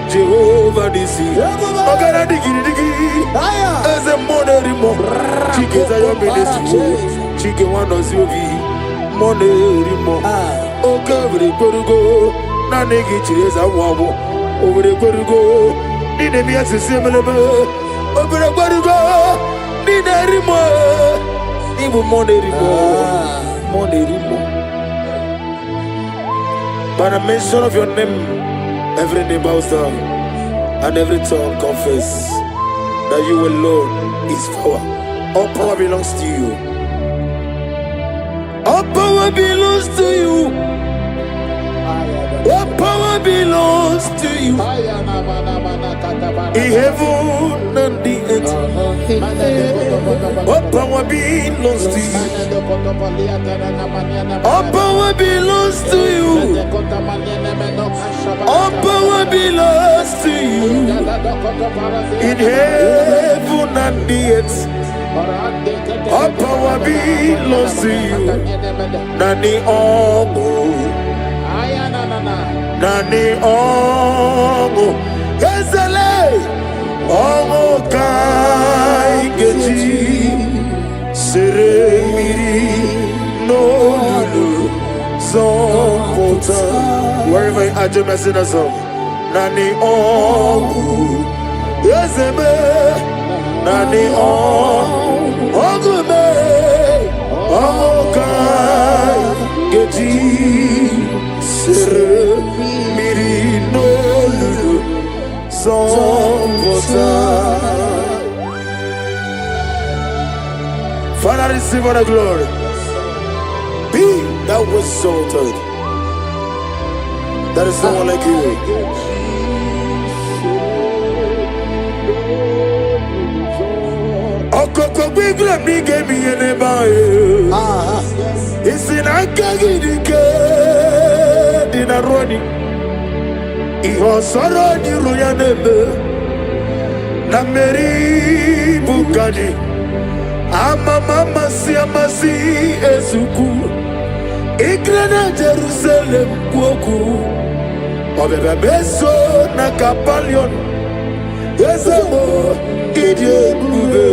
Jehovah Nisi, Ogana digi, as a monerimo, Chike Zayo Ministry, Chike Wanos Yogi, Monerimo, Okavri Korugo, Nanegi Chesa Wabo, over the Korugo, Ninemias similar, over the Korugo, Ninerimo, even Monerimo. By the mention of your name, every knee bows down and every tongue confess that you alone is power. All power belongs to you. All power belongs to you. All power belongs to you. In heaven and the earth. All power belongs to you. All power belongs to you. All power belongs to you. In heaven and the earth. All power belongs to you. Nani Omo. Nani Omo. Ezele. Omo Kai Geji. Seremiri. No Lulu. Zompota. Wherever you are, just sing a song. Nani Omo. Ezeme. Nani Omo. Ogume. Omo Kai Geji. Seremiri. No Lulu. Zompota. Father, receive all the glory. Be thou exalted. There is no one like you. Okoko bigla mi gave me an ebae. It's in Akagidike. Dinaroni. Iho soroni ruyanebe. Nameri bukani. Ama mama si amasi ezuku. Igrena Jerusalem kuoku. Obebe beso na kapalion. Ezemo idie bube.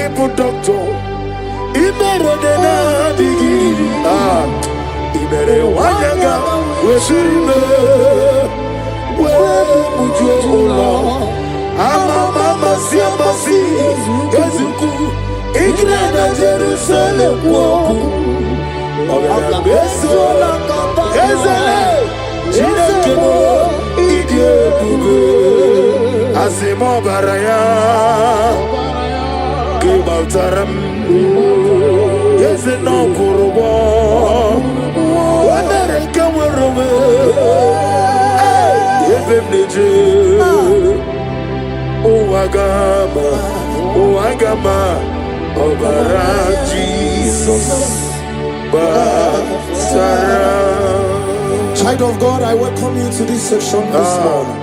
Ibu doctor. Imere dena digi. Imere wanyaga. Weshirime. We mujo ola. Ama mama si amasi ezuku. Igrena Jerusalem kuoku. Obebe beso na kapalion. Ezele. Chinekemo idie bube. Asimo baraya Kibautaram Yese no kurubo Wanere kamurume Yefem neje Uwagama Obara Jesus Basara. Child of God, I welcome you to this section this morning.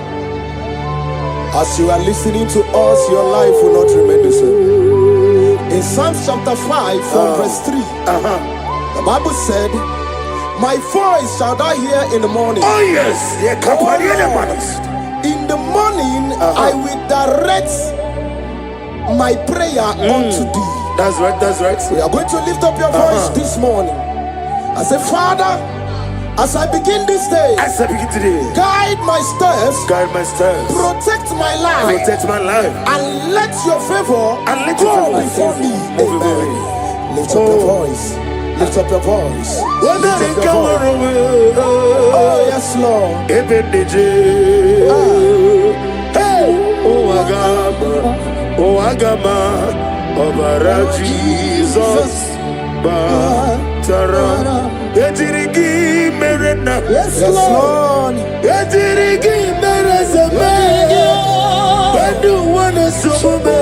As you are listening to us, your life will not remain the same. In Psalms chapter 5 from verse 3, the Bible said, my voice shall thou hear in the morning. Oh yes, in the morning I will direct my prayer unto thee. That's right, that's right. We are going to lift up your voice this morning. I say, Father, as I begin this day, guide my steps, protect my life, and let your favor go before me. Amen. Lift up your voice. Lift up your voice. Lift up your voice. Oh yes, Lord. Oh Agama, Obara Jesus, Batara. Etirigi merena, yes Lord. Etirigi merezame, Badu wana sume,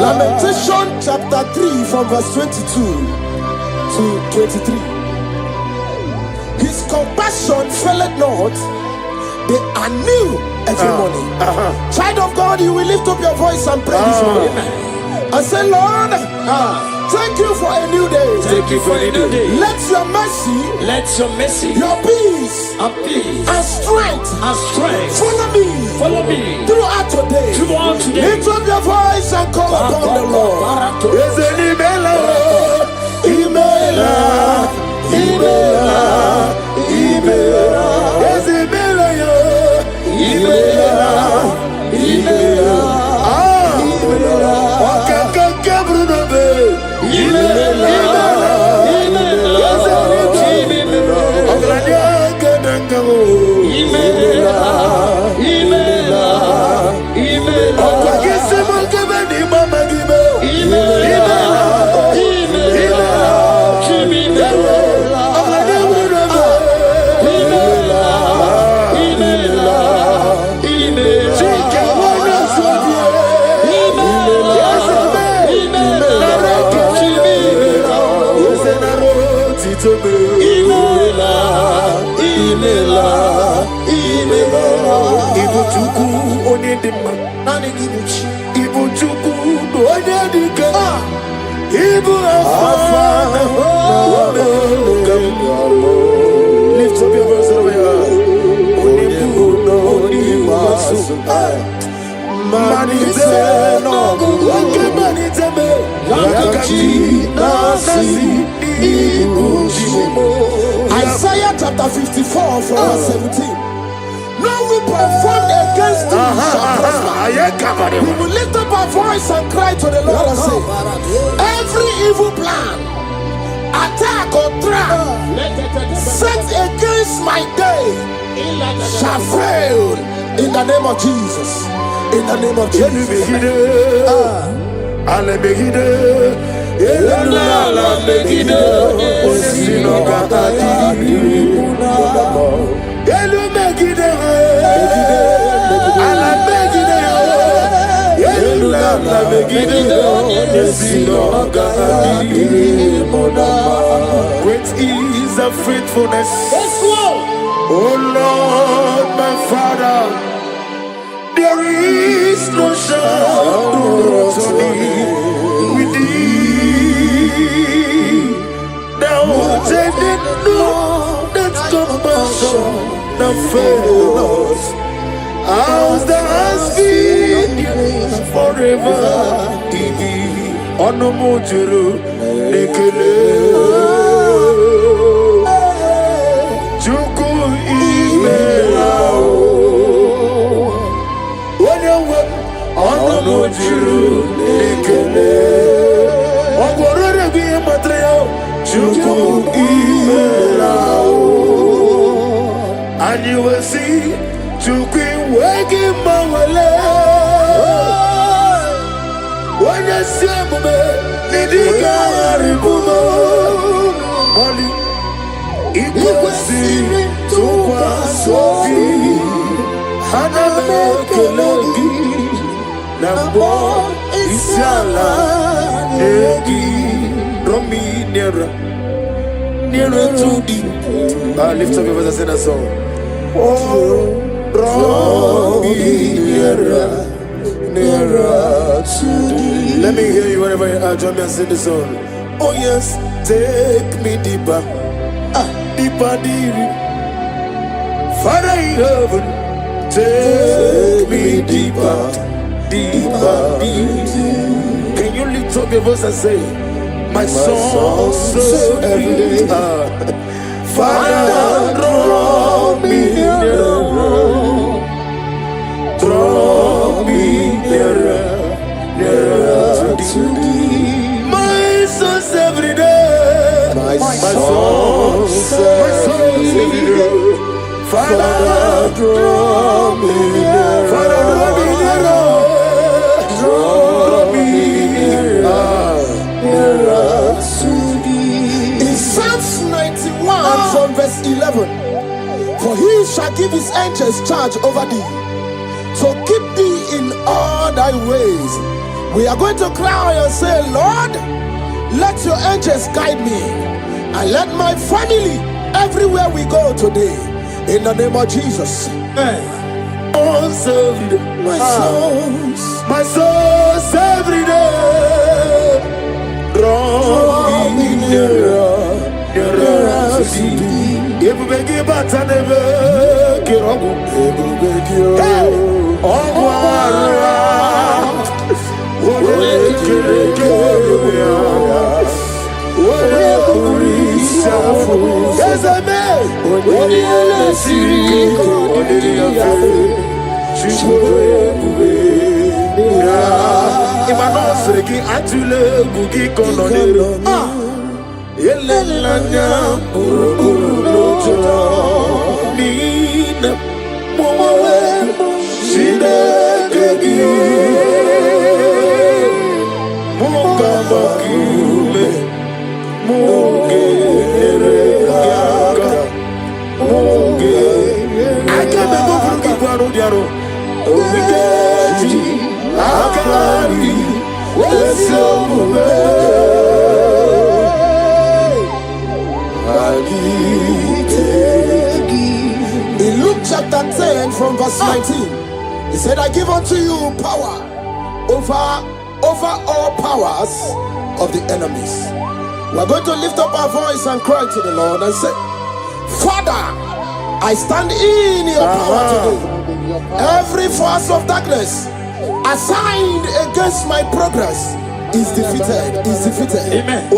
Lamentation chapter 3 from verse 22 to 23. His compassion faileth not, they are new every morning. Child of God, you will lift up your voice and pray this morning and say, Lord, thank you for a new day. Thank you for a new day. Let your mercy, your peace, and strength, follow me throughout today. Lift up your voice and call upon the Lord. Lift up your voice over here. Isaiah chapter 54 from verse 17. No weapon formed against thee shall prosper. We will lift up our voice and cry to the Lord and say, every evil plan, attack or trap set against my day shall fail in the name of Jesus. In the name of Jesus. Great is the faithfulness. Oh Lord, my Father, there is no shadow to thee with thee. Thou changest not wherever he be. Onomujuru nekele. Chuku imela o. Onyewe onomujuru nekele. Ogorore biye matreo. Chuku imela o. And you will see Chuku wegi mawale. When you see me, Nidiga Aribumo, Molly, it will see me to Wasofi, Haname Kelegi, Nabo, Isiala, Negi, Romi, nearer to thee. Lift up your voice and sing a song. Oh, draw me nearer. Nearer to thee. Let me hear you whenever you are. Join me and sing the song. Oh yes, take me deeper, deeper, deeper. Father in heaven, take me deeper, deeper, deeper. Can you lift up your voice and say, my soul so every day. Father, draw me nearer, draw me nearer, nearer to thee. My soul's every day. My soul's every day. Father, draw me nearer. Father, draw me nearer. Draw me nearer to thee. In Psalms 91 from verse 11, for he shall give his angels charge over thee, so keep thee in all thy ways. We are going to cry and say, Lord, let your angels guide me, and let my family everywhere we go today, in the name of Jesus. My soul's every day. Draw me nearer, nearer to thee. If we give back and never get up, yes, I may. In Luke chapter 10 from verse 19, he said, I give unto you power over all powers of the enemies. We are going to lift up our voice and cry to the Lord and say, Father, I stand in your power today. Every force of darkness assigned against my progress is defeated. Amen.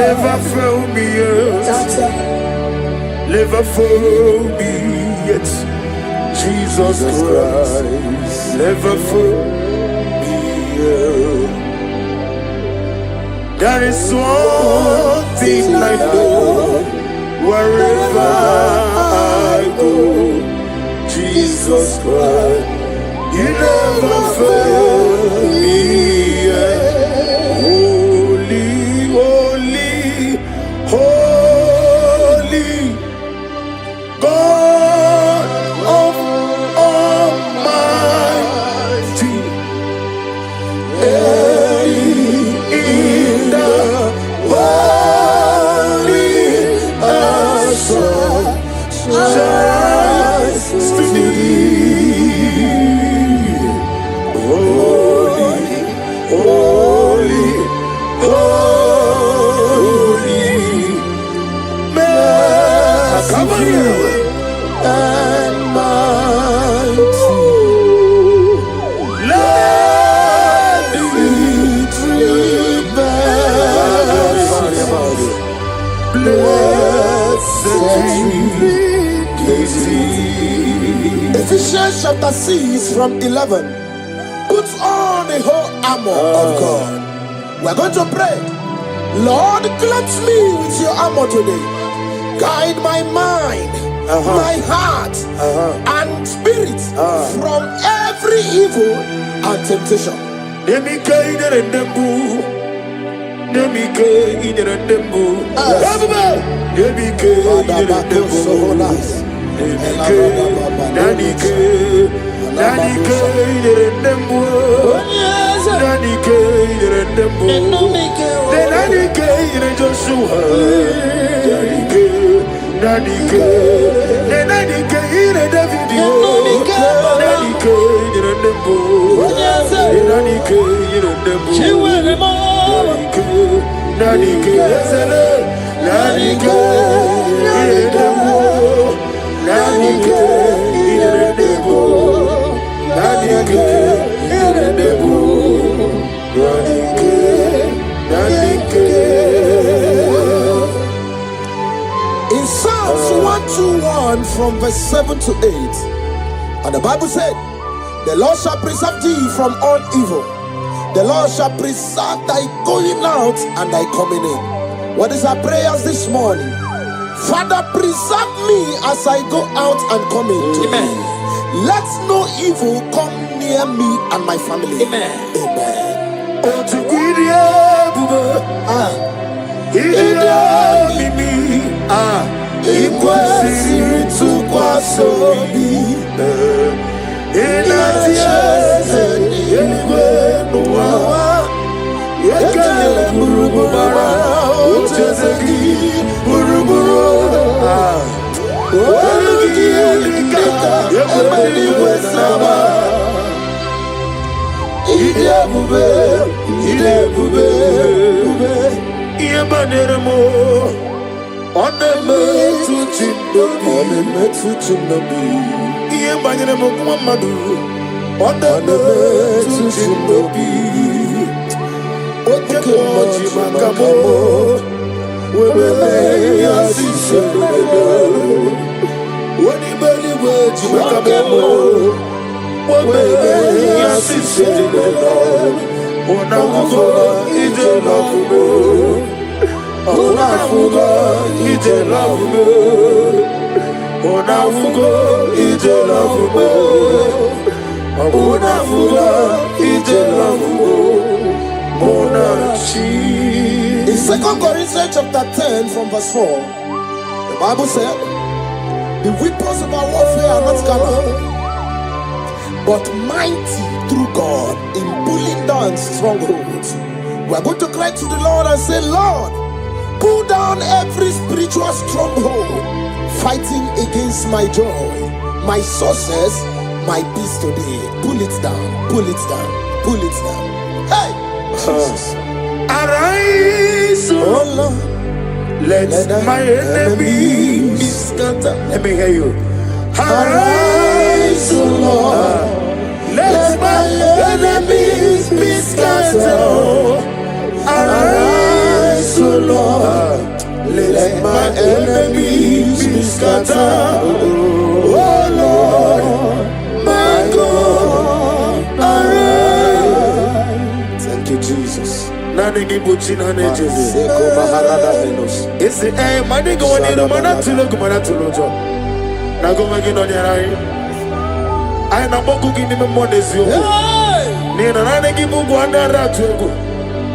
Never fail me yet. Never fail me yet. Jesus Christ, never fail me yet. There is one thing I know, wherever I go, Jesus Christ, you never fail me yet. Holy, holy, holy, God of Almighty, early in the world. and mighty. Let victory blessings, blessed Ephesians chapter 6 from 11. Put on the whole armor of God. We're going to pray. Lord, clothe me with your armor today. Guide my mind, my heart, and spirit from every evil and temptation. In Psalms 121 from verse 7 to 8, and the Bible said, the Lord shall preserve thee from all evil. The Lord shall preserve thy going out and thy coming in. What is our prayers this morning? Father, preserve me as I go out and come in today. Let no evil come near me and my family. Amen. In 2 Corinthians chapter 10 from verse 4, the Bible said, the weapons of our warfare are not carnal, but mighty through God in pulling down strongholds. We are going to cry to the Lord and say, Lord, pull down every spiritual stronghold fighting against my joy, my success, my peace today. Pull it down, pull it down, pull it down. Hey! Jesus. Arise, Oh Lord. let my enemies be scattered. Let me hear you. Arise, O Lord. Let my enemies be scattered. Arise, O Lord. Let my enemies be scattered. Oh Lord, my God, arise. Thank you, Jesus. It's the air, my nigga, when you don't want to look, man, to look. Now go again on your eye. I am not cooking him more this year. Nina, I give you one rat to go.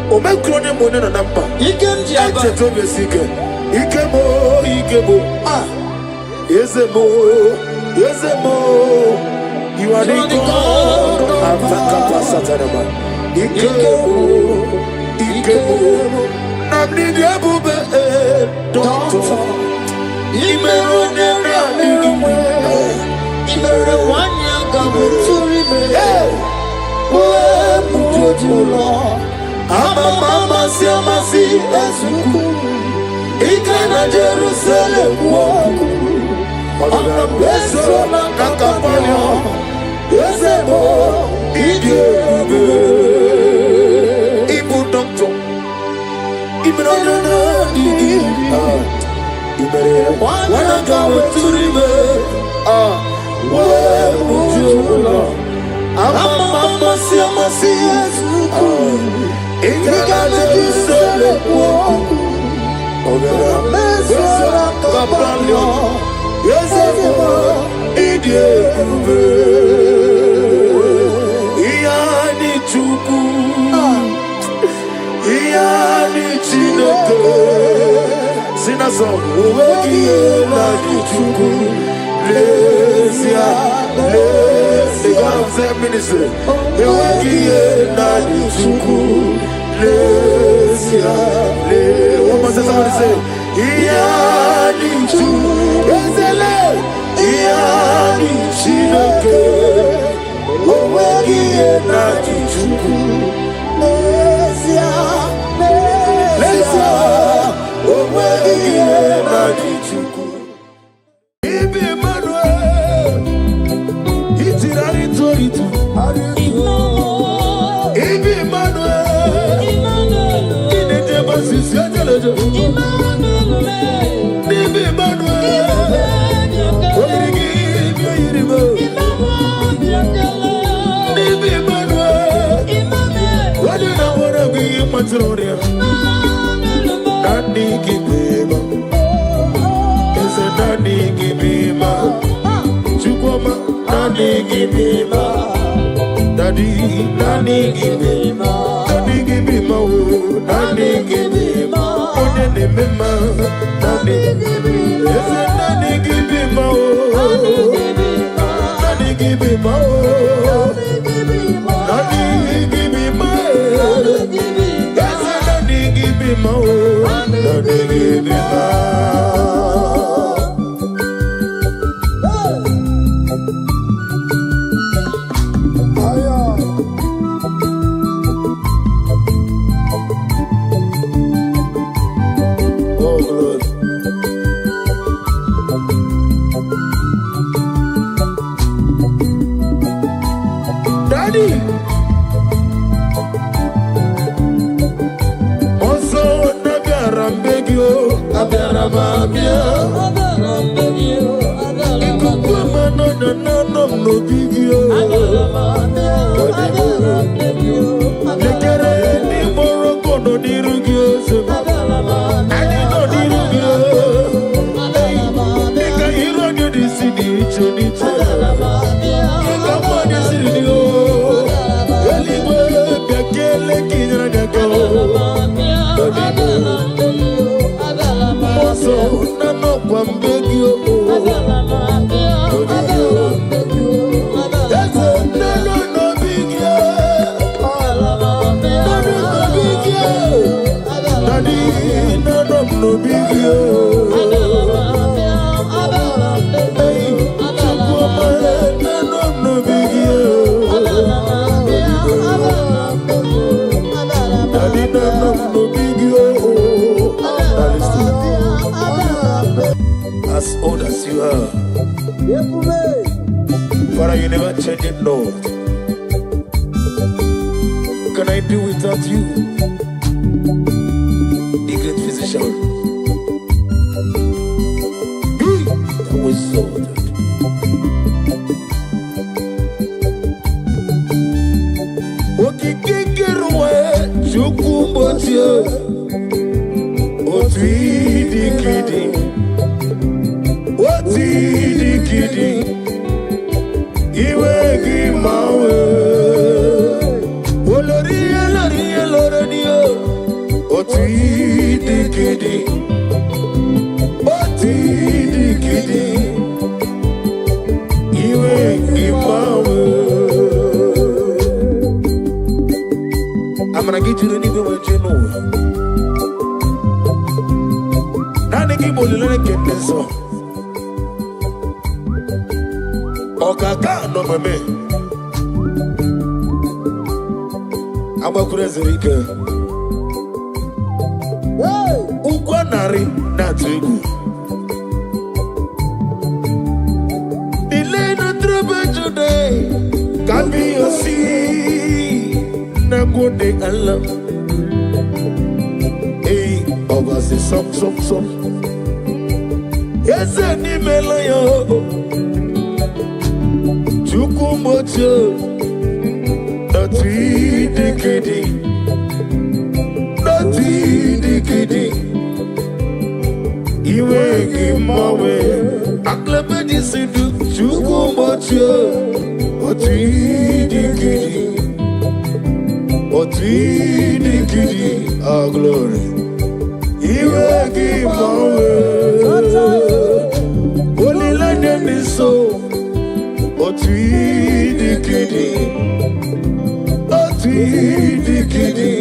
O make crony money on number. He can jump to be sick. He came, ah, yes, a more. You are the God of Africa. Ọ̀nà Nakapanya, Ezebo, Ide, Ibu Doctor, Ibn when I go to river, where would you go? I'm a Siamas, if you got to do so, yes, Iani Chuku, Iani Chinoke, Sinaso, Uweki, Nani Chuku, Lesia, the God of their ministry, Uweki, Nani Chuku, Lesia, what must somebody say? Iani Chuku, Iani Chinoke, Uweki, Nani Chuku, Lesia, Ibi Emmanuel, Itirari Toritu, Ibi Emmanuel, Inete Basis Yatelejo, Ibi Emmanuel, Origi Yiribo, Ibi Emmanuel, what do you know what I'm being Matronia? Nani Kibima, is a Nani Kibima, Chukoma, Nani Kibima, Daddy, Nani Kibima, Nani Kibima, Nani Kibima, Nani Kibima, Nani Kibima, is a Nani Kibima, Nani Kibima, Nani Kibima, give me more, don't give me Oh, Lord. Daddy. Abiaramabia, Ikukuma no bigio. Lekere ni moroko no dirugio. Ani no dirugio. Nika hiro ni disidi chonicho. Nika mwani sidio. Eligwe biakele kinra nyako. So nano kwambegio no bigio Daddy nano no bigio Hey Chukuma nano no bigio Daddy nano no bigio As old as you are, Father, you never change it, Lord. Can I do without you, the great physician? He that was sorted. Okikikiruwe chukumbotie, otwidikidi. Dikidi, iwe gimawe, oloriya, oti dikidi, iwe gimawe. I'm gonna get you the nigga what you know. Nani give you the nigga so. Okaka no meme Abakurezerike Ukwanari na tugu today can be your seed. Na good day Allah. Hey, over the some. Yes, any melayo. Chukumocho. Nati dikidi. Iwe gimawe. Aklebedi sidu. Chukumocho. Nati dikidi. Our glory. Iwe gimawe. Only land in so. Nati dikidi.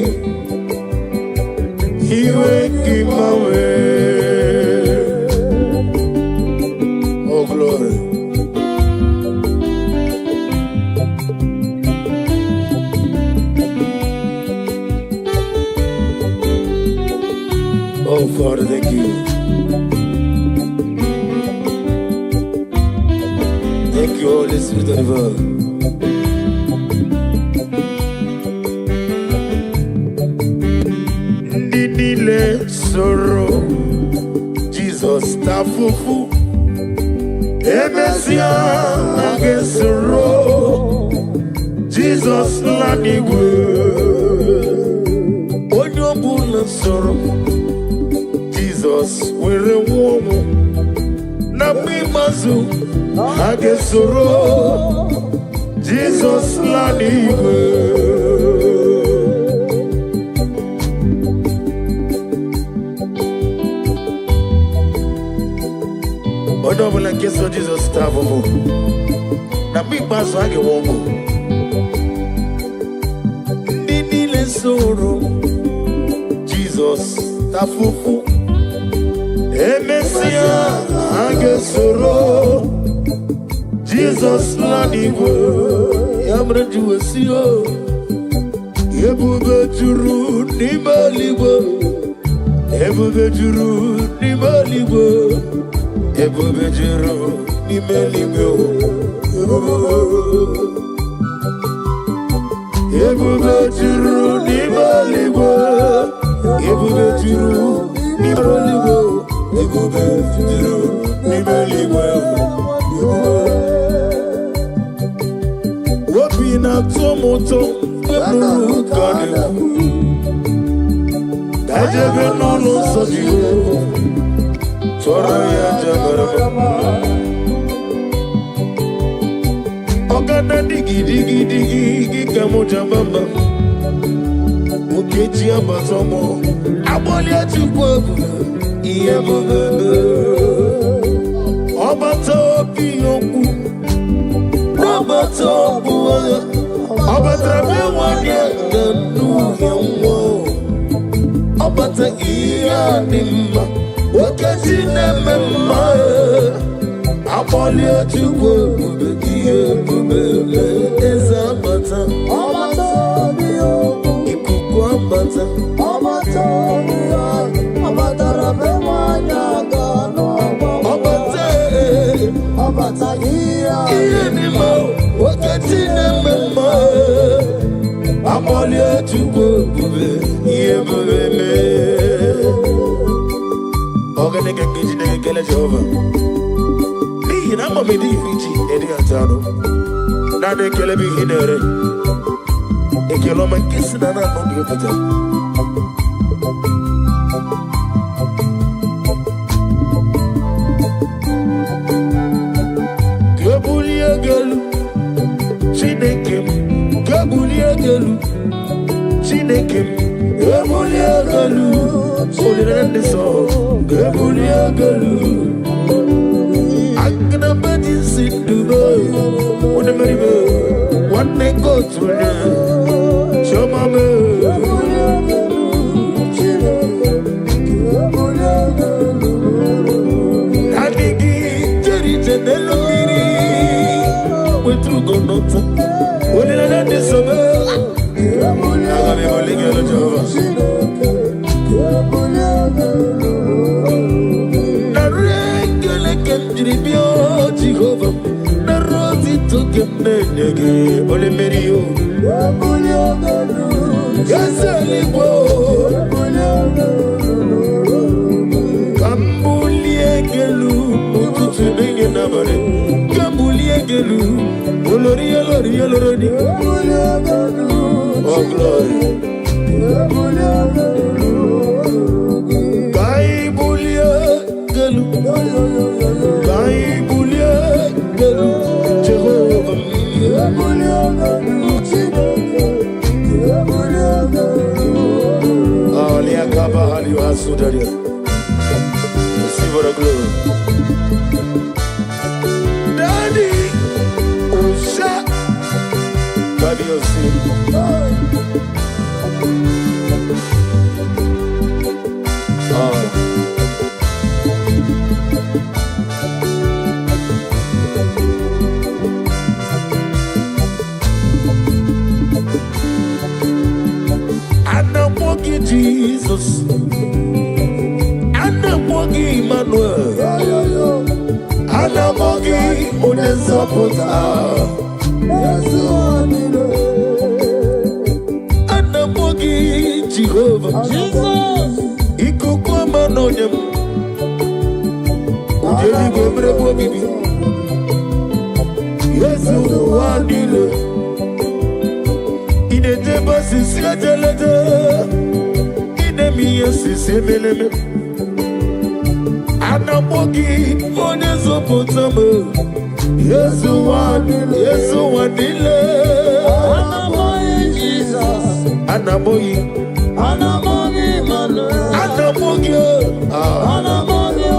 He will give my way. Oh, glory. Oh, Father, thank you. Thank you, Holy Spirit of God. Sorrow, Jesus tafufu, Emesia agesoro, Jesus lanigwe, Onyobula sorrow, Jesus were womo, Nabimazu agesoro, Jesus lanigwe. Double like yes, so Jesus travel. Na big pass wage wongo. Nini soro. Jesus tafufu. Emesia age soro. Jesus lanigo. Yamre juwesio. Ebube juru ni maligo. Ebube juru ni maligo. Ebube juru ni meligo. Ebube juru ni meligo. Ebube juru ni meligo. Ebube juru ni meligo. Wopi na tomoto eburu kane. Dajebe nono sojigo. Ogana digi kamoja mama. Ukechi abatomo. Aboli atukwo. Iye bebe. Obato biyoku. Obato buwa. Obatrabe wanye ganu yamwo. Obata iya nimma. Wakati nemema Apoli atukwo Iye bubele Eza bata Amata biyo Ikuku ambata Amata biyo Amata rabe wanyaga no Amata Amata Iye nima Wakati nemema Apoli atukwo Iye bubele Organic engaging in Gala Jova. Me, I'm a midi, Eddie Antano. Now they kill me in there. A kilometer kissing and I'm on your pata. Gabulia girl, Chinekim, Gabulia girl, Chinekim, Gabulia girl. Olirende so, Gabulia galu. Angna badi sindubo, one maribo, one ne go to ne. Shoma me. Adigi jeri jenelo miri, we tru go nota. Olirende so me, Agabe bolinga lo jova. Na regele kendribio Jehovah. Na roti to Oh, glory. Receive the glory. Daddy, Osha, Baby Osi. Jesus, Anamogi Emmanuel, Anamogi Unezapota, Anamogi Jehovah, Jesus, Ikukuma Nonyam, Ujeli Gobrebo Bibi, Yesu Wadile, in a debasi Siatelete. Sisibeleme Anamogi Onezopotame Yesu wadile Anamogi Jesus Anamogi Manuel Anamogi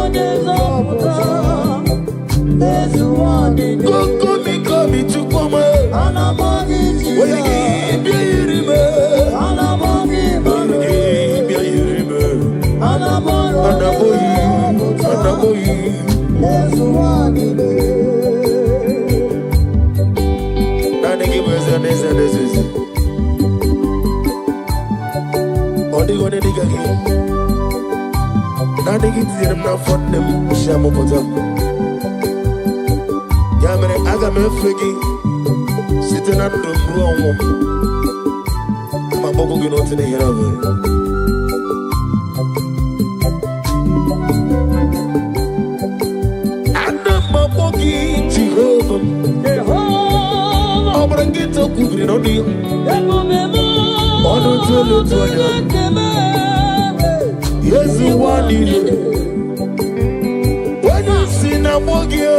Onezopotame Yesu wadile Komi chukome Anamogi Jesus Anamogi Anaboyi, Nani give us an answer. Only nigga again. Nani give them now for them. Shamopotam. Yamere Agame Fegi sitting at the room. My bobo get out in the hair of it. Jehovah, Obrangito Kugrinoni, Onotolo Toya, yes, you want it. When you see Namogia,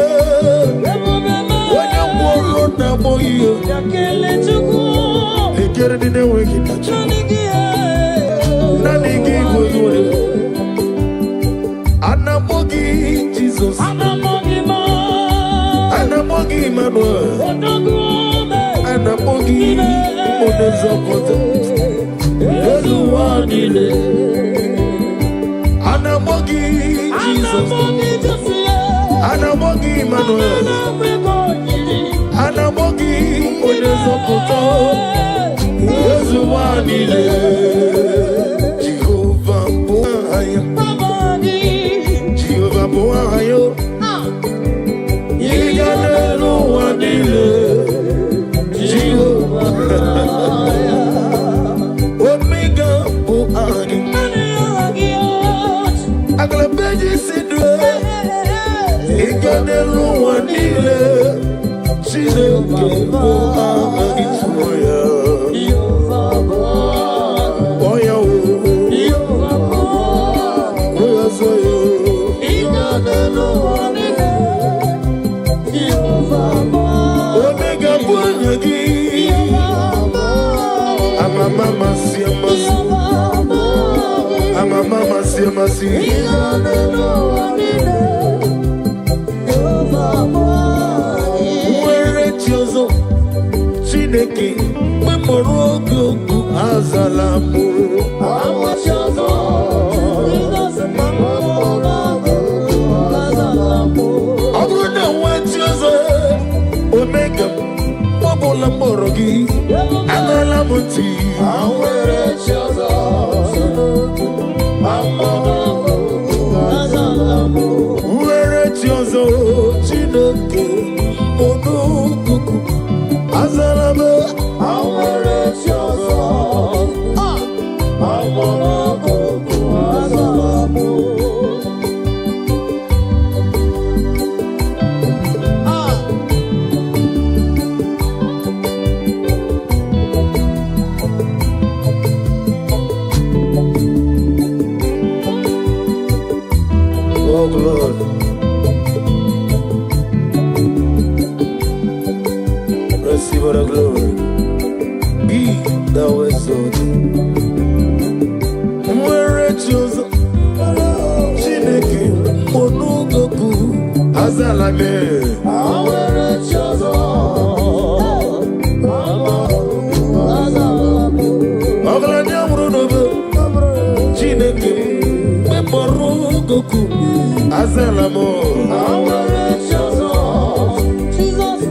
when you walk on Namogia, they get it in a wicked Nanigi was one. Anamogi Jesus. Anamogi Emmanuel, Anamogi Onezapota, Yesu wadile, Anamogi Jesus, Anamogi Emmanuel, Anamogi Onezapota, Yesu wadile, Jehovah Boahayo, Jehovah Boahayo. Omega Boani Aglabeji Sidre Igadelu Wanile Chile Boani Tuya Oya Oya Zoyo Igadelu Wanile Omega Boani Mama Siamasi, I'm a Mama Siamasi. Where it is, Chineke, Memorogo, Azalamu. I was yours, I don't know what you're Omega, Bobola Morogi, Amalamuti. Where it's your zone, Chineke, Mono Kuku. Receive all the glory. Be thou exalted. Where chosen, Chineke, Onugoku, Azalame. Where chosen, Oglanya Murunobe, Chineke, Memorugoku, Azalamo. Where chosen, Jesus,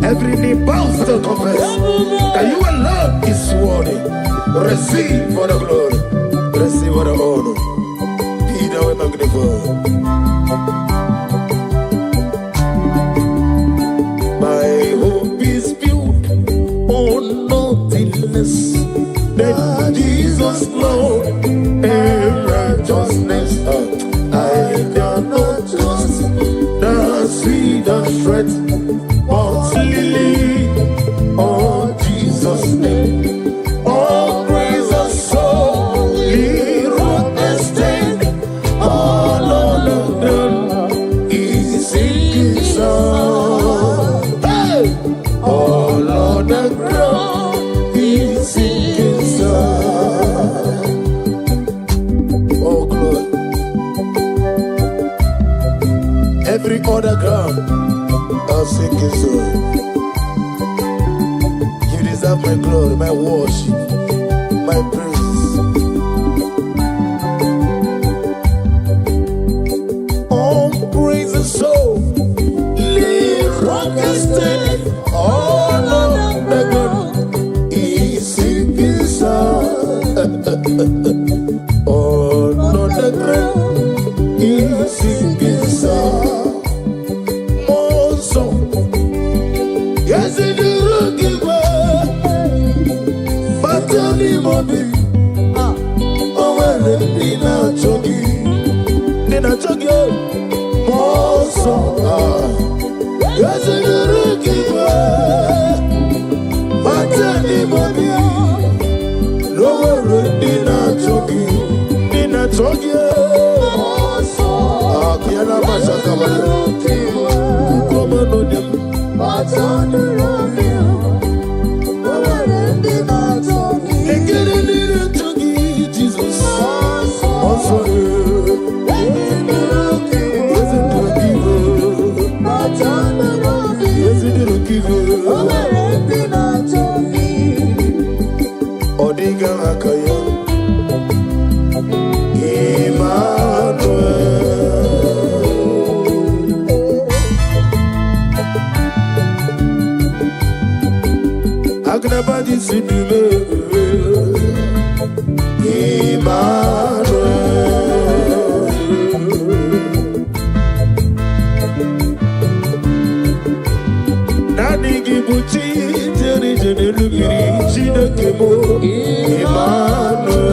every knee bows to confess that you alone is worthy. Receive for the glory, receive for the honor. Be thou magnified. My hope is built on nothing less than Jesus' Lord and righteousness. I dare not trust the sweetest threat, but lily on Jesus' name. All praise the soul, he wrote the stain. All on the ground is in his other ground, I'll sing his song. You deserve my glory, my worship, my praise. All praise and soul, live rock and stay. All of the ground is singing song. All of the ground is singing song. More song. Yes, it is looking well. But tell me, mommy, oh, well, in a jogging, more song. Yes, it is looking well. But tell me, mommy, no, in a jogging, more song. Kiana Masaka, come on, but on the road, they get in to give Jesus. Also, Odiga Akaya Emmanuel Agnabadi Sidume Emmanuel Nani Gibuchi Jeri Jeri Lugiri Chinakemo Emmanuel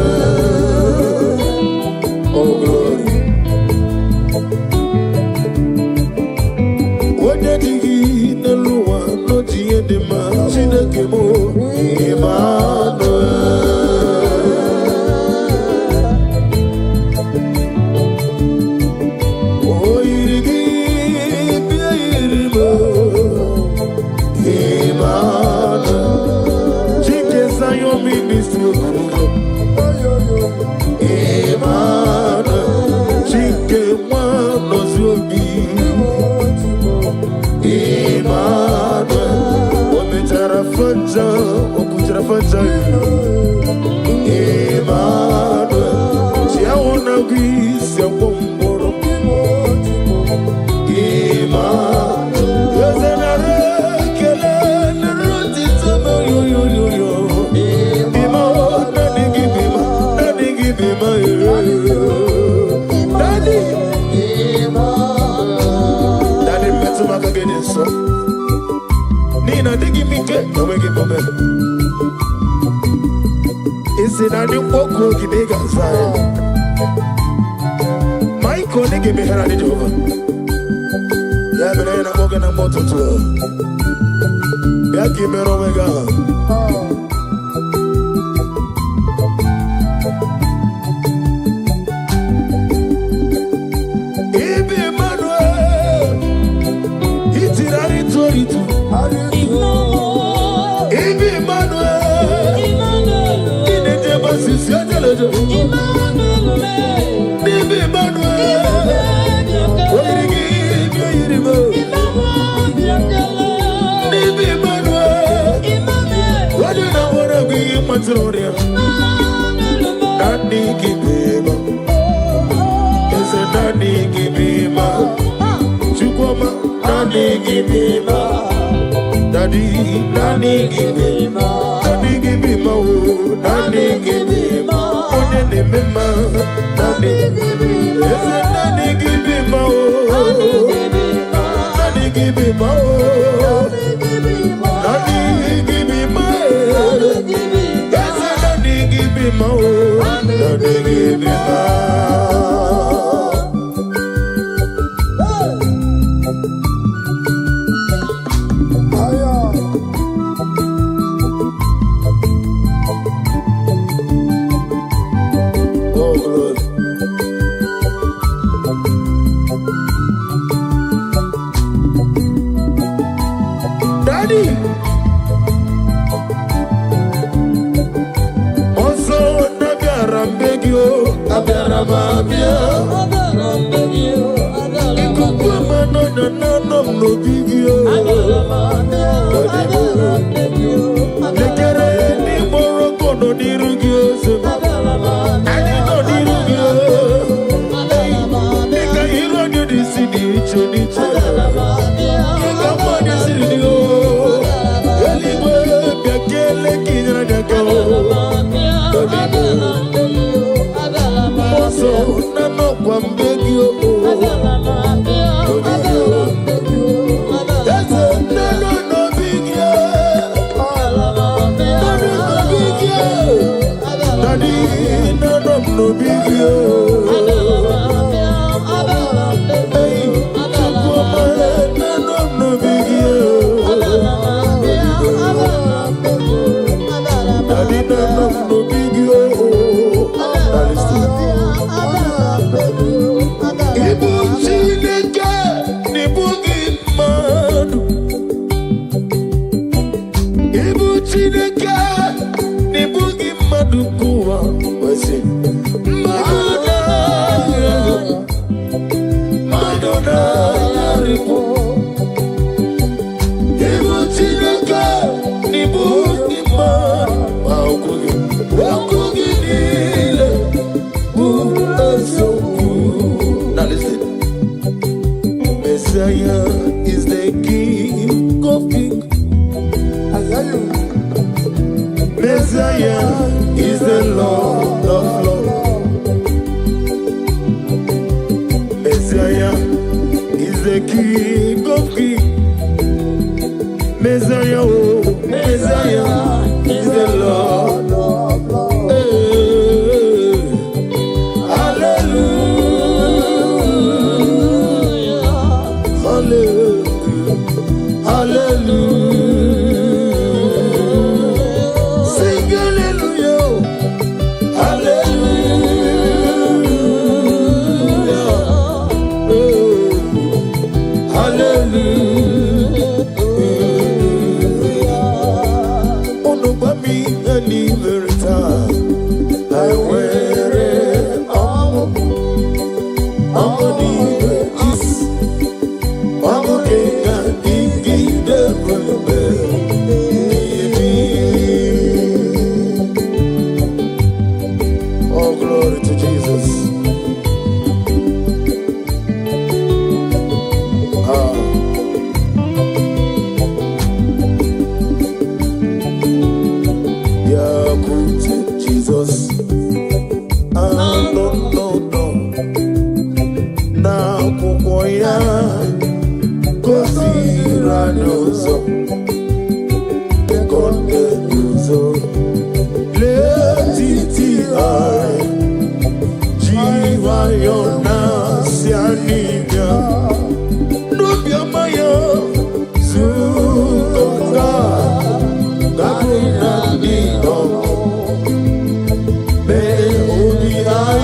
Oh glory Wanyadigi Neluwa Noti Edema Chinakemo Emmanuel Oh Irigi Bia Irimo Emmanuel Chike Sayo Ministry Emmanuel Chike Wano Zobi Emmanuel Ometara Fanja Okutara Fanja Emmanuel Chiaona Gwisi Apomboro Emmanuel Yozenare Kele Neruti Tama Yo Emmanuel Nani Gibima Daddy Daddy Metumaka Gede So Nina Digi Mike Nomegi Bobe Isi Nani Oko Gidega Zaya Michael Nigi Mihara Di Jova Yabena Mogana Mototo Yaki Mero Mega Ibi Emmanuel Itirari Toritu Ibi Emmanuel Inete Basisi Adelejo Ibi Emmanuel Oirigi Irimo Ibi Emmanuel Wadina Wara Gwi Matloria Nani Kibeba Ese Nani Kibeba Chukwama Nani Kibeba Daddy Nani Kibeba Nani Kibeba Nani Kibeba Onene Mema Nani Kibeba Ese Nani Kibeba Nani Kibeba Nani Kibeba Ese Nani Kibeba Nani Kibeba Oh glory Daddy Also Nabiara Mbegio Abiara Mabia Ikukwema no Messiah is the King of Kings. Messiah is the Lord of Lords. Messiah is the King of Kings. Messiah, oh, Messiah is the Lord of Lords. Hey, hallelujah, hallelujah, hallelujah. Sing hallelujah, hallelujah, oh, hallelujah. Onobami any verita, I wear it all. Amoni is Amokenga Igi de Remember. Oh, glory to Jesus. Yeah, good Jesus. No. Now, Kukoya, Kosiranoso, Kondenuso, Letiti-ai, Jiva-yona, Sianivia, Nubia-maya, Zukonga, Gabuna-nino, Me-odi-ai,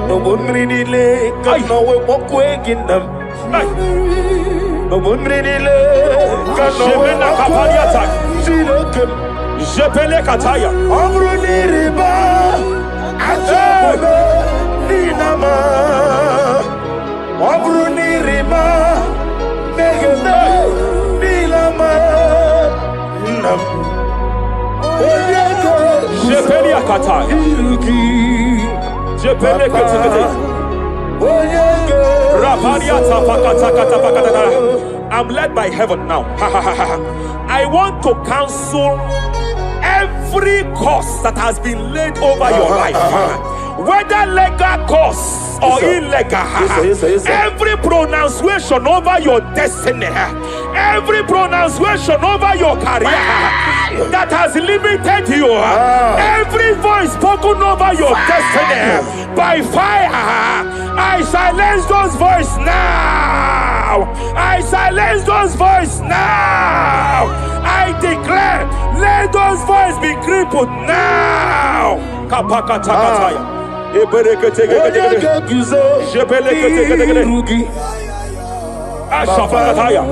No one really like no we walk waking them. No one really like no we walk waking. Je pele kataya. Omru ni riba. Ajabu ni nama. Omru ni riba. Megene ni lama. Nam. Je pele kataya. Je pele kataya. I'm led by heaven now. I want to counsel every curse that has been laid over your life, whether legal curse or illegal. Every pronunciation over your destiny, every pronunciation over your career that has limited you, every voice spoken over your destiny by fire, I silence those voices now. I silence those voices now. I declare, let those voices be crippled now. Kapakatakataya. Ashafakataya.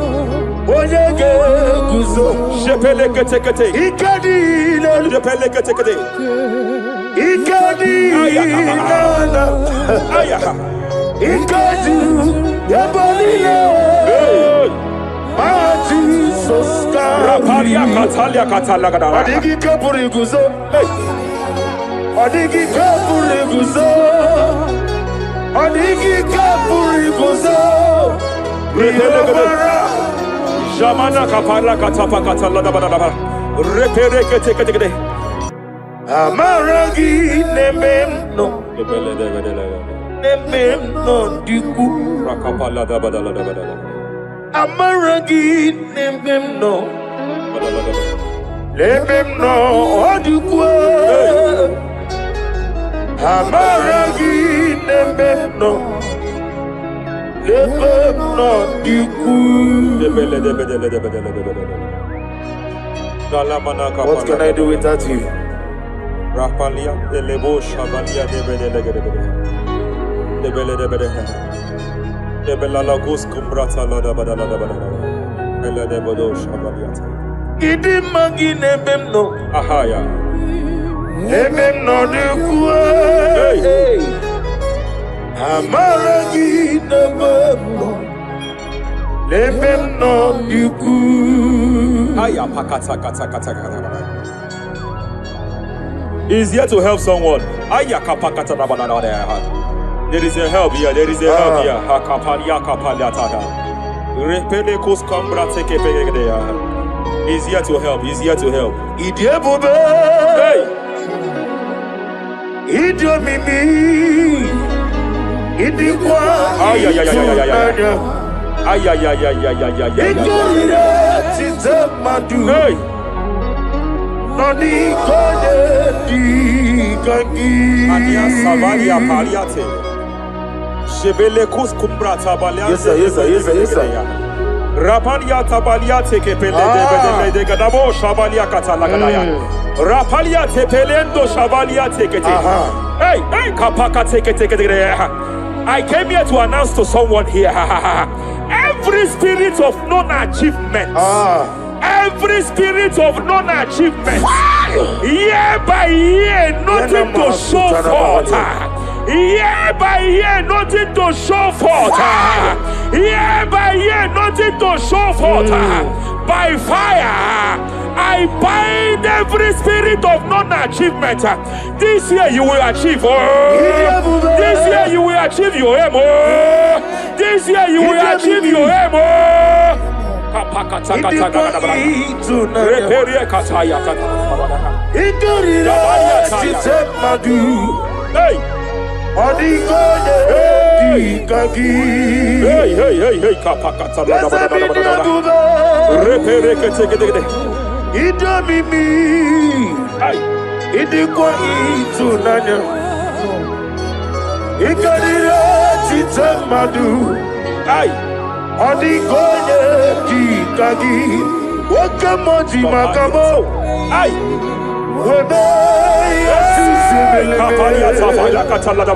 Shepelekete. Shepelekete. Rapalia Katalia Katalagadara. Adigi kapuriguzo. Adigi kapuriguzo. Adigi kapuriguzo. Jamana kapara katapa katalada. Reperekete. Amaragi nememno. Nememno diku. Rakapalada badalada. Amaragi nememno. Nememno diku. Amaragi nememno. Nememno diku. What can I do without you? Rapalia, the Lebo Shabalia, the Belalagus Cumbrata Lada Bella de Bodo Shabaliata. Idimagi nebemno. Ahaya. Nebemno de Kue. Amaragi nebemno. Nebemno de Kue. Aya Pakata Kata. He's here to help someone. Aya Kapakata Rabana. There is a help here. There is a help here. Hakapalia Kapaliata. Repelekus Cambra take He's here to help. He's here to help. Idiabube. Hey. Idiomimi. Idikwa. Ay. Hey. Noni kode di kangi. Ania Savalia Paliate. Shebelekus Cumbra Tabalia. Yes sir. Rapalia Tabalia take pele de Gadabo Shabalia Catalagadaya. Rapalia Tepelendo Shabalia take it. Hey, Kapaka take it. I came here to announce to someone here. Every spirit of non-achievement. Every spirit of non-achievement. Year by year, nothing to show forth. Year by year, nothing to show forth. Year by year, nothing to show forth. By fire, I bind every spirit of non-achievement. This year you will achieve. This year you will achieve your aim. This year you will achieve your aim. Hey. Hey, Kapakata. Idomimi. Idikwa itunanya. Ikarira chitamadu. Odikonye dikagi. Wakamoji makamo. Webe yasisibele. Kapalia Savalia Catalada.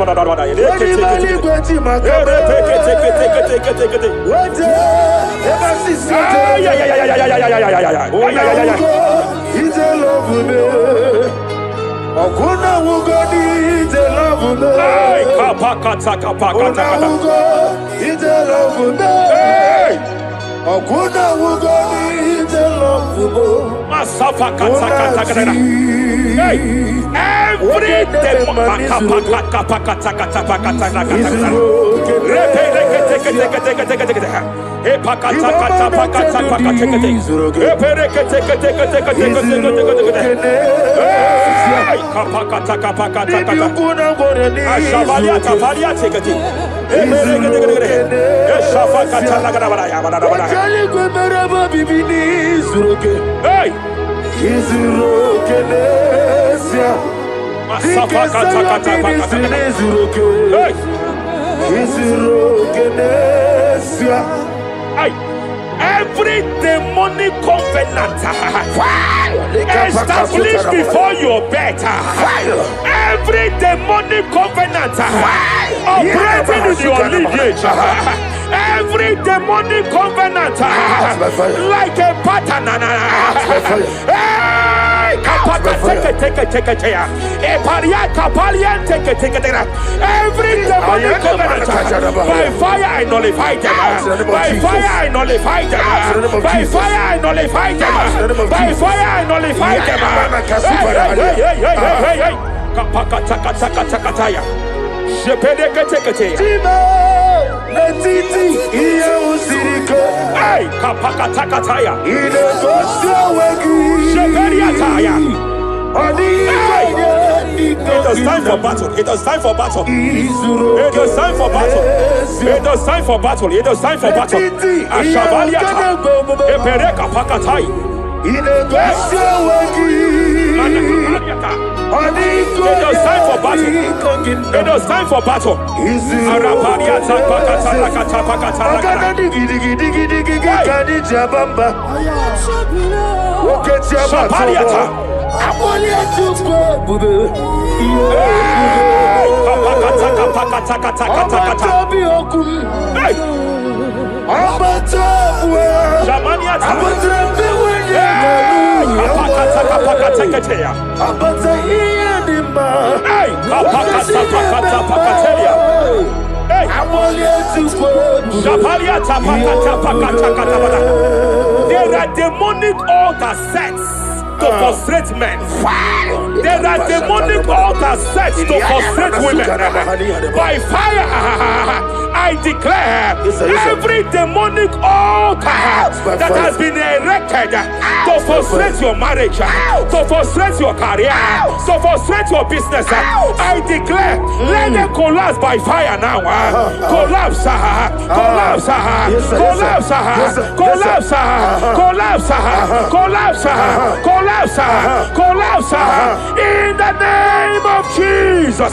Every demonic covenant established before your bed, every demonic covenant operating in your lineage, every demonic covenant like a pattern. Every demonic covenant, by fire I nullify them. By fire I nullify them. By fire I nullify them. By fire I nullify them. It is time for battle. It is time for battle. It is time for battle. It is time for battle. It is time for battle. Ashabaliata. Epereka pakatai. It is time for battle. It is time for battle. Arapariata pakata pakata. Shabaliata. There are demonic altar sets to frustrate men. There are demonic altars set to frustrate women. By fire, I declare every demonic altar that has been erected to frustrate your marriage, to frustrate your career, to frustrate your business, I declare, let them collapse by fire now. Collapse, collapse, collapse, collapse, collapse, collapse, collapse, collapse, in the name of Jesus.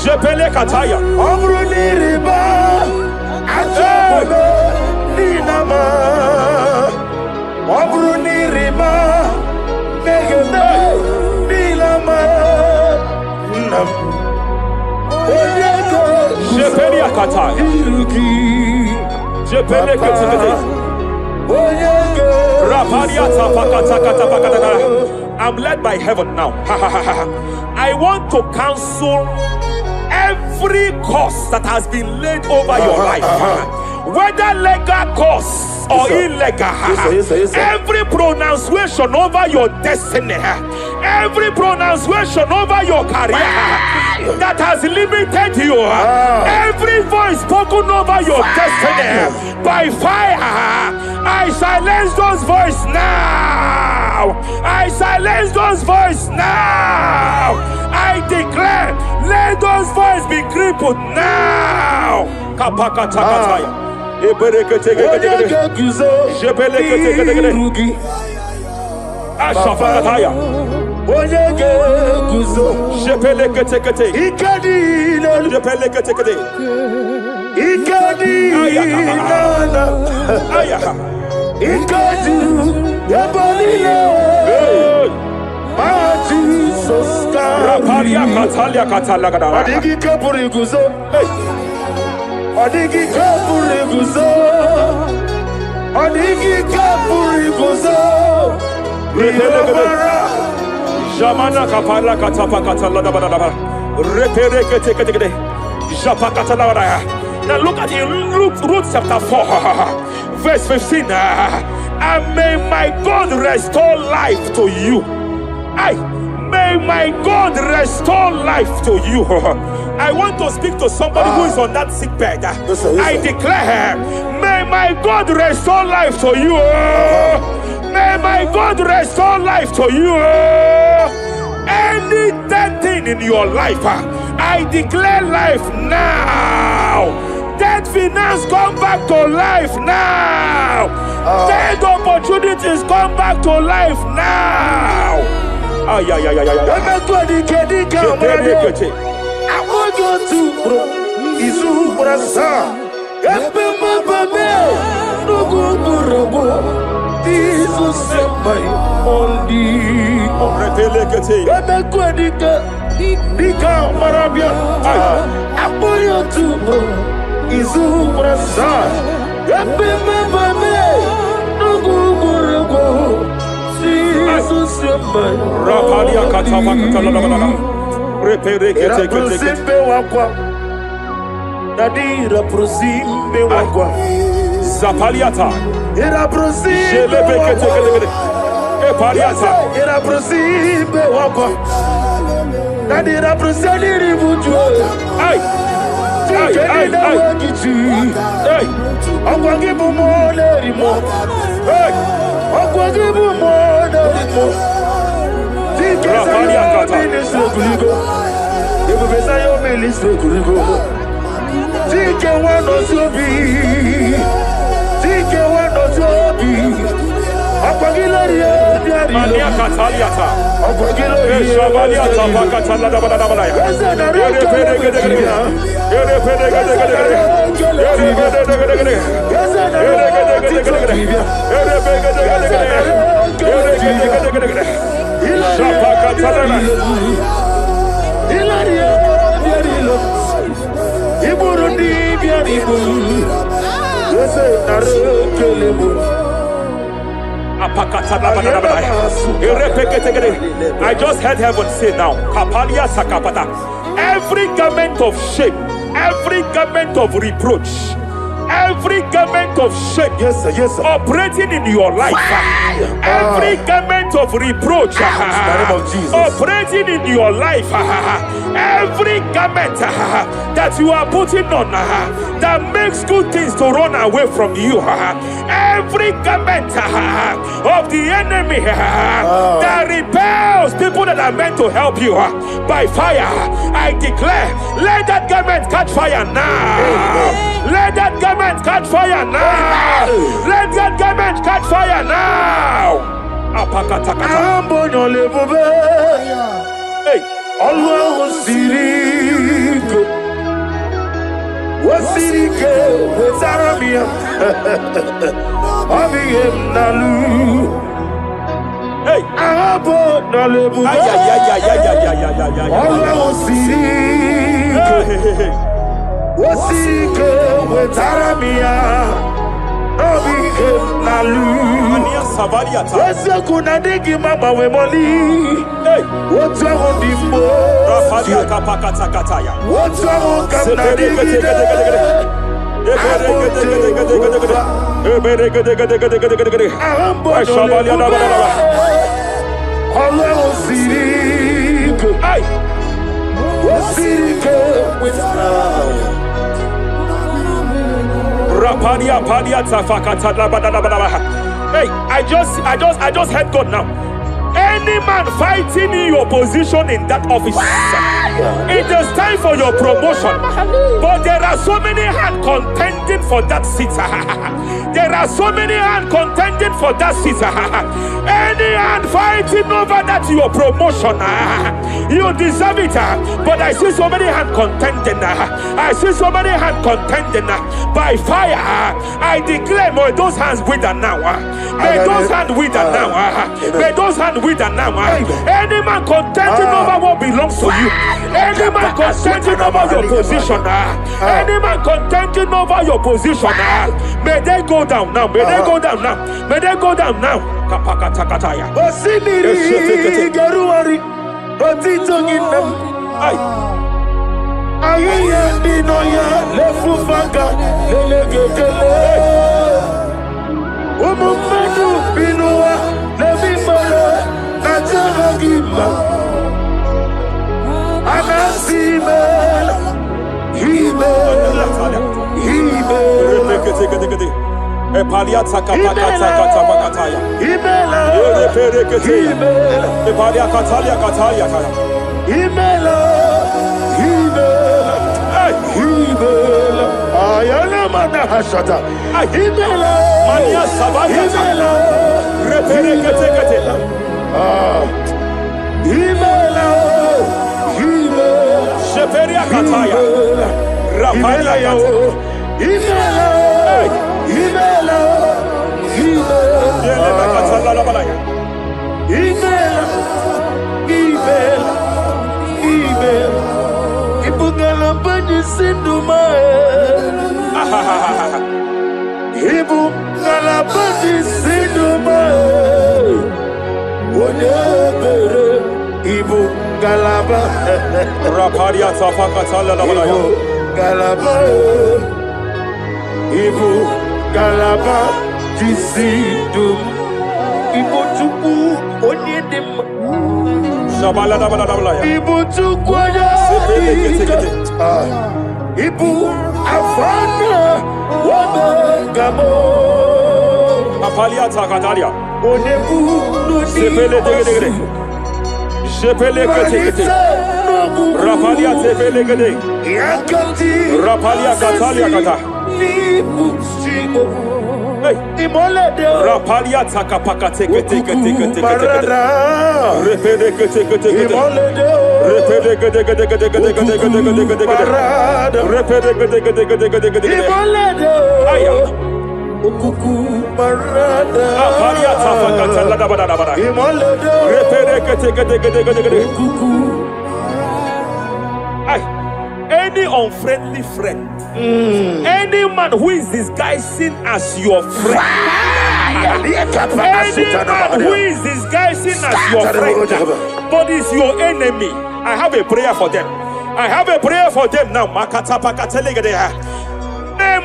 Jepele kataya. Amruni riba. Ajabe. Ninama. Amruni riba. Megene. Nilama. Nam. Jepele kataya. Jepele kataya. I'm led by heaven now. I want to cancel every curse that has been laid over your life, whether legal curse or illegal. Every pronunciation over your destiny, every pronunciation over your career that has limited you, every voice spoken over your destiny, by fire, I silence those voices now. I silence those voices now. I declare, let those voices be crippled now. Kapakatakataya. Ashafakataya. Rapalia Catalia Catalagada. Adigi Kapuriguzo. Adigi Kapuriguzo. Adigi Kapuriguzo. Jamana Kapala Katapa Catalada. Repere. Japa Catalada. Now look at it, Ruth chapter 4, verse 15. And may my God restore life to you. May my God restore life to you. I want to speak to somebody who is on that sick bed. I declare, may my God restore life to you. May my God restore life to you. Any dead thing in your life, I declare life now. Dead finance come back to life now. Dead opportunities come back to life now. I want you to Zapaliata. Era prosime Epariata. Era prosime wakwa. Nadira prosali ribuju. Ay. Hey. Akwagibu mole rimo. Hey. Akwagibu mole rimo. Rapaliata. Ministre kuligo. Ebo besa yo ministre kuligo. Tike wano sobi. Tike wano sobi. Akwagilari Mania Cataliata. Akwagilari Shabaliata Pacatala Badabaya. I just heard heaven say now, Kapalia Sakapata. Every garment of shame, every garment of reproach, every garment of shame, yes, sir. Operating in your life, every garment of reproach, operating in your life, every garment that you are putting on that makes good things to run away from you, every garment of the enemy that repels people that are meant to help you by fire, I declare, let that garment catch fire now. Let that garment catch fire now. Let that garment catch fire now. Hey, Always sirike, wasirike, zaramia, abiyem nalu. Hey, abo nalebu. Always sirike, wasirike, zaramia, abiyem nalu. Wese kuna digi mama we moli. hey, What's wrong with the Rafalia Kapakata Kataya. What's wrong with Hey, I just heard God now. Any man fighting in your position in that office, it is time for your promotion. But there are so many hands contending for that seat. There are so many hands contending for that seat. Any hand fighting over that your promotion, you deserve it. But I see so many hands contending. I see so many hands contending by fire. I declare, more those hands wither now. May those hands wither now. May those hands wither now. Any man contending over what belongs to you. Any man contending over your position. Any man contending over your position. May they go down now. May they go down now. May they go down now. Kapakatakataya. Osiniri garuari. Otitoginem. Ayeye dinoya lefufanga lelegekele. Umumadu binua levimale najahagima. Anasimela himela himela. Epaliata kapakata pakataya. Himela himela. Epalia katalia katalia kaya. Himela himela. Ayana mana hashata. Himela Mania sabaya. himela. Reperekete. Himela himela. Sheperia kataya. Rapalia kataya. Himela himela himela. Yele bakatala la balaya. Himela himela himela. Ibungala bani sindumae. Ibungala bani sindumae. Wonebere ibungala ba. Rapalia tapakatala la balaya. Galaba, Ibu Galaba, Jisidum, Ibu Tuku, Onyedim, Shabala la balaya. Ibu Tuku, Ibu Afana, Wabagamo, Apalia takatalia. Onebu, Sepele degede. Sepele kete. Rapalia tepele gede. Yakati, Rapalia katalia kata. Ibu Sigo, Hey. Imolede, Rapalia takapakate kete. Barada, Repede kete. Imolede, Repede kete. Barada, Repede kete. Imolede, Aya. Ukuku Barada, Apalia tapakatala la balaya. Imolede, Repede kete. Ukuku. Any unfriendly friend, any man who is disguising as your friend, any man who is disguising as your friend, but is your enemy, I have a prayer for them. I have a prayer for them now. May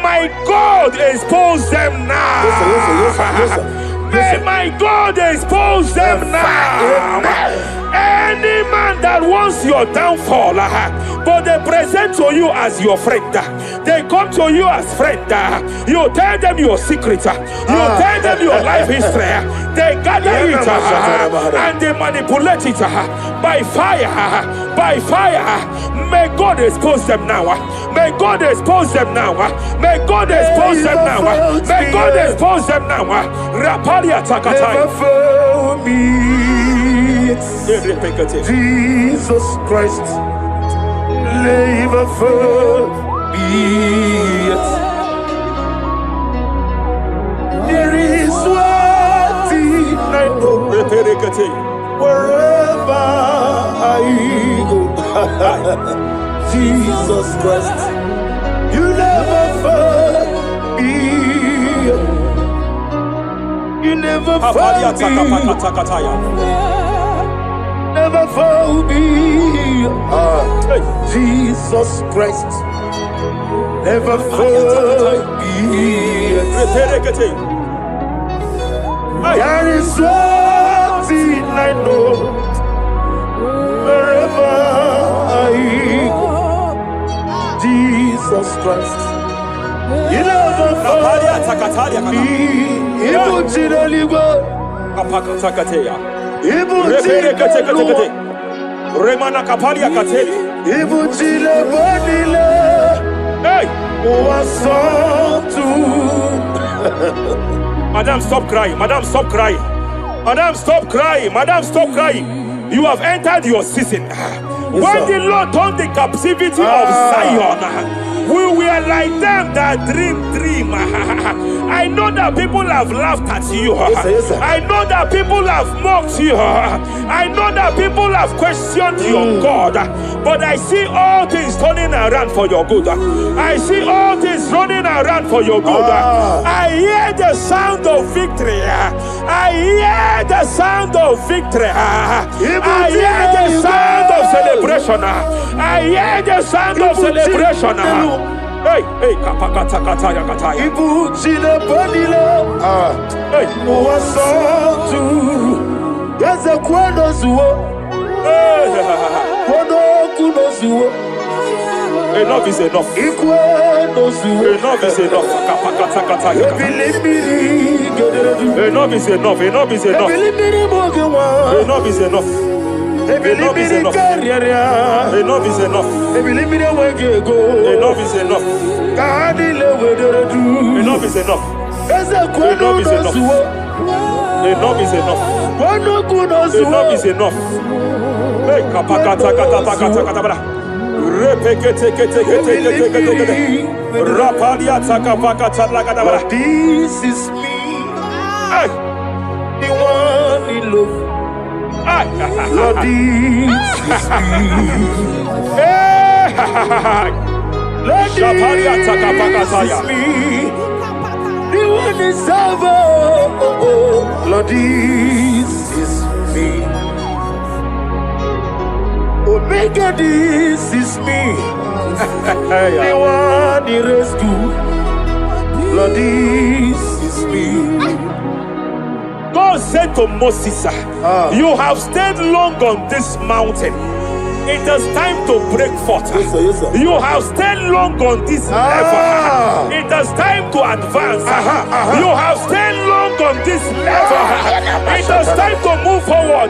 my God expose them now. May my God expose them now. Any man that wants your downfall, but they present to you as your friend, they come to you as friend, you tell them your secret, you tell them your life history, they gather it and they manipulate it by fire. May God expose them now. May God expose them now. May God expose them now. May God expose them now. Rapalia takataya. Jesus Christ, never forget. There is one thing I know. Wherever I go, Jesus Christ, you never forget. You never forget. Never found me. Jesus Christ, never found me. There is one thing I know. Wherever I go, Jesus Christ, you never found me. Remana kapalia kateli. Hey! Madam, stop crying. Madam, stop crying. Madam, stop crying. Madam, stop crying. You have entered your season. When the Lord turned the captivity of Zion, we were like them that dream. I know that people have laughed at you. Yes, sir. I know that people have mocked you. I know that people have questioned your God. But I see all things turning around for your good. I see all things running around for your good. I hear the sound of victory. I hear the sound of victory. I hear the sound of celebration. I hear the sound of celebration. Hey, hey, kapakata kataya kataya. Ibu chile panilo. Hey, Muwasotu. Yaza kwano zuo. Kwano kuno zuo. enough is enough. Ikwano zuo. Enough is enough. Kapakata kataya kataya. Enough is enough. Enough is enough. Enough is enough. Enough is enough. Enough is enough. Enough is enough. Enough is enough. Enough is enough. Enough is enough. Enough is enough. Hey, kapakata katapakata katabra. Repekete kete kete kete kete kete. Rapalia takapakata lakadabra. This is me. Hey, The one in love. Lord, this is me. hey, Lord, Shapalia this takapakataya. is me. The one is over. Lord, this is me. Omega, this is me. The one in rescue. Lord, this is me. God said to Moses, you have stayed long on this mountain. It is time to break forth. Yes, sir, yes, sir. You have stayed long on this level. It is time to advance. You have stayed long on this level. It is time to move forward.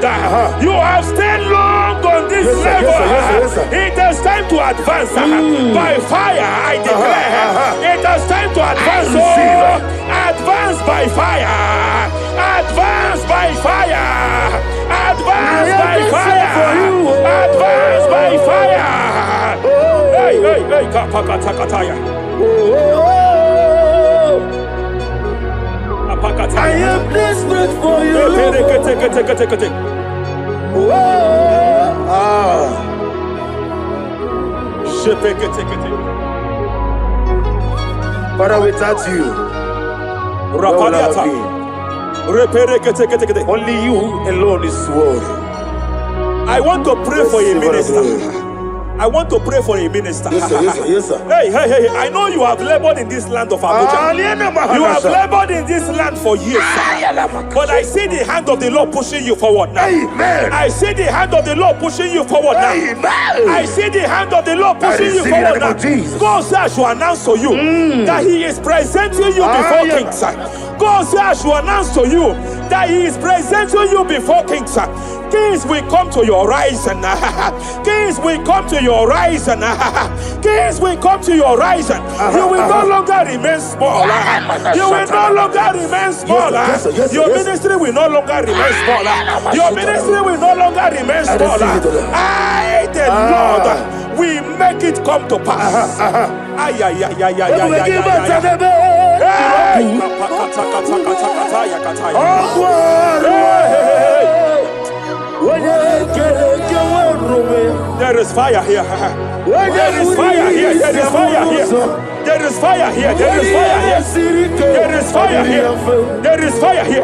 You have stayed long on this Yes, sir, level. yes, sir, yes, sir, yes, sir. It is time to advance. By fire, I declare. It is time to advance. Advance by fire. Advance by fire. Advance by fire. Advance by fire. Hey, hey, hey, kapakatakataya. I am desperate for you. Father, without you, where will I be? Only you alone is worthy. I want to pray for a minister. I want to pray for a minister. Yes, sir, yes, sir, yes, sir. Hey, hey, hey, I know you have labored in this land of Abuja. You have labored in this land for years. But I see the hand of the Lord pushing you forward now. Amen. I see the hand of the Lord pushing you forward now. Amen. I see the hand of the Lord pushing you forward now. God says I should announce to you that He is presenting you before kings. God says I should announce to you that He is presenting you before kings. Kings will come to your rising. Kings will come to your rising. Kings will come to your rising. You will no longer remain small. You will no longer remain small. Your ministry will no longer remain small. Your ministry will no longer remain small. I, the Lord, will make it come to pass. Ay, ay, ay, ay, ay, ay, ay, there is fire here. There is fire here. There is fire here. There is fire here. There is fire here. There is fire here. There is fire here.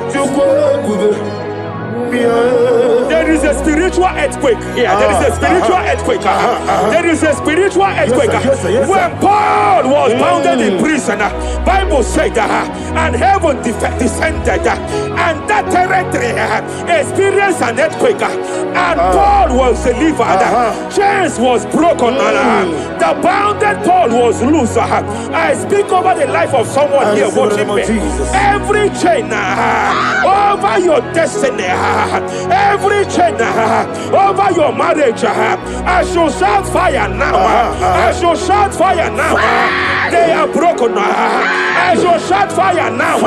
There is a spiritual earthquake here. There is a spiritual earthquake. There is a spiritual earthquake. When Paul was bounded in prison, Bible said, and heaven descended, and that territory experienced an earthquake, and Paul was delivered. Chains was broken. The bounded Paul was loose. I speak over the life of someone here watching me. Every chain over your destiny. Every chain over your marriage, I shall shout fire now. I shall shout fire now. They are broken. I shall shout fire now.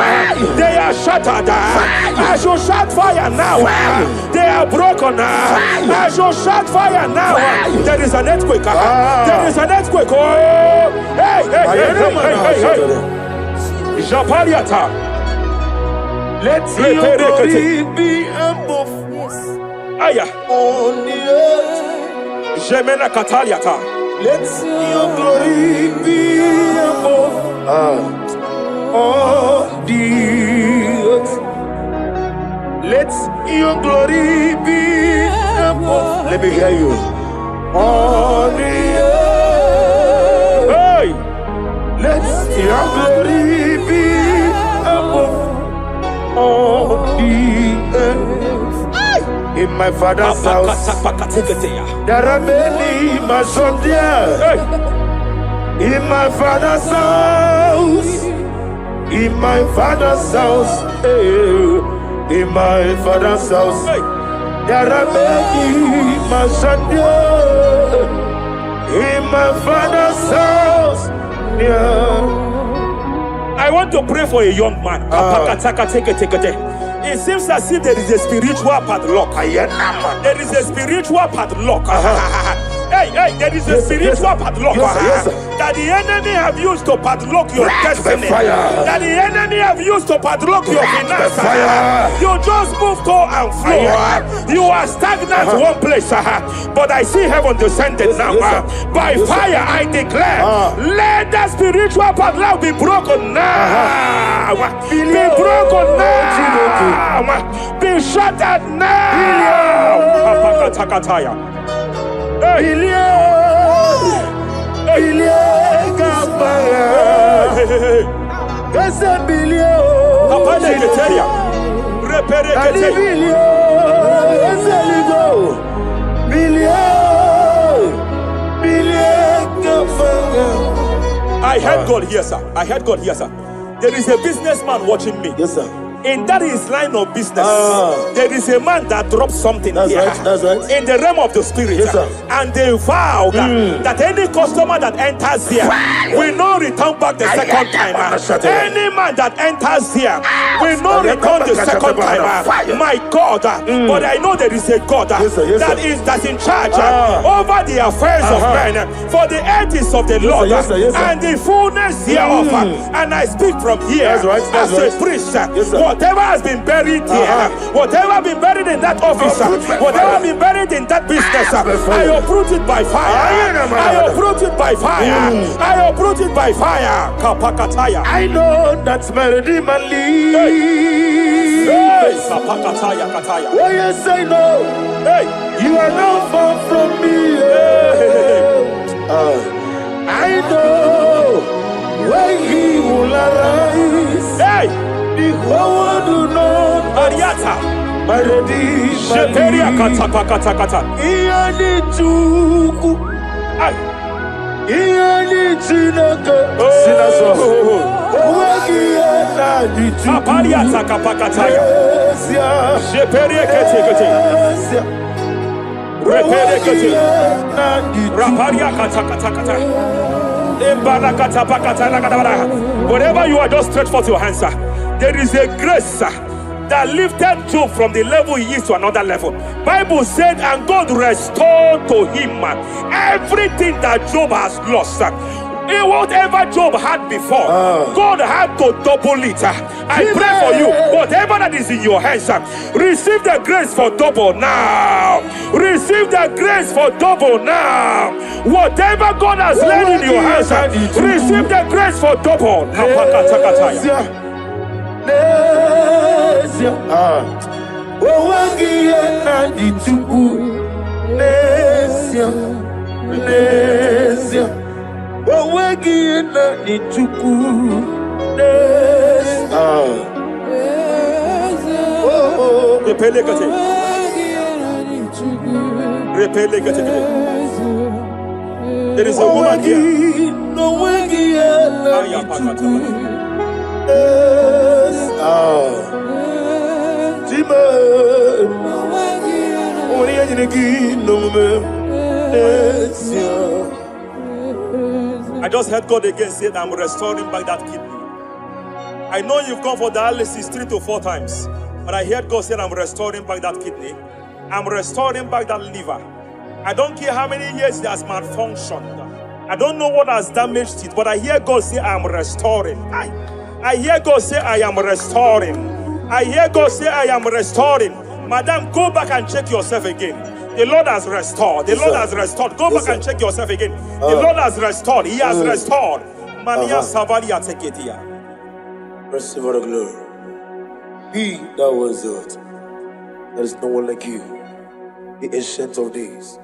They are shattered. I shall shout fire now. They are broken. I shall shout fire now. There is an earthquake. There is an earthquake. Oh, hey, hey, hey, hey, hey, hey. Japaliata. Let your glory be above Aya. on the earth. Jemena Kataliata. Let your glory be above on the earth. Let your glory be above. Let me hear you. On the earth. Hey. Let your glory be above on the earth. In my father's house, there are many mansions there. In my father's house, in my father's house, in my father's house, there are many mansions there. In my father's house, I want to pray for a young man. It seems as if there is a spiritual padlock. There is a spiritual padlock. Hey, there is a spiritual padlock that the enemy have used to padlock your destiny. That the enemy have used to padlock your finances. You just move to and fro. You are stagnant one place, but I see heaven descended now. By fire, I declare, let the spiritual padlock be broken now. Be broken now. Be shattered now. I heard God here, sir. I heard God here, sir. There is a businessman watching me. Yes, sir. In that his line of business, there is a man that drops something here. That's right. In the realm of the spirit. Yes, sir. And they vow that any customer that enters here will not return back the second time. Any man that enters here will not return the second time. My God, but I know there is a God that's in charge over the affairs of men, for the earth is of the Lord and the fullness hereof. And I speak from here as a priest. Whatever has been buried here, whatever been buried in that office, whatever been buried in that business, I uproot it by fire. I uproot it by fire. I uproot it by fire. Kapakataya. I know that's melody man leaves. Kapakataya kataya. Oh yes, I know. You are not far from me. I know when he will arise. The whole world do not Ariata. my redeemer. Sheperia kata. Iani chuku. Iani chinaka. Sinaso. Wagi ena di chuku. Apariata kapakataya. Sheperia kete. Repere kete. Raparia kata. Wherever you are, just stretch forth your hands, sir. There is a grace, sir, that lifted Job from the level he is to another level. Bible said, and God restored to him everything that Job has lost. Whatever Job had before, God had to double it. I pray for you, whatever that is in your hands, receive the grace for double now. Receive the grace for double now. Whatever God has laid in your hands, receive the grace for double. There is a woman here. I just heard God again say that I'm restoring back that kidney. I know you've gone for dialysis 3 to 4 times, but I heard God say I'm restoring back that kidney. I'm restoring back that liver. I don't care how many years it has malfunctioned. I don't know what has damaged it, but I hear God say I'm restoring. I hear God say, I am restoring. I hear God say, I am restoring. Madam, go back and check yourself again. The Lord has restored. The Lord has restored. Go back and check yourself again. The Lord has restored. He has restored. Mania Savalia Teketia. Receive all the glory. He that was it. There is no one like you. The ancient of days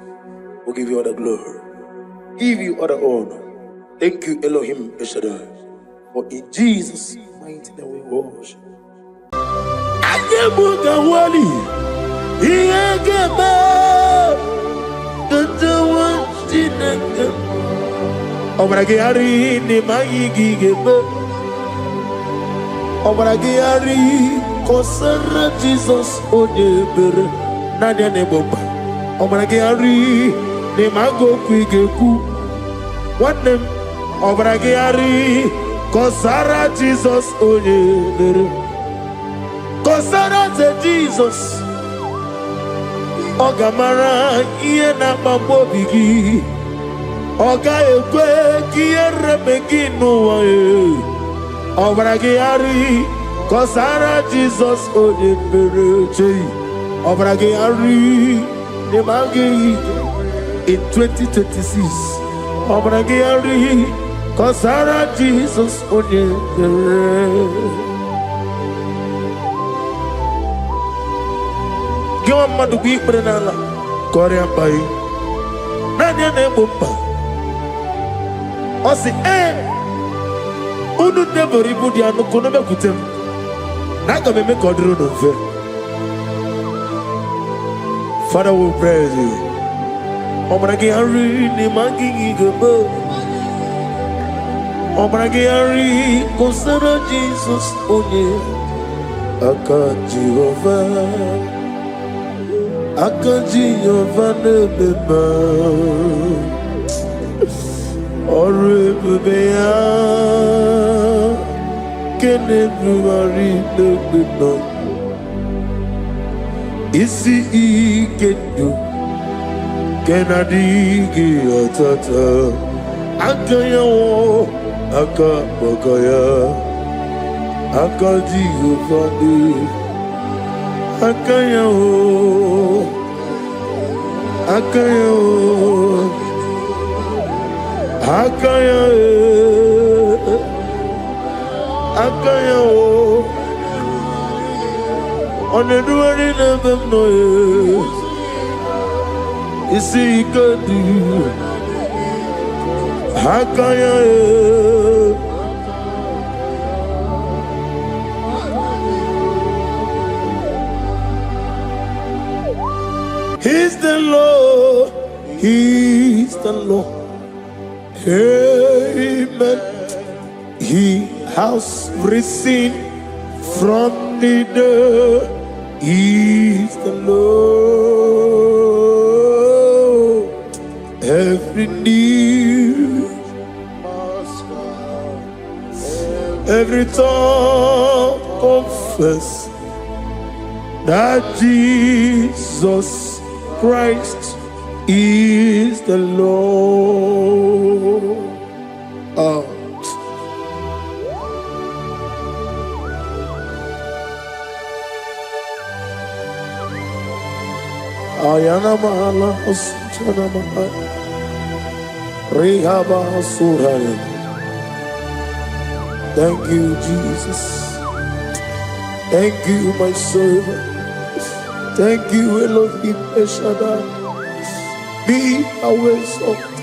will give you all the glory. Give you all the honor. Thank you, Elohim Eshadai. For in Jesus' mighty name we worship. Obragari ni magigi gebe. Obragari kosara Jesus odebere nadia ne bomba. Obragari ni mago kwigeku. Wanem obragari kosara Jesus odebere. Kosara te Jesus. Ogamara iye na mambo bigi. Oga ekwe kiere meginu wae. Obragari kosara Jesus odebere. Obragari ne magi in 2026. Obragari kosara Jesus odebere. Give me the big banana, Korean boy. Nadia Nebumba. I say, Unu never reboot the Anokonome Kutem. Naga me make order no fair. Father will praise you. Obragi Hari, Nimagi Gabo. Obragi Hari, Kosara Jesus, Onye. Aka Jehovah. Akaji Yovane Beba Ore Bebea Kene Buari Beba Isi Ikedu Kenadi Giatata Akaya wo Akabakaya Akaji Yovane Akaya o, Akaya o, Akaya e, Akaya o. Oneduari nebem no e, isi ikadi. Akaya e. He's the Lord, He's the Lord. Amen. He has risen from the dead. He's the Lord. Every knee, every tongue confess that Jesus Christ is the Lord. Ayana mahala osana mahala Rehaba suraya. Thank you, Jesus. Thank you, my servant. Thank you, Elohim Eshadai. Be our exalted.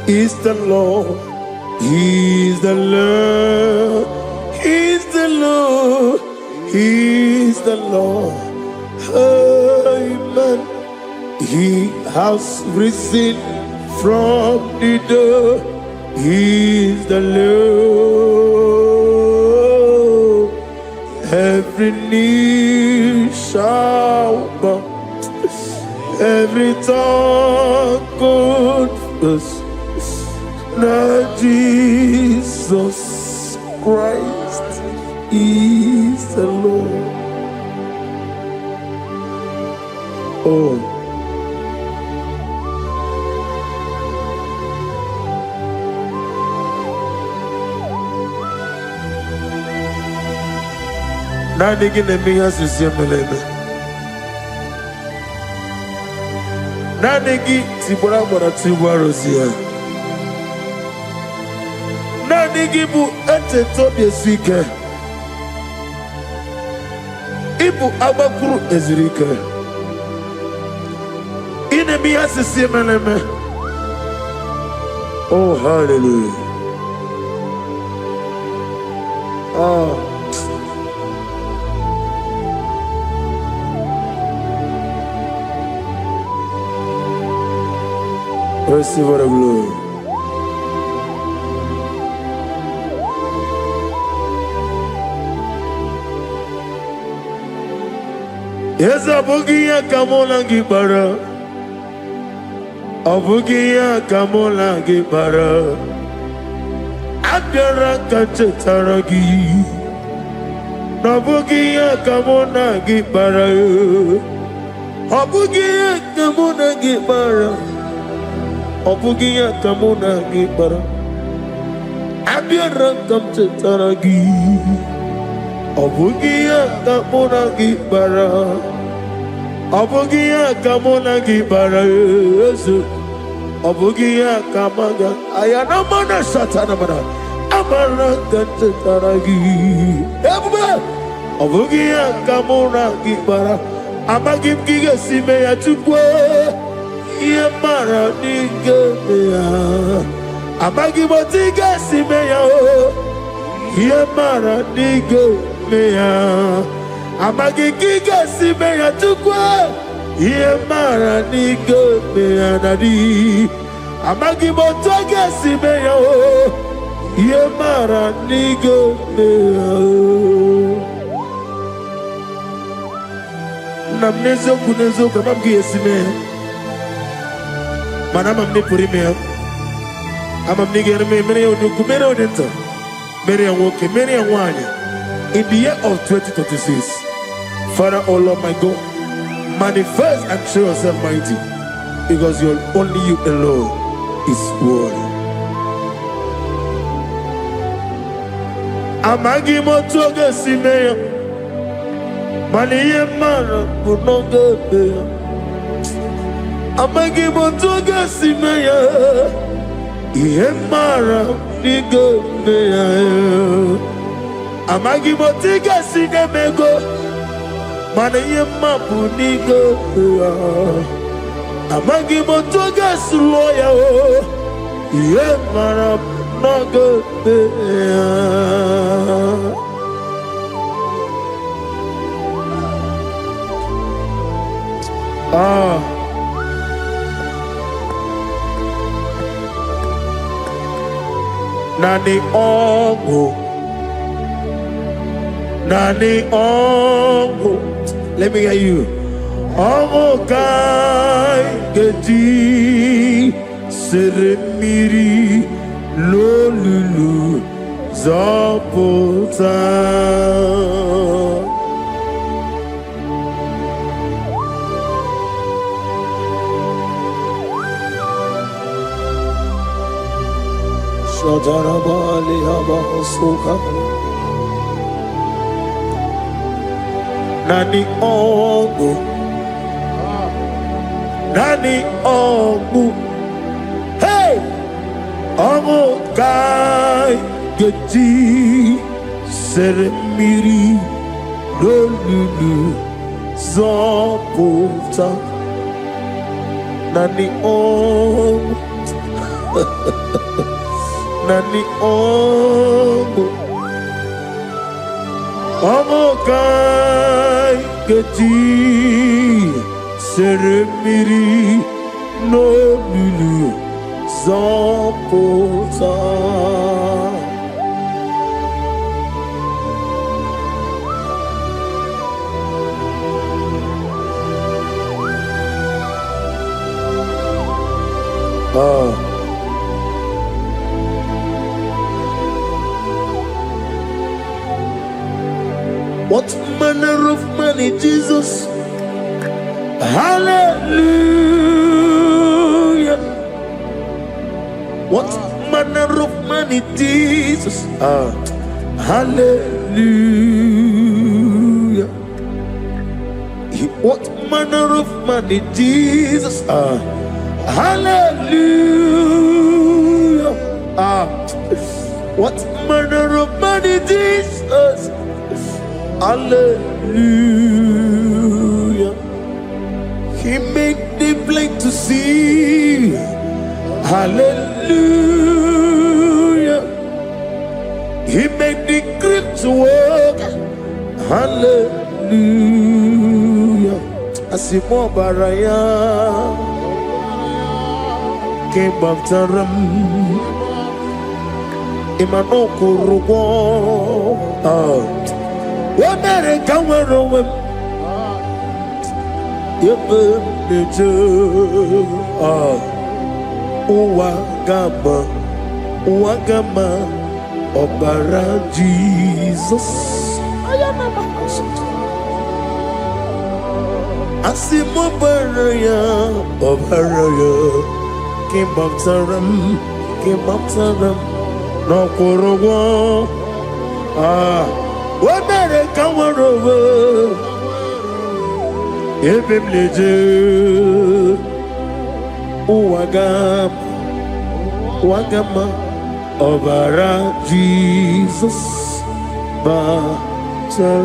Is the Lord. He's the Lord. He's the Lord. He's the Lord. Amen. He has risen from the dead. He's the Lord. Every knee shall bow, every tongue confess that Jesus Christ is the Lord. Oh. Nani gine mi asisi meleme. Nani gi tibora bora tibora rosia. Nani gi bu ete tobi esike. Ibu abakuru ezirike. Ine mi asisi meleme. Oh, hallelujah. Oh. Receive the glory. Yes, Abugia Kamola Gibara. Abugia Kamola Gibara. Abdara Kachetaragi. Nabugia Kamona Gibara. Abugia Kamona Gibara. Abugia Kamona Gibara. Abdara Kachetaragi. Abugia Kamona Gibara. Abugia Kamona Gibara. Abugia Kamaga. Ayana Mana Satana Mana. Amara Kachetaragi. Abugia Kamona Gibara. Amagim Giga Simeya Tukwe. Yamara Nigeria. Amagimotiga Simeya. Yamara Nigeria. Amagigiga Simeya Tukwe. Yamara Nigeria Nadi. Amagimotoga Simeya. Yamara Nigeria. Namnezo kunezo kamamgi Simeya. Manama mne purime ama mnigere mere onuku mere odenta mere anwoke mere anwanya in the year of 2026. Father, oh Lord my God, manifest and show yourself mighty, because only you alone is worthy. Amagi motoge simeya maniye mara kunoge beya. Amagi motoga simeya, Yemara nigo meya. Amagi motiga sinemego, mana yema punigo meya. Amagi motoga suloya o, Yemara nago meya. Nani ongo, Nani ongo. Let me hear you. Ongo kai geti seremiri lolulu zapota. Shadarabali Abasuka Nani Ogu Nani Ogu. Hey! Ogu Kai Geti Seremiri Lolulu Zapota Nani Ogu. Nani ongo, ongo kai geti seremiri no lulu zapota. What manner of money, Jesus? Hallelujah. What manner of money, Jesus? Hallelujah. What manner of man is Jesus? Hallelujah. What manner of man is Jesus? Hallelujah. He made the blind to see. Hallelujah. He made the crippled to walk. Hallelujah. Asimo baraya came after him. Imano kurugo. Wamere kamero wem. Yebe neje. Uwagama. Obara Jesus. Asimo baraya, obaraya, came up to them, no korogo. What better come over? Ebim leje, wagama, obara Jesus, Batara.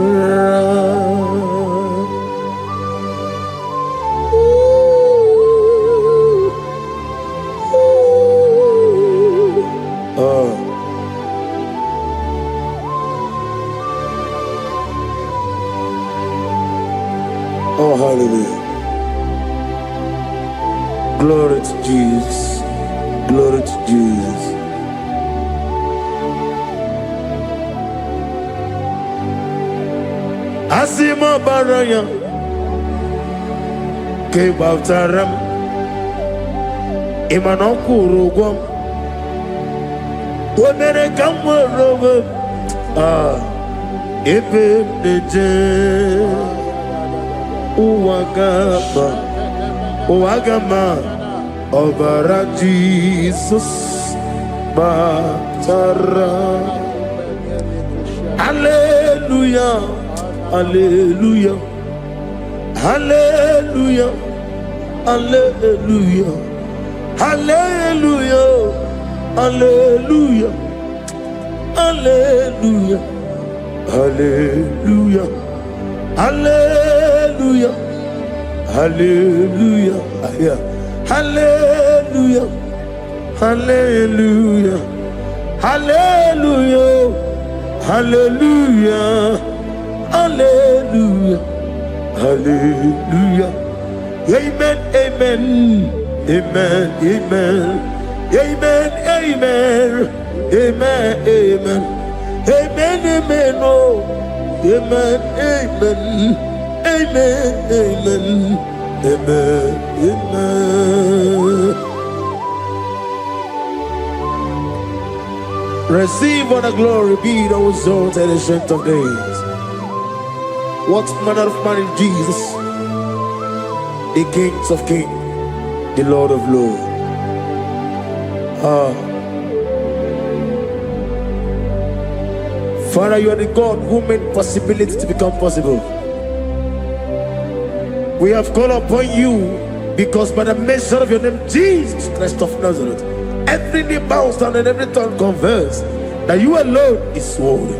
Oh, hallelujah. Glory to Jesus. Glory to Jesus. Asima baraya came after him. Imanokuru. Wamere kamwerowe ebe neje uwagama obara Jesus Batara. Hallelujah, hallelujah, hallelujah, hallelujah, hallelujah. Hallelujah, hallelujah, hallelujah, hallelujah, hallelujah, hallelujah, hallelujah, hallelujah, hallelujah, hallelujah, hallelujah. Amen, amen, amen, amen. Amen, amen, amen, amen, amen, amen, oh, amen, amen, amen, amen, amen, amen. Receive all the glory, be thou exalted in the strength of days. What manner of man is Jesus? The Kings of Kings, the Lord of Lords. Father, you are the God who made possibility to become possible. We have called upon you because by the measure of your name, Jesus Christ of Nazareth, every knee bows down and every tongue confess that you alone is worthy.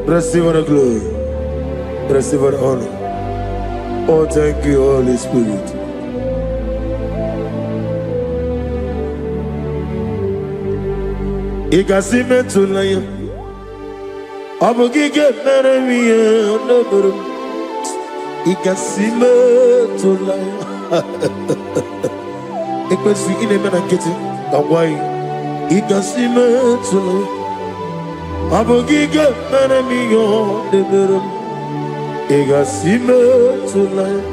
Receive all the glory, receive all the honor. Oh, thank you, Holy Spirit. Igasime tulaya, abugige meremiye onaburu. Igasime tulaya. Ikwesi inemena kiti kawai. Igasime tulaya, abugige meremiye onaburu. Igasime tulaya.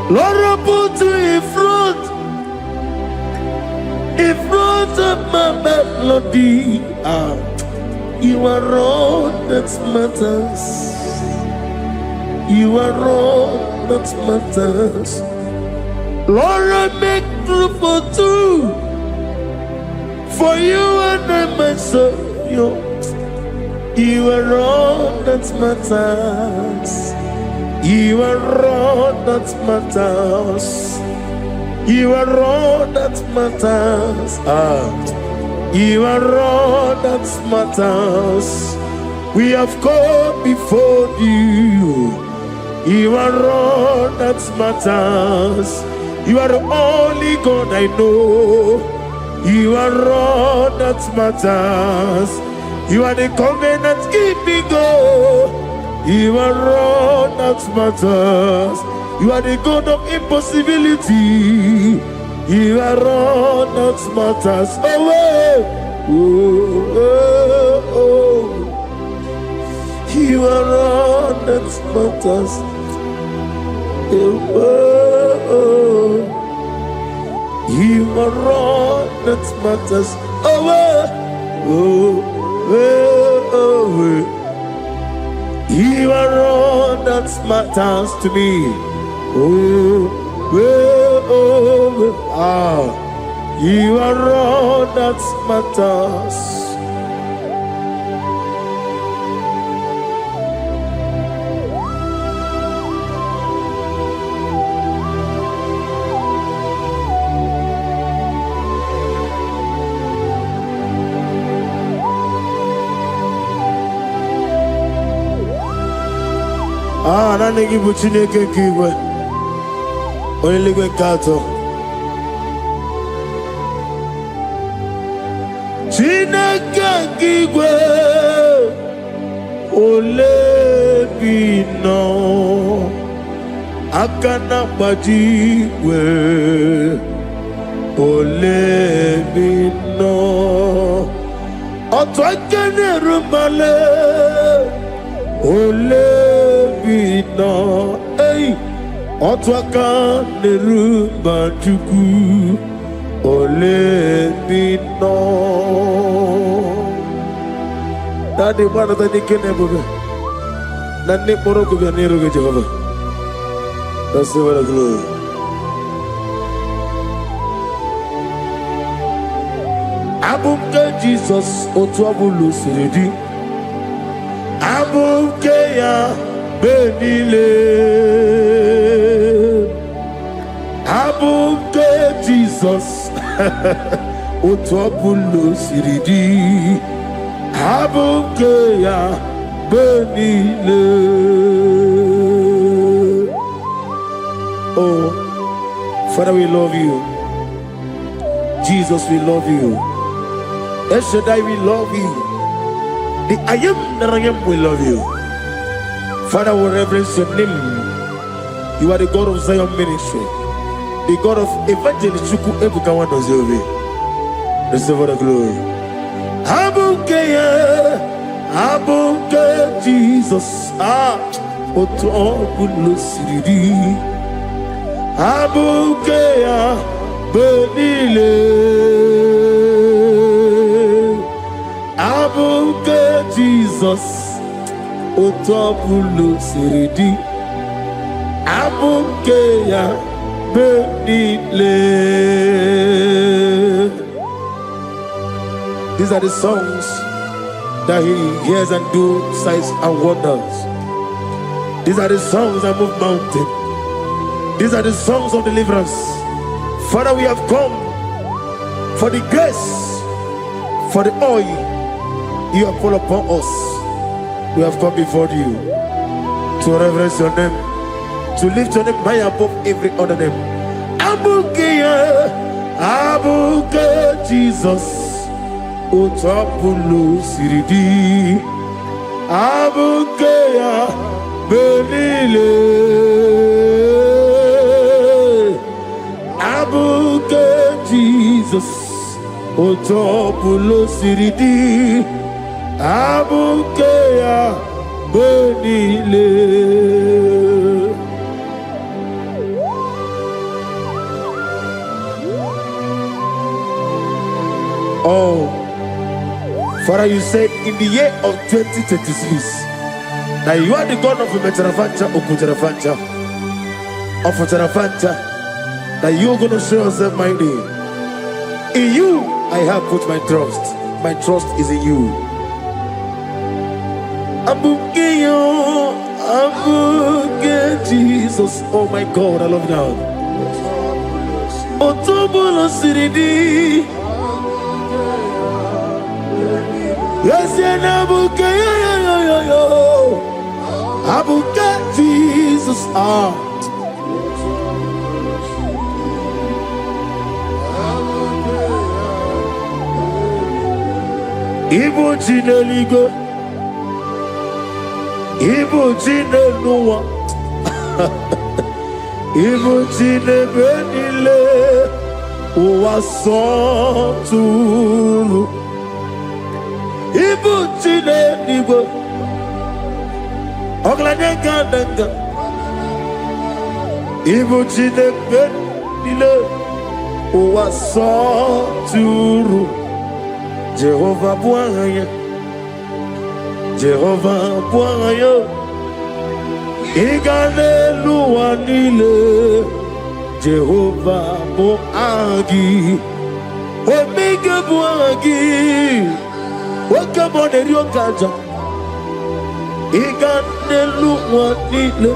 Lord, I put you in front of my melody. You are all that matters. You are all that matters. Lord, I make room for two. For you and I myself, you are all that matters. You are all that matters. You are all that matters. You are all that matters. We have come before you. You are all that matters. You are the only God I know. You are all that matters. You are the covenant keeping God. You are all that matters. You are the God of impossibility. You are all that matters. You are all that matters. You are all that matters. You are all that matters to me. You are all that matters. Nani gibu Chineke kigwe Oyeligwe kato Chineke kigwe Olebino Akana bajigwe Olebino Otwakene rumale Olebino, hey, Otwaka nerumba juku, Olebino. Daddy, what are the Nikanebe? Nani Moroko Ganero Jehovah. That's the word of glory. Abumka Jesus, Otwabulu Siridi. Abukeya benile, Abuke Jesus, Otwabulu siridi, Abukeya benile. Oh, Father, we love you. Jesus, we love you. El Shaddai, we love you. The I am that I am will love you. Father, we reverence your name. You are the God of Zion ministry, the God of Evangelist Chuku Ebukawan Ozeovi. Receive all the glory. Abuke Jesus. Oto Bulu Siridi. Abuke Benile. Abuke Jesus, Otobulu Siridi, Abuke ya benile. These are the songs that he hears and do signs and wonders. These are the songs that move mountains. These are the songs of deliverance. Father, we have come for the grace, for the oil you have poured upon us. We have come before you to reverence your name, to lift your name high above every other name. Abuke Jesus, Otapulu Siridi, Abuke Benile, Abuke Jesus, Otapulu Siridi, Abukeya benile. Oh, Father, you said in the year of 2026 that you are the God of Metarafancha, Okutarafancha, of Tarafancha, that you're going to show yourself mighty. In you, I have put my trust. My trust is in you. Abukeyo, Abuke Jesus. Oh my God, I love you now. Otobulo Siridi. Yes, Abuke, Abuke Jesus. Ibu Chineligo, Ibu Chinenuwa, Ibu Chinebenile, Uwasotulu, Ibu Chineligo, Oglanenga, Ibu Chinebenile, Uwasotulu. Jehovah Bwanya, Jehovah Bwanya, Igane Luanile, Jehovah Boagi, Omega Boagi, Wakabone Ryokaja, Igane Luanile,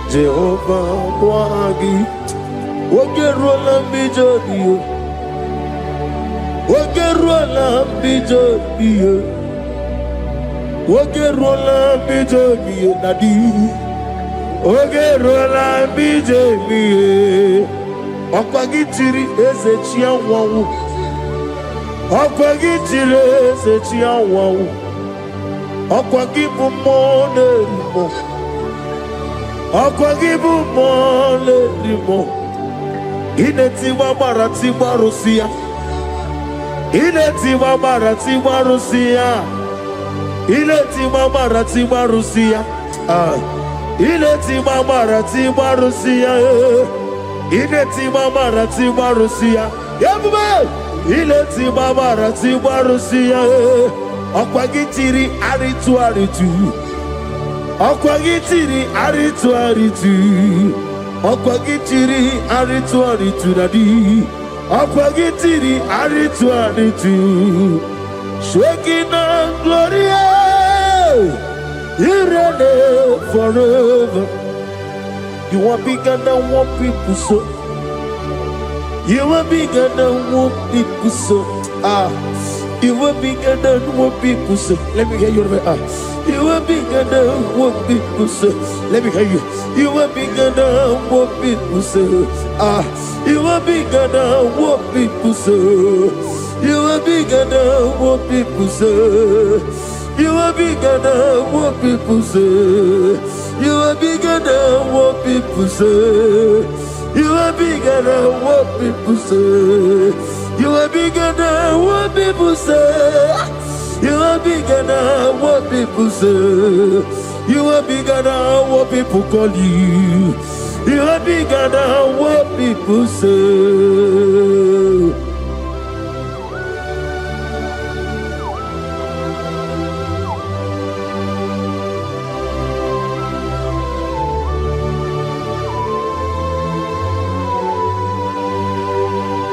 Jehovah Boagi, Wakerola Mijodio. Wogerola bijobiye, Wogerola bijobiye nadi, Wogerola bijobiye. Okwagitiri ezechi anwawu, Okwagitiri ezechi anwawu, Okwagibu monerimo, Okwagibu monerimo. Inetiwa maratiwa Rusia. Iletiwa maratiwa Rusia. Iletiwa maratiwa Rusia. Iletiwa maratiwa Rusia. Iletiwa maratiwa Rusia. Yabube. Iletiwa maratiwa Rusia. Okwagitiri aritu. Okwagitiri aritu. Okwagitiri aritu nadi. Akwagitiri aritu. Shaking gloria, you reign forever. You are bigger than what people so. You are bigger than what people so. You are bigger than what people say. Let me hear you. You are bigger than what people say. Let me hear you. You are bigger than what people say. You are bigger than what people say. You are bigger than what people say. You are bigger than what people say. You are bigger than what people say. You are bigger than what people say. You are bigger than what people say. You are bigger than what people say. You are bigger than what people call you. You are bigger than what people say.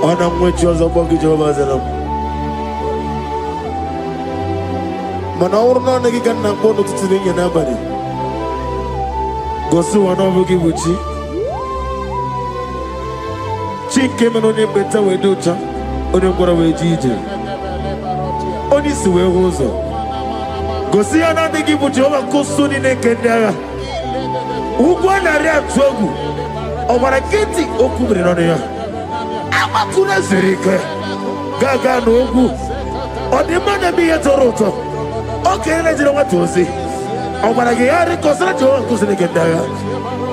Ona mwechoza bogi Jehovah Zelam. Mana urna nagi kanna bono tutunya nabari. Gosu wana bogi buchi. Chike menone beta wedocha. Oni mkora wejije. Oni siwe hozo. Gosi ana nagi buchi oba kusuni nekendara. Ugwa na rea tuogu. Obara keti okumri none ya. Amakuna zirike gaga n'ogwu ọdịmma mi yetoroto oke na-ejiri nwata ozi ọ gwara gị ya rịkọsara Jehova nkụziri gị ndị agha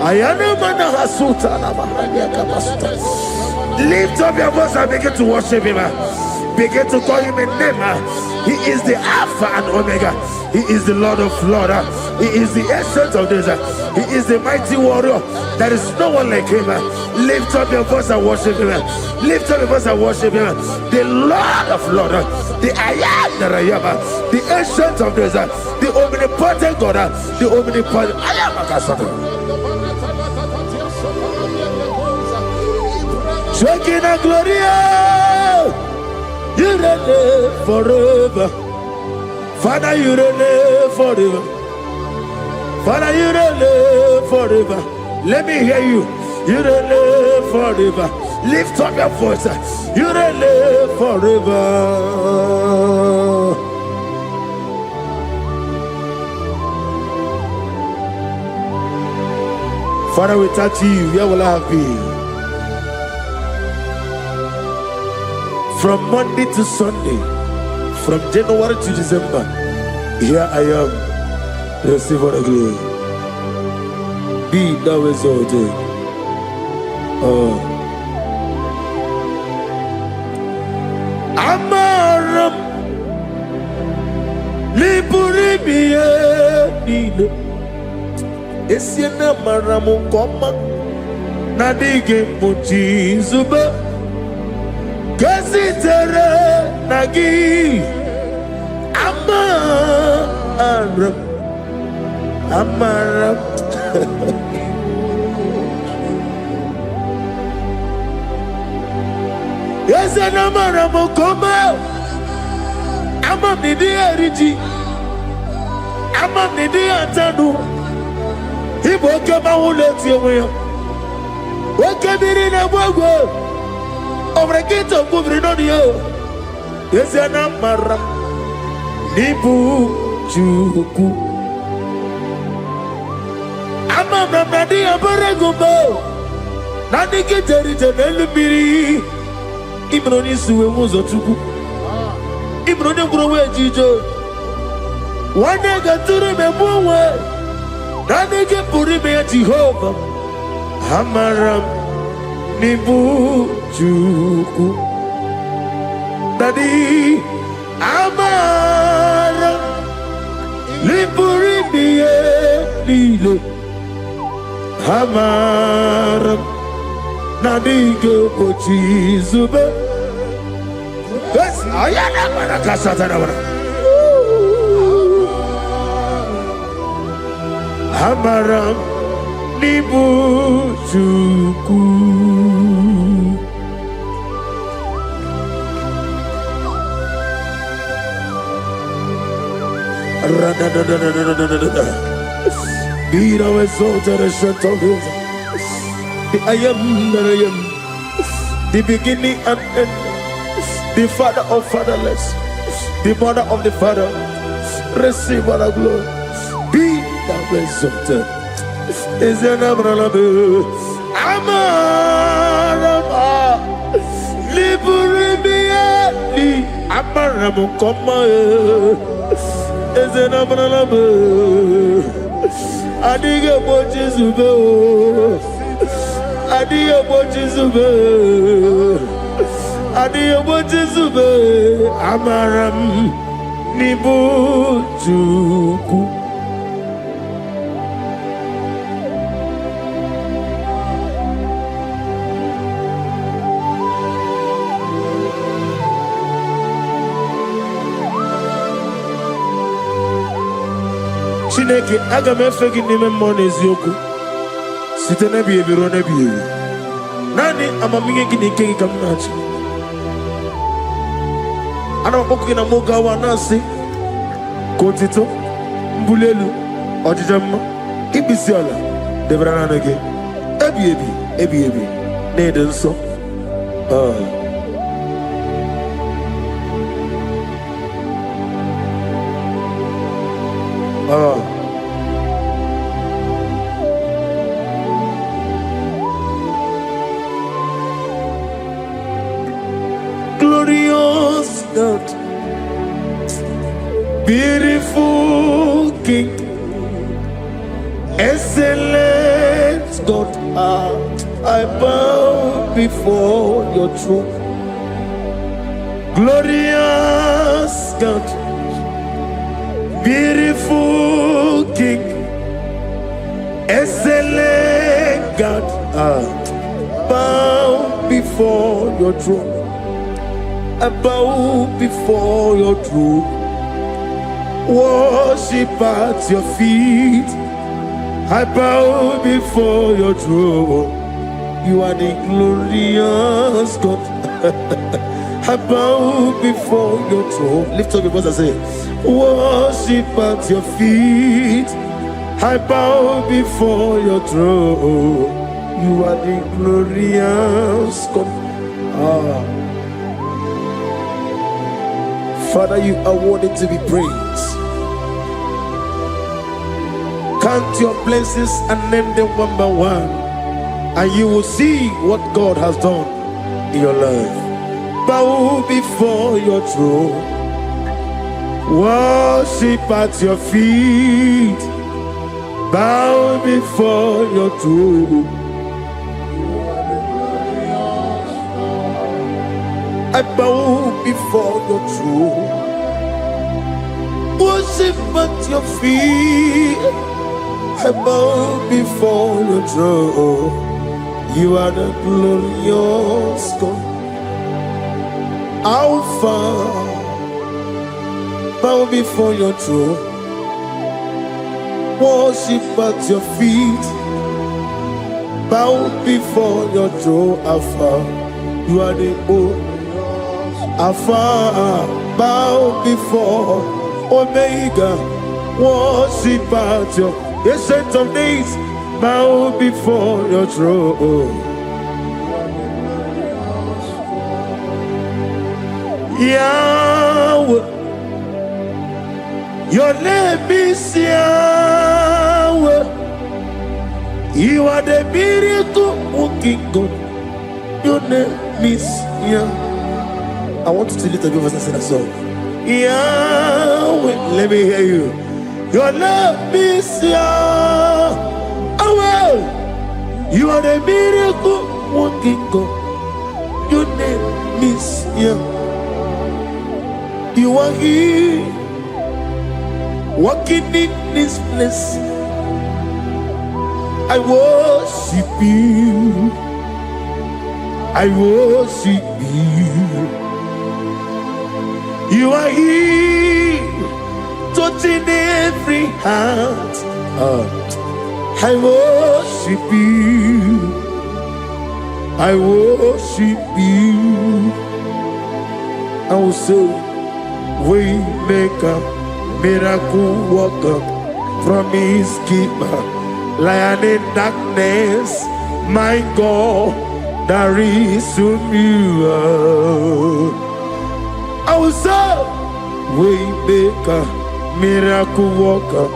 ayana mana ha suta na mahali akapasuta. Lift up your voice and begin to worship him. Begin to call him a name. He is the Alpha and Omega. He is the Lord of Lords. He is the Ancient of Days. He is the mighty warrior. There is no one like him. Lift up your voice and worship him. Lift up your voice and worship him. The Lord of Lords, the I am that I am, the Ancient of Days, the omnipotent God, the omnipotent I am. Shekinah Gloria, you reign forever. Father, you reign forever. Father, you reign forever. Let me hear you. You reign forever. Lift up your voice. You reign forever. Father, without you, where will I have been? From Monday to Sunday, from January to December, here I am. Receive all the glory. Be thou exalted. Amaram Liburibie Nino Esiena Maramu Koma Nadige Muchi Zuba Kasitere Nagi Amaram Yes, and Amaram Koma Amam Nidi Eriji Amam Nidi Antanu He woke up my let you will. What can be in a world over a gate of moving on you? Yes, and Amaram Nibu Chuku Amam Nadi Abaragumbo Nadi Kiteri Janelli Ibroni suwe muzo tuku Ibroni kurowe jijo Wane gaturi me muwe Nane ke puri me Jehovah Hamaram Nibu Juku Nadi Amaram Nipuri me Lilo Hamaram Nadige Pochi Zube. Yes, I am a Casatana. Hamaram Nibu Juku. Be thou exalted and shut of his. I am that I am, the beginning and end, the father of fatherless, the mother of the father. Receive all the glory. Be thou exalted. Is an Abraham? Amarama, Liburibi, Abraham, come. Is an Abraham? I dig a watch is Adiyo Bojizube Amaram Nibu Juku. Chineke aga m efe gị n'ime mmụọ na eziokwu site na ebighị ebi ruo na ebighị ebi. Naanị amamihe gị na ike gị ka m na-achị. Ana m akpọkụ gị na m oge awa na-asị ka otito, mbuli elu, ọjịja mma, ikpisi ala debere naanị gị ebighị ebi ebighị ebi na-ede nsọ. Glorious God, beautiful King, excellent God, I bow before your throne. Glorious God, beautiful King, excellent God, bow before your throne. I bow before your throne, worship at your feet. I bow before your throne, You are the glorious God. I bow before your throne. Lift up your voice and say, worship at your feet. I bow before your throne. You are the glorious God. Father, you are worthy to be praised. Count your blessings and name them one by one, and you will see what God has done in your life. Bow before your throne, worship at your feet. Bow before your throne. I bow before your throne, worship at your feet. I bow before your throne. You are the glorious God. Alpha, bow before your throne, worship at your feet. Bow before your throne, Alpha. You are the old Alpha. Bow before Omega, worship at your Ancient of Days. Bow before your throne. Yahweh, your name is Yahweh. You are the miracle working God. Your name is Yahweh. I want you to lift up your voice and sing a song. Yahweh, let me hear you. Your name is Yahweh. You are the miracle working God. Your name is Yahweh. You are here, walking in this place. I worship you. I worship you. You are here, touching every heart. I worship you. I worship you. I will say, Waymaker, miracle worker, promise keeper, lion in darkness, my God, there is you. I will say, Waymaker, miracle worker,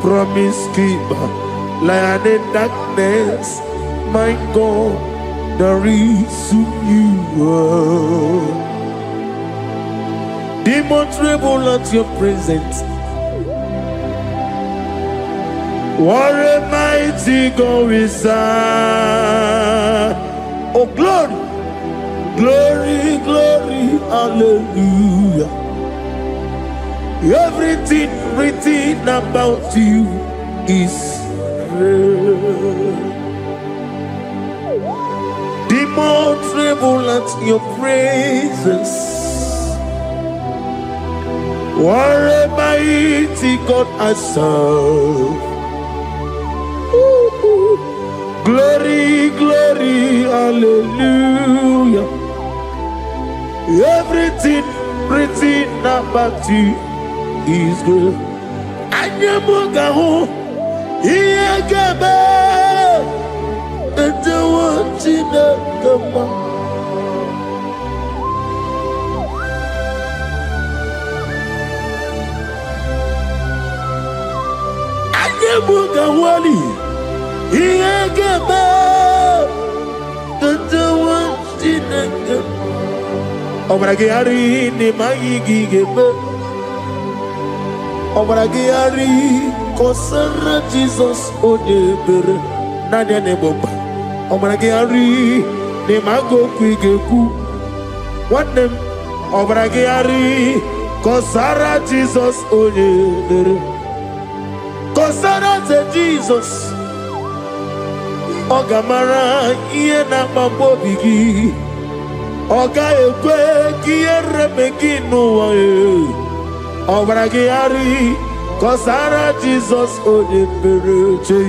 promise keeper, lion in darkness, my God, there is you. Demons tremble at your presence. What a mighty God we serve. Oh, glory, glory, glory, hallelujah. Everything written about you is real. Demons tremble at your presence. What a mighty God I serve. Glory, glory, hallelujah. Everything written about you is good. Anyamugaho, Iyagaba, and the one Chinagama. Mugawali, Iyagaba, Katawa, Chinaga, Obragiari, Nimagi Gaba, Obragiari, Kosara Jesus, Odeber, Nadia Neboba, Obragiari, Nimago Quigeku, one name, Obragiari, Kosara Jesus, Odeber. Kosara Jesus, Ogamara, Iena Mambobigi, Oga Ekwe, Kiere Megino, Obragiari, Kosara Jesus, Odebereche,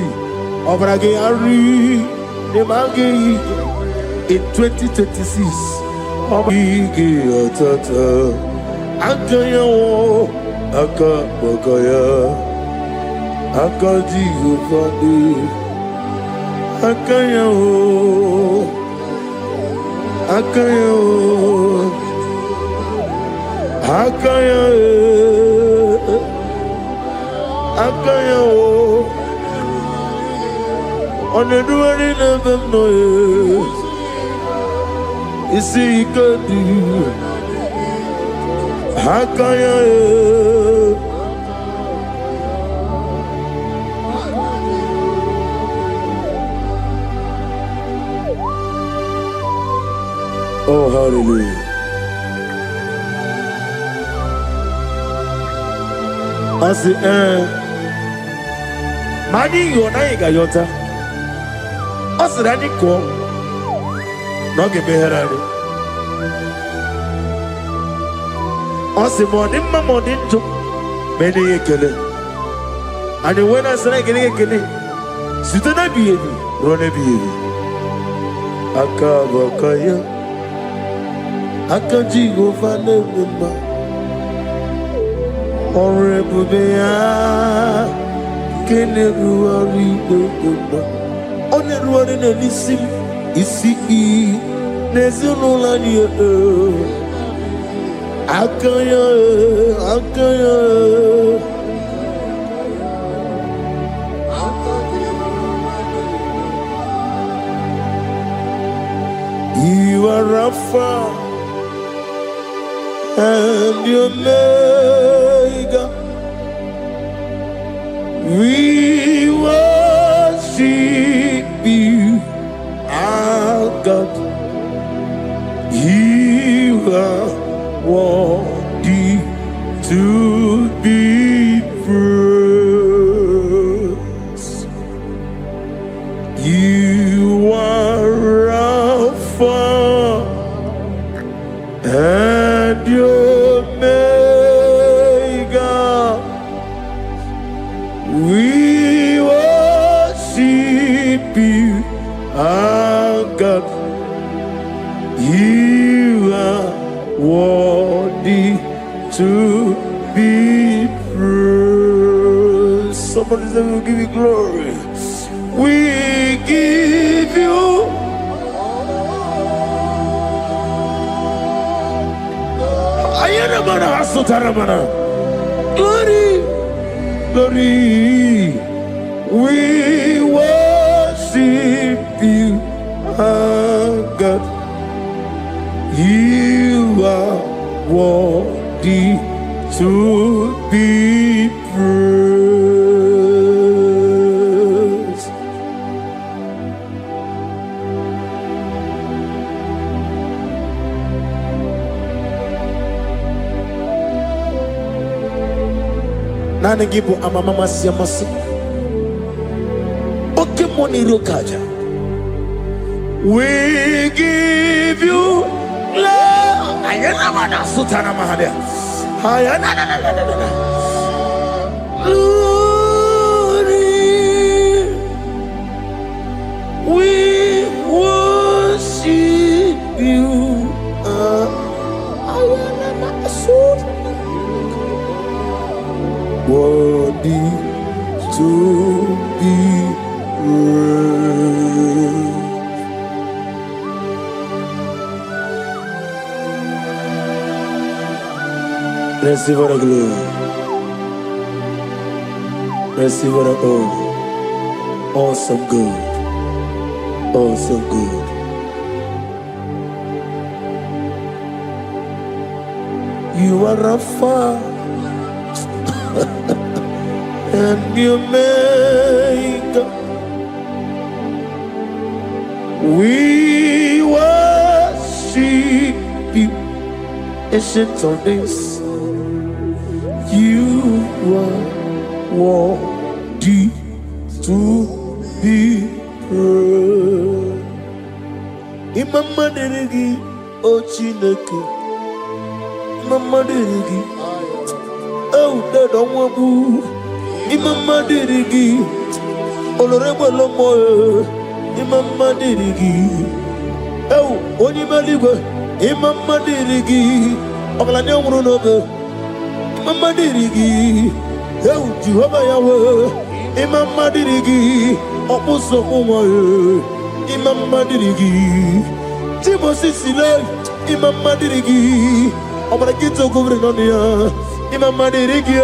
Obragiari, in 2026. Akayawo, Akabakaya, Akajigufani, Akayawo, Akayawo, Akayawo, Akayawo, on the dwelling of the noise. You see, God, Hakaya. Oh, hallelujah. I say, Mani, you're not a yota. I said, I didn't come. Not give me her. Ose morning, my morning to many a killer. And when I say, getting a killer, sit on a baby, run a baby. Akabakaya, Akajigo Fanema, Horrible Bea, Keneruari, on the road in a listen, is see, there's no line. Akaya, Akaya. You are Rapha and your Omega. We worship you, our God. You are worthy to be praised. You are Alpha and Omega. We worship you, our God. You are worthy to be praised. Somebody say, we'll give you glory. We give you glory, glory. We worship you, our God. You are worthy to be praised. Nana gibu amamama siamasi. Oke moni rokaja. We give you love. Ayana mana sutana mahadia. Ayana na na na na na. Glory. We worship you. Ayana mana sutana. Worthy to be praised. Receive the glory. Receive the honor. Awesome God. Awesome God. You are Rapha and the Omega. We worship you, ancient of days. You are worthy to be praised. Imama deregi o Chineke. Imama deregi o Dadonwabu. Imama deregi olorebo lomo. Imama dirigi. Oh, only Maligo. Imama dirigi. Obalanya Murunobe. Imama dirigi. Oh, Jehovah Yahweh. Imama dirigi. Opuso Umaye. Imama dirigi. Tibo Sisile. Imama dirigi. Obalakito Kubrinonia. Imama dirigi.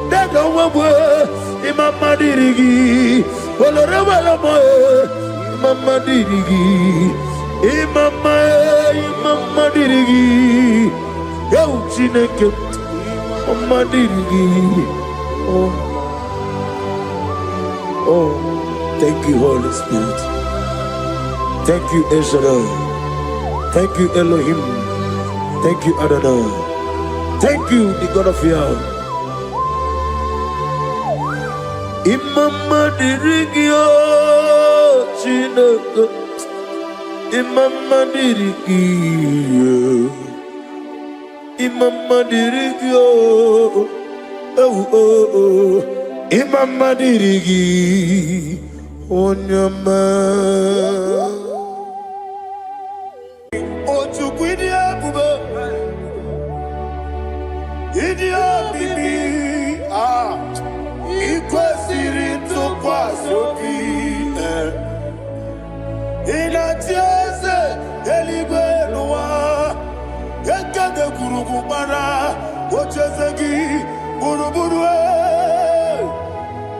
Dada Wawe. Imama dirigi. Olorewala moe. Imama dirigi. Imama dirigi. Yo Chineke. Imama dirigi. Oh, thank you, Holy Spirit. Thank you, Ancestral. Thank you, Elohim. Thank you, Adonai. Thank you, the God of Yah. Imama dirigio, Chineke. Imama dirigio. Imama dirigio. Oh. Imama dirigi. Onyama. Otukwidia bube. Idia bibi. Ikwesiri tukwasopi. Inatieze eligwe nuwa. Ekade kurukubara. Ochezegi buruburu.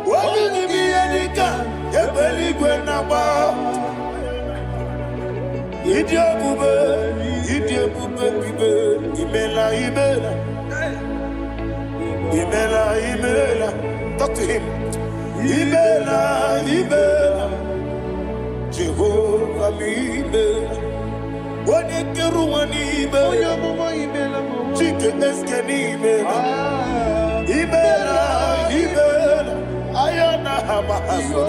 Wabini biyenika. Ebeligwe naba. Idia bube bibe. Imela. Talk to him. Imela. Jehovah Imela. Wanekeru wanibe. Chike eskeni Imela. Ayana hamahaso.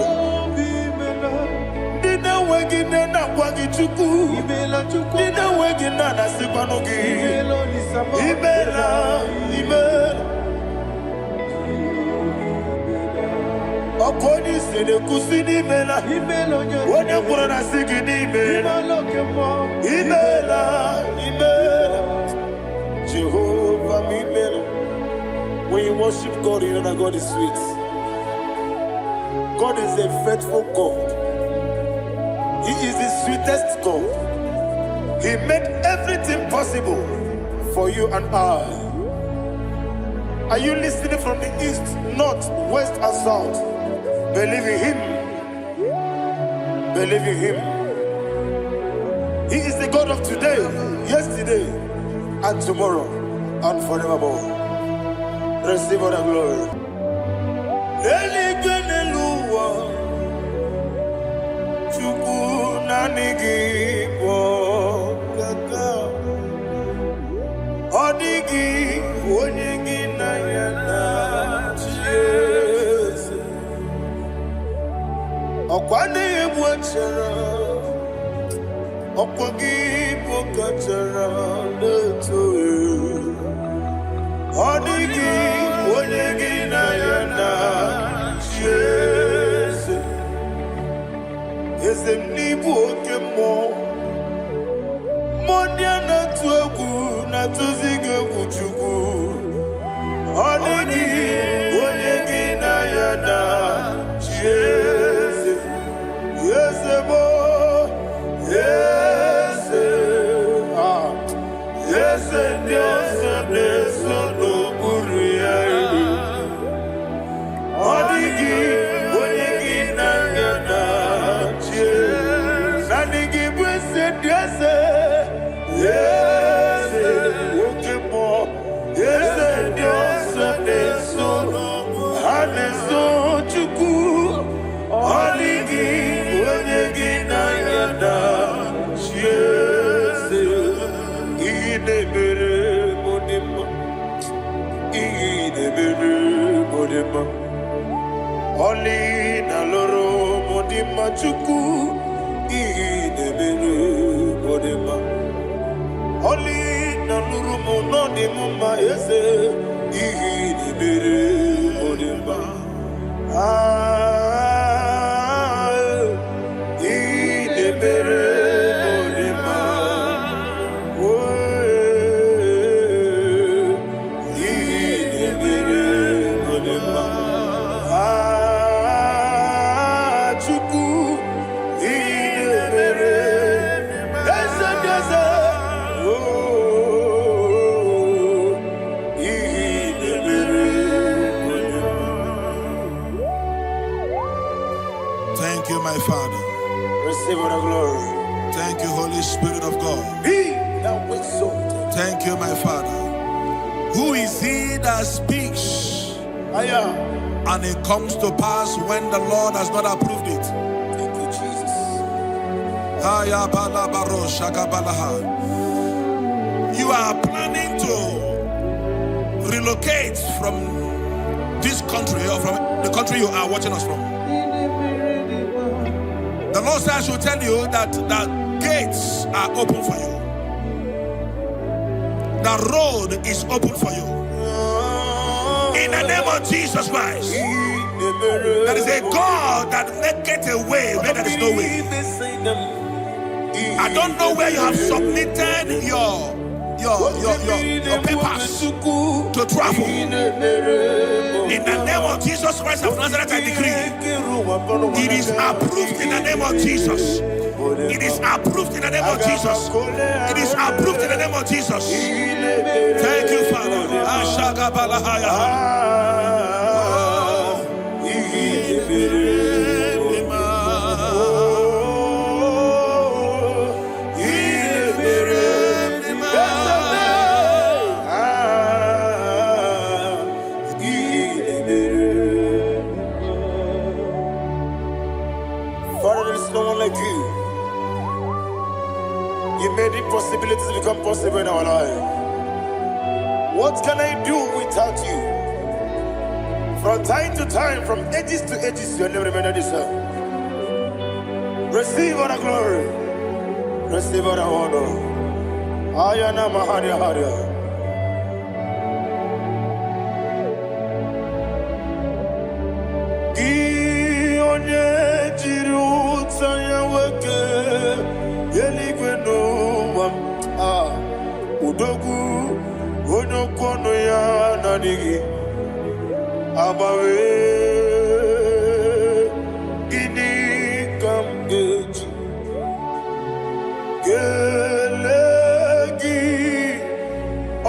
Nina wegine na kwagi chuku. Nina wegine na sikwanugi. Imela. Okoni sede kusini Imela. Wone kurana sigini Imela. Jehovah Imela. When you worship God, you know that God is sweet. God is a faithful God. He is the sweetest God. He made everything possible for you and I. Are you listening from the east, north, west, and south? Believe in Him. He is the God of today, yesterday, and tomorrow, and forevermore. Receive all the glory. Oli na loro modima chuku idebere modima. Oli na loro monodima ese idebere modima. you, my Father. Receive all the glory. Thank you, Holy Spirit of God. Be thou exalted. Thank you, my Father. Who is he that speaks and it comes to pass when the Lord has not approved it? Thank you, Jesus. You are planning to relocate from this country or from the country you are watching us from. The Lord says I should tell you that the gates are open for you. The road is open for you. In the name of Jesus Christ. There is a God that maketh a way where there is no way. I don't know where you have submitted your papers to travel. In the name of Jesus Christ of Nazareth, I decree it is approved in the name of Jesus. It is approved in the name of Jesus. It is approved in the name of Jesus. Thank you, Father. Father, there is no one like you. You made impossibilities become possible in our life. What can I do without you? From time to time, from ages to ages, you have never remained the same. Receive all the glory. Receive all the honor. Ayana Maharia Haria. Udogu onokono ya nadigi abawe gini kamgeji gelegi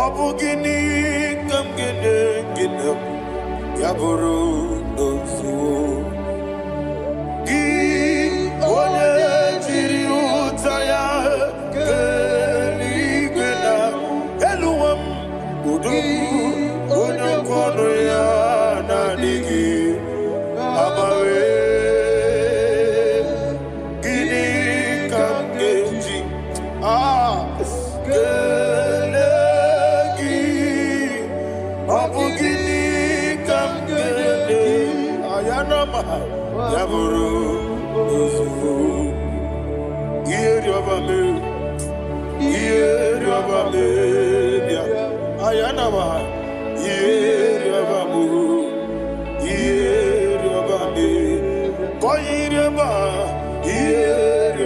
abu gini kamgene ginam yaburu dosu gi one jiri utaya Onokono ya nadigi abawe gini kamgeji gelegi abu gini kamgene ayanama yaburu uzufu yeri obame bia ayanama yeri obamu yeri obame koyireba yeri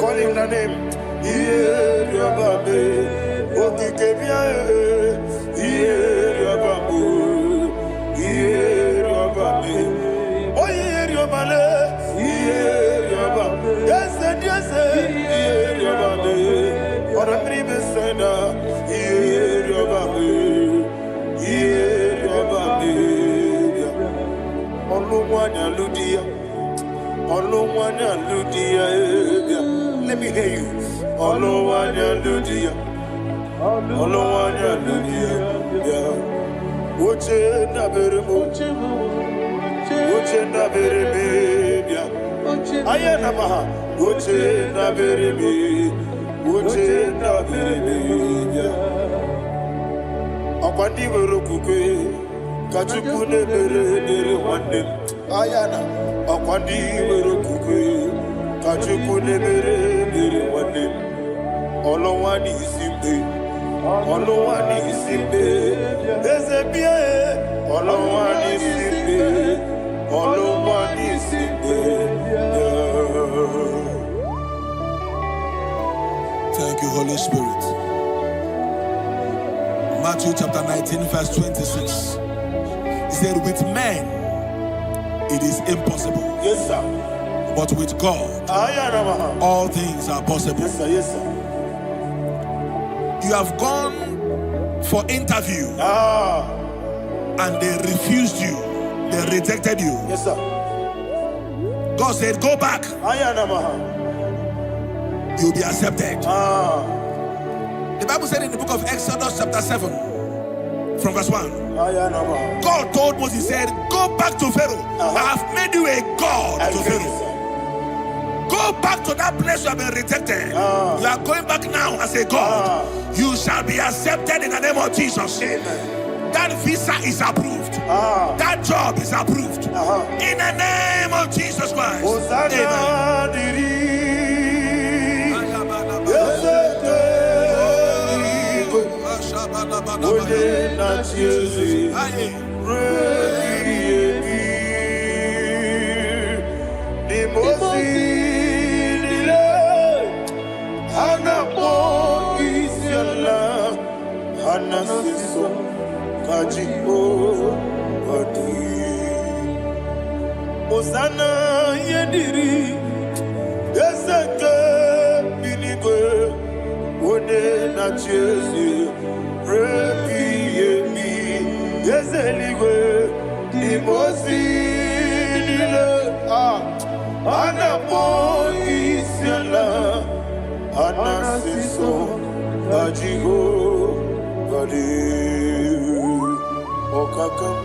call him the name yeri obame okikebia yeri obamu yeri obame oyeri obale yeri obame yes yeri obame ora pribe senda yeri obame yeri obame olumwanya ludia let me hear you olumwanya ludia woche na beremo woche na bereme ayana maha woche na bereme woche na bereme akwandi werokukwe kachuku ne bere wande ayana akwandi werokukwe kachuku ne bere wande olowani isimbe ezebie olowani isimbe Thank you, Holy Spirit. Matthew chapter 19 verse 26. He said, with men it is impossible. Yes, sir. But with God all things are possible. Yes, sir. Yes, sir. You have gone for interview and they refused you. They rejected you. Yes, sir. God said, go back. You'll be accepted. The Bible said in the book of Exodus chapter 7 from verse 1, God told Moses, he said, go back to Pharaoh. I have made you a God to Pharaoh. Go back to that place you have been rejected. You are going back now as a God. You shall be accepted in the name of Jesus. That visa is approved. That job is approved. In the name of Jesus Christ. Osana yediri ezeke binigwe one na Jesu rebi yemi ezeligwe imosi nile anapo isiala anasiso ajigo gadi okakam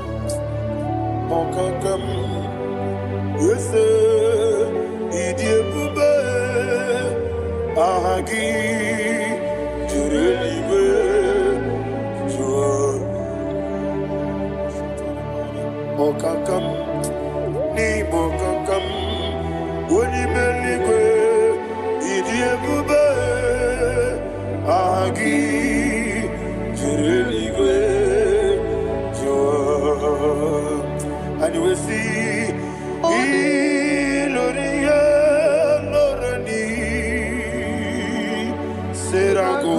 Yese idiebube ahagi jurelibe jua okakam ni bokakam wonimeligwe idiebube ahagi jurelibe jua and we see Iloria Lorani Serago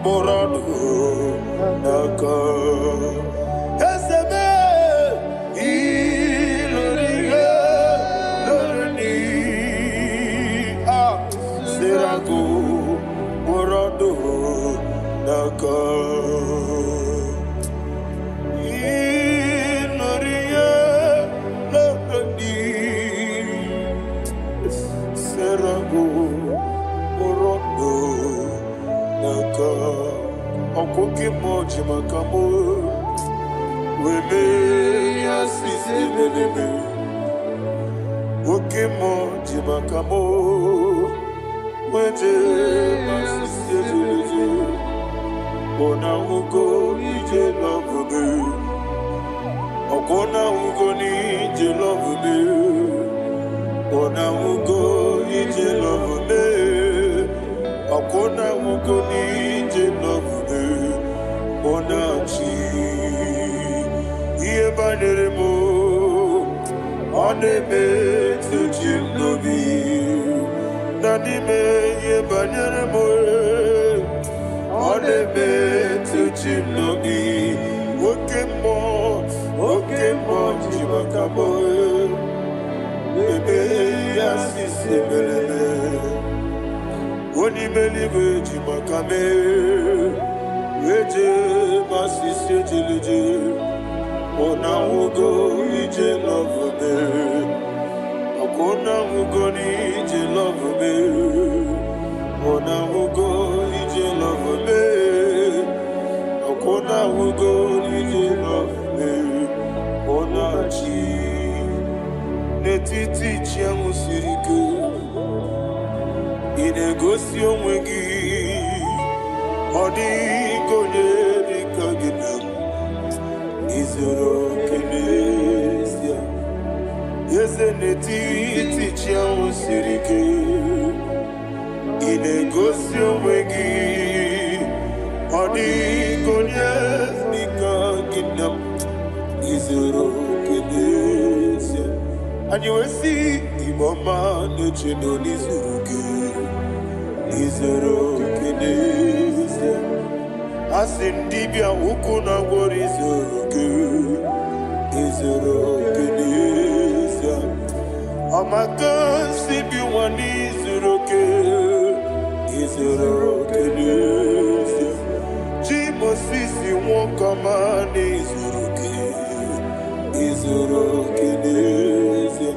Morado Naka Esebe Iloria Lorani Serago Morado Naka Okoke moji makamo weme asisi meleme Oke moji makamo weje asisi meleme Ona ugo ije love me Okona ugo ni ije love me Ona ugo ije love me Akona mugoni je love onachi Iye banere mo Onebe tujim nobi Nanime iye banere mo Onebe tujim nobi Oke mo jimakamo Ebe yasisi belele Oni meliwe jimakame Eje masisi ejeleje Ona ugo ije love me Akona ugo ni ije love me Ona ugo ije love me Akona ugo ije love me Ona chi Netiti chiamu sirike Inegosi onwe gị ọ dịghị onye dịka gị na izuru oke n'ezie eze n'etiti chi ahụ siri ike Inegosi onwe gị ọ dịghị onye dịka gị na izuru oke n'ezie anyị wee sị Igbo ọma na-eche na n'izuru gị Izuru keneze Asindibia uku na gwori izuru keneze Amaka sibi wani izuru keneze Jimo sisi wokama ni izuru keneze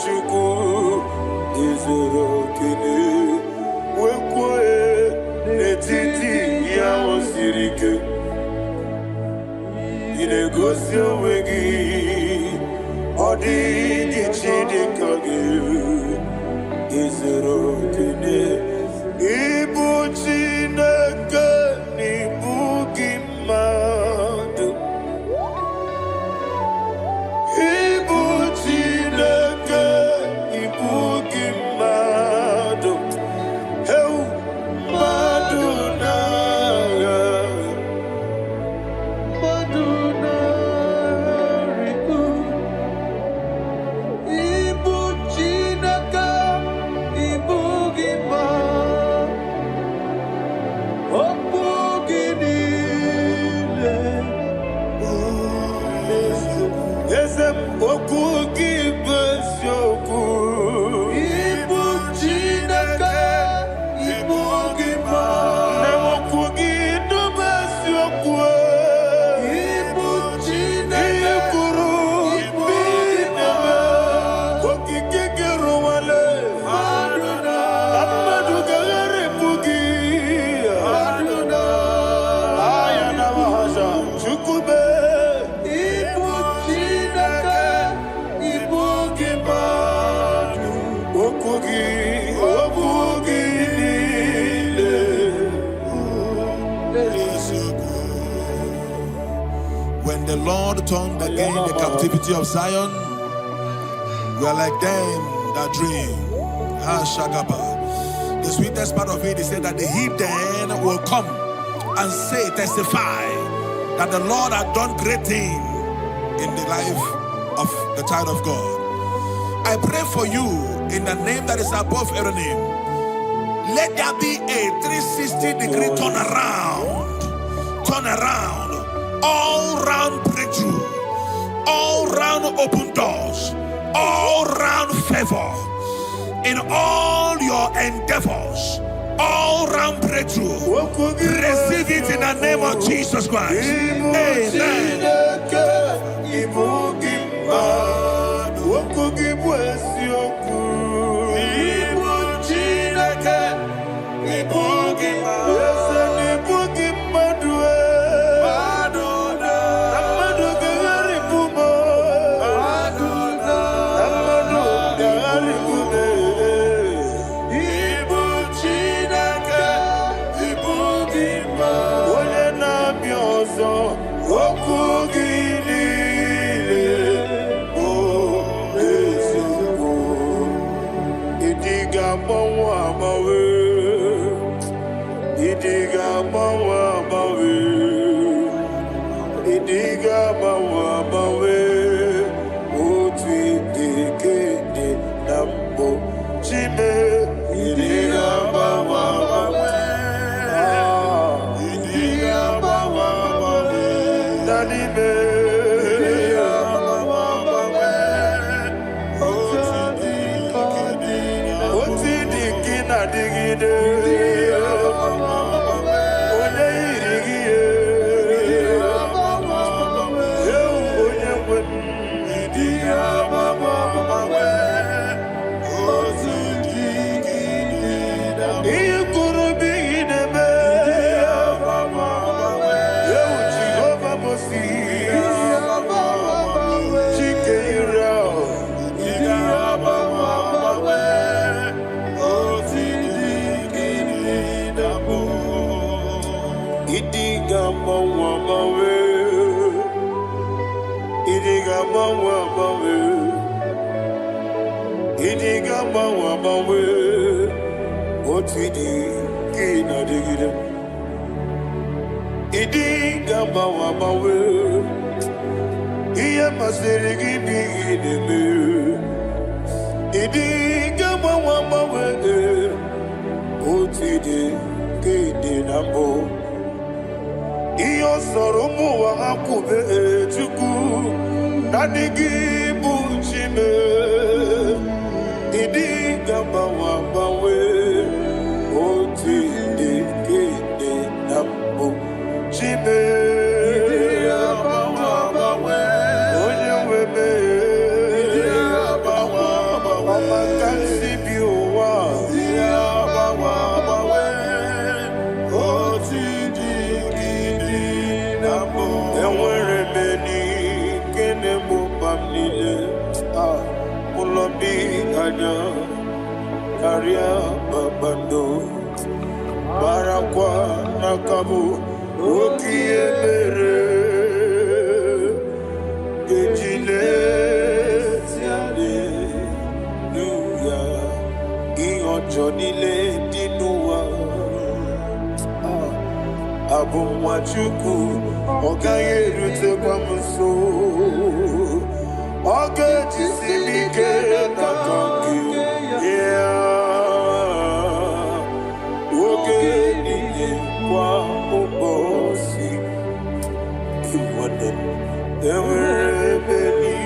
Chukwu izuru okene wekwoe n'etiti ya osiri ike ị na-egosi onwe gị ọ dịghị chi dị ka gị izuru okene ịbụ Chineke n'ịbụ gị mmadụ ịbụ Chineke ịbụ gị mmadụ heu mmadụ n'agha mmadụ n'arịkụ ịbụ Chineke ịbụ gị mmadụ okwu gị niile eze okwu gị bụ eziokwu ịbụ Chineke ịbụ gị mmadụ okwu gị dube eziokwu ịbụ Chineke ịkwuru ịbụ gị mmadụ okike gị rụwale mmadụ ga-agharịpụ gị aya na mahasha chukwube ịbụ Chineke ịbụ gị mmadụ okwu gị niile When the Lord turned again the captivity of Zion, we are like them that dream. Shagaba. The sweetest part of it is said that the heathen will come and say, testify that the Lord had done great things in the life of the child of God. I pray for you in the name that is above every name. Let there be a 360-degree turn around, all round breakthrough, all round open doors, all round favor in all your endeavors, all round breakthrough. Receive it in the name of Jesus Christ. Amen. kanya karya babando barakwa nakabu okiemere gejile tiale nuya iyojo nile dinuwa abumwachuku okaye rute kwamuso oge jisimike nakanki oge niye kwa ubosi iwanen eweremeni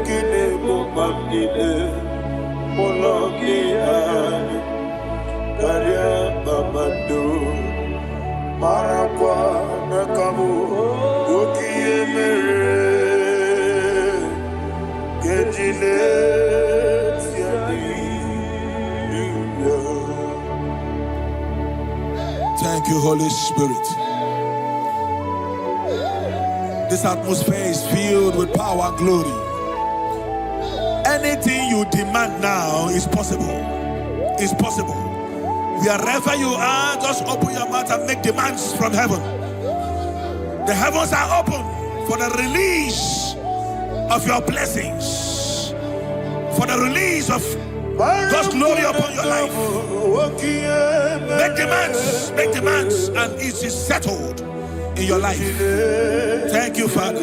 kine mubamnile mologi ani karya babando marakwa nakabu okiemere gejile Thank you, Holy Spirit. This atmosphere is filled with power and glory. Anything you demand now is possible. It's possible. Wherever you are, just open your mouth and make demands from heaven. The heavens are open for the release of your blessings, for the release of God's glory upon your life. Make demands, and it is settled in your life. Thank you, Father.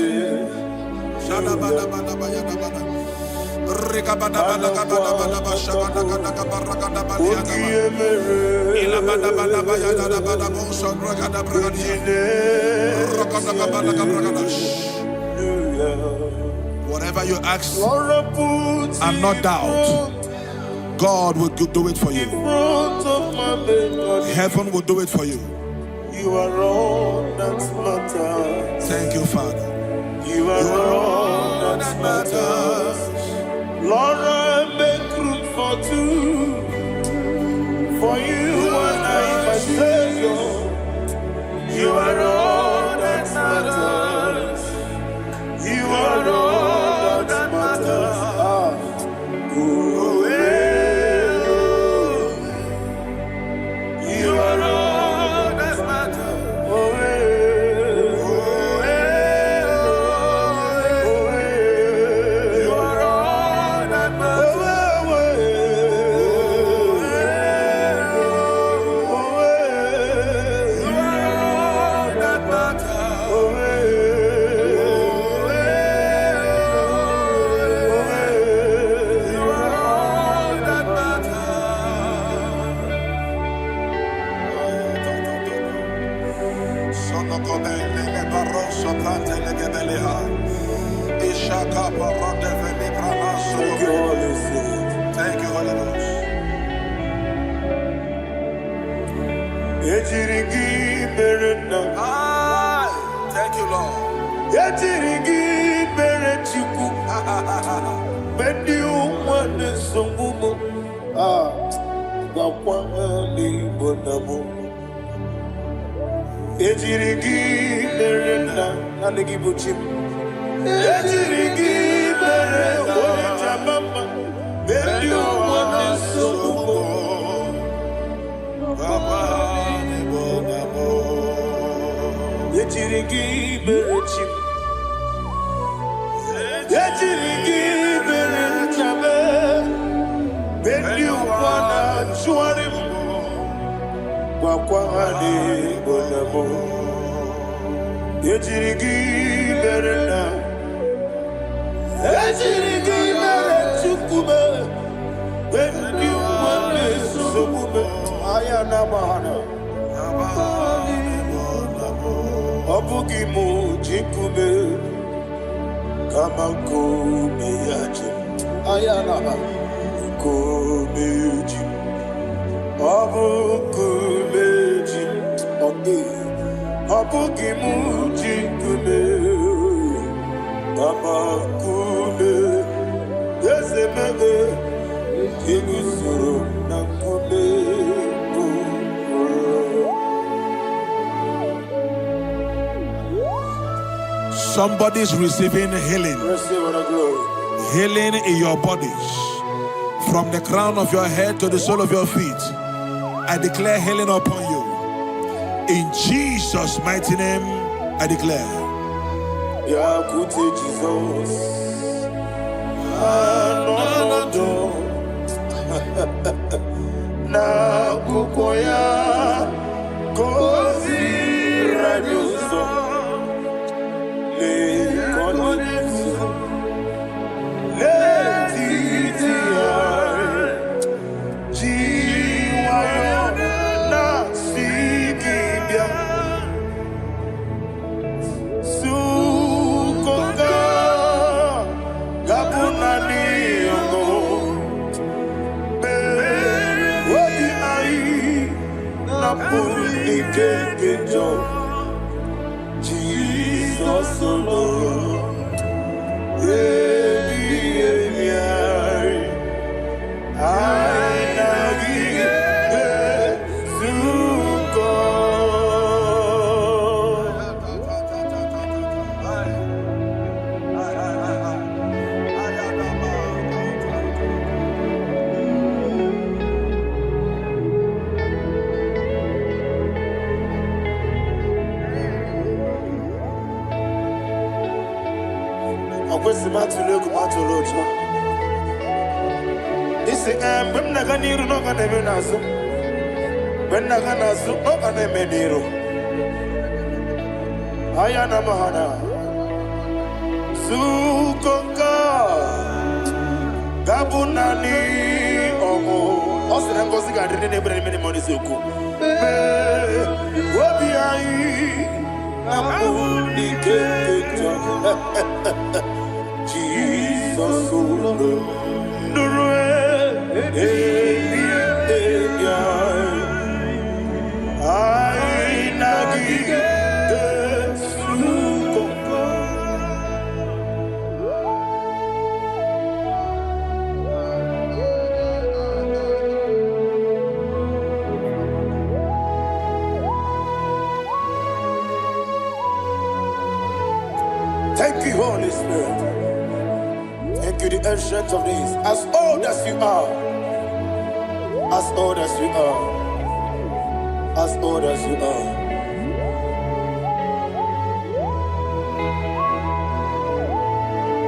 Whatever you ask and not doubt, God will do it for you. Heaven will do it for you. You are all that matters. Thank you, Father. You are all that matters. Lord, I make room for two. For you and I myself. You are all that matters. You are all that matters. You are all that matters. You are all that matters. Thank you, Holy Ghost. Thank you, Lord. Somebody's receiving healing. Receive the glory. Healing in your bodies. From the crown of your head to the sole of your feet, I declare healing upon you. In Jesus' mighty name, I declare. Jesus. Na kukoya kozi radioso le koneso le titia jiwayo na sikibia sukoka gabuna niongo Jesus alone. When Naganiru no can even answer. When Naganasu no can even Nero. Ayana Mahana Sukonga Gabunani Omo Osina Kosika didn't ever many money Suku. What be I? Jesus, thank you, Holy Spirit. Thank you, the ancient of days. As old as you are, as old as you are, as old as you are.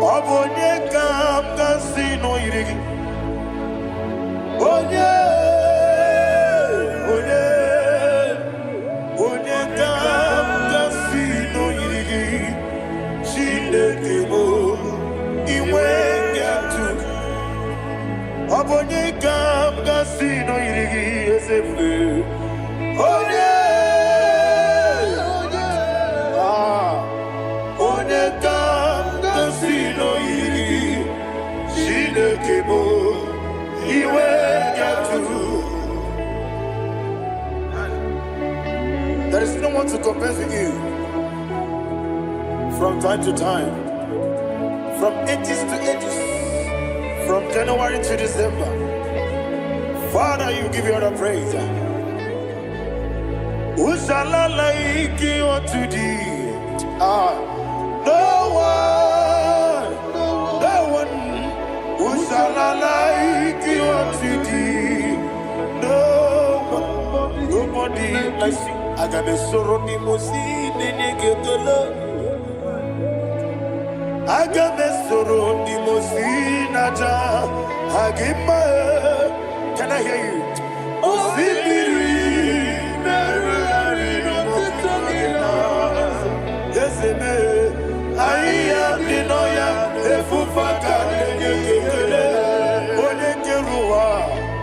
Abonye kam kasino irigi. Onye kam kasino irigi. Chinekebo iwe nyatu. Abonye kam kasino irigi esefu. Onye kam kasino irigi. Chinekebo iwe nyatu. There is no one to compare with you. From time to time, from ages to ages, from January to December, Father, you give you all the praise. Who shall I like you unto thee? No one. Who shall I like you unto thee? No one, nobody like you. I got a sorrow, the mosi, the nigga, Agame soro di mosinaja agima. Can I hear you? Osibiri merari no titagina. Yeseme aiya dinoya efufaka negekele. Onekeruwa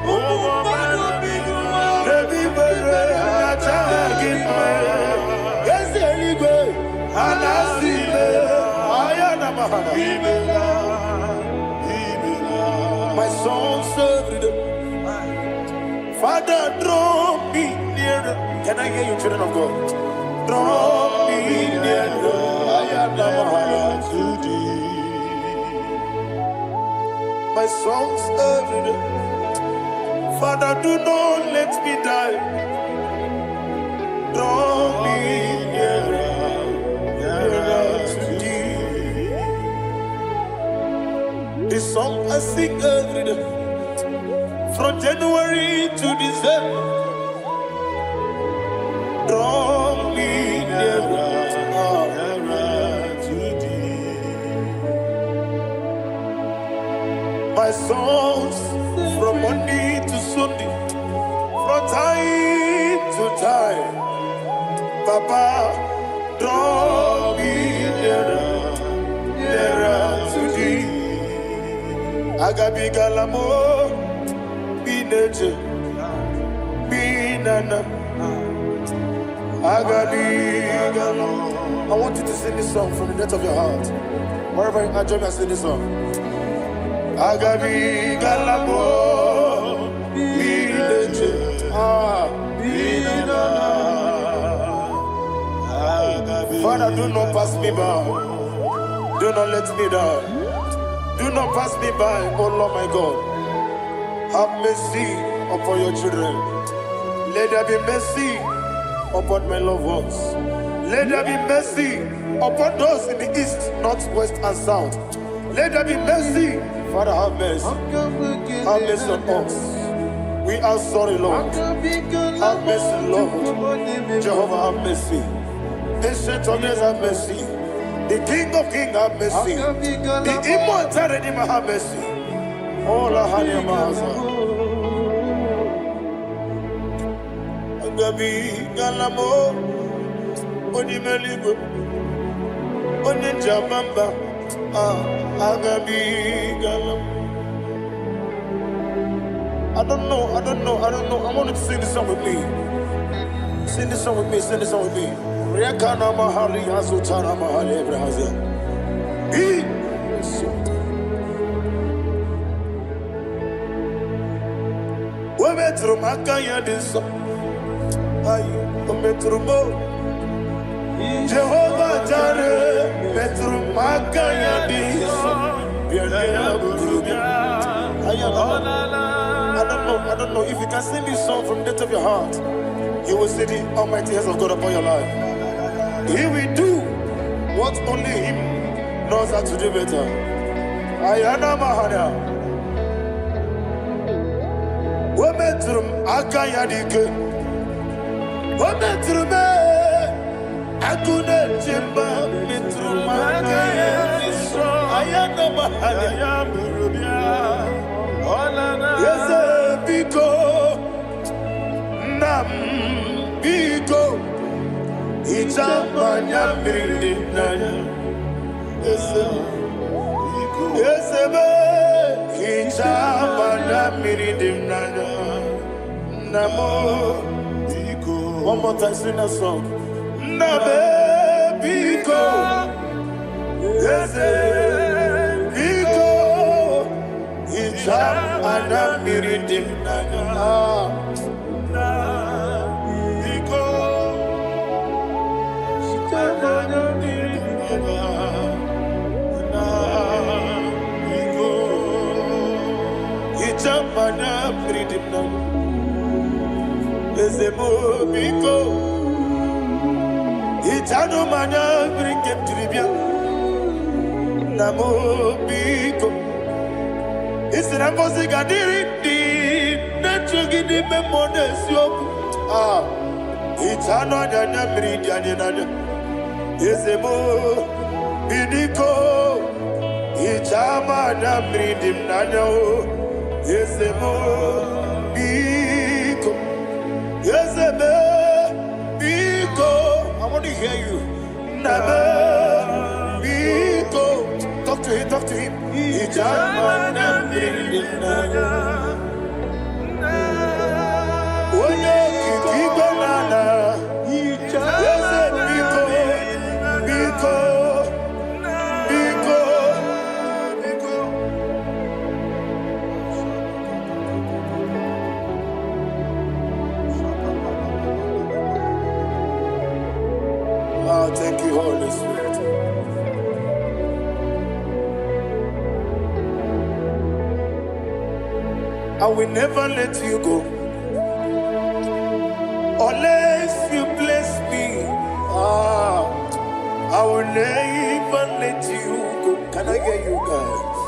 omano biguwa. Rebi bere naja agima. Yeseligwe anasile. My soul served. Father, draw me nearer. Can I hear you, children of God? Draw me nearer. I am to thee. My soul served. Father, do not let me die. Draw me nearer to thee. This song I sing every day. from January to December. Draw me nearer to thee. My songs from Monday to Sunday, from time to time. Papa, draw me nearer to thee. Agabi galamo, be nature, be nana. Agabi galamo. I want you to sing this song from the depth of your heart. Wherever you are, join me and sing this song. Agabi galamo, be nature, be nana. Father, do not pass me by. Do not let me die. Do not pass me by, oh Lord my God. Have mercy upon your children. Let there be mercy upon my loved ones. Let there be mercy upon those in the east, north, west, and south. Let there be mercy. Father, have mercy. Have mercy on us. We are sorry, Lord. Have mercy, Lord. Jehovah, have mercy. Ancient of days, have mercy. The King of Kings, have mercy. The immortal Redeemer, have mercy. All our honey, Master. Agabi galamo, oni meligo, oni jamamba. Agabi galamo. I don't know. I want you to sing this song with me. Sing this song with me. Sing this song with me. Rekana mahali azutana mahali Ebrahazia. We metro makaya diso. Ayo, we metro mo. Jehovah Jireh, metro makaya diso. I don't know if you can sing this song from the depth of your heart. You will see the almighty hands of God upon your life. He will do what only Him knows how to do better. Ayana Mahana. Wometrum Akayadike. Wometrum Akune Jimba. Metrum Akayadike. Ayana Mahana. Yes, Biko. Nam Biko. Itamanya Mirinaya. Yes, Itamanya Mirinaya. Namo Biko. One more time, sing that song. Nabe Biko. Yes, Biko. Itamanya Mirinaya. Mana freedom now. Ezemo biko. Itano mana bring him to the Namo biko. Isra gadiri di natugi di memones yo. Itano dana bring dana. Ezemo bidiko. Itama na bring him nano. Yesemo biko, yeseme biko. I want to hear you. Nabe biko. Talk to him. Ijamana bindinaya. Oye kikibanana. Yese biko, biko. Thank you, Holy Spirit. I will never let you go unless you bless me. I will never let you go. Can I hear you guys?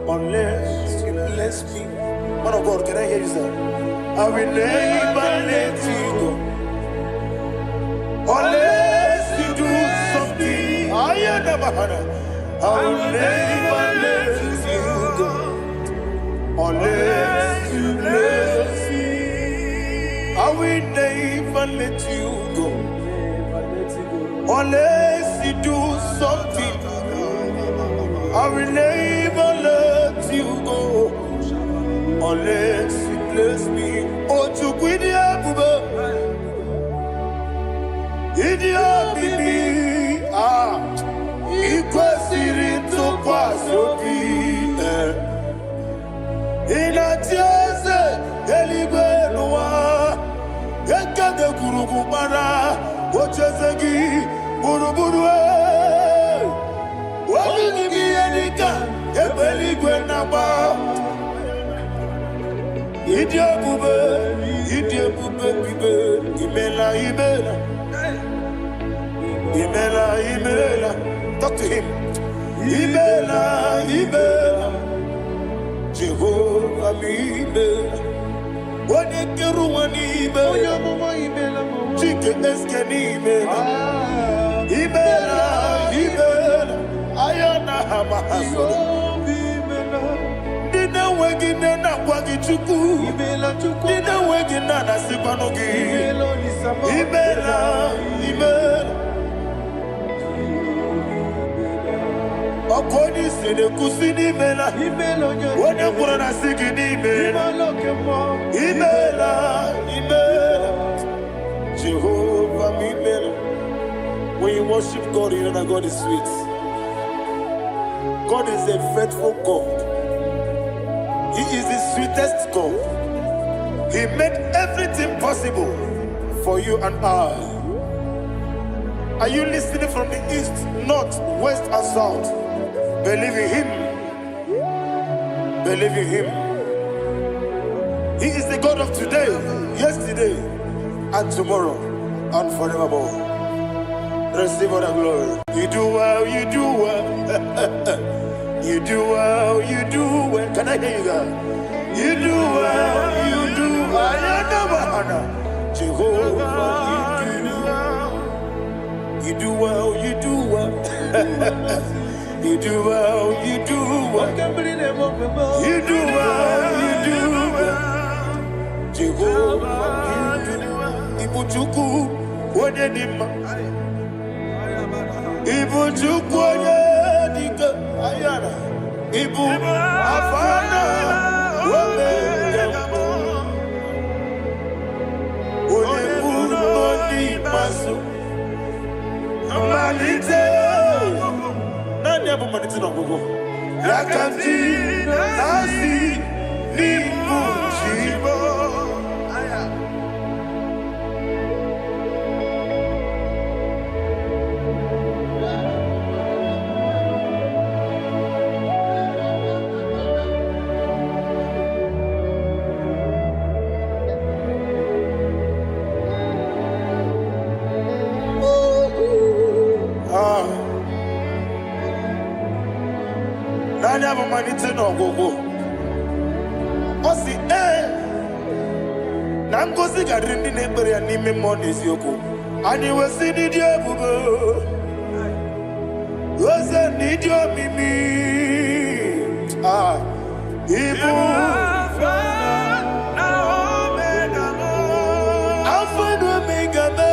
Unless you bless me. Man of God, can I hear you, sir? I will never let you go unless you do something. I will never let you go unless you bless me. I will never let you go unless you do something. I will never let you go unless you bless me. Oh, to quit Idia bibi ikwesiri ntụkwasị inatieze eluigwe n'ụwa ekede kwuru mara ocheze gị gburugburu olili gị ihe dịka ebe eluigwe na-agba ịdị ebube bibe imela talk to him. Imela Jehovah Imela Wanekeru Imela Chike Eske Imela Ayana Hamahaso Dina Wegina Nakwagi Chuku Dina Wegina Nasipanogi Imela Akoni sede kusini mela Wone kurana sigini mela Imela Jehovah Imela. When you worship God, you know that God is sweet. God is a faithful God. He is the sweetest God. He made everything possible for you and I. Are you listening from the east, north, west and south? Believe in him. Believe in him. He is the God of today, yesterday, and tomorrow, and forevermore. Receive all the glory. You do well, you do well. You do well, you do well. Can I hear you guys? You do well, you do well. Jehovah, you do well, you do well. You do well, you do well. You do well, you do well. Jehovah, you do well. Ibuchuku, Wadedima. Ibuchuku, Wadedika. Ayana. Ibu, Afana. Wabedemo. Odebu, Odi, Masu. Amalite. Never managed to go. Yakanti, Nasi, Nibu, Chibo. Never managed to go. Osi Nango sigarini nebere ya nime monezi yoko. Ani wesi nidio bubo. Wese nidio mimi. Ibu. Alpha and Omega me.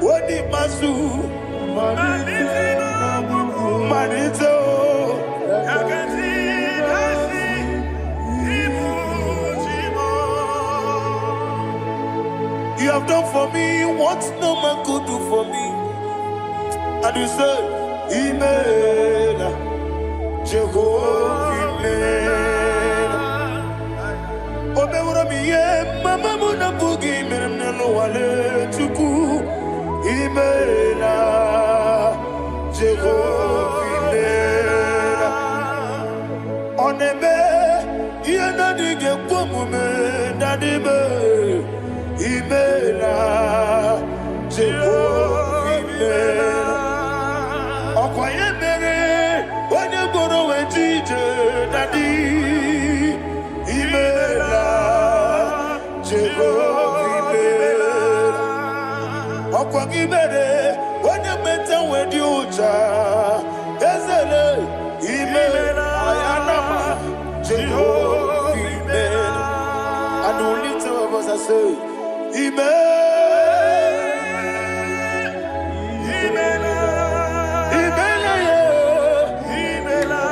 Wodi masu. Manito, you have done for me what no man could do for me. And you said, Imela, Jehovah, Imela. Obewura miye, mama muna bugi, meremnelo wale tuku, Imela, Jehovah. Onebe, yena dige kumume, nadibe, Imela, Jehovah, Imela. Okwaye mere, onye goro wejije, nadi. Ocha, Ezele, Imela, Ayanama, Jehovah, Imela. And only two of us are saying, Imela, Imela, Imela,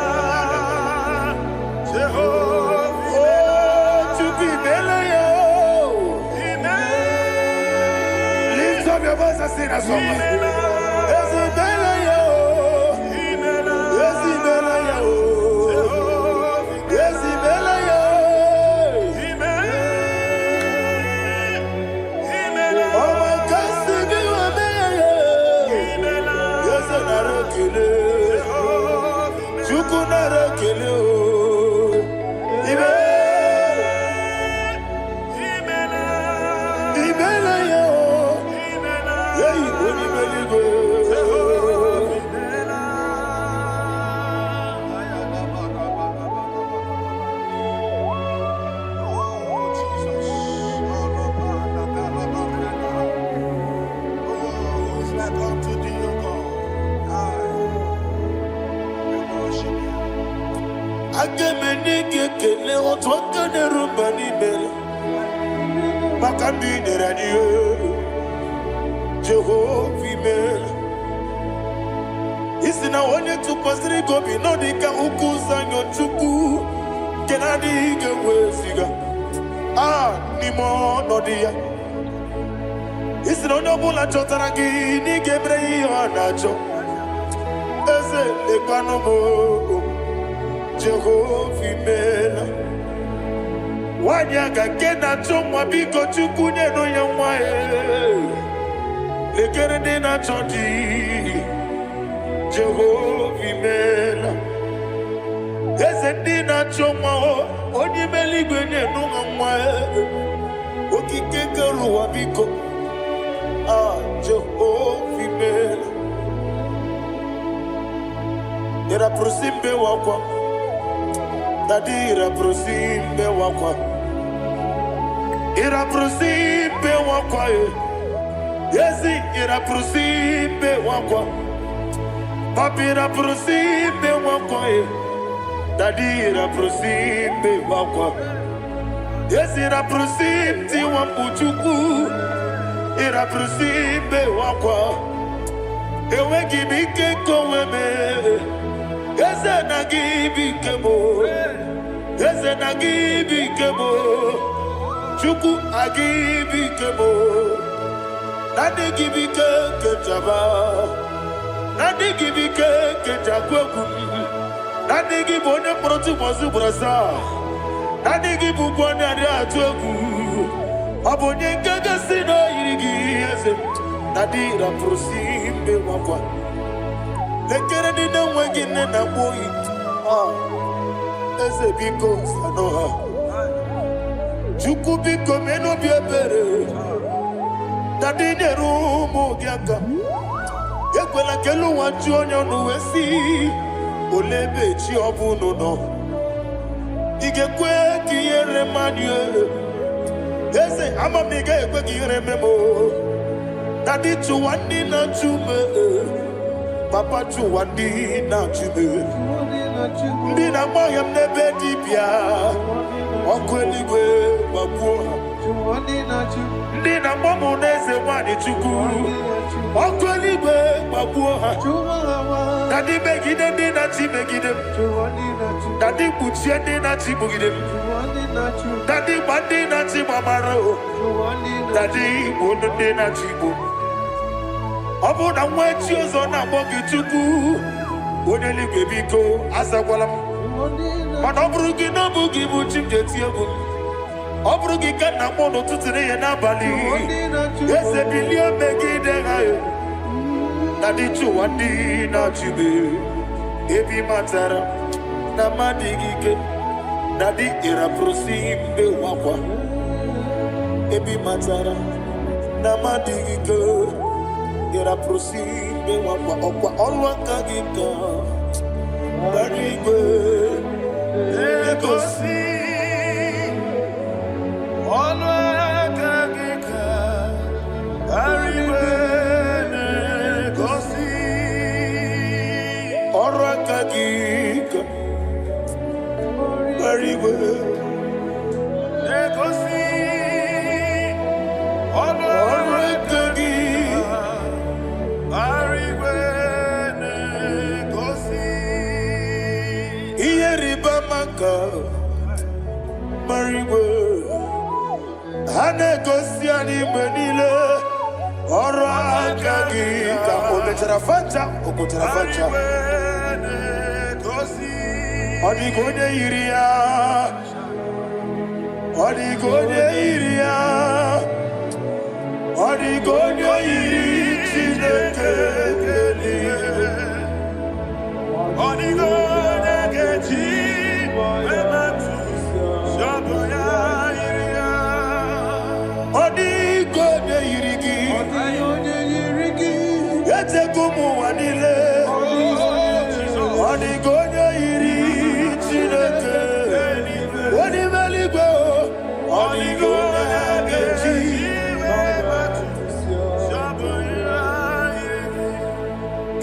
Jehovah, oh, to be Imela, Imela. Lift up your voice and sing a song. Jehovah, isi na onye tụkwasịrị gị obi n'ọdị ka ukwu zanyo Chukwu nke na-adịghị eweziga n'ime ọnọdụ ya. Isi na onye ọbụla chọtara gị na ị ga-emere ya ihe ọ na-achọ. Eze lekwanụ m, Jehova imela. Nwanyị aga nke na-achọ nwa, biko Chukwu nyenụ ya nwa ya. Lekere ndị na-achọ di, Jehova imela. Eze ndị na-achọ nwa, onye imela igwe nyenụ ha nwa ya. Okike kere ụwa biko, Jehova imela. Ira prosimbe wakwa, Dadi ira prosimbe wakwa, ira prosimbe wakwa, Yesi ira prosimbe wakwa, Papi ira prosimbe wakwa, Dadi ira prosimbe wakwa, Yesi ira prosimti wambuchuku, ira prosimbe wakwa, Ewe gibike koweme. Eze na gibi kemo, Eze na gibi kemo, Chukwu agibi kemo, Nadi gibi kejaba, Nadi gibi kejakwegu, Nadi gibi one protu mozu brasa, Nadi gibi bwane ari atwegu, Abonye kega sino irigi eze, Nadi ra prosimbe wakwa. Lekere di na wengine na boy, Eze biko sanoha, Chukwu biko meno biebere, Dadi neru mo giaka, Yekwela kelu wanchu onyo nuwesi, Olebe chi obuno no, Igekwe kiyere manye, Eze ama mige ekwe kiyere memo, Dadi chuwandi na chume, Papa chuwandi na chume, Ndi na moyam nebe dibia, Ọkụ eluigwe gbagbuo ha. Ndị na mgbanwe n'eze nwanyị Chukwu, Ọkụ eluigwe gbagbuo ha. Dadi megide ndị na-achị megide m, Dadi kpuchie ndị na-achị gbugide m, Dadi gba ndị na-achị gbamara o, Dadi gbuo ndị na-achị igbo. Ọ bụ na nwa echi ọzọ na-akpọ gị Chukwu, onye eluigwe biko azakwala m. Mana ọ bụrụ gị na ọ bụ gị bụ chi m ga-eti egwu m, ọ bụrụ gị ka nna m n'ụtụtụ na ihe n'abalị, Eze bilie megide ha, Dadi chụwa ndị na-achị m, ebe ị matara na mmadụ gị ike, Dadi ịrapụrụsi mbe wakwa, ebe ị matara na mmadụ gị ike, ịrapụrụsi mbe wakwa, ọkwa ọlụ aka gị ka gbara igwe egosi ọlụ aka gị ka, gbara igwe na-egosi akagika Marigwe Negosi Akagika Marigwe Negosi Iyeriba maka Marigwe Hanegosi animenile Oro akagika Ometarafacha Okotarafacha Odigonye iria Odigonye iria Odigonye iri Chineke Odigonye geji Ematu Shaboya iria Odigonye irigi Etekumu wanile Odigonye iri Chineke Odimeligwe Odigonye geji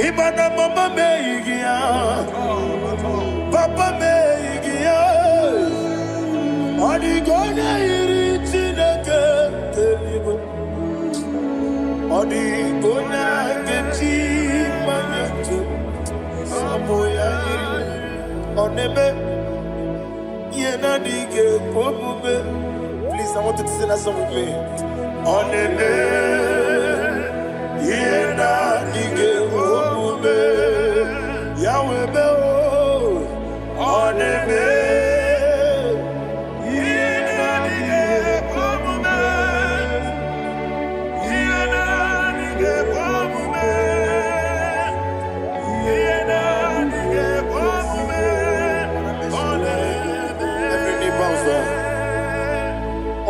Ibana mama meigia Papa meigia Odigonye iri Chineke Odigonye geji Manyetu Samoya iri Onebe Yena dige Pomube. Please, I want you to sing that song with me. Onebe Yena dige Pomube. Yahweh be Onebe Yena dige Pomube. Yena dige Pomube. Yena dige Pomube. Every knee bows down.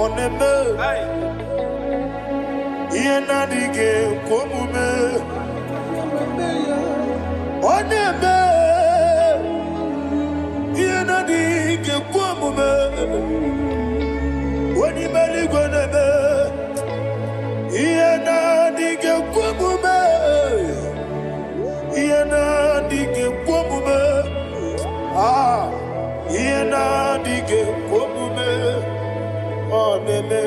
Onebe Yena dige Pomube. Onebe Yena dige Pomube. Onimeligwe nebe Yena dige Pomube. Yena dige Pomube. Ah Yena dige Pomube. Onebe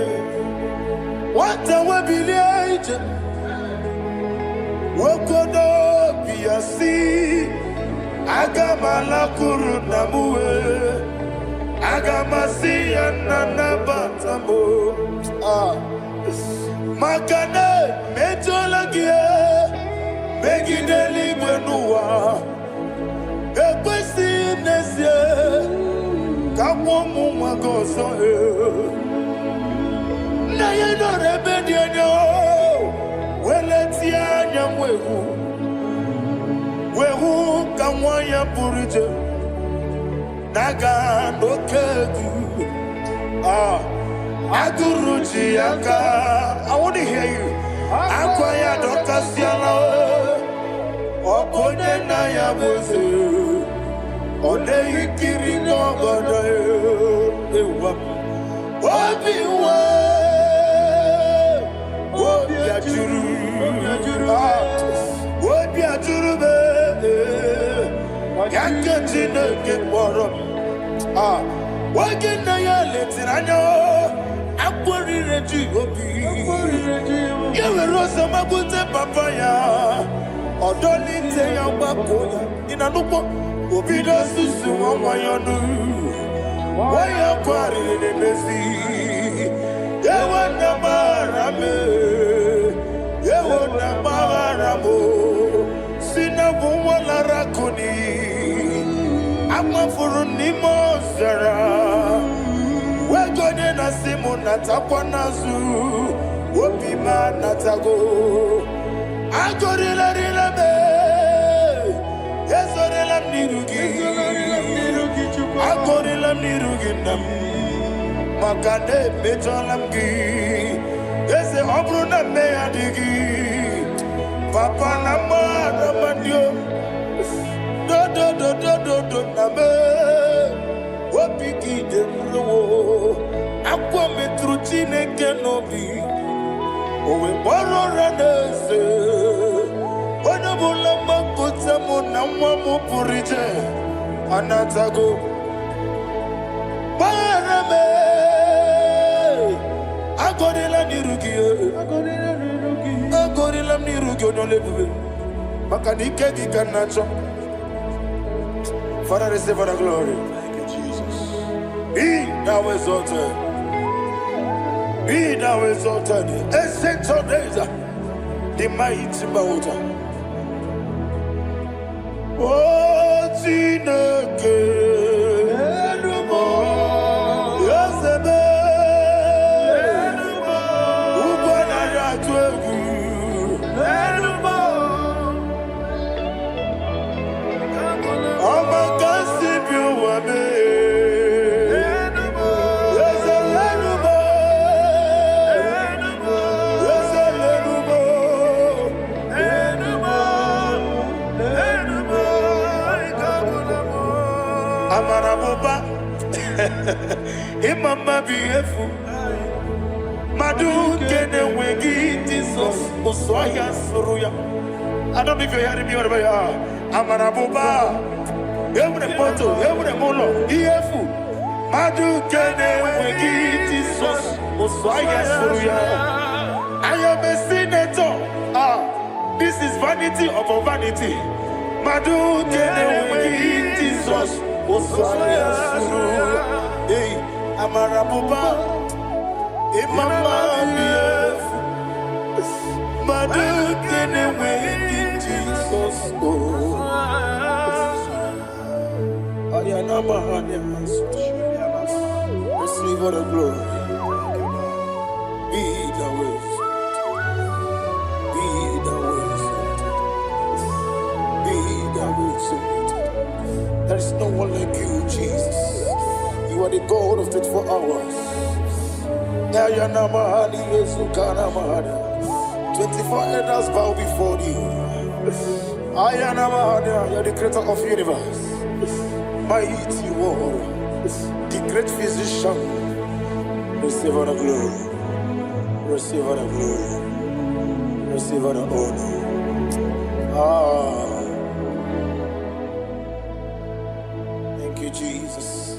Wata wabileje Wokodo biyasi Agamala kurunamuwe Agamasi yananabatamo Makane metolagie Megideli gwenuwa Ekwesi nesie Kamwomu magoso Na yeno rebedienyo Weletia nyamwehu Wehu kamwanya purije Naga nokegu Aguruji yaka I want to hear you Akwaya dokasiala Okonye na ya boze One ikiri ngogodo Ewa Obiwa Obiajuru Obiajuru be Yakajine kekwarom Wagina ya letiranyo Akwari reji obi Yewe rosa magute papaya Odolite ya wakoya Inanupo Obido susu wawayonu Waya kwari nebezi Yewe namarame Yewe namaramo Sina buwala rakuni Ama furuni mozara Wegone na simu natakwa nazu Wopima natago Agorila rila me Yezorila nirugi Agorila nirugi nam Makane metolamgi Yeze obruna me adigi Papa nama namandio Do name Wapiki demlo Akwa metru chineke nobi Owe boro ranese Wanabula makota mona Amamu purije anatago Barame Agodela nirugi Agodela nirugi onolebube Makanike gikanacho. Father, receive the glory. Thank you, Jesus. Be thou exalted. Be thou exalted. Ancient of days, the mighty mountain. Oh, Chineke. Imama beautiful Madu kene wengi Jesus Oswaya Suruya. I don't know if you're hearing me wherever you are. Amarabuba Yemune Poto Yemune Molo Iefu Madu kene wengi Jesus Oswaya Suruya. I am a senator. This is vanity upon vanity. Madu kene wengi Jesus Oswaya Suruya. Hey, Amarabuba, Imama beautiful, Madu kene wengi Jesus. Ayana mahanya, receive all the glory. Be the way, be the way, be the way. There is no one like you, Jesus. You are the God of 24 hours. 24 elders bow before you. You are the creator of the universe. Mighty warrior, the great physician. Receive all the glory. Receive all the glory. Receive all the honor. Thank you, Jesus.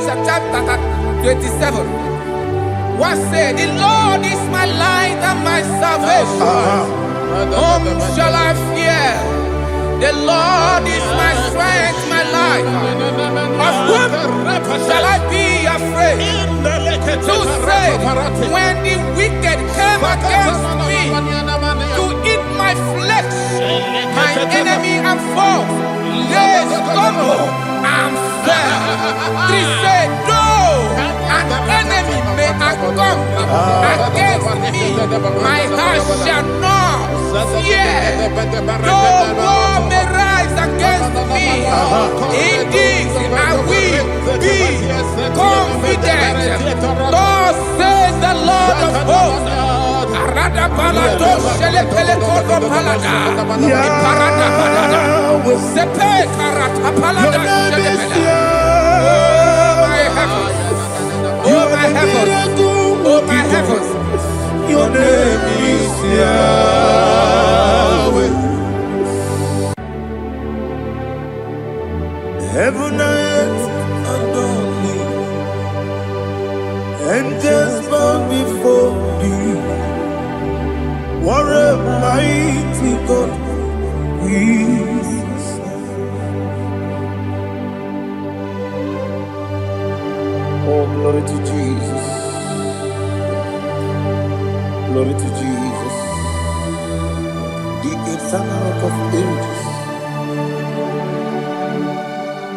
chapter 27. What said, the Lord is my light and my salvation. Whom shall I fear? The Lord is my strength, my life. Of whom shall I be afraid? To say, when the wicked came against me to eat my flesh, my enemy and foe, they stumble and fell. Three say, though an enemy may come against me, my heart shall not fear. Though war may rise against me, in this I will be confident. Thus says the Lord of hosts. Arada palado shele pele kodo palada. Iparada palada. Sepe karata palada shele pele. Oh my heavens. Oh my heavens. Oh my heavens. Your name is Yahweh. Heaven and earth adore me, angels bow before thee. What a mighty God we serve. Oh, glory to Jesus. Glory to Jesus. The eternal rock of ages.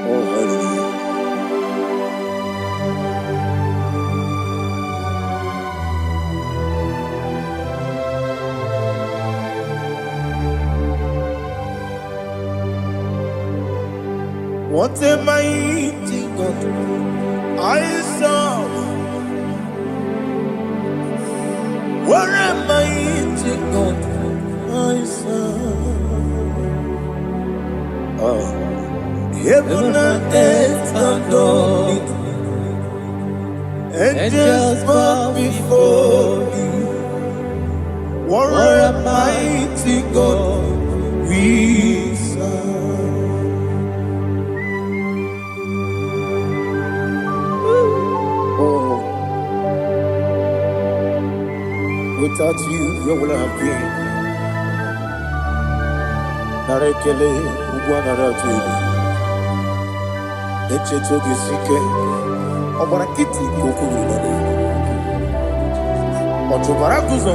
Oh, hallelujah. What a mighty God I serve. What a mighty God I serve. Oh. Heaven and earth adore it. Angels bow before you. What a mighty God we serve. Oh, without you, where would I have been? Narekele, Ugwanaratu. Echetogizike, Obarakiti, Kokuru. Otobarakuzo.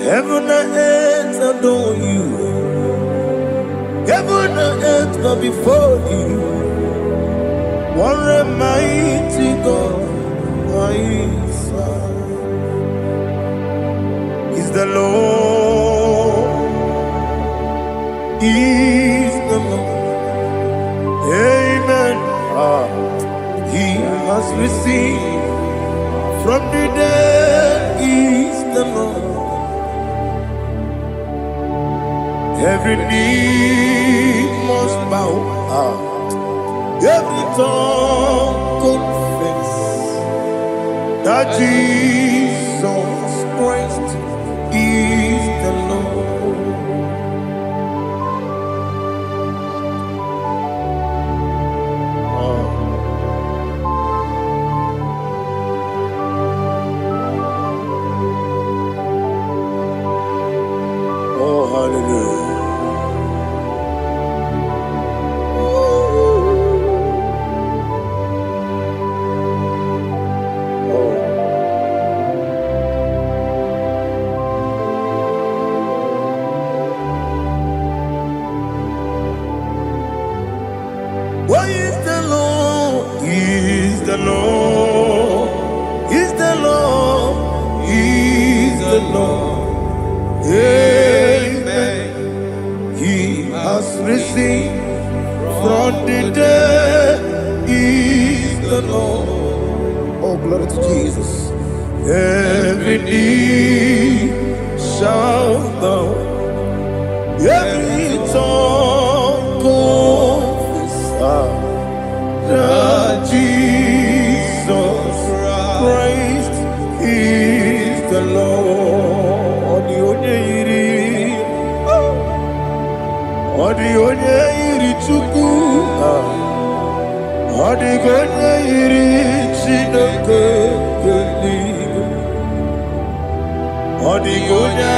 Heaven and earth adore you. Heaven and earth bow before you. What a mighty God I serve. Is the Lord. Is the Lord. Amen. He has received from the dead. Is the Lord. Every knee must bow, every tongue confess that Jesus Christ is the Lord. Oh, hallelujah. Why is the Lord? Is the Lord? Is the Lord? Is the Lord? Amen. He has risen from the dead. Is the Lord? Oh, glory to Jesus. Every knee shall bow, every tongue confess that Jesus Christ is the Lord. The only Chukwu Odigonya iri Chineke eluigwe. Odigonya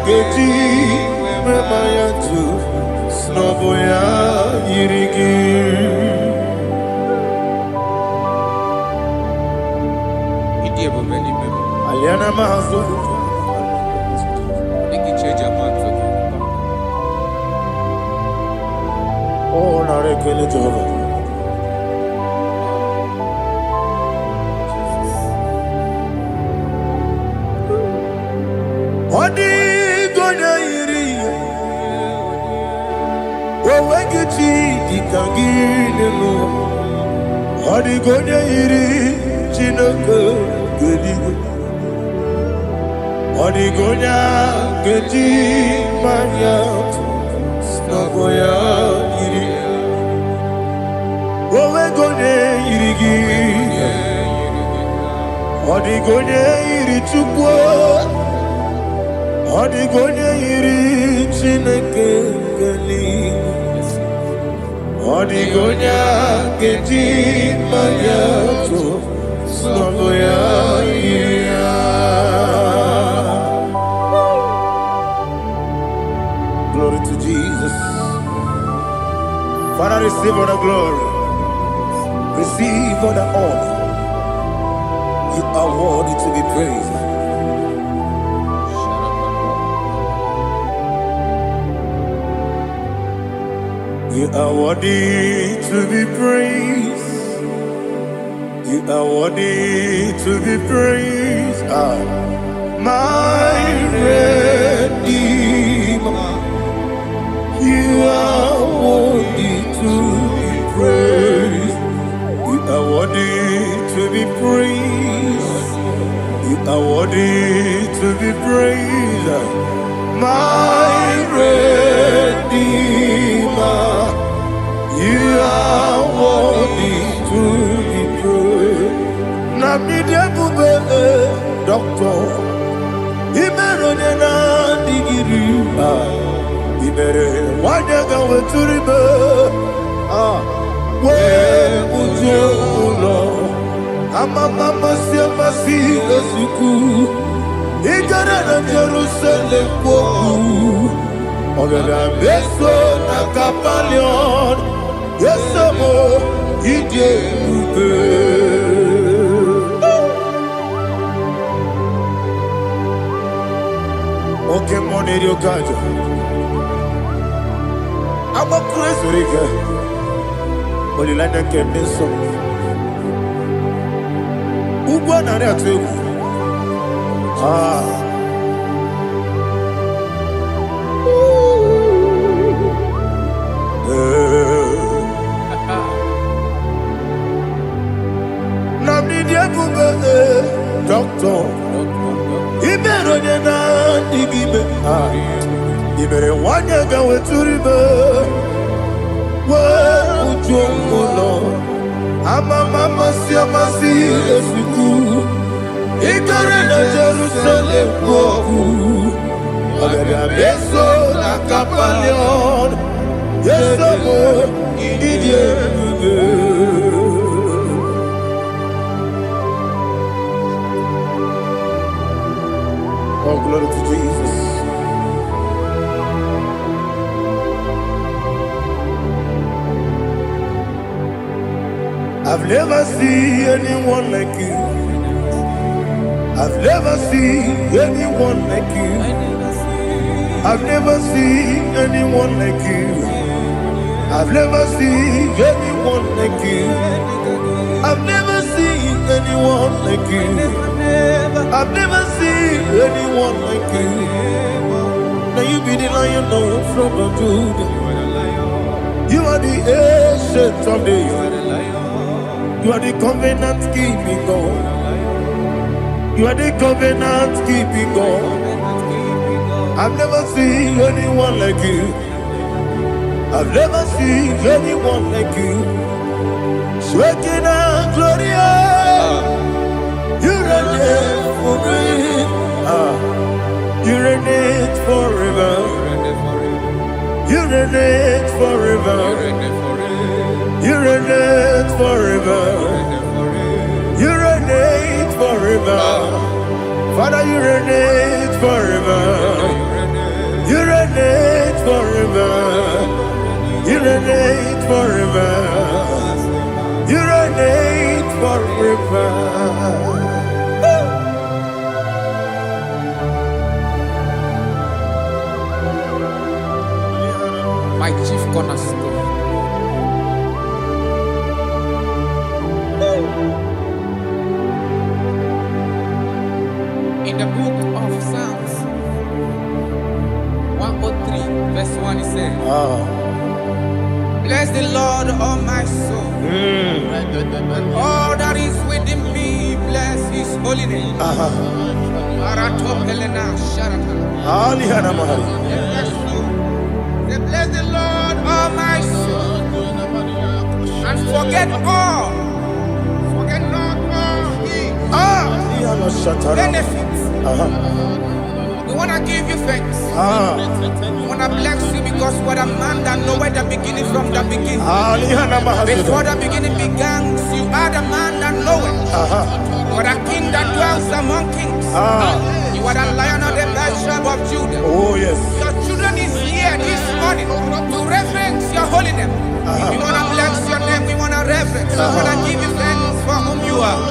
keji memaya tu snoboya iri gị. Aliana mazo. Oh, na rekele Jehovah. Odigonya iri owegichi ikagilelo. Odigonya iri Chineke eluigwe. Odigonya keji manya snoboya iri. Owegonya iri gị. Odigonya iri Chukwu. Odigonya iri Chineke eluigwe. Odigonya keji manya snoboya iri. Glory to Jesus. Father, receive all the glory. Receive all the honor. You are worthy to be praised. You are worthy to be praised. You are worthy to be praised. My Redeemer. You are worthy to be praised. You are worthy to be praised. You are worthy to be praised. My Redeemer. You are worthy to be praised. Namidebube Doctor Imeronena Digiri. Ibere wanyaga weturibe we ujo ulo amama masi esuku igara na Jerusalem kwoku ogada beso na kapalion yesomo ije ube. Okay, money yo gajo. I'm a crazy rigger. Only like that can be so. Who won on that too? Doctor, he better than that. He better one year go to river. Where would you go, Lord? Mama, see, as we go. He got in Jerusalem, go. Beso na kapalion. Yes, oh, glory to Jesus. I've never seen anyone like you. I've never seen anyone like you. I've never seen anyone like you. I've never seen anyone like you. I've never seen anyone like you. I've never seen anyone like you. Now you be the Lion from the Judah. You are the ancient of days. You are the covenant keeping God. You are the covenant keeping God. I've never seen anyone like you. I've never seen anyone like you. Shaking and glorious. You reign forever. You reign forever. You reign forever. You reign forever. Father, you reign forever. You reign forever. You reign forever. You reign forever. My chief cornerstone. In the book of Psalms 103, verse 1, it says, bless the Lord, all my soul, and all that is within me, bless his holy name. Bless the Lord, all my soul, and forget not all his benefits. We want to give you thanks. We want to bless you because we're a man that know where the beginning from the beginning. Before the beginning began, you are the man that know it. You are the king that dwells among kings. You are the Lion of the tribe of Judah. Oh yes. Your children is here this morning to reverence your holy name. We want to bless your name. We want to reverence. We want to give you thanks for whom you are.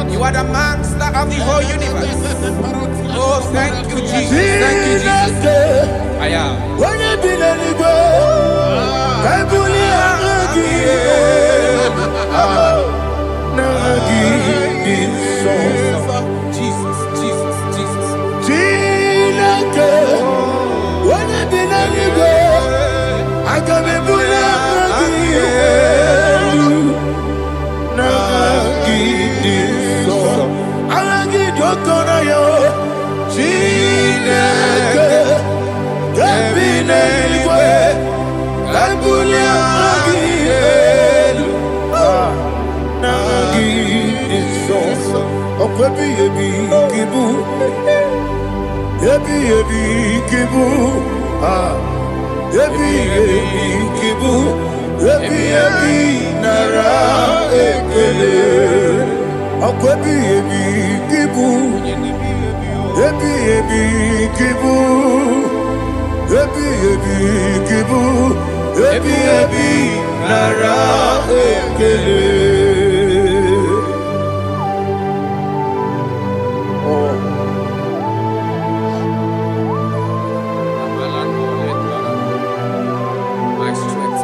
You are the master of the whole universe. Oh, thank you, Jesus. Thank you, Jesus. I am. Jesus, Jesus, Jesus. I come in My strength,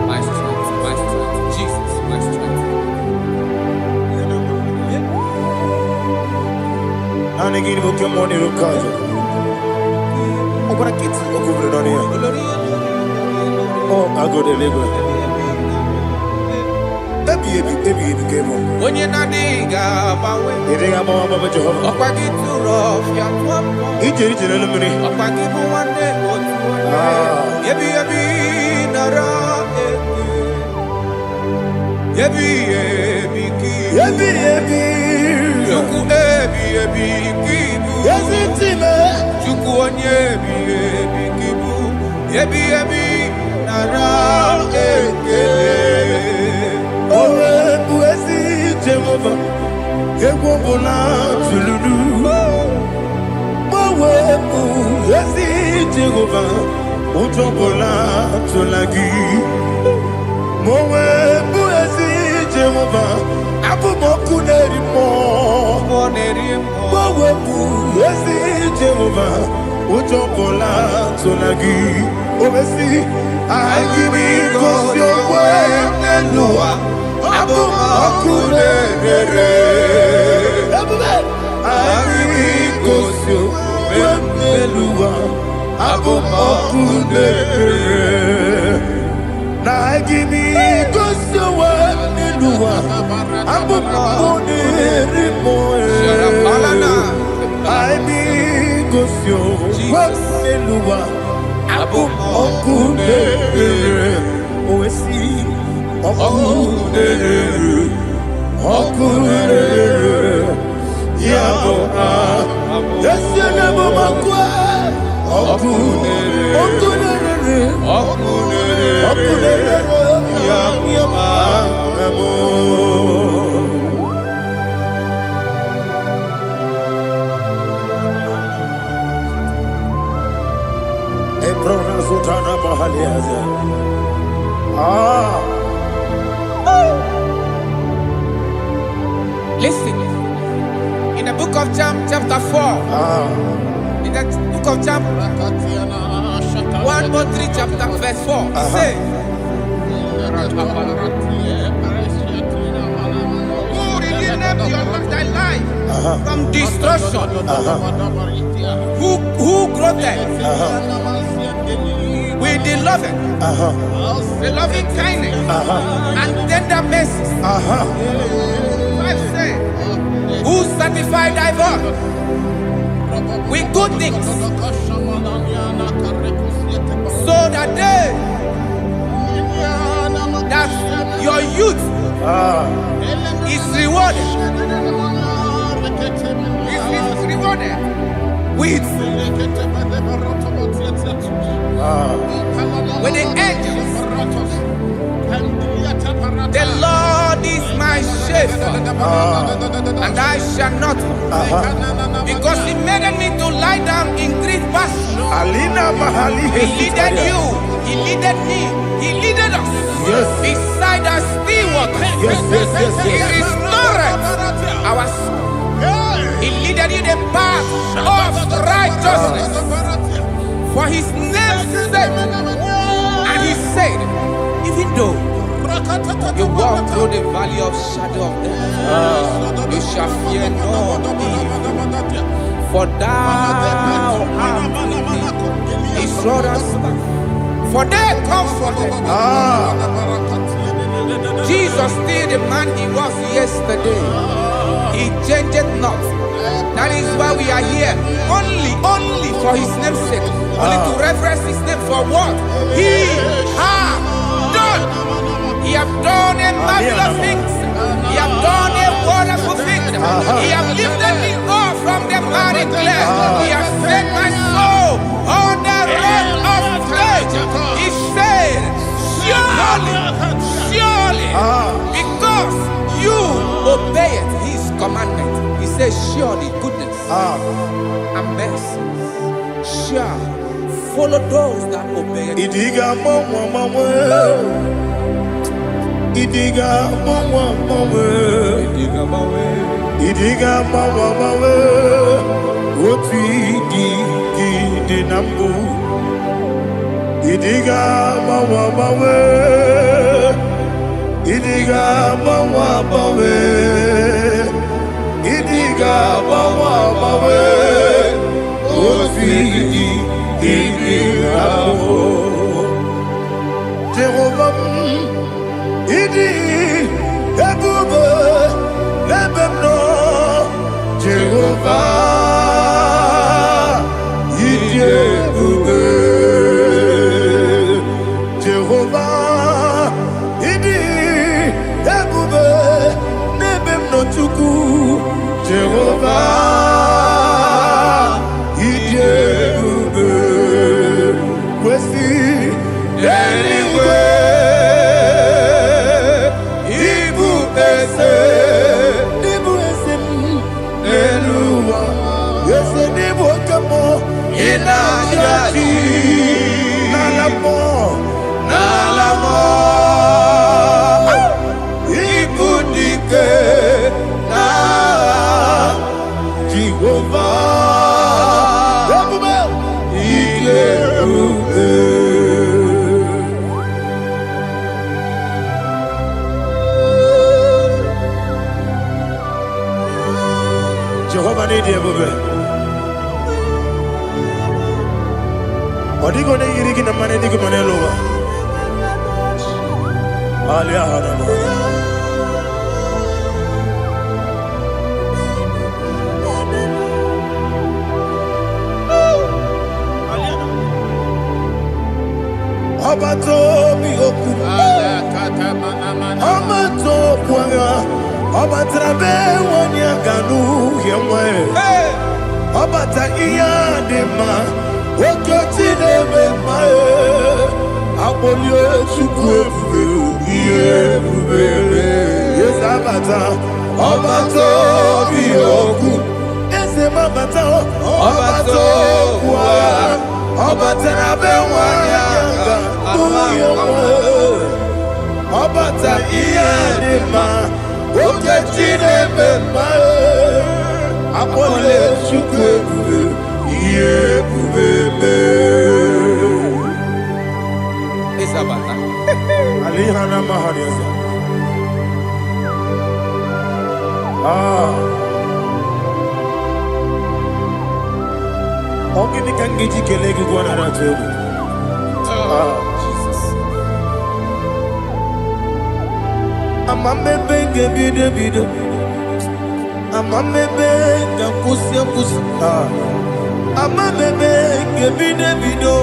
my strength, my strength, Jesus, my strength. And again, we come on here, Kaja. Oh, but I get to go over it here. Oh, I go to Lagos. Ebi came on. When you're not digging, You think I'm on Baba Jehovah? I'll get too rough, you're one. He did it in a minute. I'll give you one day, Yebi, Nara, Yebi, Yuku, Kibu, Yes, it's him. Yuku, Yebi, Kibu, Yebi, Nara, Oh, Buesi Jehovah, Yewobola Tuludu. Oh, Buesi Jehovah, Utobola Tulagi. Mowe Buesi Jehovah, Abu Mokuneri Mo. Mowe Buesi Jehovah, Utobola Tulagi. Obesi, I give me cause your way and Noah. Abu Makunere. I give me cause your way and Noah. Abu Makunere. Now I give me cause your way and Noah. Abu Makunere. I be cause your way and Noah. Abu Makunere, Oesi, Makunere, Makunere, Yabo, yes, you never Makwa, Makunere, Makunere, Makunere, Yabo. Listen, in the book of John, chapter 4, in the book of John 1:3, chapter verse 4, it says, who redeemed thy life from destruction, who growth with the loving kindness and tender mercies. Who satisfy thy voice with good things, so that your youth is rewarded. Is rewarded with the angels. The Lord is my shepherd, and I shall not, because He made me to lie down in green pastures. He leaded you, He leaded me, He leaded us beside the still waters. He restored our soul. He leaded you the path of righteousness for His name's sake. And He said, even though you walk through the valley of shadow of death, you shall fear no evil, for thou art with me. His rod and staff, for they comforted. Jesus still the man He was yesterday. He changed not. That is why we are here, only for His name's sake, only to reverence His name for what He has done. He have done a marvelous things. He have done a wonderful thing. He have lifted me up from the miry clay. He has set my soul on the rock of faith. He said, surely, because you obeyed His commandment. He says, surely goodness and mercy shall follow those that obey it. Idiga mawe, oti di nambu. Idiga mawe, idiga mawe, idiga mawe, oti di nambu. Jehovah. Idi ebube lebemno Jehovah. Idi ebube Jehovah. Idi ebube lebemno chuku Jehovah. Idi ebube kwesi anyway. Nalamo, ibudike na Jehovah, Jehovah need you. Odigo ne yirigi na mane digo manelowa. Alia hadama. Abato bi oku. Abato kwanga. Abatrabe wanya ganu yemwe. Abata iya dema. Okoti nebe mae, abolio chukwu ebube, yes abata, obato biyoku, ese mabata, obato kwa, obata na be wanyanga. Ọbata ihe dị mma, oke Chineke mma, akpọle Chukwu ebube, ihe ebube mee. Isabata. Alihana Mahariaza. Ogini kan giji kelegi gwana ratu. Amamebe gebide bido, amamebe gakusia kusi. Amamebe gebide bido,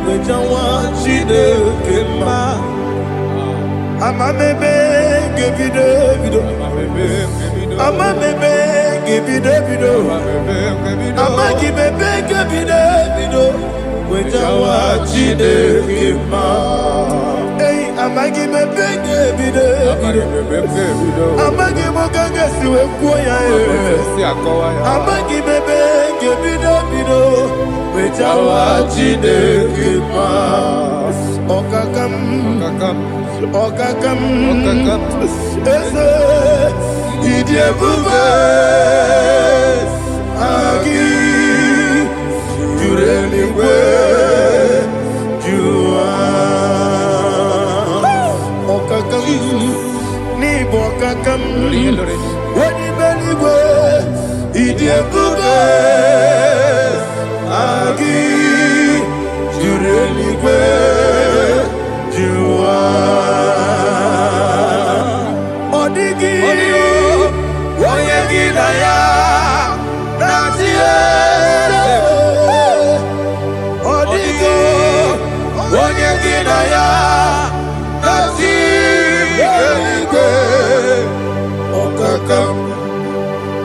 wejawa chide kema. Amamebe gebide bido, amamebe gebide bido, amagibebe gebide bido, wejawa chide kema. Amagi me bege bide, amagi mo gage siwe kuya amagi me bege bide bido, wejawa chide kima. Okakam, ese idie bube, agi jureli we, jua. Ni bokakam wani beligwe idie bube agi jureligwe jua odigi woye gidaya natie odigi woye gidaya natie.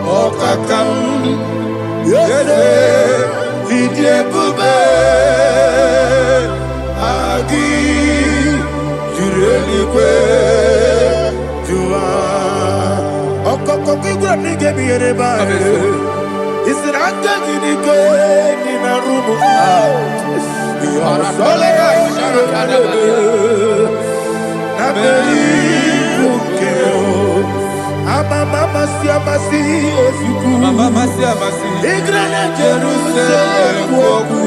Okakam, yede, idie bube, agi, jurelikwe, jua. Okokokigura nige biyere ba. Isiraka nige nina rumu. Yasole nabeli ukeo. Mama siamasi osuku. Mama siamasi. Igrane Jerusalem woku.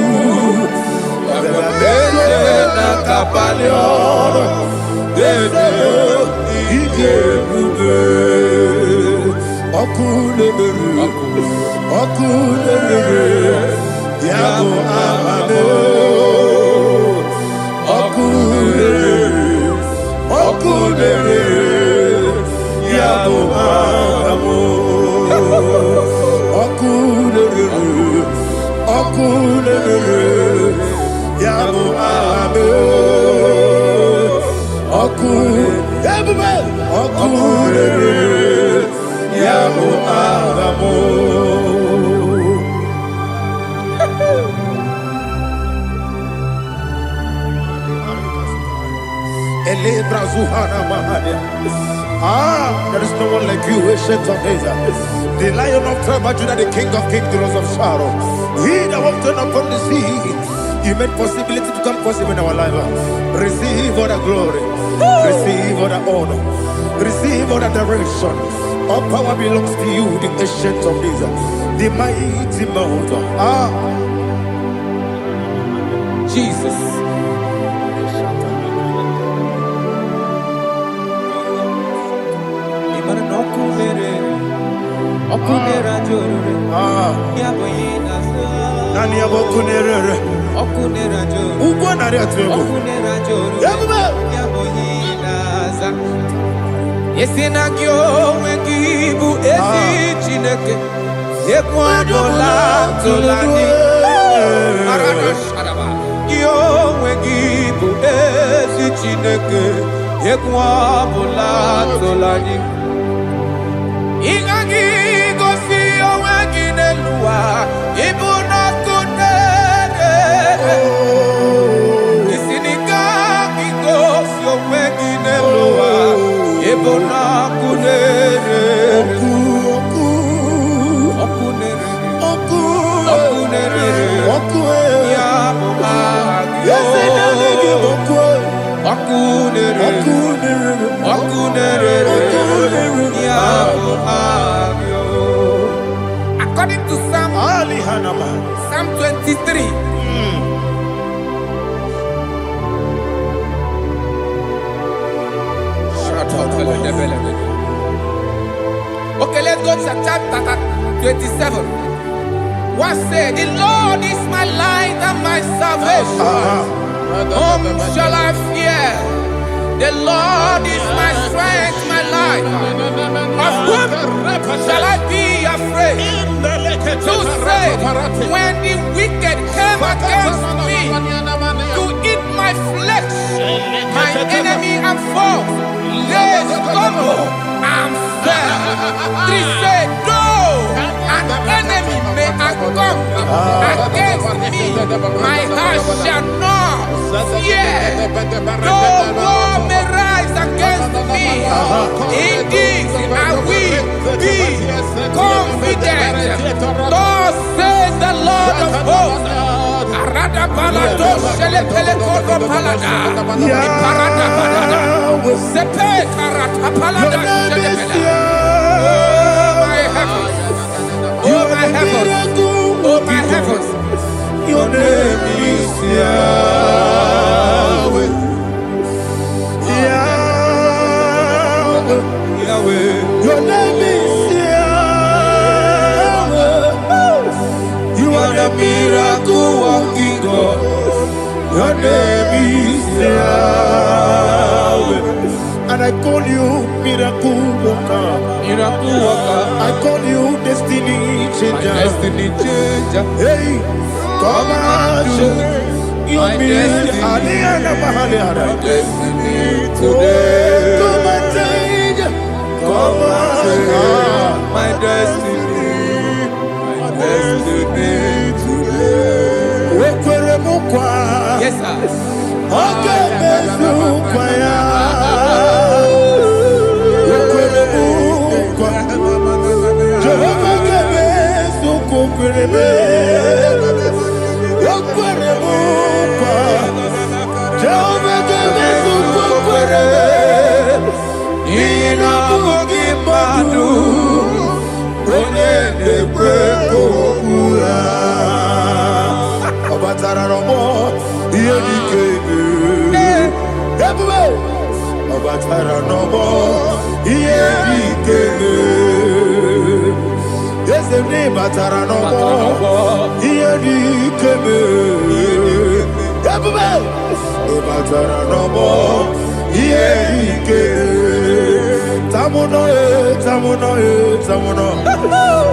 Abele na kapalion. Dede ije bube. Okule yabo amamo. Okule yabo amo, okule yabo amo, okule yabo amo. Ele brazuhana mahade. There is no one like you, ancient of days. The Lion of tribe of Judah, the King of kings, the Rose of Sharon. He that walked upon the sea. You made possibility to come possible in our life. Receive all the glory. Receive all the honor. Receive all the direction. All power belongs to you, the ancient of days. The mighty mountain. Jesus. Okunera jorore, yaboyina sa. Nani abokunera? Okunera jorore. Ugwa nari atwego. Okunera jorore. Yaboyina sa. Yesina kyo wengibu esi Chineke. Ekwadola tolani. Arana sharaba. Kyo wengibu esi Chineke. Ekwadola tolani. Ingagi gosi owegi nelua ibuna kunere isinika gosi owegi nelua ibuna kunere okunere ya According to Psalm 23. Okay, let's go to chapter 27. What said, the Lord is my light and my salvation. Whom shall I fear? The Lord is my strength, my life. Of whom shall I be afraid? To say, when the wicked came against me to eat my flesh, my enemy and foe, they stumble and fell. 3 said, though an enemy may come against me, my heart shall not fear. Though war may rise against me, in this I will be confident. Thus says the Lord of hosts. Arada balado shele pele kodo palada. Iparada balada. Sepe karata palada shele pele. Oh my heavens. Oh my heavens. Oh my heavens. Your name is Yahweh. Yahweh. Yahweh. Your name is Yahweh. You are the miracle working God. Your name is Yahweh. And I call you miracle worker. Miracle worker. I call you destiny changer. Destiny changer. Hey, come on, you mean Aliana Mahaliana. Destiny today. Come and change. Come on, my destiny. My destiny today. Yes, sir. Okay,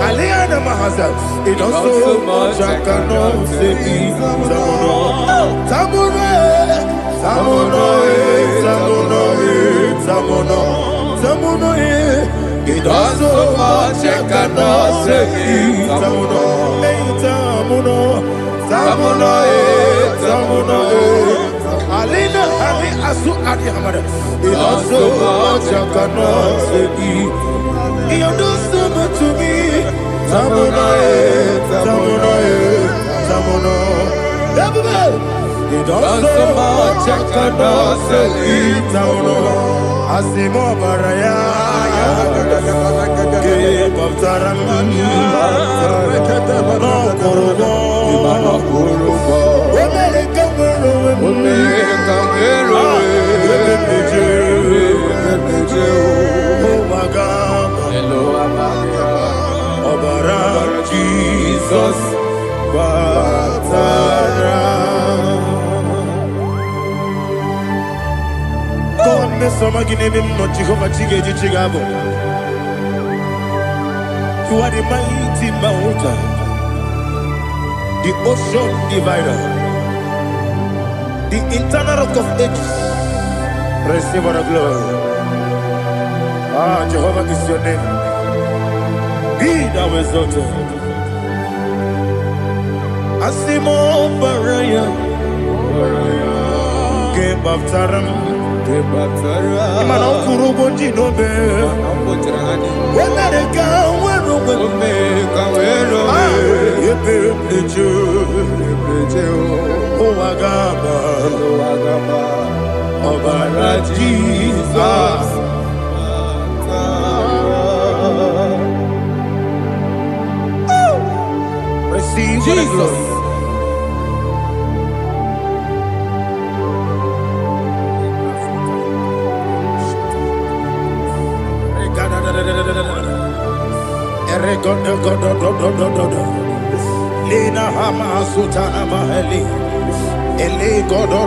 Aliana Mahazal, it also much I cannot say. Tamuno, it also much I cannot say. Tamuno, Alina, Ali Asu Adi Hamada, it also much I cannot say. You do so much to me. Tamuno. You do so much I cannot say. Tamuno. Asimo Baraya. Keep up Taram. No Kurubo. Jesus, God, me some give him not Jehovah Chigabo. You are the mighty mountain, the ocean divider, the internal rock of ages. Receive our glory. Ah, Jehovah is your name. Be thou exalted. Asimo Baraya, Game of Taram, Imano Kurubo Jinobe, America, Ọbara Jesus. Receive Jesus. Lina Hama Sutana Mahali. Ele Godo.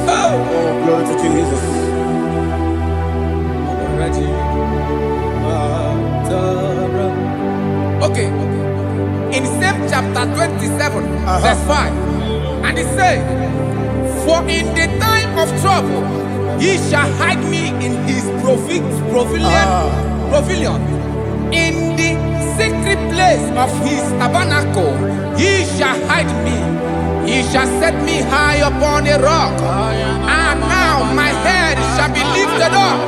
Oh, glory to Jesus. Okay. In same chapter 27, verse 5, and it says, "For in the time of trouble, he shall hide me in his pavilion. In the secret place of his tabernacle, he shall hide me. He shall set me high upon a rock. And now my head shall be lifted up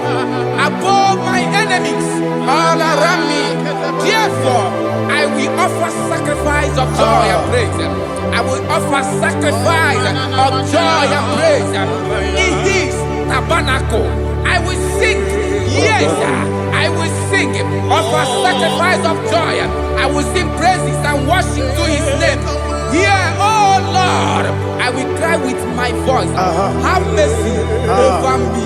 above my enemies all around me. Therefore, I will offer sacrifice of joy and praise. I will offer sacrifice of joy and praise in his tabernacle. I will sing, yes, I will sing, offer sacrifice of joy. I will sing praises and worship to his name. Hear, oh Lord, I will cry with my voice. Have mercy over me,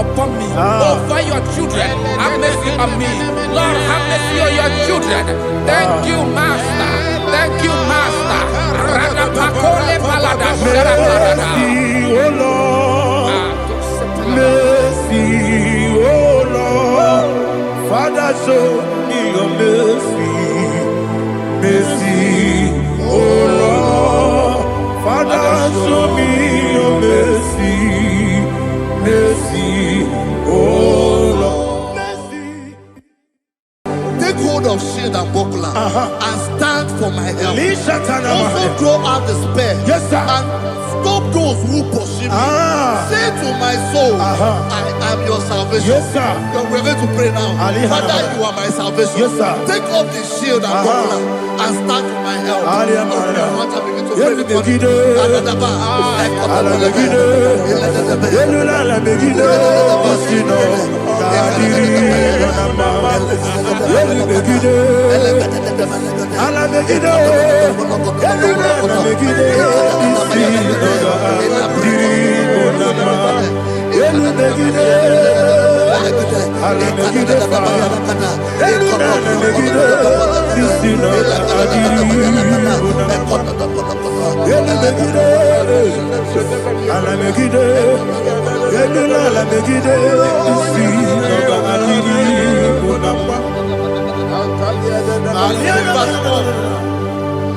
upon me, over your children. Have mercy on me. Lord, have mercy on your children. Thank you, Master. Thank you, Master. Mercy, oh Lord. Mercy, oh Lord. Father, show me your mercy. Mercy, oh Lord. Father, show me your mercy. Mercy, oh Lord. Mercy. Take hold of shield and buckler and stand for my help. Also throw out despair. Yes, sir. And stop those who pursue me. Say to my soul, I am your salvation. Yes, sir. We're going to pray now. Father, you are my salvation. Yes, sir. Take off the shield and buckler and stand for my help.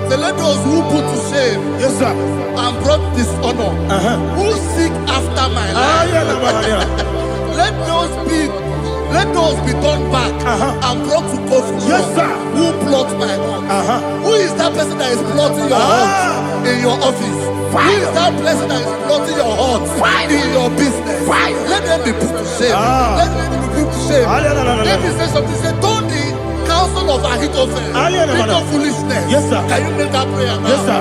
So let those who put to shame, yes, sir, and brought dishonor, who seek after my life, let those be turned back and brought to confusion. Yes, sir. Who plot my heart? Who is that person that is plotting your heart in your office? Who is that person that is plotting your heart in your business? Let them be put to shame. Let them be put to shame. Let me say something. Say, don't the counsel of Ahithophel think of foolishness. Yes, sir. Can you make that prayer now? Yes, sir.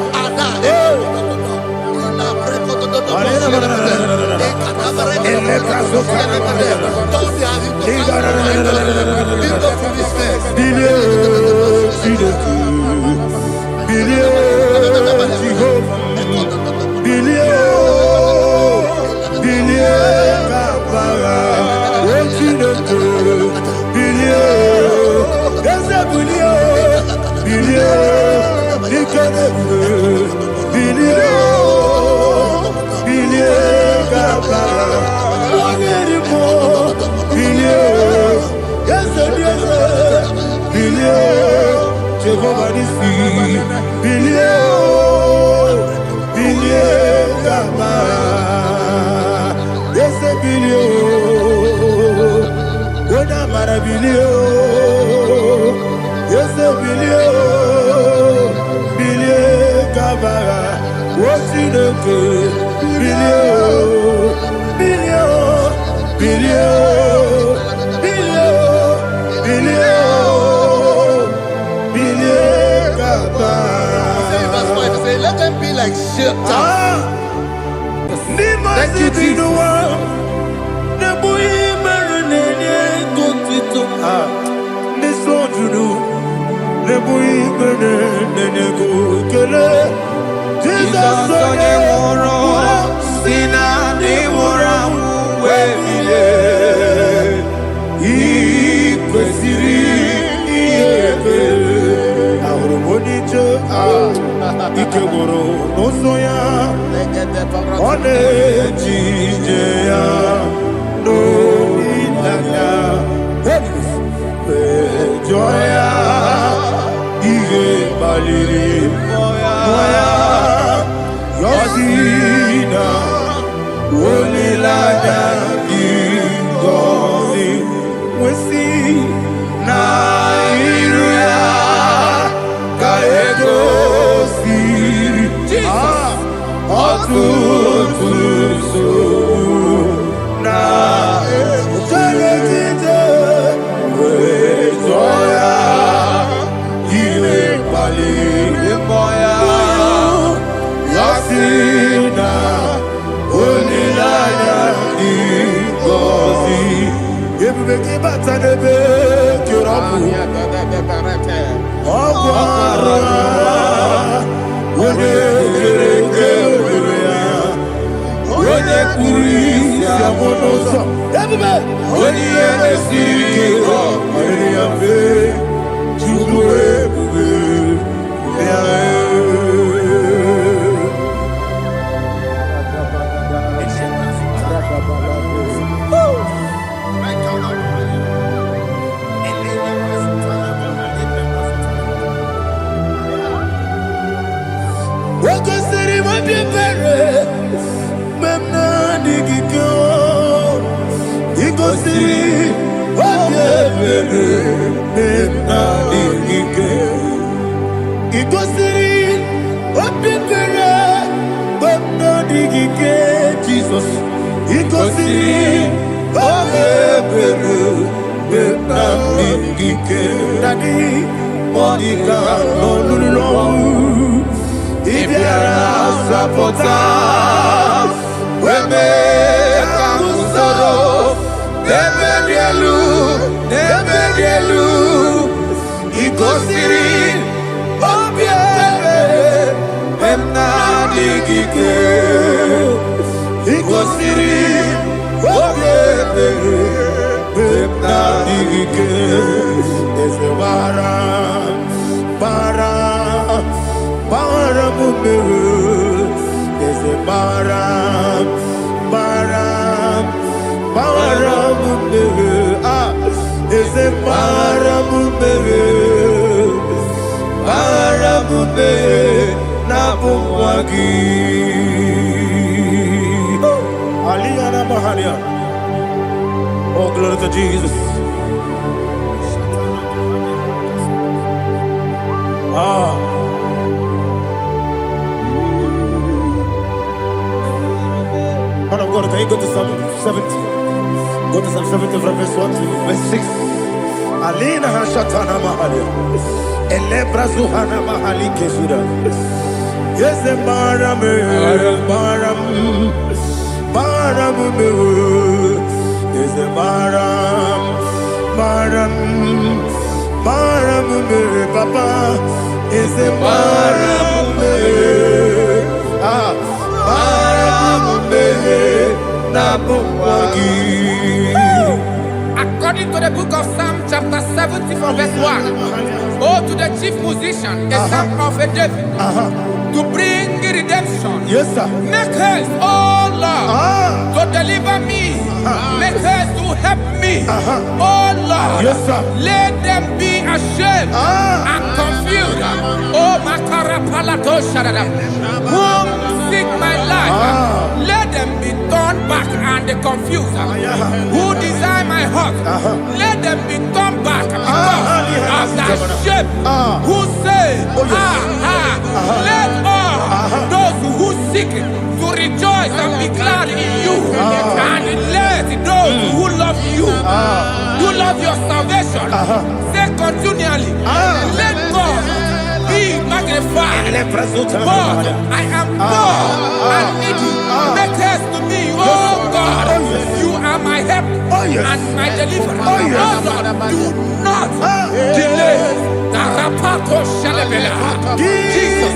Let them be like shelter. Let Oh, glory to Jesus. Man of God, can you go to Psalm 70? Go to Psalm 70 from verse 1 to verse 6. Alina Hashatana Mahalia. Elebra Zuhana Mahali Kesuda. Yes, the Baram, Baram, Baram, yes, the Baram, Baram, Baram, Papa, yes, the Baram, According to the book of Psalm chapter 70 from verse 1, oh, to the chief musician, a son of a David, to bring redemption. Yes, sir. Make haste, oh Lord, to deliver me. Make haste to help me. Oh Lord, yes, sir. Let them be ashamed and confused. Oh Makara Palato Shadada, whom seek my life, let them be turned back and confused. Who desire my heart, let them be turned back because of that shame. Who say, let all those who seek to rejoice and be glad in you, and let those who love you, who love your salvation, say continually, let God be magnified. God, I am poor and needy. Make haste to me, oh You are my help and my deliverer. Oh Lord, do not delay. Jesus.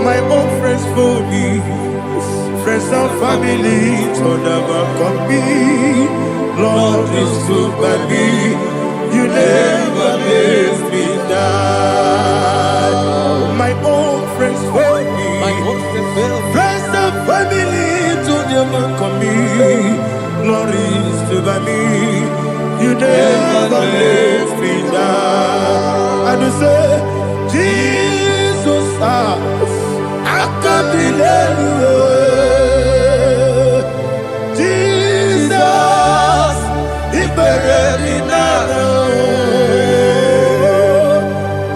My own friends for me, friends and family, told never come me. Lord is good by me, you never let me die. My own friends for me, friends and family, told never come me. Lord is good by me, you never let me die. And you say, Jesus, I can't believe you. Jesus, He buried me now.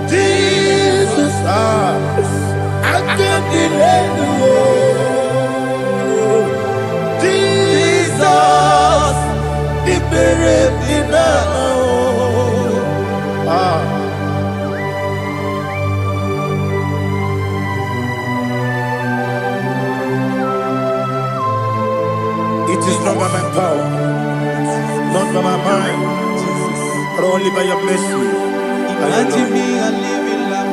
Jesus, I can't believe you. Jesus, He buried me now. It is not by my power, not by my mind, but only by your mercy. Imagine me, I live in love.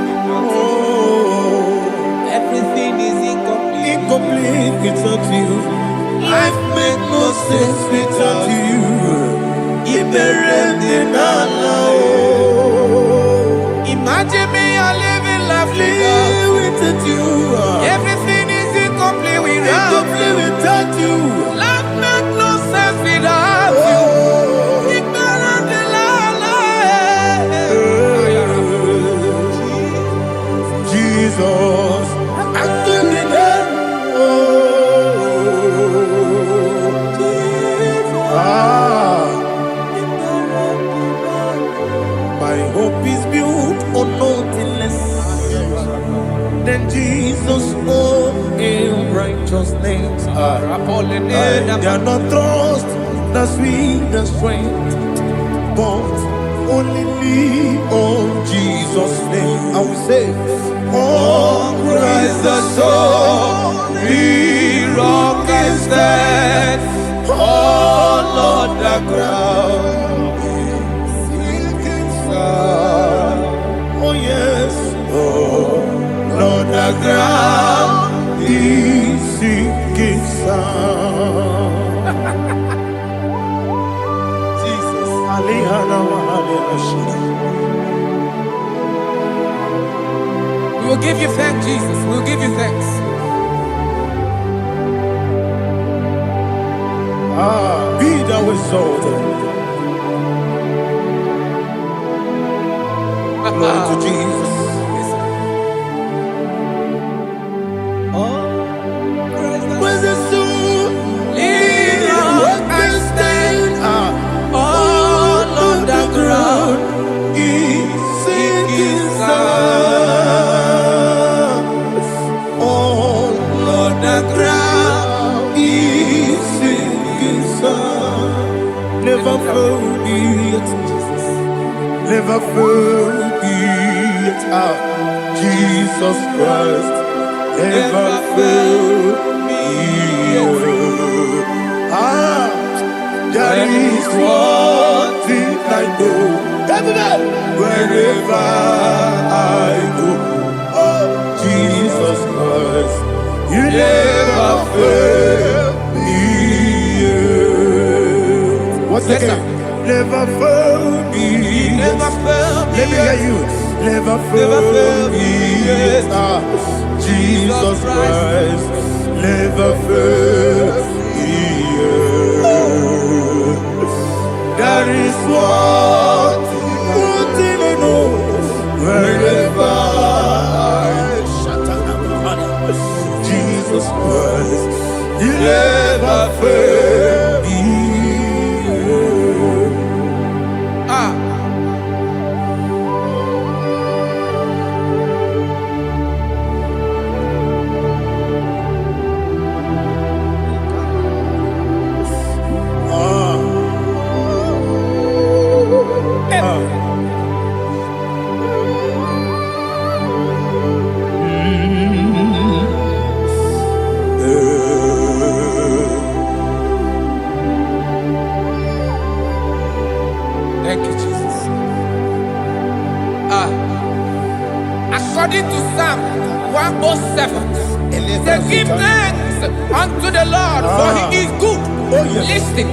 Oh, Everything is incomplete. incomplete without you. Life makes no sense without you. Imagine me, I live in love. Without you. Everything is incomplete without you. Life makes no sense without you. Jesus, I give you my hope is built on nothing less than Jesus' own righteousness. I cannot trust the sweetest strength, but only lean on Jesus' name. I will say, oh, Christ the soul, the rock is dead. Oh, Lord, the ground We'll give you thanks, Jesus. We'll give you thanks. Be thou exalted. Glory to Jesus. When the soul is stand all on the ground, is sinking sound. All on the ground is sinking sound. Never forget, never forget, Jesus Christ. Never fail me. That is one thing I know. Wherever I go, Jesus Christ, you never fail me. What's that? Never fail me. Never fail me. Let me hear you. Never fail me. Jesus Christ, never fail me. That is one thing I know. Wherever Jesus Christ, you never fail me. Thank you, Jesus. According to Psalm 107, say, give thanks unto the Lord, for he is good. Listen,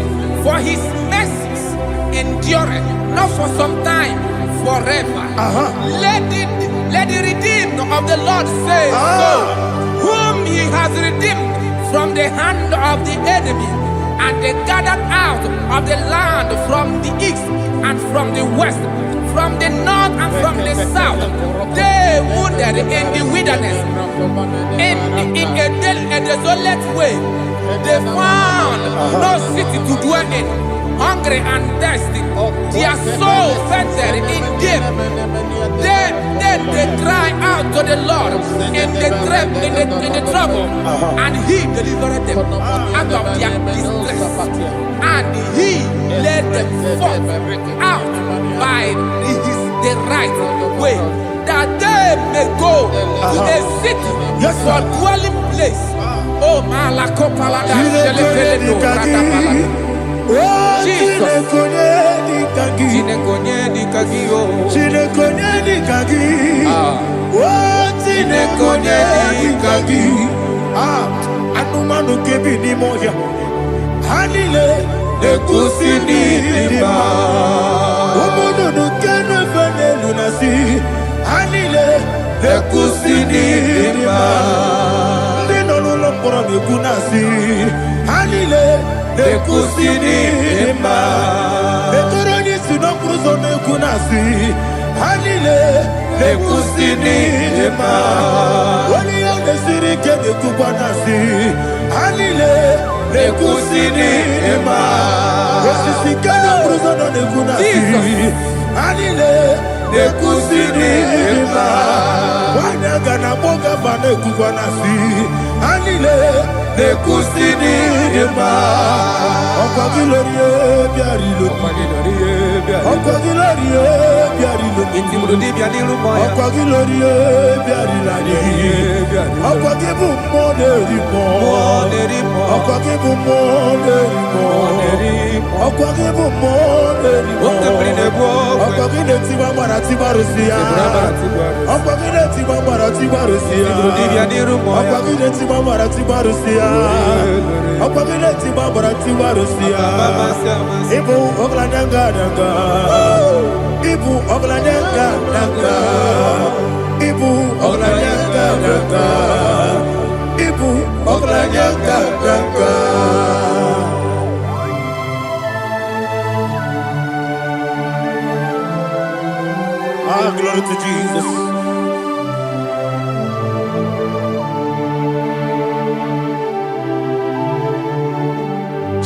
for his mercies endureth, not for some time, forever. Let the redeemed of the Lord say so, whom he has redeemed from the hand of the enemy, and they gathered out of the land from the east and from the west, from the north and from the south. They wandered in the wilderness, in a desolate way. They found no city to dwell in, hungry and thirsty. Their soul fainted in deep. They cry out to the Lord in the trouble, and he delivered them out of their distress, and he led them forth out by the right way, that they may go to a city for dwelling place. Oh, Malakopalada, Jesus. Anumanu kebi ni moja Hanile Nekusini lima Omono nukeno fene lunasi Hanile Nekusini lima Nino luloporo nikunasi Hanile Nekusini lima Netoroni sinokruzo nekunasi Hanile Nekusini lima Wani yone sirike nekubwanasi Hanile Nekusini lima Wesisikana bruzo nekunasi Hanile Nekusini lima Wanaga na boga vane kubwanasi Hanile Nekusini lima Okwa gilorie biarilo Okwa gilorie biarilo Okwa gilorie biarilani Okwa gibu moderimo Okwa gibu moderimo Okwa gibu moderimo Okwa gileti mambara tibarusia Okwa gileti mambara tibarusia Okwa gileti mambara tibarusia Okwa gileti mambara tibarusia Ibu oglananga danga Ibu oglananga danga Ibu oglanya gagaka. Ibu oglanya gagaka. Ah, glory to Jesus.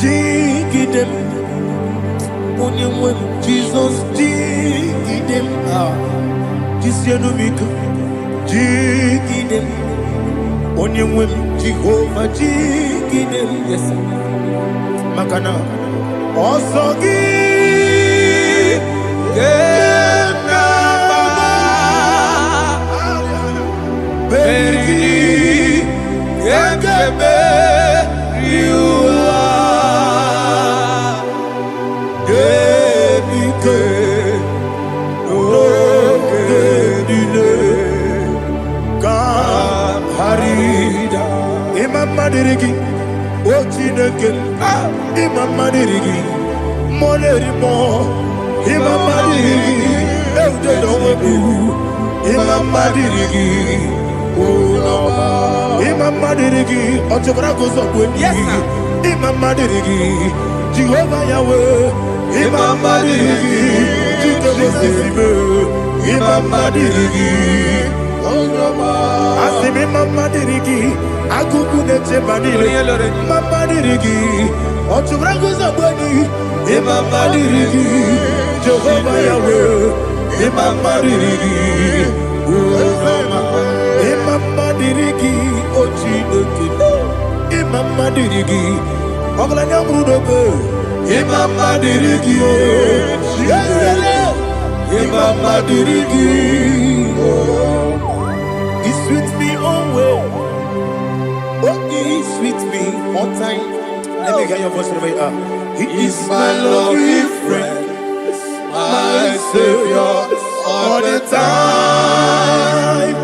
Jigidem, Jesus, jigidem, Jisianumika, jigidem, Onyemwem, Jehovah, jigidem, yes, Makana, Osogi, Berigi, Yakebe, Madirigi, Ochineke, Imam Madirigi, Molerimo, Imam Madirigi, Eudedobu, Imam Madirigi, Imam Madirigi, Ochobragos of Imam Madirigi, Jehovah Yahweh, Imam Madirigi, Imam Madirigi, Asimi Mama Dirigi, Agubune Chebanile, Mama Dirigi, Ochubragus Abani, Mama Dirigi, Jehovah Yahweh, Mama Dirigi, Mama Dirigi, Ochineke, Mama Dirigi, Oglanya Brudobe, Mama Dirigi, Mama Dirigi. He's with me always. Oh, he's with me all time. Let me get your voice wherever you are. He is my lovely friend, my Savior all the time.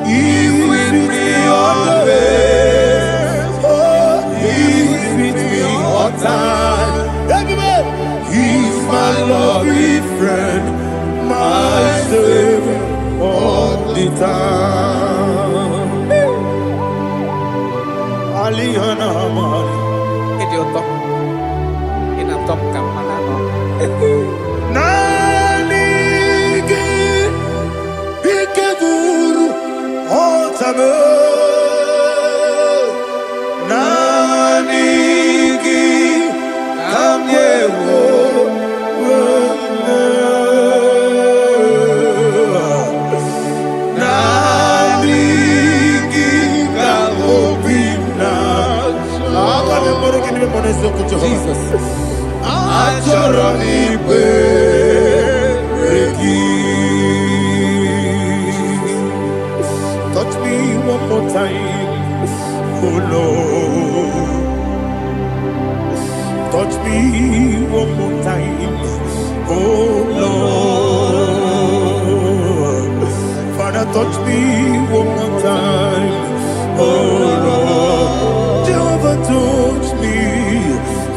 He's with me always. Oh, he's with me all time. Everybody, he's my lovely friend, my Savior all the time. Alihana Mari. Idiota. Inatom kamanano. Nanigi Ikeguru Otame. Nanigi Kamyewo. Jesus. Touch me one more time, oh Lord. Touch me one more time, oh Lord. Father, touch me one more time, oh Lord. Jehovah, touch me.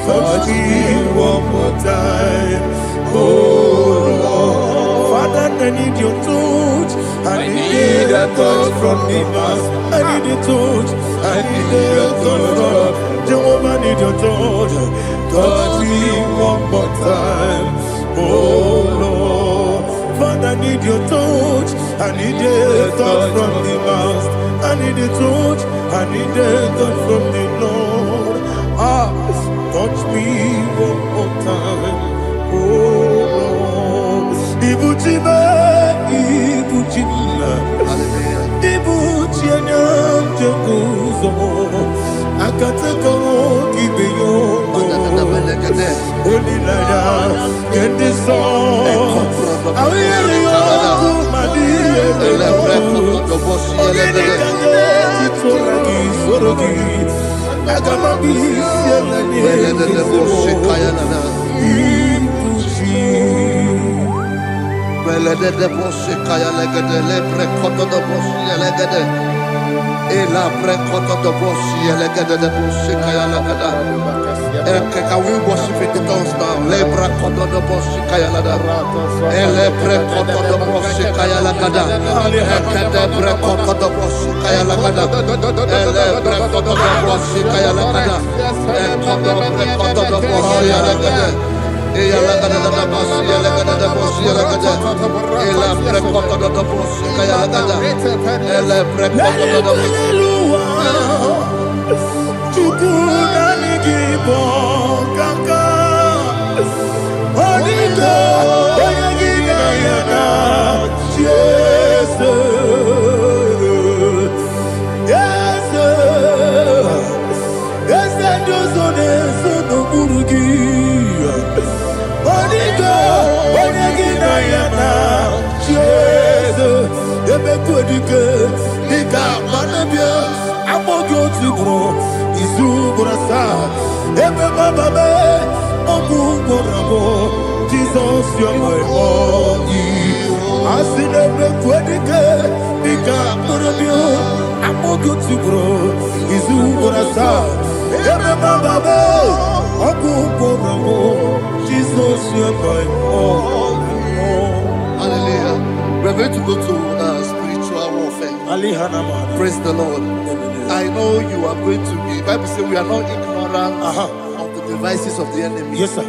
Touch me one more time, oh Lord. Father, I need your touch. I need a touch from the Master. I need a touch. I need a touch from Jehovah. I need your touch. Touch me one more time, oh Lord. Father, I need your touch. I need a touch from the Master. I need a touch. I need a touch from the Lord. Touch me one more time, oh Lord. Ibuchima, Ibuchima, Ibuchina, Jaguzo. Akatako, Gibeyo, Olilaya, get this song. I will you, Madia, Can we worship in the tongues now? Lebra koto do boshi kaya lada. Elebre koto do boshi kaya lada. lagada. Ekede brekokodo bosu kaya lagada. Ele brekokodo bosu kaya lagada. Ekodo brekokodo bosu ya lagada. Eya lagada bosu ya lagada bosu ya lagada. Ele brekokodo bosu kaya lagada. Ele brekokodo bosu. Chukuna nigibo kaka. Onigo oyagina yana. Yes, yes, yes, no burugi. Onigo oyagina yana. Yes, ebe kodike nika manabia amogo tibro izu burasa ebe bababe ogu borabo Jesus you're my all. Asine ebe kodike nika manabia amogo tibro izu burasa ebe bababe ogu borabo Jesus you're my all. Hallelujah. We're going to go to spiritual warfare. Praise the Lord. I know you are going to be. Bible says we are not ignorant of the devices of the enemy. Yes, sir.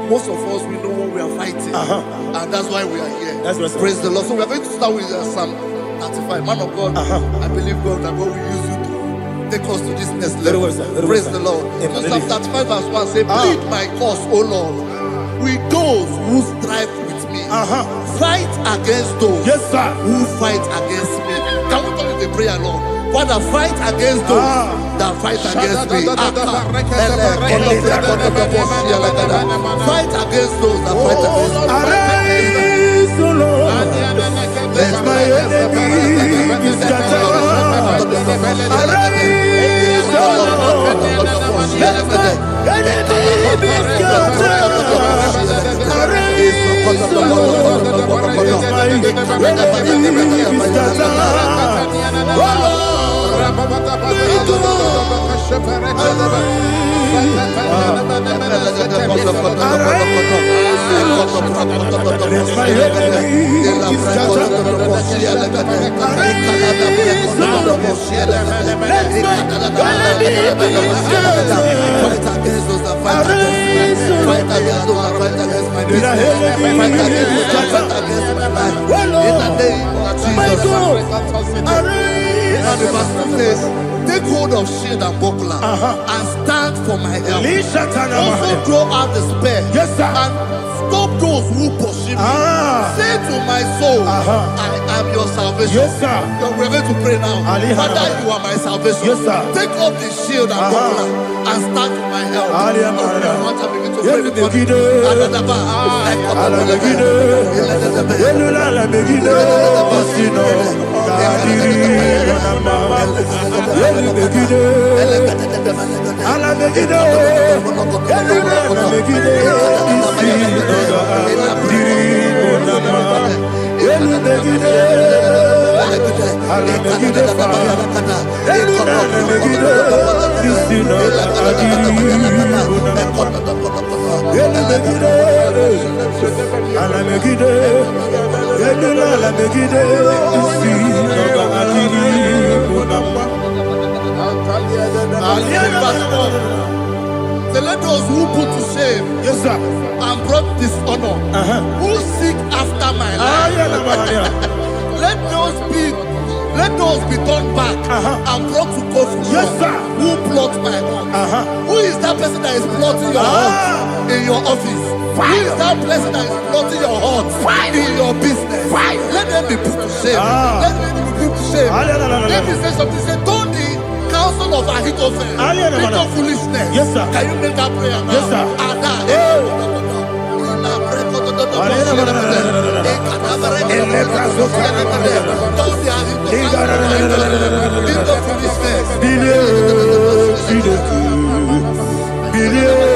Most of us, we know what we are fighting. And that's why we are here. That's right, sir. Praise the Lord. So we are going to start with Psalm 35. Man of God, I believe God that God will use you to take us to this next level. Very well, sir. Very Praise well, the sir. Lord. Amen. So Psalm 35 verse 1 says, plead my cause, O Lord, with those who strive with me. Fight against those who fight against me. Can we come in the prayer, Lord? Father, fight against those that fight against me. Fight against those that fight against me. Arise, O Lord, let my enemy be scattered. Arise, O Lord, let my enemy be scattered. Arise, O Lord, let my enemy be scattered. Oh And the verse says, take hold of shield and buckler and stand for my help. Also draw out the spear and stop those who pursue me. Say to my soul, I am your salvation. We're going to pray now. Father, you are my salvation. Take off the shield and buckler and stand for my help. So let those who put to shame and brought dishonor, who seek after my life, let those be turned back and brought to confusion. Who plot my heart? Who is that person that is plotting your heart in your office? Who is that person that is plotting your heart in your business? Let them be put to shame. Let them be put to shame. Let me say something. Say, don't the counsel of Ahithophel think of foolishness. Can you make that prayer now? Billion,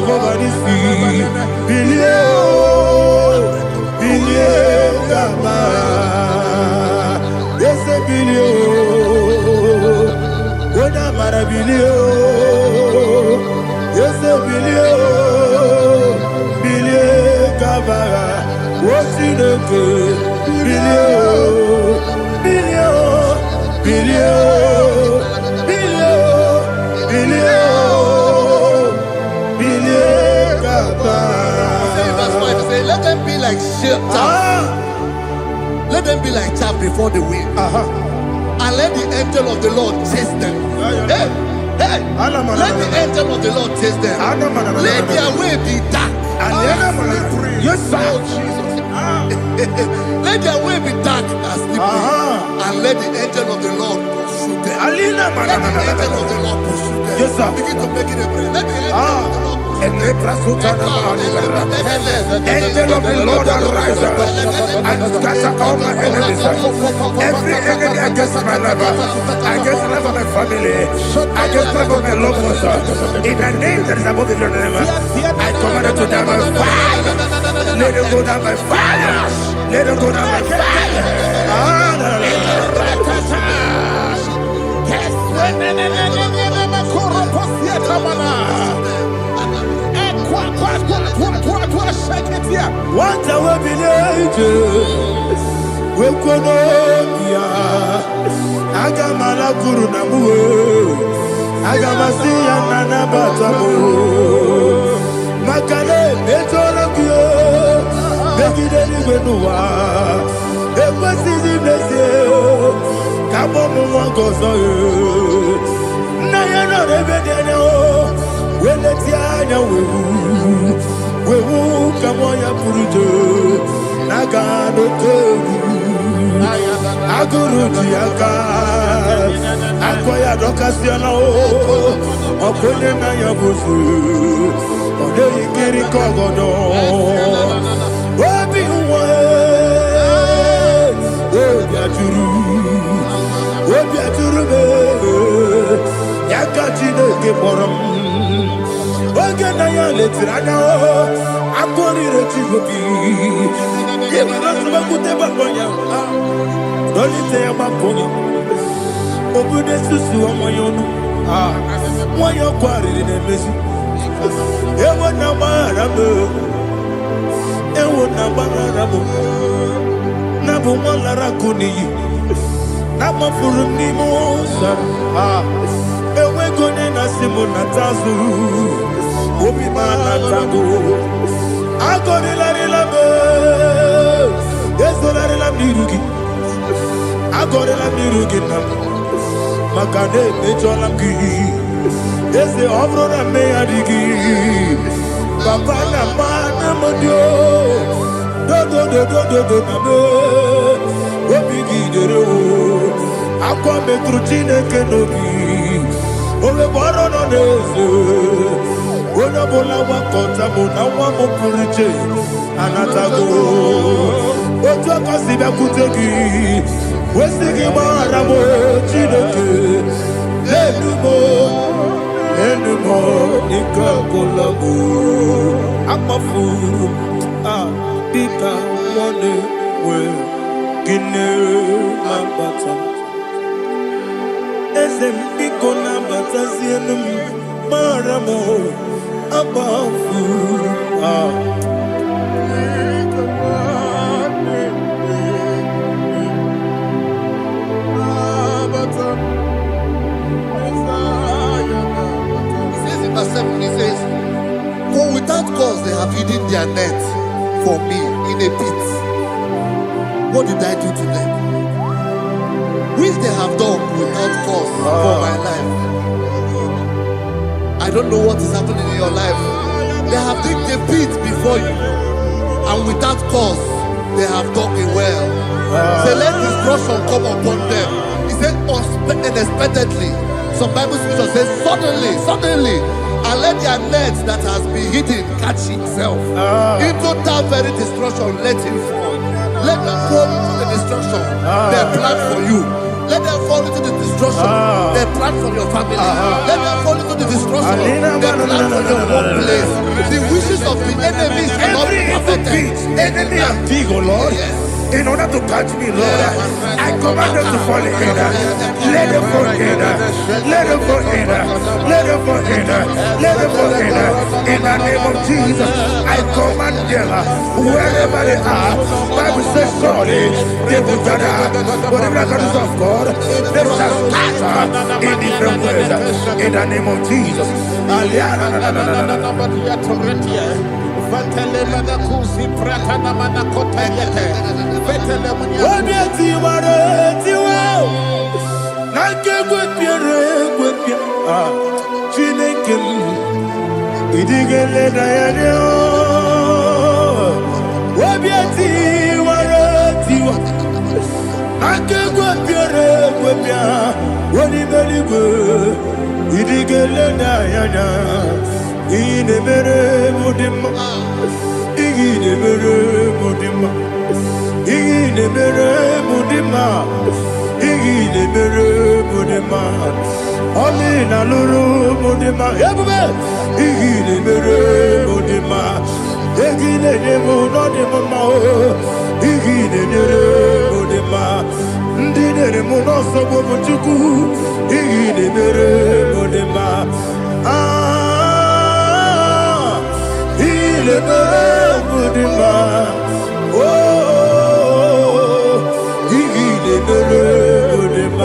Jehovah Nissi. Bilie, bilie, Gama. Yes, bilie, Ona mara bilie, yes, bilie, bilie, Gama. What's in the good? Bilie, bilie, bilie, bilie, bilie. Let them be like chaff. Let them be like chaff before the wind. And let the angel of the Lord chase them. Hey, hey. Let the angel of the Lord chase them. Let their way be dark. Yes, sir. Let their way be dark as slippery. And let the angel of the Lord pursue them. Let the angel of the Lord pursue them. Yes, sir. Begin to make it a prayer. Let the angel of the Lord. Angel of the Lord arise and scatter all my enemies. Every enemy against my life, against the life of my family, against the life of my loved ones. In the name that is above the name, I command it to die by fire. Let it go down by fire. Let it go down by fire. What I will believe, we could not Agamala Guru Namu, Agamasi and Nanabatamu, Makale, Betorabio, Begideni Benua, Equasi Blessio, Kabomu Gozo, Nayana Rebedeno, Weletia, we will come on your Purujo, Nagano Toru, Aguru Tiaga, Akoya Docasiano, Okonena Yabusu, Odei Kiri Kogodo, Obi Obiaturu, Yakatino Keporum. Ogana letrana akoni rechigobi yebana subakute bakonya dolite bakonya obude susu omoyonu moyo kwari nemezi ewo na marabo nabu malara kuni namo furuni mosa ewe gone na simona tazu Obi manatago, agori la rilabo, ezo la rilamnirugi, agori la mirugi nam, makane mejolamgi, eze obro na meadigi, papa na mana modio, do na me, obi gidero, akwa metrutine kenobi, ole boro no nezo. Ona bola wakota bona wamo puriche anatago ojo kasiba kutegi wesigi marabo chideke lenumo ikakolago amafuru bika one we gine mabata ezem biko na bata zienum maramo above He says, for without cause they have hidden their net for me in a pit. What did I do to them? Which they have done without cause for my life. I don't know what is happening in your life. They have digged a pit before you, and without cause they have dug a well. Say, let destruction come upon them. He said, unexpectedly. Some Bible scripture says, suddenly, and let their net that has been hidden catch itself. Into that very destruction, let him fall. Let them fall into the destruction they plan for you. Let them fall into the destruction they plan blood from your family. Let them fall into the destruction. The blood from your workplace. The wishes of the enemies are not perfected. Enemy and dig, oh Lord. In order to catch me, Lord, I command them to fall in. Let them fall in. Let them fall in. Let them fall in. Let them fall in. In the name of Jesus, I command them wherever they are. Bible says surely they will gather. But the miracles of God, they shall scatter in different ways. In the name of Jesus. Amina luru modema ebube igile mere modema egile demo no demo ma igile mere modema ndine mo no so bo chuku igile mere modema igile mere modema igile mere modema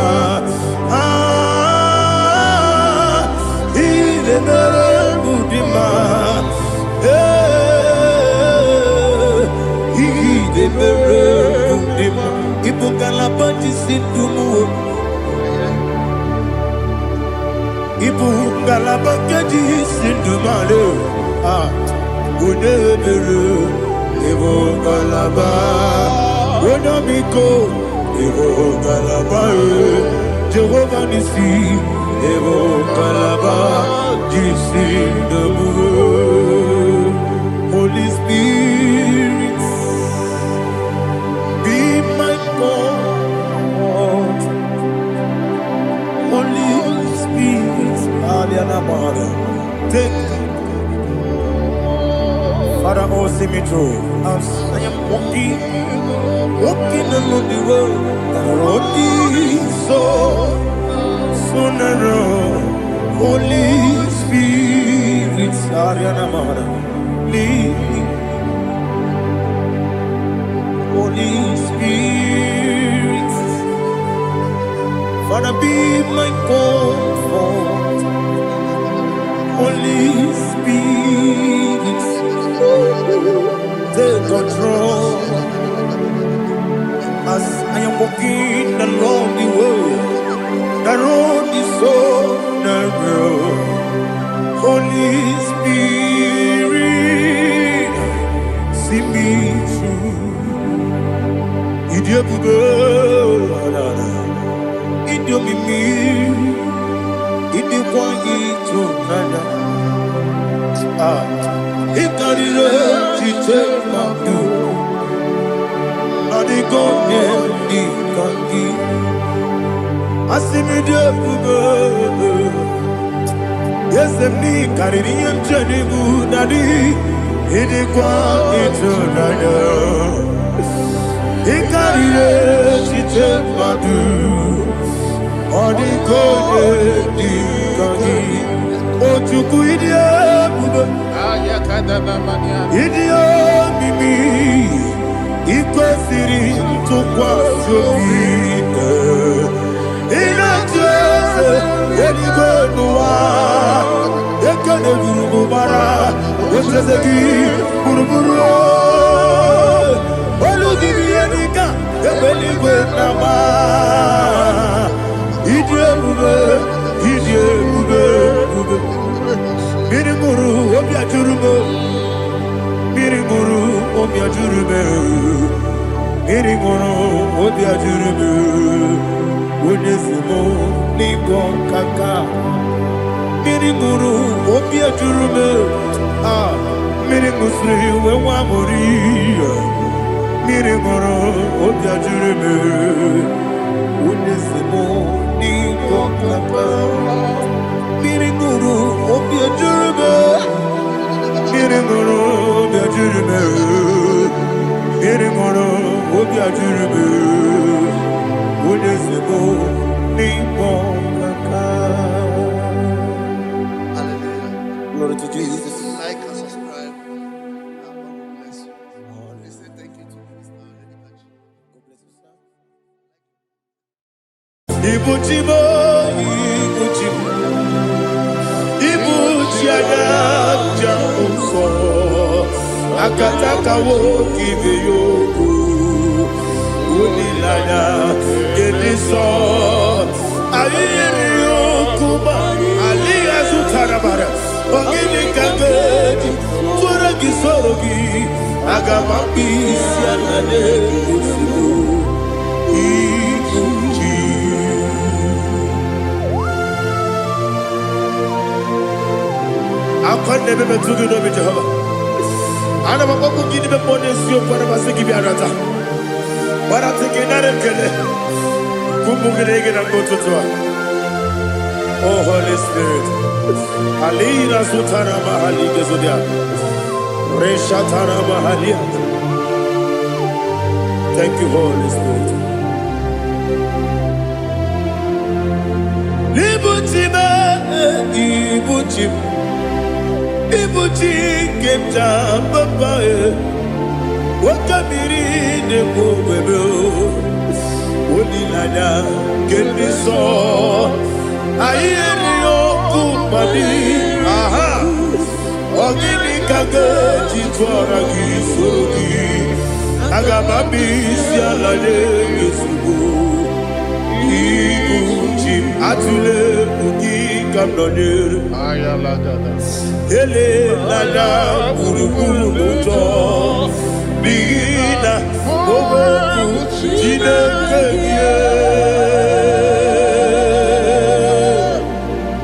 Jehovah Nissi, Evo Kalaba, Holy Spirit, be my God. Holy Spirit, take Father, oh, see me through. I am walking along the road, so narrow. Holy Spirit, lead me. Holy Spirit, Father, be my comfort. Holy Spirit, take control as I am walking along the way. The road is so narrow. Holy Spirit, see me through. Idiopube, Idiomimi, Idikwaitu nana. Ikarire chichemadu. Adigonye ikangi. Asimidiyopube. Yes, me carrying Jenny Budadi, Idikwa Itunaya. He carried it, Madu, or the code, or to Guidia, Idia Mimi, Equasiri to Quasubi. In a Gurubara, which is a Guruburu. Olugibianika, the belly with Nama. Idiomube, Mirimuru, Obia Jurube, Mirimuru, Obia Jurube, Mirimuru, Obia Jurube, Unesimo, Nigo Kaka. Mirimuru, Obia Jurube, Mirimusri, Wamori, Mirimuru, Obia Jurube, Unesimo, Nigo Kaka. Glory to Jesus. Like and subscribe. God bless you. Please say thank you to Mr. Ibuchibo, Ibuchibo, Ibuchiada, Jamuso, Akataka woki veyoku, Unilaya, Gediso, Ayiriyokuba, Aliya Zutarabara, Ogini Kagedi, Furagi Sorogi, Agamapi, Sianade, Akande bebe tugi no be Jehovah. Ana baba ko gidi be ponesio ko na basiki bi arata. Bara teke na rekele. Kumu gede na gototoa. Oh Holy Spirit. Alira sutara mahali gezodia. Reshatara mahali. Thank you, Holy Spirit. Ibuchime, Ibuchime. Ibuchi kemja papa wakamiri de bobebe onilanya kemiso ayeri okumani aha ogini kage jitwara gisogi agamabi sialale yesugo Ibuchi atule ugi kamnone ayalagada Ele nana kurukuru luto Bigina Ogoku Jine kenye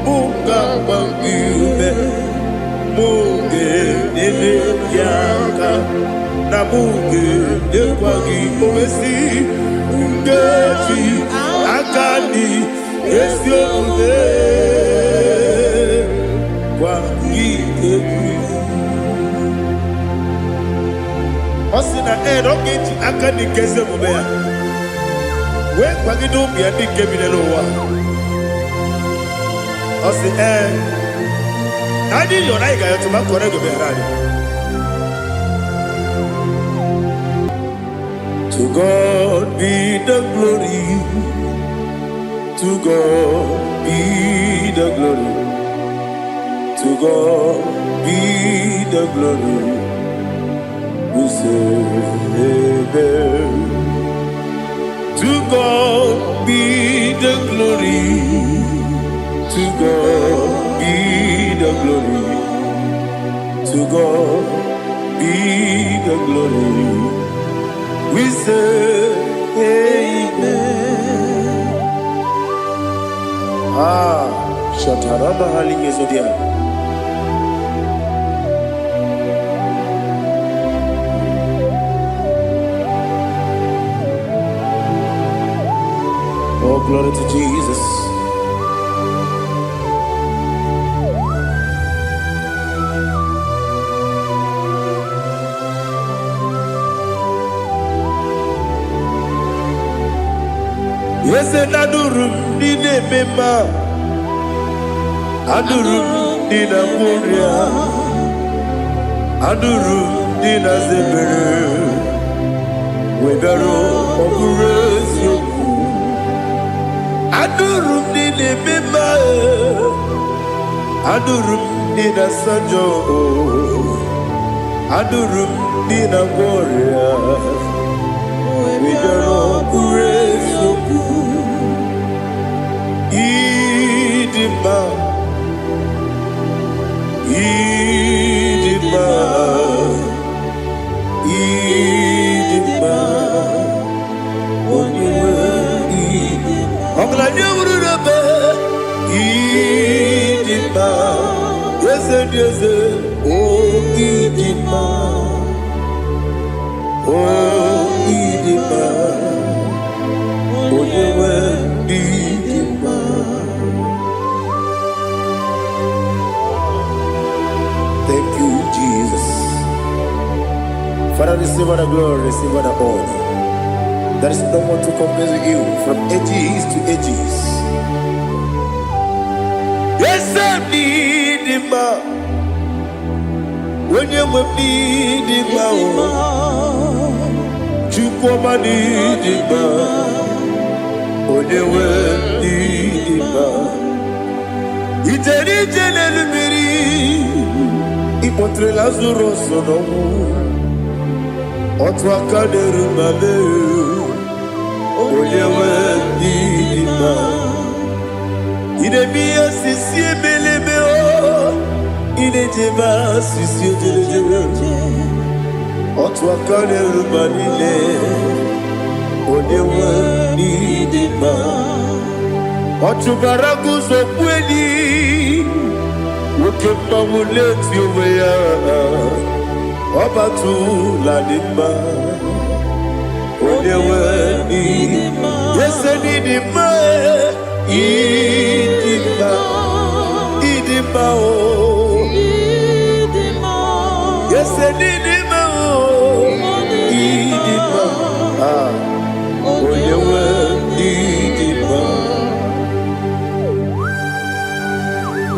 Munga bangiume Munge nene yaka Na munge nekwagi omesi Ungeji akani Esyo ude Osina rokeji akani keze mubea. We kwagido biandi kebinelowa. Osi nani yona iga yotuma korego beharani. To God be the glory. To God be the glory. To God be the glory. We say amen. To God be the glory. To God be the glory. To God be the glory. We say amen. Shatarama halinge zodia. Oh, glory to Jesus. Yes, and Adurum Nine Mema Adurum Nina Muria Adurum Nina Zebere Webero Operation Adurum Nine Mema Adurum Nina Sanjo Adurum Nina Muria Webero Operation Idima, Idima, Idima, I'm glad you would have Idima, yes, yes, oh, Idima, oh, Idima, oh, you were Idima. Thank you, Jesus. Father, receive all the glory, receive all the honor. There is no one to compare with you from ages to ages. Yes, I need him. When you need him, Chukoma need him. When you need him, Italian Miri, Ipotre Lazaro Sonomu, Otwaka de Rumale, when you need him. Idemia sisi belebeo, idejeba sisi jelejebe. Otwaka de Rumanile, odewa nidima. Otubaragu zokweni, ukemba muleti uweya. Obatu ladima, odewa nidima. Yes, nidima. Idima, Idima, oh, yes, Idima, oh, Idima, oh, you were Idima.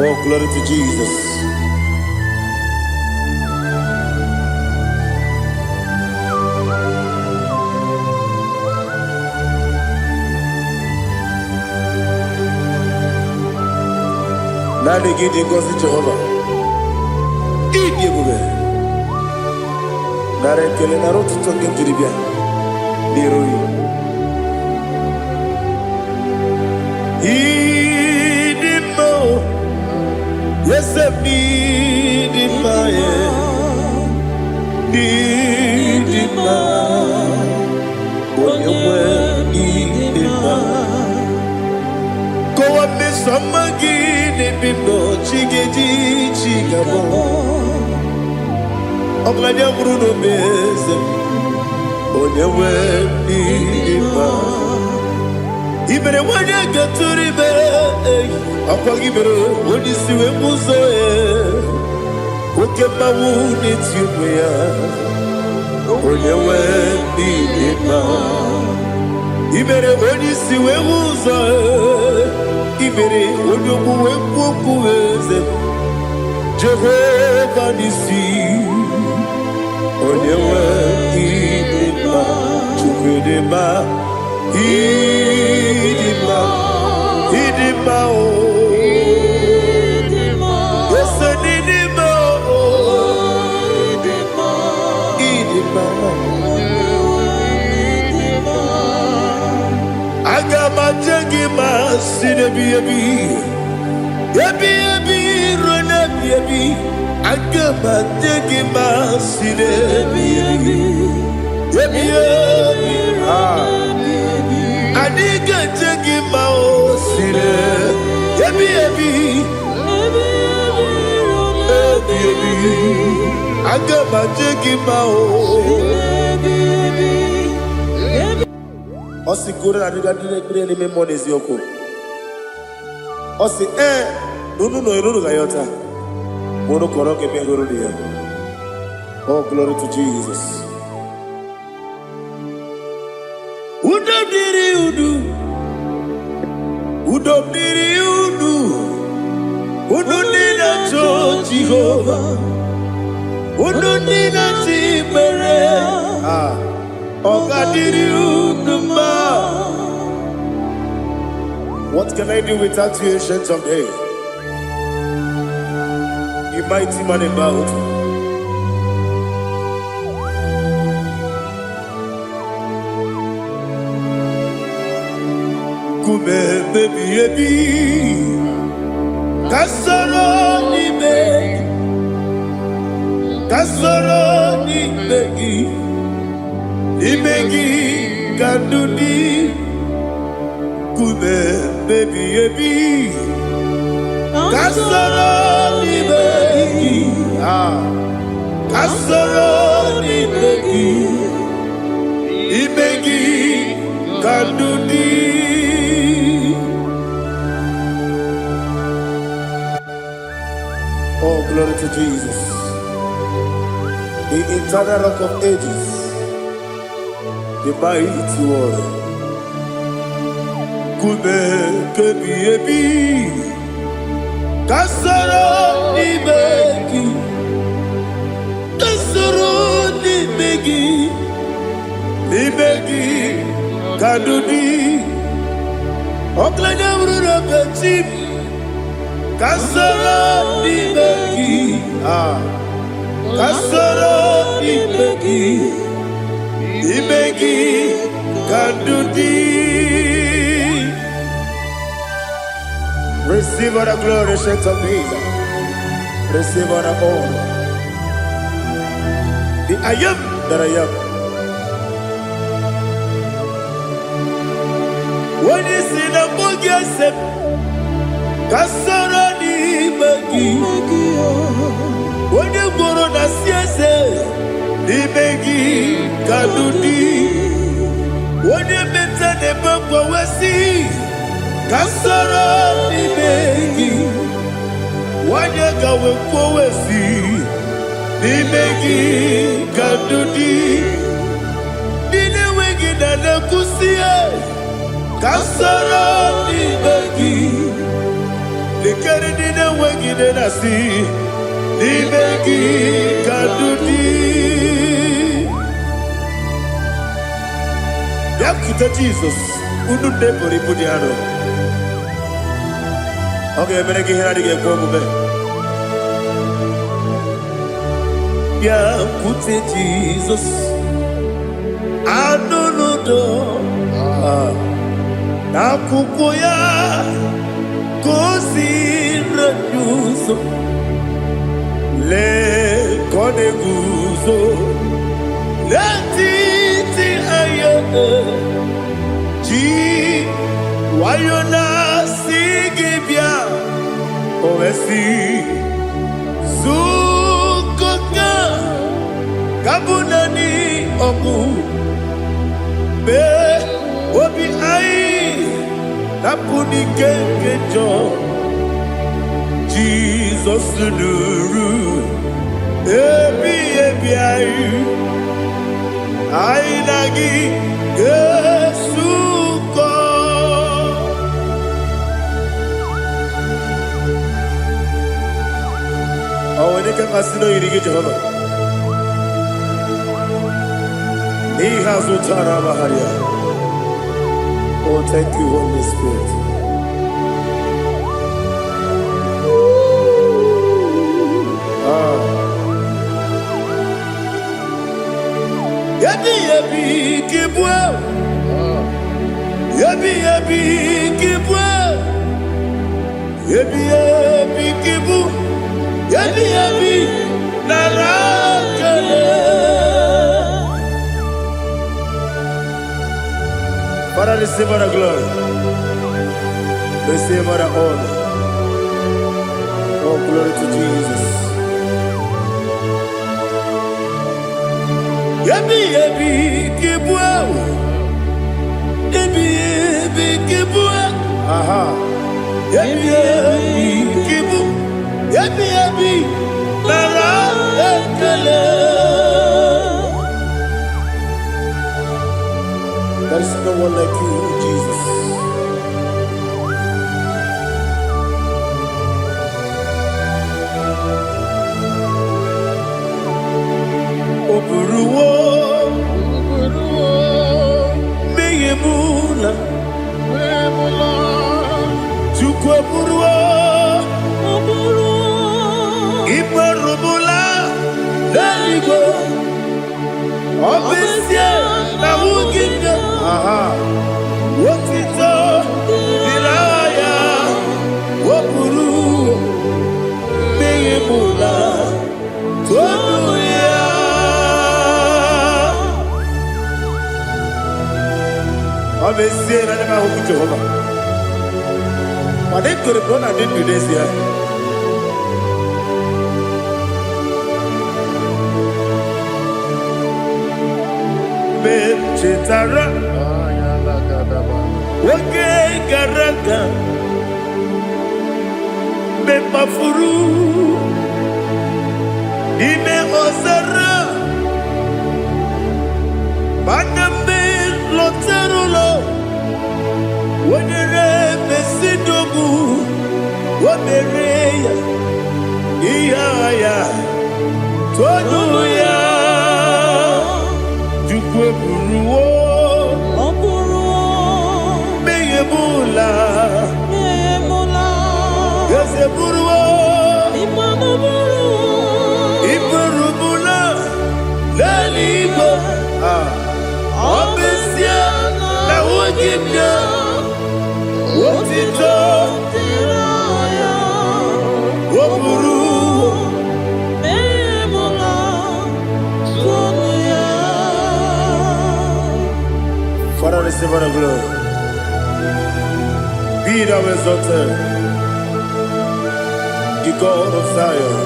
Oh, glory to Jesus. Nani gidi ngozi Jehova. Idi ebube. Nare kele na rotu toke jiribia. Niroi. Idi mo. Yesem idi ma ye. Idi ma. Onyewe idi ma. Go up this summer Bindo chigedi chigabo Oglanya Bruno Beze Onyewe Nima Ibere wanya gaturibe Akwa gibere Odisiwe muzoe Okema wuni tiumya Onyewe Nima Ibere odisiwe muzoe Ibere onyoku wekuku eze Jehovah nisi Onyewe idima Chukwedema Idima Idima o Yese nidima o Idima Agama jengima sinebi ebi rona ebi Agama jengima sinebi ebi Adiga jengima o sine ebi Agama jengima o Osi kore na diga dire ni memoni zioko. Osi nunu no iruru gayota. Mono koro ke megoro dia. Oh, glory to Jesus. Udom diri udu. Udu nina cho Jehovah. Udu nina chibere. What can I do without you, ancient of days? You mighty man about. Kume baby Kasoro ni begi Imegi kanduni Kume baby Kasoro ni begi Kasoro ni begi Imegi kanduni Oh, glory to Jesus, the eternal rock of ages. the mighty one. Kume kebi ebi, kasara ni megi, kasara ni megi, kadudi, oklanya urura bechim, kasara ni megi, kasara ni megi, kadudi. Receive all the glory, shake of Jesus. Receive all the honor. The I am that I am. When you see the book, you say, Kasara ni megi. When you go to the siese, ni megi kadudi. When you meet the book, we see. Kasara ni megi, wanyaka wekowesi ni megi kadudi, dine wengi na kusie. Kasara ni megi, likari dine wengi na si ni megi kadudi. Yakuta Jesus, ununde poripudiano. Okay, I'm going to get a problem. Yeah, put it Jesus. I don't know. Nakukoya, kosi renyuso, le kone guzo, le titi aye, ji wayona. Ovesi Sukoka Kabunani Oku Be Obi Ai Napuni Kenkejo Jesus Nuru Ebi Ai Nagi Yesuko. Oh, when you can casino, you get Jehovah. He has Utara Maharia. Oh, thank you, Holy Spirit. Yabi yabi kibwa. Yabi yabi kibwa. Yabi yabi kibu. Yabi yabi narakale. Father, receive all the glory. Receive all the honor. Oh, glory to Jesus. Yabi yabi kibwa. Yabi yabi kibwa. Aha. Yabi yabi kibu. Yabi yabi narakale. There is no one like you, Jesus. Oburuwo, meyemula, chukwu oburuwo, imarubula, leligo, obesie na wugide. Wotito, dilaya, oburuwo, meyemula, toduya. Obesie na nema huku Jehovah. But they could have done and didn't do this here. Chetara, Wake Garaka, Bemafuru, Ime Osara, Banambe. Sidogu, Wamereya, Iyaya, Tonuya, Jukweburuo, Meyemula, Yaseburuo, Iburubula, Lalibo, Obesia, Nawagimya, Wotito, Woburu, Father, receive all the glory. Be thou exalted, the God of Zion,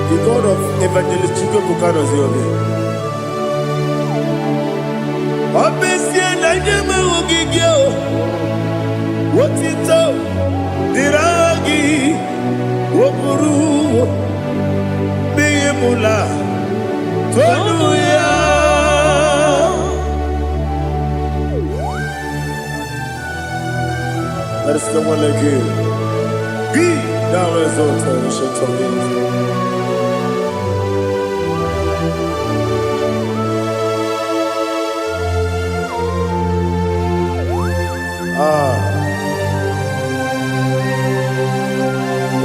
the God of Evangelist Chukwu Bukanos Yobe. Obesia na nyama ogigio, wotito, diragi, woburu, beyemula, tonuya. There is no one like you. Be thou exalted, ancient of days.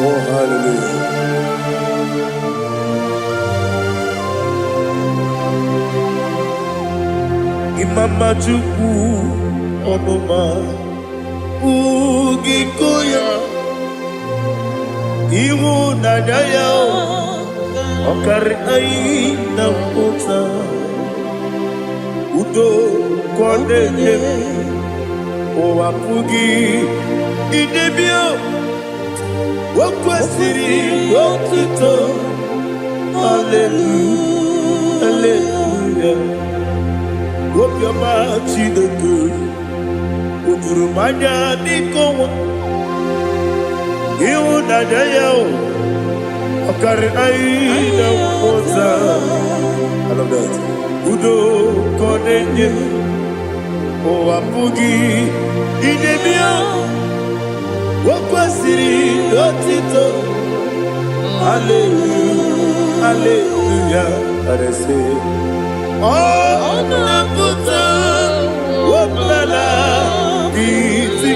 Oh, hallelujah. Imama Chukwu Onoma Ugikoya Iwu Nadaya Okari Aina Mota Udo Kwanene Owapugi Idebio Wakwasiri Wakito Hallelujah Hallelujah Wop your mouth in the good Udurumanya Nikowa Iwu Nadaya Okari Aina Mota I love that Udo Kwanene Owapugi Idebio Wakwasiri Otito Hallelujah Hallelujah And I say Oh Naputa Wapala Biti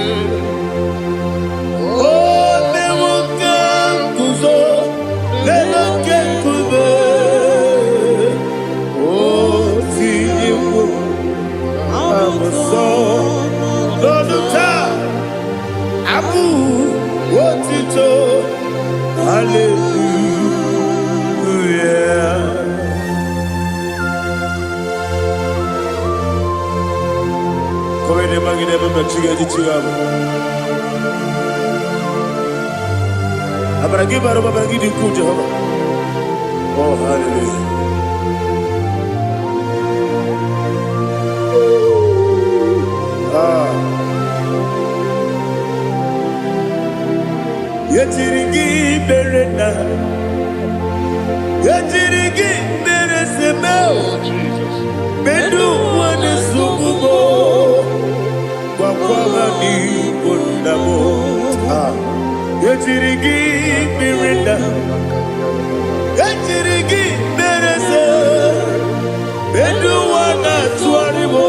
Oh Newoka Kuzo Leloke Kube Oh Tiyiwu I'm a son, Lord of time. Abu, what it all? Hallelujah. Come in, Maggie, never met you. I'm going to give her a good job. Oh, hallelujah. Yetirigi berena, yetirigi beresebel, bedu wane sububo, wakwama ni bundabo. Yetirigi berena, yetirigi berese, bedu wana tuaribo,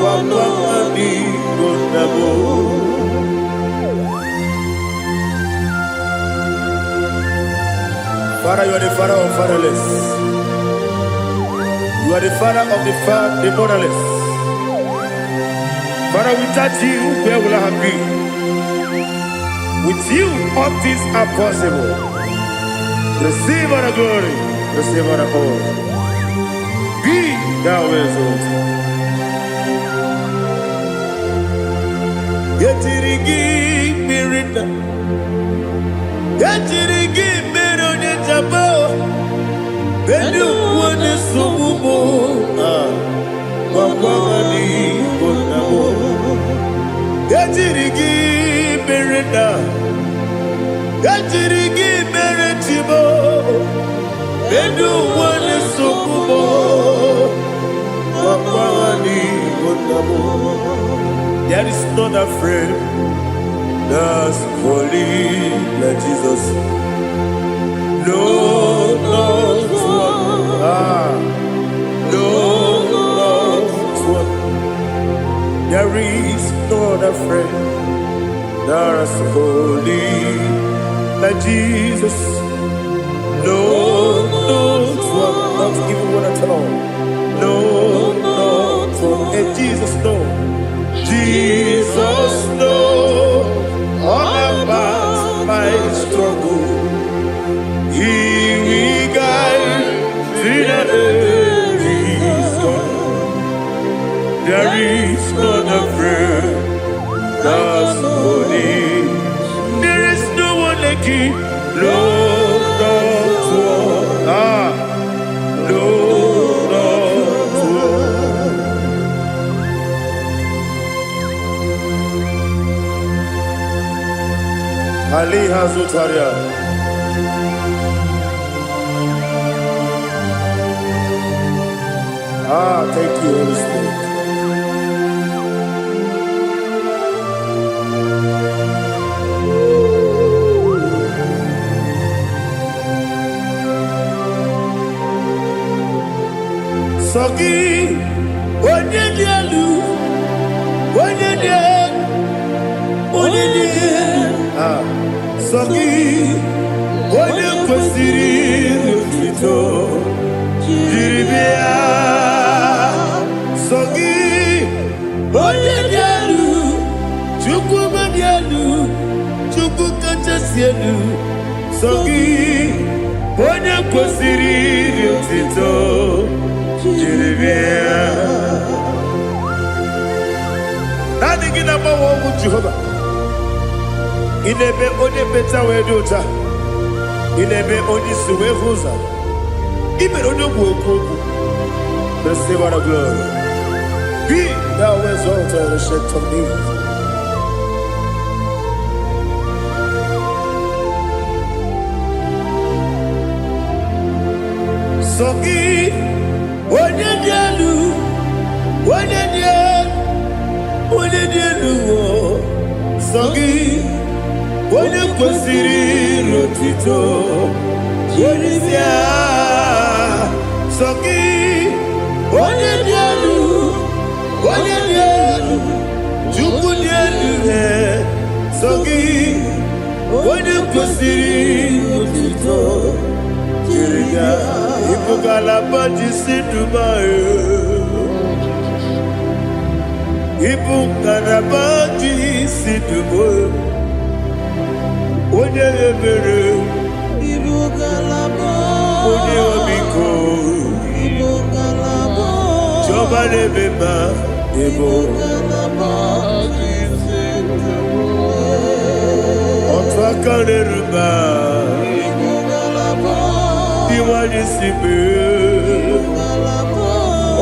wakwama ni bundabo. Father, you are the father of fatherless. You are the father of the motherless. Father, without you, where will I have been? With you, all things are possible. Receive all the glory. Receive all the honor. Be thou exalted. Yetirigi mirina. Yetirigi mirone jabo. Bedu wane sububo. Wakwani bonamo. Yetirigi mirina. Yetirigi miretibo. Bedu wane sububo. Wakwani bonamo. There is not a friend that's holy like Jesus. No, not one. No, not one. There is not a friend that's holy like Jesus. No, not one. Not even one at all. No, not one. And Jesus, no. Jesus knows all about my struggle. He will guide me to the there is not a friend that's holy. There is no one like him. No, not one. No, not one. Ali Hazutaria. Thank you, Holy Spirit. Sogi, onye dielu, onye dielu, onye dielu. Sogi, onye kwesịrị otuto, jiri bịa. Sogi, onye dielu, Chukwu dielu, Chukwu kachasị elu. Sogi, onye kwesịrị otuto. Nani gina mawa omu Jehovah. Inebe onye beta wedota. Inebe onye suwe huza. Ibe onye woku. Receive our glory. Be thou exalted and shed from me. Sogi. Onye dielu, onye dielu, Sogi, onye kwesịrị otuto, jiri bịa. Sogi, onye dielu, Chukwu dielu, Sogi, onye kwesịrị otuto, jiri bịa. Ipukalabadi sidumayo, Ipukalabadi sidumayo, onye ebere, onye omiko, Jọba lebeba, Ipukalabadi sidumayo, Otwakaleruma. Iwani sibe,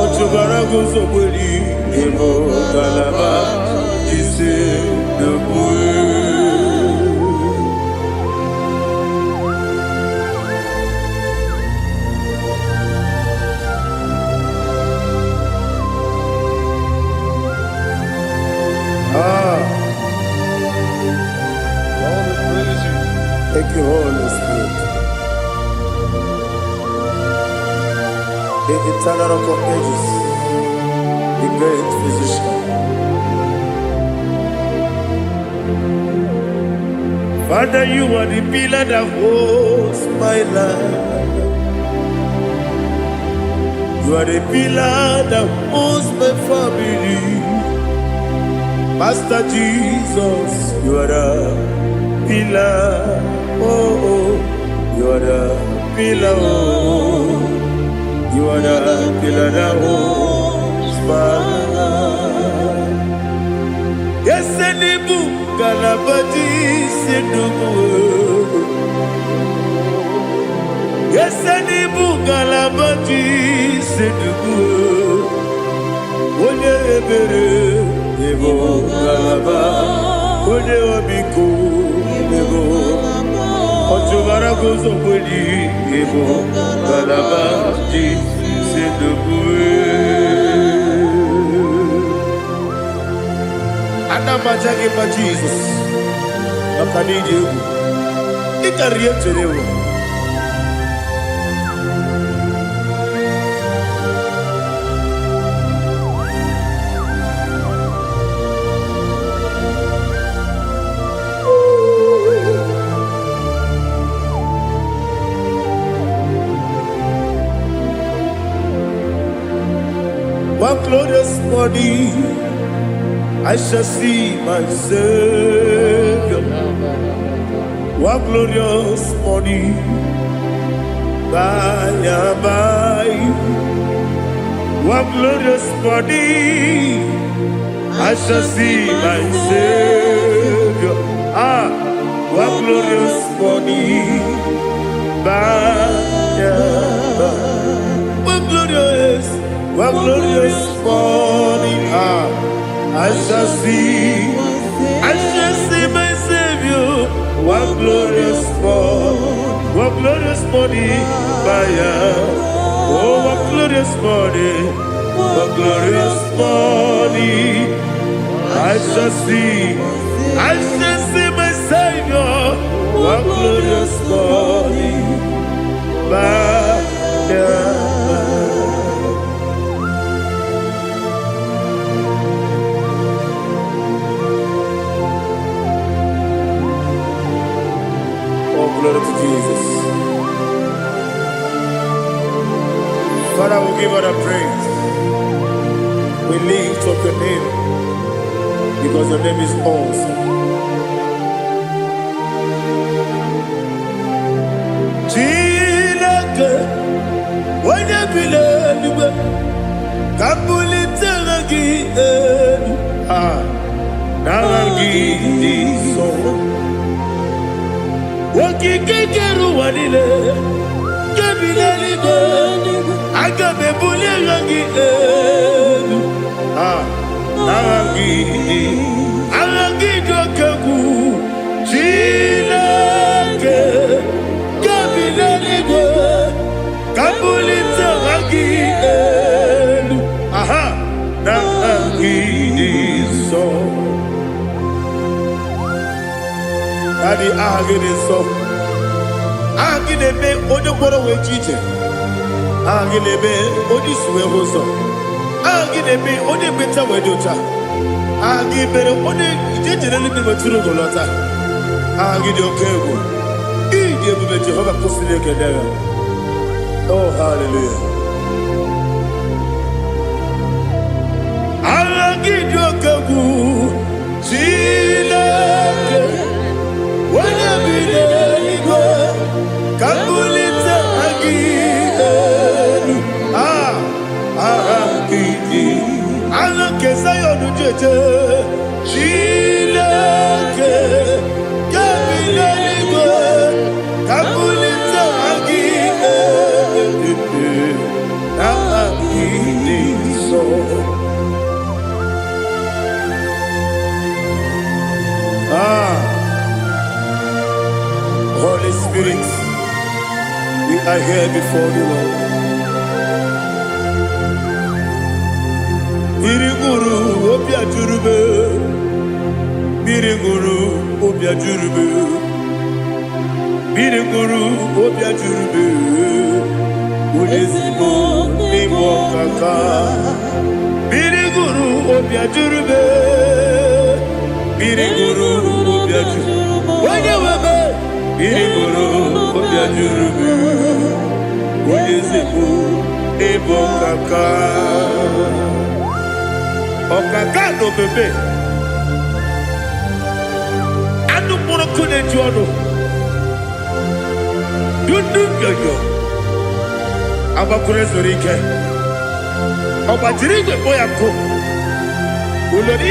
Ochubarago soboli, Emo galaba, Jise debue. Thank you, Holy Spirit. The eternal rock of ages, the great physician. Father, you are the pillar that holds my life. You are the pillar that holds my family. Master Jesus, you are the pillar. Oh, you are the pillar. Oh. You are the pillar that holds my life. Yes, any book, Galabati, Sidubu. Yes, any book, Galabati, Sidubu. One ebere, Ebo Galaba, One Obiku, Ebo. Ochubara gozo boli, Ebo Galaba, Anamajaga by Jesus. Makanidi. Ikaria Terewa. One glorious body, I shall see my Savior. One glorious body, by and by. One glorious body, I shall see my Savior. One glorious body, by and by. One glorious body, I shall see my Savior. One glorious body, oh, one glorious body, I shall see my Savior. One glorious body, glory to Jesus. Father, we give you the praise. We lift up your name because your name is awesome. Chilake, when you believe, Kabuli Telagi, Nagi, so. Wakikeru wanile Kabinali gani Agabe bule rangi Arangi dokagu Chilake Kabinali gani Kabuli tarangi Nangi so Adi agide so agide be odo gboro we jije agide be odi suwe hoso agide be odi beta we dota agide be odi jejere ni be turu golota agide okego ide be Jehovah kusile kedera. Oh hallelujah. Agide okego Chilake Kabulita agidelu agidi alake sayonu jeje Chilake kabileligo Kabulita agidelu agidi so. Holy Spirit, we are here before you, Lord. Biriguru obia jurube, Biriguru obia jurube, Biriguru obia jurube, Ulezimo nimo kaka, Biriguru obia jurube, Biriguru obia jurube. Biriguru obia jurube, Ulezimo nimo kaka. Okaka no bebe anu mono kune jono dundu yoyo abakure zorike obajiri gbe boya ko ulori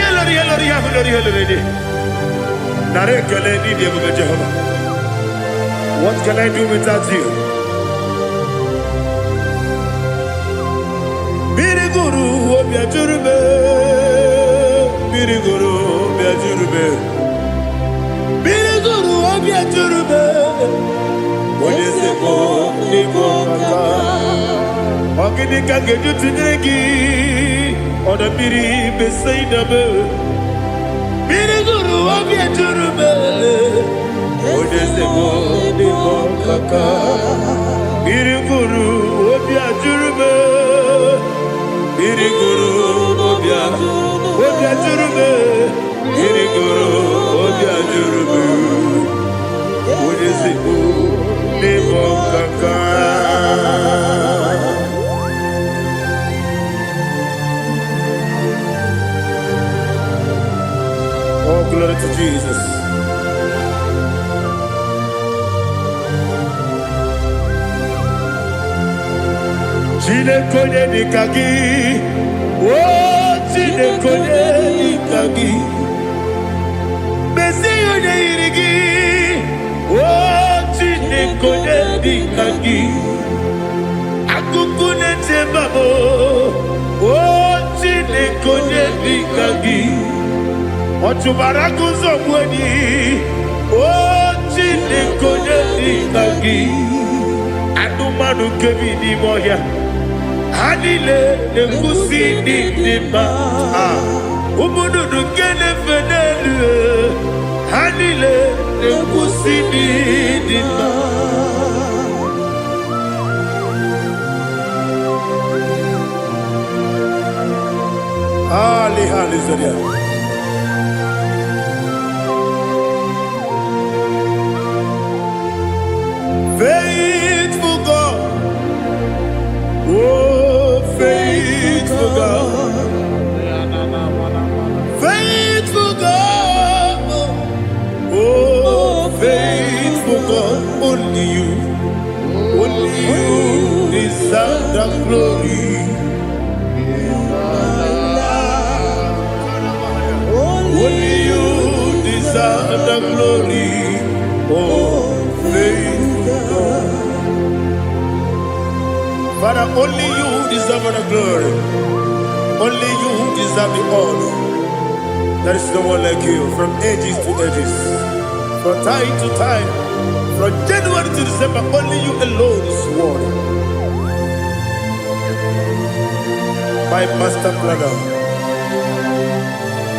nare kele ni de bebe Jehovah. What can I do without you? Biriguru obia jurube, Biriguru obia jurube, Biriguru obia jurube. Olezemo nimo kaka, ogini kangeju tinegi, oda biri besaida be. jurube Odezebo Debo Kaka Biriguru Obia jurube Biriguru Obia jurube Biriguru Obia jurube Odezebo Debo Kaka. Oh, glory to Jesus. Chinekonye nikagi, oh chinekonye nikagi, Mesiyo ne irigi, oh chinekonye nikagi, Akukune chembabo, oh chinekonye nikagi. Ochubarakuzo mweni, oh chinekonye nikagi, Anumanu kebi ni moya, Hanile nekusi ni nima, Umudu nukene fenelu, Hanile nekusi ni nima. Hallelujah. Faithful God, oh faithful God, faithful God, oh faithful God, only you deserve the glory. Only you deserve the glory, oh faithful God. Father, only you deserve the glory. Only you deserve the honor. There is no one like you from ages to ages, from time to time, from January to December. Only you alone is worthy. My master planner,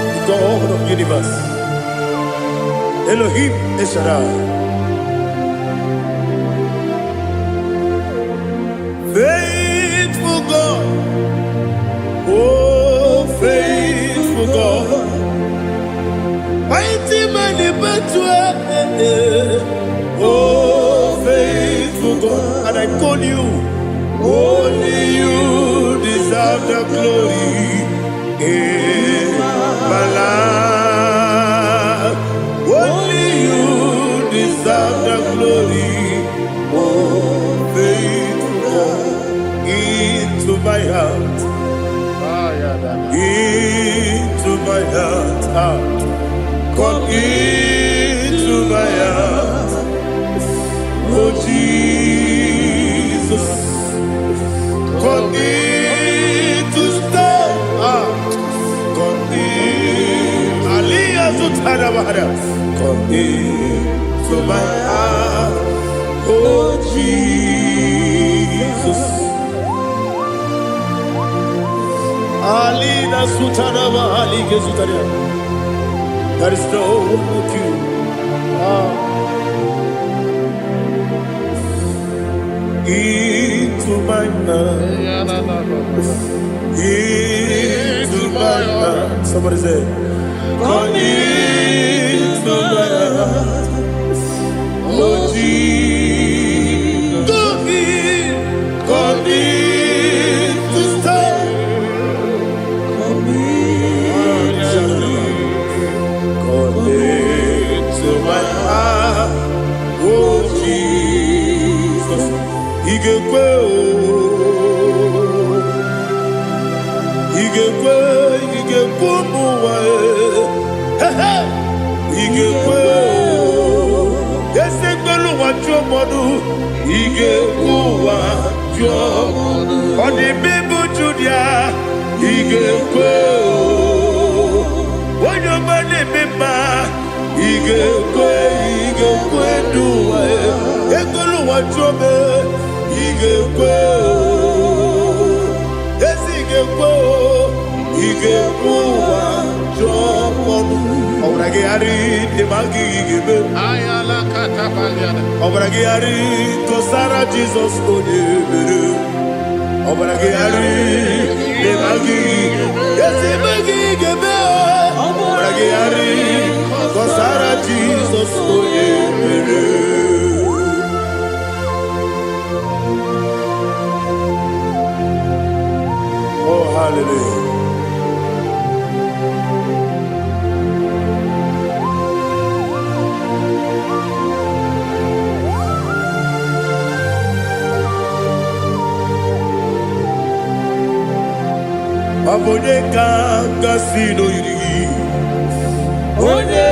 the God of the universe, Elohim Eshadai. Faithful God, oh faithful God, mighty man in battle, oh faithful God, and I call you, only you deserve the glory in my life, only you deserve the glory, oh faithful. Into my heart, into my heart, come into my heart, oh Jesus, come in to stay, come in, Aliyah Zutanabara, come into my heart, oh Jesus. Alina Sutanaba Ali Gezutaria. There is no one like you. Into my heart. Into my heart. Somebody say, come into my heart. Oh Jesus. Come in to stay. To my heart, oh Jesus, Igekwe, muwa, Igekwe, Yesekelu wachomodu, Igekwe wachomodu, Odi bibu Judia, Igekwe, Wanyomane mema. Igekwe duwa, Ekolu wachobe, Igekwe, Igekwe wachomodu. Obragiari de Magigebe. Ayala katapaliada. Obragiari Kosara Jesus Onyebere. Obragiari de Magigebe. Yes, Magigebe. Obragiari Kosara Jesus Onyebere. Oh, hallelujah. Abonye kanga sino yiri. Onye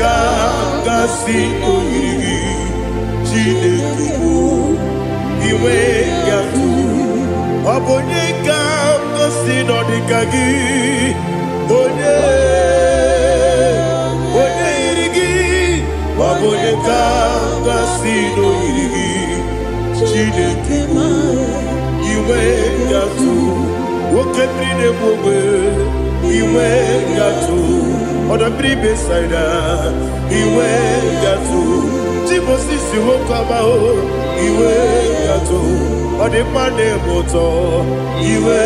kanga sino yiri. Chineke o iwe yatu. Abonye kanga sino dikagi. Onye yiri. Abonye kanga sino yiri. Chineke iwe yatu. Wokemri ne bobe iwe yatu. Odabri besaida iwe yatu. Timosisi wokama o iwe yatu. Odepane moto iwe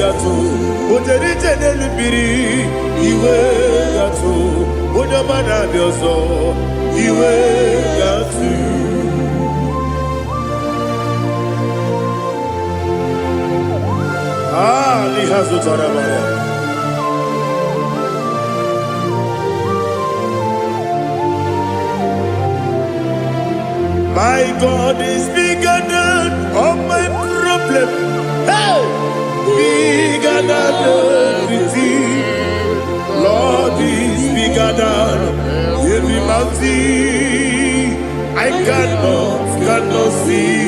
yatu. Oterite nelubiri iwe yatu. Odabana bioso iwe yatu. My God is bigger than all my problem. Hey! Bigger than everything. Lord is bigger than every mountain I cannot see.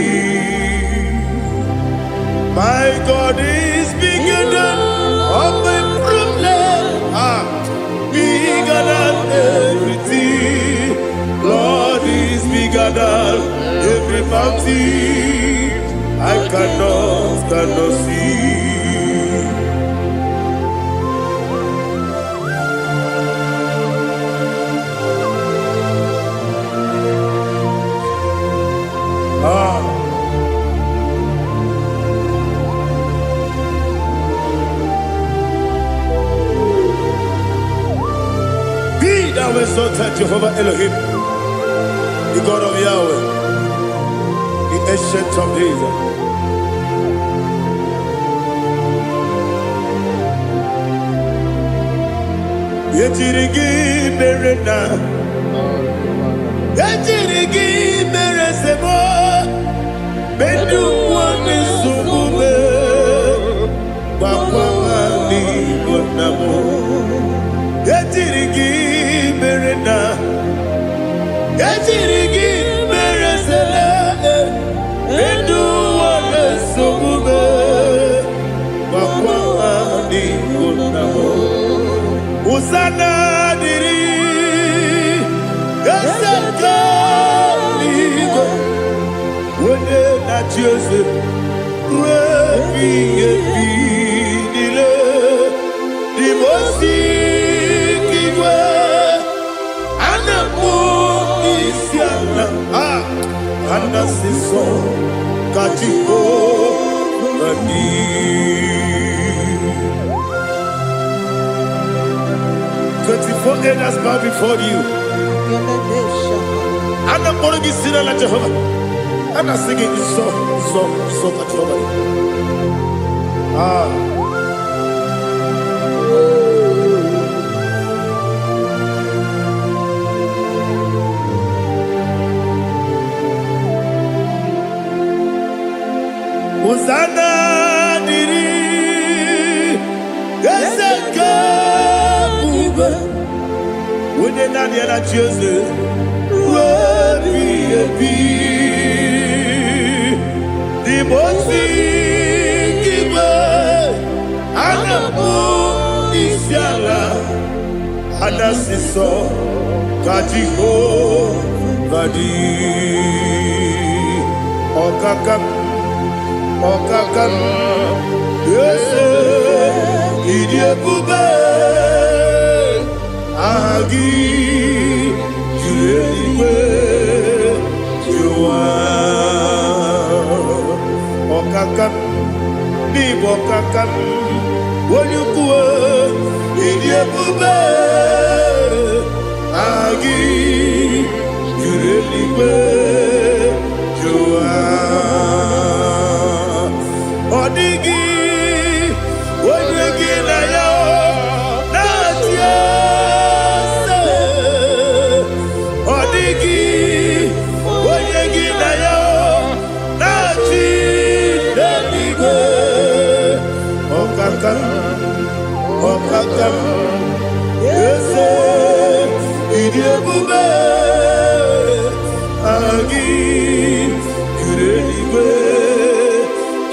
My God is bigger than all my problems. Bigger than everything. Lord is bigger than every mountain I cannot see. Thou exalted Jehovah Elohim, the God of Yahweh, the ancient of days. Yetirigi merena, yetirigi meresemo, bendu wani sumube, bakwa wani bonamo. Yetirigi merena, yetirigi meresele, bendu wani sumube, bakwa wani bonamo. Usana diri, yasaka ligo, wende na Jose, webi nile, dimosi kigwe, anamu isiana, anasiso kachiko gani. 24 elders bow before you. And I'm going to be singing like Jehovah. And I'm singing this song like Jehovah. Hosanna diri, yeseka. When they not yet at Jose, the Mosi Kiba, Anamu Isiala, Anasiso, Kajiho, Vadi, Okakam, yes. Idiebube Agi Jueligwe Jua Okakam Bibo Kakam Wonyukwe Idiebube Agi Jueligwe Jua Odigi Wonyegi na yo Okakam, yes, Idiebube, Agi, Jureligwe,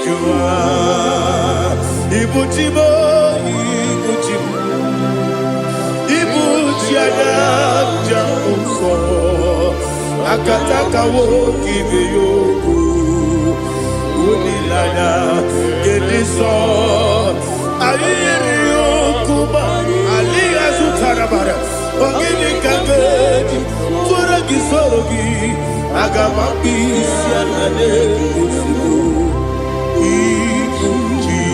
Jua, Ibuchimo, Ibuchiana, Jamuso, Akataka woki beyoku, Unilana, Gediso, Ayiriyokuba, Aliya Sutarabara, Ogini Kagedi, Turagi Sorogi, Agamapi, Sianane, Usugu, Ikuji.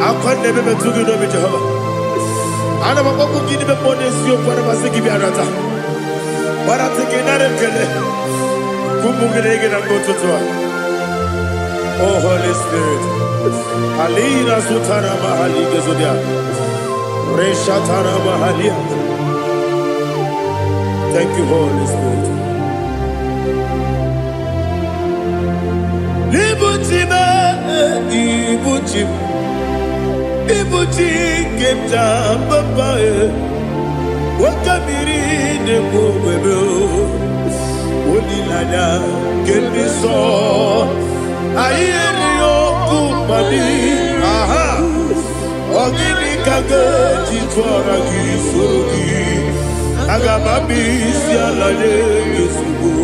Akon nebe betugi no Jehovah. Ana makoku gini be ponesio para masiki bi arata. Para tekenare kele. Kumugirege na gototoa. Oh Holy Spirit. Alina sutara mahali gezodia. Reshatara mahalia. Thank you, Holy Spirit. Ibuchime, Ibuchim. Ibuchi kemta papae. Wakamiri ne mwebeo. Onilada Kendiso Ayeri Okupadi Aha Ogini Kage Chitwara Kisogi Agamabi Sialade Yesugo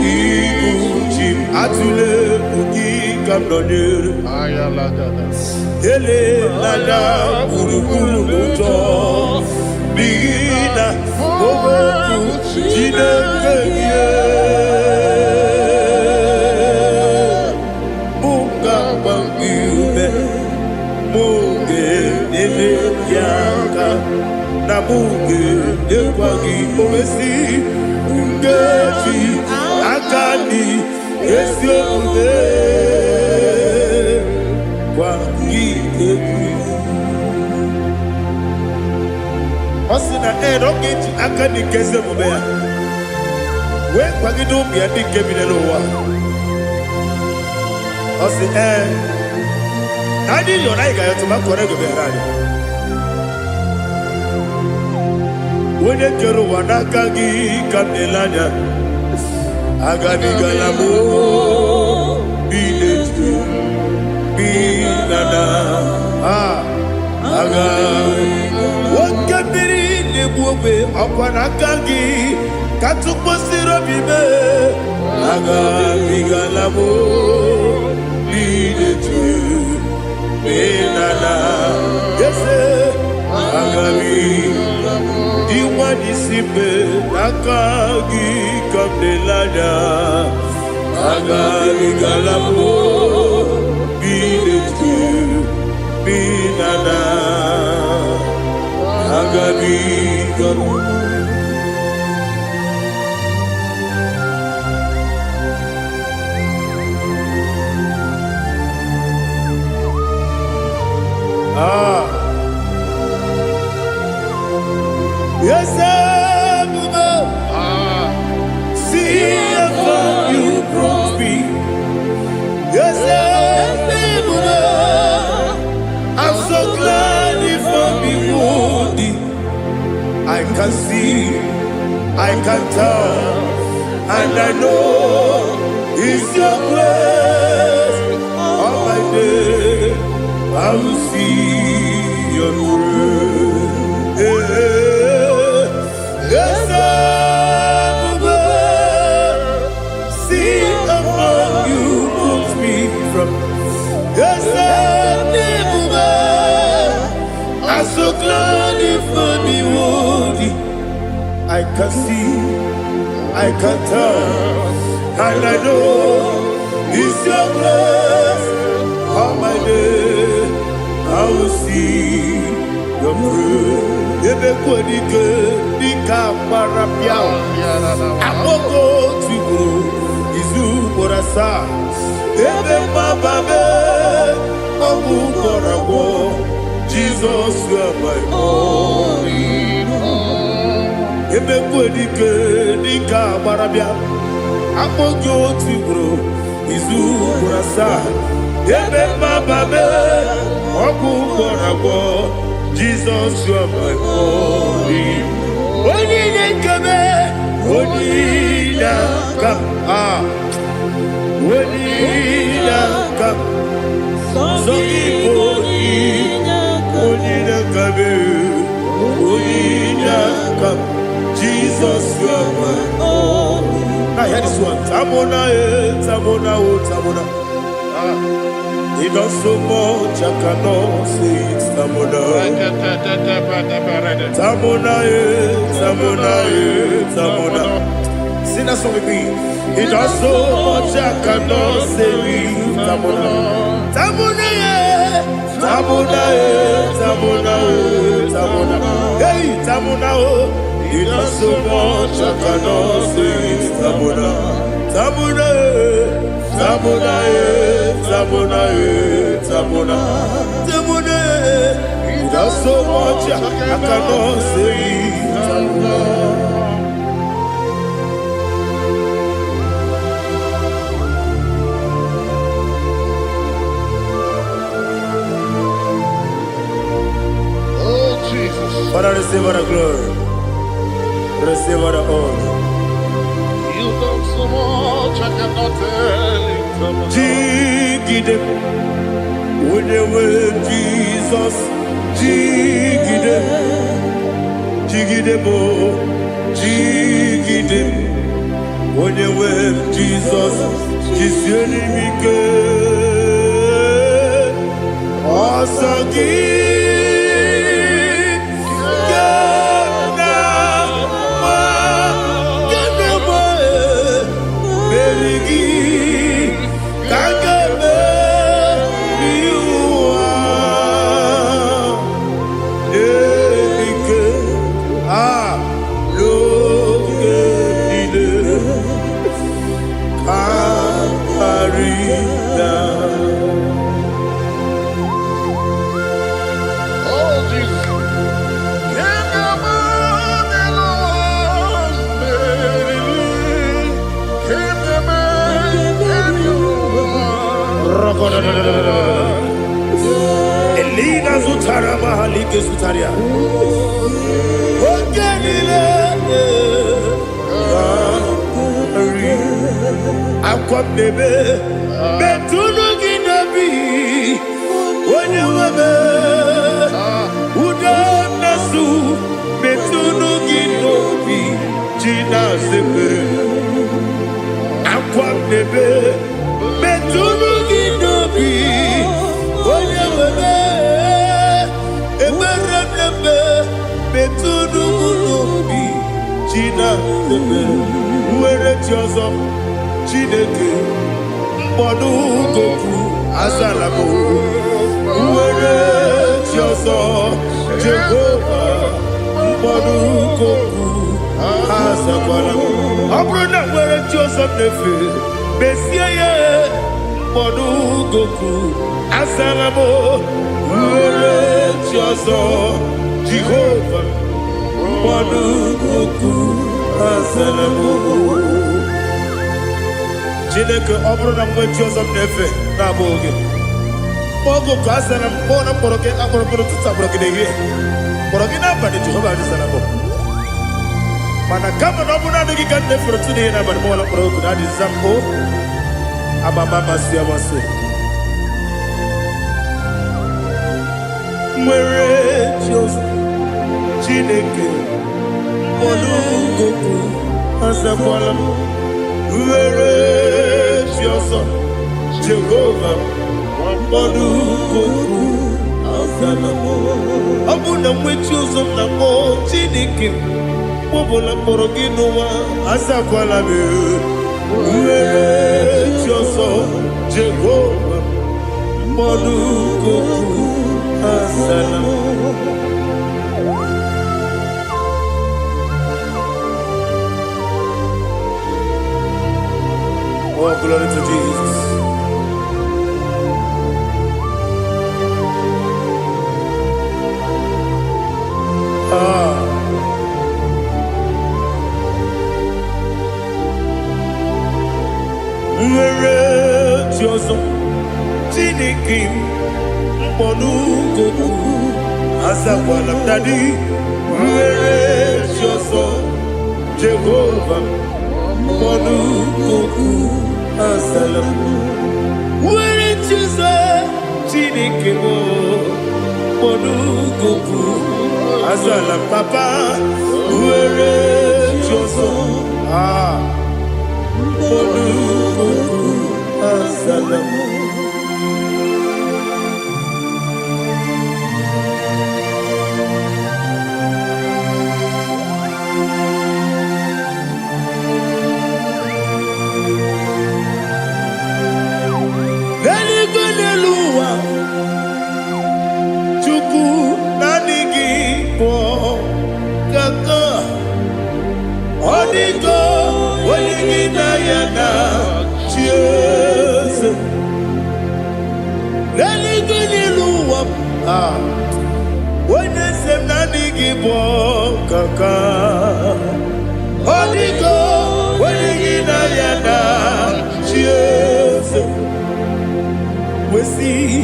Iguchim Atule Ugi Kamdonyer Ele Lada Urukuru Muto Bigina Oweku Chineke Munga Bangiube Munge Nene Yaka Na Munge Nekwagi Omesi Ngeji Akani Esiode Kwagi Ebi Osina Rocket Akani Kese Mubea. When Pagido be a big cabin over. Osi I did your like I to my correct of when the Kero Wanakagi Kamelania Agani Galamo be Nana Aga what can be the Bube Apanakagi Katuposiro Bibe Aga Bigalamo Bidetu Benana Yes Agami Diwani Sipe Akagi Kamdelada Aga Bigalamo Bidetu Benana Agami Gamu Yes, see how far you brought me. Yes, I'm so glad you found me worthy. I can see, I can tell, and I know it's your grace. All my day, I will see your grace. Yes, see among you. so glad if I behold thee. I can see, I can tell, and I know it's your grace. All my day I will see your praise. Ebe kwenike nika marapiao. Amoko tiburo izu borasa. Ebe mababe omu borabo. Jesus, you are my only hope. Ebe kwenike nika marapiao. Amoko tiburo izu borasa. Ebe mababe omu borabo. Jesus, you are my only. Only come, only come, only come. So only come, only come. Jesus, you are my only. I hear this one. Tamona, tamona, tamona. He does so much, I cannot say it. Tamona, Tamona, Tamona, Tamona. Sing that song with me. He does so much, I cannot say it. Tamona, Tamona, Tamona, Tamona, Tamona. Hey, Tamona, he does so much, I cannot say it. Tamona, Tamona. Tamona, Tamona, Tamona, Tamona. He does so much, I cannot say Tamona. Oh, Jesus. Father, receive all the glory. Receive all the honor. You done so much, I cannot tell it. Jigide, when you were Jesus, Jigide, Jigide mo, Jigide, when you were Jesus, Jisienimike, Osagi. Elina Zutara Mahalike Zutaria. Akwam nebe betunu ginabi wanyewebe udanasu betunu ginobi jina sebe. Akwam nebe betunu ginobi wanyewebe eberenebe betunu ginobi jina sebe. Uwere tiozo Chineke mkpọdụ goku azalamo. Uwere tiozo Jehova mkpọdụ goku azakwalamo. Ọ bụrụ na nwere tiozo nefe besie ye mkpọdụ goku azalamo. Uwere tiozo Jehova mkpọdụ goku azalamo. Chineke ọ bụrụ na mgbe chi ọzọ m na-efe na-abụ oge ogo ka a sara m kpọọ na mkpọrọ gị akpọrọ mkpọrọ tutu akpọrọ gị n'ehihie mkpọrọ gị n'abalị Jehova adịzara m mana kama na ọ bụ naanị gị ka m na-efere otu n'ihe n'abalị m ọla mkpọrọ ogu na adịza m amama amasị amasị nwere chi ọzọ Chineke mkpọrọ ogu azakwala m. Uwere tiozo Jehova mkpọdụ goku Abuna mwechuzo na mo chiniki Bobola porogino wa asakwala me Uere choso Jehovah Monuko Asalam. Oh, glory to Jesus. Chinikim Monuko Asakwala Daddy Jehovah Monuko Asalam. Where it is Chinikim Monuko Asalam Papa. Where it is Monuko Asalam. Kaka Odigo Wenigina Yana Cheers We see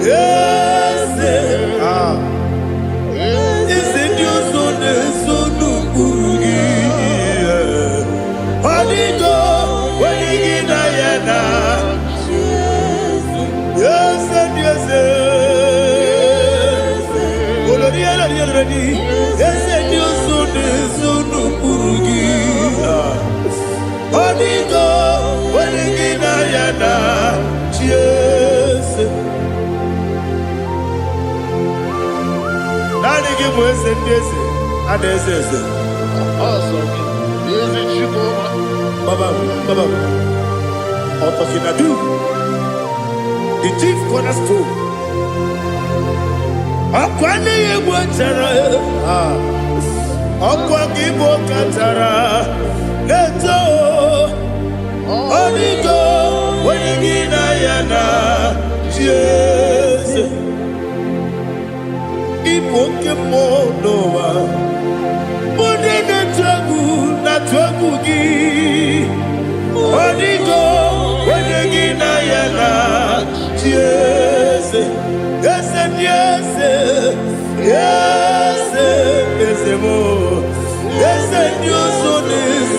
Yes Is it your son Urugi Odigo Wenigina Yana Cheers Yes and yes Yes, and you soon Urugi. Odigo, Wenigina Yana, cheers. Nanigi was and this, and this is awesome. Baba, Otokinadu, the chief cornerstone. Akwani yebo tara Akwani bo katara Neto Odigo Wenigina Yana Jesus Ipoke monowa Mone netwagu natwagu gi Odigo Wenigina Yana Jesus Yes and yes, yes, yes, more. Yes and yes,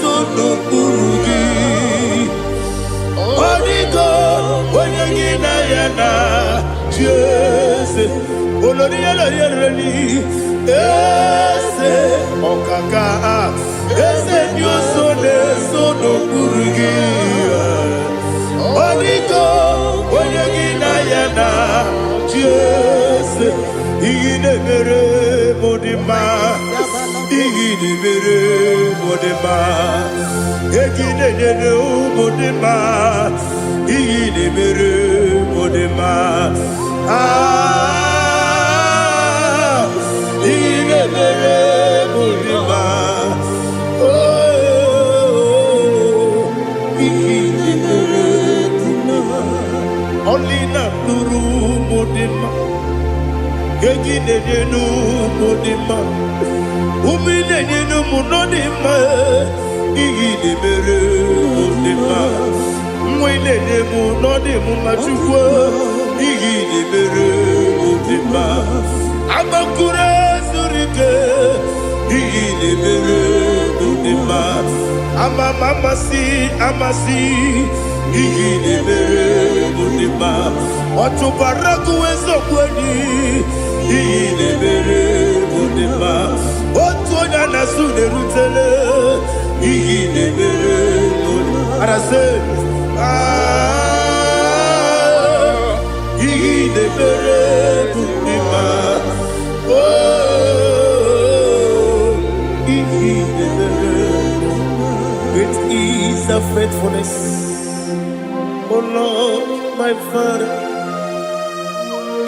so no Urugi. Odigo, when you get Yana, yes, Olodia, yes, Okaka, yes and yes, so no Urugi. Odigo, when you get Yana. Yes, Igine mere modima, Igine mere modima, Igine mere modima, Igine mere modima, Igine mere modima, Igine mere modima, only na nuru modima. Gegine nenu modima, umine nenu munodima, igine mere modima, mwine nemu nodimu machukwa, igine mere modima, amakure surike, igine mere modima, amasi, igine mere modima, otubaraku wezo kweni. Igine mere modima, otonya nasu de rutele. Igine mere modima, arase. Igine mere modima, Lord, my Father.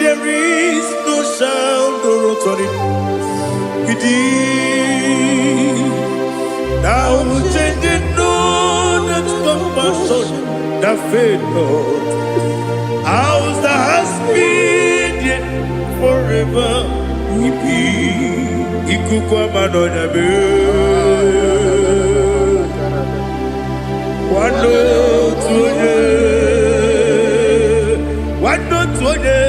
There is no sound or authority. Now changing no that's compassion, that faith, Lord. Ours that has been yet forever. Ikukwa manonya be. Wano tuone,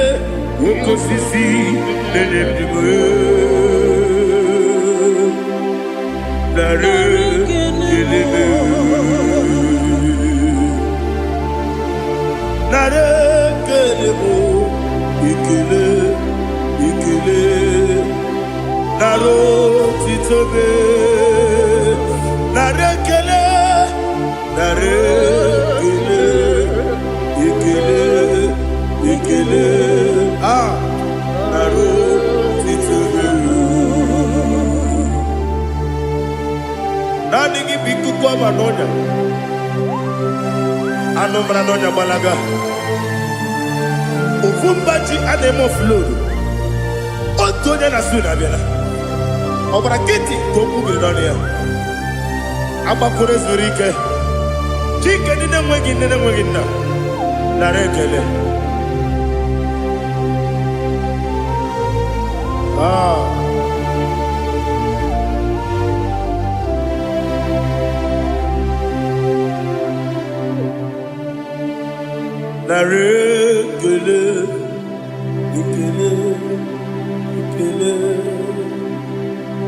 woko sisi nenebdiwe. Nare kelebe, nare kelebo, ikele, naro titobe, nare kele, ikele, naro titobe. Nani gibiku kwa manonya, ano manonya balaga. Ufumbaji anemo flood. Otonya na suna biela. Obra kiti koku bidonia. Abakure zurike. Chike nene mwegi na. Narekele. Narekele. Ikele.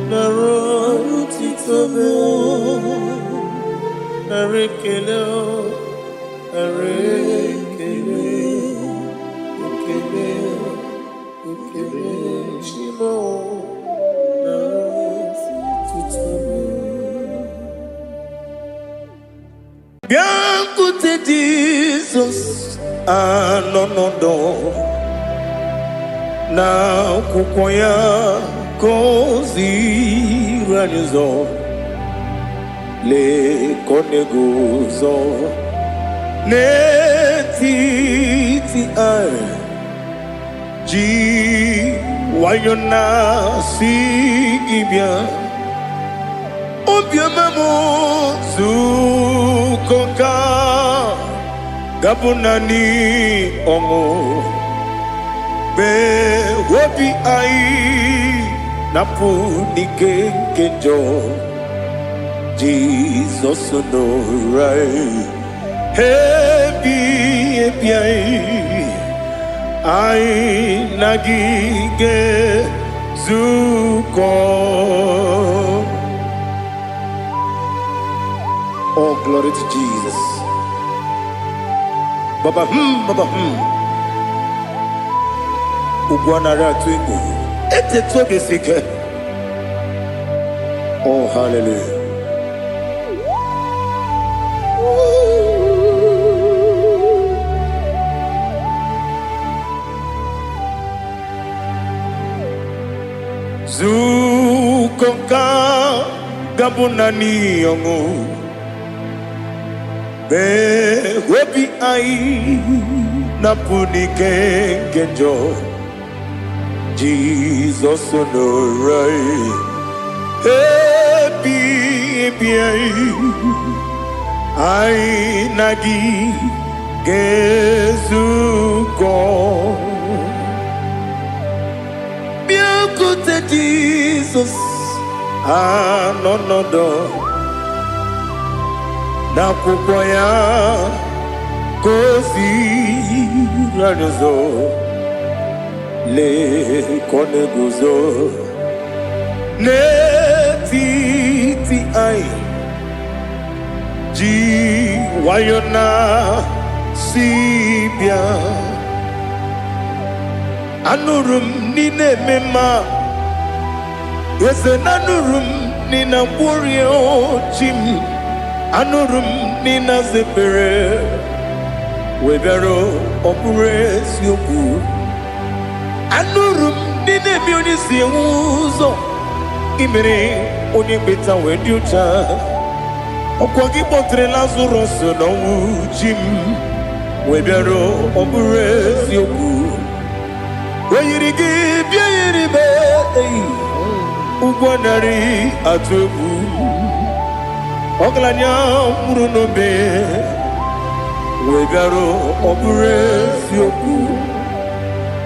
Narotitobe. Narekele. Shimo. Narotitobe. Bianco Jesus. No. Na kukwaya kozi ranizo le koneguzo netiti ai ji wayona sigibia obiamamu zukoka gabunani omo be wobi ai napu nikenjo Jesus no right hebi ai nagige zuko. Oh, glory to Jesus. Baba Ugwanara twingu. Ete toge sike. Oh, hallelujah. Zukonka gabunani yongu. Be webi ai napuni kenjo. Jesus no right. Happy ai nagi gezuko. Biancote Jesus. No. Na kukwaya kozi ranizo le koneguzo netiti ai ji wayona sibia anurum nine mema wese nanurum nina burio chim anurum nina zepere webero opures yoku anurum nine bionisi uzo imere oni beta weducha okwa gi botre Lazarus no jim Webero obures yoku. Weyirigi biayiribe. Ugwanari atubu. Oglanya murunobe. Webero obures yoku.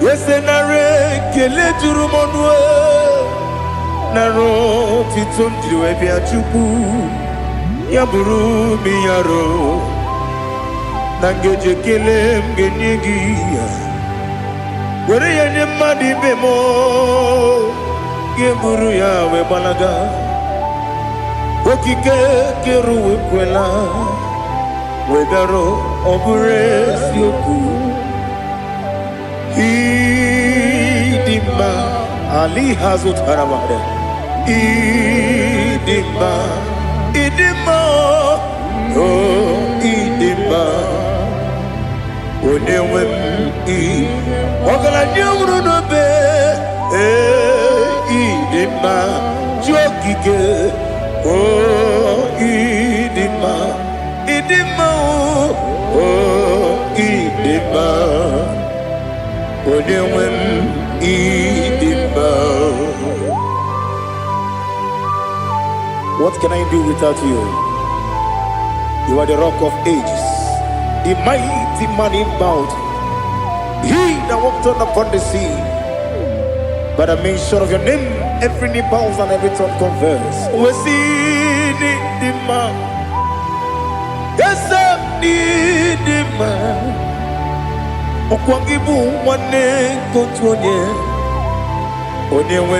Yesenare kele jurumonwe. Naro titum diwebi achubu. Yaburu miyaro. Nangeje kele mgenyigi. Were ya nyemadi bemo. Yeburu ya webalaga. Okike keru wekwela. Webero obures yoku. Idima Ali Hazut Haramade. Idima oh Idima Onewem Ogala nyamru no be Idima Jokike oh Idima oh Idima Onewem Idima. What can I do without you? You are the rock of ages, the mighty man in mountain, he that walked on upon the sea. By the mention of your name, every knee bows and every tongue confess. We see the man. Yes, I need the man. Okwangibu wane kotonye Onyewe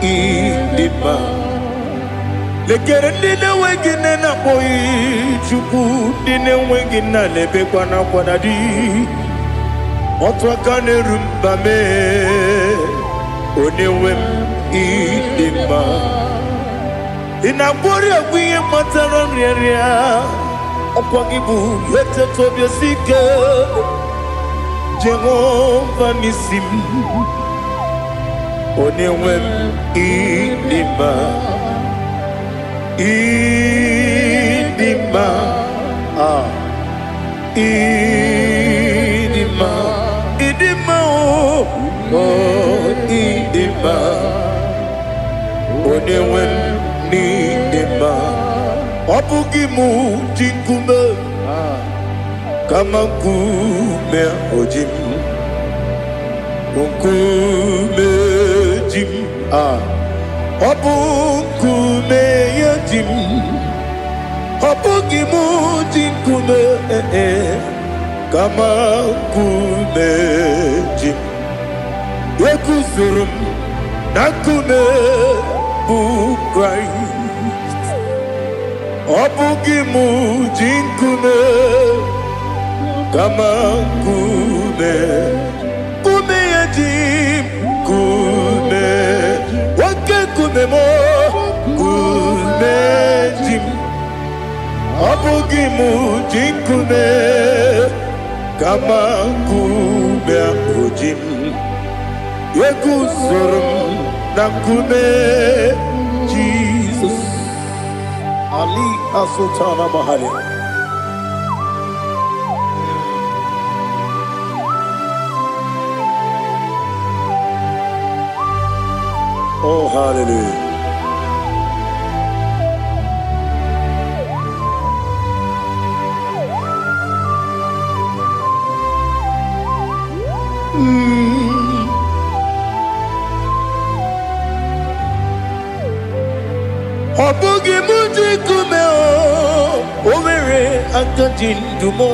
idima Lekere nine wengine na boyi Chuku nine wengine lebe kwa na kwa nadi Otwakane rumbame Onyewe idima Inabori agwiye matara mriaria Okwangibu yete tobye sike Jehovah Nisim Onewem Idima Idima Idima Idima oh Idima Onewem Idima Obugimu Jinkume Kama kume ojim Kume jim Obu kume yajim Obu gimu jinkume Kama kume jim Yekusurum Nakume Christ Obu gimu jinkume Kama kume yajim kume wake kume mo kume jim abugi mujim kume kama kume ujim yekusurum na kume Jesus Ali Asutana Mahali. Oh, hallelujah. Obugi muji kume o Owere akajin dumo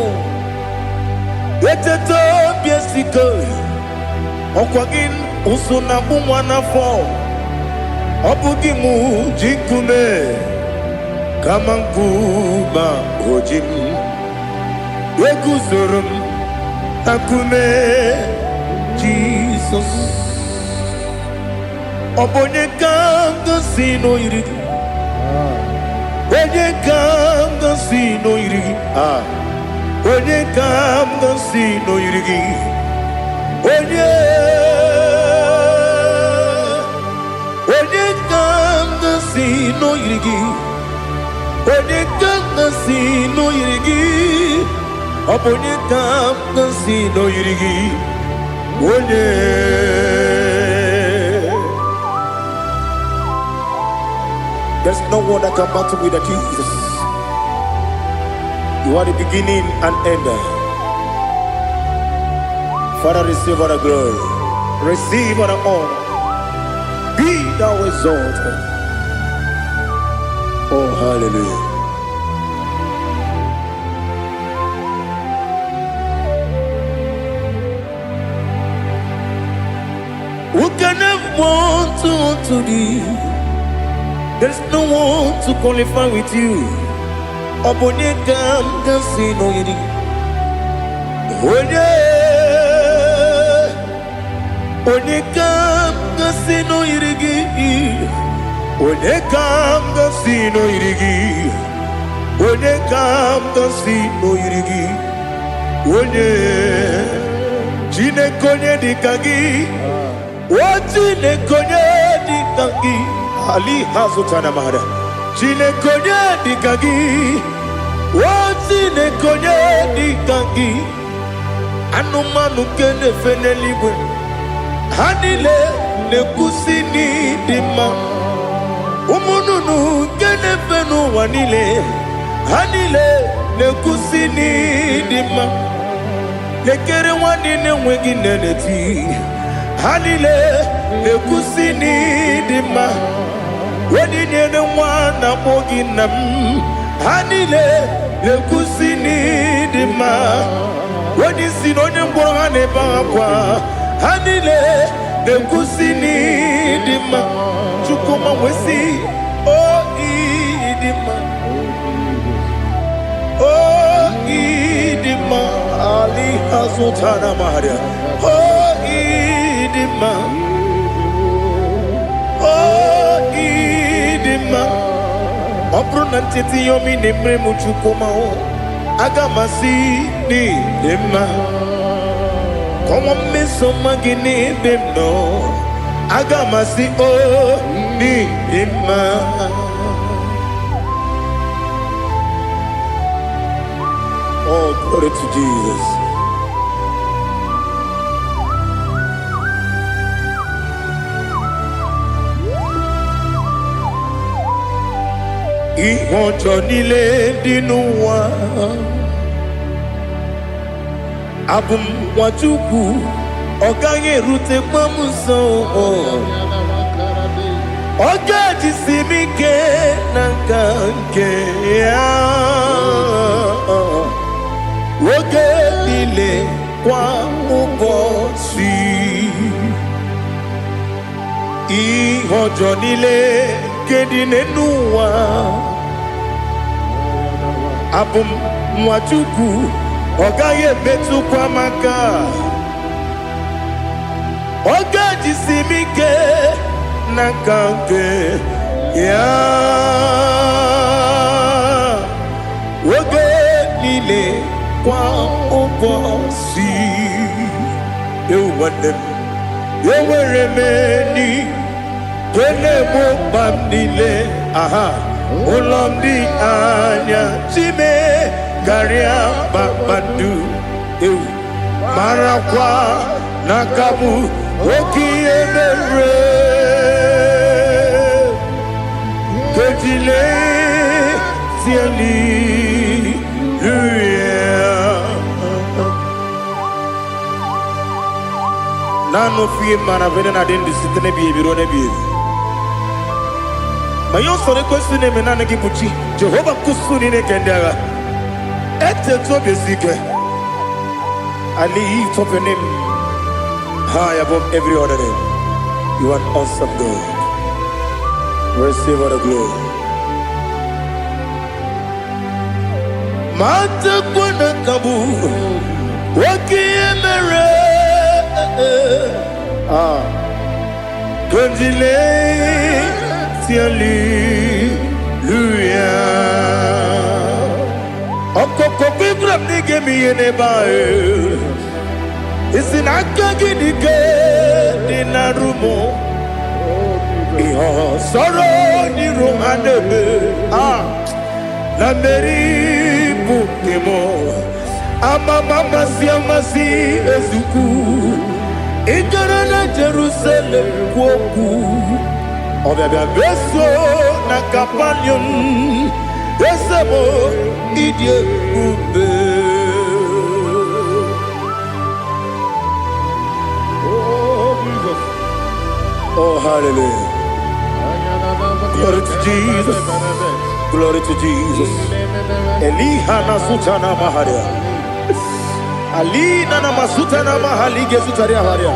Yeteto biesiko Okwagin usuna bumwana fo Obugi muji kume Kamankuba ojim Yeguzurum akume Jesus Obonye kanga sino irigi Onye kanga sino irigi Onye kanga sino irigi Onye kanga sino irigi Onye kanga sino irigi Obonye kam kasi no yirigi. Onye. There's no one that can battle with Jesus. You are the beginning and end. Father, receive all the glory. Receive all the honor. Be thou exalted. Oh, hallelujah. Who can have one to thee? There's no one to qualify with you. Obonye kam kasi no yiri. Onye kam kasi no yirigi. Onye kam kasi no yirigi. Onye kam kasi no yirigi. Onye Chinekonye dikagi. Chinekonye dikagi. Ali hazutana mahada. Chinekonye dikagi. Chinekonye dikagi. Anumanu kene feneligwe. Hanile nekusini dima. Umununu kene fenu wanile. Hanile nekusini dima. Lekere wanine wengi neneti. Hanile nekusini dima. Wedine ne wana moginam. Hanile nekusini dima. Wedi sinonye mborane bakwa. Hanile nekusini dima. Chukuma wesi oh idima. Oh idima. Ali hazutana maharia. Oh idima. Oh idima. Opronantiti yomi nemre muchukuma o. Agamasi ni dima. Como me soma gini demno. Agamasi o ni dima. Oh, glory to Jesus. Iwọjọ nílé dínú wa. Abum Wachukwu ọ̀gá yẹn rute pọ́nmùsọ. Ọjọ́ ti sinmi ké na kanke ya. Oge nílé kwa ụbọchị. Iwọjọ nílé kedị n'enu ụwa. Abum Wachukwu ọ̀gá yẹn metụkwa maka. Ọ̀gá jisimi ke na kanke ya. Oge niile kwa ụbọchị. Ewuwadem ewere meni kene mụ kpam niile. Aha ụlọ ndị anya chime karịa kpakpando. Ewu marakwa nakamu okiye mere. Kejile tieli Nano fiye mana vene na den disite ne biye biro ne biye. Mayo sore kwesu ne menane ki puchi. Jehova kusuni ne kendaga. Ete to besike. I lift up your name high above every other name. You are awesome God. Receive all the glory. Mata kuna kabu wakiemere. Konjile tiali luya. Okoko pigrap nige miyene bae. Isinaka gidike dinarumo. Iho soro ni rumanebe. La meri bukemo. Amama siamasi ezuku Ikarana Jerusalem kwoku Obabia beso na kapanion Esemo idie ube Oh Jesus Oh hallelujah Glory to Jesus Glory to Jesus Elihana sutana maharia Alina na masuta na mahali gezutaria haria.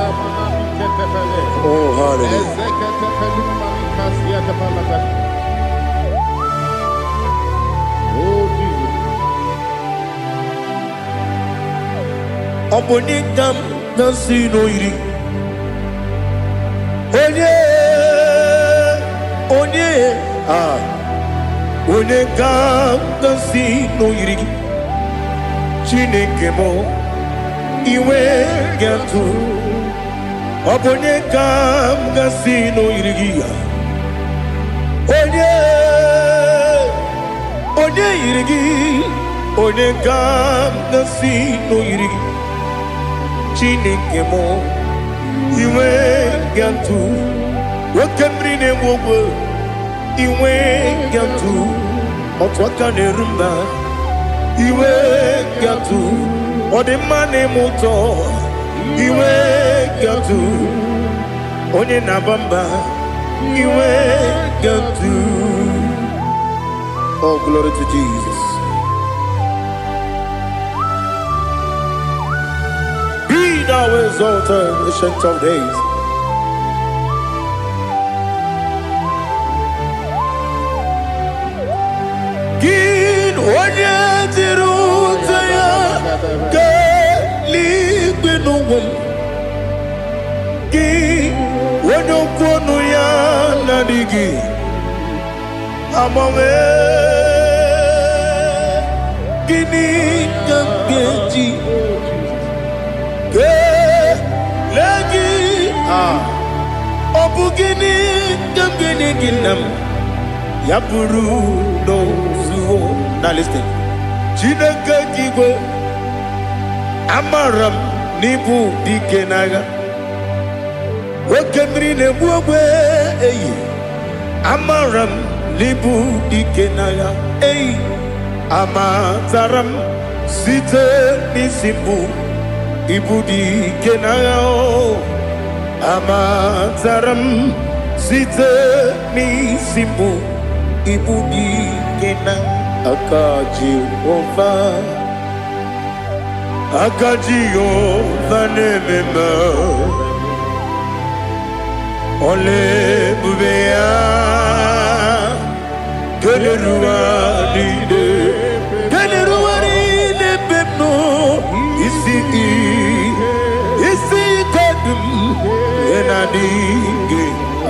Oh hallelujah. Oh Jesus. Obonikam nasino iri. Onye Onekam nasino iri. Chineke mo iwe gatu Obonye kam gasino irigia Onye irigi Onye kam gasino irigi Chineke mo iwe gatu Wakemri ne mwogo iwe gatu Otwaka ne rumba iwe gatu Ode mane muto iwe gatu Onye nabamba iwe gatu Oh glory to Jesus. Be thou exalted, ancient of days. Gin onye tirutaya Liquinum Gi Wonokono ya Nadigi Amame Gini Gamgeji Ge Lagi Obugini Gamgini Ginam Yapuru no Suho. Now listen Chinaka Kigo Amaram nibu dikenaga Wakemri nebuwe Amaram nibu dikenaga Amataram site nisimbu Ibu dikenaga Amataram site nisimbu Ibu dikenaga Akaji ova Akajiyo vanemema Ole bubea Geleruwa nide pepno Isi kadum Enadinge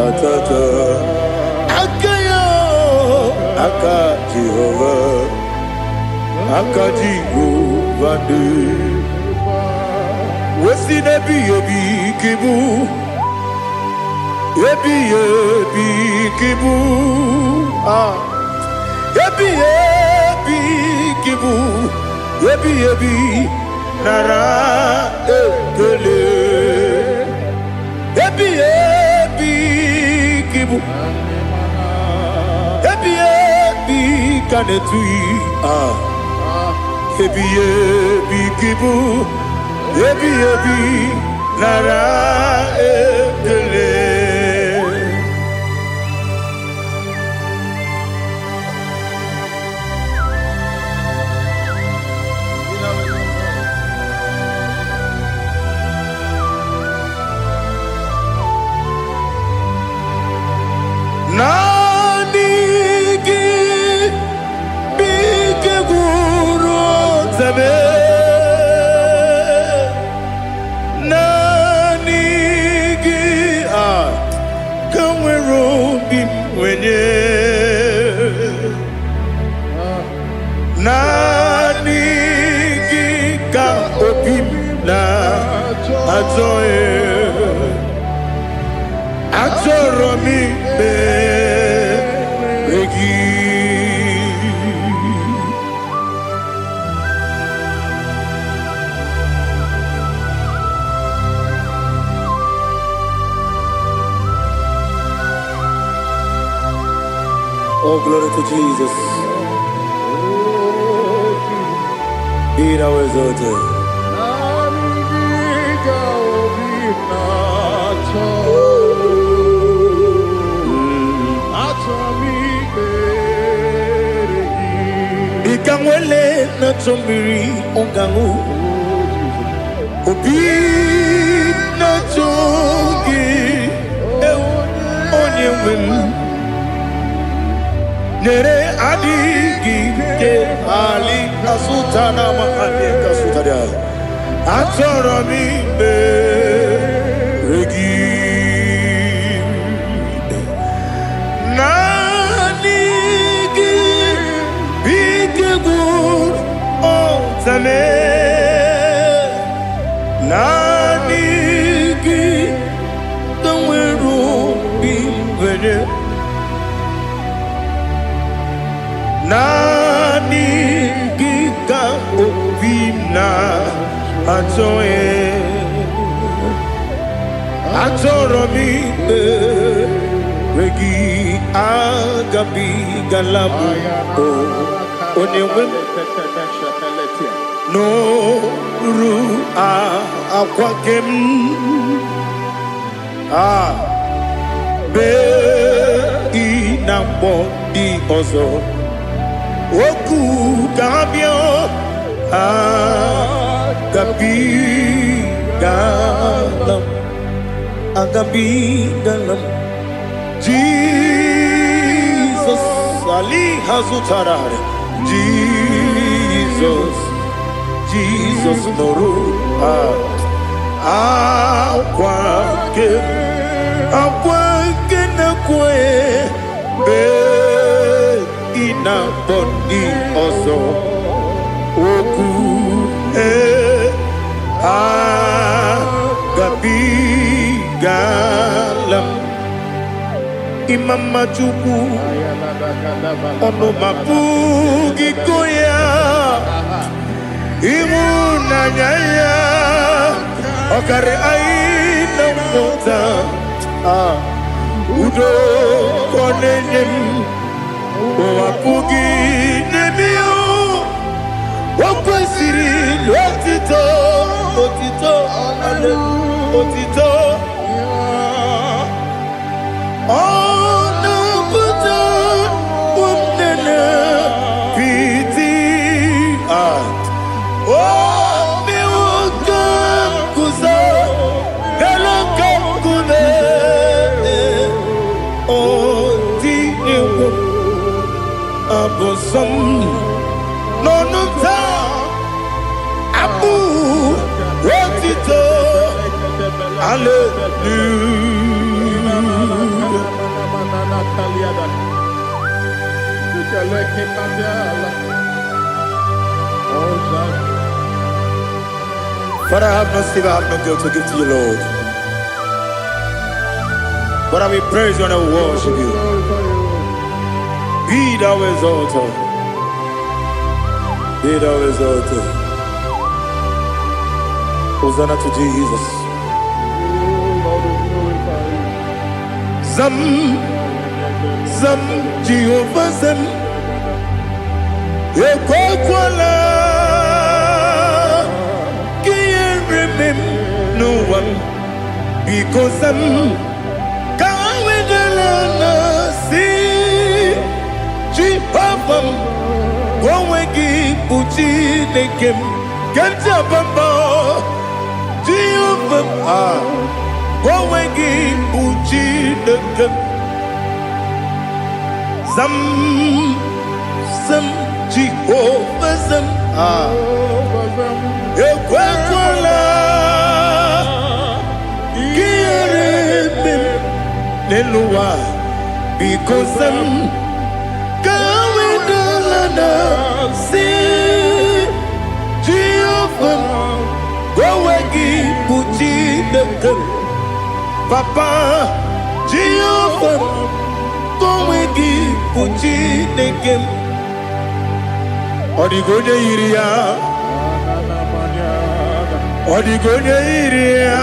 atata Akayo Akajihova Akajiyo vane Wesi nebi yebi kibu Yebi kibu Yebi kibu Yebi nara ekele Yebi kibu Yebi kanetui Yebi kibu Yebi nara ekele Nani ki bike guru zabe Nani ka opim na azoe Azoromi be regi Oh, glory to Jesus. Be thou exalted. Ikangwele na chombiri ongangu Obi na chogi onye wim Nere adigi ke ali asutana ma ali kasutaria Atoro mi be regi Nanigi bigegu otame Nanigi tanweru bimvene Nanigi ka obina atoe Atoro mi regi agabi galabu onyewe no ru akwakem be inambo di ozo oku gabio agabi galam Jesus Ali Hazutarare Jesus Noru Akwake na kwe be ina bodi ozo oku gabi galam Imama Chukwu ono mapugi koya imu nanyaya okare aina mota udo konenyem wapugi nemio wakwesiri otito ale otito Nonunta Abu Rotito Hallelujah. Father, I have no silver, I have no gold to give to you, Lord. But I will praise you and I will worship you. Be thou exalted. Be thou exalted. Hosanna to Jesus. Zam Jehovah Zam Ekwakwala Can't remember no one because Zam Kawedalana see Jehovah Gowegi Puchi Nekem Kantabamba Jehovah Gowegi Puchi Nekem Zam Jehovah Zam Ekwakwala Kieremim Neluwa because Zam Kawedalana see Jehovah Gowegi Puchi Nekem Papa Jehovah Gowegi Puchi Nekem Odigonya Iria Odigonya Iria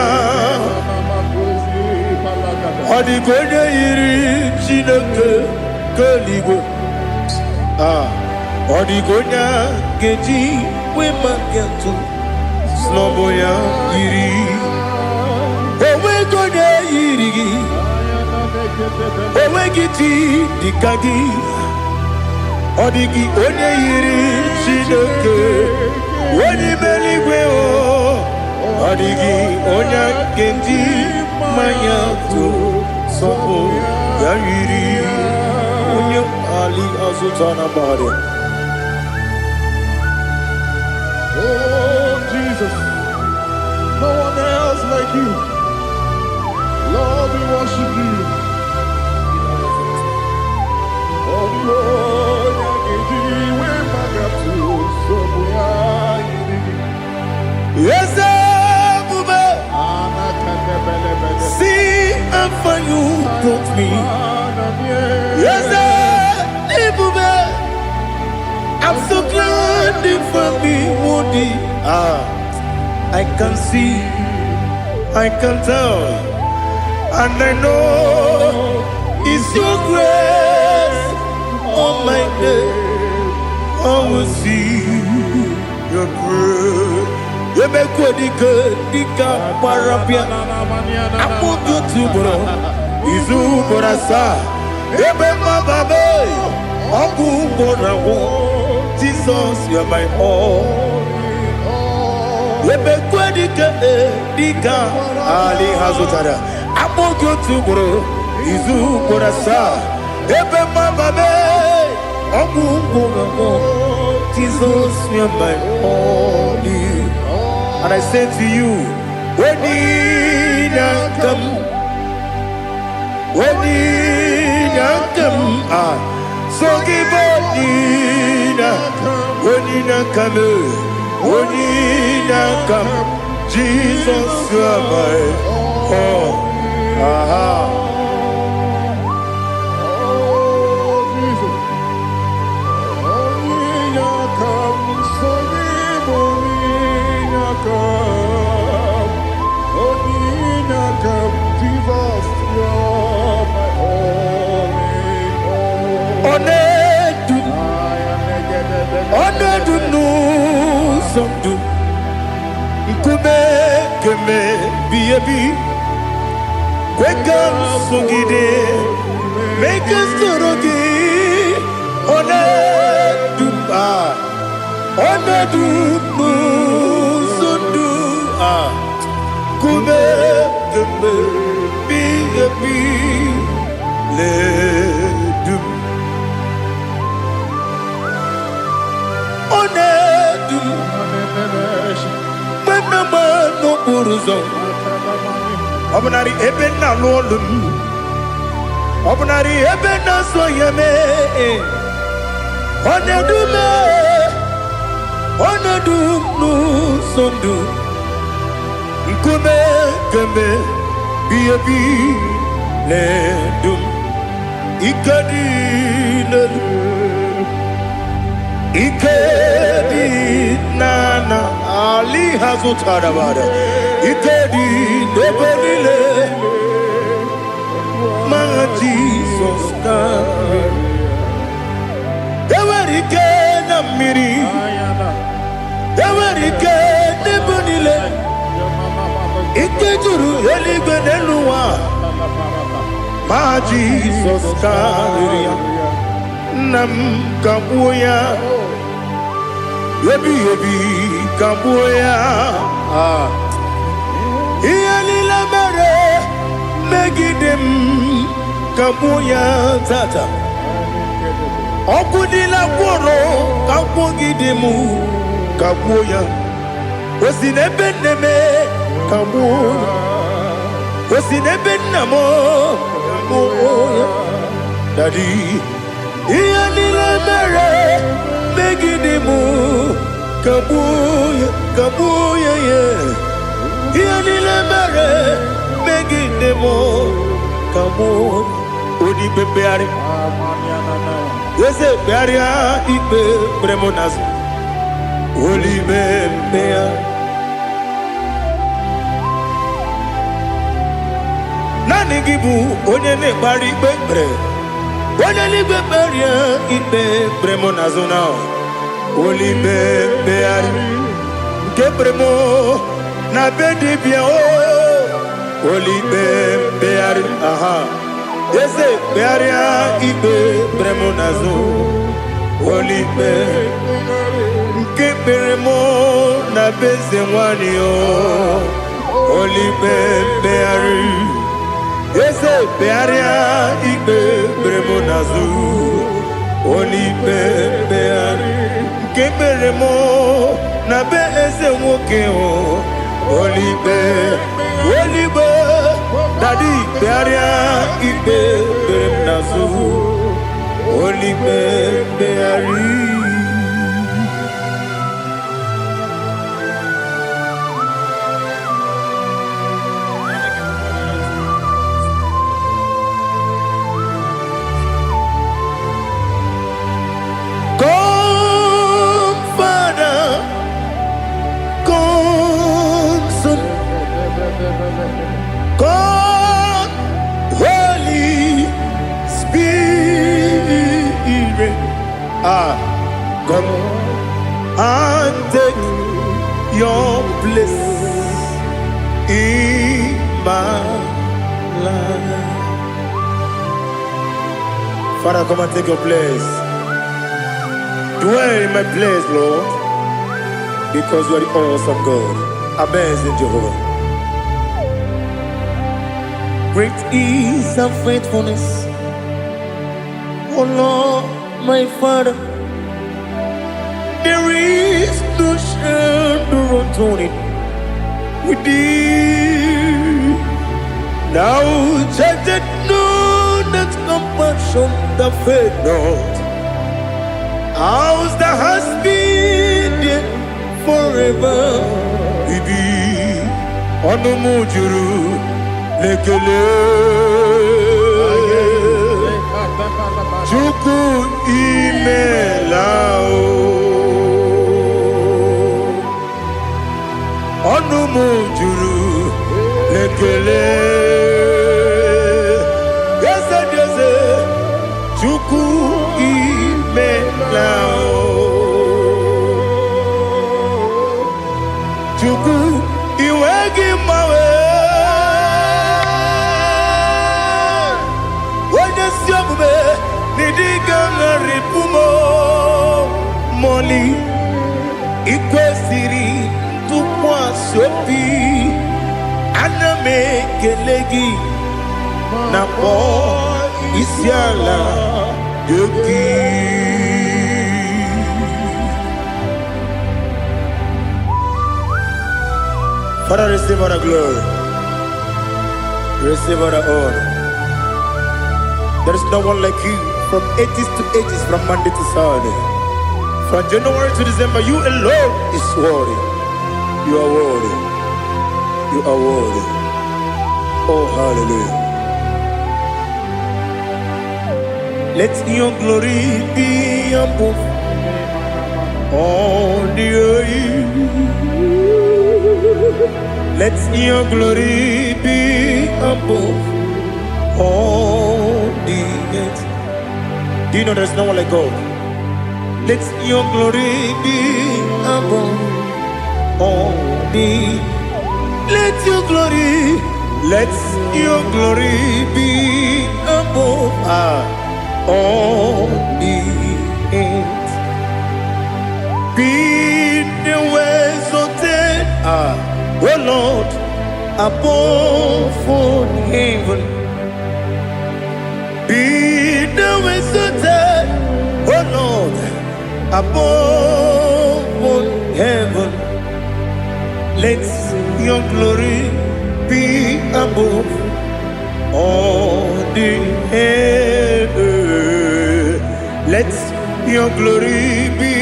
Odigonya Iri Chineke Kaligo Odigonya geji we magetu snoboya iri owe gonya iri owe giti dikagi odigi onye iri Chineke woni meligwe o odigi onya geji mayatu sobo ya iri onye ali azutana bare. Oh, Jesus, no one else like you. Lord, we worship you. Oh, Lord, I give you we magatu sobuya. Yes, Bube. See how far you brought me. Yes, Bube. I'm so glad you found me, Woody. I can see, I can tell, and I know it's your grace. Oh my God, I will see your grace. You make what you could, Dika Parapia. I'm going to bro. Izu Borasa. You make my baby. I'm going to Jesus, you're my all. Dika Ali Hazutara. I'm going to bro. Izu Borasa. Ebe Mama Jesus, you're my all. And I say to you, when you come, so give when you come, Jesus, you are my all. Somdu Nkube keme biyebi Kwekam sungide Make us torogi One dumba One dumu Sundu Nkube keme biyebi Le dum One dum no buruzo Obnari ebena lolum Obnari ebena soyeme Onedume Onedum no sondu Nkume keme biyebi ledum Ikadi Ikedi nana Ali Hazutarabada Ikedi Nebenile Ma Jesus come Ewerike Namiri Ewerike Nebenile Ikejuru Elibeneluwa Ma Jesus come Nam Kabuya Yebi Kabuya Iyalila mere Megidem Kabuya Tata Okudila Kworo Kabugidemu Kabuya Osinebeneme Kabuya Osinebenamo Kabuya Daddy Iyalila mere Megidemu Kabuya, Kabuya, yeah. Iyalila mere Megidemu Kabuya. Odi bebeari. Yese bearia ibe bremonas. Oli bebea. Nani gibu onye ne bari bebre. Onelibe beria ibe bremo nazuna. Olibe beari ke bremo na bedi bien o. Olibe beari aha. Yese bearia ibe bremo nazu. Olibe ke bremo na bezemwani o. Olibe beari. Yese bearia ibe bremo nazu. Olibe beari ke bremo na bezemwoke o. Olibe Daddy bearia ibe bremo nazu. Olibe beari. God, Holy Spirit, come and take your place in my life. Father, come and take your place. Dwell in my place, Lord, because you are the awesome God. Amazing Jehovah. Great is thy faithfulness, O Lord, my Father. There is no shadow of turning with thee. Now judged know that compassion that faith not. Ours that has been there forever. We be on the mujuru. Lekele Chuku imelao Onumu juru Lekele Yese Chuku imelao Chuku iwegi mawe Moli ikwesiri tukwasopi aname kelegi na po isiala yogi. Father, receive all the glory, receive all the honor. There is no one like you. From ages to ages, from Monday to Sunday, from January to December, you alone is worthy. You are worthy. You are worthy. Oh, hallelujah. Let your glory be above all the earth. Let your glory be above all the earth. Do you know there's no one like God? Let your glory be above all the. Let your glory be above all the earth. Be the exalted, oh Lord, above all heaven. Be the exalted, oh Lord, above all heaven. Let your glory be above all the earth. Let your glory be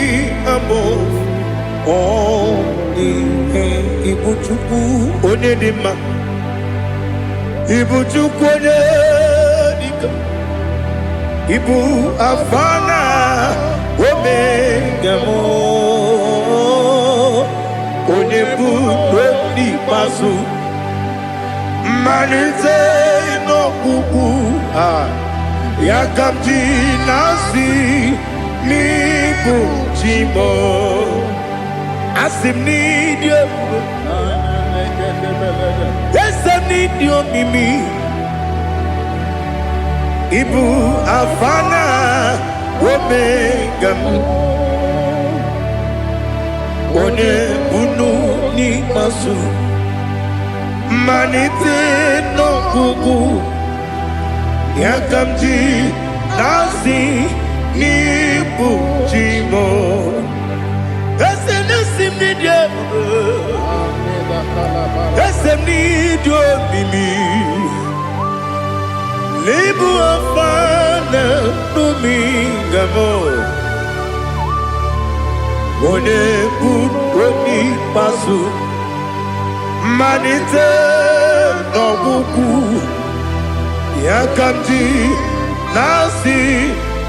above all the earth. Ibuchuku onedima, Ibuchuku onedika. Ibu afana omega mo onebu rodi pasu manite no kuku Yakamji nasi nibu jimo asim nidio esem nidio mimi ibu afana omega one bunu ni masu manite no gugu Yakamji nasi nibu jimo esem nasim nidio esem nidio mimi Libu afana numingamo One buroni pasu Manite no buku Yakamji nasi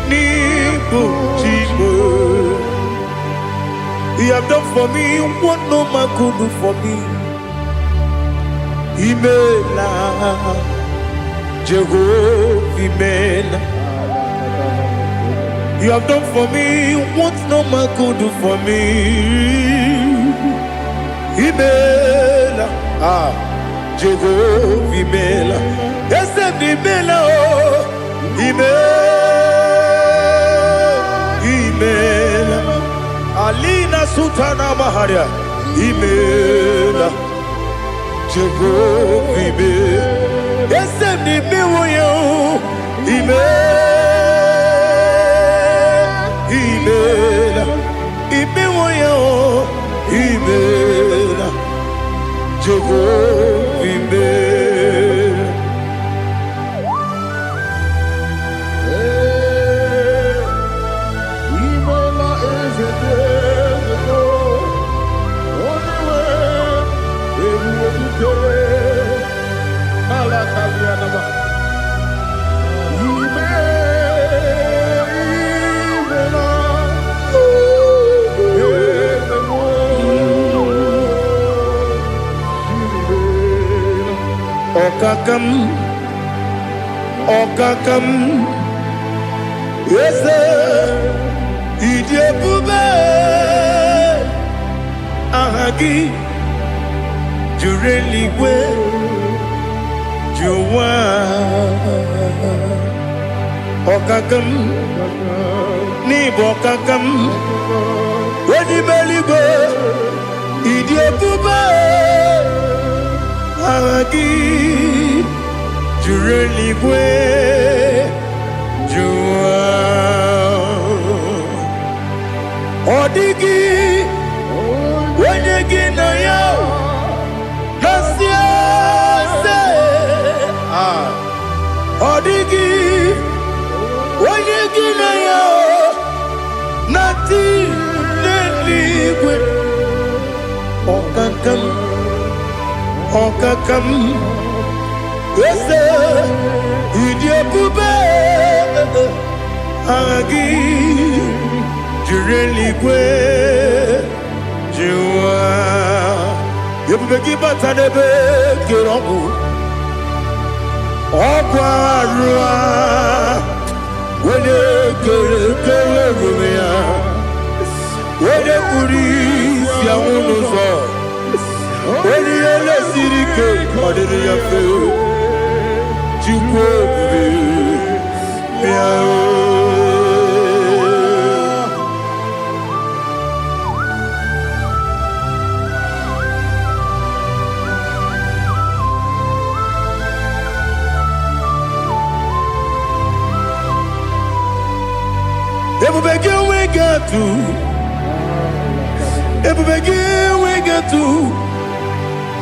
nibu jimo You have done for me what no man could do for me Imela Jehovah, you have done for me what no man could do for me. Imela, Jehovah, Imela, yes, Imela, Imela, Alina Sutana Maharia, Imela, Jehovah, Imela. Esem ni miwoyo imela imiwoyo imela Jehovah imela Imela is a desert only way Okakam, yes, Idiabube, Ahagi, Jureligwe, Juwa, Okakam, Nibokakam, Wadibeligwe, Idiabube, Ahagi, Jureligwe, Juwa, Odigi, Wenegi na yo, Nasia se, Odigi, Wenegi na yo, Nati neligwe, Okakam, Okakam. Yes, Idiabube, Agi, Jureligwe, Jua, Yabubeki Batanebe, Kiromu, Okwarua, Wede Kere Rumia, Wede Puris, Yamunuzo, Wede Yele Sirike, Madere Yafe.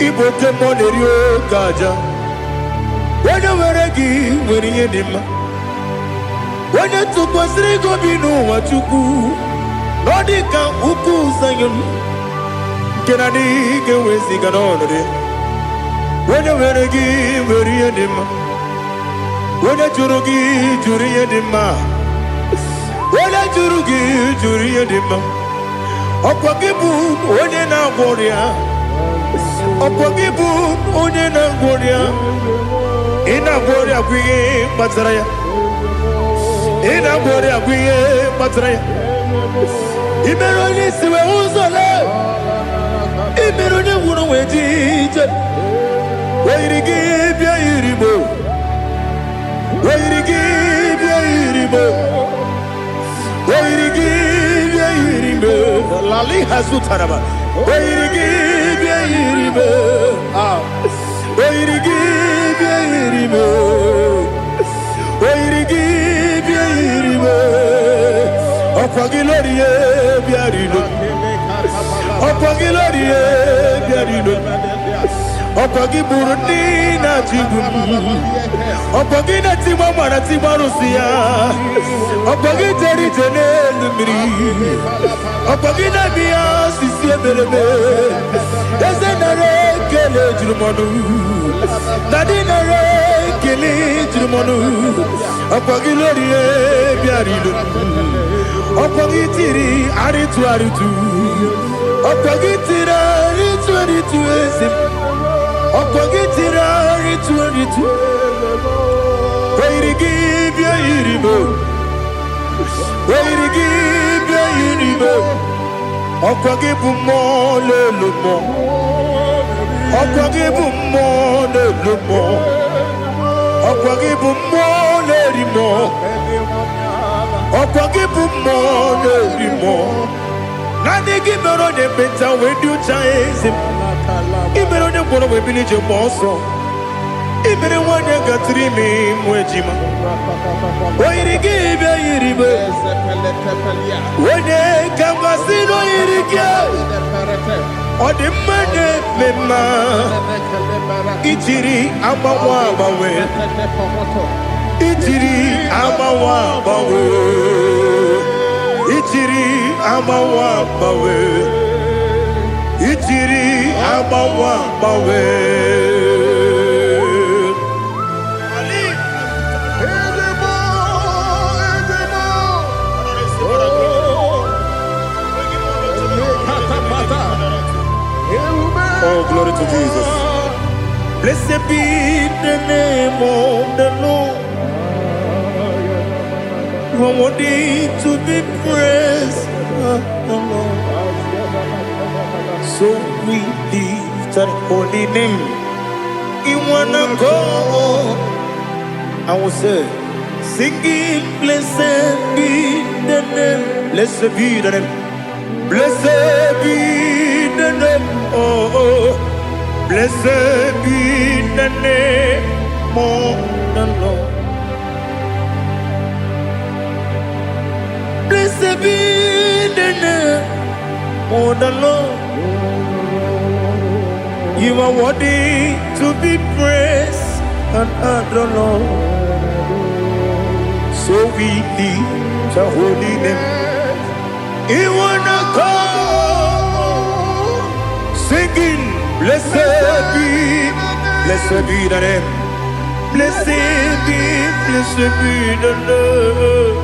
Ibo Kemonerio Kaja. When you were a gay, when you did him, when you took us, they go be no what you do. Nodika Uku Sayon Can I dig away sick on it? When you were a gay, when you did him, when you Jurugi, Juria Dima, when I Jurugi, Juria Dima, Opakibu, when you're not warrior, Opakibu, when you're not warrior. Ina gloria kwi Mazaraya Ina bore agwiye matre. Imeroni siwe uzole. Imeroni wunu wejije. Wairigi bia iribo. Wairigi bia iribo. Wairigi bia iribo. Lali hasutaraba. Wairigi bia iribo. Ah. Wairigi bia iribo. Wairigi bia iribo. Opagiloriye bia iribo. Opagiloriye bia iribo. Opagi Burundi na Jibu. Opagi na Tima Mara Tima Rusia. Opagi Teri Tene Lumiri. Opagi na Bia Sisi Belebe. Ezenare Kele Jumonu. Nadinare Kele Jumonu. Opagi Lorie Biarido. Opagi Tiri Aritu Aritu. Opagi Tira Aritu Aritu Esim. Opagitira ritu. Wairigi bia iribo. Wairigi bia iribo. Opagibu mo le lumo. Opagibu mo le lumo. Opagibu mo le rimo. Opagibu mo le rimo. Nani gibero ne beta wedu chaizim. Ibero ne kono we bilije monso. Ibere wane gatrimi mwejima. Wairigi bia iribe. Wene kamasino irige. Ode mane mema. Ichiri amawa bawe. Ichiri amawa bawe. Ichiri amawa bawe. Ichiri amawa bawe. Oh, glory to Jesus. Blessed be the name of the Lord. You are worthy to be praised. So we lift that holy name. You wanna go? I will say, singing, blessed be the name. Blessed be the name. Blessed be the name. Oh, blessed be the name of the Lord. Blessed be the name of the Lord. You are worthy to be praised and adored. So we lift the holy name. You wanna come singing, blessed be the name. Blessed be the Lord.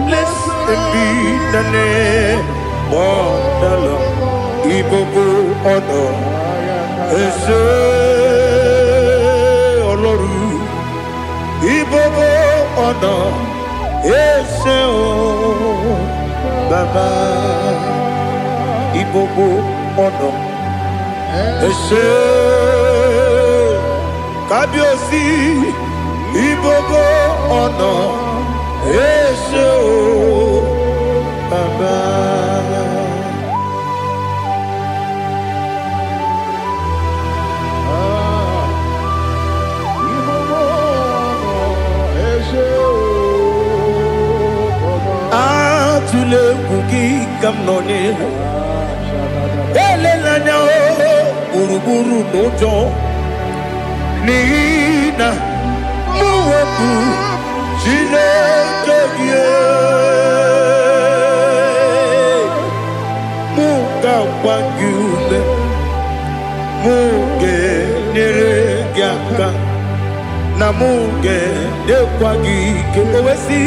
Blessed be the name of the Lord. Ibobo honor. Ese Oloru. Ibobo honor. Ese o Baba. Ibobo honor. Ese Kabiosi. Ibobo honor. Ese o Baba. Atule kuki kamnoni. Elelanya o buruburu nojo. Nina muweku Chineke ye. Muga wanyume. Muge neregiaka. Na muge dekwagi kewesi.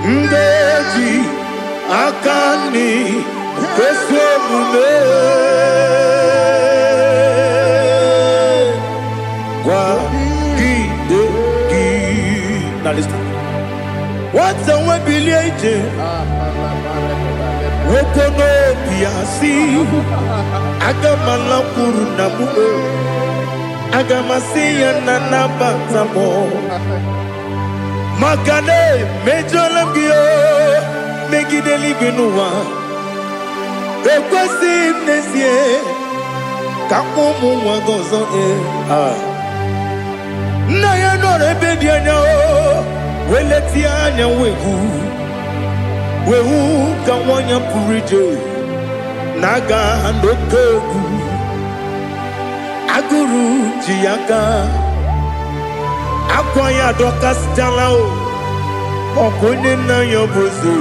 Ndeji akani kwesomume kwa gidegi. Now listen. What's a webiliate? Wokono piasi. Agamala kurunamu. Agamasiya nanabantamo. Makane mejolamgio. Megideli genua. Ekwesi nesie. Kakomu wagozo na ya no rebedi anya o weleti anya wehu ka wanya purije naga ndoku aguru jiaka akwa ya dokas jala o okonye na yo bozu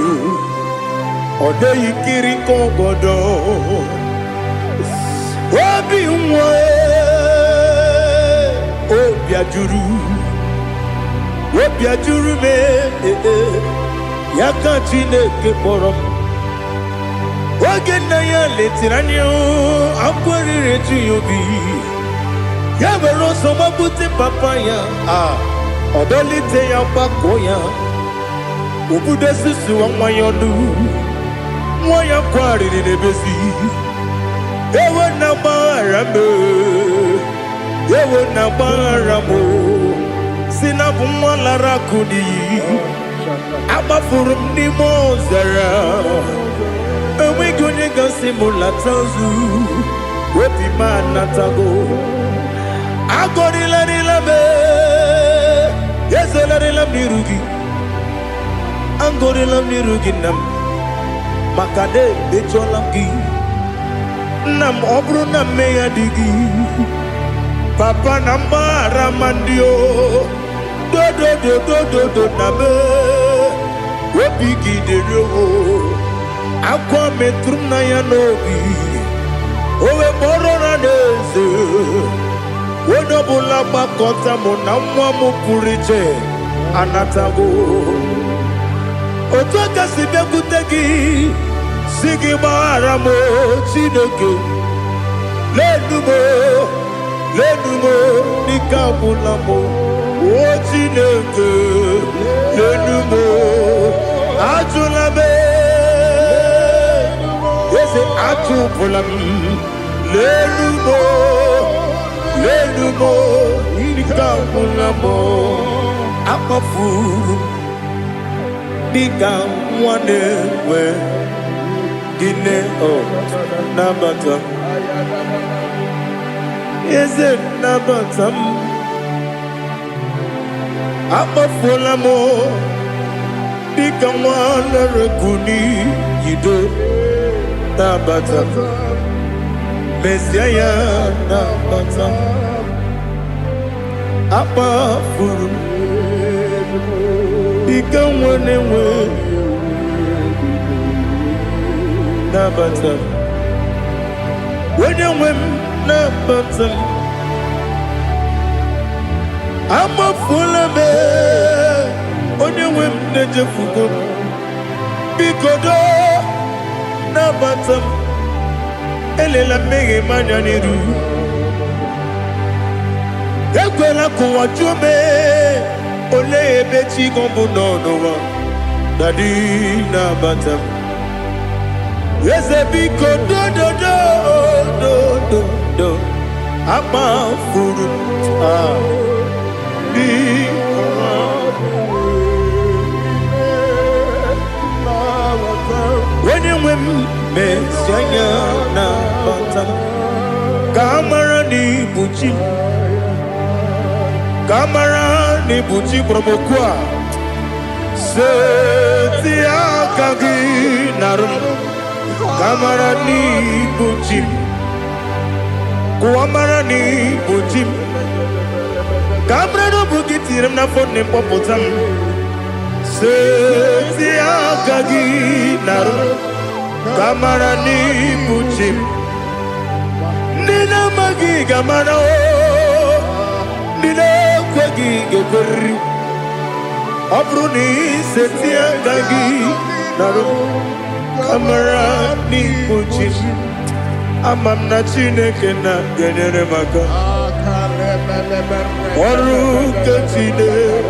ode yikiri kogodo obi nwa obi ajuru me yaka Chineke kpọrọ m oge nna ya letiri anya akwarịrị etu ya obi ya were ọsọ gbapute papa ya ọdọlite ya gbakọ ya obodo susu nwa ya ọnụ nwa ya kwarịrị n'ebezi ewe na gbara m ewe na gbara m si na bụ nwa lara kudi agbafuru m n'ime ọzara enweghị onye gasị m lata ozu obi m anatago agọrịlarịla m ezelarịla m n'iru gị agọrịla m n'iru gị nna m maka na emejọla m gị nna m ọ bụrụ na mmehie adịghị papa na mgbahara ma ndị o dodododododo na me obi gị dere o akwa metụrụ m na ya n'obi o wee kpọrọ na n'eze onye ọbụla gbakọta mụ na nwa m pụrụ iche anatago otu aka si bịakwute gị si gị gbaghara m Chineke lenumo n'ike agwụla m o Chineke lenumo ajụla m eze atụpụla m lenumo n'ike agwụla m akpafuru dịka nwa na-enwe gịnị nabata m eze nabata m akpafuola m dịka nwa na-erekuni yido nabata m mesia ya nabata m akpafuru dịka nwa na-enwe nabata m onye nwe m nabata m amafuola m onye nwe m na-ejefugo m biko do nabata m elela mmehie m anya n'iru ekwela ka ụwa jụọ m olee ebe chi gọ bụ n'ụwa dadi nabata m eze biko do akpafuru onye nwe m mesi anya nabata m ka amara n'ibu chi ka amara n'ibu chi gwara m okwu a seti aka gị narụ m kamara n'ibu chi m kụwamara n'ibu chi m kamara n'obu gị tiri m n'afọ na mkpọpụta m seti aka gị narụ kamara n'ibu chi m ndị na-amaghị ga-amara o ndị na-ekweghị ga-ekweriri ọ bụrụ na iseti aka gị narụ kamara n'ibu chi m ama m na Chineke na-enyere m aka ọrụ nke Chineke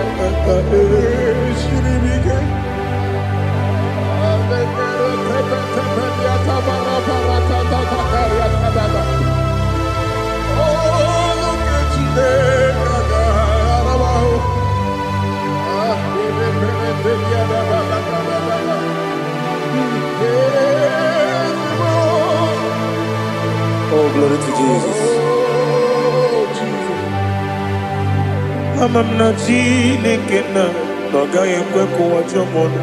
Oh, glory to Jesus. Amam na Chineke na n'ọgaghị ekwe ka ụwa jọọ m ọnụ.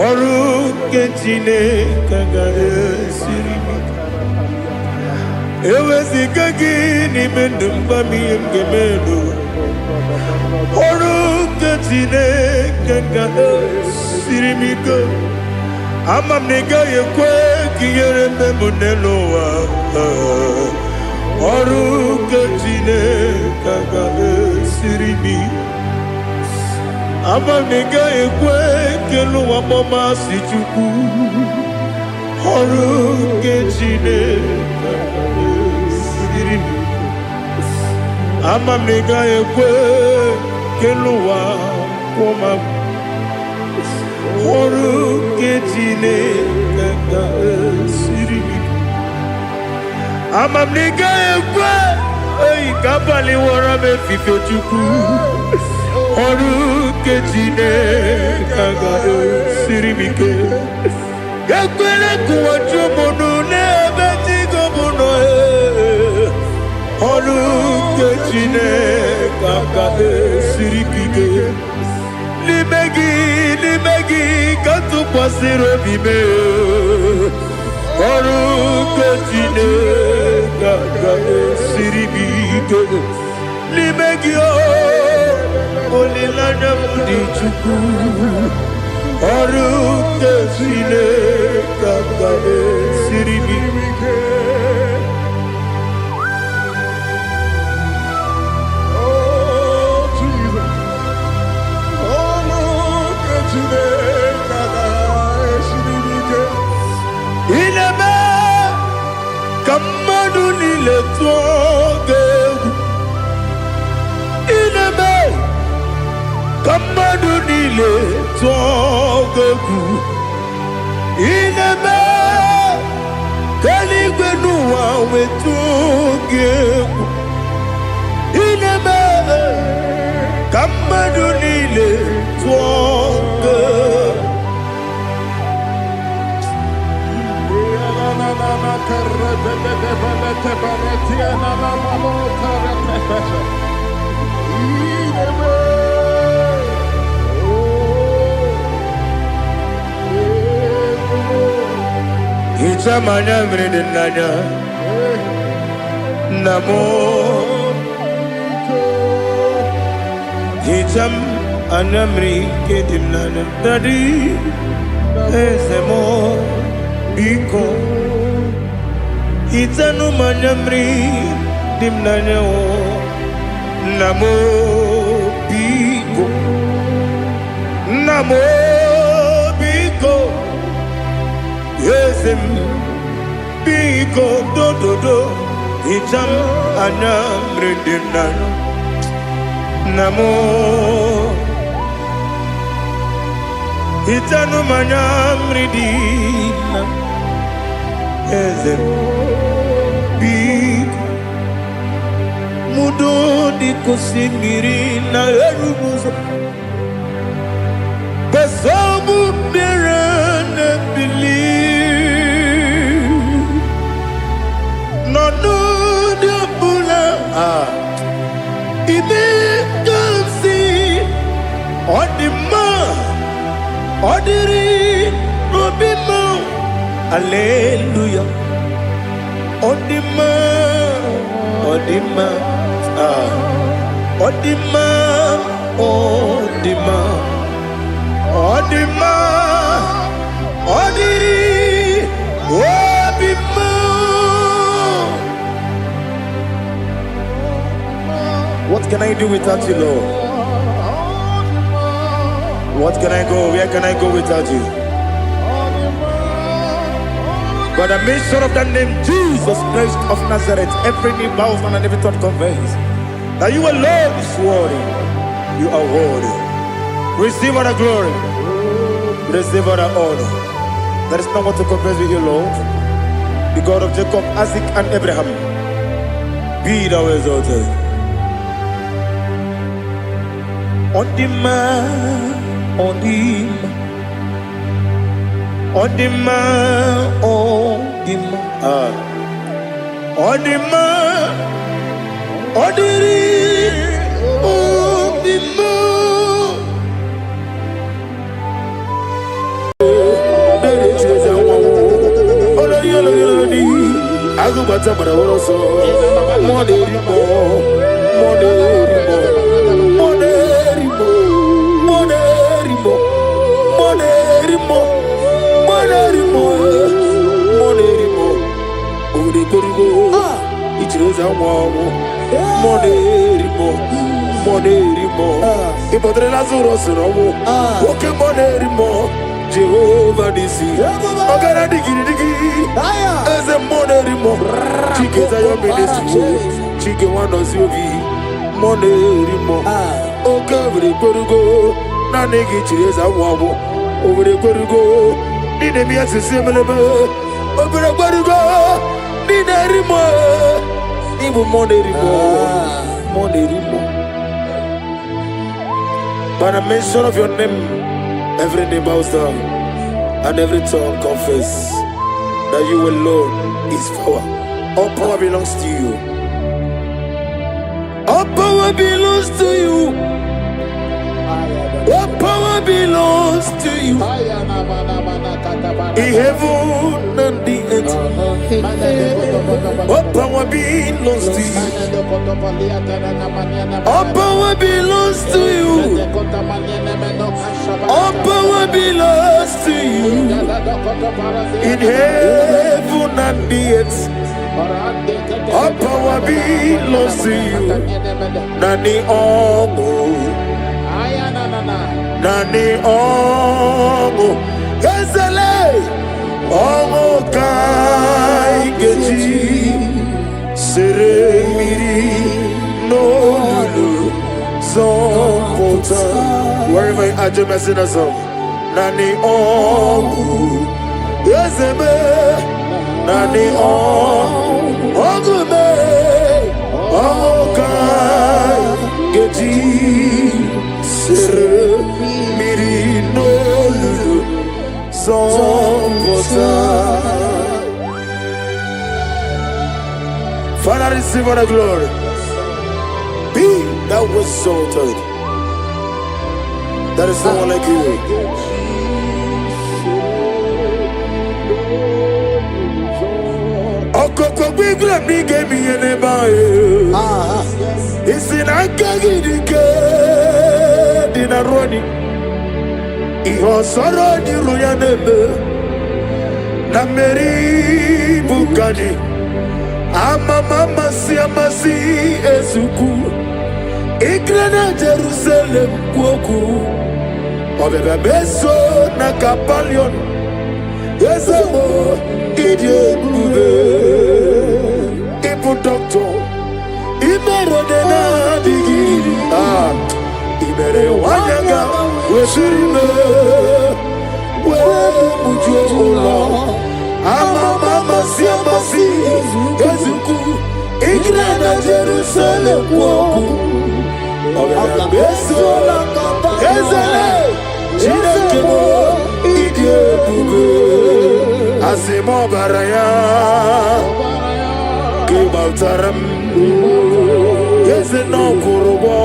Ọrụ nke Chineke ga-esiri m ike. Eweziga gị n'ime ndụ m, gwa m ihe m ga-eme n'ụwa. Ọrụ nke Chineke ga-esiri m ike. Ama m na ị gaghị ekwe ka ihere mee m n'elu ụwa. Ọrụ nke Chineke ga-esiri m ike. Ama m na ị gaghị ekwe ka elu ụwa gbamasị Chukwu. Ọrụ nke Chineke ga-esiri m ike. Ama m na ị gaghị ekwe ka elu ụwa kwụọ m. Ọrụ nke Chineke ga-esiri m ike. Ama m na ị gaghị ekwe ka abalị wara m efife Chukwu. Ọrụ nke Chineke ga-esiri m ike. Ekwela ka ụwa jụọ m ọnụ n'ebe Chigo m nọ. Ọrụ nke Chineke ga-esiri m ike. N'ime gị ka tụkwasịrị obi m. Ọrụ nke Chineke ga-esiri m ike. N'ime gị olileanya m dị Chukwu. Ọrụ nke Chineke ga-esiri m ike. Ineme ka mmadụ niile tụọ gị egwu. Ineme ka mmadụ niile tụọ gị egwu. Ineme ka eluigwe n'ụwa wee tụọ gị egwu. Ineme ka mmadụ niile tụọ gị egwu. Ichamanya mrede nanya namo. Icham anamri kedim nanya dadi ezemo biko. Itanu manyamri dimnanya o namo biko. Namo biko. Yesem biko do do do. Icham anamri dimnanya namo. Itanu manyamri dimnanya Yesem biko. Mudo di kusimiri na erumuzo. Besobu mirane believe. No di bula. Ibe kamsi. Odima. Odiri. Obima. Hallelujah. Odima. Odima. Odima. Odima. Odima. Odiri. Obima. What can I do without you, Lord? What can I go? Where can I go without you? By the mention of the name Jesus Christ of Nazareth, every knee bows down and every tongue confesses that you alone is worthy. You are worthy. Receive all the glory. Receive all the honor. There is no one to compare with you, Lord. The God of Jacob, Isaac, and Abraham. Be thou exalted. On the man, on the man, on the man, on the man, on the man, on the Jehovah Nisi, Ogara digi digi, as a monerimo, Chike Zayo Ministry, Chike Wanos Yovi, Monerimo, Okavri Korugo, Nanegi Chireza Wabo, over the Korugo, Ninemi as a similar, over the Korugo, Ninerimo, even Monerimo. By the mention of your name, every knee bows down and every tongue confess that you alone is power. All power belongs to you. All power belongs to you. All power belongs to you. In heaven and the earth. All power belongs to you. All power belongs to you. All power belongs to you. In heaven and the earth. All power belongs to you. Nani Omo. Nani Omo. Ezele. Omo Kai Geji. Sere Miri. No Lulu. Zompota. Wherever you are, just sing a song. Nani Omo. Ezeme. Nani Omo. Ogume. Okai. Geji. Sere Miri. No Lulu. Zompota. Father, receive all the glory. Be thou exalted. There is no one like you. Okoko gbigre mi ge mi ene ba e. Isi na kagi dike di na roni. Iho soro di roya nebe. Na meri bukani. Ama mama si amasi ezuku. Igrena Jerusalem kwoku. Obebe beso na kapalion. Yezemo idye bube. Ipu doctor. Imere dena digiri. Imere wanyaga. Weshirime. We mujo ola. Ama mama si amasi ezuku. Igrena Jerusalem kwoku. Obebe beso na kapalion. Chinekemo idye bube. Asimo baraya Kibautaram Yeze no kurubo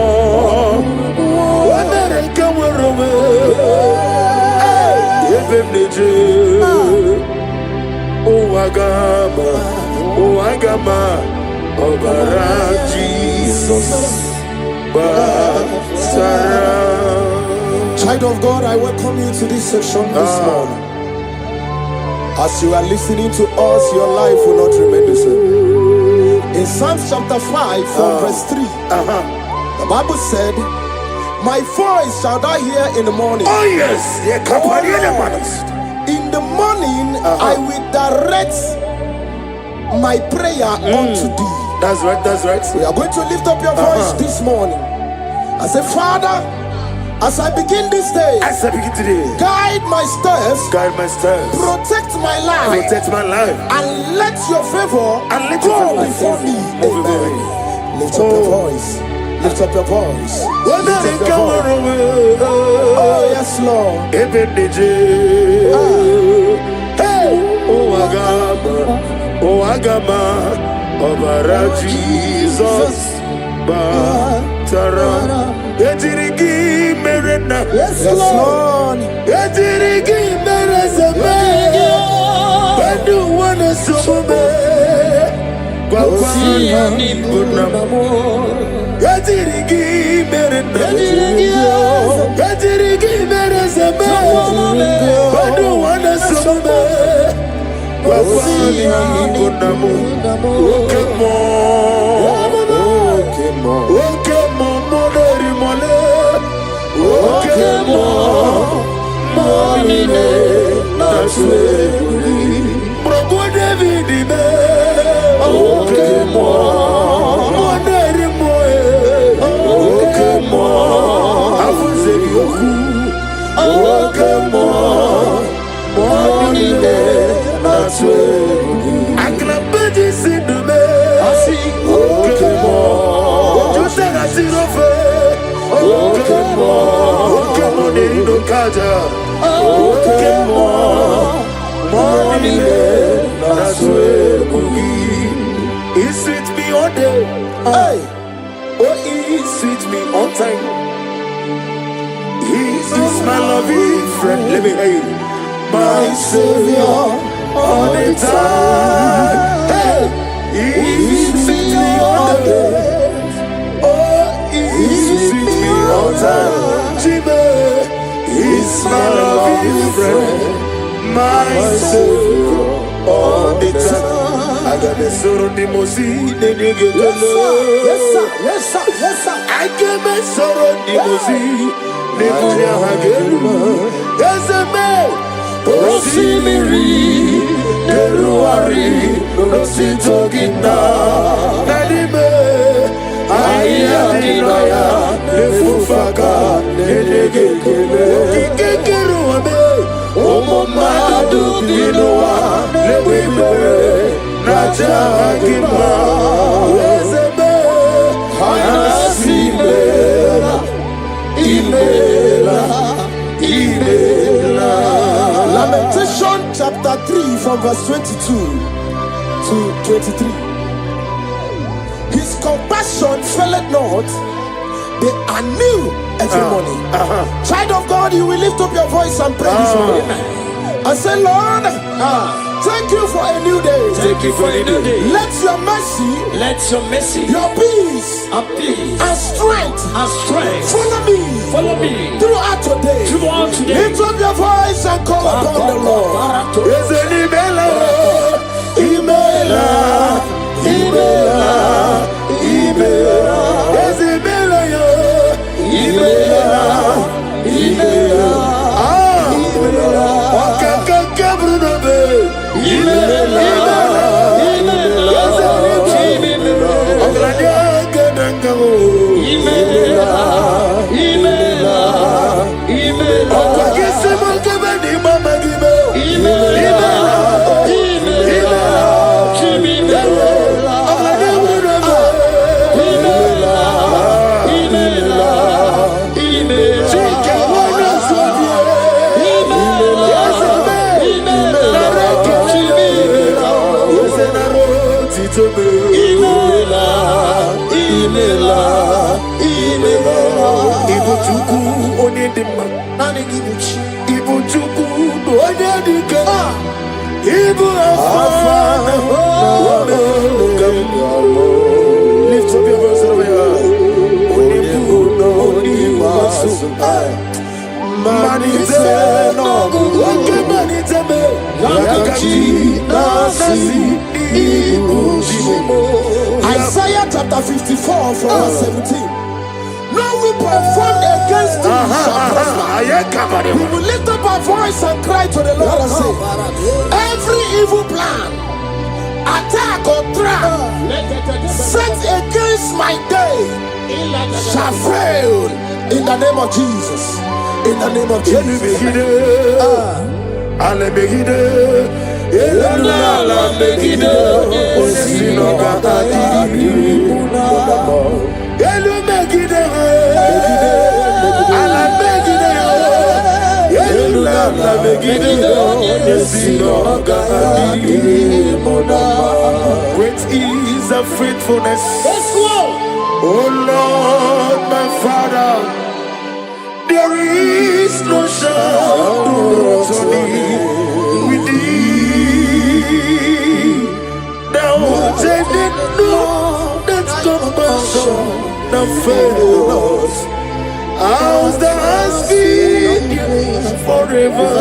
Wamereke werowe Yebem neje Uwagama Obara Jesus Batara. Child of God, I welcome you to this section this morning. As you are listening to us, your life will not remain the same. In Psalms chapter 5 from verse 3, the Bible said, my voice shall thou hear in the morning. Oh yes, in the morning I will direct my prayer unto thee. That's right, that's right. We are going to lift up your voice this morning. I say, Father, As I begin this day, guide my steps, protect my life, and let your favor go before me. Amen. Lift up your voice. Lift up your voice. Lift up your voice. Oh yes, Lord. Oh Agama, Obara Jesus, Batara, Etirigi Merena, Yes, Lord. Etirigi Merezame, Bandu Wana Sumbe, Gwagwani Bunamo, Etirigi Merena, Etirigi Merezame, Bandu Wana Sumbe. Wakwani Gunamu, Okemo, Moneri Mole, Okemo, Monine, Naswe, Bravo David, Okemo, Moneri Moe, Okemo, Afuzeri Oku, Okemo, Monine. Aklabaji sidume, Okemo, Ojutara sirofe, Okemo, Okemo nerido kaja, Okemo, Monile naswe mugi. He sweet me all day, oh he sweet me on time. He is my loving friend. Let me hear you. My Savior. All the time, he sweet me all the day. Oh, he sweet me all the time. Jimmy, he's my loving friend, my Savior all the time. I got the sorrow the mosi, the nigga. Yes, sir. I got the sorrow the mosi, the nigga. Yes, man. Osimiri, Neruari, Nositogina, Nadime, Ayadinaya, Nefufaka, Nedegekele, Kikeruame, Omomadu Dinoa, Newibere, Najagima, Ezebe, Anasimela, Lamentation chapter 3 from verse 22 to 23. His compassion faileth not, they are new every morning. Child of God, you will lift up your voice and pray this morning. And say, Lord, thank you for a new day. Thank you for a new day. Let your mercy, your peace, and strength, follow me throughout today. Lift up your voice and call upon the Lord. Lift up your voice over here. Isaiah chapter 54 from verse 17. No weapon formed against thee shall prosper. We will lift up our voice and cry to the Lord and say, every evil plan, attack or trap set against my day, shall fail in the name of Jesus. In the name of Jesus. Great is the faithfulness. Oh Lord, my Father, there is no shadow with thee. Thou didn't know that compassion that fails. Ours that has been forever.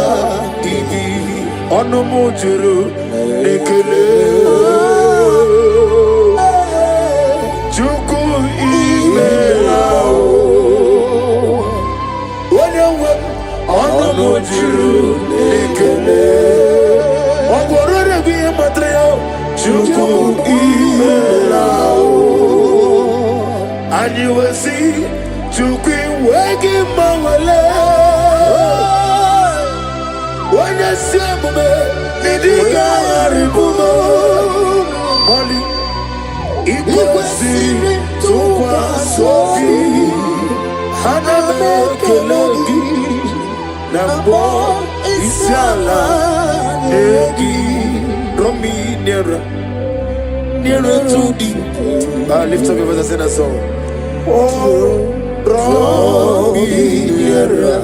Onomojuru nekele. Chuku imela. Onomojuru nekele. Ogorore biye matreo. Chuku imela. And you will see Chuku wegi mawale. When you see me, Nidiga ribumo. Molly, Iguasi, Tukwa Sofi, Haname Kelegi, Nambo, Isiala, Negi, Romi, nearer to thee. Lift up your voice and sing a song. Oh, draw me nearer.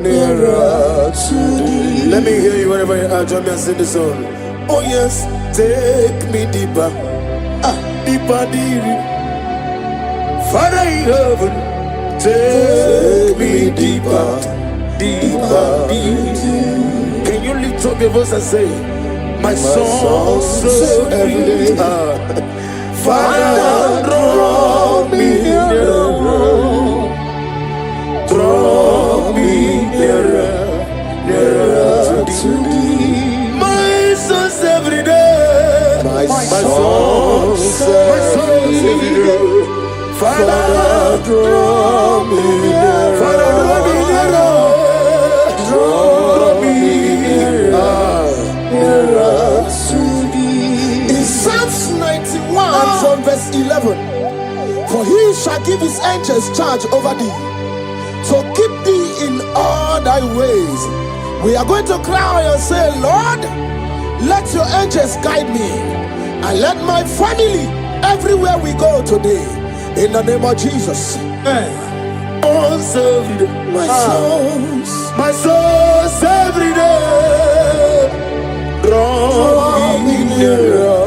Nearer to thee. Let me hear you wherever you are. Join me and sing the song. Oh yes, take me deeper, deeper, deeper. Father in heaven, take me deeper, deeper, deeper. Can you lift up your voice and say, my soul so every day. Father, draw me nearer. Draw me nearer, nearer to thee. My souls every day. My souls every day. Father, draw me nearer. Father, draw me nearer. Draw me nearer to thee. In Psalms 91 from verse 11, for he shall give his angels charge over thee, to keep thee in all thy ways. We are going to cry and say, Lord, let your angels guide me, and let my family everywhere we go today, in the name of Jesus. My souls every day. Draw me nearer,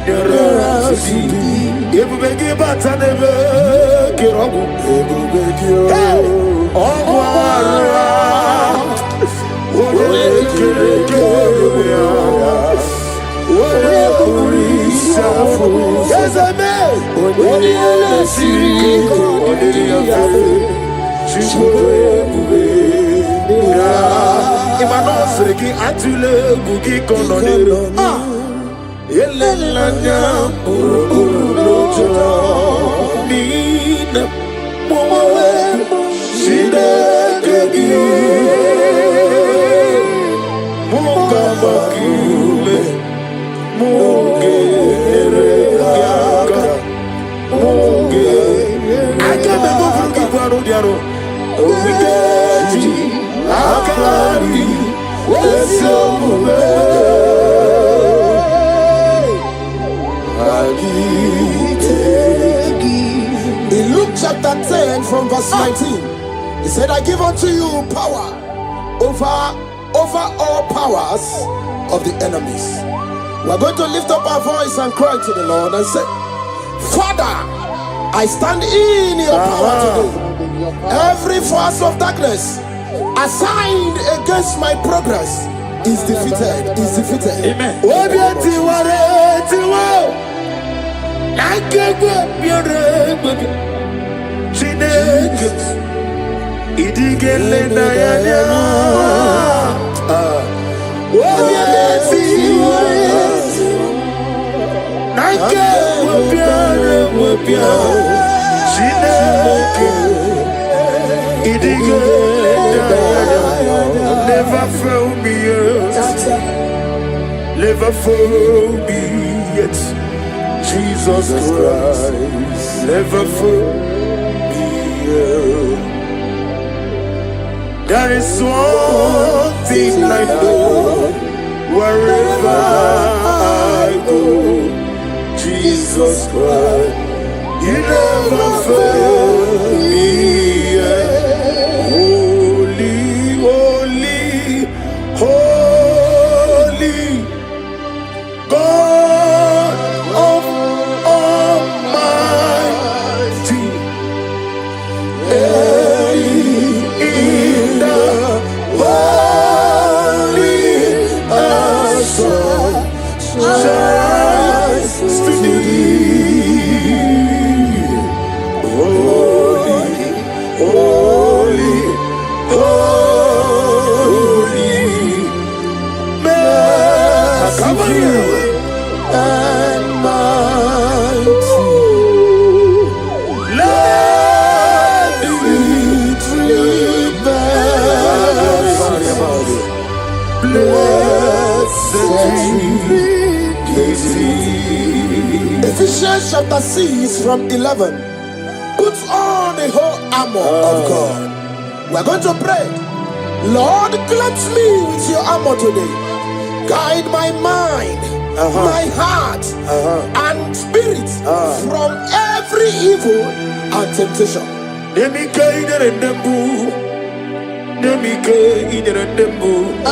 nearer to thee. Ebubeki bata nebe kirogu. Ebubeki ogwara. Ore kireke ore kurisa fu. Yazame. Ore elesiri ore yafe. Chibwe bube. Imano seki atule gugi kononero. Elelanya uru lojo nina mowe shide kegi munga bakiume munge erega munge akebe bufuki kwaro diaro owigeji akari wesomume. In Luke chapter 10 from verse 19, he said, I give unto you power over all powers of the enemies. We're going to lift up our voice and cry to the Lord and say, Father, I stand in your power today. Every force of darkness assigned against my progress is defeated, is defeated. Amen. Idigele na ya Nake wapia Never fail me yet. Never fail me yet. Jesus Christ, never fail me yet. That is one thing I know. Wherever I go, Jesus Christ, you never fail me yet. Holy, holy, holy, God of Almighty, in the holy shines to thee. Holy, holy, holy, merciful and mighty. Let the victory Ephesians chapter 6 from 11. Put on the whole armor of God. We're going to pray. Lord, cleanse me with your armor today. Guide my mind, my heart, and spirit from every evil and temptation. Let me guide in the moon. Let me guide in the moon.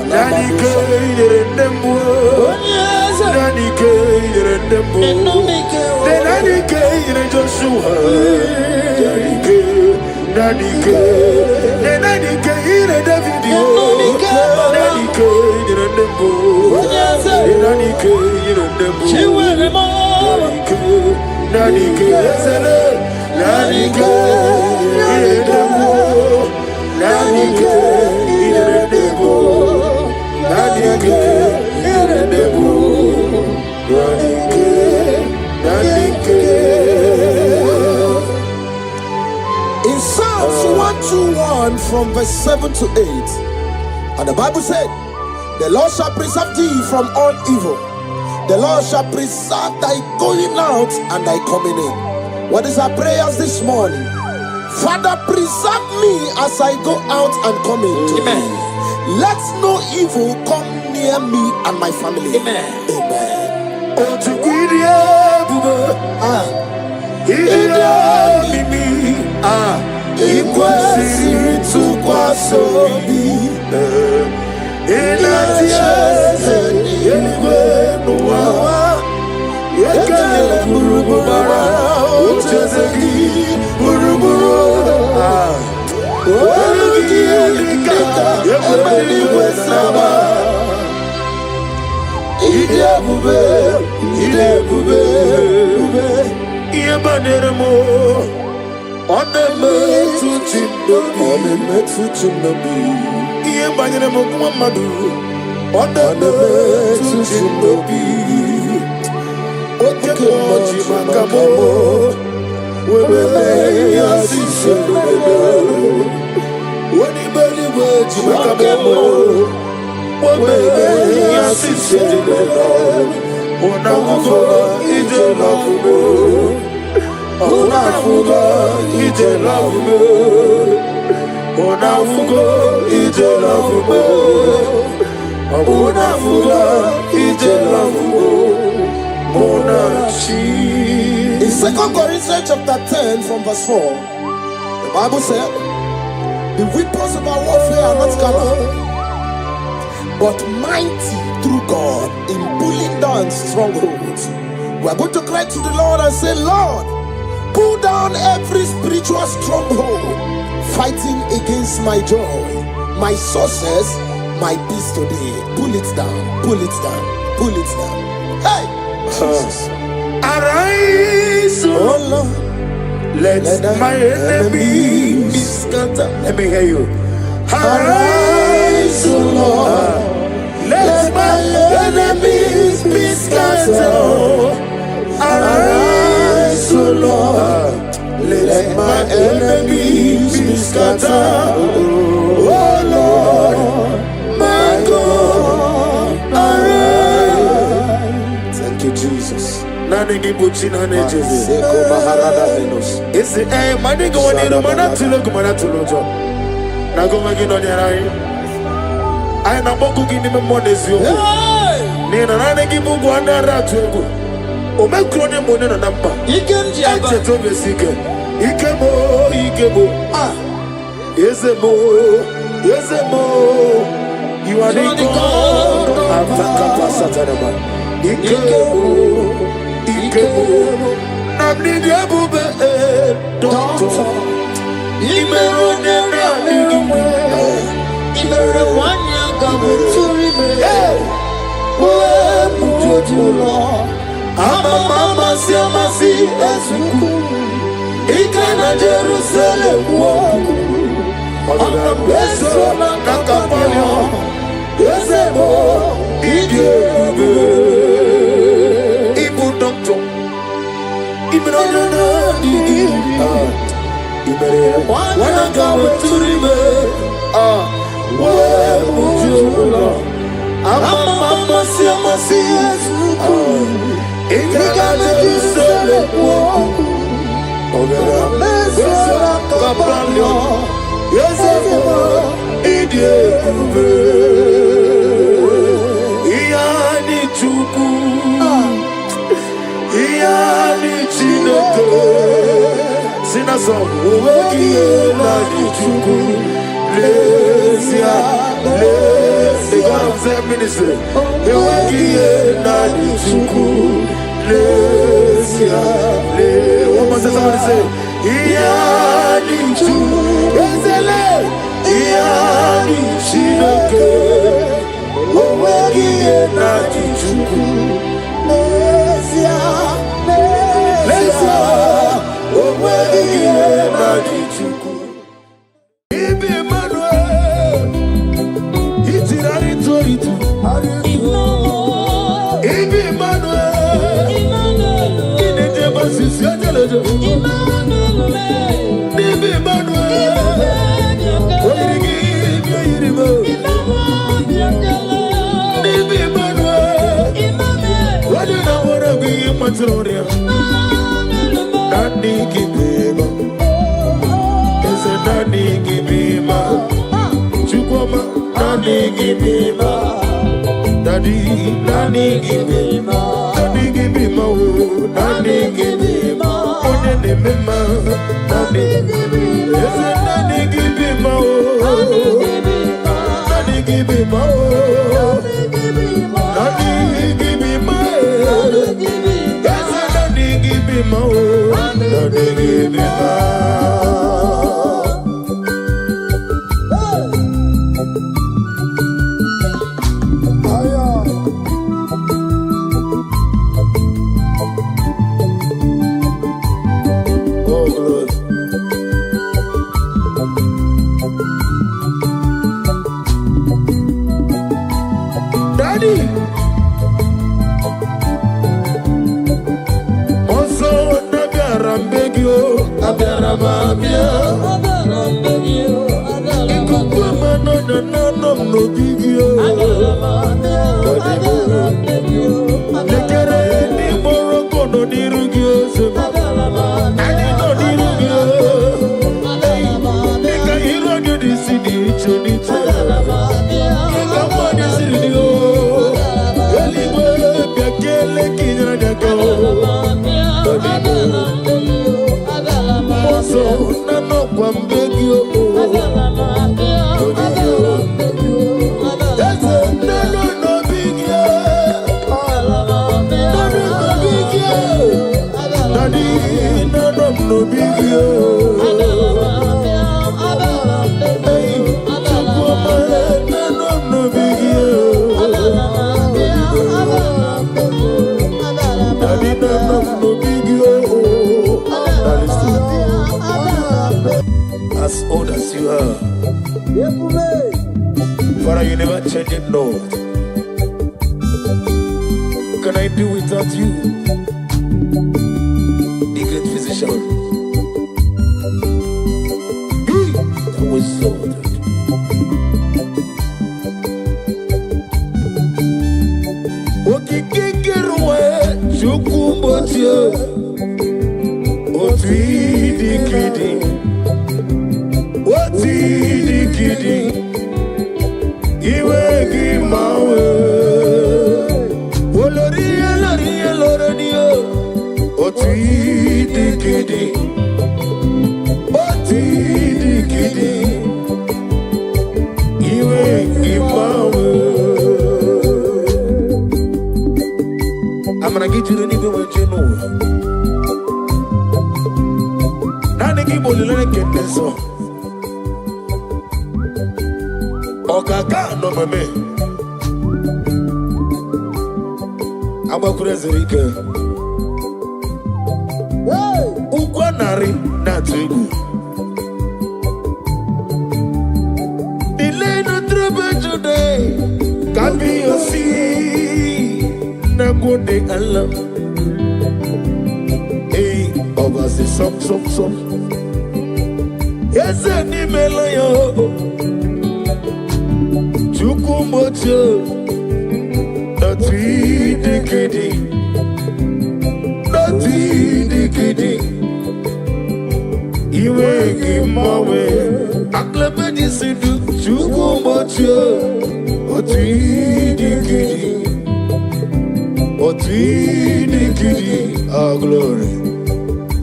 Let me guide in the moon. In Psalms 121 from verse 7 to 8, and the Bible said, the Lord shall preserve thee from all evil. The Lord shall preserve thy going out and thy coming in. What is our prayers this morning? Father, preserve me as I go out and come in today. Let no evil come near me and my family. Amen. In 2 Corinthians chapter 10 from verse 4, the Bible said, the weapons of our warfare are not carnal, but mighty through God in pulling down strongholds. We are going to cry to the Lord and say, Lord, pull down every spiritual stronghold fighting against my joy, my success, my peace today. Pull it down, pull it down, pull it down. Hey, Jesus. Arise, Oh Lord, let my enemy be scattered. let me hear you. Arise, O Lord, let my enemies be scattered. scatter. Oh Lord, my God, arise. Thank you, Jesus. It's the air, my nigga, when you mana to look, mana to look. Nagomagin on your eye. I am not cooking in the morning. Nina, I give you one ratu. O me krone mo na namba. Ikem jiaba. Eche to be sike. Ikemo. Ah. Yezemo. You are the God. Afaka pasatanaba. Ikemo. Namni diabube. Doctor. Imero nera nirumwe. Imero wanya gabuturime. Uwe mujojulo. Mama si ezuku. Ikana Jerusalem woku. Ona beso na kakapanyo. Yezemo idebe. Ibu doctor. Ibirana digi. Ibere. Wana gawe turime. Uwe mujula. Mama si ezuku. Ikana Jerusalem woku. Ogera mesora kapanyo. Yezemo idebe. Iyani chuku. Iyani chineke. Sinaso uwekiye nani chuku. Lesia. The God of Zen ministry. Uwekiye nani chuku. Lesia. One more time, somebody say, Iyani chuku. Ezele. Iyani chineke. Uwekiye nani chuku. Lesia. Uwekiye nani chuku. Ibi Emmanuel. Itirari toritu. Ibi Emmanuel. Inejeba sisi ajelejo. Ibi Emmanuel. Oyirigi oyiribo. Ibi Emmanuel. Wadi na wona bi matororia. Nani kibema. Ese nani kibema. Chukwama nani kibema. Daddy nani kibema. Nani kibema o. Nani kibema. Onene mema. Nani kibema. Ese nani kibema o. Nani kibema o. Nani kibema. Ese nani kibema o. Nani kibema. Daddy, also Nagarambegio, Abaramamia, Ikukumano, no bigio, Lekere, Morocco, no dirugio, I didn't dirugio, Nika hero, the city, Chonito, Ika city, so nano kwambegio no bigio Daddy no bigio Hey Chukwuma no bigio Daddy no bigio As old as you are, Father, you never change it, Lord. Can I do without you, the great physician? exalted. Okikikiruwe chukumbotie otidikidi otidikidi iwe gimawe oloriye loriye loreniyo otidikidi otidikidi iwe gimawe. I'm gonna get you the nigga with you know. Now they keep on get this song. Okaka no meme. I'm a crazy rika. Ukwanari na tugu. Delay no trouble today. Can be your seed. Na good day Allah. Hey, over the some. Yes, any melayo. Chukumocho. Not dikidi. Not dikidi. Iwe gimawe. Aklebedi sidu. Chukumocho. Not dikidi. Otidikidi, our glory.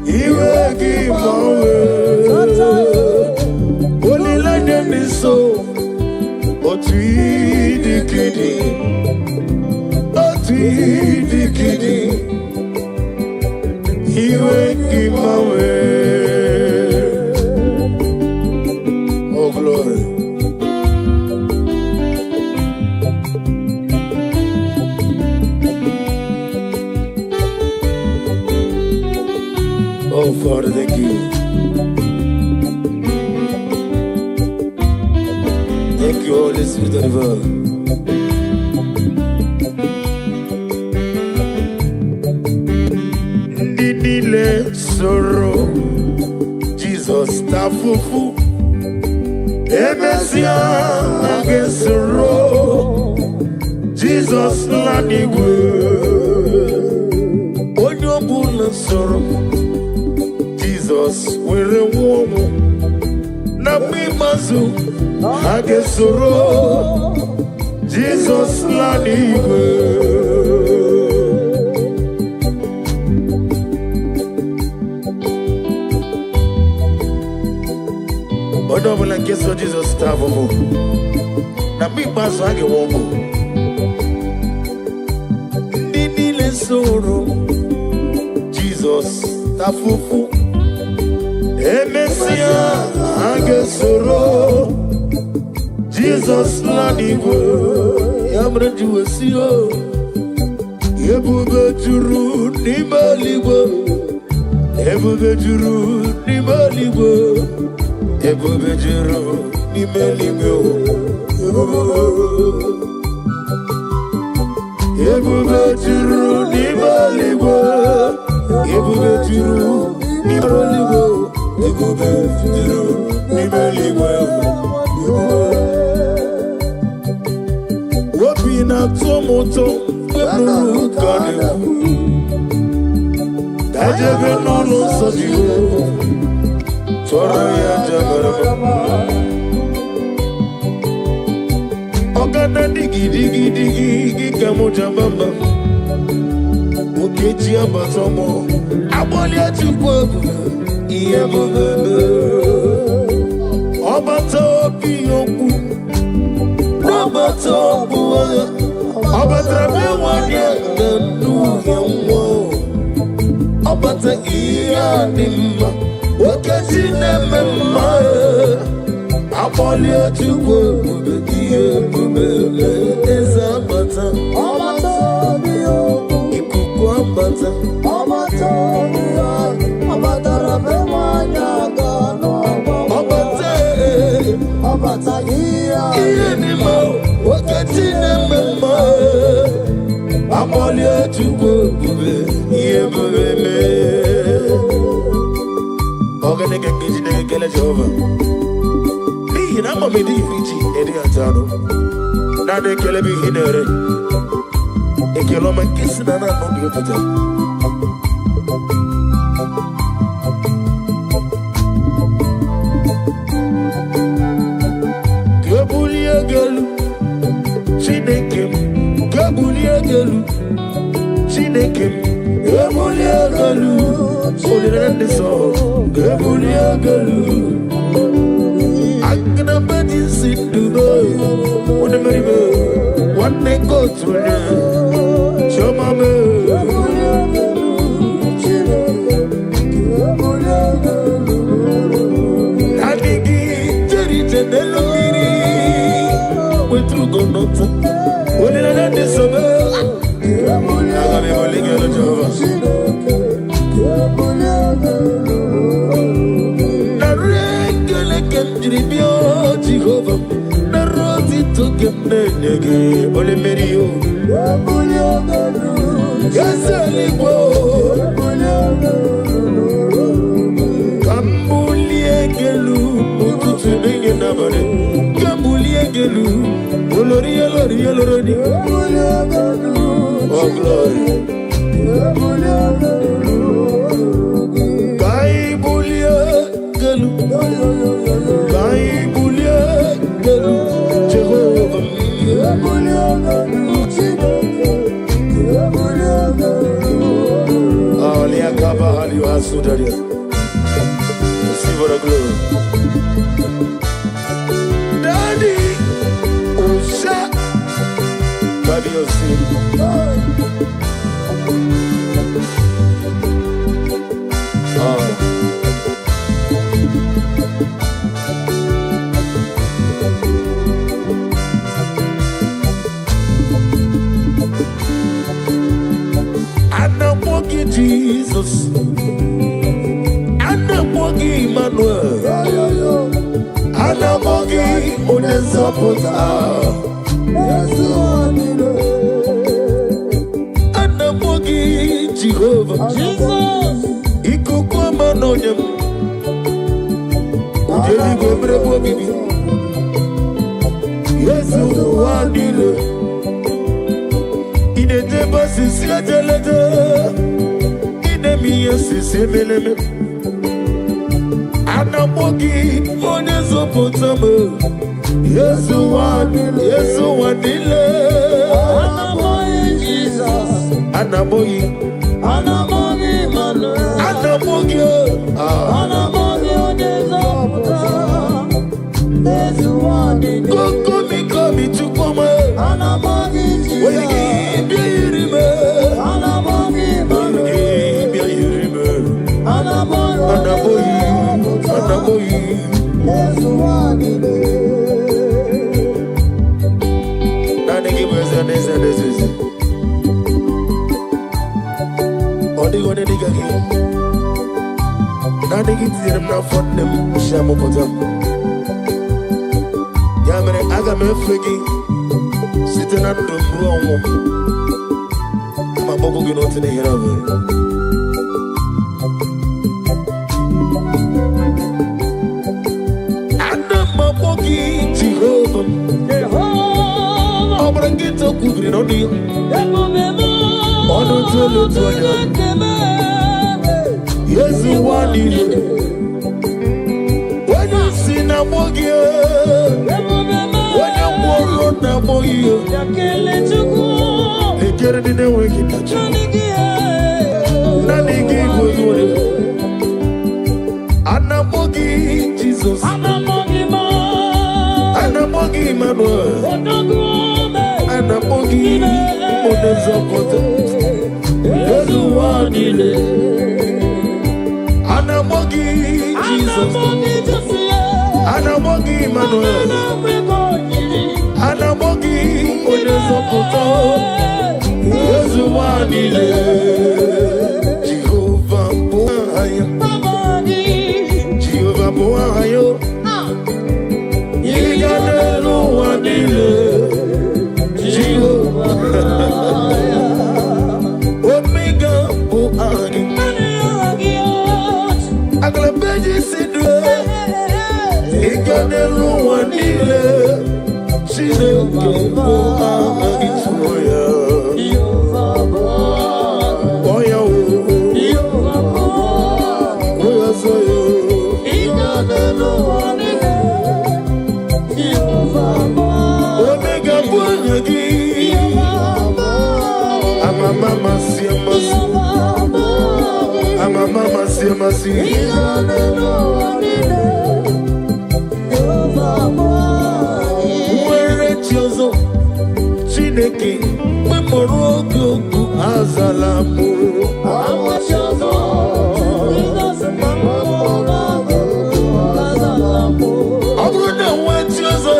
Iwe gimawe. Only let them be so. Otidikidi. Otidikidi. Iwe gimawe. Oh glory. Oh, Father, thank you. Thank you, Holy Spirit of God. Didile sorrow, Jesus tafufu. Emesia agesoro, Jesus lanigwe. Onyobuna sorrow. Jesus, we're a woman. Nabi Mazu, Hagesoro. Jesus, Laniwe. Odobo la keso Jesus Tavo. Nabi Mazu Hagewomo. Nini le soro. Jesus, Tafufu. Emesia agesoro Jesus lanigo yamre juwesio ebube juru nimaligo ebube juru nimaligo ebube juru nimaligo ebube juru nimaligo ebube juru nimaligo ebube juru nimaligo wapina tomoto eburu kane tajebe nono sojiwo tora ya jabarama ogana digi kamoja mama okeji abatomo aboli atukwo iye bebe obato bi oku obato buwa obatra be wanye ndu yewo obata iya nimma okeji nemma aboli atukwo iye bebe ezabata obato bi oku ikuku abata obato bi obatara be wanye gano obata iya nimma okeji nemma aboli atukwo iye bebe Jehovah. me di fiji edi atano. Na de kele bi hinere. E kelo man kisi na no bi pata. Gabulia gelu. Chinekem. Gabulia gelu. Chinekem. Gabulia gelu. Olirende so. Gabulia gelu. Agna bedi sindu. One meribe. One go to the Chomame. Adigi Jerry Tenelomiri. We through go not. One in the summer. Agame Boligalo Jova. Narengele Kendribio Jehovah. To get nege ole merio Gazalibo Kambulie gelu Ututu nege nabare Kambulie gelu Olori olori Oh glory Kai bulie gelu Kai bulie gelu You are so dirty. See what a glow. Daddy, oh, shut. Baby, you'll see. Jesus, Anamogi Emmanuel, Anamogi Onezapota, Anamogi Jehovah, Jesus, Ikukwa Manonyam, Ujeli Gobrebo Bibi, Yesu Wadile, Inedeba Sisia Jelede. Yes, Anamogi Onezopotamo. Yes, one, Anamogi Jesus. Anamogi Manuel. Anamogi Onezopotamo. Yes, one. Come to come. Anamogi Jesus. Anamogi Manuel. Anaboyi, Yesu wanile. Nani kibweza neza neza. Odi gone digagi. Nani kitire mna fondem shamu potam. Yamere aga me flegi. Sitena ndo mruomo. Maboko ginote ne hirawe. Jehovah, Obrangito kubri no dio. Ono tolo tolo. Yesu wanile. Wanya sina mogie. Wanya mworo na moyo. Lekere dine weki tacho. Nanigi wozore. Anamogi Jesus. Anamogi Emmanuel. Anamogi Onezapota. Yesu wanile. Anamogi Jesus. Anamogi Emmanuel. Anamogi Onezapota. Yesu wanile. Jehovah Boahayo. Jehovah Boahayo. Yigadelo wanile. Omega Boahayo. Aglabeji Sidwe. Iganelu wanile Chineke bụ aha ituo ya Oya Oya soyo Iganelu wanile Omega bụ aha gị Amama siamasi Amama siamasi Nwere chiozo Chineke Memoro ogogo azala mụ Ọ bụrụ na nwe chiozo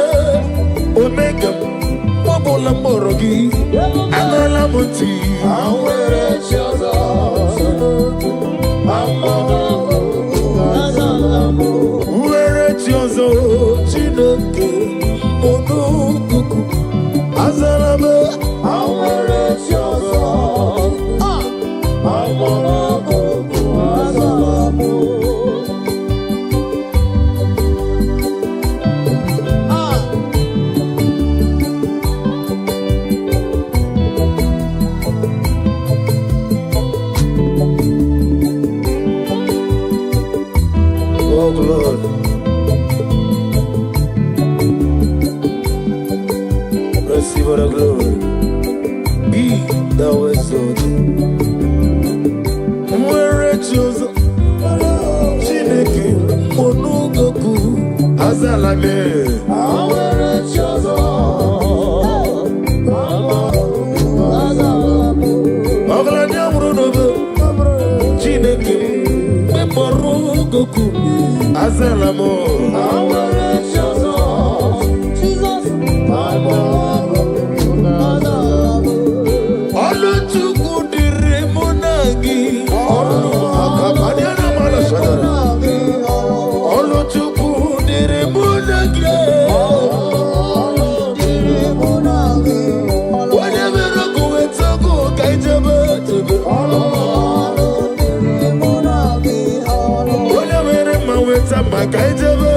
Omega Mọbụla mọrọ gị Agala m ntị Nwere chiozo Nwere chiozo Chineke Onukuku Azala m Nwere chiozo Onukuku Azala m Oh Lord, receive the glory. Be thou exalted. Nwere chiozo Chineke Onugoku Azala me. Nwere chiozo Oglanya murunobe Chineke Onugoku Azala mo. Nwere chiozo Jesus Oluchukwu dịrị mụ na gị Oluchukwu dịrị mụ na gị Onye mere ọkụ weta ọkụ ka ijebe Onye mere mma weta mma ka ijebe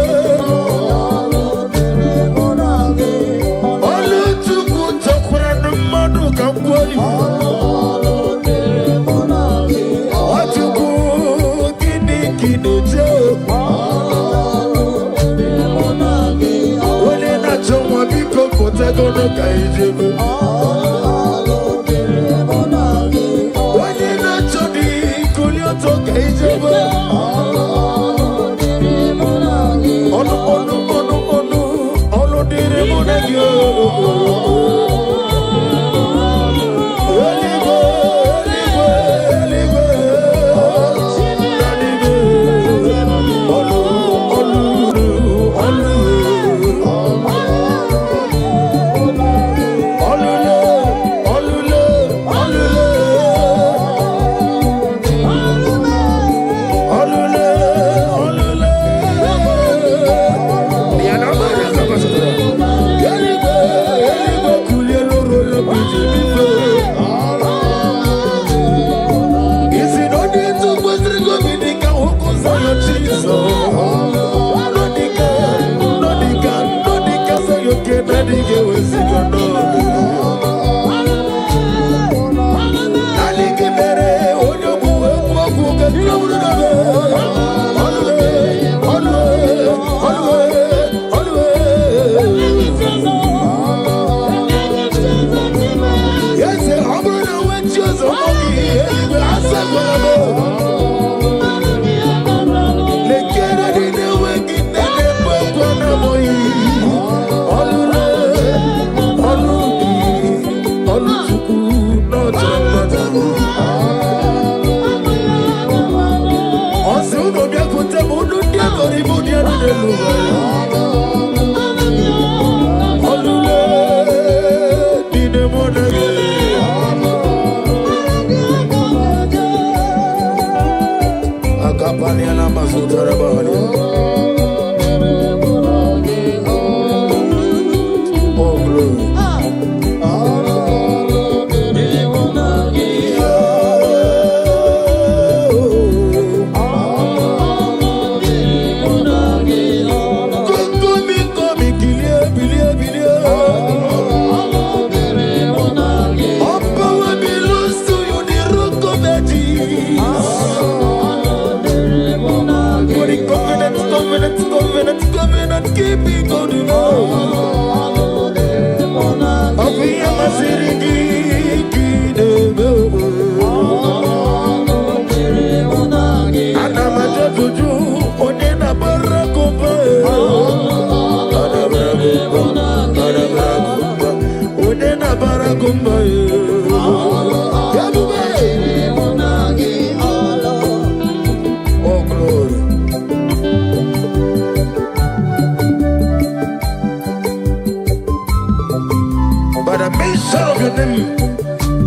Oluchukwu chọkwara na mmadụ ka mkwoli Nwachukwu gịnị je Onye na-achọ nwa biko pụtagono ka ijebe Onye na-achọ dị kuli ọtọ ka ijebe Ọnụ dịrị mụ na gị For the covenant keeping God.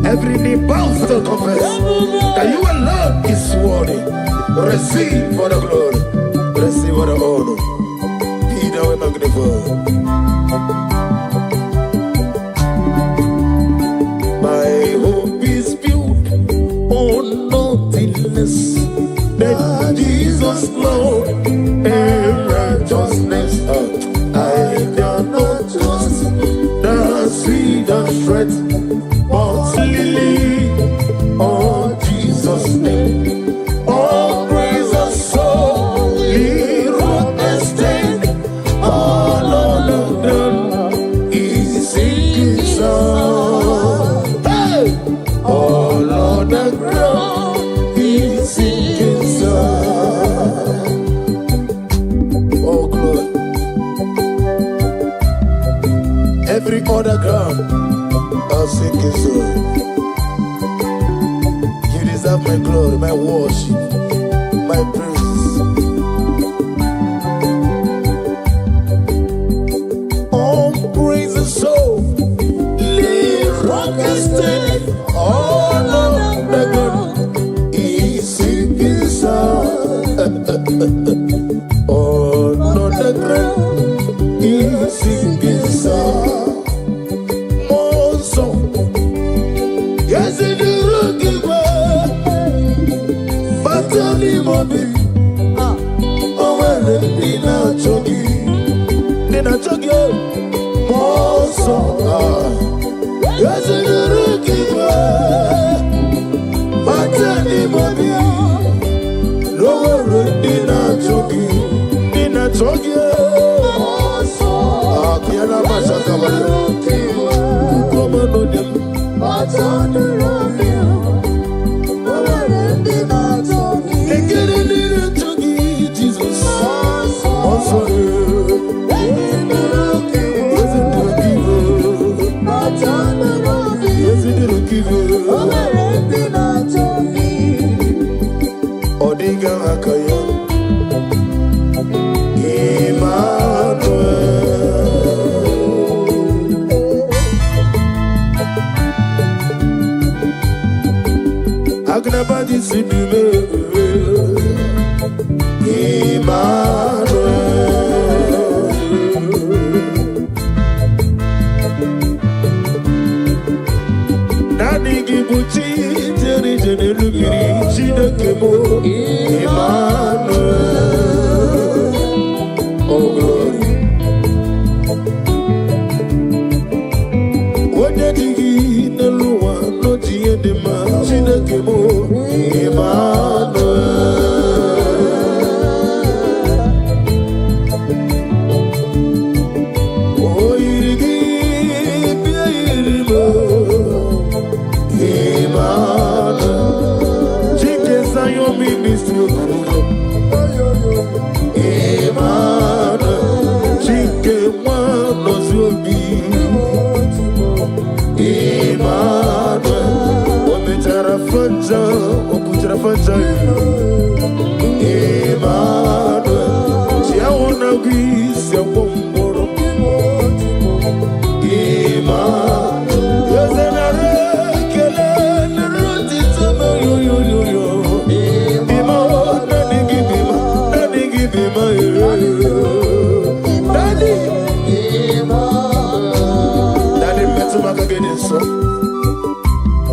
Every knee bows to confess that you alone is worthy. Receive for the glory, receive for the honor. Be thou magnified. My hope is built on nothing less than Jesus' Lord and righteousness. I cannot trust the seed of strength. Lily on Jesus' name. All praise the soul, rock and stand. All on the ground is sinking sound. Hey! All on the ground is sinking sound. Oh, glory. Every other ground is sinking sound. My glory, my worship, my praise. All praise the soul, live rock and stand. All on the ground is sinking sound. All on the ground is sinking sound. More song, yes it is. Oh, well, Nina Chogi, more song. Yes, in the rookie, but anybody, lower Nina Chogi, more song. Kiana Masaka, come on, but on the road. Odiga akayo Emmanuel Agnabadi Sidume Emmanuel Nani Gibuchi Teri Jenelugiri Chinakemo Emmanuel. Oh glory. Wadadigi Neluwa Noti Edema Chinakemo Emmanuel.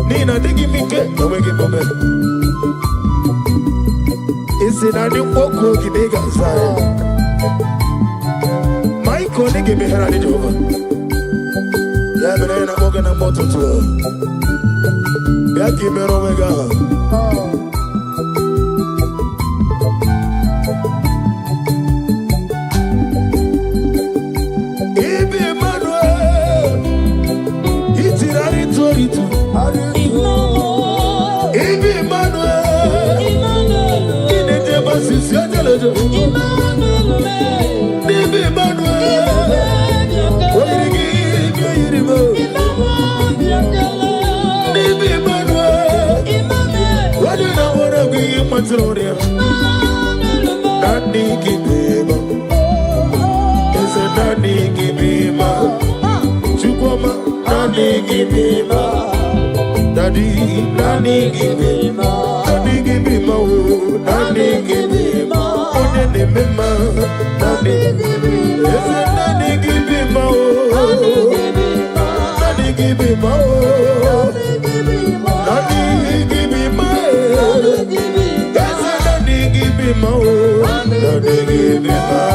Nina digi mike no wege bobe. Isi na ni oko kidega sai. Maiko nige mihera ni Jehovah. Ya bena na moga na moto tu. Ya kimero wega. Daddy, Daddy, give me more. Daddy, give me more. Daddy, give me more. Daddy, give me more. Daddy, give me more. Daddy, give me more. Daddy, give me more. Daddy, give me more. Daddy, give me more. Daddy, give me more.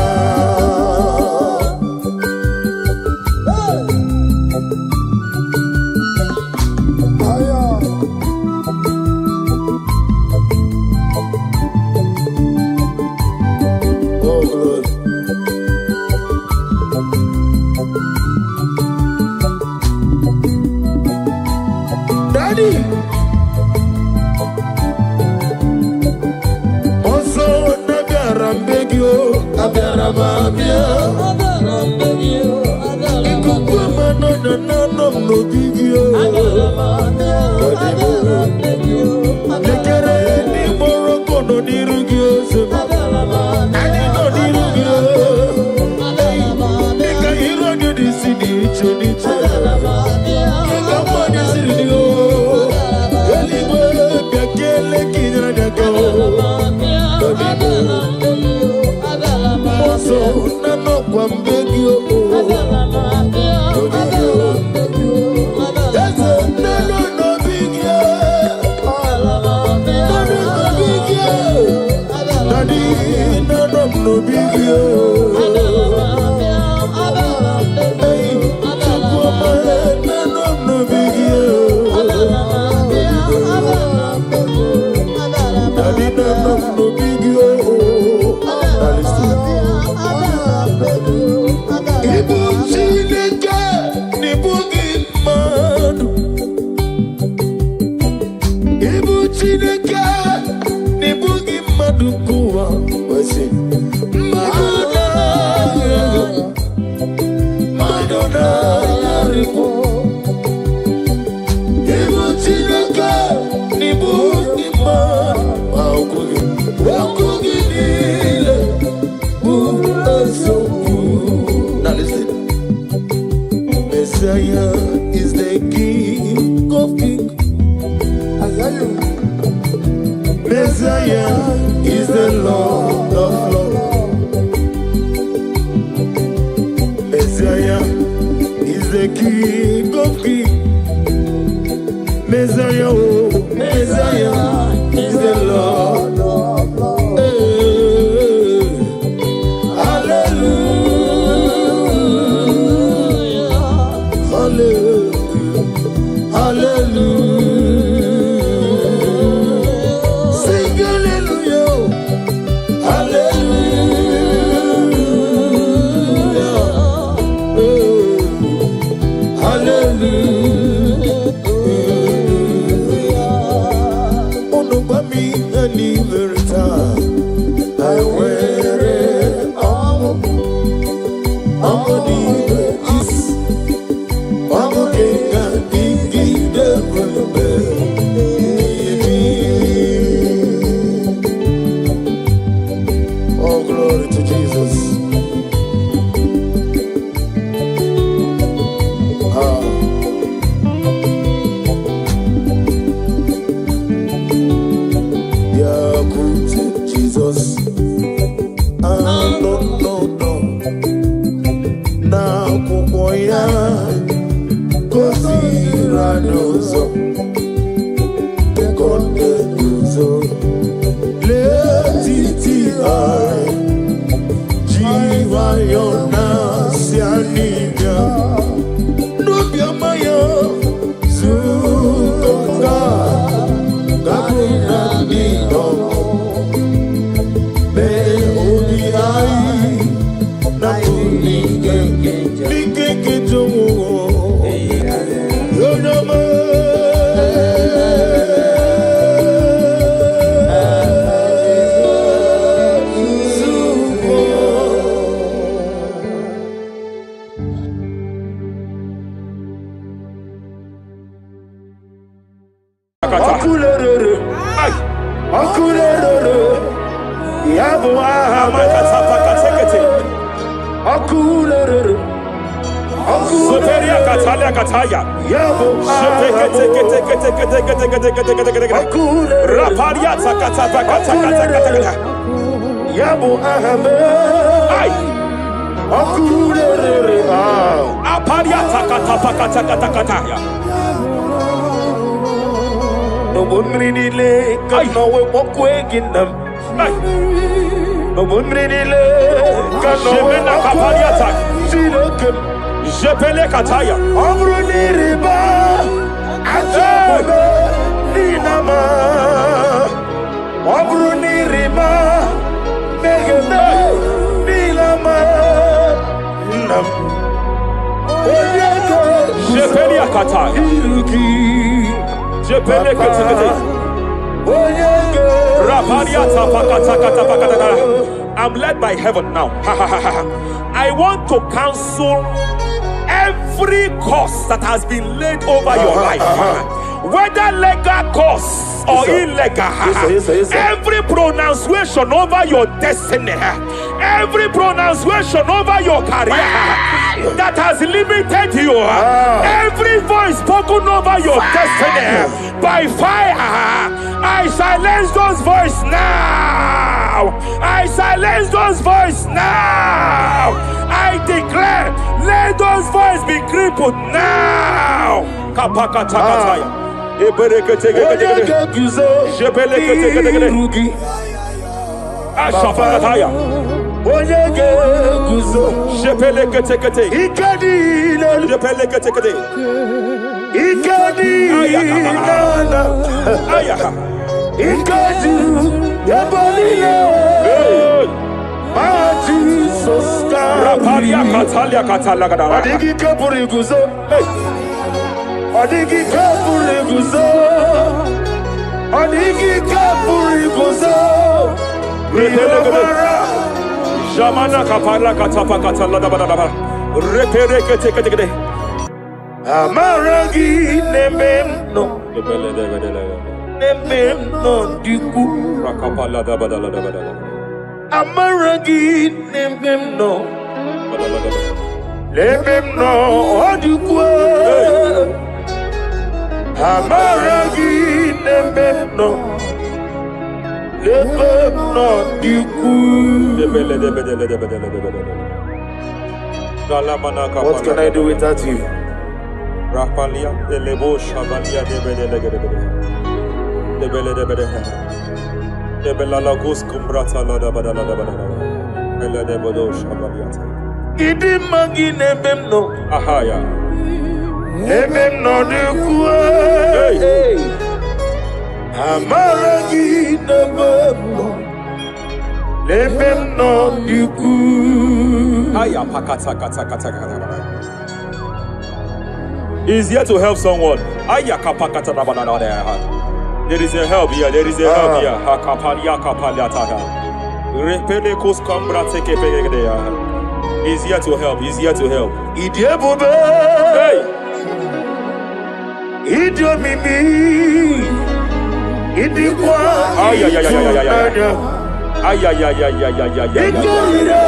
Akurere. Yabo Amakatapakatekete. Akurere. Soperia Katalia Kataya. Yabo Raparia Takatapakatakata. Yabo Ahame. Ay. Akurere. Aparia Takatapakatakata. No one really lay, cause no one walk waking them. No one really lay, cause no one walk waking. Jepele Kataya. Abruni riba, ajabe, ninama. Abruni riba, megene, nilama. Nam. Jepele Kataya. Jepele Kataya. I'm led by heaven now. I want to cancel every curse that has been laid over your life, whether legal curse or illegal. Yes, sir. Every pronunciation over your destiny, every pronunciation over your career that has limited you, every voice spoken over your destiny by fire, I silence those voices now. I silence those voices now. I declare, let those voices be crippled now. Kapakatakataya. Ashafakataya. Jepeleketekete. Jepeleketekete. Rapalia Katalia Katalaga. Adigi kapuri guzo. Adigi kapuri guzo. Adigi kapuri guzo. Jamana Kapala Katapa Katala. Repereketekete. Amaragi nememno. Nememno diku. Rakapala Dabadala. Amaragi nememno. Nememno diku. Amaragi nememno. Nememno diku. What can I do without you? Rapalia delebo shabalia de belalagos kumbrata lada badala ela de bodo shabaliata Idi magi nememno. ahaya Nememno diku. hey Amaragi nememno. Nememno diku. aya pakata kata. Is here to help someone. Aya kapakata badala there is a help here. There is a help here. Hakapalia kapaliata. Repelekos kumbrata kepegedea. He's here to help. He's here to help. Idiabube. Hey. Idiomimi. Idikwa. Ay. Ikorira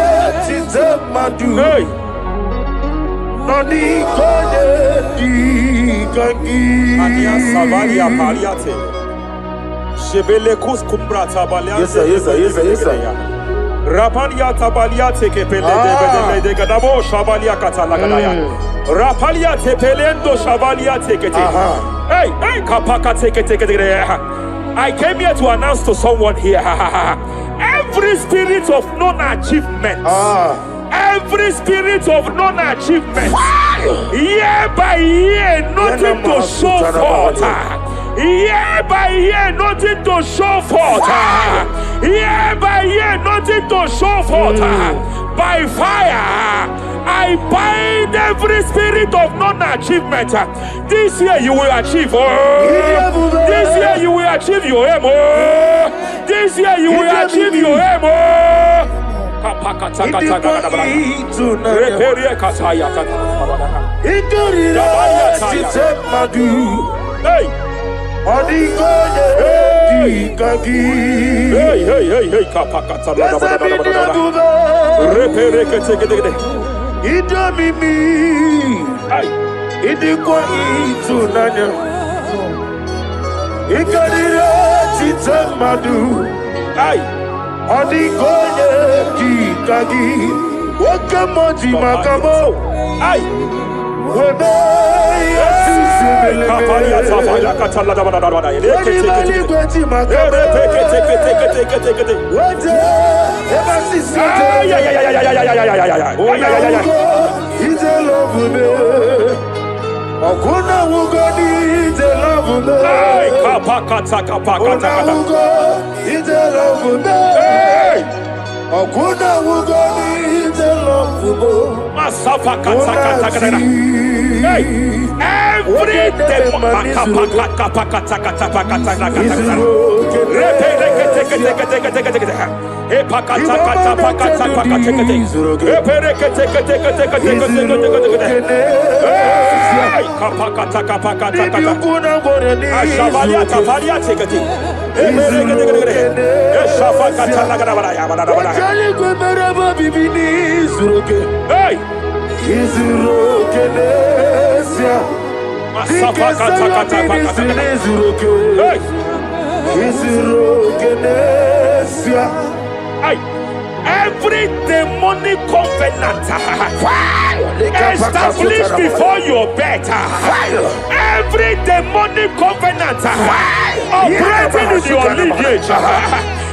titamadu. Hey. Noni kone di kangi. Ania savalia paliate. Shebelekus kumbrata baliate. Yes sir. Rapalia tabalia teke pele de gadabo shabalia katalagadaya. Rapalia tepelendo shabalia teke. Hey, kapaka teke. I came here to announce to someone here. Every spirit of non-achievement. Every spirit of non-achievement. Year by year, nothing to show forth. Year by year, nothing to show forth. Year by year, nothing to show forth. By fire, I bind every spirit of non-achievement. This year you will achieve. This year you will achieve your aim. This year you will achieve your aim. Hey. kagi. Hey, kapakata. Repereke tegede. Idomimi. Ay. Idikwa itunanya. Ikarira chitamadu. Ay. Adigoye kagi. Wakamoji makamo. Ay. Webe Kapalia tafaya katala da da da da. Every demonic covenant established before your bed, every demonic covenant operating in your lineage,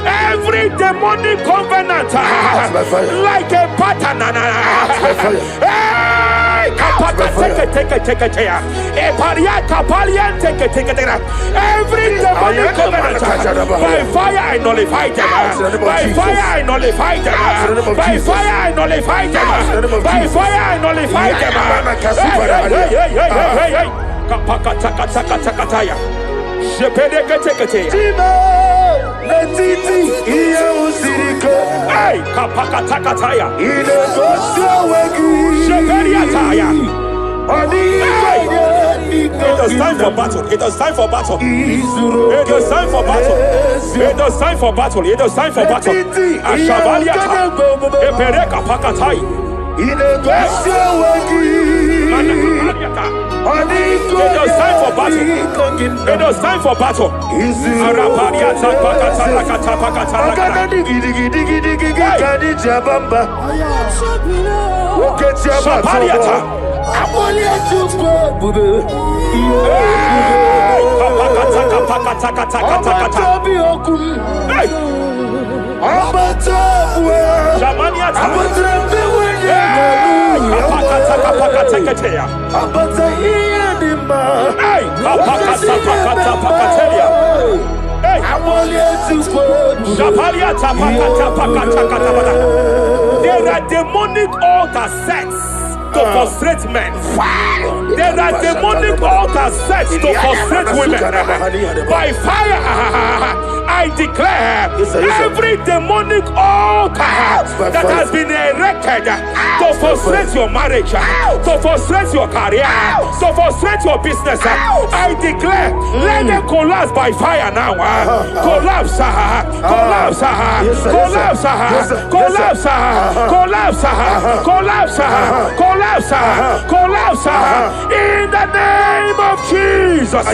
every demonic covenant like a pattern. Every demonic covenant, by fire I nullify them. By fire I nullify them. By fire I nullify them. By fire I nullify It was time for battle. It was time for battle. It was time for battle. It was time for battle. It was time for battle. Ashabaliata. Epereka pakatai. It was time for battle. It was time for battle. Arapariata pakata lakata pakata lakata. Shabaliata. There are demonic altar sets to frustrate men. There are demonic altars set to frustrate women. By fire, I declare every demonic altar that has been erected to frustrate your marriage, to frustrate your career, to frustrate your business, I declare, let them collapse by fire now. Collapse, collapse, collapse, collapse, collapse, collapse, collapse, collapse, in the name of Jesus.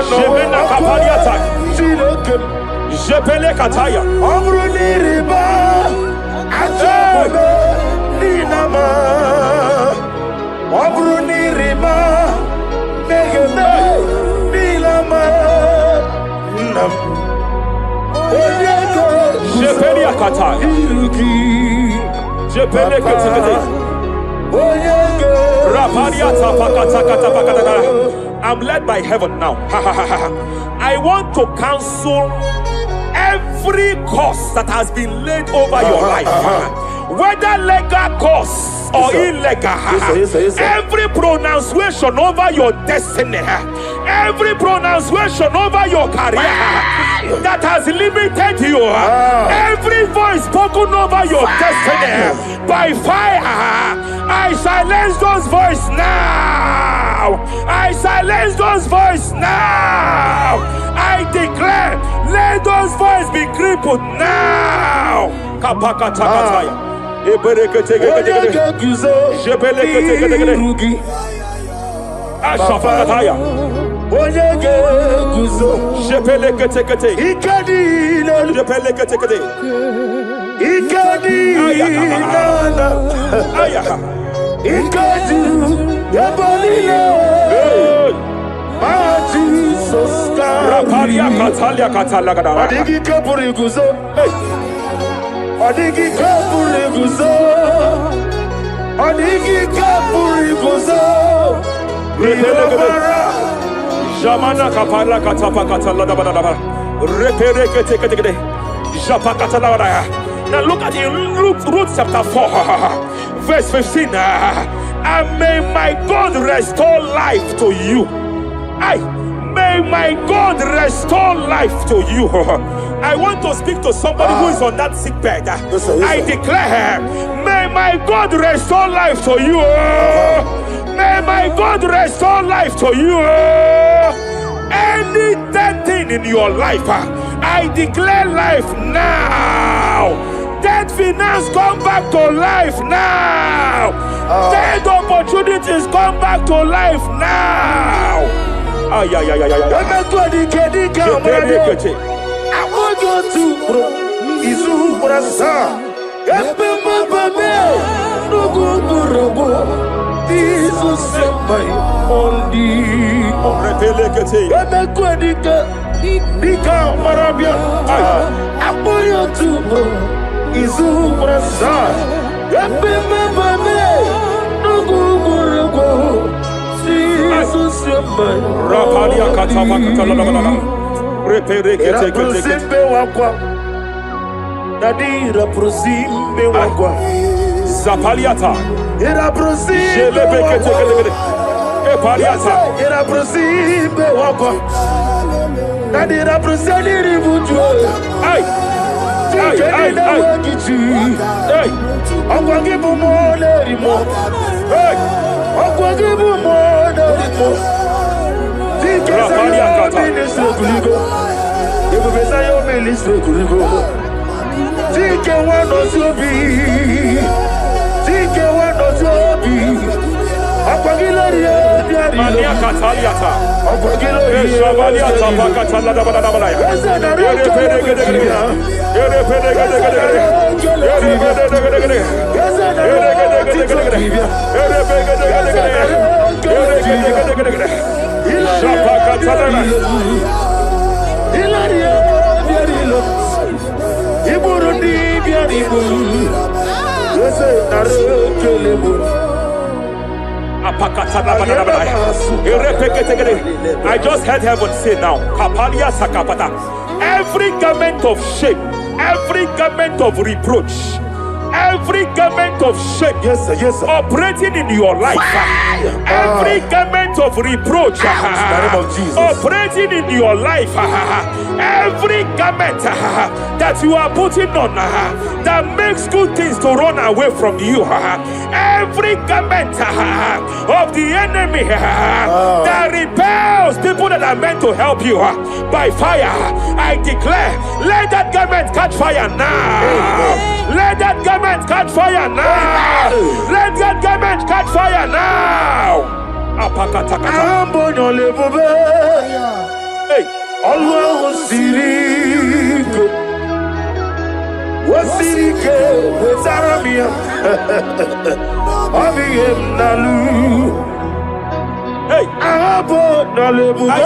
Jemena kapaliata. Jepele kataya. Obruniriba. Ajabu ninama. Obruniriba. Megeme nilama. Jepele kataya. Jepele kataya. I'm led by heaven now. I want to cancel every curse that has been laid over your life, whether legal curse or illegal. Every pronunciation over your destiny, every pronunciation over your career that has limited you, every voice spoken over your destiny by fire, I silence those voices now. I silence those voices now. I declare, let those voices be crippled now. Kapakatakataya. Ashafakataya. Jamana kapala katapa katala da da da. Repere kete kete kete. Japa katala da. Now look at it. Ruth chapter 4, verse 15. And may my God restore life to you. May my God restore life to you. I want to speak to somebody who is on that sick bed. I declare, may my God restore life to you. May my God restore life to you. Any dead thing in your life, I declare life now. Dead finance come back to life now. Dead opportunities come back to life now. I want you to Zapaliata. Era prosime Epaliata. Era prosime wakwa. Nadi era prosali ribuju. Ai. Ai. Okwangi bumole rimo. Ai. Okwangi bumole rimo. Zapaliata. Ministro kuligo. Ebo besa yo ministro kuligo. Tike wano sobi. Tike wano sobi. Akwagilari Mania Cataliata. Eshavaliata Pacatala da Badabaya. I just heard heaven say now, Kapalia Sakapata. Every garment of shame, every garment of reproach, every garment of shame, operating in your life, every garment of reproach, operating in your life, every garment that you are putting on that makes good things to run away from you, every garment of the enemy that repels people that are meant to help you by fire, I declare, let that garment catch fire now. Let that garment catch fire now. Let that garment catch fire now. Hey. Allah Sirike. Wasirike Zaramia. Abiyem Nalu. Hey. Abo Nalebu. Ay.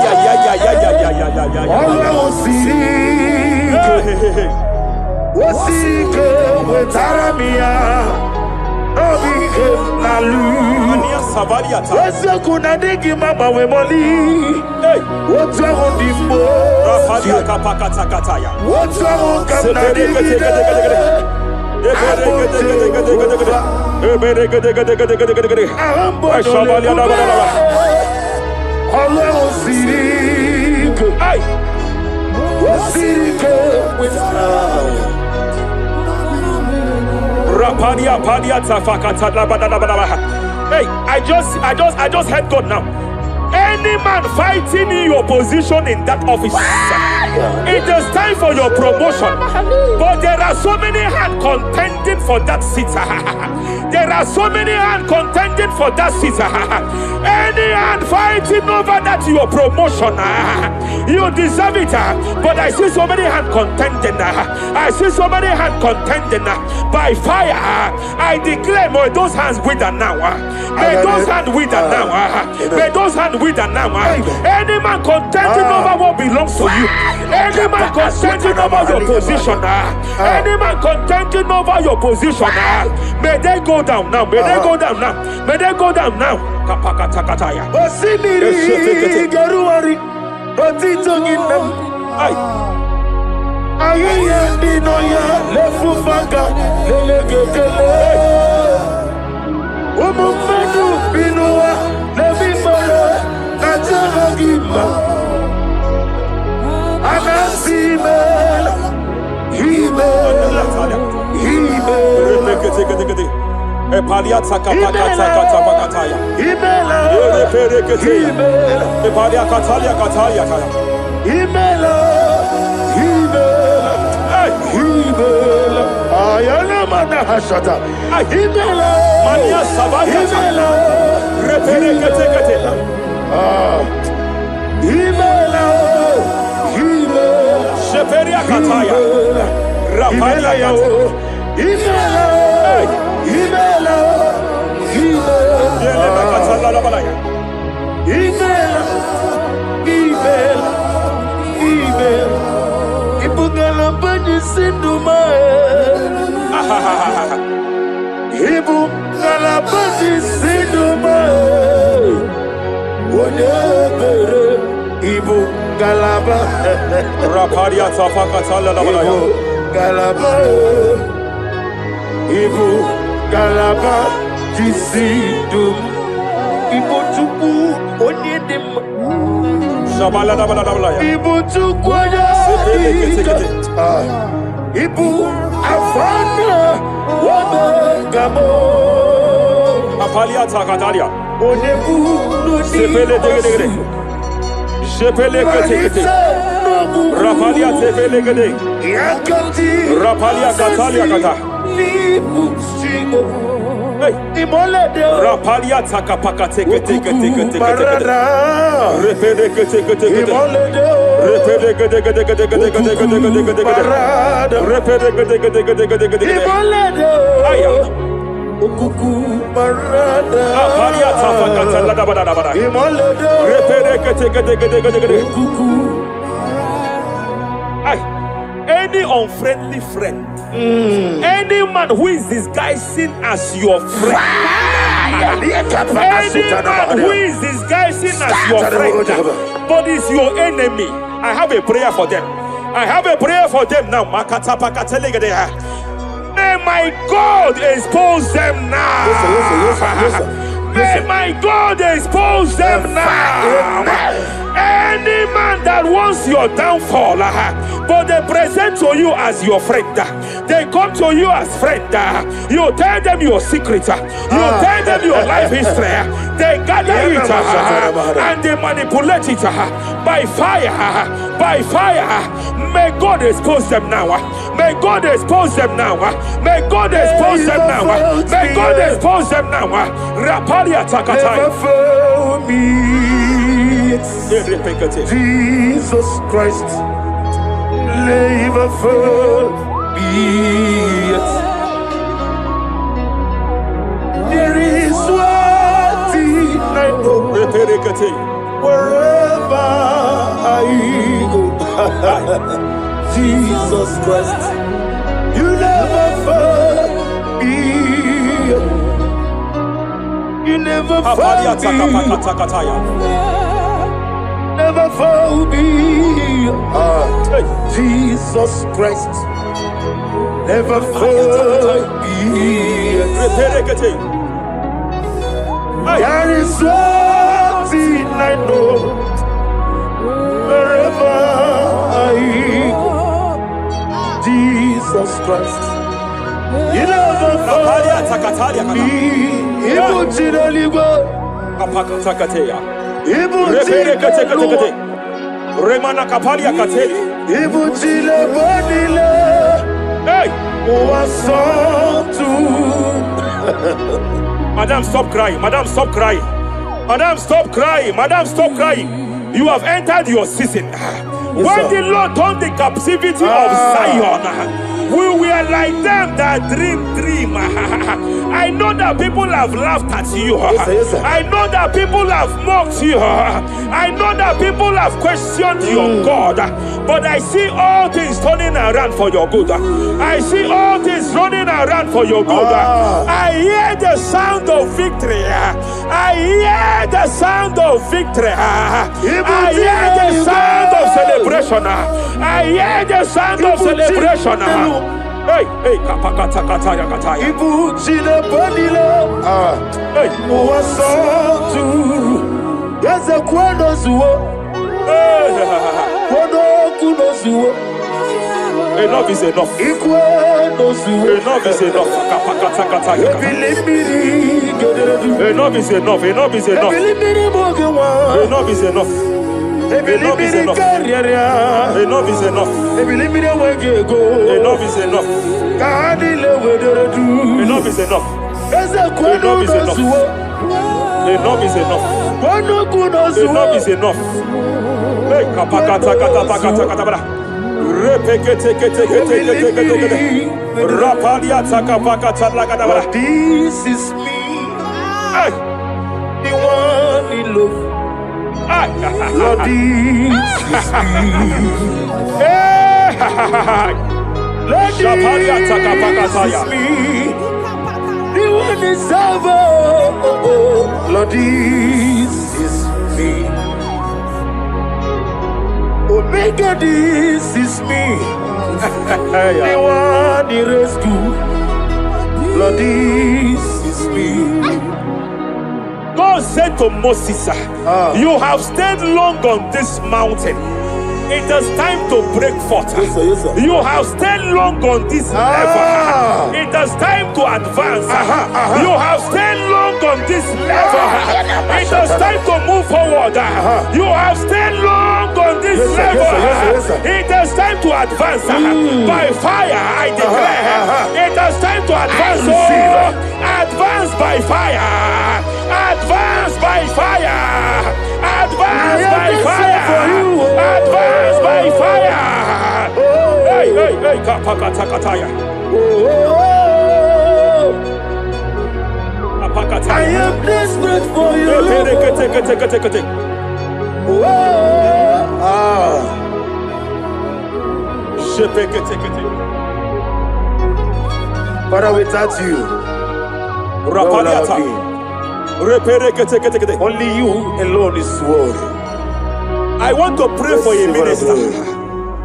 Allah Sirike. Wasirike Zaramia. Abiyem Nalu. Wese kuna digi mama we moli. Hey. What's wrong with the Rapalia kapakata kataya. What's wrong with the Hey, I just heard God now. Any man fighting in your position in that office, it is time for your promotion. But there are so many hands contending for that seat. There are so many hands contending for that seat. Any hand fighting over that your promotion, you deserve it. But I see so many hands contending. I see so many hands contending by fire. I declare, may those hands wither now. May those hands wither now. May those hands wither now. Any man contending over what belongs to you. Any man contending over your position. Any man contending over your position. May they go down now. May they go down now. May they go down now. Kapakatakataya. Osimiri Garuari. Otitonginem. Ayaya Dinoya Lefufaka Lelegele. Umumadu Binua Levimara Najahagima Anasimela Himela Epalia takapakata pakataya. Himela Epalia katalia kataya kaya. Himela Ayana mana hashata. Himela Mania sabaya. Himela Reperekete. Himela Sheperia kataya. Rapalia yao. Himela Yelema katala la balaya. Ibugala bani sinduma. Ibugala bani sinduma. Wonebere ibugala ba. Rapalia tapakatala la balaya. Galaba. Ibugala ba disindum. Ibutuku onyedim. Shabala la balaya. Ibutuku Ibu afana wabagamo. Apalia takatalia. Onebu Sepele degede. Sepele kete. Rapalia sepele gede. Yakati. Rapalia katalia kata. Libusigo. Hey. Imolede. Rapalia takapakate kete. Barada. Repede kete. Imolede. Repede kete. Barada. Repede kete. Imolede. Aya. Ukuku barada. Apalia tapakatala la balaya. Imolede. Repede kete. Ukuku. Any unfriendly friend, any man who is disguising as your friend, any man who is disguising as your friend, but is your enemy, I have a prayer for them. I have a prayer for them now. May my God expose them now. May my God expose them now. Any man that wants your downfall, but they present to you as your friend, they come to you as friend, you tell them your secret, you tell them your life history, they gather it and they manipulate it by fire. May God expose them now. May God expose them now. May God expose them now. May God expose them now. Rapalia takataya. Never fail me. Jesus Christ, never forget. There is one thing I know, wherever I go. Jesus Christ, you never forget. You never forget. Never forget. Jesus Christ, never forget. There is one thing I know, wherever I go. Jesus Christ, you never forget. Remana kapalia kateli. Hey! Madam, stop crying. Madam, stop crying. Madam, stop crying. Madam, stop crying. You have entered your season. When the Lord turned the captivity of Zion, we were like them that dream. I know that people have laughed at you. I know that people have mocked you. I know that people have questioned your God. But I see all things turning around for your good. I see all things running around for your good. I hear the sound of victory. I hear the sound of victory. I hear the sound of celebration. I hear the sound of celebration. Hey, hey, kapakata kataya kataya. Ibu chile bonile. Hey, Uwasotu. Yeze kwendo zuo. Kwendo kuno zuo. Enough is enough. Ikwendo zuo. Enough is enough. Kapakata kataya. Ebilimiri gederedu. Enough is enough. Enough is enough. Ebilimiri mogewa. Enough is enough. Enough is enough. Enough is enough. Enough is enough. Enough is enough. Enough is enough. Enough is enough. Enough is enough. Hey, kapakata katapakata katabara. Repekete kete kete kete kete. Rapalia takapakata lagadabara. This is me. Hey, The one in love. Lord, this is me. Lord, this is me. The one is over. Lord, this is me. Omega, this is me. The one in rescue. Lord, this is me. God said to Moses, you have stayed long on this mountain. It is time to break forth. Yes, sir, yes, sir. You have stayed long on this level. It is time to advance. You have stayed long on this level. It is time to move forward. You have stayed long on this level. Yes, sir. It is time to advance. By fire, I declare. It is time to advance. Advance by fire. Advance by fire. Advance by fire. Advance by fire. Hey, hey, hey, kapakatakataya. I am desperate for you. Father, without you, where would I be? Only you alone is worthy. I want to pray for a minister.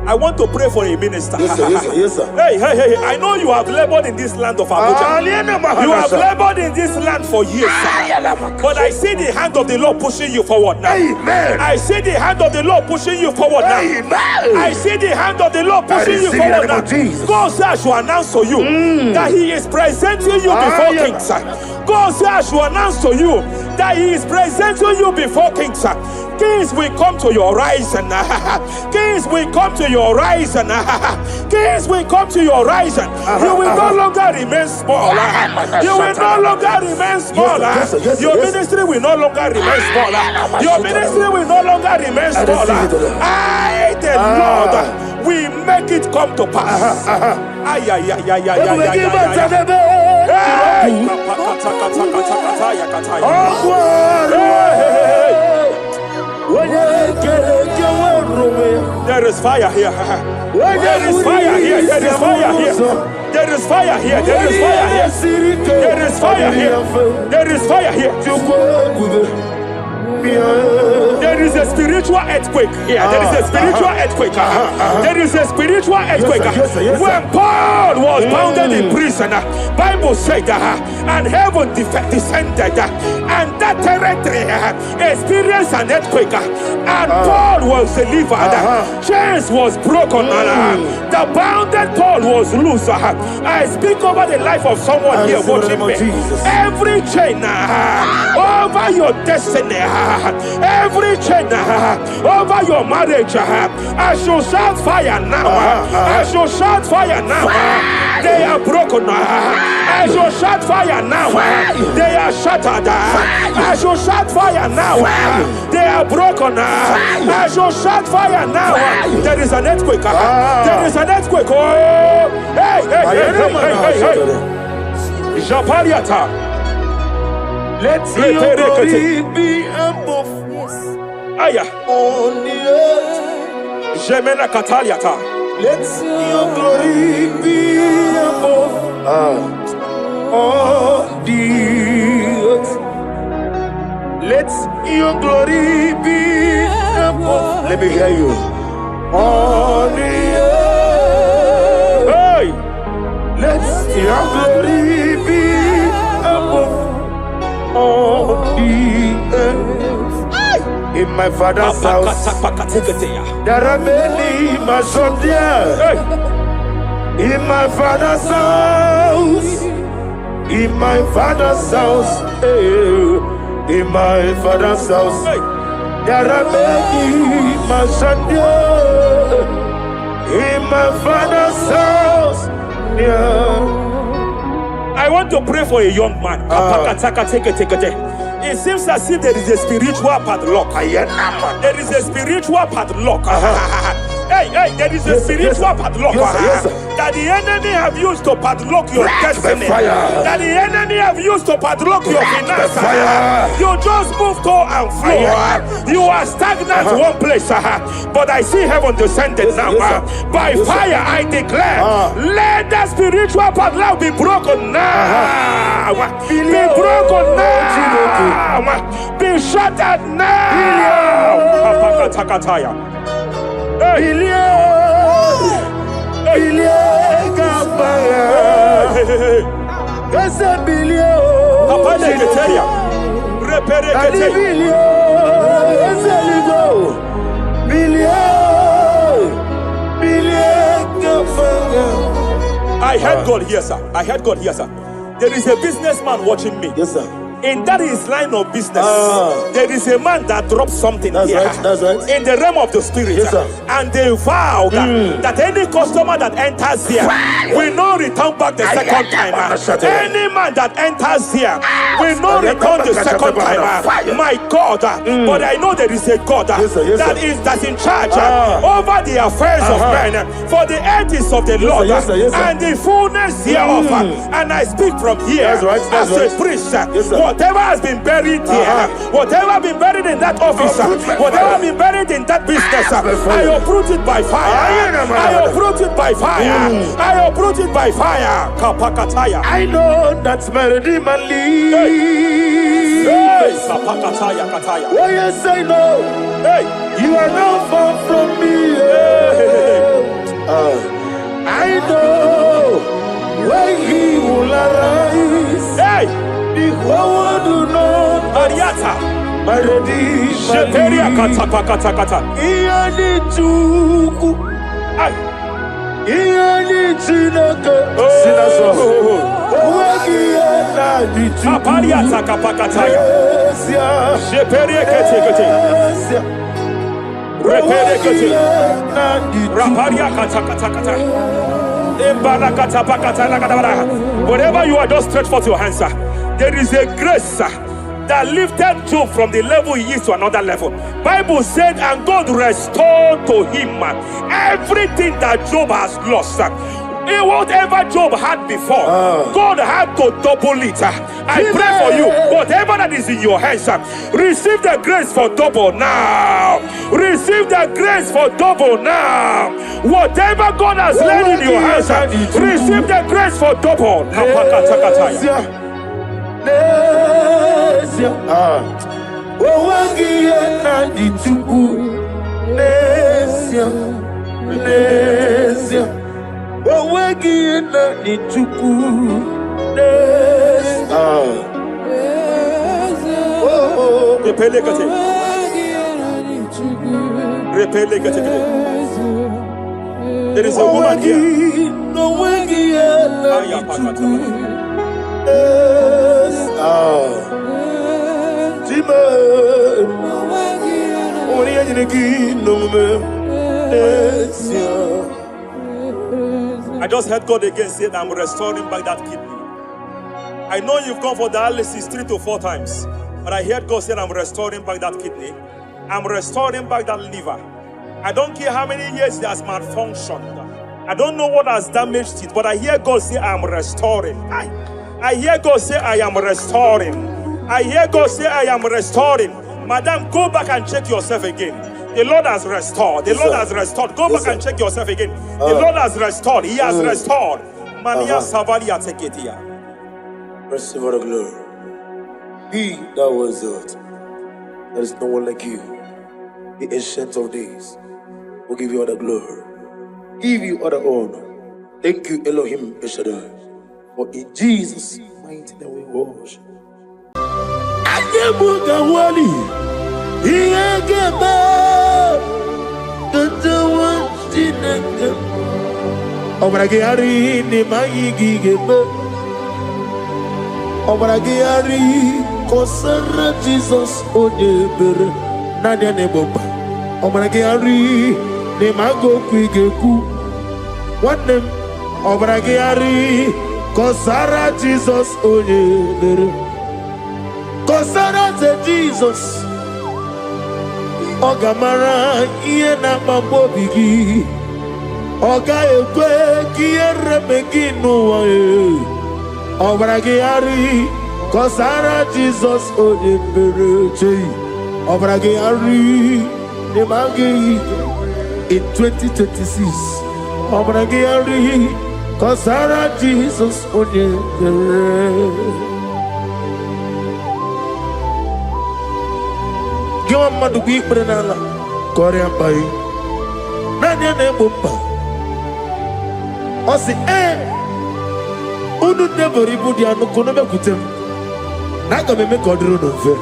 I want to pray for a minister. Yes, sir, yes, sir, yes, sir. Hey, hey, hey, I know you have labored in this land of Abuja. You have labored in this land for years. But I see the hand of the Lord pushing you forward now. Amen. I see the hand of the Lord pushing you forward now. Amen. I see the hand of the Lord pushing you forward now. God says I should announce to you that He is presenting you before kings. God says I should announce to you that He is presenting you before kings. Kings will come to your rising. Kings will come to your rising. Kings will come to your rising. You will no longer remain small. You will no longer remain small. Your ministry will no longer remain small. Your ministry will no longer remain small. I, the Lord, will make it come to pass. There is fire here. There is fire here. There is fire here. There is fire here. There is fire here. There is fire here. There is fire here. There is a spiritual earthquake here. There is a spiritual earthquake. There is a spiritual earthquake. When Paul was bounded in prison, Bible said, and heaven descended, and that territory experienced an earthquake, and Paul was delivered. Chains was broken. The bounded Paul was loose. I speak over the life of someone here watching me. Every chain over your destiny, every chain over your marriage, I shall shout fire now. I shall shout fire now. They are broken. I shall shout fire now. They are shattered. I shall shout fire now. They are broken. I shall shout fire now. There is an earthquake. There is an earthquake. Oh, hey, hey, hey, hey, hey, hey. Japariata. Let your glory be above Aya. on the earth. Jemena Kataliata. Let your glory be above on the earth. Let your glory be above. Let me hear you. On the earth. Hey. Let your glory be above on the earth. In my father's house, there are many mansions there. In my father's house, in my father's house, in my father's house, there are many mansions there. In my father's house, I want to pray for a young man. It seems as if there is a spiritual padlock. There is a spiritual padlock. Hey, there is a spiritual padlock that the enemy have used to padlock your destiny. That the enemy have used to padlock your finances. You just move to and fro. You are stagnant one place, but I see heaven descended now. By fire, I declare, let that spiritual padlock be broken now. Be broken now. Be shattered now. I heard God here, sir. I heard God here, sir. There is a businessman watching me. Yes, sir. In that his line of business, there is a man that drops something That's here. right, that's right. In the realm of the spirit. Yes, sir. And they vow that any customer that enters here will not return back the second time. Any man that enters here will not return the second time. My God, but I know there is a God that's in charge over the affairs of men, for the earth is of the Lord and the fullness hereof. And I speak from here as a priest. Whatever has been buried here, whatever been buried in that office, whatever been buried in that business, I uproot it by fire. I uproot it by fire. I uproot it by fire. Kapakataya. I know that's my Redeemer lives. Hey, Kapakataya Kataya. Oh yes, I know. Hey, You are not far from me. I know when He will arise. hey, The whole world do not Ariata. my Redeemer Sheperia lives. Katapakatakata. Ianichuku Hey, Iyani Chinaka. Sing that song. Kapalia takapakataya. Sheperie kete kete. Repere kete. Raparia katakata. Wherever you are, just stretch forth your hands, sir. There is a grace, sir, that lifted Job from the level he is to another level. Bible said, and God restored to him everything that Job has lost, sir. Whatever Job had before, God had to double it. I pray for you, whatever that is in your hands, receive the grace for double now. Receive the grace for double now. Whatever God has laid in your hands, receive the grace for double. There is a woman here. I just heard God again say that I'm restoring back that kidney. I know you've gone for dialysis 3 to 4 times, but I heard God say I'm restoring back that kidney. I'm restoring back that liver. I don't care how many years it has malfunctioned. I don't know what has damaged it, but I hear God say I'm restoring. I hear God say I am restoring. I hear God say I am restoring. Madam, go back and check yourself again. The Lord has restored. The Lord has restored. Go back and check yourself again. The Lord has restored. He has restored. Mania Savalia Teketia. Receive all the glory. He that was it. There is no one like you. The ancient of days will give you all the glory. Give you all the honor. Thank you, Elohim Eshadai. For in Jesus' mighty name we worship. Obragari ni maigi gebe. Obragari kosara Jesus onyebere nadia neboba. Obragari ni mago kwigeku. Wanem obragari kosara Jesus onyebere. Kosara te Jesus. Ogamara iye na mambobigi. Oga ekwe kiere meginu wae. Obragari kosara Jesus onyebere chei. Obragari ne magi in 2026. Obragari kosara Jesus onyebere. Giwa madu bi prenala Korean bai. Nanya ne bumba. Osi unu never ibudi anu kono be kutem. Naga me kodro no fe.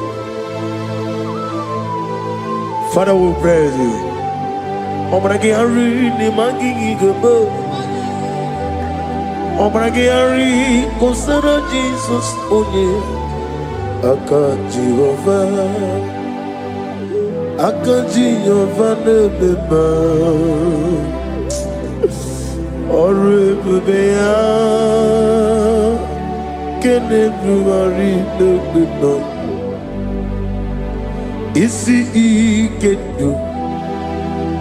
Father, we praise you. Obragi hari ni mangi gebo. Obragi hari kosara Jesus onye. Aka Jehovah. Aka Jehovah nebeba. Orebea kenebruari nebeba. Isi ikendo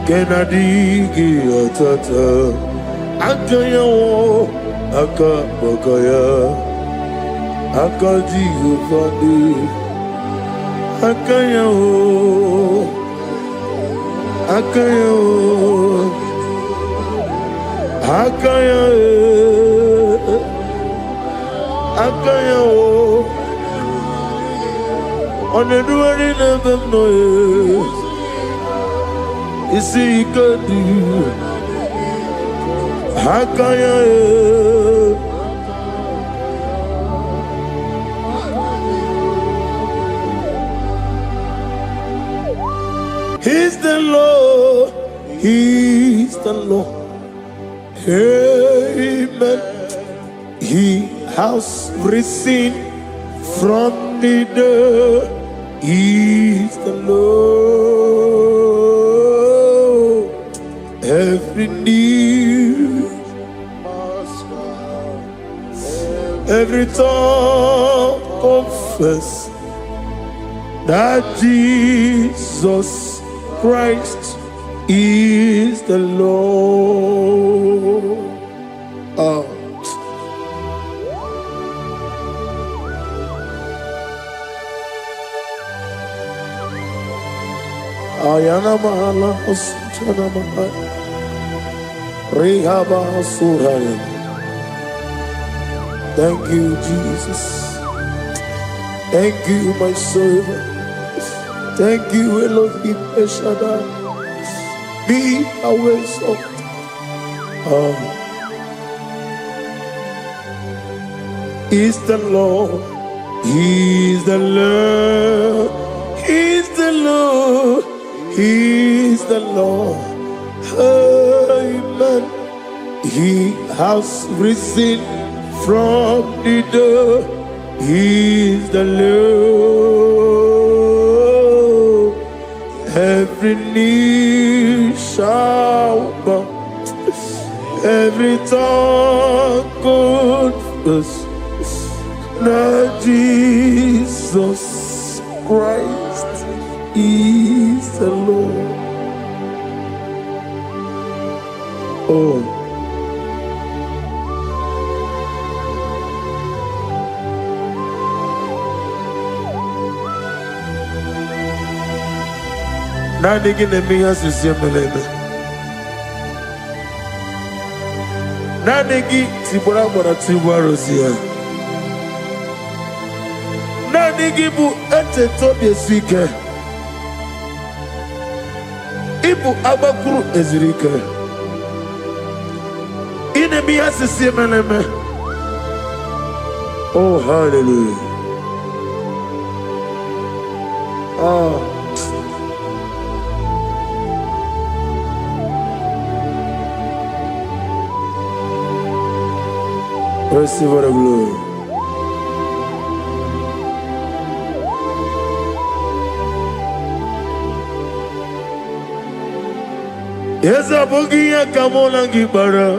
kenadigi atata. Akaya wo akabakaya. Aka Jehovah ne. Akaya wo akaya wo akaya akaya wo oneduari nebem no isi ikadu akaya He's the Lord, He's the Lord. Amen. He has risen from the dead. He is the Lord. Every knee, every tongue confess that Jesus Christ is the Lord. Ayana mahala osana mahala rehaba suraya. Thank you, Jesus. Thank you, my servant. Thank you, Elohim Eshadai. Be our salt. Is the Lord. He is the Lord. He is the Lord. He is the Lord. Amen. He has risen from the dead. He is the Lord. Every knee shall bow, every tongue confess that Jesus Christ is the Lord. Oh. Nani gine miya sisemeleme. Nani gi tibora bora tibora sia. Nani gi bu ete tobi sike. Ibu abakuru ezirike. Ine miya sisemeleme. Oh, hallelujah. Oh. Receive the glory. Yes, Abugia Kamola Gibara.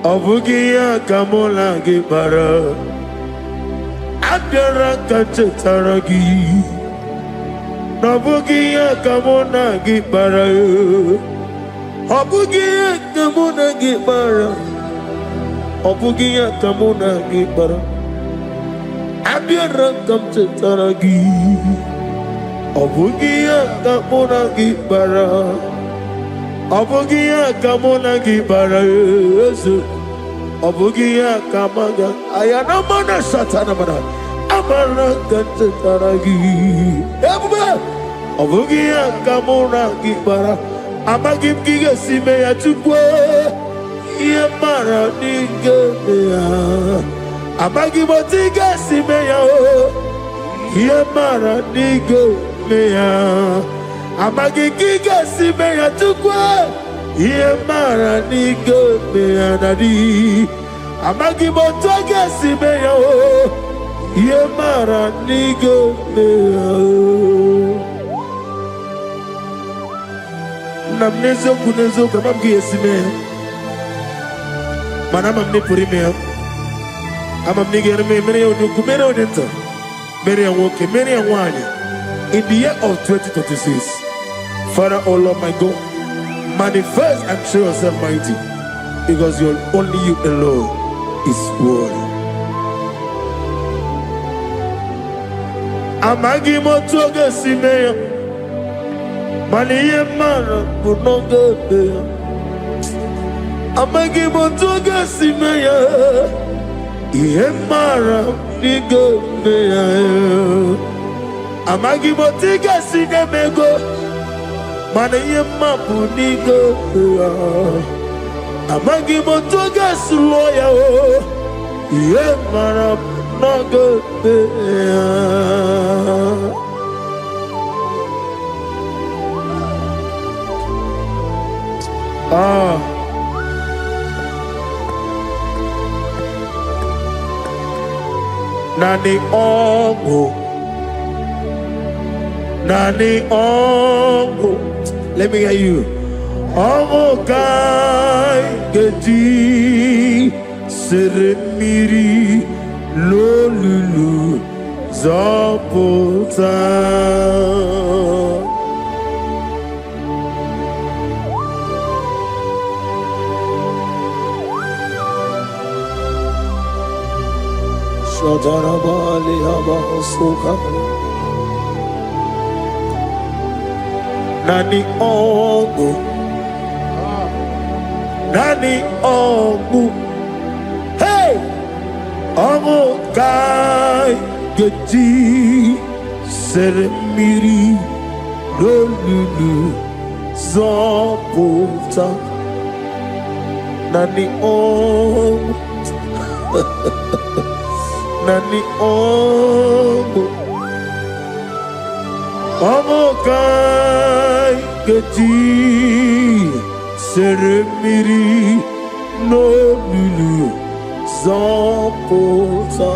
Abugia Kamola Gibara. Abdara Kachetaragi. Nabugia Kamona Gibara. Abugia Kamona Gibara. Obugia kamuna gibara, abiyara kamchetaragi. Obugia kamuna gibara, obugia kamuna gibara. Obugia kamaga, ayana mana satana mana, amara kamchetaragi. Obugia kamuna gibara, amagim giga sime ya chukwe. Yemara nigeya, amagi motiga simeya o. Yemara nigeya, amagi giga simeya tukwa. Yemara nigeya nadi, amagi motiga simeya o. Yemara nigeya. Namnezo kunezo kamamgi simeya. Manama mne purimeo, ama mnigere me mene onuku mene odenta, mene awoke mene awanya. In the year of 2026, Father, oh Lord my God, manifest and show yourself mighty, because only you alone is worthy. Amagi motoga simeya, maniye mara bunoga beya. Amagi motoga simeya, Yemara nigo meya. Amagi motiga sinemego, mana yemapu nigo meya. Amagi motoga suloya o, Yemara nago meya. Nani ongo. Nani ongo. Let me hear you. Ongo kai gedi seremiri lolulu zapota. Shadarabali abasuka. Nani ongo. Nani ongo. Hey! Ongo kai gedi seremiri lolulu zapota. Nani ongo. Nani ongo. Ongo kai gedi seremiri no lulu zapota.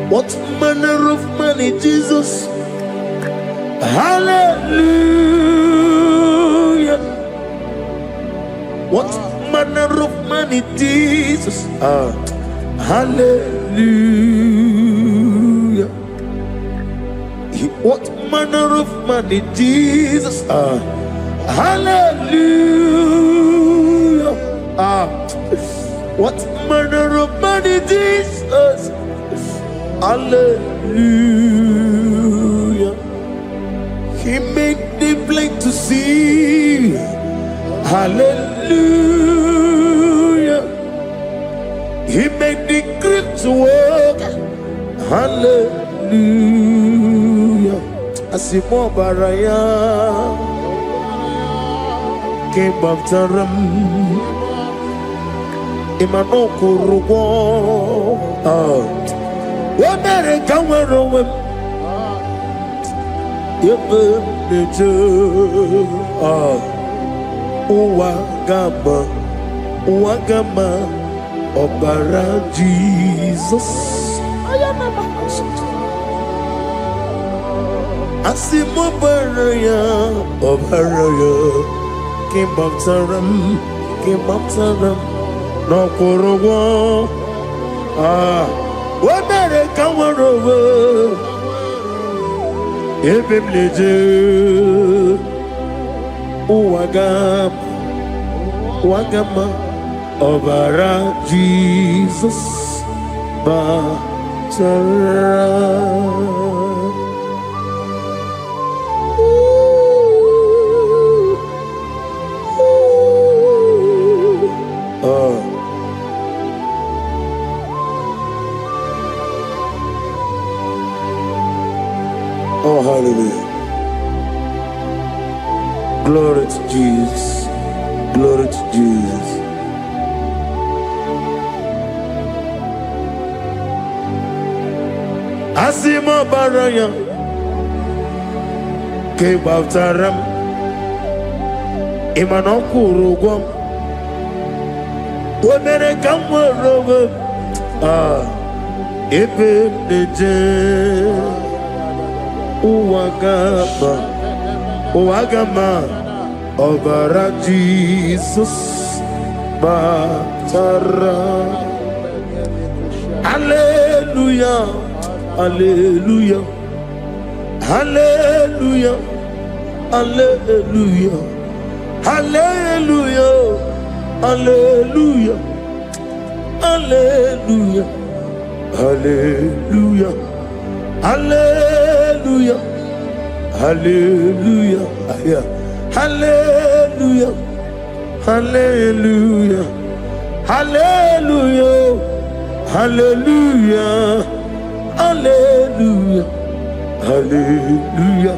What manner of money, Jesus? Hallelujah. What manner of money, Jesus? Hallelujah. What manner of money, Jesus? Hallelujah. What manner of money, Jesus? Hallelujah. He made the blind to see. Hallelujah. He made the crippled to walk. Hallelujah. Asimo baraya came after him. Imano kurugo. Wamere kawero wem. Yebe neje. Uwagama. Uwagama. Obara Jesus. Asimo baraya. Obaraya. Came after him. Came after him. No kurugo. Wamere kawarowe Ebim leje Uwagama Obara Jesus Batara. Oh, hallelujah. Glory to Jesus. Glory to Jesus. Asimo baraya ke baftaram imano kurugom wonere kamorowe ebe neje Uwagama Obara Jesus Batara. Hallelujah. Hallelujah. Hallelujah. Hallelujah. Hallelujah. Hallelujah. Hallelujah. Hallelujah. Hallelujah. Hallelujah. Hallelujah. Hallelujah. Hallelujah. Hallelujah. Hallelujah. Hallelujah.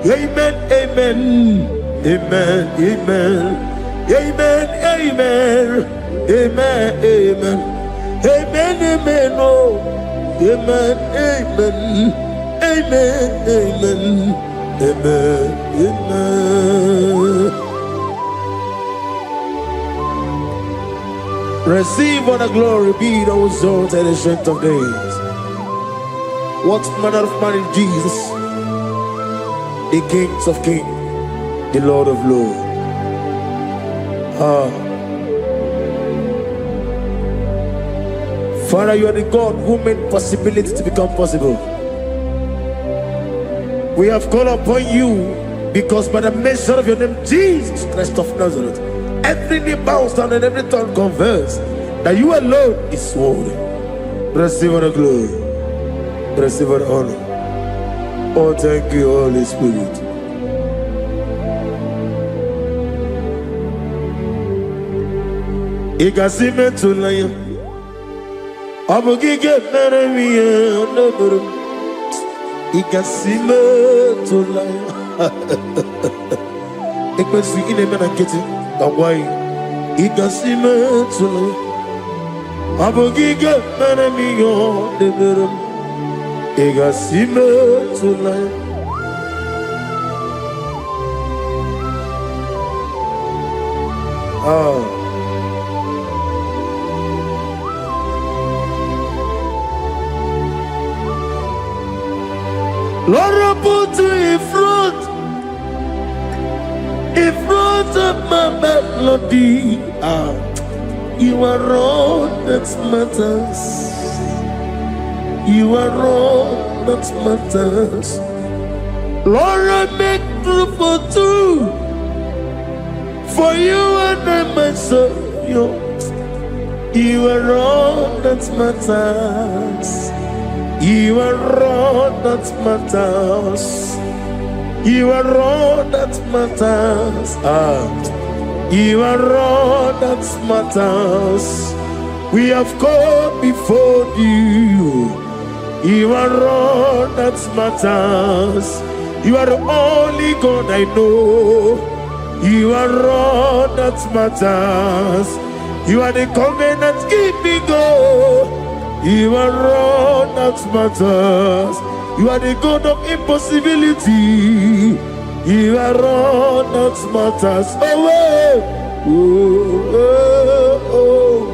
Amen. Amen. Amen. Amen. Amen, amen, amen, amen, amen, amen, oh, amen, amen, amen, amen, amen, amen. Receive all the glory, be thou exalted in the strength of days. What manner of man is Jesus? The King of kings, the Lord of lords. Father, you are the God who made possibility to become possible. We have called upon you because by the mention of your name, Jesus Christ of Nazareth, every knee bows down and every tongue confesses that you alone is worthy. Receive all the glory, receive all the honor. Oh, thank you, Holy Spirit. Igasime tulaya, abogige meremiye onoburum. Igasime tulaya. Ekwensu inemena keti kawai. Igasime tulaya, abogige meremiye onoburum. Igasime tulaya. Lord, I put you in front of my melody. You are all that matters. You are all that matters. Lord, I make room for two, for you and I myself. You are all that matters. You are all that matters. You are all that matters. You are all that matters. We have come before you. You are all that matters. You are the only God I know. You are all that matters. You are the covenant keeping God. You are all that matters. You are the God of impossibility. You are all that matters. Oh, oh, oh.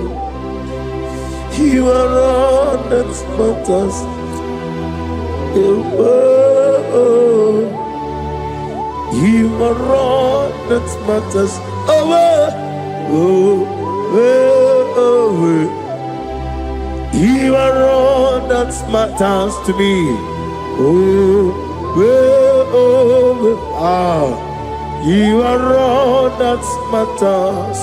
You are all that matters. Oh, oh. You are all that matters. Oh, oh, oh, oh. You are all that matters to me. Oh, oh, oh, you are all that matters.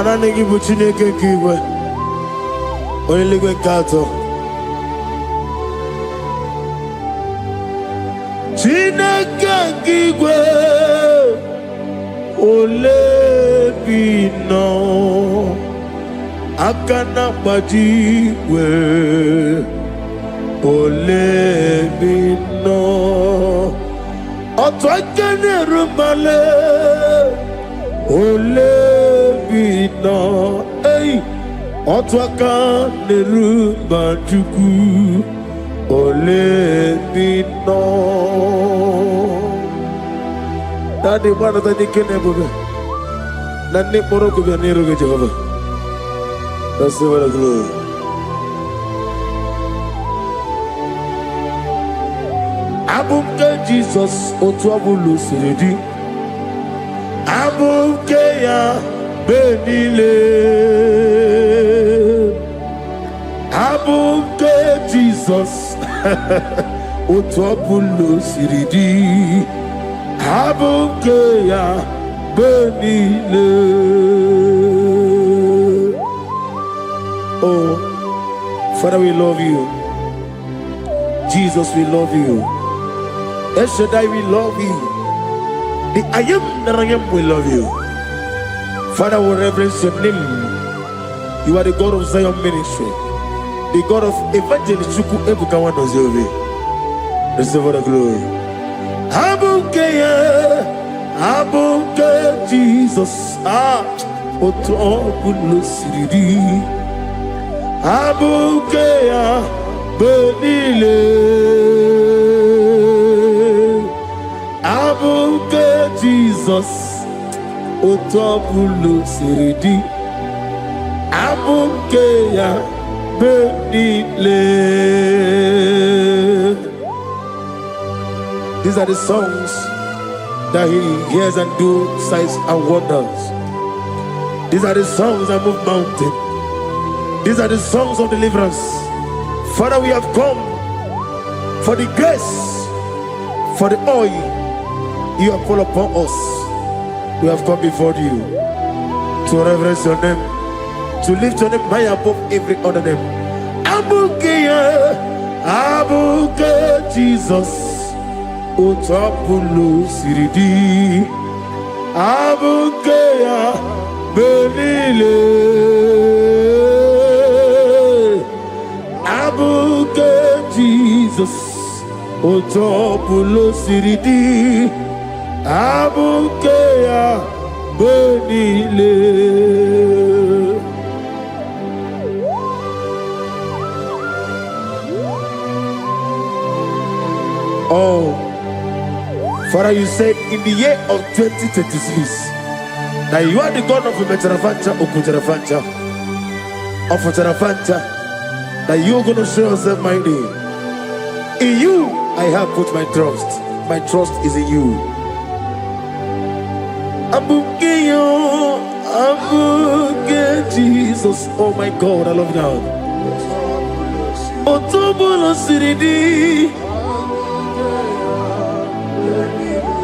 Nani gibu Chineke kigwe Oyeligwe kato Chineke kigwe Olebino Akana bajiwe Olebino Otwakene rumale Olebino, hey, Otwaka nerumba juku, Olebino. Daddy, what are the Keneboga? Nani Moroko Nero Jehovah. That's the word of glory. Abumke Jesus, Otwabulu Siridi. Abukeya benile Abuke Jesus Otwabulu siridi Abukeya benile. Oh, Father, we love you. Jesus, we love you. El Shaddai, we love you. The I am that I am, we love you. Father, we reverence your name. You are the God of Zion ministry, the God of Evangelist Chuku Ebukawan Ozobe. Receive all the glory. Abuke Jesus, Otobulo Siridi. Abuke Benile. Abuke Jesus, Otobulo Siridi. Abuke Benile. These are the songs that he hears and do signs and wonders. These are the songs that move mountain. These are the songs of deliverance. Father, we have come for the grace, for the oil you have poured upon us. We have come before you to reverence your name, to lift your name high above every other name. Abuke Jesus. Utapulu Siridi. Abukeya Benile. Abuke Jesus. Utapulu Siridi. Abukeya Benile. Oh, Father, you said in the year of 2026 that you are the God of Metarafancha, Okutarafancha, of Otarafancha, that you are going to show yourself mighty. In you, I have put my trust. My trust is in you. Abukeyo, Abuke Jesus. Oh my God, I love you now. Otobulo Siridi.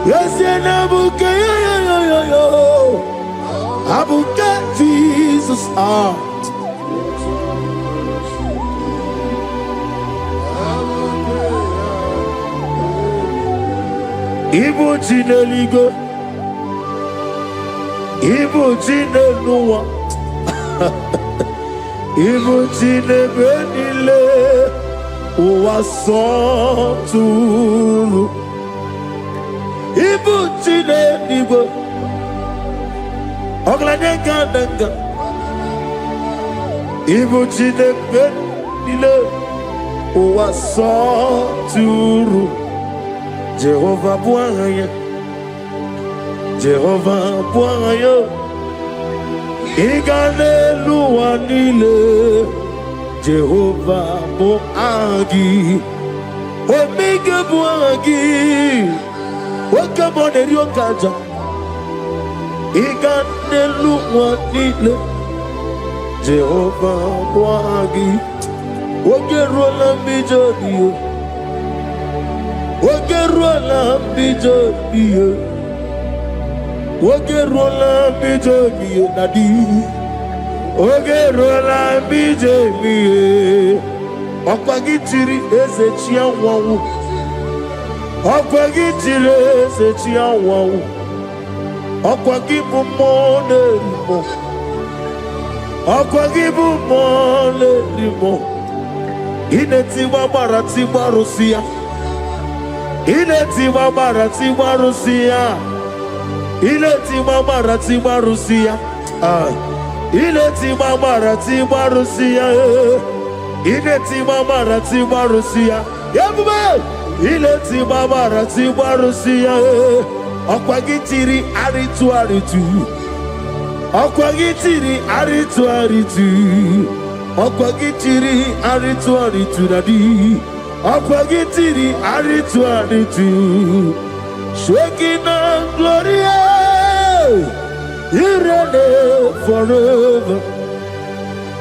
Yes, Abuke, Abuke Jesus. Ibu Chineligo, Ibu Chineluwa, Ibu Chinebenile, Uwasoturu. Ibu Chineligo, Oglanega, Ibu Chinebenile, Uwasoturu. Jehovah Bwaya, Jehovah Bwaya, Iganelu Anile, Jehovah Boagi, Omega Boagi, Wakabone Ryokaja, Iganelu Anile, Jehovah Boagi, Wakerola Mijodio. Wakerola Mijodio, Wakerola Mijodio, Nadi, Wakerola Mijodio, Okwagitiri Ezechia Wawu, Okwagitiri Ezechia Wawu, Okwagibu Monerimo, Okwagibu Monerimo, Inetiwa Baratiwa Rusia. Ileti Babaratiwa Rusia, Ileti Babaratiwa Rusia, Ileti Babaratiwa Rusia, Ileti Babaratiwa Rusia, Yabuba, Ileti Babaratiwa Rusia, Okwagitiri Aritu Aritu, Okwagitiri Aritu Aritu, Okwagitiri Aritu Aritu Nadi. Akwagitiri aritu aritu, Shekinah Gloria, you reign forever.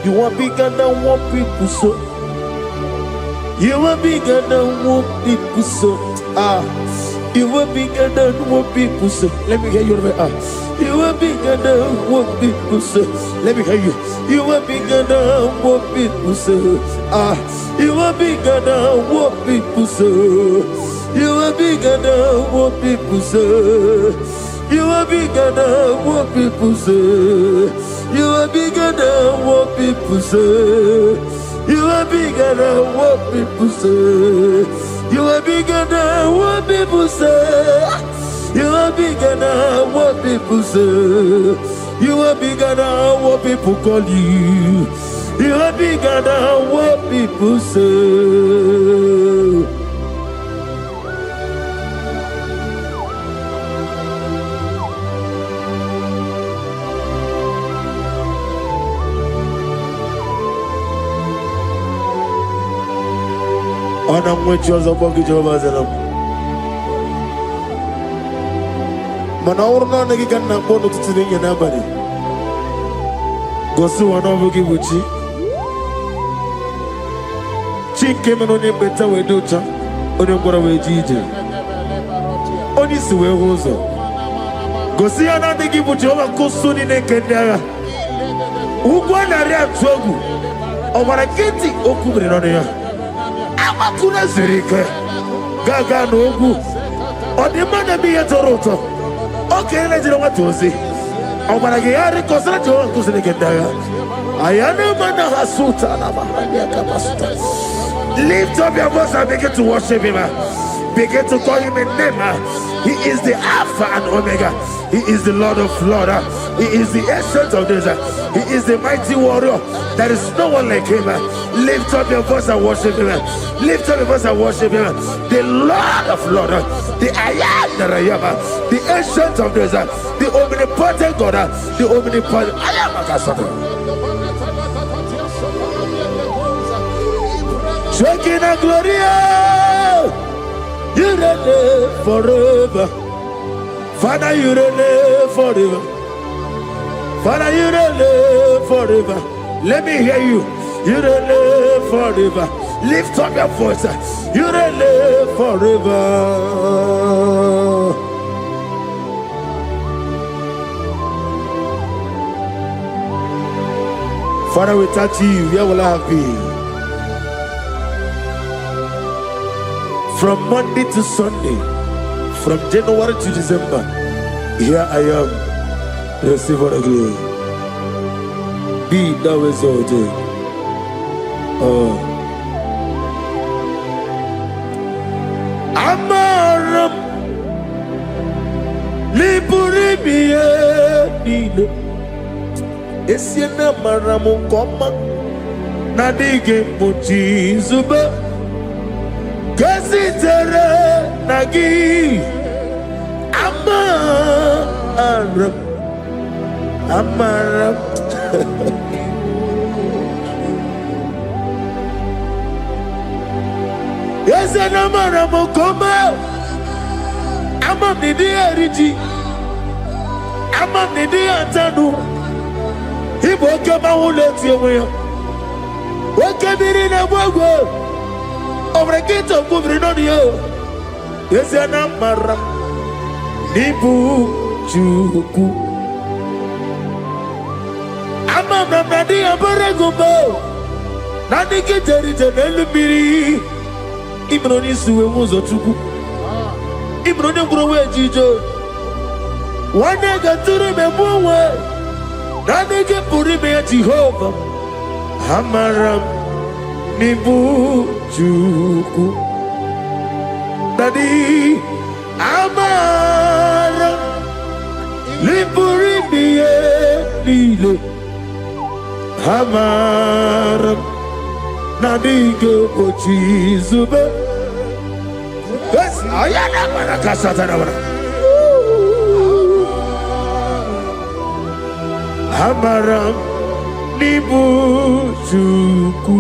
You are bigger than what people so. You are bigger than what people so. You are bigger than what people say. Let me hear you. You are bigger than what people say. Let me hear you. You are bigger than what people say. You are bigger than what people say. You are bigger than what people say. You are bigger than what people say. You are bigger than what people say. You are bigger than what people say. You are bigger than what people say. You are bigger than what people say. You are bigger than what people call you. You are bigger than what people say. I'm with you as a bucket of us. Manaurna Nagikan Napono to the nobody. Go to one of Gibuchi. Chick came on your better way, Ducha, on your Goraway Gigi. Only Sue Rosa. Go see another Gibuchi over Kosuni Nekenda. Ugwana Togu. Over a Kitty Okubri on here. Amakuna Zirike. Gaga Nogu. Or the man be a Toronto. Okay, let's know what to say. Over a Gary Cosato Kusinekenda. I am a man of Hasuta. Lift up your voice and begin to worship him. Begin to call him a name. He is the Alpha and Omega. He is the Lord of Lords. He is the Ancient of Days. He is the mighty warrior. There is no one like him. Lift up your voice and worship him. Lift up your voice and worship him. The Lord of Lords. The I am that I am. The Ancient of Days. The omnipotent God. The omnipotent I am a Kasata. Shaking a Gloria, you live forever. Father, you live forever. Father, you live forever. Let me hear you. You live forever. Lift up your voice. You live forever. Father, we touch you. Where will I have been? From Monday to Sunday, from January to December, here I am. Receive all the glory. Be thou exalted. Amaram Liburibie Nino Esiena Maramu Koma Nadige Muchi Zuba Kasitere Nagi Amaram Yes, and Amaram Koma Amam Nidi Ariji Amam Nidi Antanu He woke up my whole let you away. Woke up in a wago over a gate of moving on you. Yes, and Amaram Nibu Juku Amam Nadi Abaragubo Nadi Kitari Janelubiri Ibroni Sue was a Chuku Ibroni Browe Jijo. One day got to remember Nadi Purime Jehovah Amaram Nibu Juku Nadi Amaram Nipurime Nile Amaram Nadiga Pochizube. Yes, I am a Casatana. Amaram Nibu Chuku.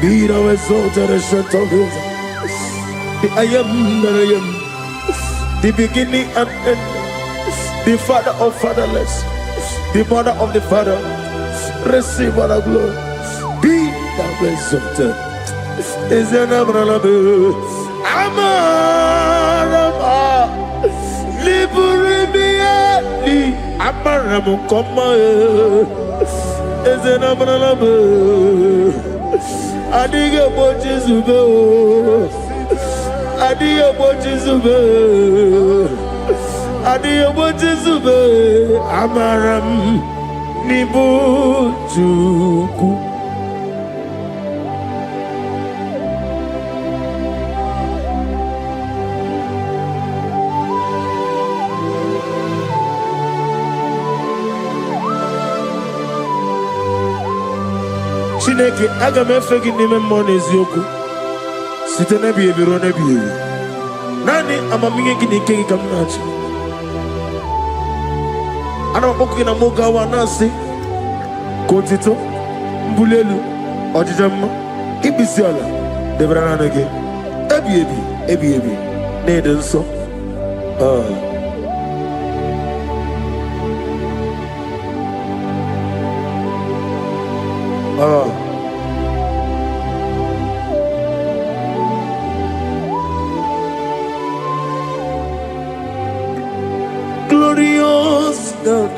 Be thou exalted and shut of his. I am that I am, the beginning and end, the father of fatherless, the mother of the father. Receive all the glory. Be thou exalted. Is an Abraham. Amarama Liburibia Ni amaramu koma ezena banalamu adiga bochi zube adiga bochi zube adiga bochi zube amaram ni bujuku. Chineke aga m efe gị n'ime mmụọ na eziokwu site n'ebi ebi ruo n'ebi ebi. Naanị amamihe gị na ike gị ka m na-achị. Ana m akpọkụ gị na mụ gawa na-asị ka otito mbuli elu ọjịja mma ịkpịsị ala debere naanị gị ebi ebi ebi ebi na-ede nsọ. Glorious God,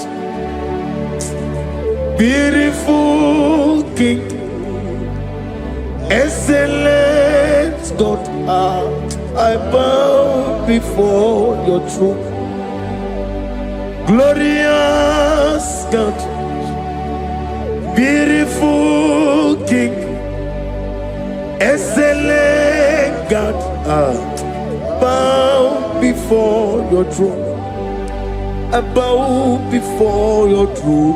beautiful King, excellent God, I bow before your throne. Glorious God, beautiful King, excellent God, bow before your throne. I bow before your throne,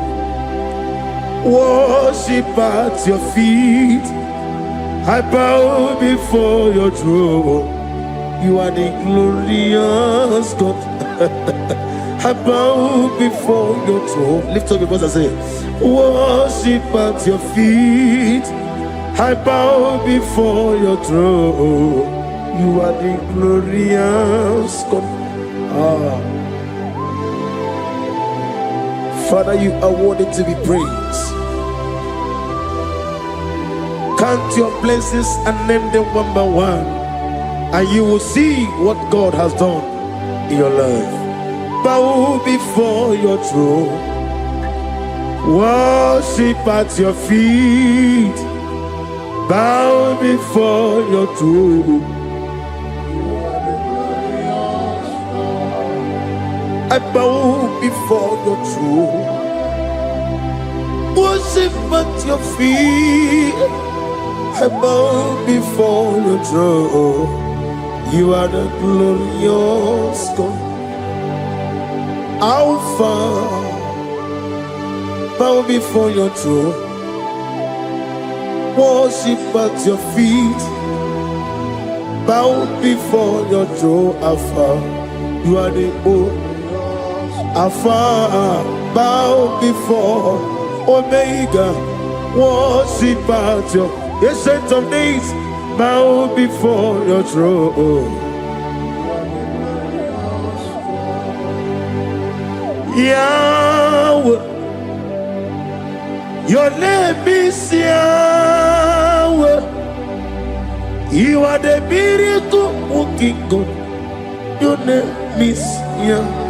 worship at your feet. I bow before your throne. You are the glorious God. I bow before your throne. Lift up your voice and say, worship at your feet. I bow before your throne. You are the glorious God. Father, you are worthy to be praised. Count your blessings and name them one by one, and you will see what God has done in your life. Bow before your throne, worship at your feet. Bow before your throne. I bow before your throne, worship at your feet. I bow before your throne. You are the glorious God, Alpha. Bow before your throne, worship at your feet. Bow before your throne, Alpha. You are the old Alpha, bow before Omega, worship at your ancient of days, bow before your throne. Yahweh, your name is Yahweh. You are the miracle working God. Your name is Yahweh.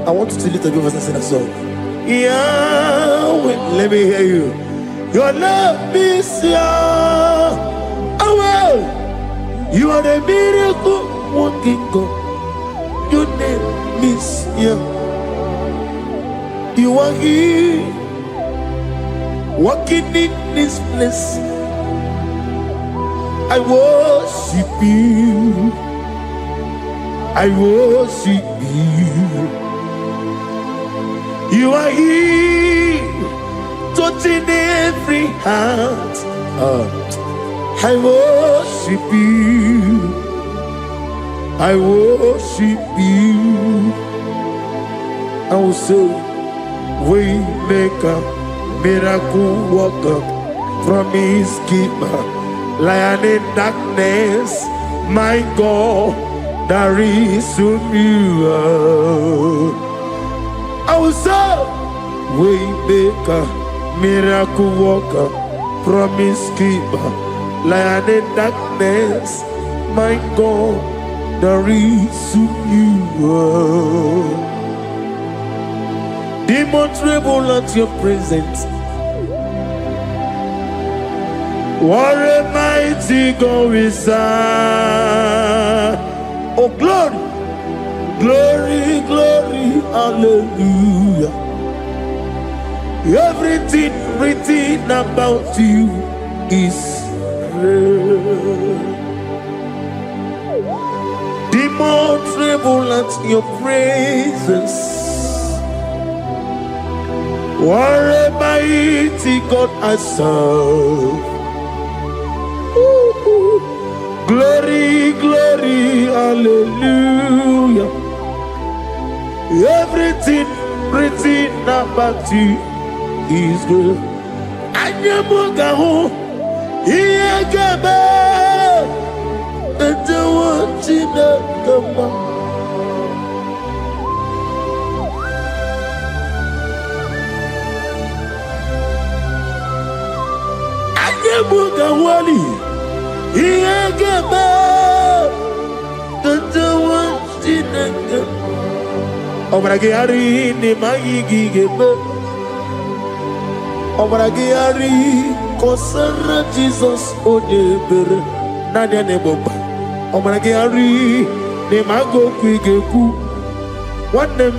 I want you to lift up your voice and sing a song. Yahweh, let me hear you. Your love is Yahweh. You are the miracle working God. Your name is Yahweh. You are here, walking in this place. I worship you. I worship you. You are here, touching every heart. I worship you. I worship you. I will say, Waymaker, miracle worker, promise keeper, lion in darkness, my God, there is you. I will say, Waymaker, miracle worker, promise keeper, lion in darkness, my God, there is you. Demons tremble at your presence. What a mighty God we serve. Oh, glory, glory, glory, hallelujah. Everything written about you is real. Demons tremble at your presence. What a mighty God I serve. Glory, glory, hallelujah. Everything written about you is good. Anyamugaho, Iyagaba, and the watching of the man. Anyamugawali, Iyagaba, and the watching of the man. Obragari ni magigi gebe. Obragari kosara Jesus odebere nadia ne boba. Obragari ni mago kwigeku. Wanem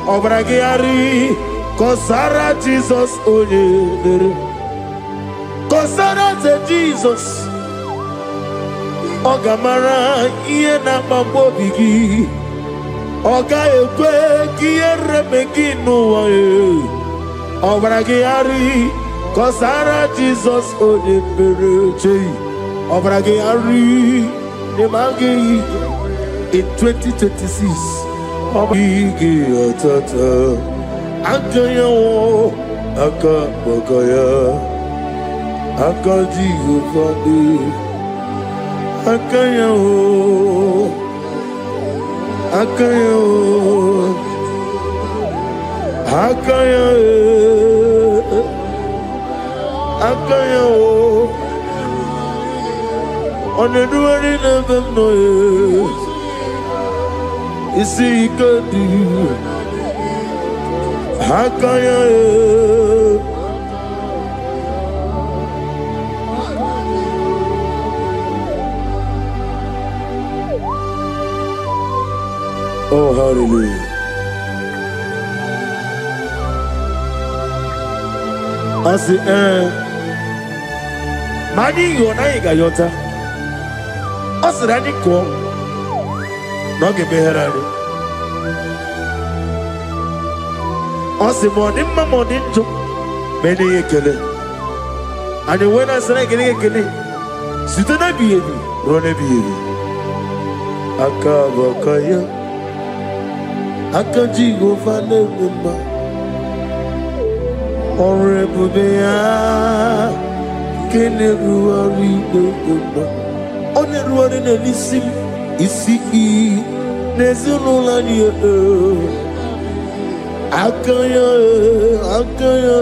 obragari kosara Jesus odebere. Kosara ze Jesus. Ogamara iye na mambo bigi. Oga ekwe kiyere meginu wae. Obragari kosara Jesus odebere. Obragari nemagi in 2026. Obragi atata akaya wo akabakaya akaji ufadi akaya wo. Akayo, Akayo, Akayo. On the doing of them noise, you see, you could do Akayo. Oh, hallelujah. I say, Mani Yonaiga Yota. I said, I didn't come. No, give me her. I said, morning, my morning, many a killer. And when I said, I get a killer, sit on a baby, run a baby. Akabakaya. Akaji go fane mma Honorable Bea Kene ruari mma One ruari ne lisim isi Nezuno la nye Akaya Akaya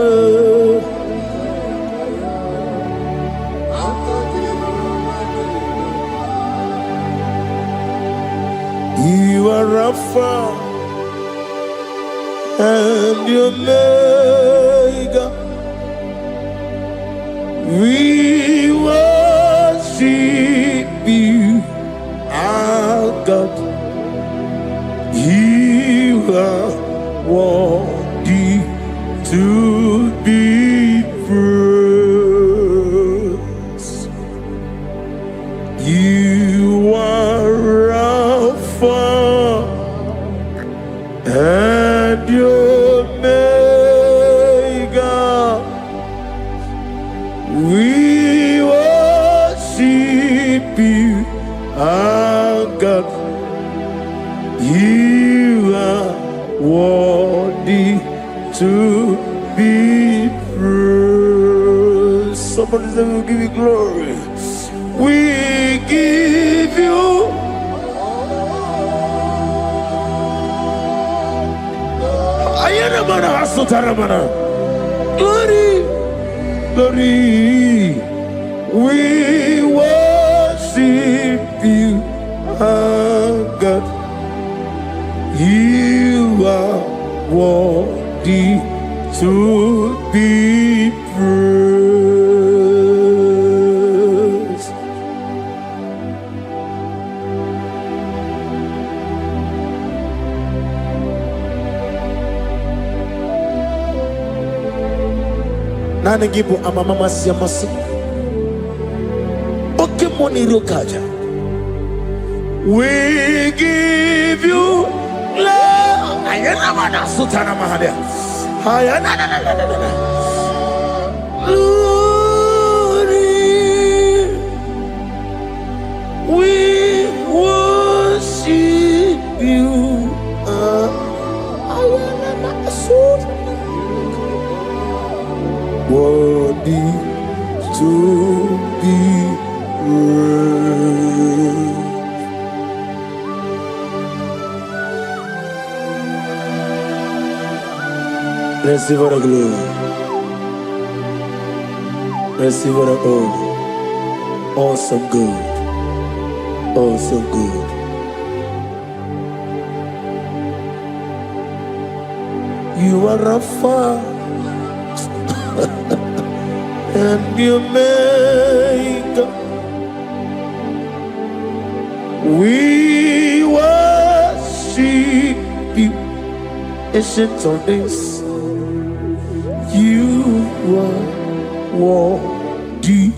You are Rapha and your Omega, we worship you, our God. You are worthy to be praised. You are Alpha and your Omega, we worship you, our God. You are worthy to be praised. Somebody say, we'll give you glory. We give you glory, glory. We worship you, our God. You are worthy worthy to be praised. Nana gibu amamama siamasi. Oke moni rokaja. We give you love. Ayana mana sutana mahadia. Ayana na. Glory. We worship you. Ayana mana sutana. Worthy to be praised. Receive the glory. Receive the honor. Awesome God. Awesome God. You are Rapha. And you make we worship you, ancient of days. You are worthy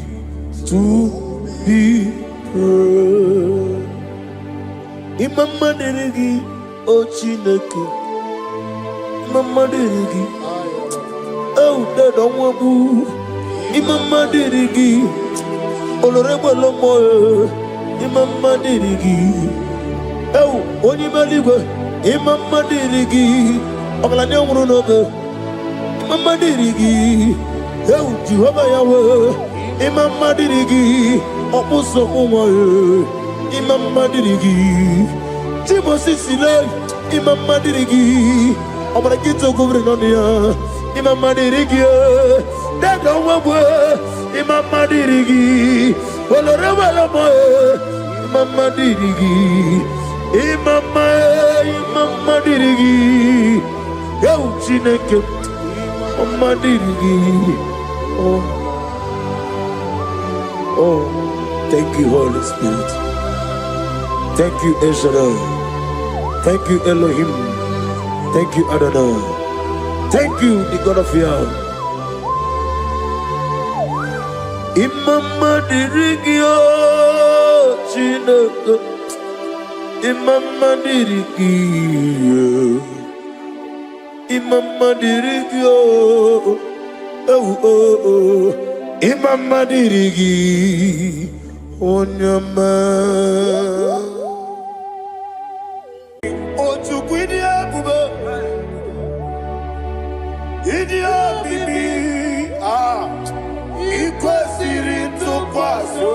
to be praised. Imama deregi ochineke, Imama deregi, oh dadonwabu. Imama dirigi, olorebo lomo. Imama dirigi, oh onimaligo. Imama dirigi, oglanya umurunobe. Imama dirigi, oh Jehovah Yahweh. Imama dirigi, opuso umoye. Imama dirigi, Timosi sile. Imama dirigi, obragito governonia. Imama dirigi. Dada wawe, Imama dirigi, oloreba lomo, Imama dirigi, Imama dirigi, yo chineke, Imama dirigi, oh, thank you Holy Spirit, thank you Ancestral, thank you Elohim, thank you Adonai, thank you the God of Yah. Imama dirigi o chineke, Imama dirigi, Imama dirigi o, oh, Imama dirigi, onyama. Otukwidi abube, idia bibi, ikwesiri ntụkwasị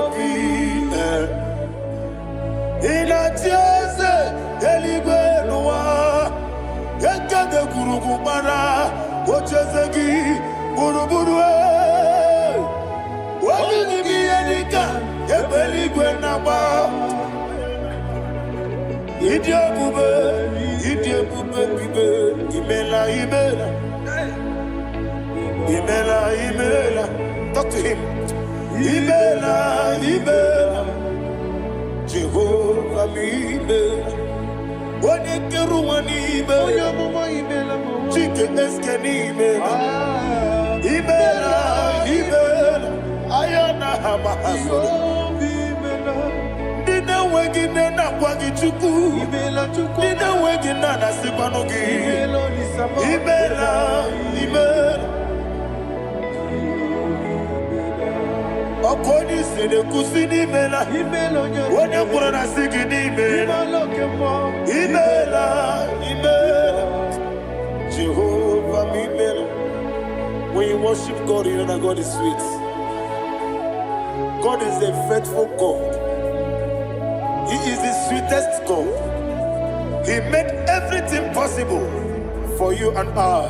ịna-etieze eluigwe n'ụwa ekede kwurugwu gbara ocheeze gị gburugburu obibi m ihe dịka ebe eluigwe na-agba ịdị ebube bibe imela talk to him. Imela, Jehovah Imela. Wanekeru wani Imela. Chike eskeni Imela. Imela. Ayana hamahaso. Dina wegine na kwagi chuku. Dina wegine na sipanogi. Imela. Okoni sede kusini mela. Wone kurana sigini mela. Imela. Jehovah Imela. When you worship God, you know that God is sweet. God is a faithful God. He is the sweetest God. He made everything possible for you and I.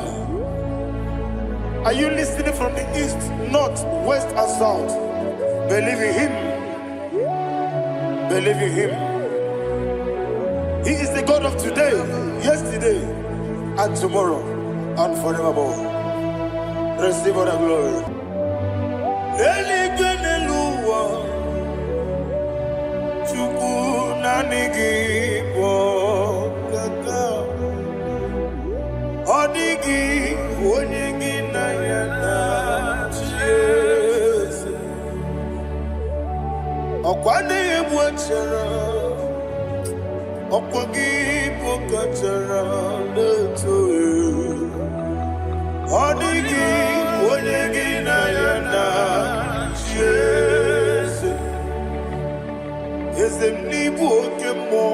Are you listening from the east, north, west, and south? Believe in him. Believe in him. He is the God of today, yesterday, and tomorrow. and forevermore. Receive all the glory. Eligwenelua, Chukwu nanigi bokaka, odigi onyegi na yana Jesu. Okwane ebwachara, okwagi bokachara letoe. Odigi onyegi na yana Jesu. Ezem nibu okemo,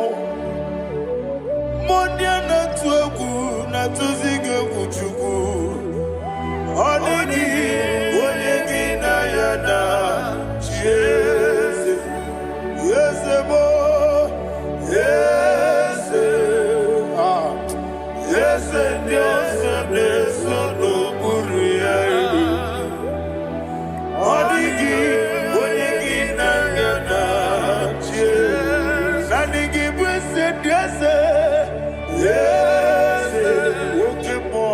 modia na tuegu na tuzige kuchugu. Odigi onyegi na yana Jesu. Yesemo, Yese, Yese Dios Neso no Buria. Odigi onyegi na yana Jesu. Nanigi bwese Yese, Yese Okemo,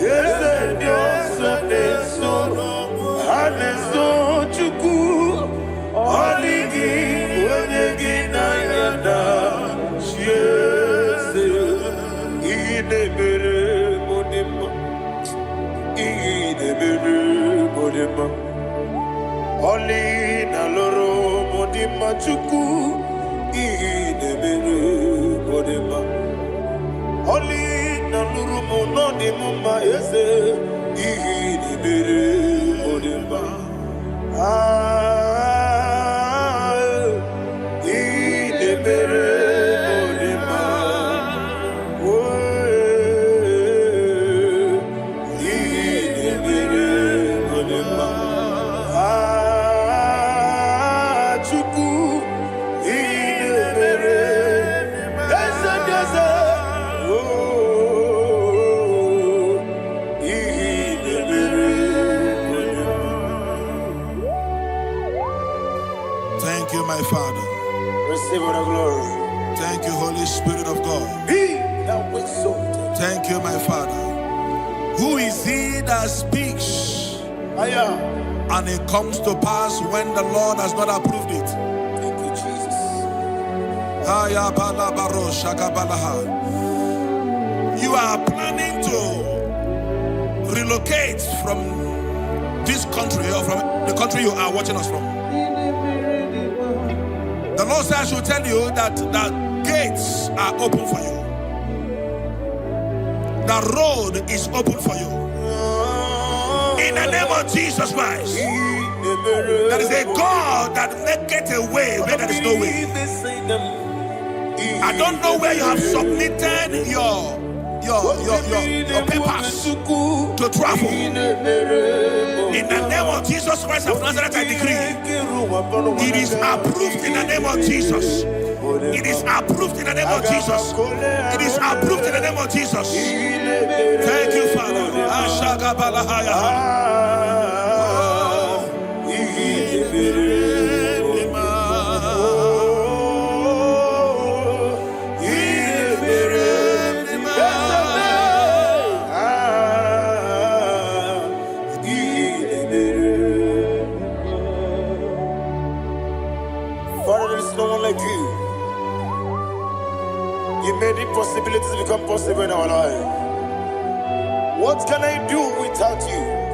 Yese Dios Neso no Haneso Chuku. Odigi onyegi na yana Jesu. Idebere modima, idebere modima. Oli na loro modima chuku. Idebere modima. Oli na loro monodima ese. Idebere modima. Idebere modima. Thank you, my Father. Receive all the glory. Thank you, Holy Spirit of God. He that exalted. Thank you, my Father. Who is he that speaks and it comes to pass when the Lord has not approved it? Thank you, Jesus. You are planning to relocate from this country or from the country you are watching us from. The Lord says I should tell you that the gates are open for you. The road is open for you. In the name of Jesus Christ. There is a God that maketh a way where there is no way. I don't know where you have submitted your papers to travel. In the name of Jesus Christ of Nazareth, I decree it is approved in the name of Jesus. It is approved in the name of Jesus. It is approved in the name of Jesus. Thank you, Father. Father, there is no one like you. You made impossibilities become possible in our life. What can I do without you?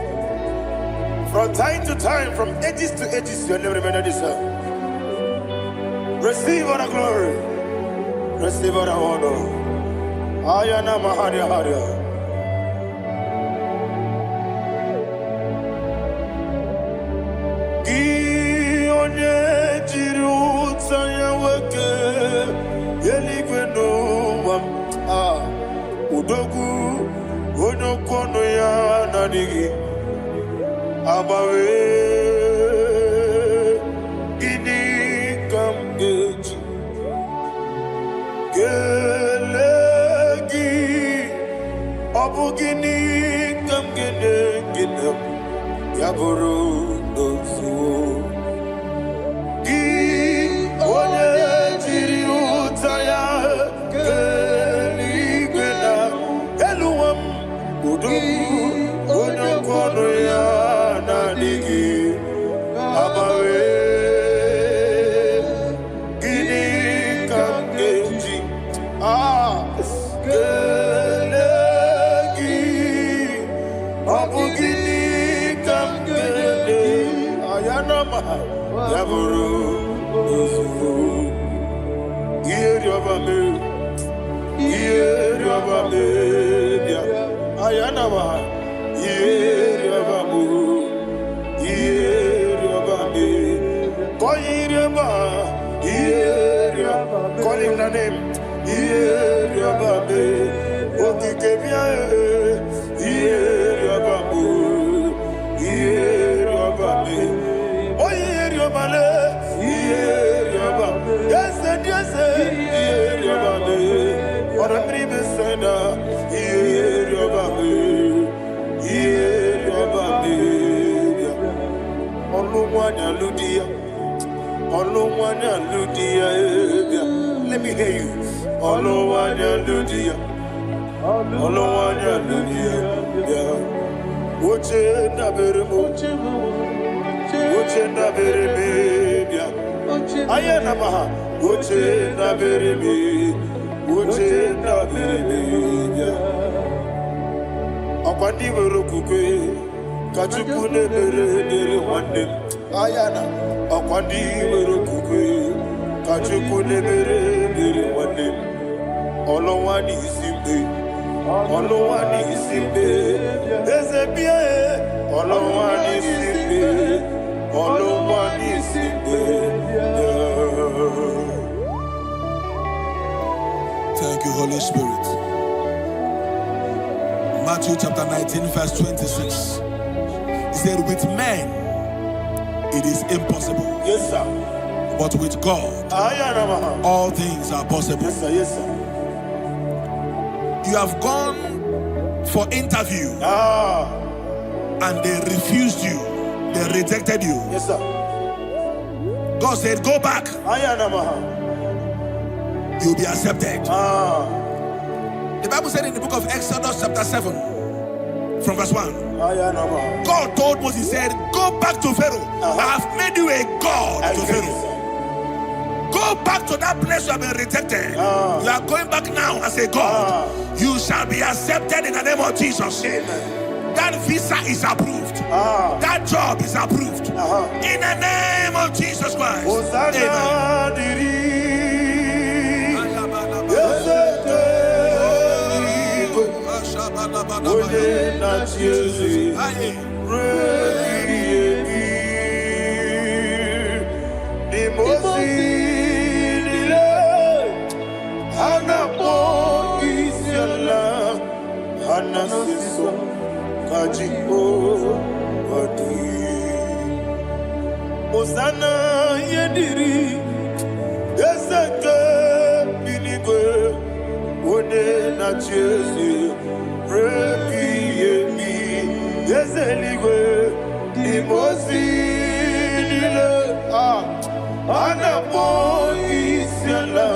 From time to time, from ages to ages, you never remain the same. Receive all the glory. Receive all the honor. Ayana Maharia Haria. Udogu onokono ya nadigi abawe gini kamgeji gelegi abu gini kamgene ginam yaburu dosu gi onye jiri utaya onye kwọnụ ya na-adịghị agbanwe. Gịnị ka m ga-eji kelee gị? Ọ bụ gịnị ka m ga-ele anya n'ọma ya bụrụ ozugbo ihe rịọba mere, ihe rịọba mere anya n'ọma ihe rịọba mere, ihe rịọba mere kọnye rịọba ihe rịọba, call him na name ihe rịọba mere okike bịa ihe rịọba mere, ihe rịọba mere onye rịọba le ihe rịọba eze dị eze ihe rịọba mere ọrụ mmiri beseda ihe rịọba mere, ihe rịọba mere ọlụ nwanyị alụ di ya, ọlụ nwanyị alụ di ya bịa. Let me hear you. Ọlụ nwanyị alụ di ya, ọlụ nwanyị alụ di ya bịa. Oche dabere m, oche dabere m bịa. Anya na ma ha oche dabere m, oche dabere m bịa. Ọkwa ndị nwere okwukwe ka Chukwu na-emere dịrị nwanne m. Anya na ọkwa ndị nwere okwukwe ka Chukwu na-emere dịrị nwanne m. Ọlụnwa n'isi mbe, ọlụnwa n'isi mbe eze bịa ọlụnwa n'isi mbe, ọlụnwa n'isi mbe. Thank you, Holy Spirit. Matthew chapter 19, verse 26. He said, with men it is impossible. Yes, sir. But with God, all things are possible. Yes, sir. Yes, sir. You have gone for interview and they refused you. They rejected you. Yes, sir. God said, go back. You'll be accepted. The Bible said in the book of Exodus chapter 7 from verse 1, God told Moses, he said, go back to Pharaoh. I have made you a God to Pharaoh. Go back to that place you have been rejected. You are going back now as a God. You shall be accepted in the name of Jesus. Amen. That visa is approved. That job is approved. In the name of Jesus Christ. Osana yediri ezeke binigwe one na chezi rebi yemi ezeligwe imozi nile anapo isiala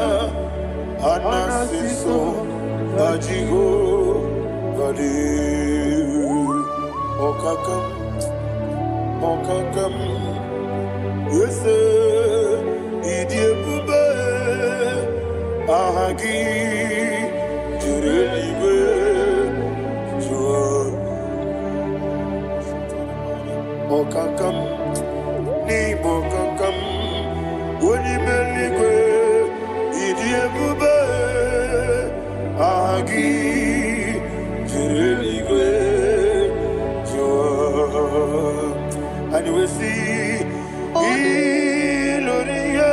anasiso ajigo gadi okakam okakam Yese idiebube ahagi jureligwe jua okakam ni bokakam wonimeligwe idiebube ahagi jureligwe jua. And we see Iloria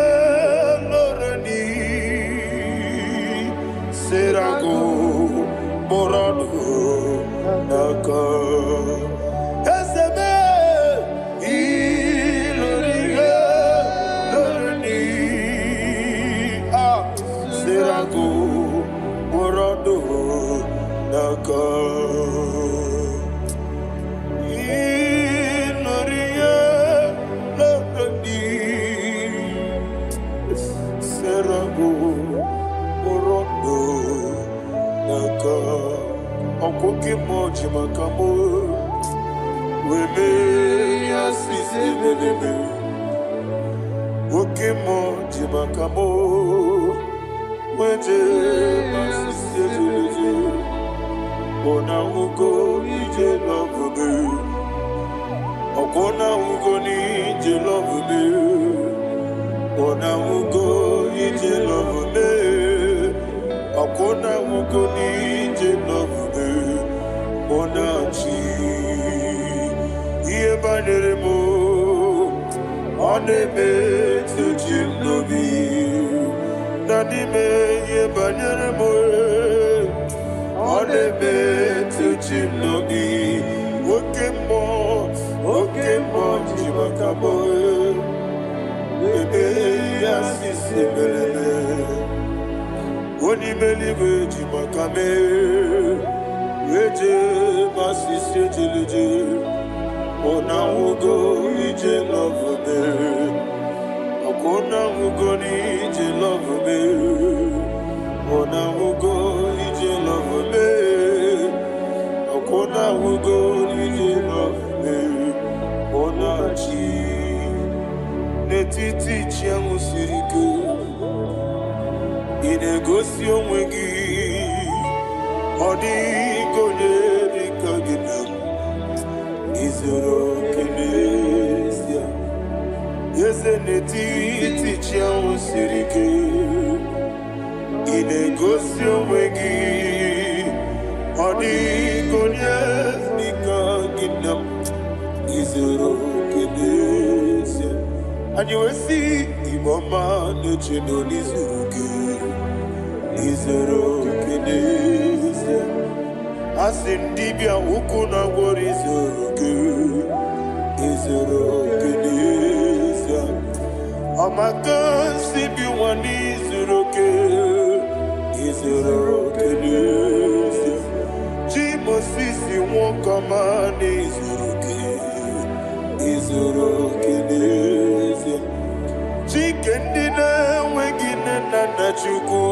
Lorani Serago Morado Naka Esebe Iloria Lorani Serago Morado Naka Okoke moji makamo. Weme yasisi belebe. Oke moji makamo. Weje masisi belebe. Ona ugo ije love me. Okona ugo ni ije love me. Ona ugo ije love me. Okona ugo ni ije love me. Ona chi iye banere mo. One me tuji nobi. Nani me iye banere mo. One me tuji nobi. Oke mo jimakabo. Bebe yasisi belebe. Oni believe jimakame. Weje masisi jileje. Ona ugo ije love me. Akona ugo ni ije love me. Ona ugo ije love me. Akona ugo ije love me. Ona chi netiti chiamu siriku. Inegosi onwe gị. Ọ dịghị onye dịka gị na m. Izuru kenesia. Eze n'etiti chiamu siri ike. Ị na-egosi onwe gị. Ọ dịghị onye dịka gị na m. Izuru kenesia. Anyị wee sị Igbo ọma na-eche na onye zuru gị. Izuru kenesia. Asị ndị bịa ukwu na gwọrọ izuru gị. Izuru kenesia. Amaka si bi nwa n'izuru gị. Izuru kenesia. Chi Mosisi nwokọma n'izuru gị. Izuru kenesia. Chike ndị na-enweghị nne na nna Chukwu.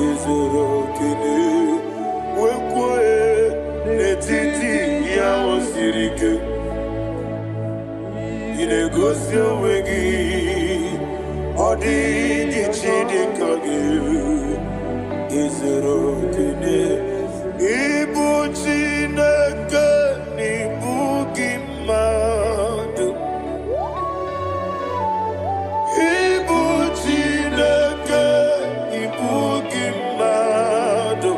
Izuru kenesia. Wekwe n'etiti ya o siri ike. Ị na-egosi onwe gị. Ọ dịghị chi dịka gị. Izuru kenesia. Ịbụ Chineke na ịbụ gị mmadụ. Ịbụ Chineke ịbụ gị mmadụ.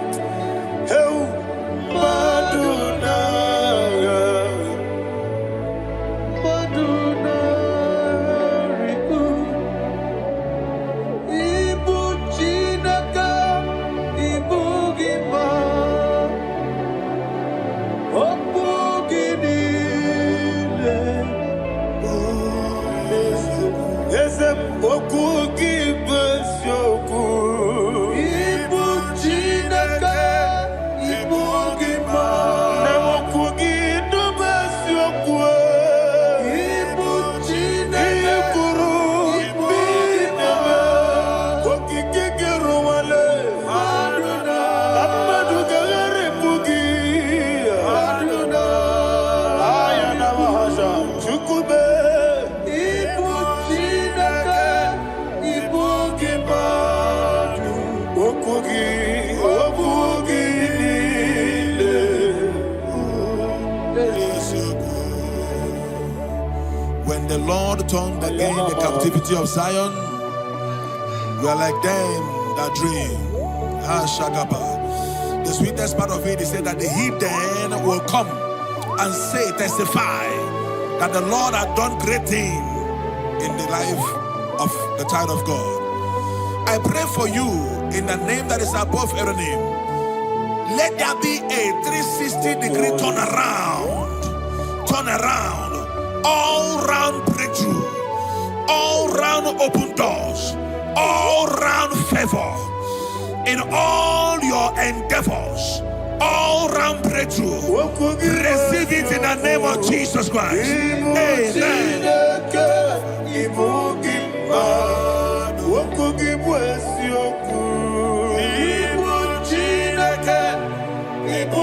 When the Lord turned again the captivity of Zion, we are like them that dream. The sweetest part of it is said that the heathen will come and say, testify that the Lord had done great things in the life of the child of God. I pray for you in the name that is above every name. Let there be a 360-degree turn around, all round breakthrough, all round open doors, all round favor in all your endeavors, all round breakthrough. Receive it in the name of Jesus Christ. Amen. Ibu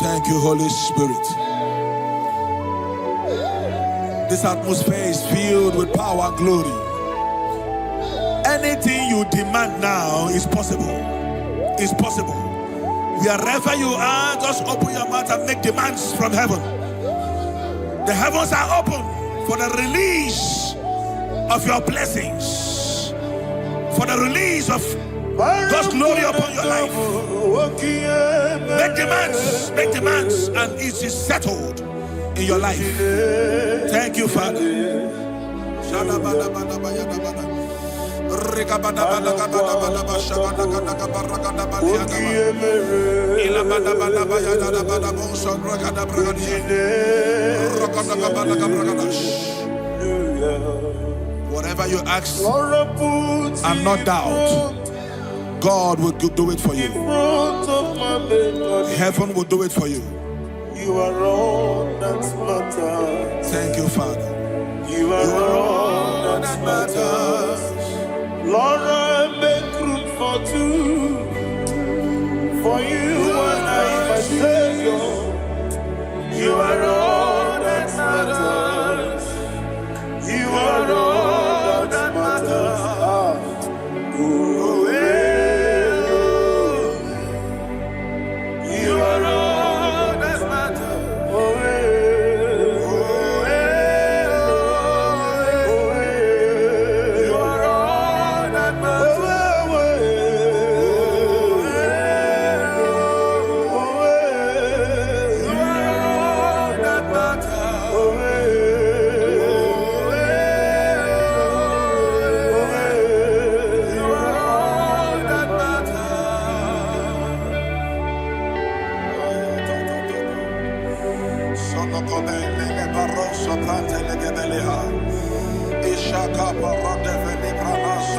Thank you, Holy Spirit. This atmosphere is filled with power and glory. Anything you demand now is possible. It's possible. Wherever you are, just open your mouth and make demands from heaven. The heavens are open for the release of your blessings, for the release of God's glory upon your life. Make demands, and it is settled in your life. Thank you, Father. Whatever you ask and not doubt, God will do it for you. Heaven will do it for you. You are all that matters. Thank you, Father. You are all that matters. Lord, I make room for two. For you and I, my Savior. You are all that matters. You are all that matters. You are all that matters. You are all that matters.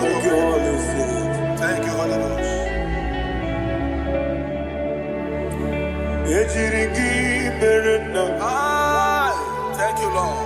Thank you, Holy Spirit. Thank you, Holy Ghost. Thank you, Lord.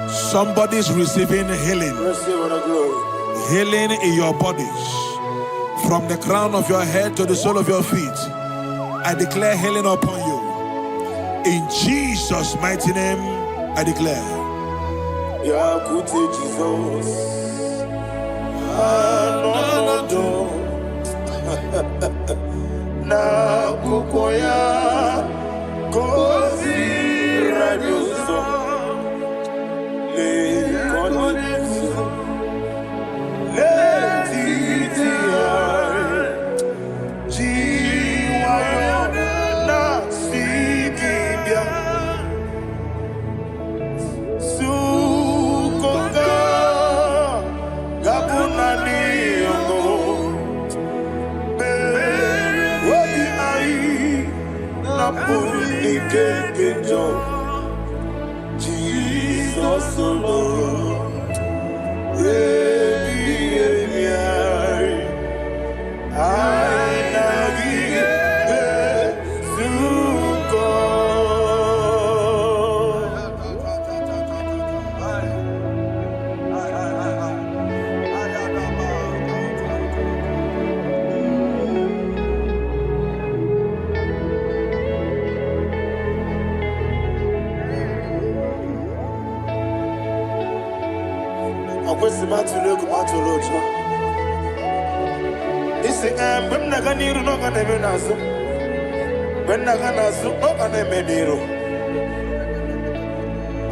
Somebody's receiving healing. Healing in your bodies. From the crown of your head to the sole of your feet. I declare healing upon you. In Jesus' mighty name, I declare. Jesus. Na kukoya kozi radioso le konexo le titiare jiwayo na sikibia sukoka gabunani yongo Jesus alone.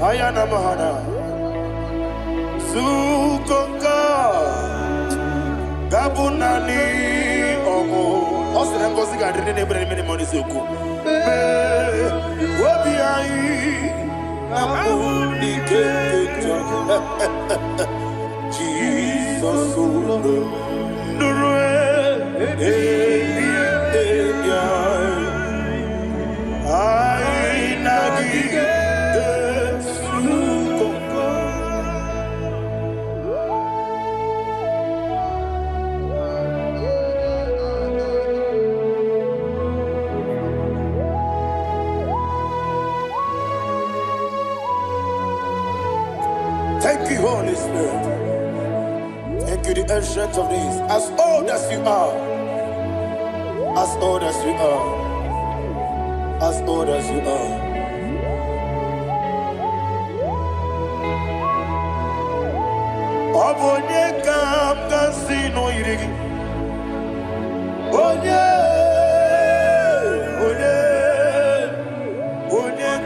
Ayana mahana sukoka gabunani omo osere ngozi ga dine ne bere mini money soku obi ai amuni kejo Jesus nurwe ai nagige Thank you, Holy Spirit. Thank you, the ancient of days. As old as you are, as old as you are, as old as you are. Obonye kam kasino irigi. Onye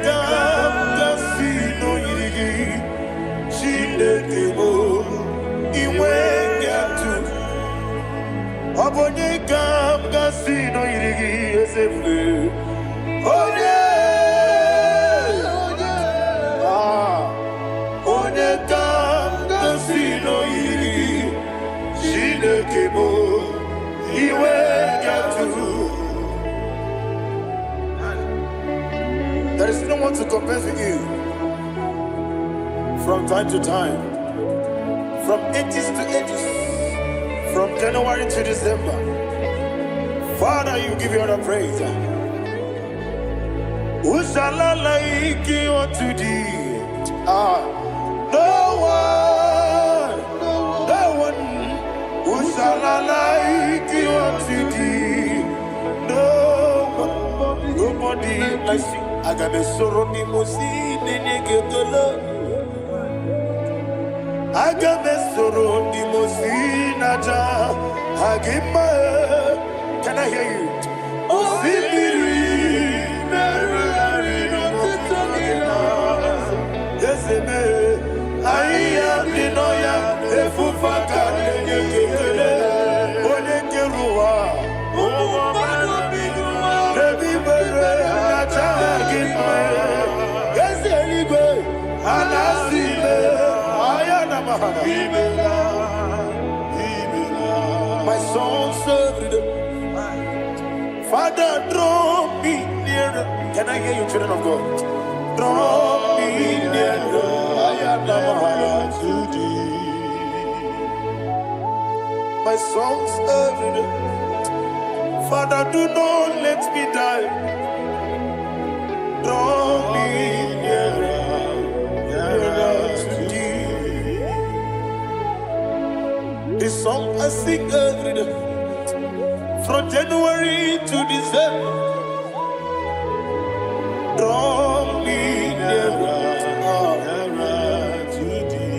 kam kasino irigi. Shindekemo iwe gatu. Obonye kam kasino irigi esefu. Onye There is no one to compare with you. From time to time, from ages to ages, from January to December, Father, you give you all the praise. Who shall I like you unto thee? No one. Who shall I like you unto thee? No one. Nobody like you. I got a sorrow ni mosi nene getolo. I got a sorrow ni mosi naja. Agima, can I hear you? Oh, Sibiri, yes, I am the Noya, the Fufaka, the Gekele, Onekerua, my soul served. Father, draw me nearer. Can I hear you, children of God? Draw me nearer. To thee. My soul served. Father, do not let me die. Draw me nearer to thee. This song I sing every day, from January to December. Draw me nearer to thee.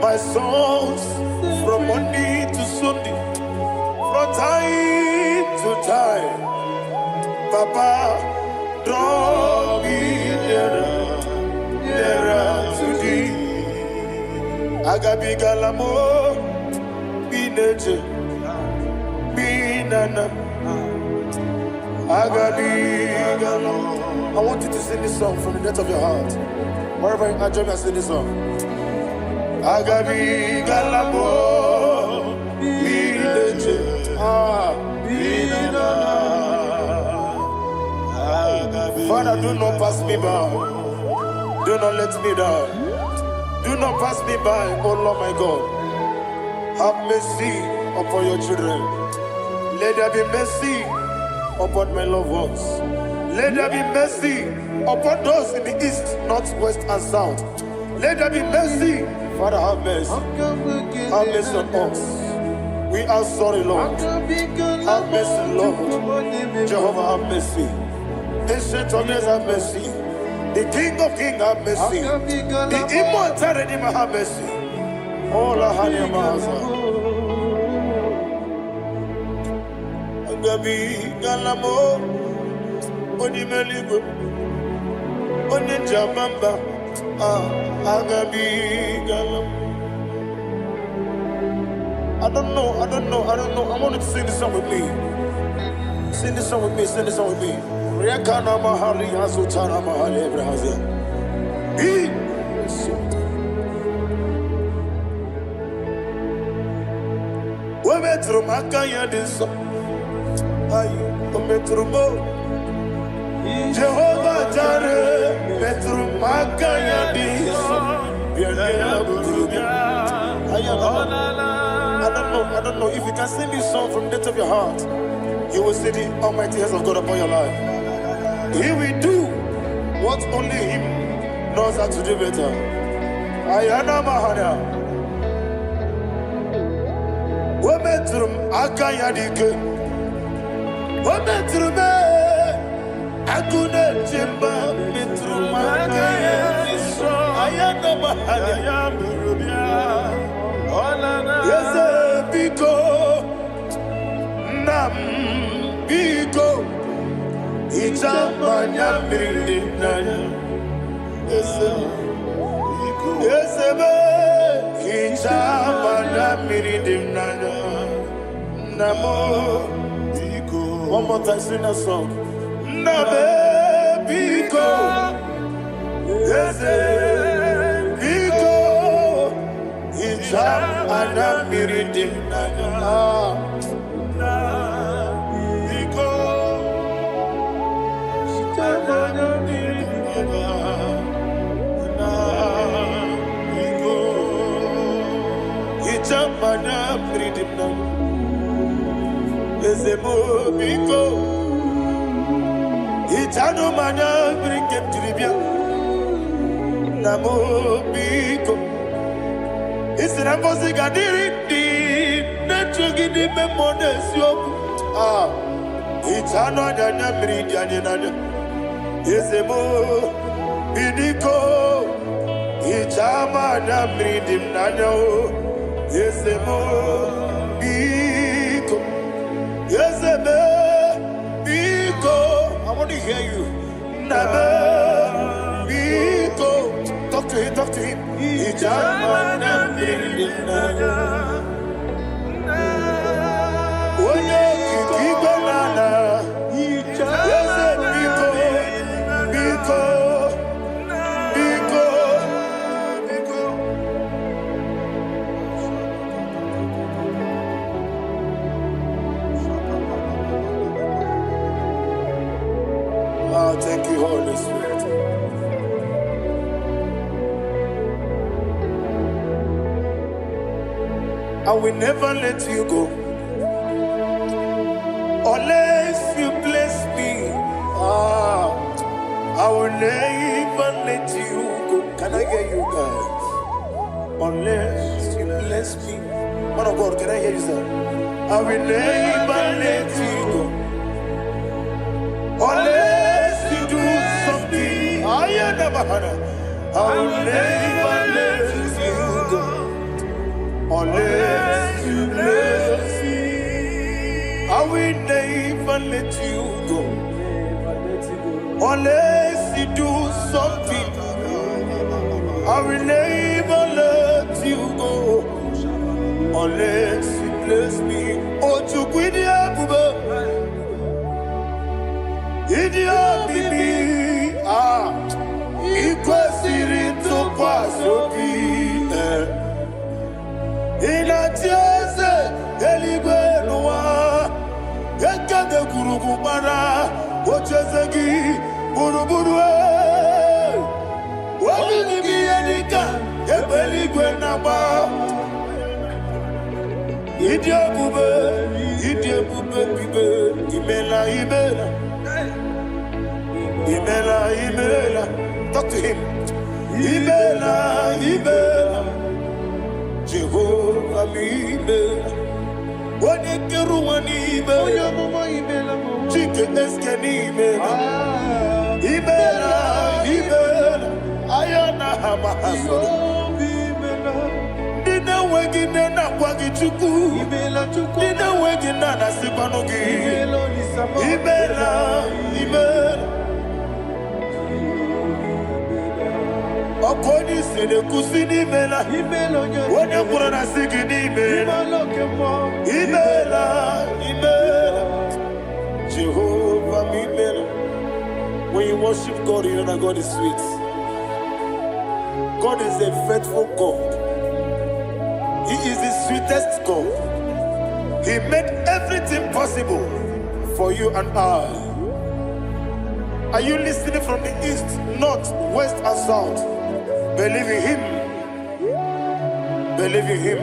My songs from Monday to Sunday, from time to time. Papa, draw me nearer to thee. Agabi galamo, bineje, binana. Agabi galamo. I want you to sing this song from the depth of your heart. Wherever you are, join me and sing this song. Agabi galamo, bineje, binana. Father, do not pass me by. Do not let me die. Do not pass me by, oh Lord my God. Have mercy upon your children. Let there be mercy upon my loved ones. Let there be mercy upon those in the east, north, west, and south. Let there be mercy. Father, have mercy. Have mercy on us. We are sorry, Lord. Have mercy, Lord. Jehovah, have mercy. Ancient of days, have mercy. The King of Kings, have mercy. The immortal Redeemer, have mercy. Oh, la Hanyamaza. Agabi Galamo, Onimeligo, Onijabamba, Agabi Galamo. I don't know. I want you to sing this song with me. Sing this song with me. Rekana mahali azutana mahali Brazil. We metro makaya diso. Ayo, we metro mo. Jehovah Jireh, metro makaya diso. I don't know if you can sing this song from the depth of your heart. You will see the almighty hands of God upon your life. He will do what only Him knows how to do better. Ayana Mahana. Wometrum Akayadike. Wometrum Akune Jimba Metrum Akayadike. Ayana Mahana. Yes, Biko Nam Biko. Ichamanya mirinaya, esebe. Ichamanya mirinaya, namo. One more time, sing that song. Nabe biko, ese biko. Itano mana bring him to the bill. Namo biko. It's an amazing identity. Natural giddy memories. Itano dana bring yanina. Is a mo bidiko. Itama na bring him nano. Is a mo biko. Yes, a biko. I want to hear you. Talk to him, talk to him. Oh, thank you, Holy Spirit. I will never let you go unless you bless me. I will never let you go. Can I hear you guys? Unless you bless me. Man of God, can I hear you, sir? I will never let you go unless you do something. I will never let you go unless you bless me. I will never let you go unless you do something. I will never let you go unless you bless me. Oh, to Guidia Buba, Idia Bibi, Equasiri to Quasopi. Inatiese Eligwe Noa Ekade Kurubara Ochezegi Buruburu Wabini Bienika Ebeligwe Naba Idia Bube Bibe Imela Talk to him. Imela Jehovah Mibela Wanekeru Wanibela Chike Eskenibela Ibela Ayana Hamahaso Dina Wegina Nakwagi Chuku Dina Wegina Nasipanogi Ibela Okoni sede kusini mela Wone kurana sigini mela Imela Jehovah Mimela. When you worship God, you know that God is sweet. God is a faithful God. He is the sweetest God. He made everything possible for you and I. Are you listening from the east, north, west, and south? Believe in Him. Believe in Him.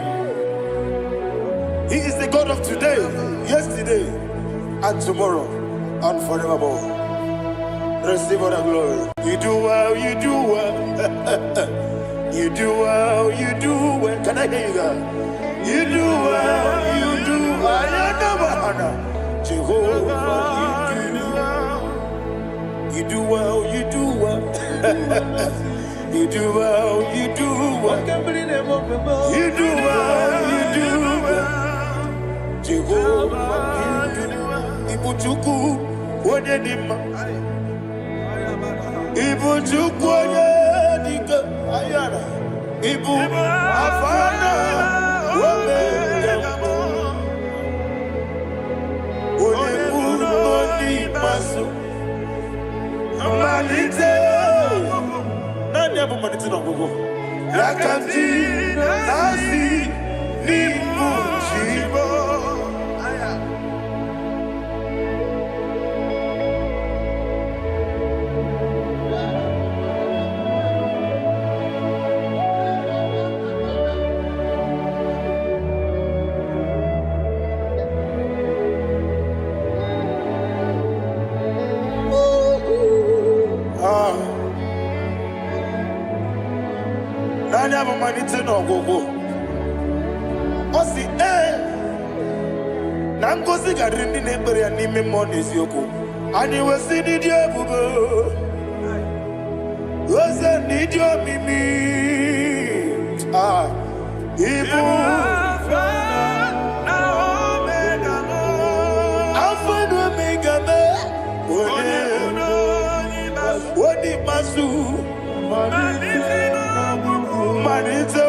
He is the God of today, yesterday, and tomorrow, and forevermore. Receive all the glory. You do well, you do well. You do well, you do well. Can I hear you guys? You do well, you do well. Jehovah, you do well, you do well. You do well, you do well. You do well, you do well. Jehovah, you do well. Ibuchuku, Wodedima. Ibuchuku, Wodedika. Ayana. Ibu, Afana. Wodedima. Wodedima, Wodedimasu. Amalite. Nanya bumaniti na gogo. Yakanti nasi Nangozi garini nebere ya nime monezi yoko. Ani wesi nidio bube. Wese nidio mimi. Ibu. Alpha and Omega me. Wodi masu. Manito.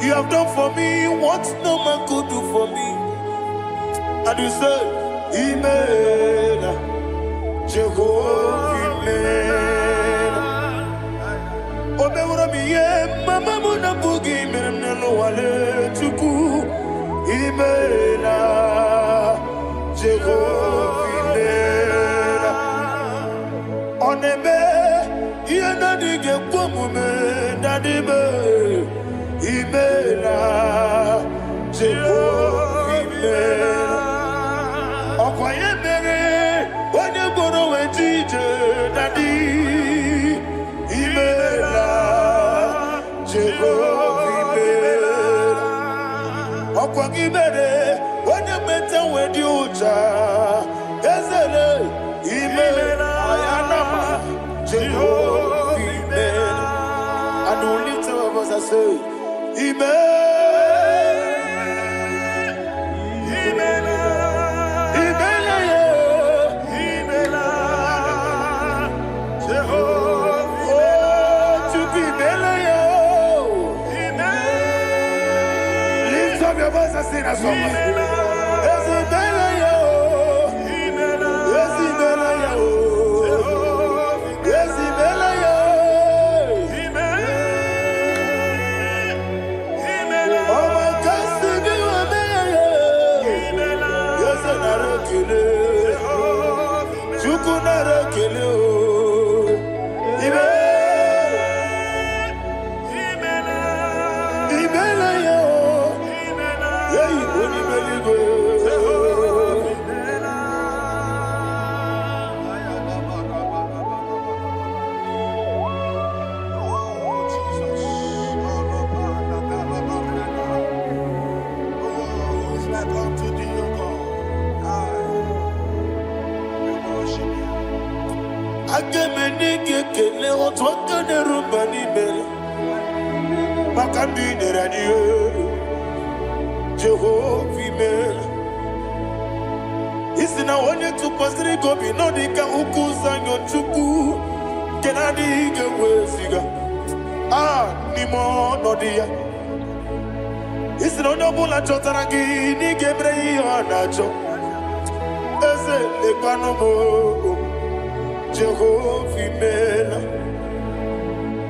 You have done for me what no man could do for me. And you say, Amen. Jehovah, Amen. Omewura miye, mama muna bugi, meneno wale tuku. Amen. Jehovah, Amen. Onebe, yena dige kwamume, nadime. Imela, Jehovah, Imela. Okoye mere, onye goro wejije, Daddy. Imela, Jehovah, Imela. Okoye mere, onye meta wedi uja, Ezele, Imela, Ayanama, Jehovah, Imela. And we lift our voice and say, lift up your voice and sing a song. Jehovah, Amen. Isina wanye tupasiri gobi no dika ukuza nyochuku kenadi gewesiga nimo no dia. Isina onobula chotaragi ni gebrei anacho eze lekanomo Jehovah, Amen.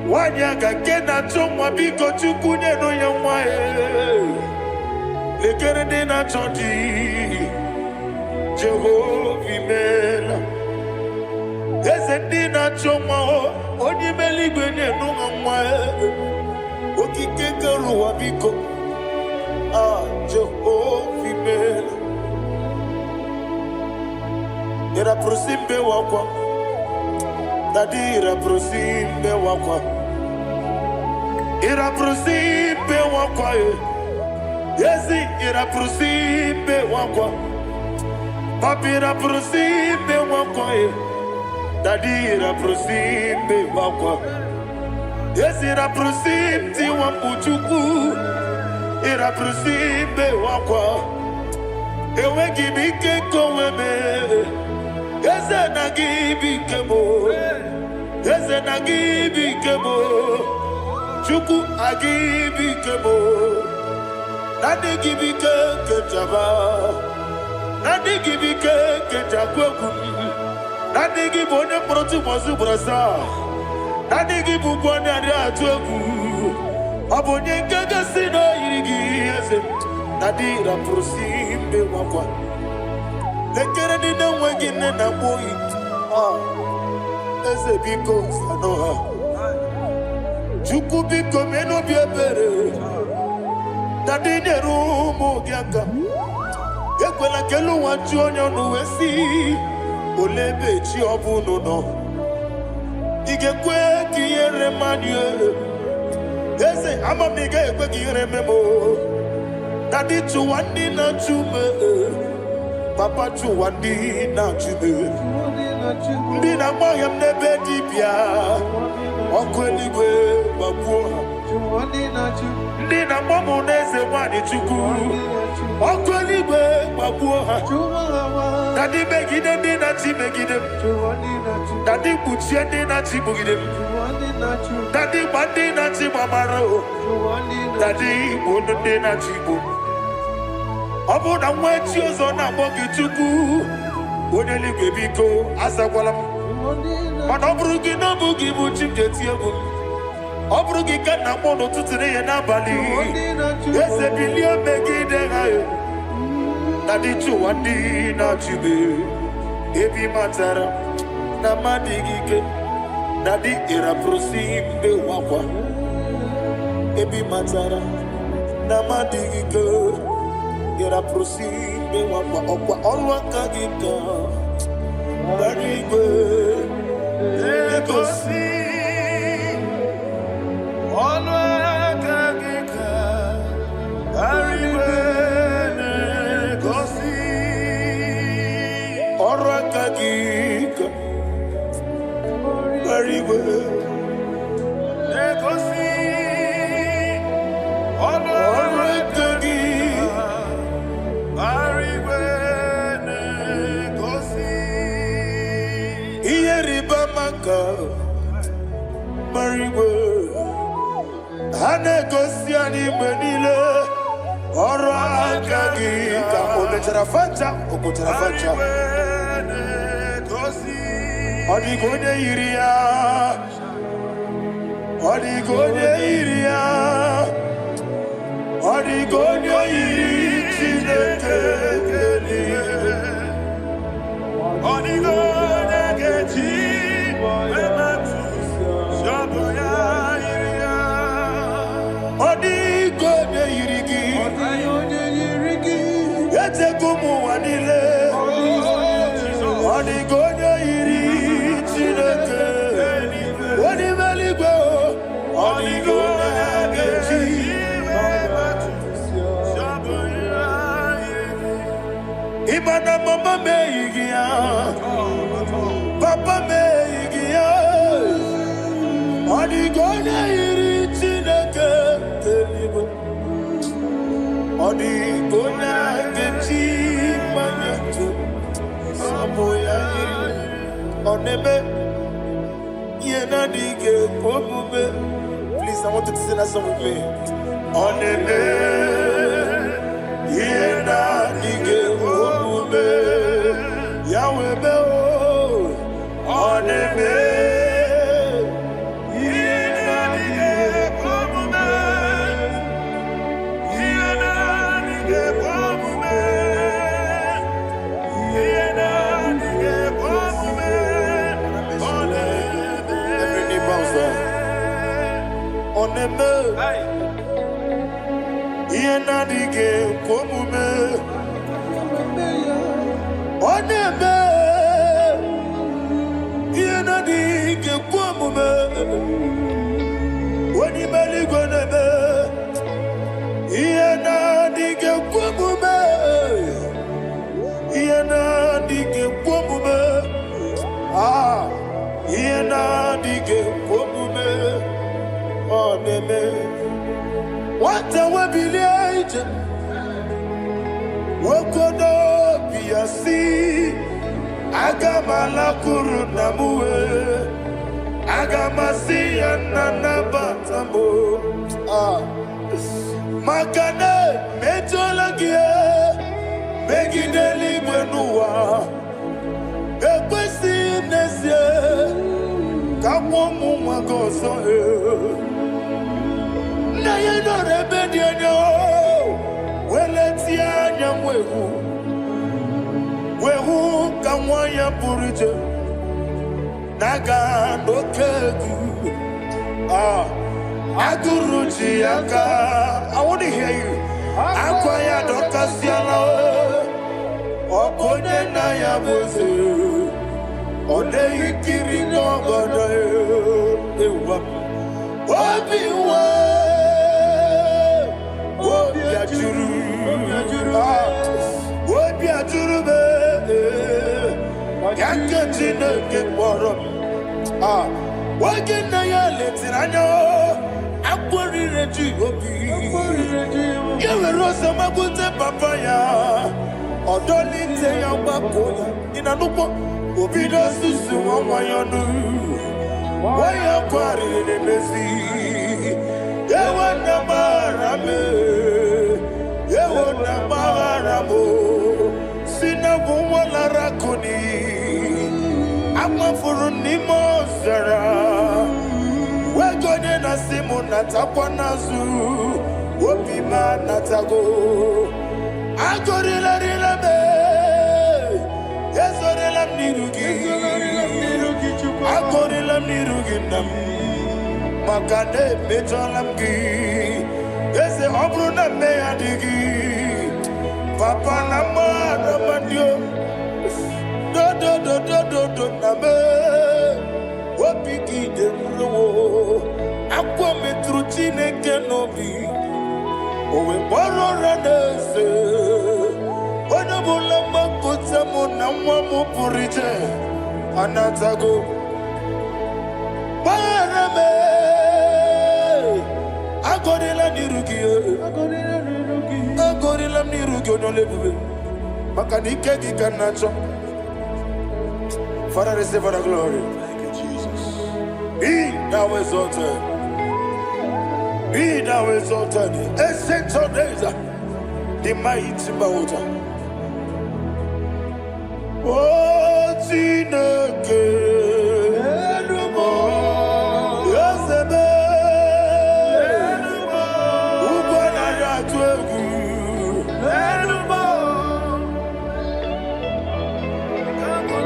Wanyaga kena chomwa biko chukunye no yamwae lekere de na chondi Jehovah, Amen. Eze na chomwa onye meligwe ne no yamwae okike keruwa biko Jehovah, Amen. Era prosimbe wakwa Dadira prosimbe wakwa Ira prosimbe wakwa Yesi ira prosimbe wakwa Papi ira prosimbe wakwa Dadira prosimbe wakwa Yesi ira prosimti wambuchuku Ira prosimbe wakwa Ewe gibike koweme Eze na gibike mo Eze na gibike mo Chuku agibike mo Nadi gibike kejaba Nadi gibike kejakwegu Nani give on the proto Mazubrasa. Nani give one and Atogu. Abonye Gagasino Irigi. Nadira prosim be wakwa. Lekere na wagin na boy. Ese because I know her. Chuku biko meno biebere. Nadine rumo gyaka. Ekwela kelu wanchu onyo nuwesi. Olebe chi obuno no. Igekwe kiyere manye. Ese ama miga ekwe kiyere memo. Daddy to one day na chume. Papa to one day na chume. Ndina moyam nebe dibia. Okweligwe babuha. Ndina momo neze wani chuku. Okweligwe babuha. Daddy begide ndina chi begide. Daddy buchie ndina chi bugide. Daddy bandi na chi mamaro. Daddy bunu ndina chi bu. Obu na mwechi ozo na mogi chuku. Oneligwe biko asagwalam. Mana oburu gị na bụ gị bụ chi m ga-eti egwu. Ọ bụrụ gị ka nna m n'ụtụtụ n'ihe n'abalị. Eze bilie megide ha. Na dị chụwa ndị na-achịbe. Ebi matara na mmadụ ike. Na dị ịrapụrụsi mbe wakwa. Ebi matara na mmadụ ike. Ịrapụrụsi mbe wakwa. Ọkwa ọrụ aka gị ka. Barigwe. Negosi Olwakagika Ariwe Negosi Olwakagika Ariwe Negosi Olwakagika Ariwe Negosi Iyeriba maka Mariwe Hanegosi anime nile Oro akagi Ka ometera facha Okotera facha Odigonye iria Odigonye iria Odigonye iri Chineke kelie Odigonye kechi Odigonye irigi Etekumu wanile Odigonye iri Chineke Odimeligwe Odigonye kechi Imana mama meigia Papa meigia Odigonye iri Chineke Telibo Odigonye kechi Manyato Samoya iri Onebe Yena dige Kobume. Please, I want you to sing that song with me. Onebe Yena dige Kobume. Yahweh Beo Onebe Oneme Yena dige komume Oneme Yena dige komume Oni maligo neme Yena dige komume Yena dige komume Yena dige komume Oneme Wata wabiliaje Wakodo biasi Agamala kuruna muwe Agamasi yanana batambo Makane metolagie Megideli mwenua Ekwesi Akwomu Magoso, Nayano Rebediano, Weletia Yamwehu, Wehu Kamwaya Purite, Naga no Kegu, Aguruji Aka. I want to hear you. Akwaya Dokasiano, Okone Nayabuzu. Ode ikiri n'obodo ewa obi wa obi ajuru be yakati na ke kpọrọ oge na ya letiri anya akpọrire ji obi ya were ọsọ magbute papa ya ọdọlite ya gbapụ ya ina n'ụgbọ obi no susu ọmọyọnu wọ́yọ̀ kwari n'emezi yewo namara me yewo namara mo sinabu wọlara kuni amafuru n'ime ọzara wegode na simu natakwa n'azụ obi ma natago agọrịlarịla me Ezorilam nirugi Akorilam nirugi nam Makane mejolam gi Eze obru na me adigi Papa nama namandio Do name Wapiki demro Akwa metru chineke nobi Owe boro ranese Wanabulamba kutamu na mwamu purite Anatago Barame Agorila nirugi Agorila nirugi Onolebube Makanike gikanacho Father, receive the glory. Thank you, Jesus. Be thou exalted. Be thou exalted. Ancient of days, the mighty mountain. Oh, Chineke, Enumo, Yosebe, Enumo, Ubana Yatwegu, Enumo,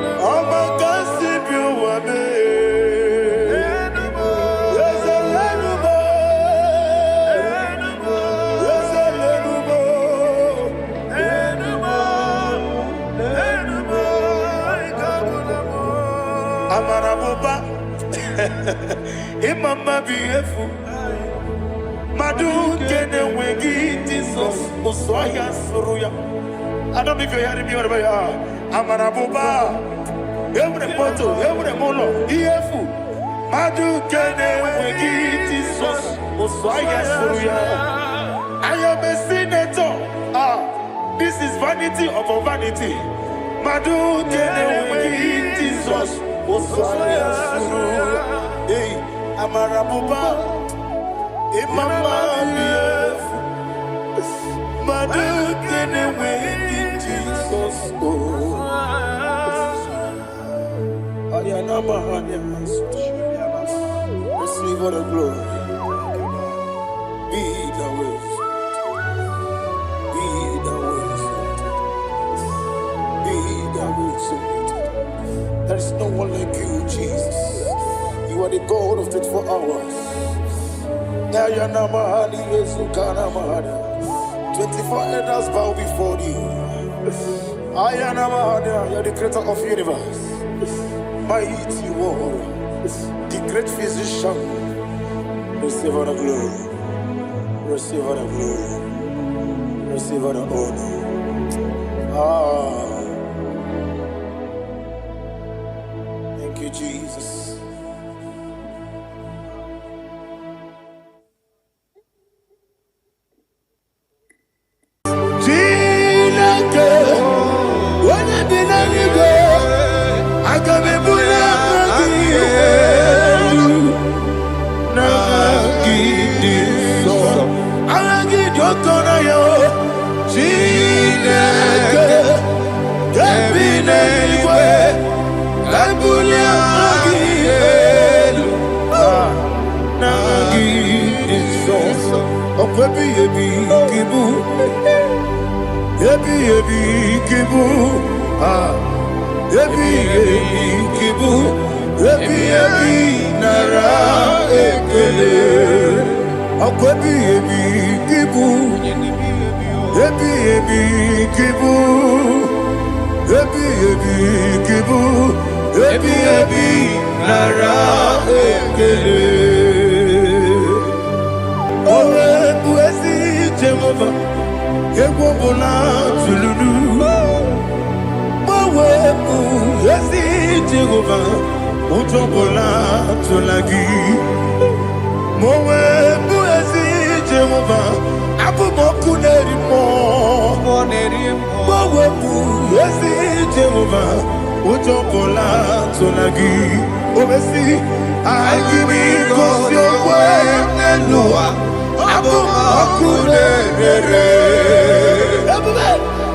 Amakasi Biwabe, Enumo, Yosebe, Enumo, Enumo, Yosebe, Enumo, Enumo. Amaraboba, Imama Biefu, Madu Kene Wegi, Jesus, Osoya Suruya. I don't know if you're hearing me wherever you are. Amaraboba, every photo, every mono, Iefu, Madu Kene Wegi, Jesus, Osoya Suruya. I am a senator. This is vanity of a vanity. Madu Kene Wegi, Jesus. Hey, Amarabuba, Imama Bief, Madu Kenewe, Jesus. Ayanama, receive all the glory. Be the way, be the way, there is no one like you, Jesus. You are the God of 24 hours. 24 elders bow before you. You are the creator of the universe. Mighty warrior, the great physician. Receive all the glory. Receive all the glory. Receive all the honor. Thank you, Jesus. Okwebi ebi kibu. Ebi ebi kibu. Ah. Ebi ebi kibu. Ebi ebi nara ekele. Okwebi ebi kibu. Ebi ebi kibu. Ebi ebi kibu. Ebi ebi nara ekele. Owe buezi Jehovah. Egwobola tululu. Owe buezi Jehovah. Ujobola tulagi. Mowe buezi Jehovah. Abumoku nerimo. Mowe buezi Jehovah. Ujobola tulagi. Obesi. I give you cause your way Nelua. Abumoku nerere.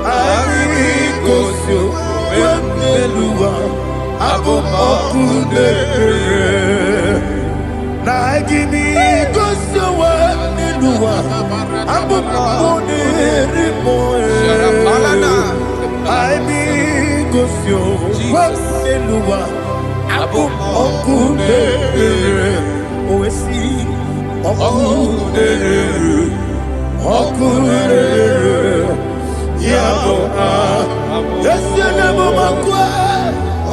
I give you cause your way Nelua. Abumoku nerere. Now give me cause your way Nelua. Abumoku nerere. I be cause your way Nelua. Okudere, oesi, okudere, okudere, yabo yesene bomakwe,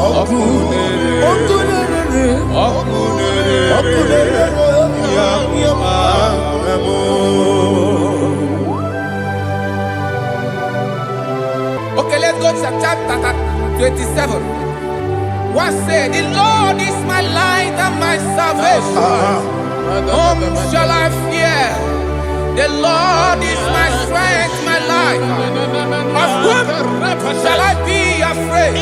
okudere, okudere, okudere, yabo. Okay, let's go to chapter 27. What said, the Lord is my light and my salvation. Whom shall I fear? The Lord is my strength, my life. Of whom shall I be afraid?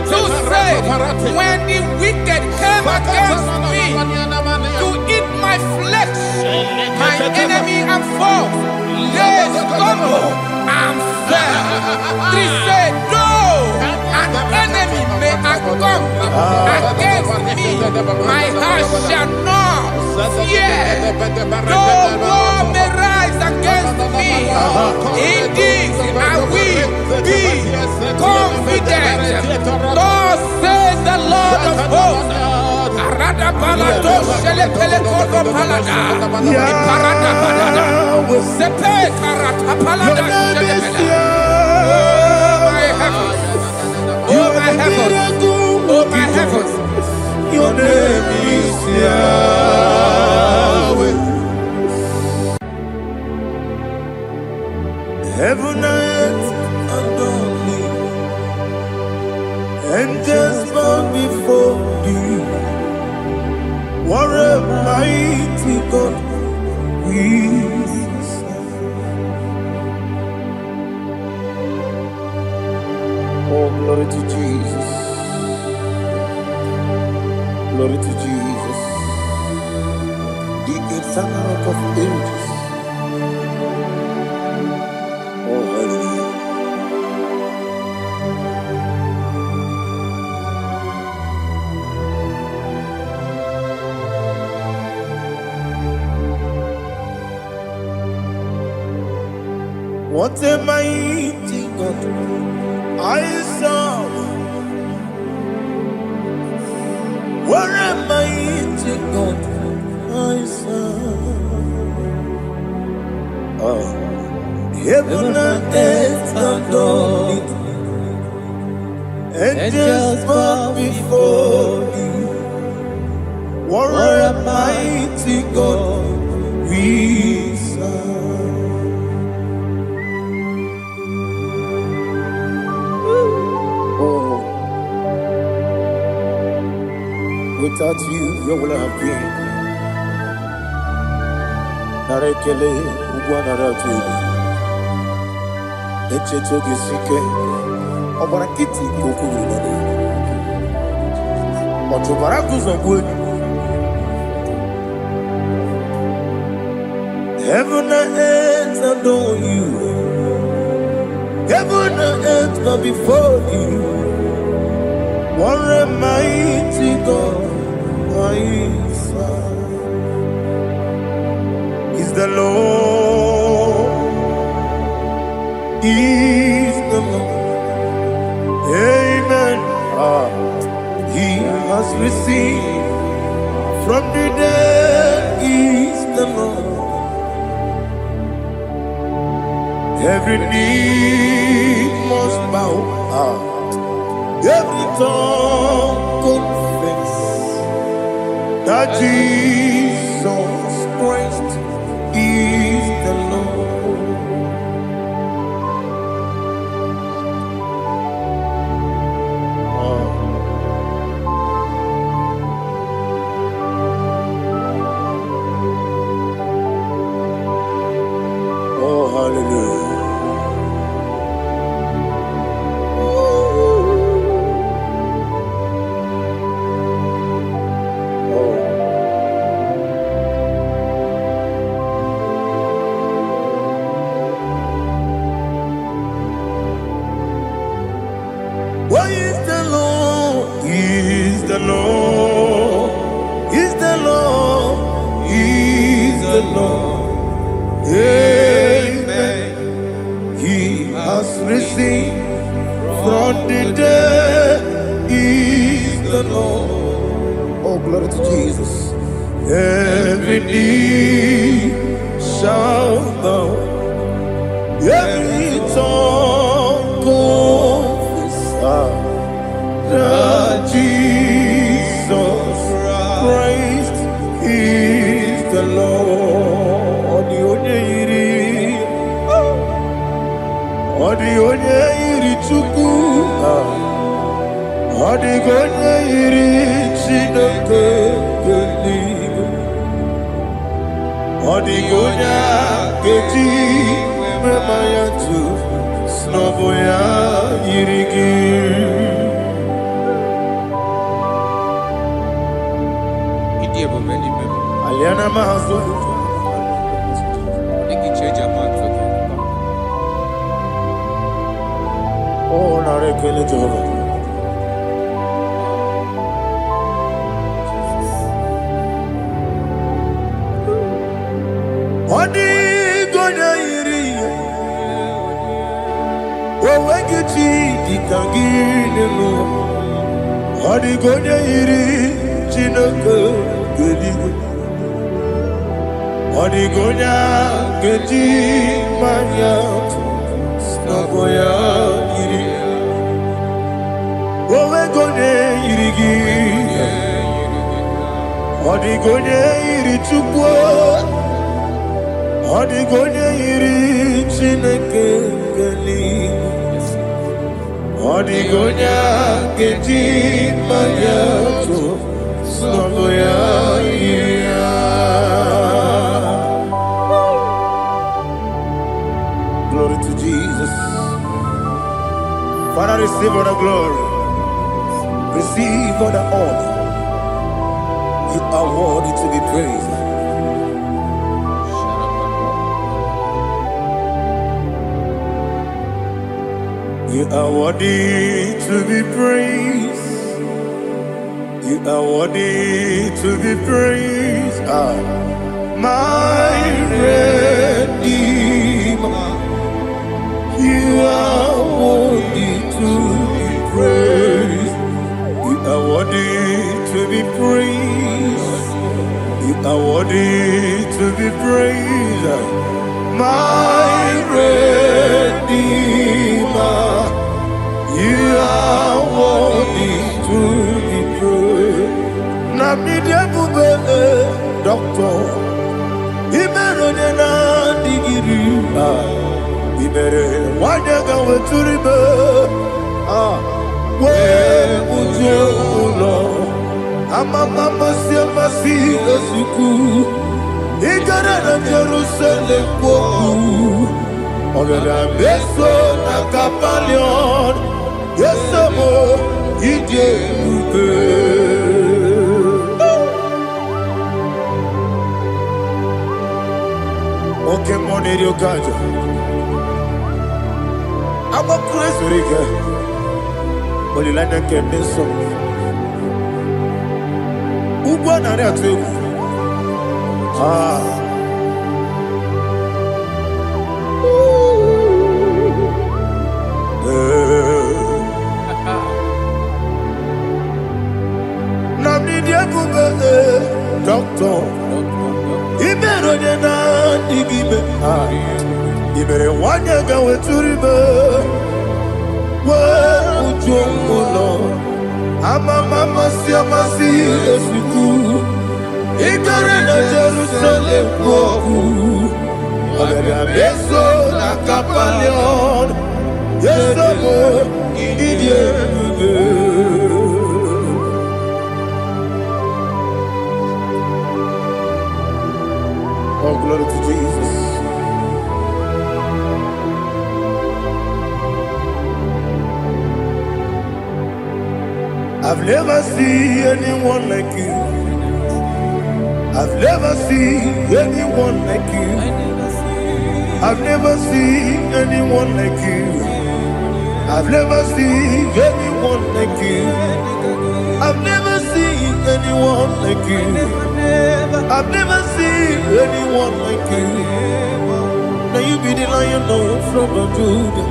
Who said, when the wicked came against me to eat my flesh, my enemy and foe, they stumble and fell. They said, no, an enemy may come against me, my heart shall not fear. No war may rise against me. In this I will be confident. Thus says the Lord of hosts. Oh my heavens, oh my heavens, your name is Yahweh. Heaven and earth adore me, angels bow before thee. What a mighty God we serve. Oh, glory to Jesus. Glory to Jesus. The eternal rock of ages. Oh, hallelujah. What a mighty God I serve. What a mighty God I serve. Oh. Heaven and earth adore it. Angels bow before thee. What a mighty God we serve. Without you, where will I have been? Narekele, Ugwanaratu. Echetoge Sike, Obarakiti, Kokuru. Otobarakus of wood. Heaven and earth adore you. Heaven and earth bow before you. What a mighty God I serve. Is the Lord. Is the Lord. Amen. He has received from the dead. Is the Lord. Every knee must bow. Every tongue confess that Jesus Christ is the Lord. Oh, hallelujah. What is the Lord? Is the Lord? Is the Lord? Is the Lord? Amen. He has risen from the dead. Is the Lord. Oh, glory to Jesus. Every knee shall bow. Every tongue confess that Jesus Christ is the Lord. The onye yiri Chukwu, the onye yiri Chineke eluigwe, the onye keji mema ya tu snobo ya yiri gị. Aliana mahazo. Oh, narekele Jehovah. Odi gonya iri. Owegiti dikangile no. Odi gonya iri Chineke eluigwe. Odi gonya keji manya snobo ya iri. Owe gonya iri gi. Odi gonya iri Chukwu. Odi gonya iri Chineke eluigwe. Odi gonya keji manya snobo ya iri. Glory to Jesus. Father, receive all the glory. Receive all the honor. You are worthy to be praised. You are worthy to be praised. You are worthy to be praised. My Redeemer. You are worthy to be praised. You are worthy to be praised. You are worthy to be praised. My Redeemer. You are worthy to be praised. Namidebube, Doctor. Imeronena digiri. Ibere wanyaga weturibe we uje ulo amama masi esuku igara na Jerusalem kwoku ogara beso na kapalion yesemo ije ube oke moneri okaja Aba Christ Rika Olilanya Kemeso Ugwa Nari Atu Ibere wanya ga weturibe. We ujomulo. Mama si esuku. Igare na Jerusalem koku. Obere abeso na kapalion. Yeso mo idie. Oh, glory to Jesus. I've never seen anyone like you. I've never seen anyone like you. I've never seen anyone like you. I've never seen anyone like you. I've never seen anyone like you. I've never seen anyone like you. Now you be the Lion from the Judah.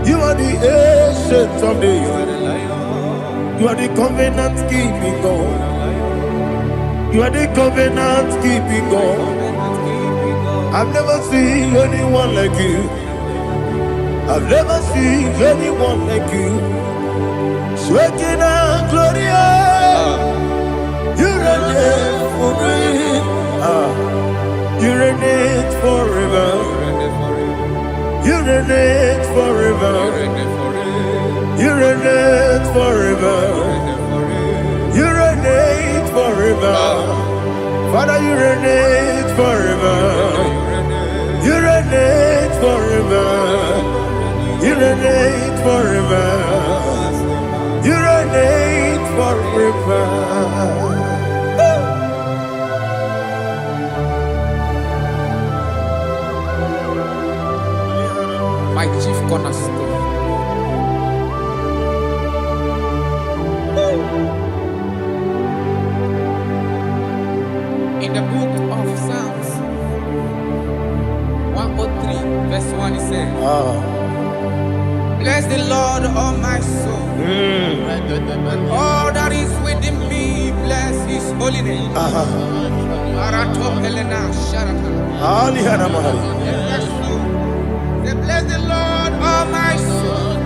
You are the ancient of days. You are the covenant keeping God. You are the covenant keeping God. I've never seen anyone like you. I've never seen anyone like you. Shaking and glorious. You reign for me. You reign forever. You reign forever. You reign forever. You reign forever. Father, you reign forever. You reign forever. You reign forever. You reign forever. My chief cornerstone. In the book of Psalms 103, verse 1, it says, bless the Lord, all my soul. All that is within me, bless his holy name. Bless the Lord, all my soul,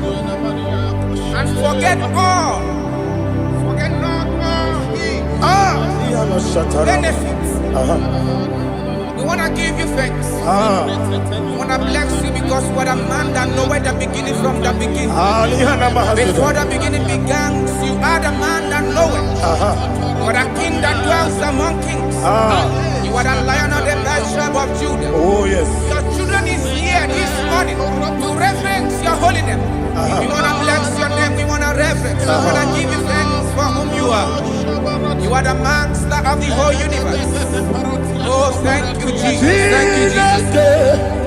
and forget not all his benefits. We want to give you thanks. We want to bless you because what a man that knoweth the beginning from the beginning. Before the beginning began, you are the man that knoweth. What a king that dwells among kings. You are the Lion of the tribe of Judah. Oh yes. Your children is here this morning to reverence your holy name. We want to bless your name. We want to reverence. We want to give you thanks for whom you are. You are the master of the whole universe. Oh, thank you, Jesus. Thank you, Jesus.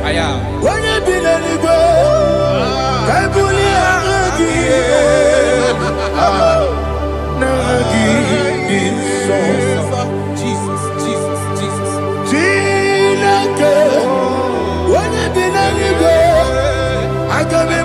I am. When you be the go, I Jesus, Jesus, Jesus. When you be the go, I can be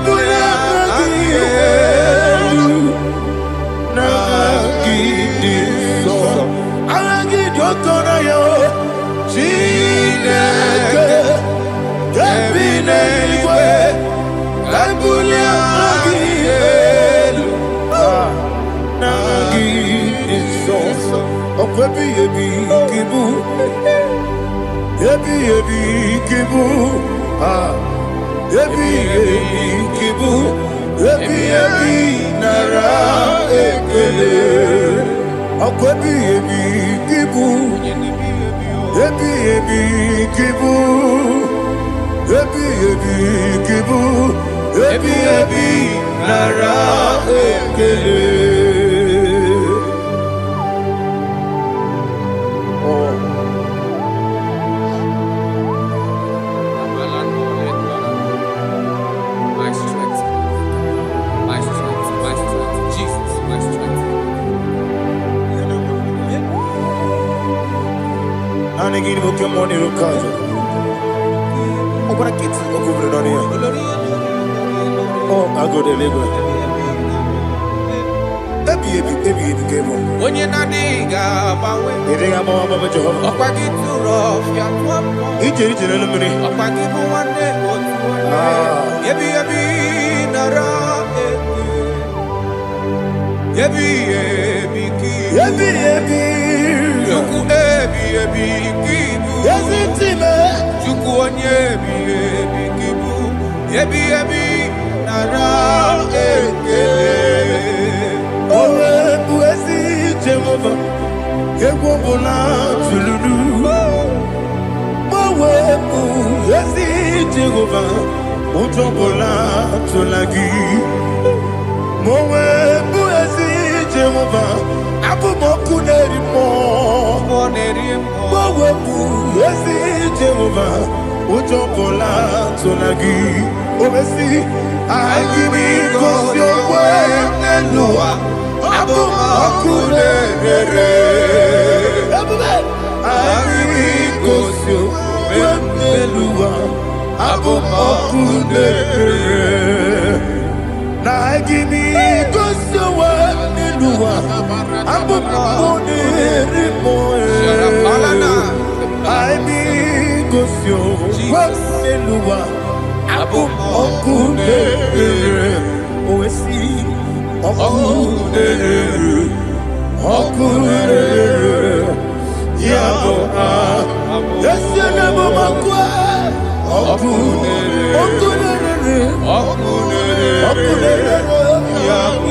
Onye nadiga bawe. Okwagi turo fia tuapo. Okwagi buwane otuwane. Yebi nara eke. Yebi ki. Juku kibu. Juku onye kibu. Yebi nara eke. Jehovah, Ewobola Tululu. Mawebu, Yesi Jehovah, Utobola Tulagi. Mawebu, Yesi Jehovah, Abumoku Nerimo. Mawebu, Yesi Jehovah, Utobola Tulagi. Obesi, I give me cause your way, Nelua. Abumakunere, Arigosio, Melua, Abumakunere. Nagimi Gosio, Melua, Abumakunere, Arigosio, Melua, Abumakunere. Oesi. Okunere, Yabo, Yesenebo Makwa, Okunere, Yabo,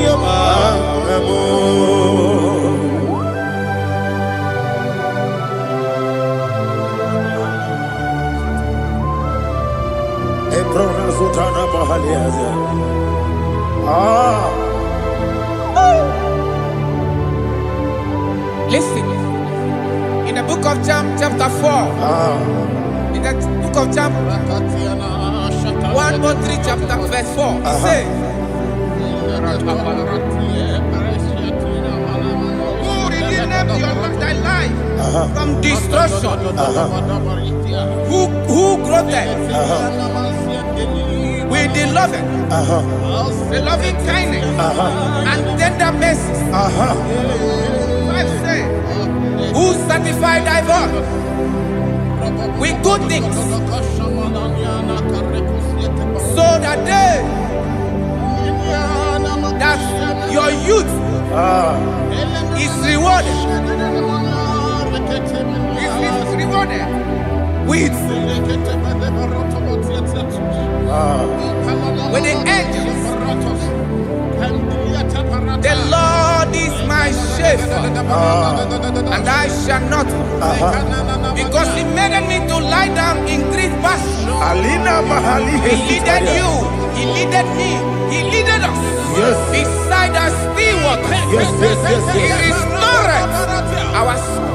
Ebrona Sultana Mahaliaza. Listen, in the book of John, chapter 4, in the book of John 1:3, chapter verse 4, it says, who redeemed thy life from destruction, who groweth with the loving kindness and tender mercies. Who satisfied thy voice with good things, so that your youth is rewarded. Is rewarded with the angels. The Lord is my shepherd, and I shall not want, because He made me to lie down in green pastures. He leaded you, He leaded me, He leaded us beside the still waters. He restored our soul.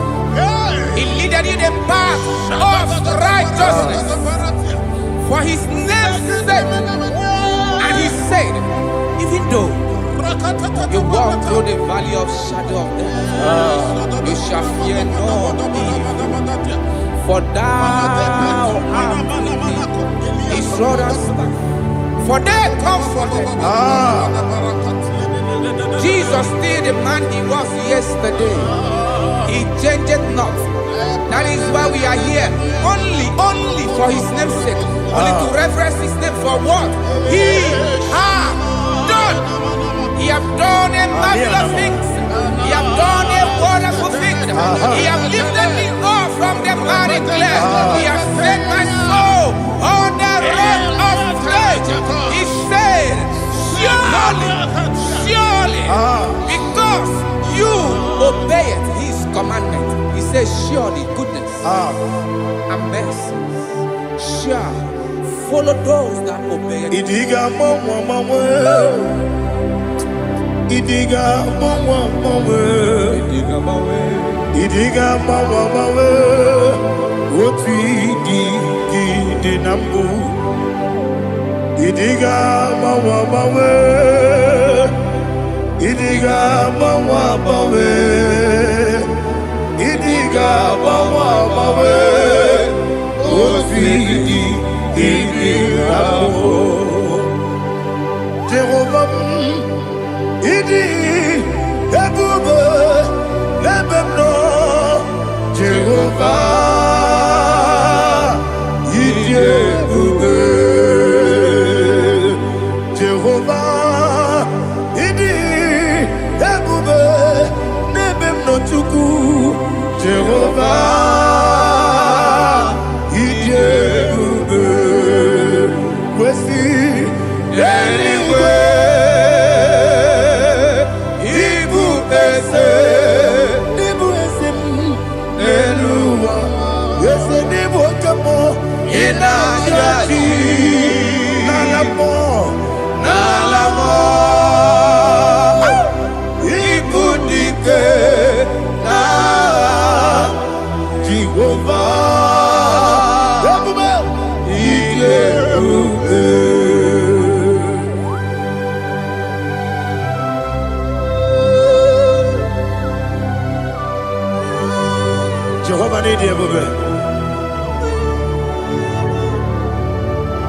He leaded you the path of righteousness for His name's sake. And He said, even though you walk through the valley of shadow of death, you shall fear no evil, for thou art with me. His rod and staff, for they comforted. Jesus still the man He was yesterday. He changed not. That is why we are here, only for His name's sake, only to reverence His name for what He has done. He has done a marvelous things. He has done a wonderful thing. He has lifted me up from the miry clay. He has set my soul on the road of faith. He said, surely, because you obeyed His commandment. He says, surely goodness and mercy shall follow those that obey it. Idiga mawe, oti di nambu. Idiga mawe, idiga mawe, idiga mawe, oti di nambu. Jehovah, idi. na chachi nalamo ibudike na Jehovah Jehovah need you, baby.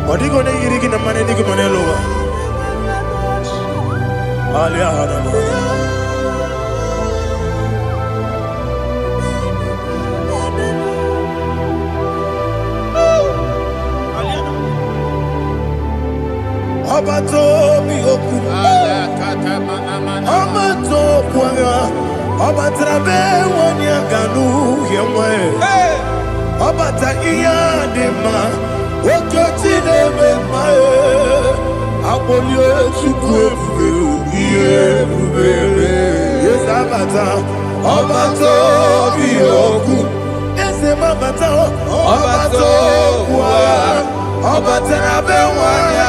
What are you going to get in the money? You can lower. Abato mi oku, Abato kwanga, Abatrabe wanya ganu yemwe, Abata iya dema, Okoti nebe mae, Abolio chukwe iye bubele, Yes Abata, Abato mi oku, Ese mabata, Abato kwa, Abatrabe wanya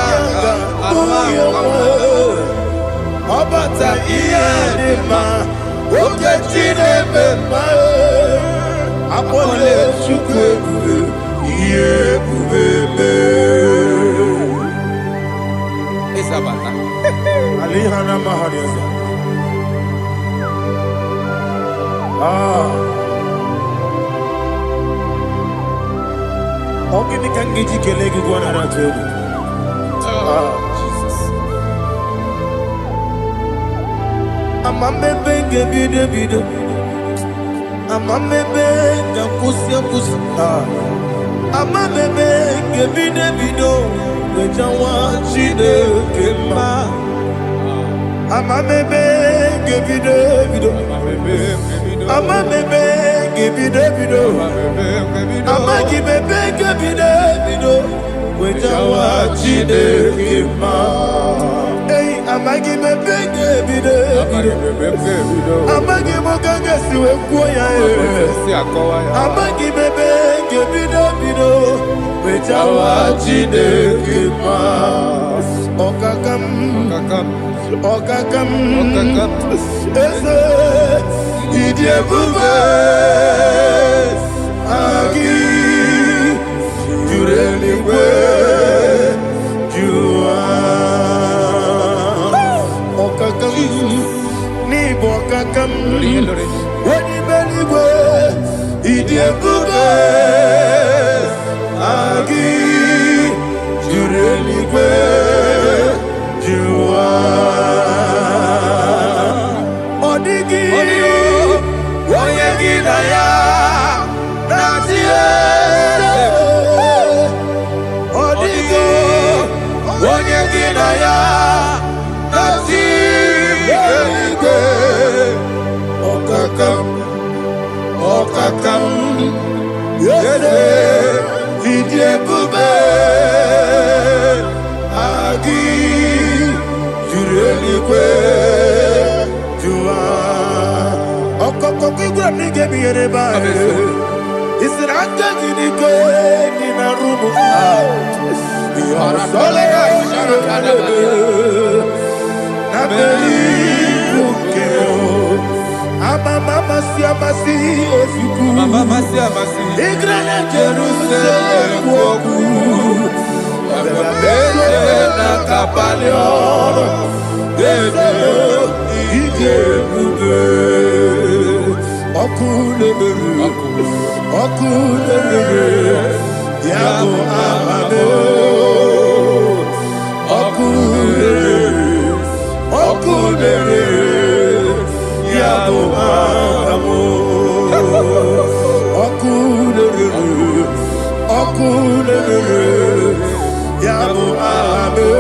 Obata iyadima Okechine bema Apole chukwe Iye bubebe Isabata Alihana mahariasa Ogini kangiji kelegi gwana rachegu Amamebe gebido Amamebe gakusi Amamebe gebido Wejawa chide kema Amamebe gebido Amamebe gebido Amagibebe gebido Wejawa chide kema Amagi mebege bide Amagi mogange siwe kuya Amagi mebege bide Wejawa chide kima Okakam Eze Idie bube Agi Jureli kwe Ni bokakam Wadi beligwe Idie bube Agi Jureligwe Jua Odigi Oyegi daya Natie Odigi Oyegi daya Okakam Yede Idie bube Agi Jureligwe Jua Okokokigura nige biyereba Isiraka ginike Nina rumu Yosolega Nabeli Bukeo Mama siamasi ofiku Mama siamasi Igrana Jerusalem woku Bebe na kapalion Bebe ije bube Okule Yabo amame Okule Yabo amo Okule Yabo amo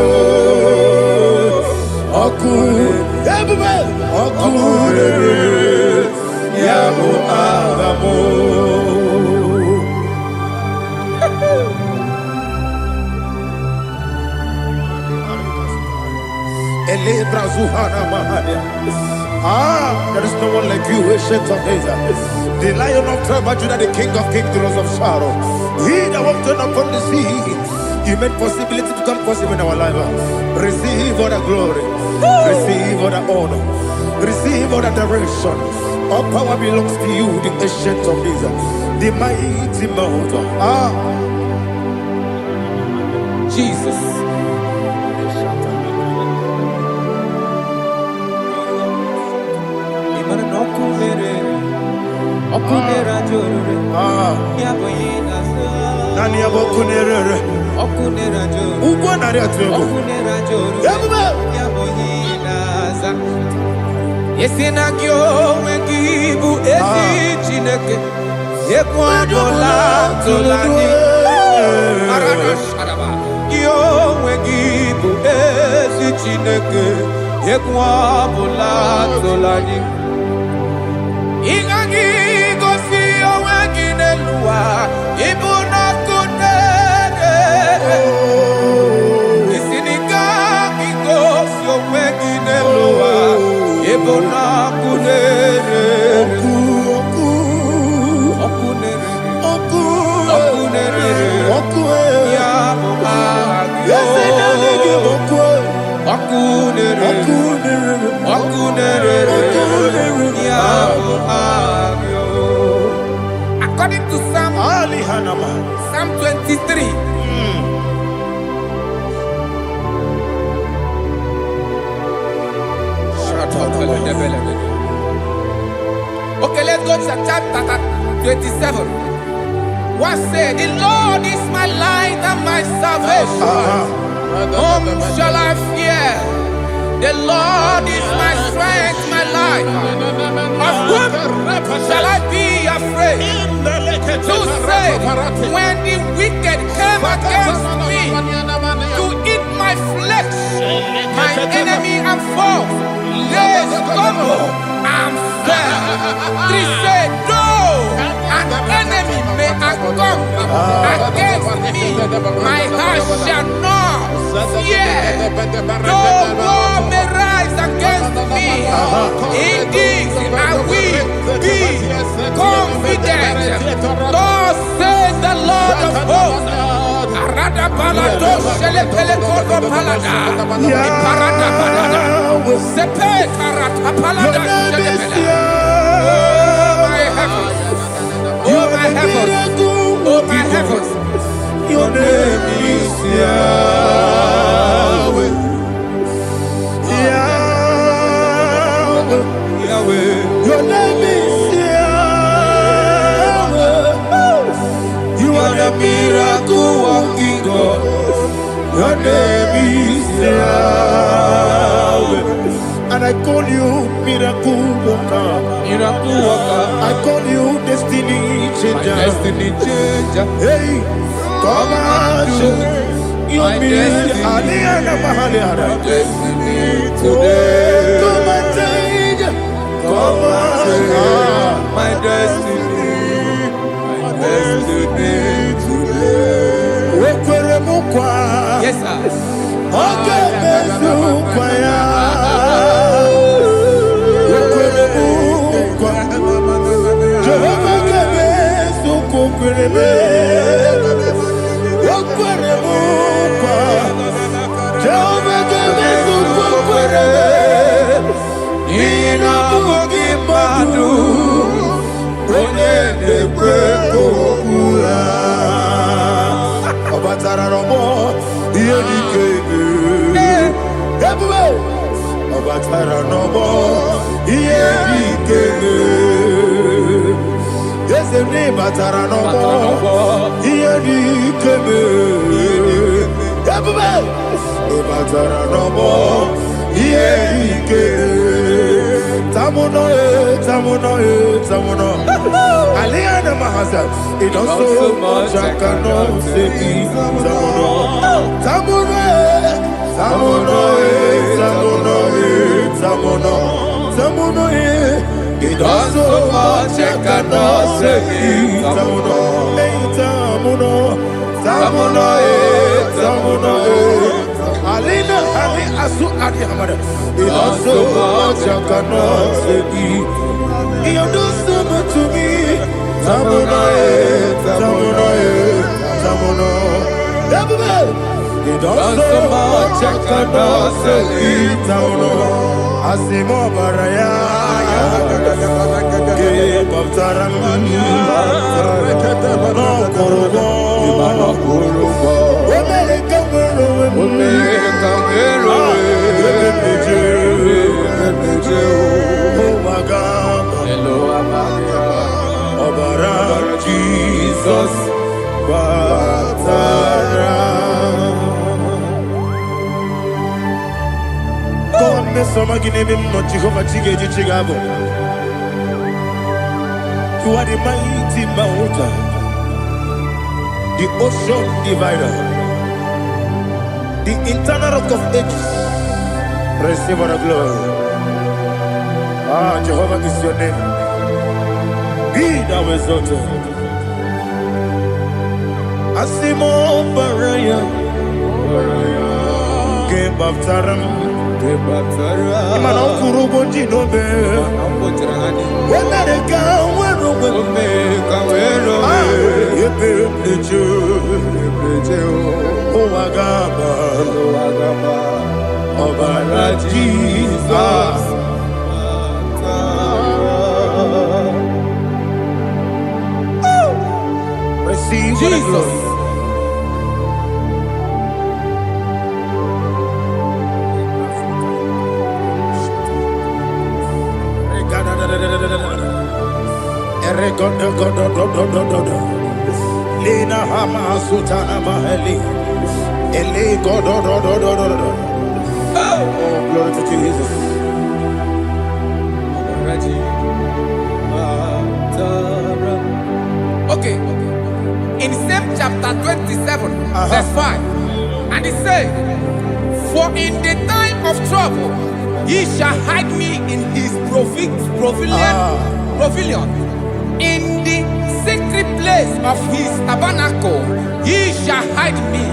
Okule Yabo amo Ele brazuhana mahania There is no one like you, ancient of days. The Lion of tribe of Judah, the King of kings, the Rose of Sharon. He that walked upon the sea. You made possibility to come possible in our life. Receive all the glory. Receive all the honor. Receive all the direction. All power belongs to you, the ancient of days, the mighty mountain. Jesus. Nani abokunere. Ugbo nari atugo. Yesina kyo wengibu ezi chineke. Yekwa bola tolani. Kyo wengibu ezi chineke. Yekwa bola tolani. Ingagi gosi owegine luwa. Ibu na kunere. Isinika gosi owegine luwa. Ibu na kunere. Okunere. Yabo agyo. Okunere. Yabo agyo. According to Psalm 23. Okay, let's go to chapter 27. What said? The Lord is my light and my salvation. Whom shall I fear? The Lord is my strength, my life. Of whom shall I be afraid? To say, when the wicked came against me to eat my flesh, my enemy and foe, they stumble and fell. They said, though an enemy may come against me, my heart shall not fear. Though war may rise against me, in this I will be confident. Thus says the Lord of hosts. Arada palado shele pele kodo palada. Iparada palada. Sepe karata palada shele pele. Oh my heavens. Oh my heavens. Oh my heavens. Your name is Yahweh. Yahweh. Your name is Yahweh. You are the miracle working God. Your name is Yahweh. And I call you miracle worker. Miracle worker. I call you destiny changer. Destiny changer. Hey, come on, your destiny. Destiny today. Come and change. Come on, my destiny. My destiny today. Yes, sir. Okay, it does so much I cannot say. It does so much I cannot say. It does so much I cannot say it. You do so much to me. Tamunoe, Tamunoe, Tamunoe. It does so much I cannot say it. Tamunoe. Asimo Baraya. Give up Taramani. No Korobo. Jesus, God, me some again him not Jehovah Chigabo. You are the mighty mountain, the ocean divider, the internal rock of ages. Receive our glory. Ah, Jehovah is your name. Be thou exalted. Asimo Baraya, Game of Taram, Imano Kurubo Jinobe, when they go, when oh, Agaba, Jesus. Receive Jesus. Lina Hama Sutana Maheli. Ele God. Oh, glory to Jesus. Okay. In same chapter 27, verse 5, and it says, for in the time of trouble, he shall hide me in his pavilion. In the secret place of his tabernacle, he shall hide me.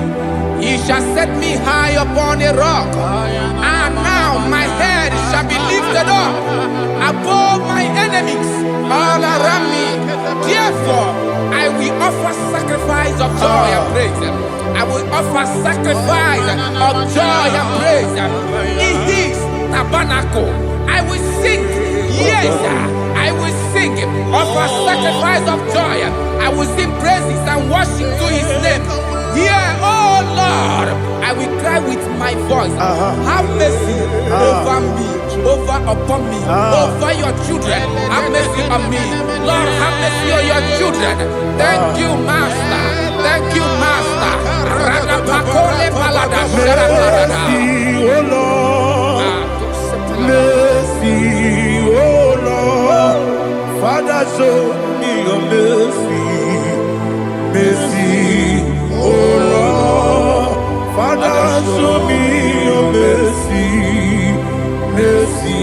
He shall set me high upon a rock. And now my head shall be lifted up above my enemies all around me. Therefore, I will offer sacrifice of joy and praise. I will offer sacrifice of joy and praise. In his tabernacle, I will sing. Yes, I will sing. Offer sacrifice of joy. I will sing praises and worship to his name. Yeah, oh Lord, I will cry with my voice. Have mercy over me, upon me, over your children. Have mercy on me. Lord, have mercy on your children. Thank you, Master. Thank you, Master. Mercy, oh Lord. Mercy, oh Lord. Father, show me your mercy. Mercy. Oh Lord, Father, show me your mercy, mercy,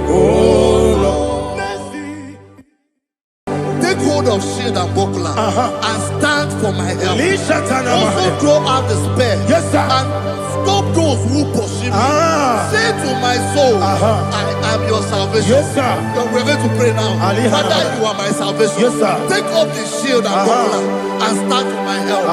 oh Lord, mercy. Take hold of shield and buckler and stand for my help. Also throw out despair. Yes, sir. And stop those who pursue me. Say to my soul, I am your salvation. Yes, sir. We're going to pray now. Father, you are my salvation. Yes, sir. Take up the shield and buckler and stand for my help.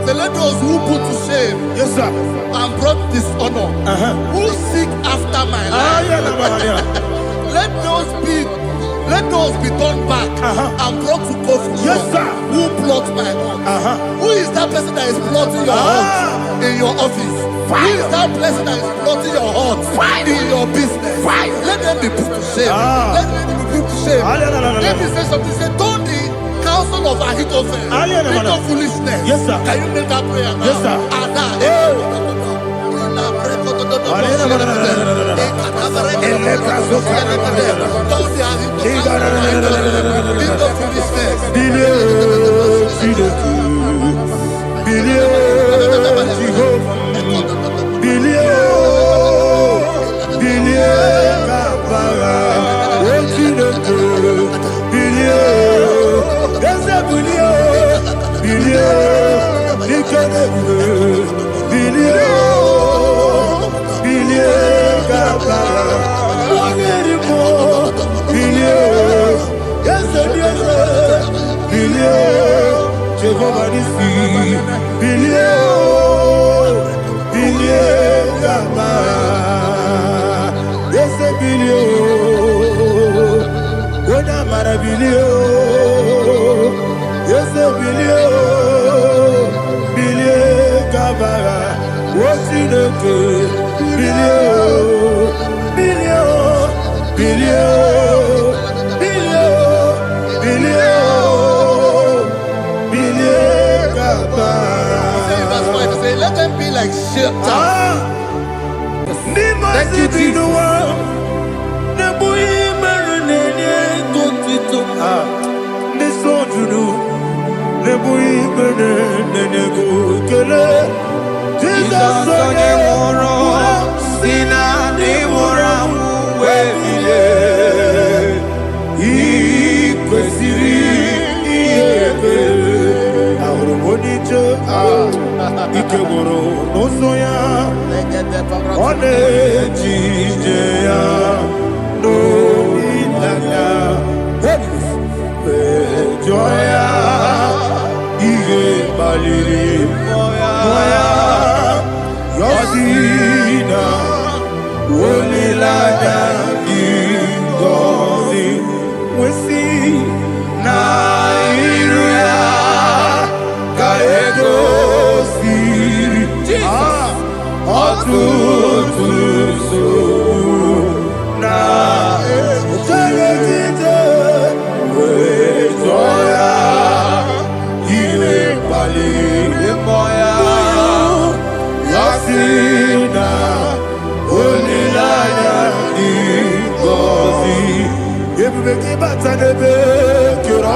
So let those who put to shame, yes, sir, and brought dishonor, who seek after my life, let those be turned back and brought to confusion. Yes, sir. Who plot my hurt? Who is that person that is plotting your hurt in your office? Who is that blessing that is flooding your heart in your business? Let them be put to shame. Let them be put to shame. Let me say something. Say, don't the counsel of Ahithophel bring no foolishness. Yes, sir. Can you make that prayer now? Yes, sir. Jehovah Nissi, billion, Gaba, yes, a billion, what am I a billion, yes, a billion, Gaba, what's in the good, let them be like shelter. Thank you, Jesus. Ikegoro n'ụzọ one ejije ya n'olilanya ejọ ya ihe kpaliri mmụọ ya yọzi na olilanya dị ngọzi nwesị na iru ya ka ego ọtụtụ nsogbu na echeletite wee zọọ ya ihe kpaliri mmụọ ya si na olileanya dị ngọzi ebube gị bata n'ebe kere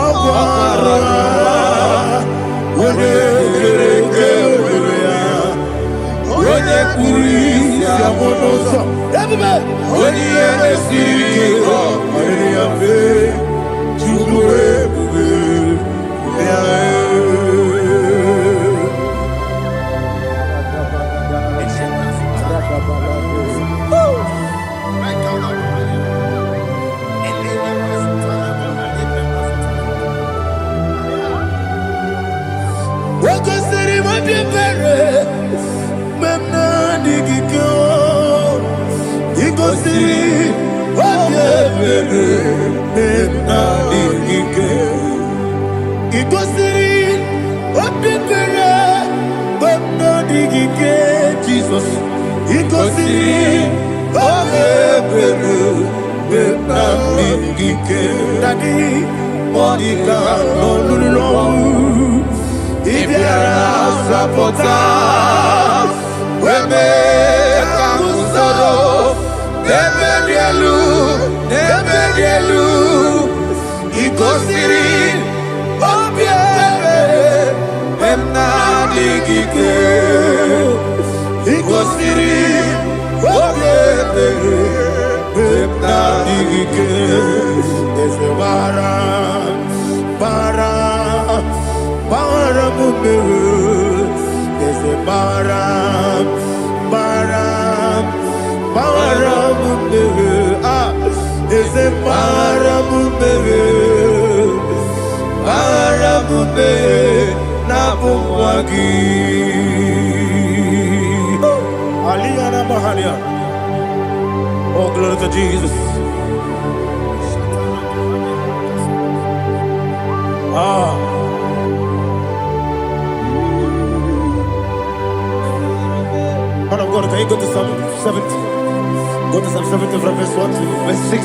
ọgwụ arụ onye kere eke ohere ya onye kpụrụ isi abụ n'ụzọ ebube onye ihe na-esiri ike ọ mere ya mfe Chukwu ebube ya Jesus, oh, glory to Jesus. Man of God, can you go to Psalm 70? Go to Psalm 70 from verse 1 to verse 6.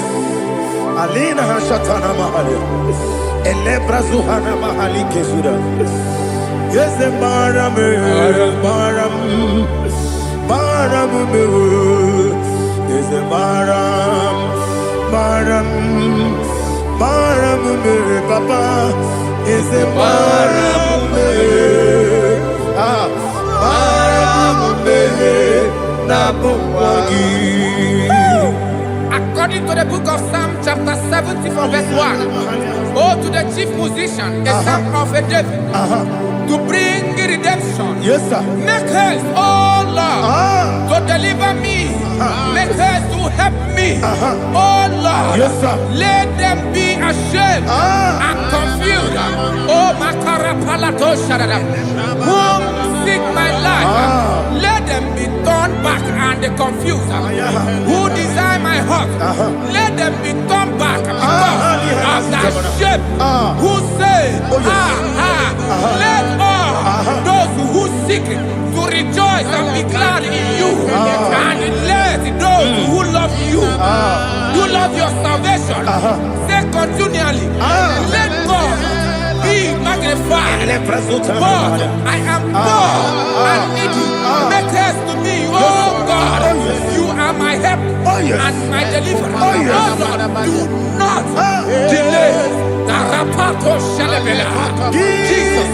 Alina Hashatana Mahalia. Elebra Zuhana Mahali Kesuda. Yes, the Maram, yes, the Maram, Papa, is the Maram, According to the book of Psalm chapter 70 from verse 1, oh, to the chief musician, a psalm of a David, to bring redemption. Yes, sir. Make haste, oh Lord, to deliver me. Make haste to help me. Oh Lord, yes, sir. Let them be ashamed and confused. Oh Makara Palato Shadada, who seek my life, let them be turned back and confused. Who desire my heart, let them be turned back because of that shape. Who say, let all those who seek to rejoice and be glad in you, and let those who love you, who love your salvation, say continually, let God be magnified. God, I am God and needy. Make haste to me, oh God. You are my help and my deliverer. Oh Lord, do not delay. Tarapato Shalabela. Jesus.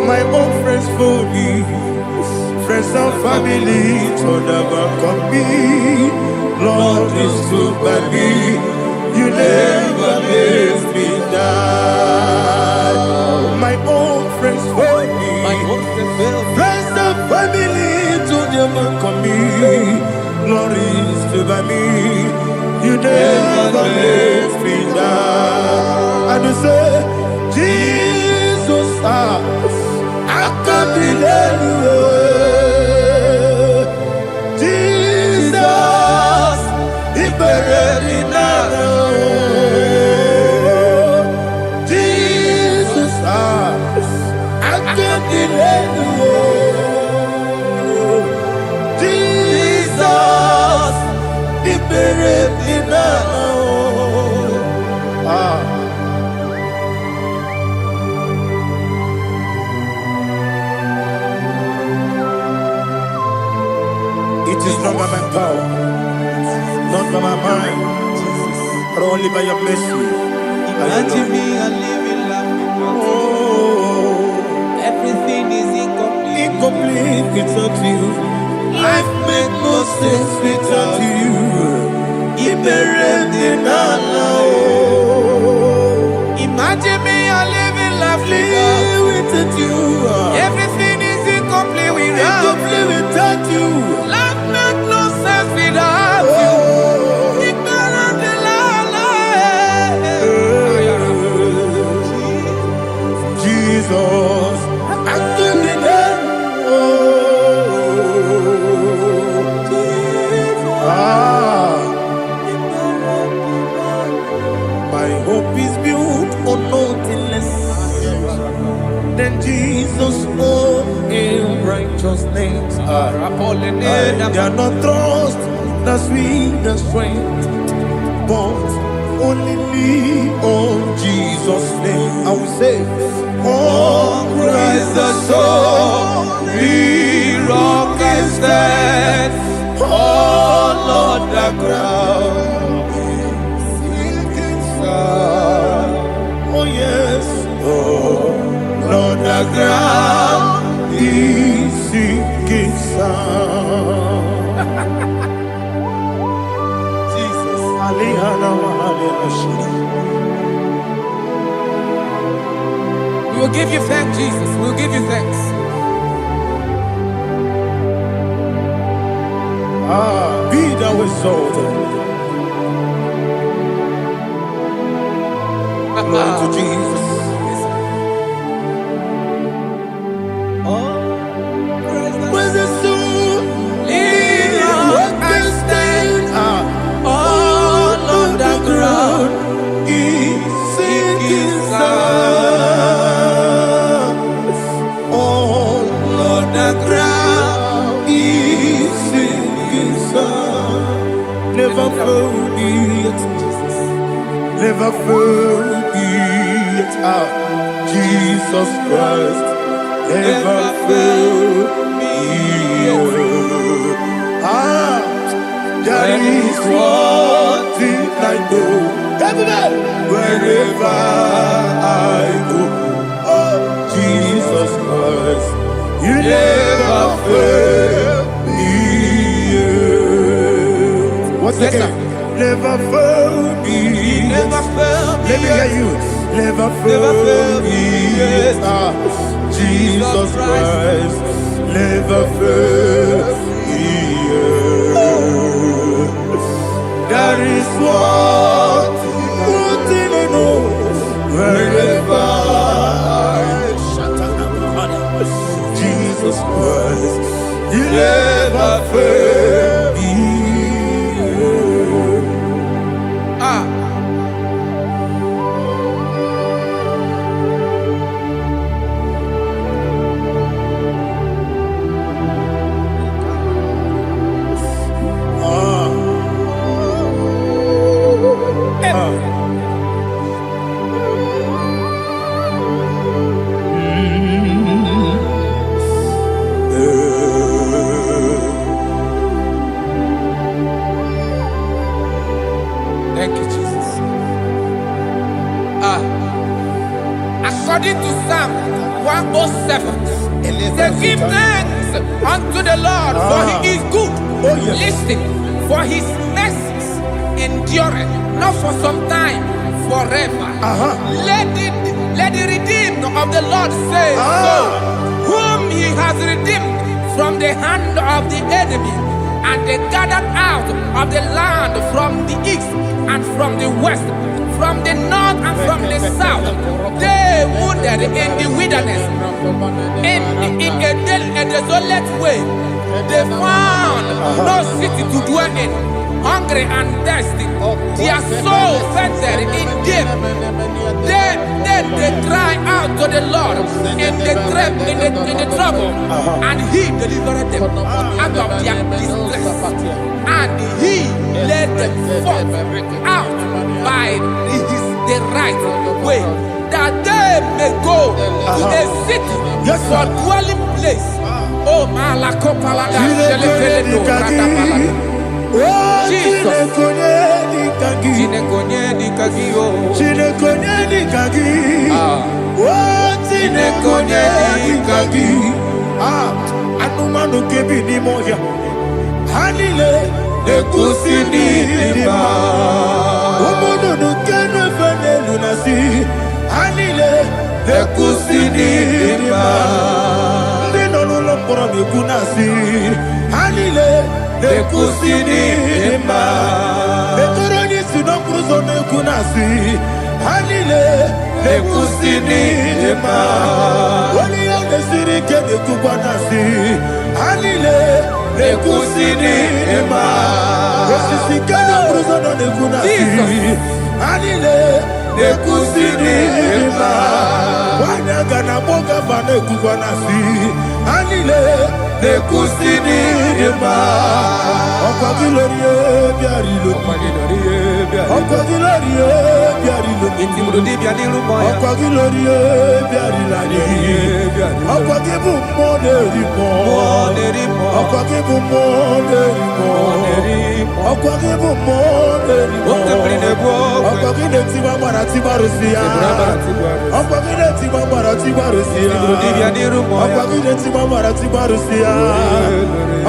My own friends for me, friends and family to never come me. Lord is good by me, you never let me die. My own friends for me, friends and family to never come me. Lord is good by me, you never let me die. And you say, Jesus, I can't believe you. Jesus, He buried in Jesus, I can't believe you. Jesus, He It is not by my power, not by my mind, but only by your mercy. Imagine me a living life. Everything is incomplete. Incomplete without you. Life makes no sense without you. Imagine me a living life without you. Everything is incomplete without you. Life makes no sense without you. Jesus, my hope is built on nothing less than Jesus' own righteousness. I cannot trust the sweetest strength, but only lean on Jesus' name. I will say, oh, Christ the solid rock I stand. Oh, Lord, the ground is sinking sand. Oh, yes. Oh, Lord, the ground is sinking sand. Jesus. We will give you thanks, Jesus. We will give you thanks. Be thou exalted. Glory to Jesus. Where's the soul? What can stand? All on the ground is sinking sand. All on the ground is sinking sand. Never forget, never forget, Jesus Christ. Never forget. There is one thing I know. Wherever I go, oh, Jesus Christ, you never fail me. What's the name? Never fail me. Never fail me. Let me hear you. Never fail me. Jesus Christ, never fail me. There is one thing I know. Wherever Jesus Christ, you never fail me. Thank you, Jesus. According to Psalm 107, they give thanks unto the Lord, for he is good. Listen, for his mercies endureth, not for some time, forever. Let the redeemed of the Lord say so, whom he has redeemed from the hand of the enemy, and they gathered out of the land from the east and from the west, from the north and from the south. They wandered in the wilderness, in a desolate way. They found no city to dwell in, hungry and thirsty. Their soul fainted in death. They cry out to the Lord in the trouble, and he delivered them out of their distress. And he led them forth out by the right way, that they may go to a city for dwelling place. Oh, Malakopalada, Jesus. Anumanu kebi ni moya Hanile Nekusini lima Umudu nukene fene lunasi Hanile Nekusini lima Ndino nulambura mikunasi Hanile Nekusini lima Netoroni sinokruzo nekunasi Hanile Nekusini lima Wali yane sirike nekubanasi Hanile Nekusini lima Wesisikana bruzono nekunasi Hanile Nekusini lima Wanaga na boga vane kubanasi Hanile Nekusini lima Okwa gilorie biarilo Okwa gilorie biarilo Okwa gilorie biarilani Okwa gibu monerimo Okwa gibu monerimo Okwa gibu monerimo Okwa gineti mamara tibarusia Okwa gineti mamara tibarusia Okwa gineti mamara tibarusia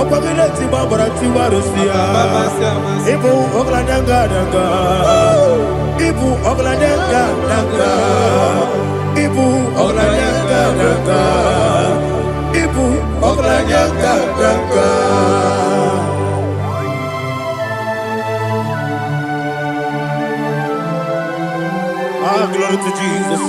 Okwa gineti mamara tibarusia Ibu oglanyanga danga Ibu oglanyanga danga Ibu oglanyanga danga Ibu oglanyanga danga Ah, glory to Jesus.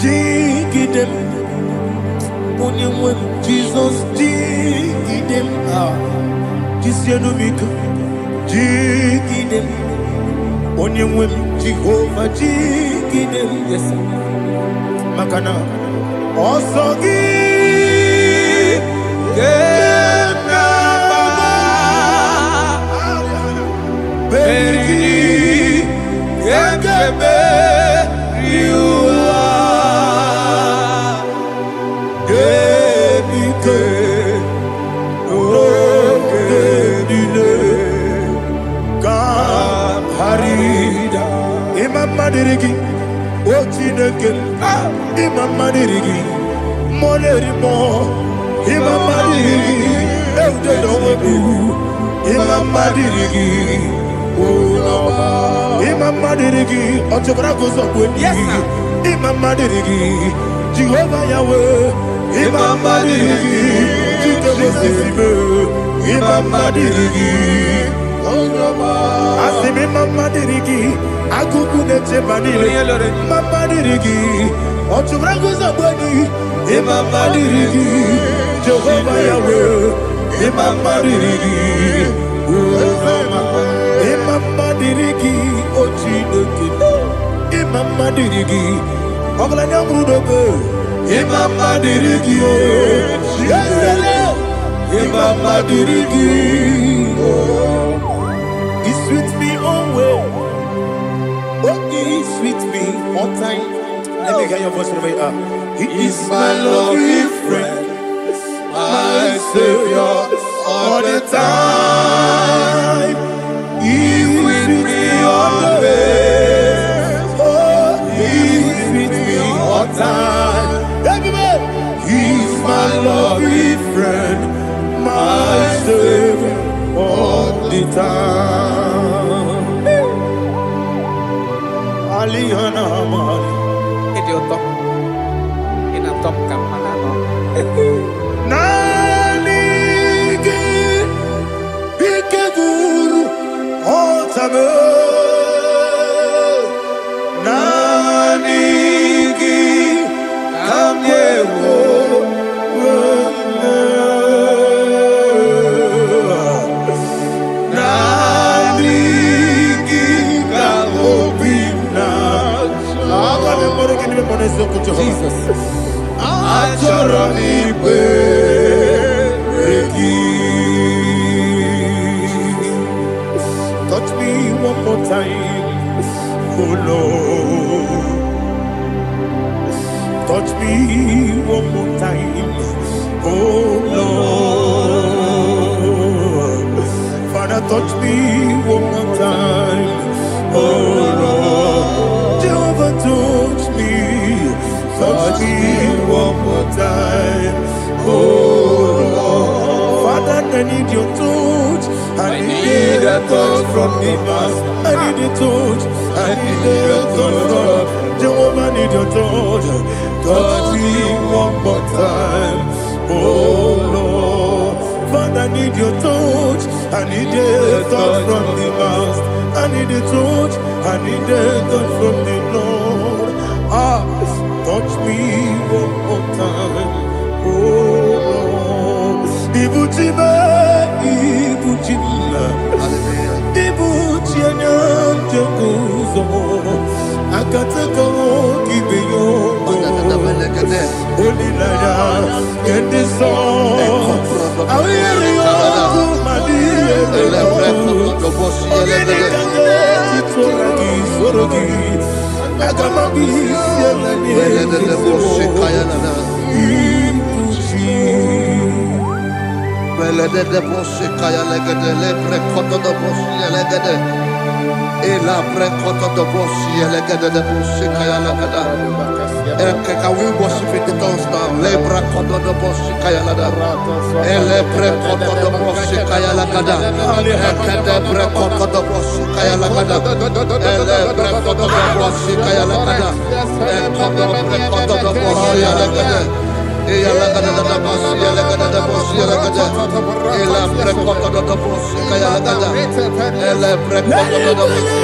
Jigidem Onyewen Jesus Jigidem Jisienumika Jigidem Onyewen Jehovah Jigidem Yes Makana Osogi Genaba Beri Gekebe Riua Gebike Nogedile Kamharida Imam Madirigi Ochineke Imam Madirigi Molerimo Imam Madirigi Eudedowebu Imam Madirigi Imam Madirigi Ochobrago Zokweni Imam Madirigi Jehovah Yahweh Imam Madirigi Jitobosime Imam Madirigi Asim Imam Madirigi Akukune Chebanile Imam Madirigi Ochobrago Zokweni Imam Madirigi Jehovah Yahweh Imam Madirigi Imam Madirigi Ochineke Imam Madirigi Oglanya Mudobe Imam Madirigi Yesele Imam Madirigi He sweet me away he sweet me all time. Let me hear your voice from here. He is my lovely friend, my Savior all the time. He with me always. Oh, he with me all time. Everybody, he's my lovely friend, my Savior all the time. Aliana Mari. Nanigi Ikeguru Otame Nanigi Kamyewo Nanigi Kamobina Jesus achọrọ m ikpere gị. Touch me one more time, oh Lord. Touch me one more time, oh Lord. Father, touch me one more time, oh Lord. Jehovah, touch me one more time, oh Lord. Father, I need your touch. I need a touch from the Master. I need a touch. I need a touch from Jehovah. I need your touch. Touch me one more time, oh Lord. Father, I need your touch. I need a touch from the Master. I need a touch. I need a touch from the Lord. Touch me one more time, oh Lord. Ibuchima, Ibuchima, Ibuchianya, Jaguzo, Akatako, Kibeyo, Olilaya, get this song. I hear you, Madi, Sorogi. Can we worship in the tongues now? Lebra kodo do boshi kaya lada. Ele pre kodo do boshi kaya lada. Ekede pre kodo do boshi kaya lada. Ele pre kodo do boshi kaya lada. Ekodo pre kodo do boshi lada. Eya lada da boshi lada da boshi lada. Ele pre kodo do boshi kaya lada. Ele pre kodo do boshi.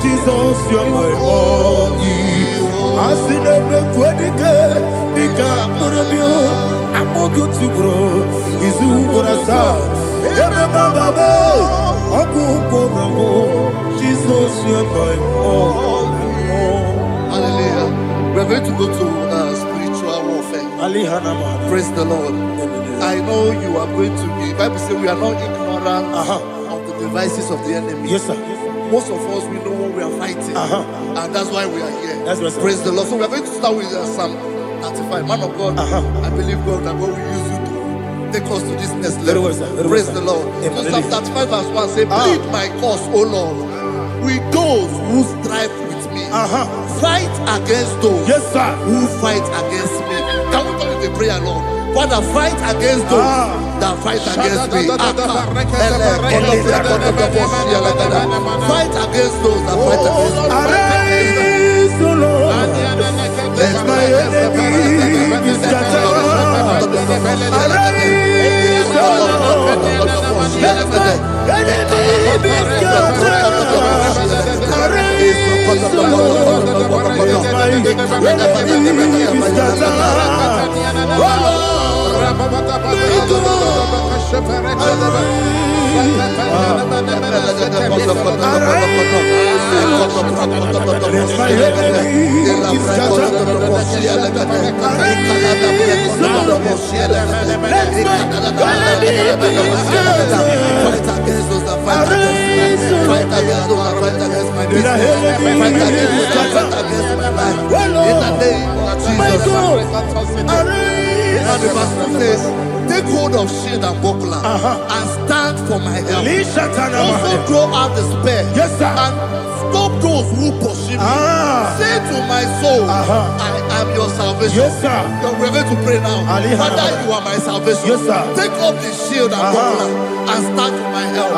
Jesus, you're my all. I see them quedike, Nika Murabio, I'm more good to grow. Is who what I saw. Jesus, you're my all. Hallelujah. We're going to go to spiritual warfare. Praise the Lord. I know you are going to be. Bible says we are not ignorant of the devices of the enemy. Yes, sir. Most of us, we know what we are fighting, and that's why we are here. That's right, praise the Lord. So we are going to start with Psalm 35. Man of God, I believe God that God will use you to take us to this next level. Praise the Lord. So Psalm 35 verse 1 say, plead my cause, O Lord, with those who strive with me. Fight against those who fight against me. Can we call it a prayer, Lord? Father, fight against those that fight against me. Fight against those that fight against me. Arise, O Lord, let my enemy be scattered. Arise, O Lord, let my enemy be scattered. Arise, O Lord, let my enemy be scattered. And the Bible says, take hold of shield and buckler and stand for my help. Also throw out the spear and stop those who pursue me. Say to my soul, I am your salvation. Yes, sir. We're going to pray now. Father, you are my salvation. Yes, sir. Take off the shield and buckler and stand to my help.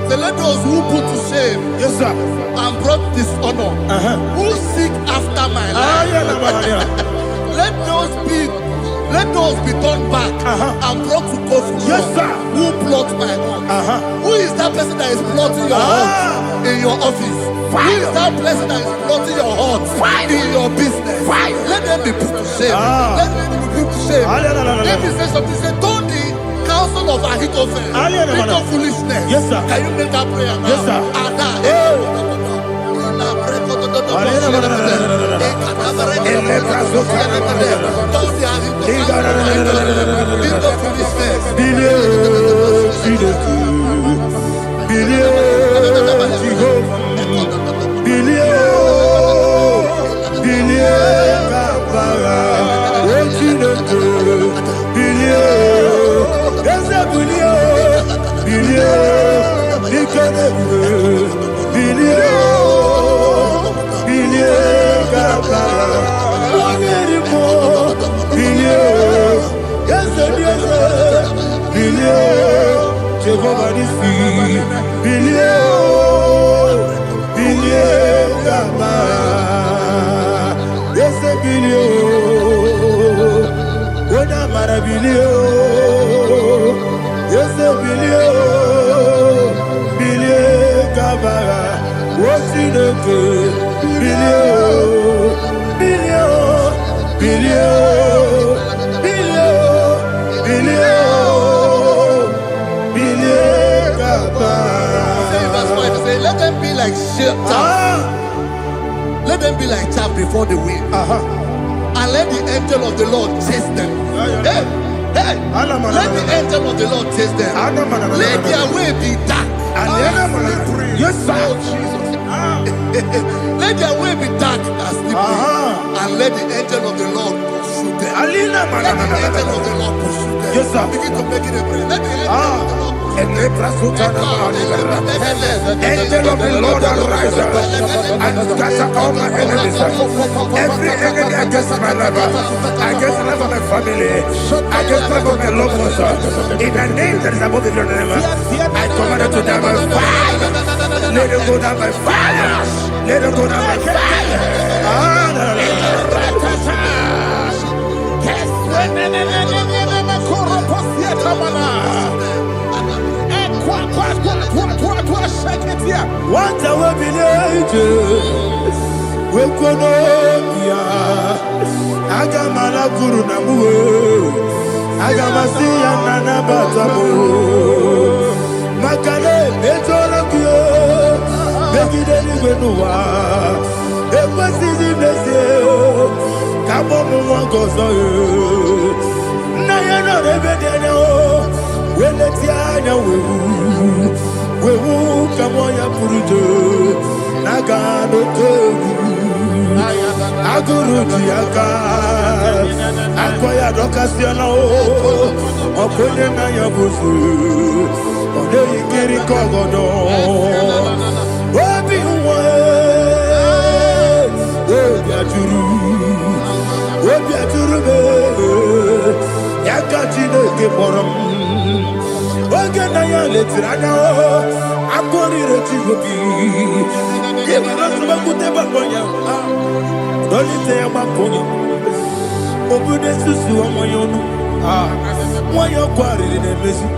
So let those who put to shame, yes, sir, and brought dishonor, who seek after my life, let those be turned back and brought to court. Yes, sir. Who plot my hurt? Who is that person that is plotting your hurt in your office? Who is that person that is plotting your hurt in your business? Let them be put to shame. Let them be put to shame. Let me say something. Say, don't the counsel of Ahithophel make of foolishness. Yes, sir. Can you make that prayer now? Yes, sir. Let them be like chaff. Let them be like chaff before the wind. And let the angel of the Lord chase them. Hey, let the angel of the Lord chase them. Let their way be dark. Yes, sir. Let their way be dark and slippery. And let the angel of the Lord pursue them. Let the angel of the Lord pursue them. Yes, sir. Begin to make it a prayer. Let the angel of the Lord Angel of the Lord arise and scatter all my enemies. Every enemy against my life, against the life of my family, against the life of my loved ones. In the name that is above the name, I command it to die by fire. Let it go down by fire. Let it go down by fire. What I will be we Kononia Agamala Guru Namu Agamasia Nana Batamo Makale Betolakio Begideni Benua Ekwasizi Mesio Kabomu Wangozo Nayana Rebedeno Wenetiana Wewu Kamoya Purujo Nagano Togu Aguru Diaka Akoya Dokasiano Okonye Naya Busu Ode Ikiri Kogodo Obi Uwe Obi Aturu Yakachine Keporam Oge Naya Letirana Akori Rechigobi Dolite Amaponya Obude Susu Amoyono Moyo Kwari Nemesi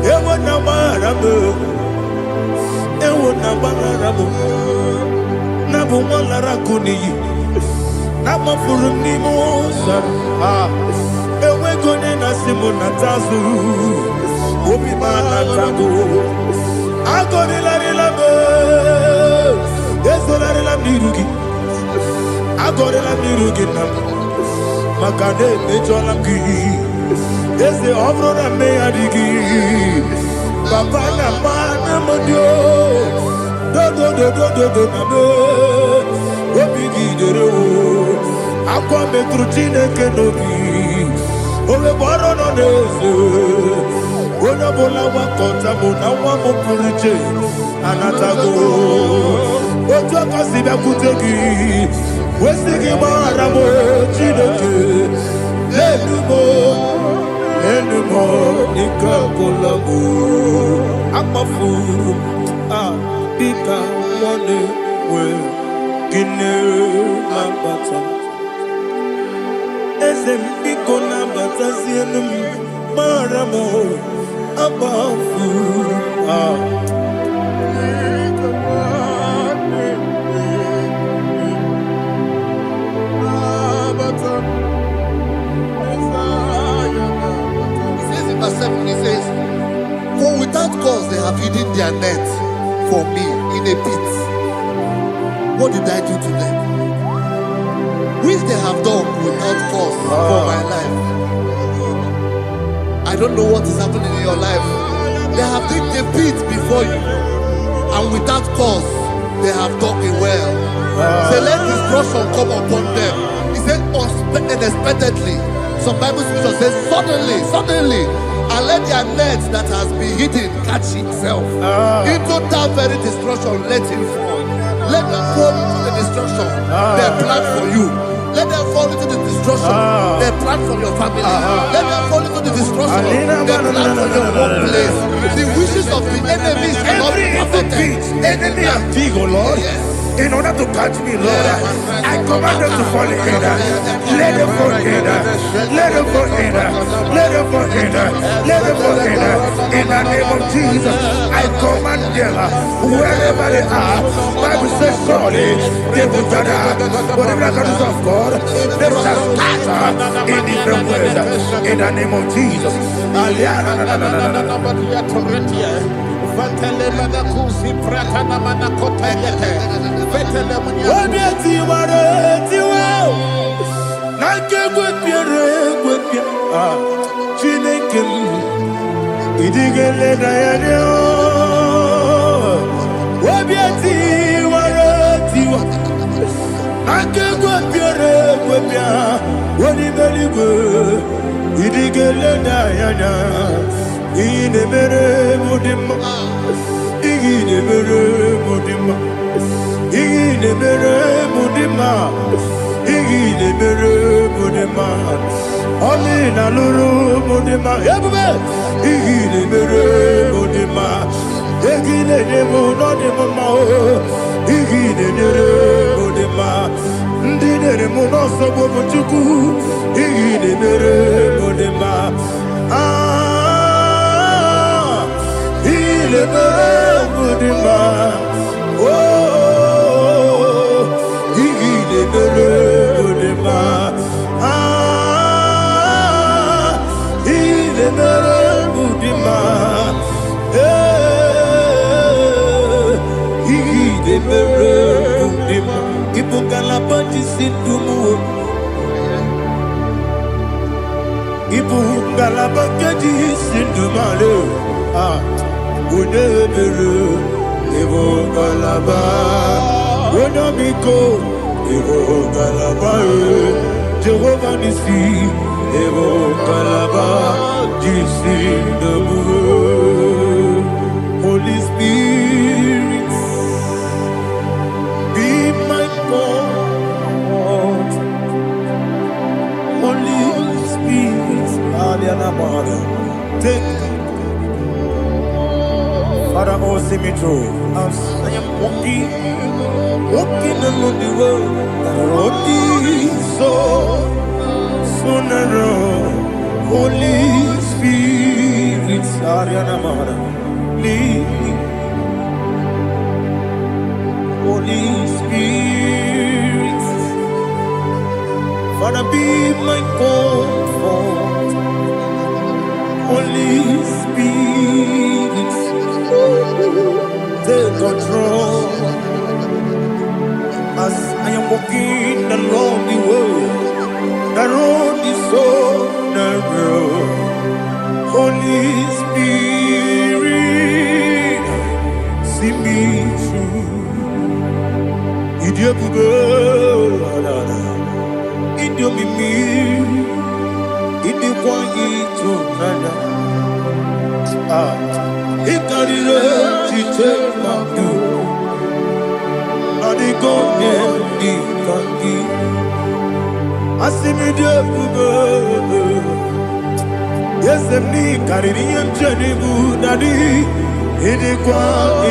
Ewo Namarabu Ewo Namarabu Bumalara Kuni, Nama Furunimosa, Ewe Gonena Simonatazu, Obi Manatago, Agonila Labe, Yesola Mirugi, Agorela Mirugi, Makade Mejolamgi, Yes, the Obrona Meadigi, Papa Namana Modio, do Obigi de Aqua Metrutine Kenobi, Ole Baron on Onabola Wakota Mona Mopuriche, Anatago, Otoka Sida Kutegi, Westigi Maramo, Chideke, Lenumo, Nikakolabu, Amafu, Bika, One, Gine, Lambata, Esem Biko Lambata, Sienum, Maramo, Abafu, He says, for without cause they have hidden their net for me in a pit. What did I do to them? Which they have done without cause for my life. I don't know what is happening in your life. They have digged a pit before you, and without cause they have dug it well. Say, let destruction come upon them. He said, unexpectedly. Some Bible scripture says, suddenly, and let their net that has been hidden catch itself. Into that very destruction, let it fall. Let them fall into the destruction they plan for you. Let them fall into the destruction they plan for your family. Let them fall into the destruction they plan for your workplace. The wishes of the enemies are not perfected. Enemy of dig, oh Lord. Yes. In order to catch me, Lord, I command them to fall in. Let them fall in. Let them fall in. Let them fall in. Let them fall in. In the name of Jesus, I command them wherever they are. Bible says surely they will gather. But the miracles of God, they shall scatter in different ways. In the name of Jesus. Jehovah Nissi, Evo Kalaba, Jisi Debu, Holy Spirit, be my God. Holy Spirit, Aliana Mara, take. Father, oh, see me through. As I am walking along the road, so narrow. Holy Spirit, Ariana Mara, lead. Holy Spirit. Father, be my comfort. Holy Spirit, take control as I am walking along the way. The road is so narrow. Holy Spirit, see me through. Idiabugo, Idiomimi, Idikwanyito, Nana. Ikarire, Chitemadu, Adigone, Ikangi. Asimidiabugo. Yes, me carrying Jenny Budadi, Idikwa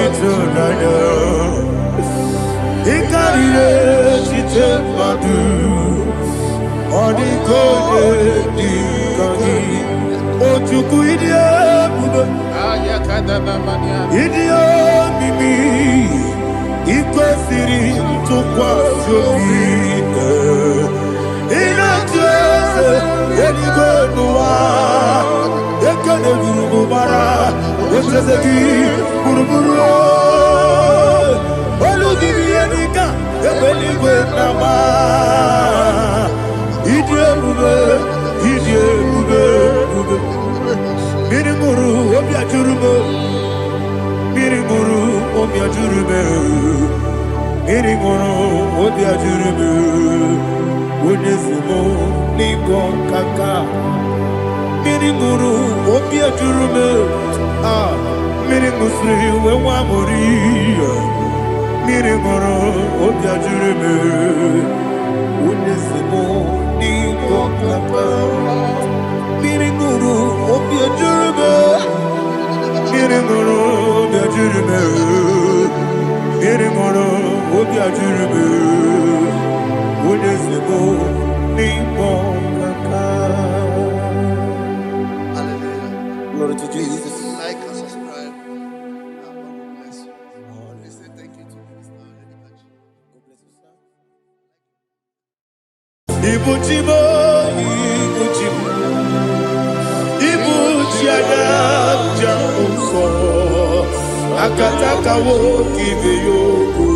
into Nana. He carried it, she took my do. On the code, oh, to Kuidia, Idia, Mimi, Equal City, to Quashoki. In a church, any good noir, they can't do Bara, which is a key, Buruburu. Olugibianika, Ebeliwe Nama, Idiabube, Mirimuru, Obiajurume, Mirimuru, Obiajurume, Mirimuru, Obiajurume. Unesimo Nigo Kaka Mirimuru Obia Jurume Mirimusri Wewamuri Mirimuru Obia Jurume Unesimo Nigo Kaka Mirimuru Obia Jurume Mirimuru Obia Jurume Mirimuru Obia Jurume Hallelujah. Glory to Jesus. Like and subscribe. God bless you. Please say thank you to Minister. God bless you, sir. Ibuchimo, Ibuchimo, Ibuchiada, Jamuso, Akataka woki veyoku,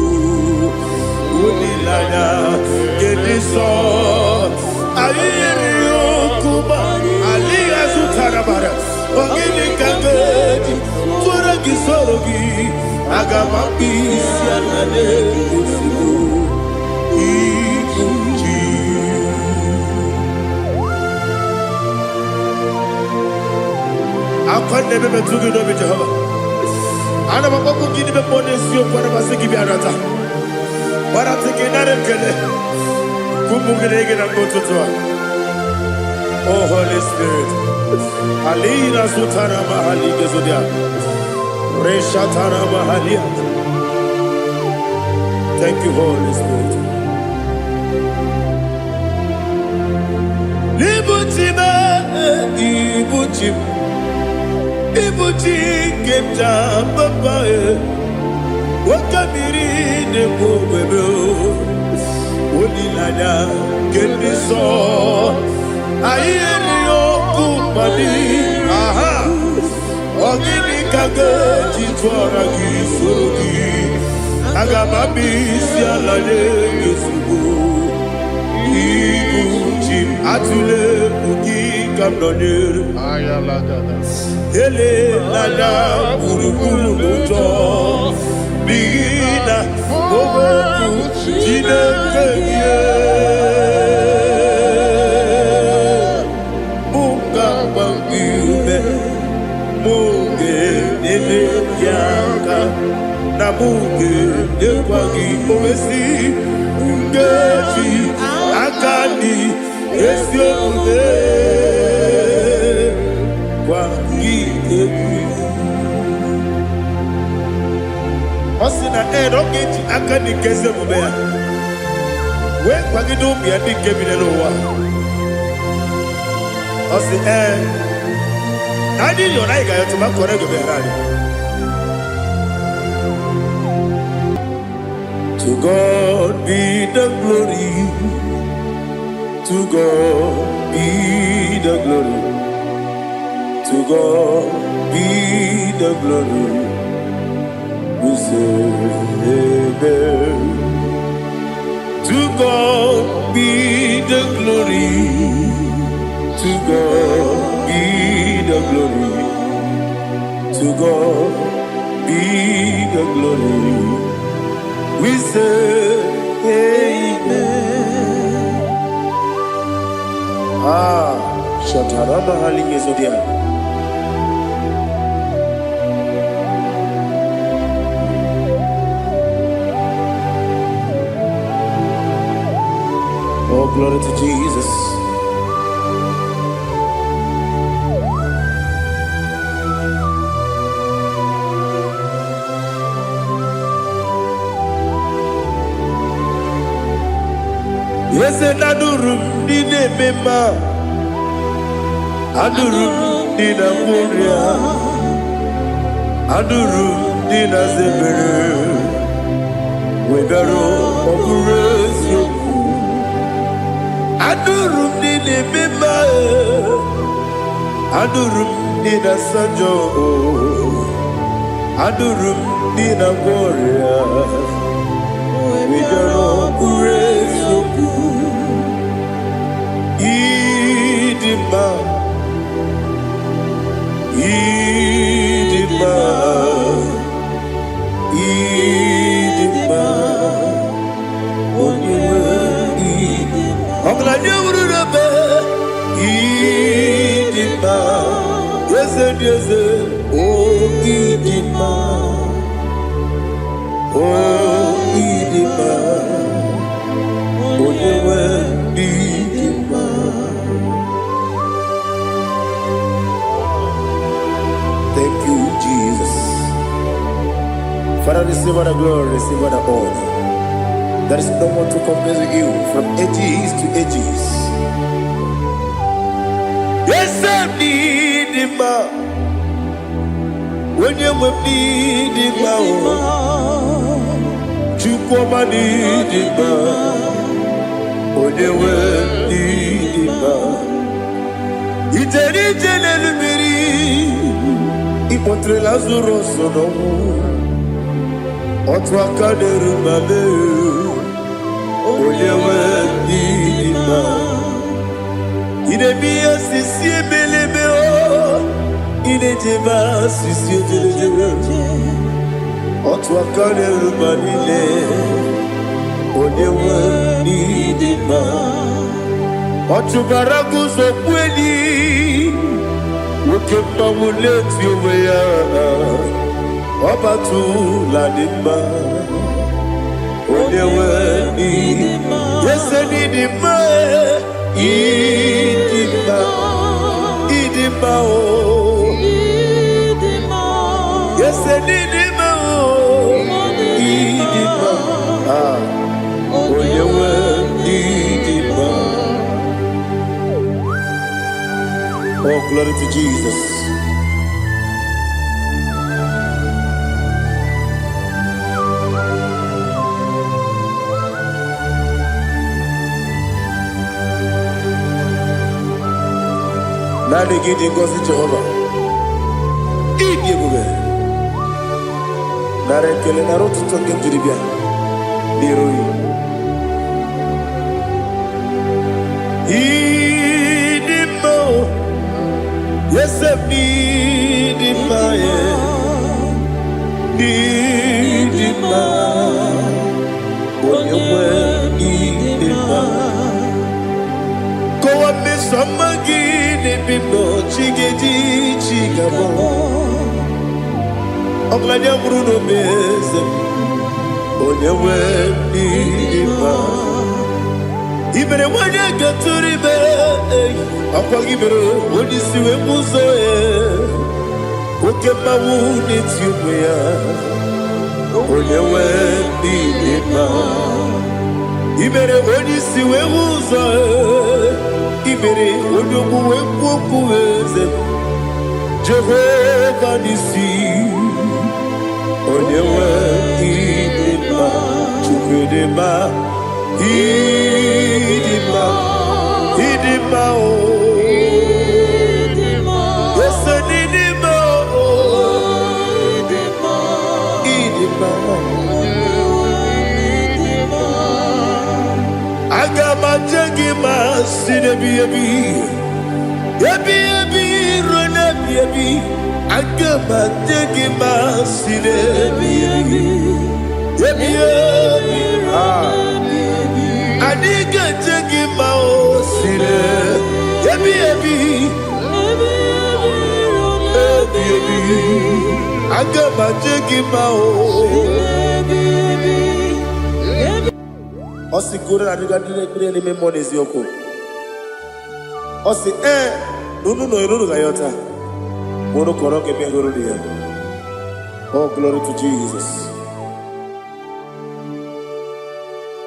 Unilada, Gediso, Aliyo Kuba, Aliya Sutarabara, Ogini Kangeti, Turagi Sorogi, Agamapi, Sianade, Ibuchi. I can't never be too good over Jehovah. I never go to give them money, so for the Masiki Biarata. But I'm taking that and get it. Kumugregin and go to Tua. Oh, Holy Spirit. Alina Sutana Mahali Gezodia. Reshatana Mahalia. Thank you, Holy Spirit. Ibuchima, Ibuchima. Ibuchi kemja papa wakamiri ne bobebe onilada kendiso ayeni okupadi aha ogini kage jitwara gisorogi agamabi sialade yesugo Ibuchi atule ugi kamdonere ayalagada Ele lada buruburu muto Bina oboku Jinekeye Munga bangiume Munge nene yaka Na munge nekwagi omesi Ngeji akani Esiode Osina don't get akani kese mubea. We kwagido mi adi kebine lowa. Osi nadi yona iga yotu makore go berani. To God be the glory. To God be the glory. To God be the glory. We say amen. To God be the glory. To God be the glory. To God be the glory. We say amen. Shatarama halinge zodia. Oh, glory to Jesus. Yes, and Adurum did a member. Adurum did a warrior. Adurum did a zebra. We better operate you. Adurum did a member. Adurum did a sanjo. Adurum did a warrior. We better operate you. Idima, Idima, Idima, Idima, yes, yes, oh, Idima, oh, Idima, Idima. Thank you, Jesus. Father, receive all the glory, receive all the honor. There is no one to compare with you from ages to ages. Yes, I need him. When you need him, you come and need him. When you need him, it's any general. Ipotre Lazaro sono Otwa kaderu mabe Oyewe dima Ine biya sisi belebe o Ine jeba sisi jebe Otwa kaderu manile Oyewe dima Otubaragu zokweni Ukemba muleti uweya Obatu la dima Onewe nidima Yese nidima Idima Idima o Yese nidima o Idima Onewe nidima. Oh, glory to Jesus. Now they get in God's Jehovah. Eat you go. Now they kill a road to talk into the beer. Yes, I need him, need him, when you need him. Go up, Miss Samagin, if you know Chiggy Chigabo. I'm glad you're Bruno Miss, when you need him. Even when you get to the bed, I'll give it when you see a muso. Okay, my wound, it's you, when you need it. Even when you see a muso, even when you go, Jehovah, you see, when you need it, to Osi gora na diga dire me money is yoko. Osi no gayota. Mono koroke me goro dia. Oh, glory to Jesus.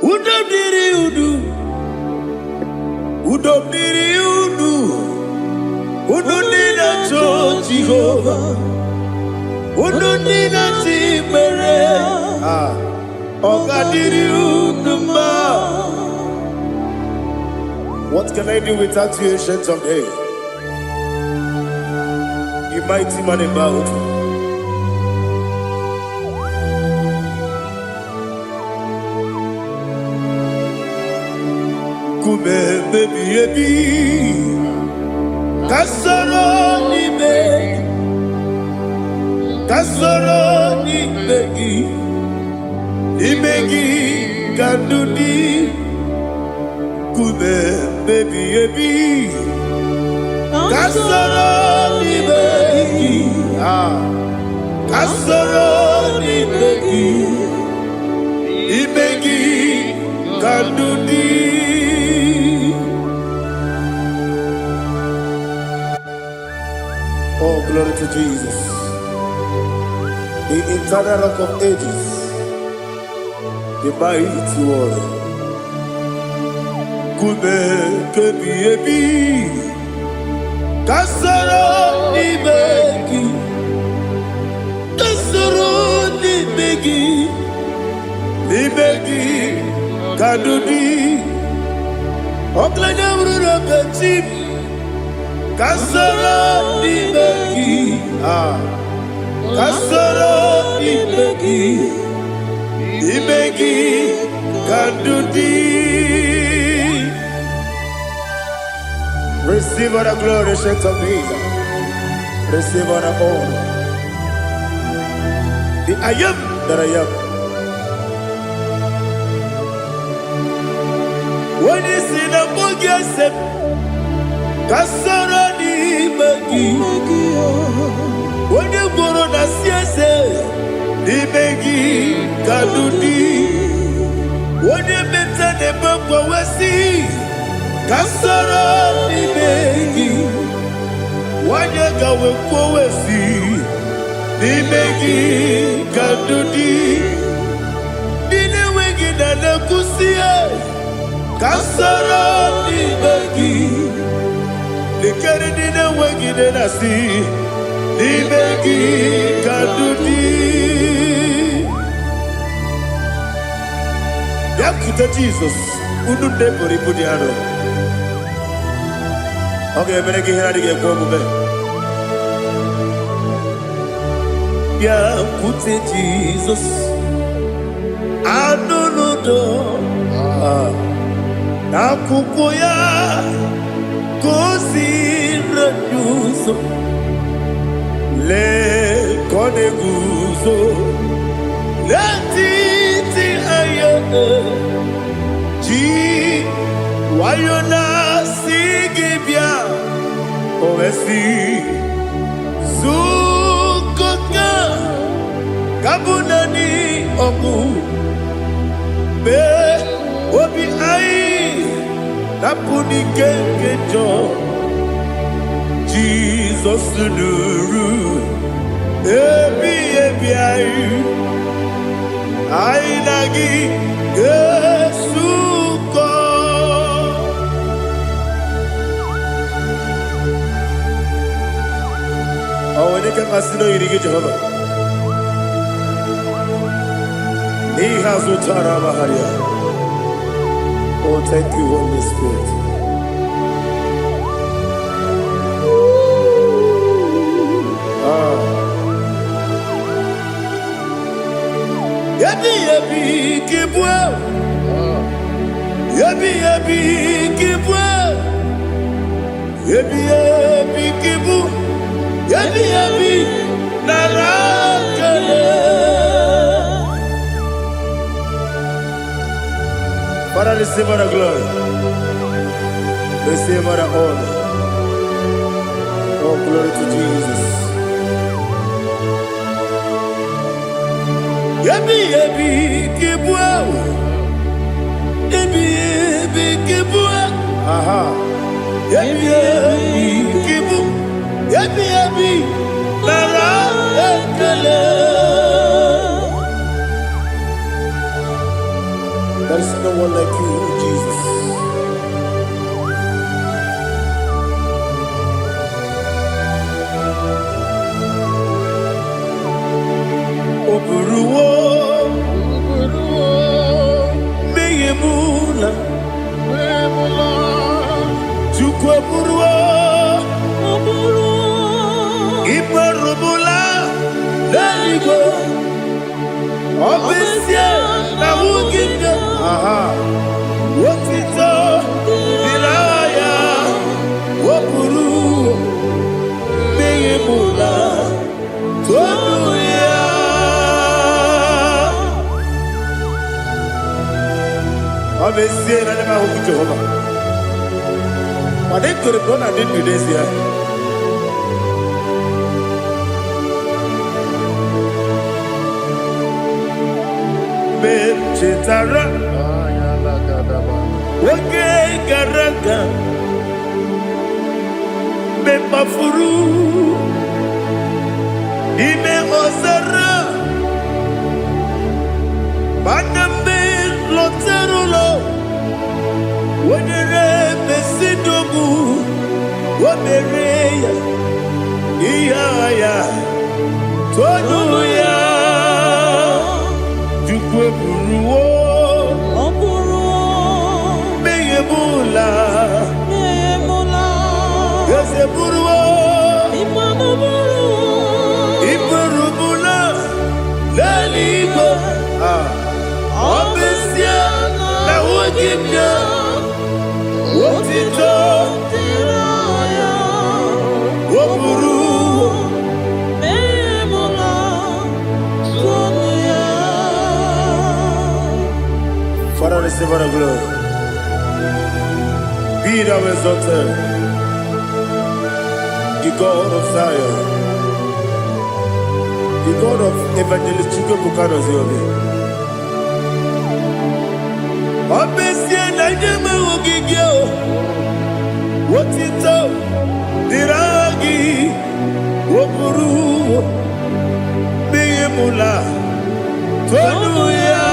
Udo diri udu. Udo nina to Jehovah. Udo nina timere. What can I do without you, ancient of days? You mighty man in battle. Kume baby, kasoro ni begi. Imegi kandudi kume baby kasoro ni begi kasoro ni begi imegi kandudi. Oh, glory to Jesus, the eternal rock of ages, the mighty one. Kume kebi kasoro ni begi kadudi oklanya ururo beti kasoro ni begi kasoro ni begi kadudi. Receive all the glory, strength of Jesus. Receive all the honor. The I am that I am. When you see the book, you said, Kasara ni begi. When you go on a siese, ni begi kadudi. When you better the book, we see. Kasara ni begi, wanyaka wekowesi ni begi kadudi, nine wegi na nakusiye. Kasara ni begi, nikari nine wegi na nasi ni begi kadudi. Yakuta Jesus, ununde pori pudiano. Okay, I'm going to get a yeah, put it Jesus. I don't know. Now, Kukoya, Kosi, Raduso, Le Coneguso, Latiti Ayana, G. Wayona Sigibia, Ovesi, Sukoka, Kabunani Oku, Be, Obi Ai, Napuni Kenkejo, Jesus Nuru, Ebi Ai, Nagi, Yesuko. Oh, when you can casino, you get Jehovah. He has Utara Maharia. Oh, thank you, Holy Spirit. Yabi yabi kibwa. Yabi yabi kibwa. Yabi yabi kibu. Yabi yabi narakale. Father, receive our glory. Receive our honor. Oh, glory to Jesus. Yabi yabi kibwa. Yabi yabi kibwa. Aha. Yabi yabi kibu. Yabi yabi nara ekele. There is no one like you, Jesus. Oburuwo, meyemula, chukwu oburuwo, ibarubula, leligo, obesie na wugide, wotito, diraya, oburuwo, meyemula, tonuya. Obesie na nema huku Jehova. But they could have done I didn't do this here. Chetara, Wage Garaga, Mepafuru, Ime Osara, Banambe Loterulo, Wenere Besidobu, Wabereya, Iyaya, Tonuya. Buruwo, meyemula, yese buruwo, iburubula, leligo, obesia na wogimya, wotito, woburuwo. Father, receive our glory. Be thou exalted, the God of Zion, the God of Evangelist Chico Bukano Ziobi. Obesie na nyeme ugigio, wotito, diragi, wopuru, meyemula, tonuya.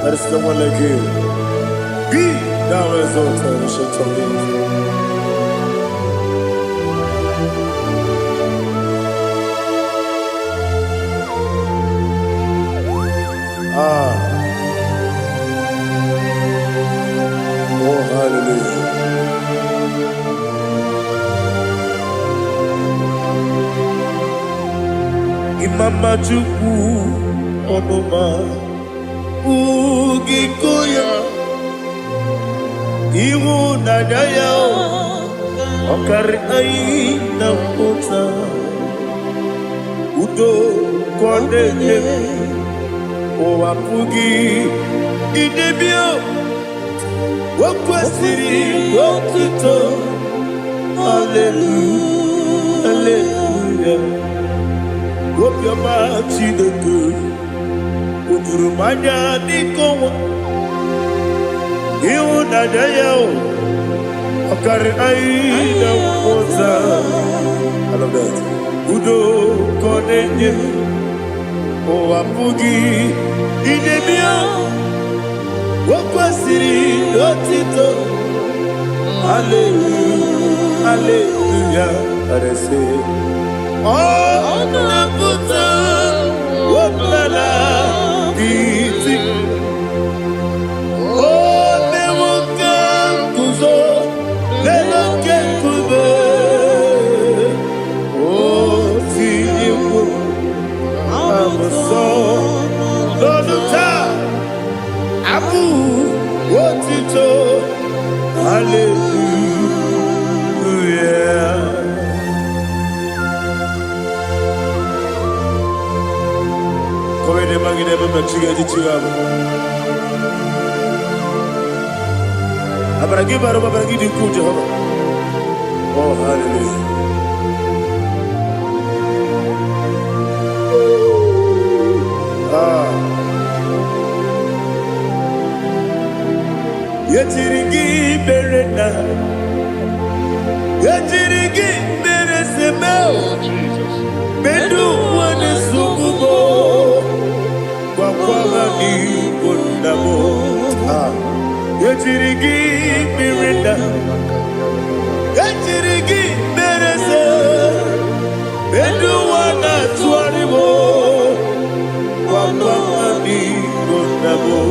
There is no one like you. Be thou exalted, ancient of days. Oh, hallelujah. Imama Chukwu Onuma Ugikoya Iwu Nadaya Okari Aina Kota Udo Kondeye Owapugi Idebio Wakwasiri Wakito Hallelujah Hallelujah Wopiama Chideke Udurumanya Nikowa Iwu Nadaya Okari Aina Kota I love that Udo Kondeye Owapugi Idebio Wakwasiri Otito Hallelujah Hallelujah And I say Oh Naputa Waplala Iti Oh Mewoka Kuzo Oh, hallelujah. Yetirigi berena, yetirigi beresemo, bedu wane sugubo, kwa ni kondamo. Yetirigi berena, yetirigi berese, bedu wana tuaribo, kwa ni kondamo.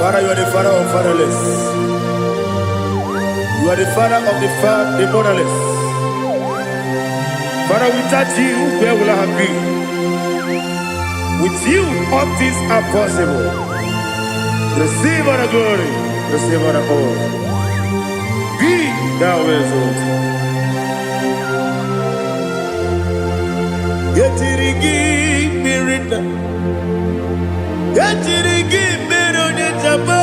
Father, you are the father of fatherless. You are the father of the motherless. Father, without you, where will I have been? With you, all things are possible. Receive all the glory, receive all the honor. Be thou exalted. Yetirigi mirina, yetirigi mirone jabo,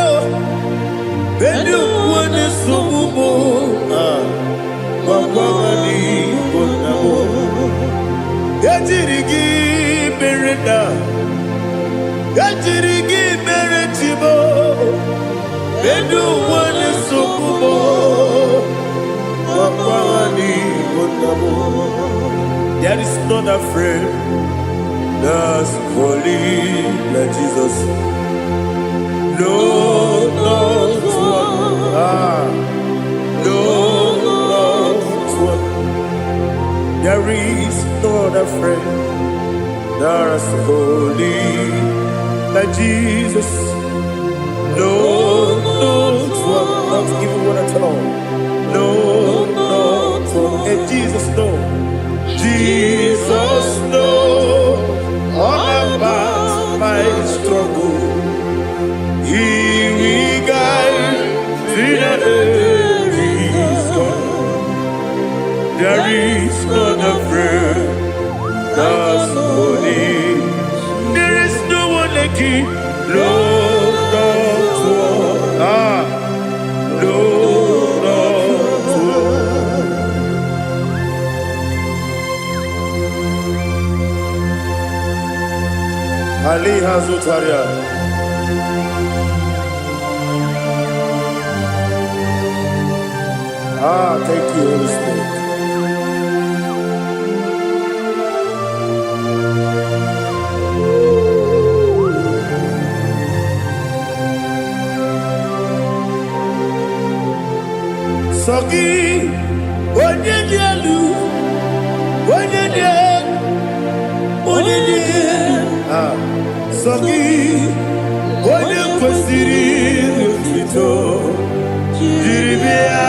bedu wane sumumo, wakwani konamo. Yetirigi mirina, yetirigi miretibo, bedu wane sumumo, wakwani konamo. There is not a friend that's holy like Jesus. No, not one. No, not one. There is not a friend that's holy like Jesus. No, not one. Not even one at all. No, not one. And Jesus knows. Jesus knows all about my struggle. He will guide till the end is gone. There is not a friend that's holy. There is no one like him. No, not one. No, not one. Ali Hazutaria. Thank you, Holy Spirit. Sogi, Onyedialu, Sogi, Onye kwesịrị ịrụtụtụ jiri bịa.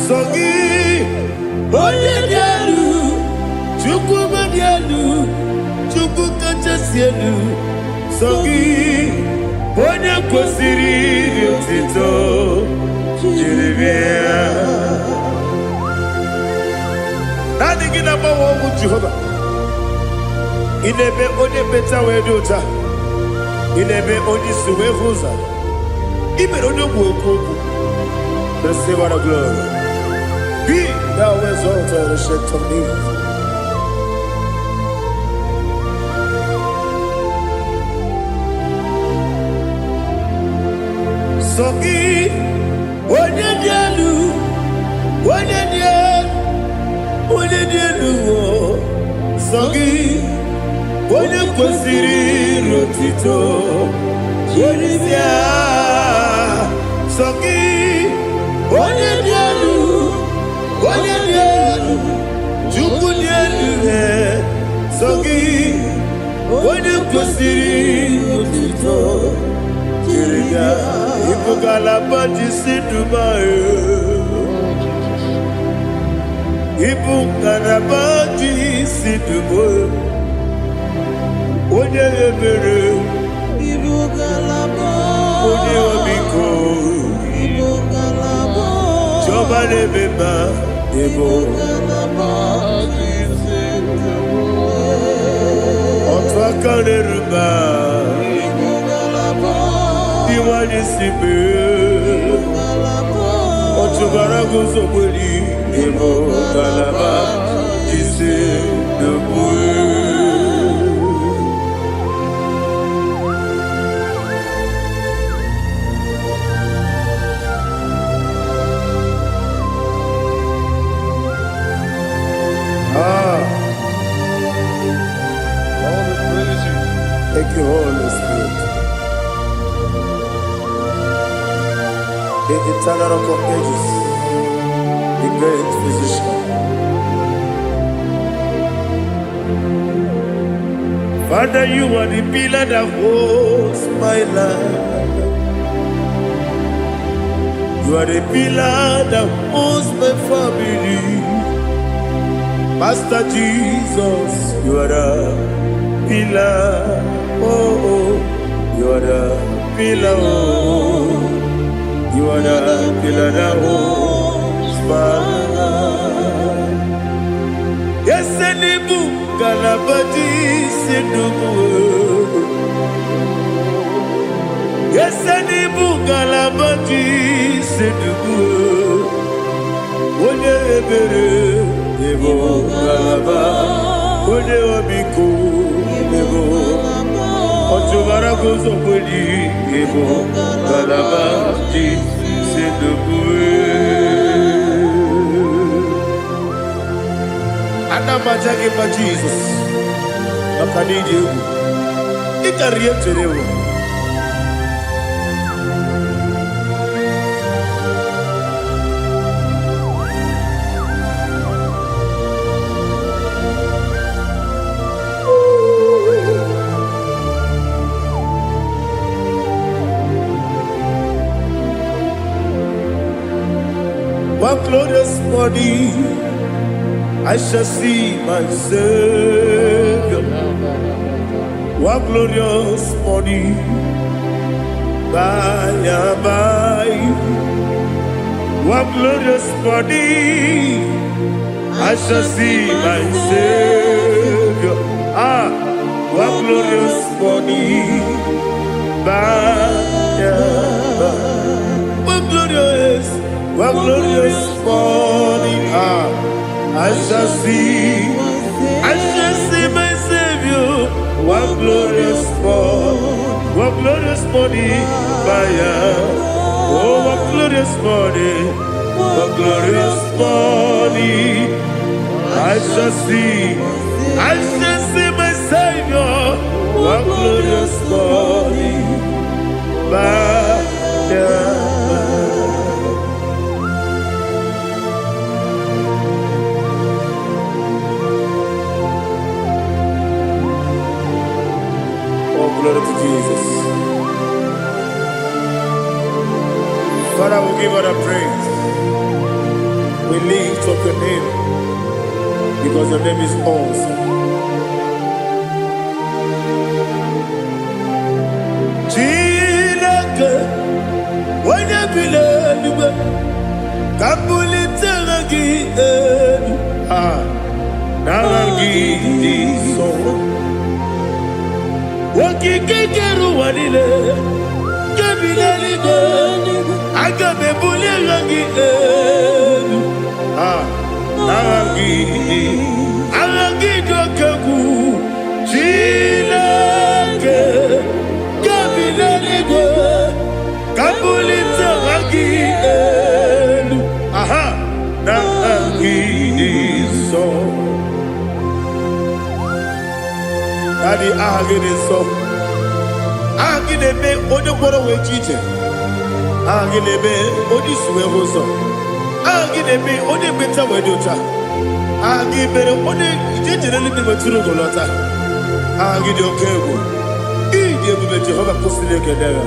Sogi, onye dị elu, Chukwu dị elu, Chukwu kachasị elu. Sogi, onye kwesịrị ịrụtụtụ jiri bịa. Naanị gị na-agbanwe okwu Jehova. Inebe onye beta wee dị ụta. Inebe onye isi wee hụ ụzọ. Ibere onye okwu okwu. Receive all the glory. Be thou exalted, ancient of days. Sogi, onye dị elu, onye dị elu, Sogi, onye kwesịrị ịrụtụtụ jiri bịa. Sogi, onye dị elu, Chukwu dị elu. Sogi, onye kwesịrị ịrụtụtụ jiri bịa. Ibu galaba jisi Dubai. Ibu galaba jisi Dubai. Onye ebere, Ibu galaba. Onye omiko, Ibu galaba. Jọba n'ebeba, Ebo Otwakanerba Diwani Sibe Otubaragozo Boli Ebo Kalaba Jise Debue. Thank you, Holy Spirit. The eternal rock of ages, the great physician. Father, you are the pillar that holds my life. You are the pillar that holds my family. Master Jesus, you are the pillar. Oh, you are the pillar. Oh, you are the pillar that holds my life. Yes, Enibu Galabati Sinubu. Yes, Enibu Galabati Sinubu. Oye Ebere Ebo Galaba. Oye Obiku Ebo. Otubaragozo Boli Ebo Galabati Sinubu. Anamajage pa Jesus. Makanidi Ebo. Ikariete Ebo. One glorious morning, I shall see my Savior. One glorious morning, by and by. One glorious morning, I shall see my Savior. One glorious morning, by and by. One glorious morning, I shall see my Savior. One glorious morning, oh, one glorious morning, I shall see my Savior. One glorious morning, glory to Jesus. Father, we give all the praise. We lift up your name because your name is awesome. Chilaka, when you believe, Kapulitagi, Nagi, so. Wakikekeru wanile Kabilaligo Agabe bulirangi Arangi dokaku Chilake Kabilaligo Kabulita rangi Nangi so Daddy, agide so. Agide be odi gboro we chiche. Agide be odi suwe hoso. Agide be odi beta we dota. Agide be odi jejere libi beturu golota. Agide okego. Ide be Jehovah kosile kedera.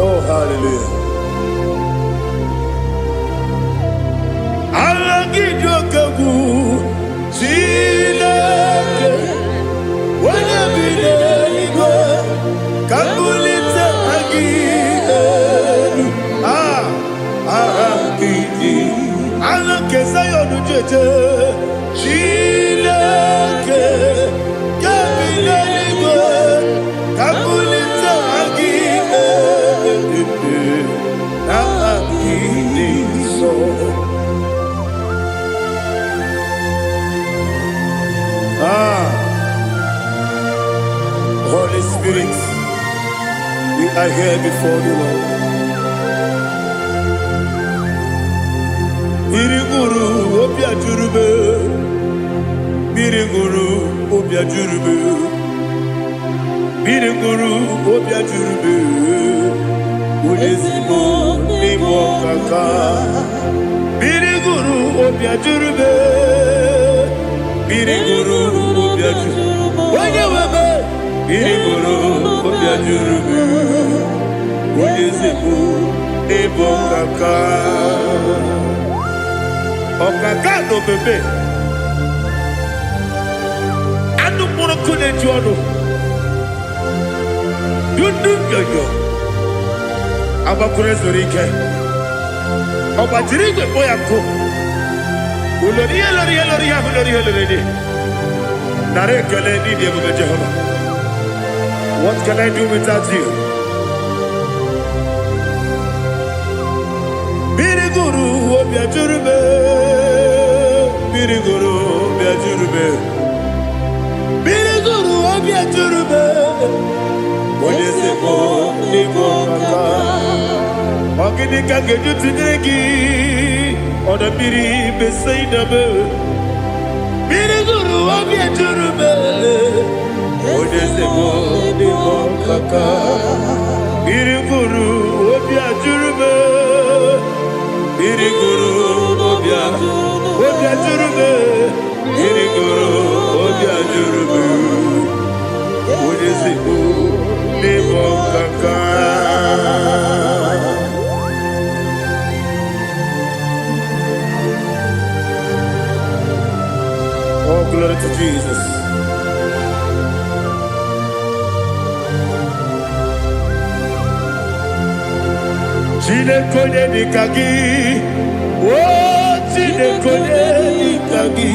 Oh, hallelujah. Agide okego. Chileke. When you be there, Kabulita again. Agidi. eje Chineke Gabileligwe Kabulite Agi Na Agi Niso. Holy Spirit, we are here before you, Lord. Biriguru Obia Jurube, Biriguru Obia Jurube, Biriguru Obia Jurube, Udesibo Nimo Kaka, Biriguru Obia Jurube, Biriguru Obia Jurube, Wanyawebe, Biriguru Obia Jurube, Udesibo Nimo Kaka. Ọ̀gàgà ló bèbè. Anúmúrú kú lè ju ọdún. Dúdú yọ̀yọ̀. Abakùnrin sọ̀rọ̀ ike. Ọ̀gbàjìrì ìgbè bóyá kú. Olórí yẹ lórí yẹ lórí yẹ lórí yẹ lórí yẹ. Nàrà ìkẹlẹ ní ìdí ẹ̀bùn Jehova. What can I do without you? Biriguru Obia Jurube, Biriguru Obia Jurube, Biriguru Obia Jurube, Odesebo Nibo Kaka, Oginika Geju Tinegi, Oda Biri Besaidabe, Biriguru Obia Jurube, Odesebo Nibo Kaka, Biriguru Obia Jurube. Biriguru Obia Jurube, Biriguru Obia Jurube, Udesibu Nibo Kaka. Oh, glory to Jesus. Chinekone Nikagi, oh Chinekone Nikagi,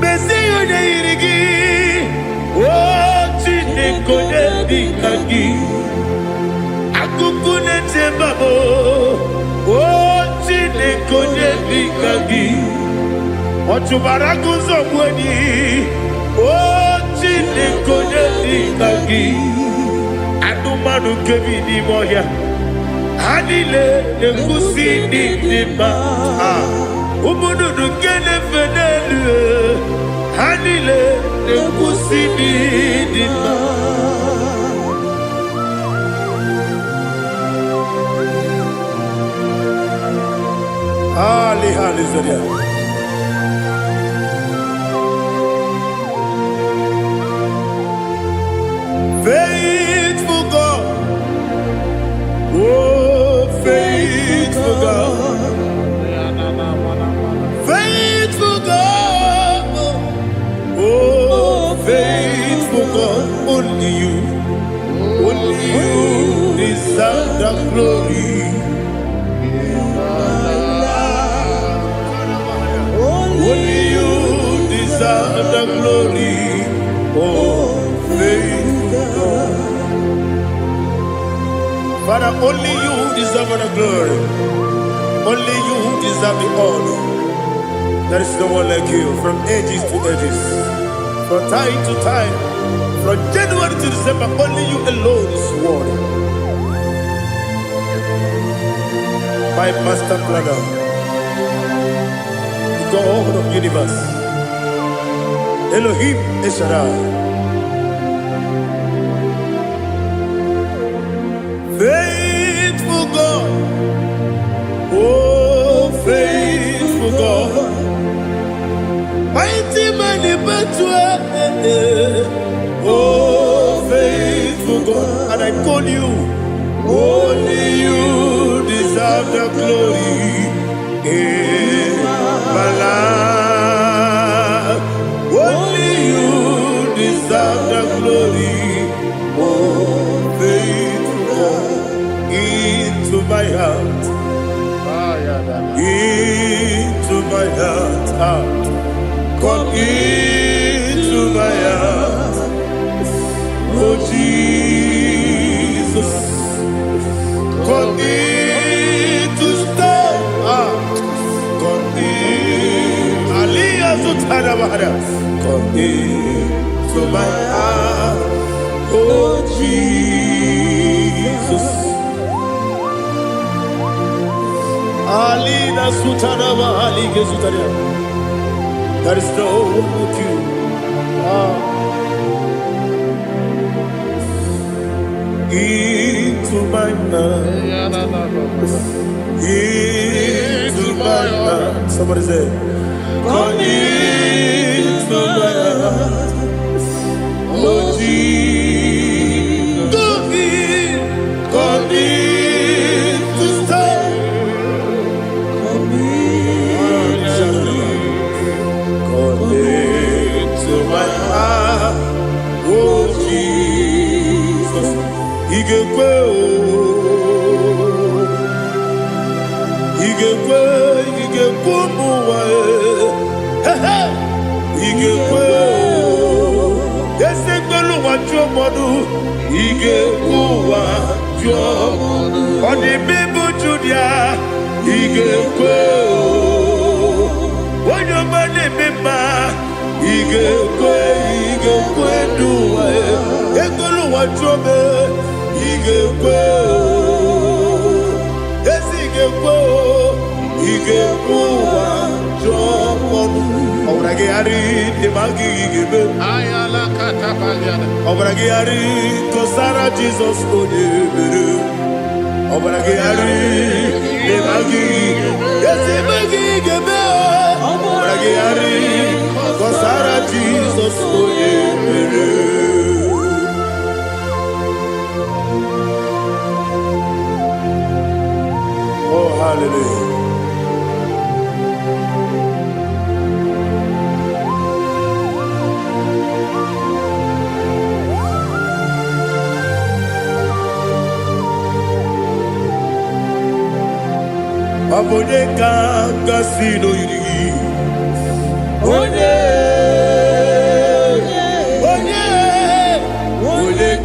Mesiyone Irigi, oh Chinekone Nikagi, Akukune Tembabo, oh Chinekone Nikagi, Otubaraku Zobweni, oh Chinekone Nikagi, Anumanu Kevini Moya. Hanile nekusi nidima, umunudu kene fenelu. Hanile nekusi nidima. Ali Zodia. Faithful God, oh faithful God, faithful God, oh faithful God, only you deserve the glory. Only you deserve the glory, oh faithful God. Father, only you deserve the glory. Only you deserve the honor. There is no one like you from ages to ages, from time to time, from January to December. Only you alone is worthy. My master planner, God of universe, Elohim Eshadai, faithful God, oh faithful God, mighty man in battle, oh faithful God, and I call you, only you deserve the glory. My life, only you deserve the glory, oh faithful God, into my heart, into my Alina Sutanama Alige Sutaria. There is no one with you. Into my mind. Into my heart. Somebody say, come into my heart. Oh Jesus, come in to stay. Come into my heart. Oh Jesus, He can go. He can go away. He can go. Yes, they don't want your mother. He can go your on the baby Julia. He can go. When your money member, he can go do it. They don't want your man. He can go. Yes, he can go. He can go. Obragiari, the Magi give Ayala Catapaliana. Obragiari, Kosara Jesus, Obragiari, the Magi, yes, the Magi give Obragiari, Kosara Jesus, oh, hallelujah. Abone kanga sino yiri. Onye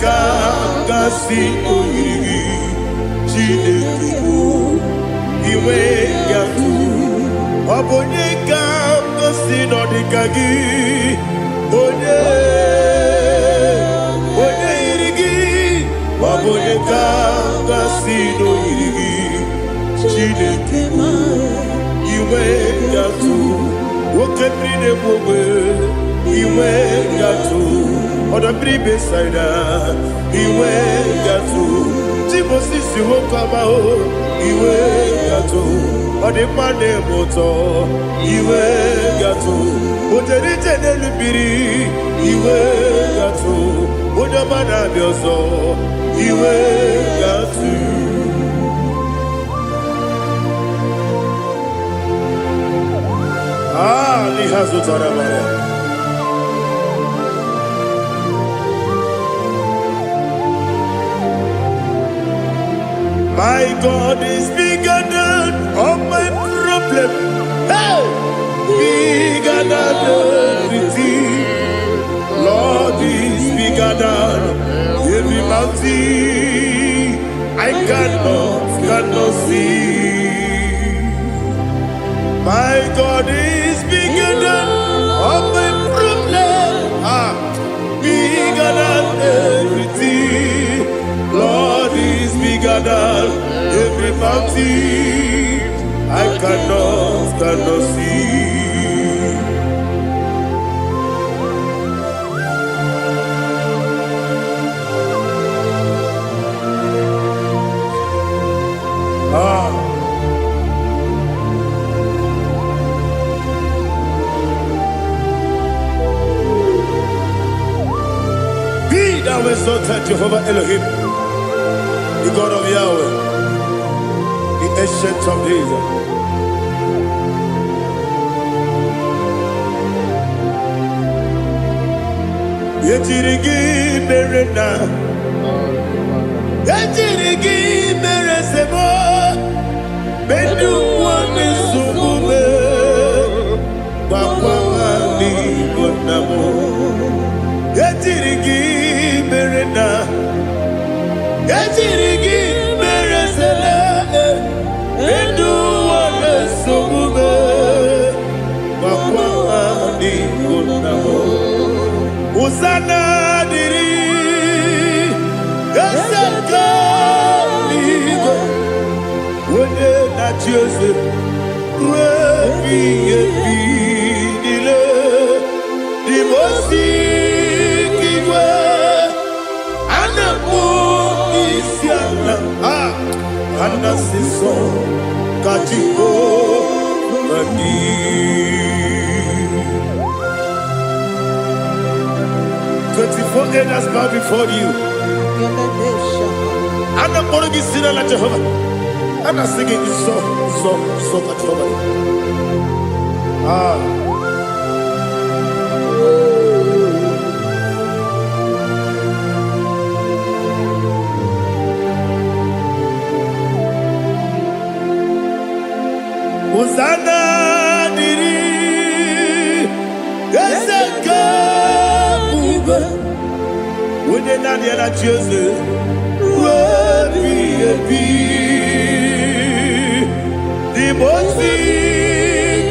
kanga sino yiri. Chineke iwe yatu. Abone kanga sino dikagi. Onye yiri. Abone kanga sino yiri. Chineke iwe gatu okemrine bogwe iwe gatu odabri besaida iwe gatu timosisi wokama o iwe gatu odipane moto iwe gatu ojerije nelubiri iwe gatu odamana bioso iwe gatu. My God is bigger than all my problem. Hey, bigger than everything. Lord is bigger than every mountain I cannot see. My God is bigger than all my problem. Bigger than everything. Lord is bigger than every mountain I cannot see. Be thou exalted, Jehovah Elohim, the God of Yahweh, the ancient of days. Yetirigi merena, yetirigi meresemo, bedu wane sumume, bakwani bonamo. Yetirigi merena, yetirigi meresele, bedu wane sumume, bakwani bonamo. Usana diri, esaka na Jose, Rebi Dile, the Mosi Kiwe, and the Isiana, and the Siso, Katiko, Mani. 24 elders bow before you. And I'm going to be singing like Jehovah. And I'm singing this song like Jehovah. Hosanna diri, Ezeka ube, wene nani ana Jose, Rebi, the Mosi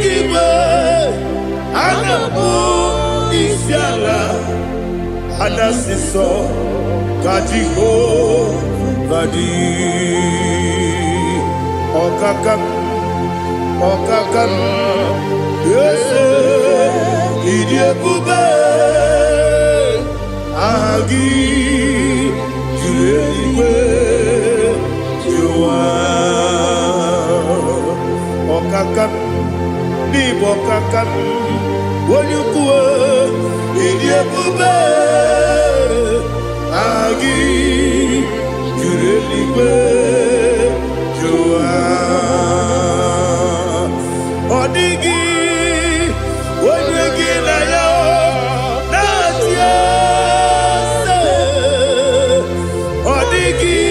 Kiwe, Anamu Isiala, Anasiso, Kajiho, Vadi, Okakam, Yese, Idiebube, Agi, Juliwe, Joa, Okakam, Nibokakam, Wonyukue, Idiebube, Agi, Juliwe, Joa, Odigi, Wonyegi na yo, Natia, Odigi,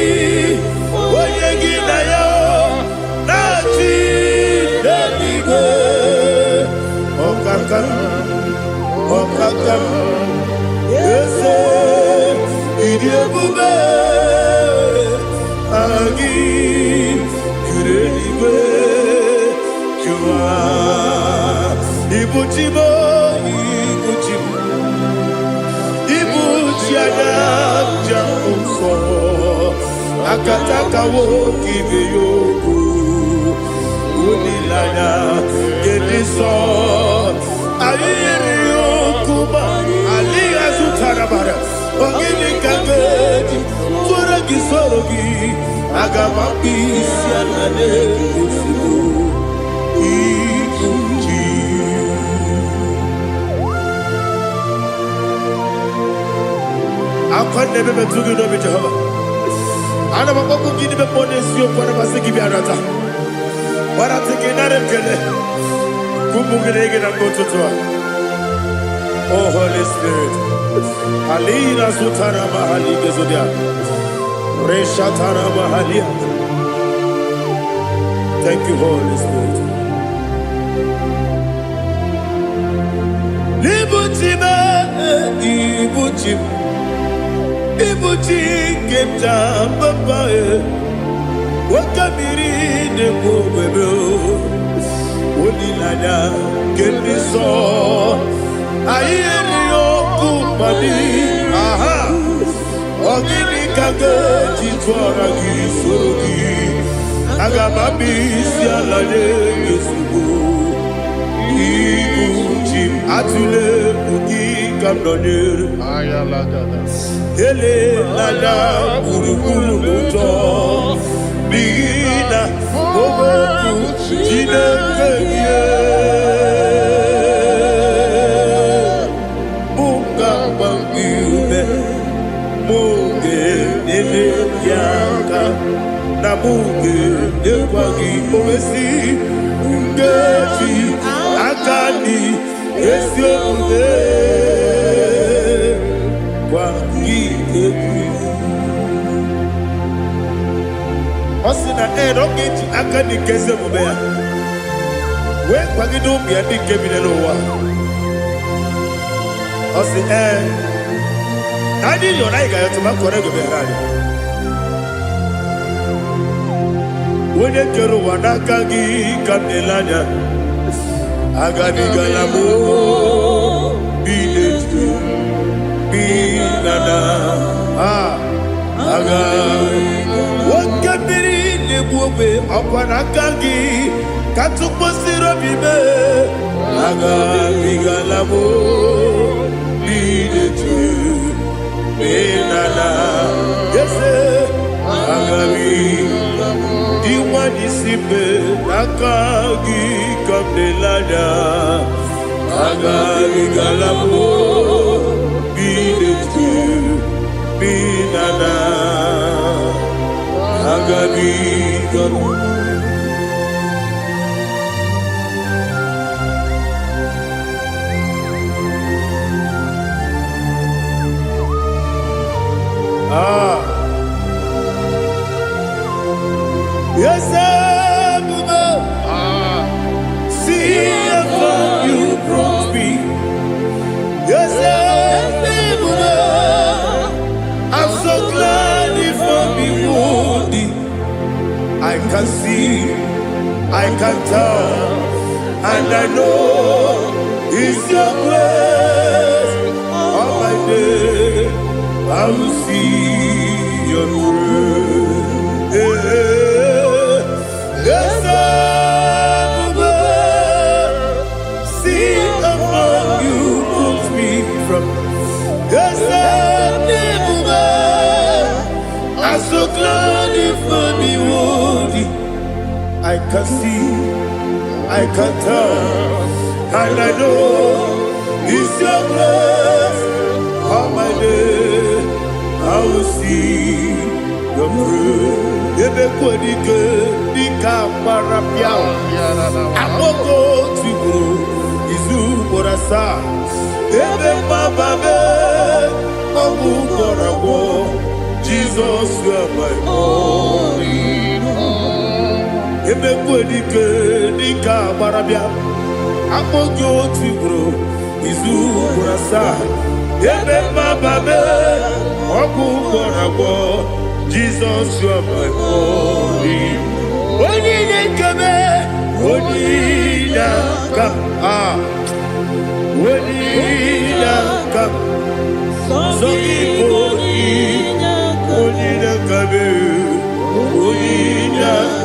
Wonyegi na yo, Nati, Deligwe, Okakam, Yese, Idiebube, Agi, Jureligwe, Jua, Ibuchimo, Ibuchiana, Jamso, Akataka woki beyoku, Unilaya, Gediso, Ayiriyokuba, Aliya Zutarabara, Ogini Kageti, Turagi Sorogi, Agamapi, Sianane, Ikuchi. Akwa nebe betugi no bi Jehova. Ana bako gidi be ponesio kwa na basiki bi arata. Wara tiki na rekele. Kumugirege na mbototoa. Oh Holy Spirit. Alina sutara mahali gezodia. Resha tara mahali. Thank you, Holy Spirit. Libutime, Ibuchi kemta papae, wakamiri de bobebe, Unilaya kendiso, ayeri okupani, aha, ogini kage jitwara gisorogi, agamabi sialade yesubu, Ibuchi atule buki kamdonir, ayalagada. Ele lala burukuru muto bina oboku jinekeye muka bangiune muge nene yaka na muge nekwagi owesi ngeji akani esiode Osina rogeji akani keze mubea. We kwagido mi adi kebine lowa. Osi nani yona iga yotuma kore goberani. Wene kero wanakagi kamnelanya. Agadi galamo binetu binana aga wakabiri ne buobe okwanakagi katuposiro bibe aga bigalabo bidetu benana yese aga bigalabo diwani sibe nakagi kamdelada aga bigalabo bidetu benana aga bigalabo. Yes, see how far you brought me. Yes, I'm so glad if I'm wounded. I can see, I can tell, and I know it's your grace. On my day, I will see your grace. Yes, see how far you brought me from. Yes, I'm so glad if I'm worthy. I can see, I can tell, and I know it's your grace. On my day, I will see your grace. Ebe kodike dika parapia aboko tibo izu borasa ebe bababe obu korawo Jesus you are my only hope. Ebe kodike dika parapia aboko tibo izu borasa ebe bababe obu korawo Jesus, you are my only. Only come, only come, only come. So only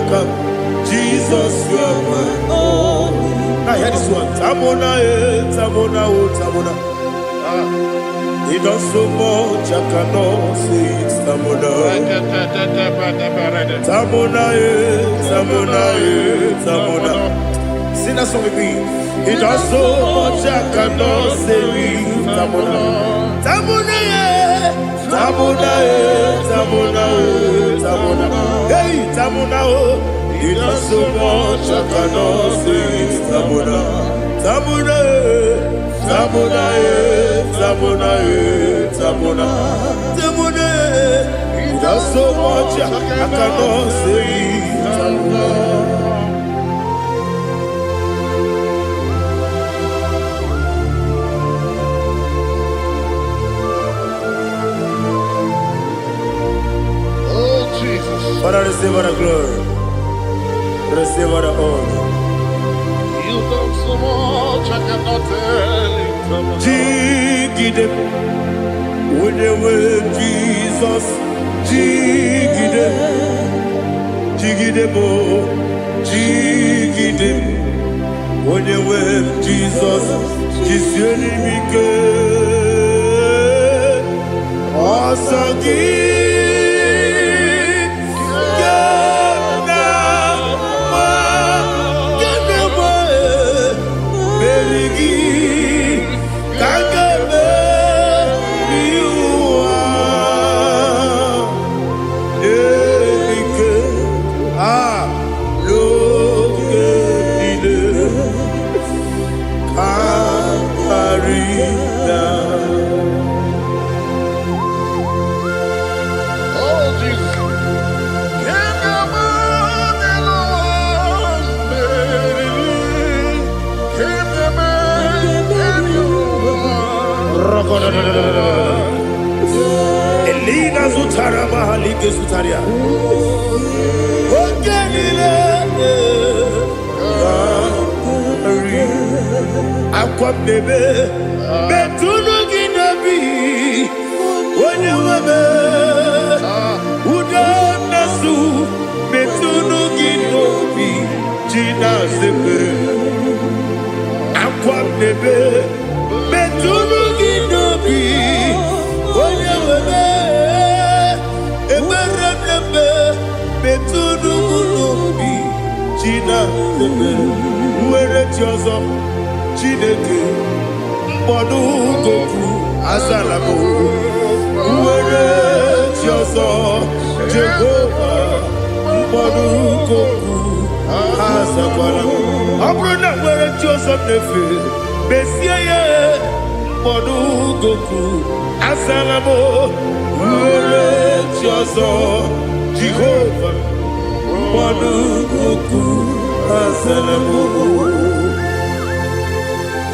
come. Jesus, you are my only. I hear this one. Tamona, tamona, tamona. He does so much, I cannot say it's Tamona. Tamona, Tamona, Tamona. Sing that song with me. He does so much, I cannot say it's Tamona. Tamona, Tamona, Tamona, Tamona. Hey, Tamona, he does so much, I cannot say it's Tamona. Tamona, Tamona, Tamona, Tamona, Tamona. He does so much I cannot say. Tamona. Oh Jesus. Father, receive all the glory. Receive all the honor. You done so much I cannot tell it. Jigide, with the way Jesus, Jigide, Jigide bo, Jigide, with the way Jesus, Jisyenimike, Asagi. Elina Zutara Mahalike Zutaria. Ogenile Aqua bebe Betunu Ginabi Wanyawame Uda Nasu Betunu China Zepe, Aqua Nebe, Betunu Ginobi, Oyawebe, Eberebe, Betunu Gunobi, China Zepe, Uere Tiozo, Chineke, Mbonu Goku, Azalamo, Uere Tiozo, Jehovah, Mbonu Goku, Azalamo, Abrona Uere Tiozo Nefe, Besiye, Mbonu Goku, Azalamo, Uere Tiozo, Jehovah, Mbonu Goku, Azalamo.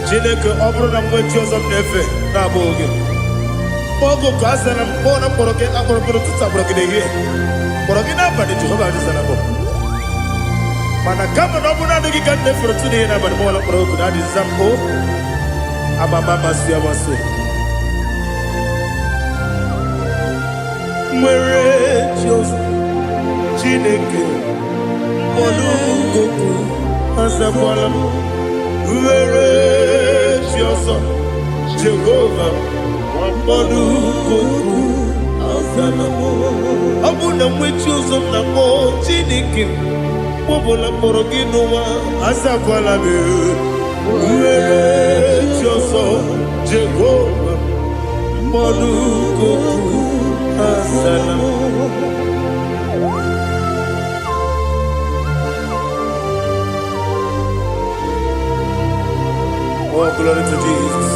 Chineke ọbụrụ mgbe ọzọ na-efe na-abụ oge ogo ka a sara mkpọ na mkpọrọ gị akpọrọkpọrọ tụta kpọrọ gị n'ehihie kpọrọ gị n'abalị Jehova adịzara bụ mana kama na ọ bụrụ adịghị ka nne fere tụ n'ihe n'abalị mọọla mkpọrọ ogu na adịza mpụ amama amasị amasị nwere chi ọzọ Chineke mkpọrọ ogogo azakwala m Uere Chioso, Jehovah, Wambodu Koku, Azalamo. Abuna Mwichioso Namo, Chinikim, Mobola Moroginoa, Azakwalabe. Uere Chioso, Jehovah, Wambodu Koku, Azalamo. Oh, glory to Jesus.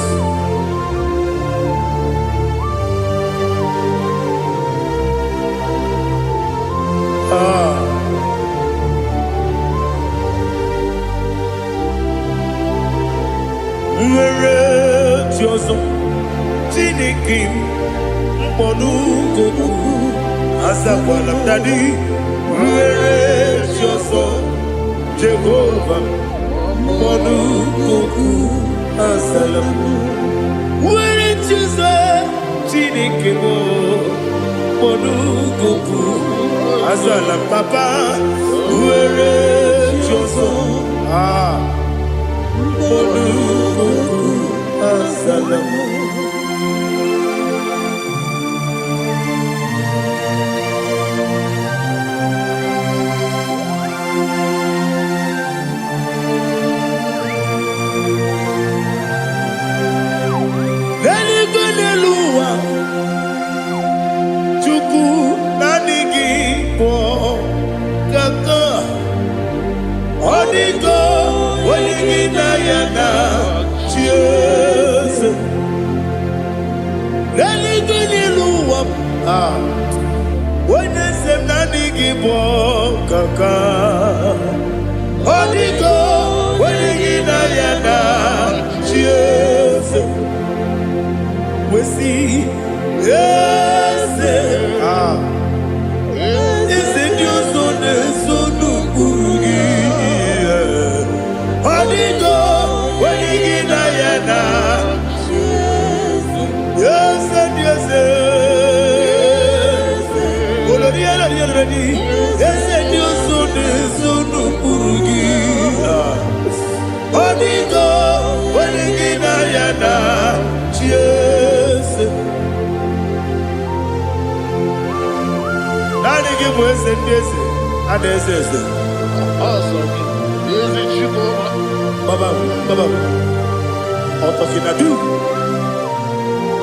Nwere Chioso, Chineke, Mbonu Goku, Azakwala Dadi. Nwere Chioso, Jehovah, Mbonu Goku, Azalamo. Nwere Chioso, Chineke, Mbonu Goku, Azalam Papa. Nwere Chioso, Mbonu Goku, Azalamo.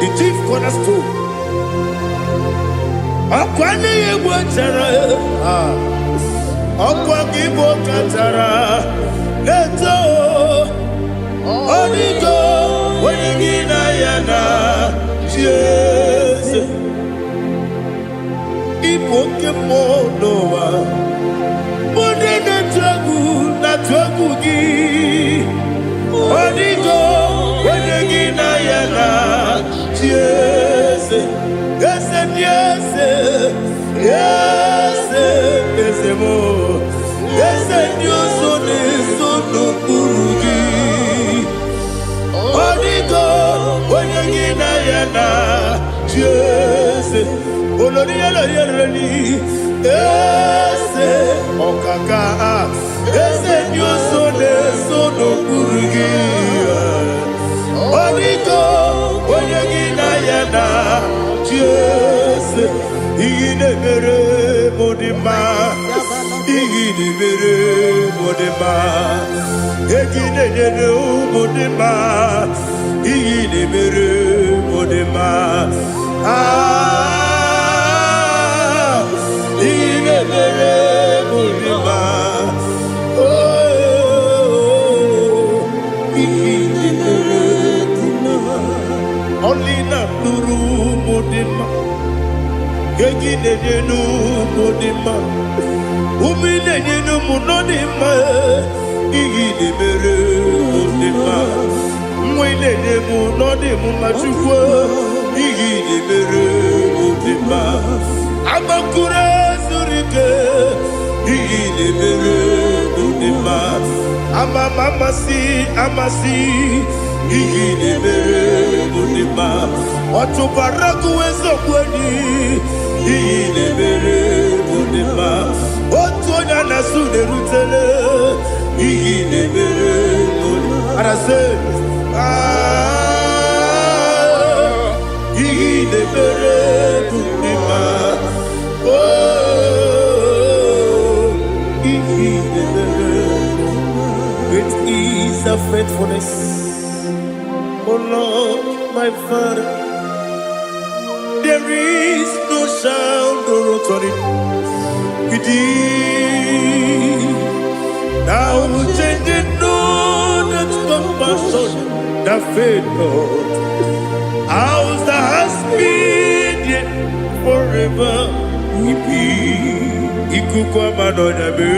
The chief cornerstone. Akwane Igbo chara, Akwa Igbo kachara, Leto, Onigo, Wenigina Yana, Jesus. Igbo kemo noa, Mone na tragu gi, Onigo, Wenigina Yana, Jesus. Yes, yes, yes, yes, more. Yes, and you so no Burugi. Onigo, when you get Ayana, yes, Olonia, yes, Okaka, yes, and ni mere modema egine nyene modema iyi ni mere modema iyi ni mere modema iyi ni mere modema only na nuru modema egine nyene modema umile nyene munodema iyi ni mere modema mwile nyene munodema machukwa iyi ni mere modema amakure zurike iyi ni mere modema amasi iyi ni mere modema otubaraku ezokweni iyi ni mere modema otonya nasune rutele iyi ni mere modema arase iyi ni mere modema iyi ni mere great is thy faithfulness, O Lord my Father. There is no sound or authority within. Thou changest not that compassion, that faith not. Ours thou hast been yet forever. Ipi ikukwa manonya be.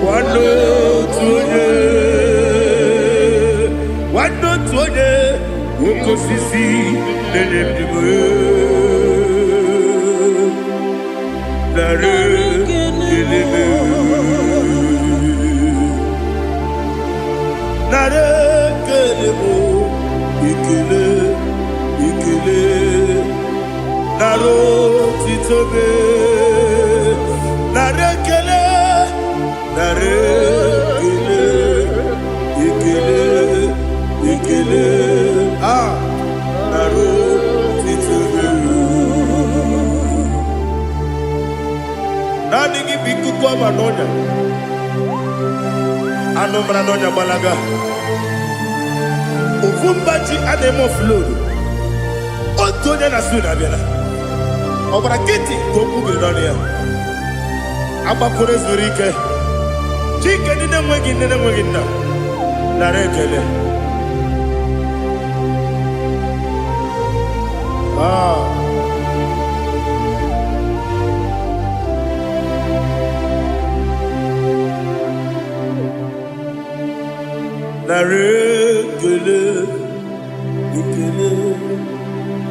Wano tuone, uko sisi nene mdimu. Nare kelebe, nare kelebo, ikele, naro titobe, nare kele, nare ikele, naro titobe. Nani gibiku kwa manonya, anomra nonya balaga. Uvumbaji anemo flood. Otonya na suna biela. Obra kiti goku beronia. Abakure zurike. Chike nene mwegi na. Narekele. Narekele,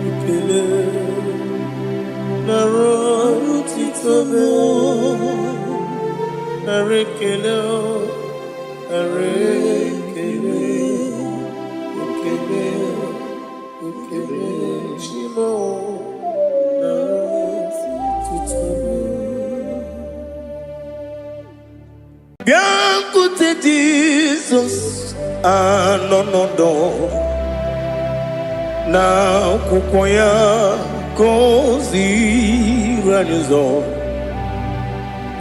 ikele, narotitobe, narekele, ikele, shimo, narotitobe. Bien écoute Jesus. Anonodo na kukoya kozi ranizo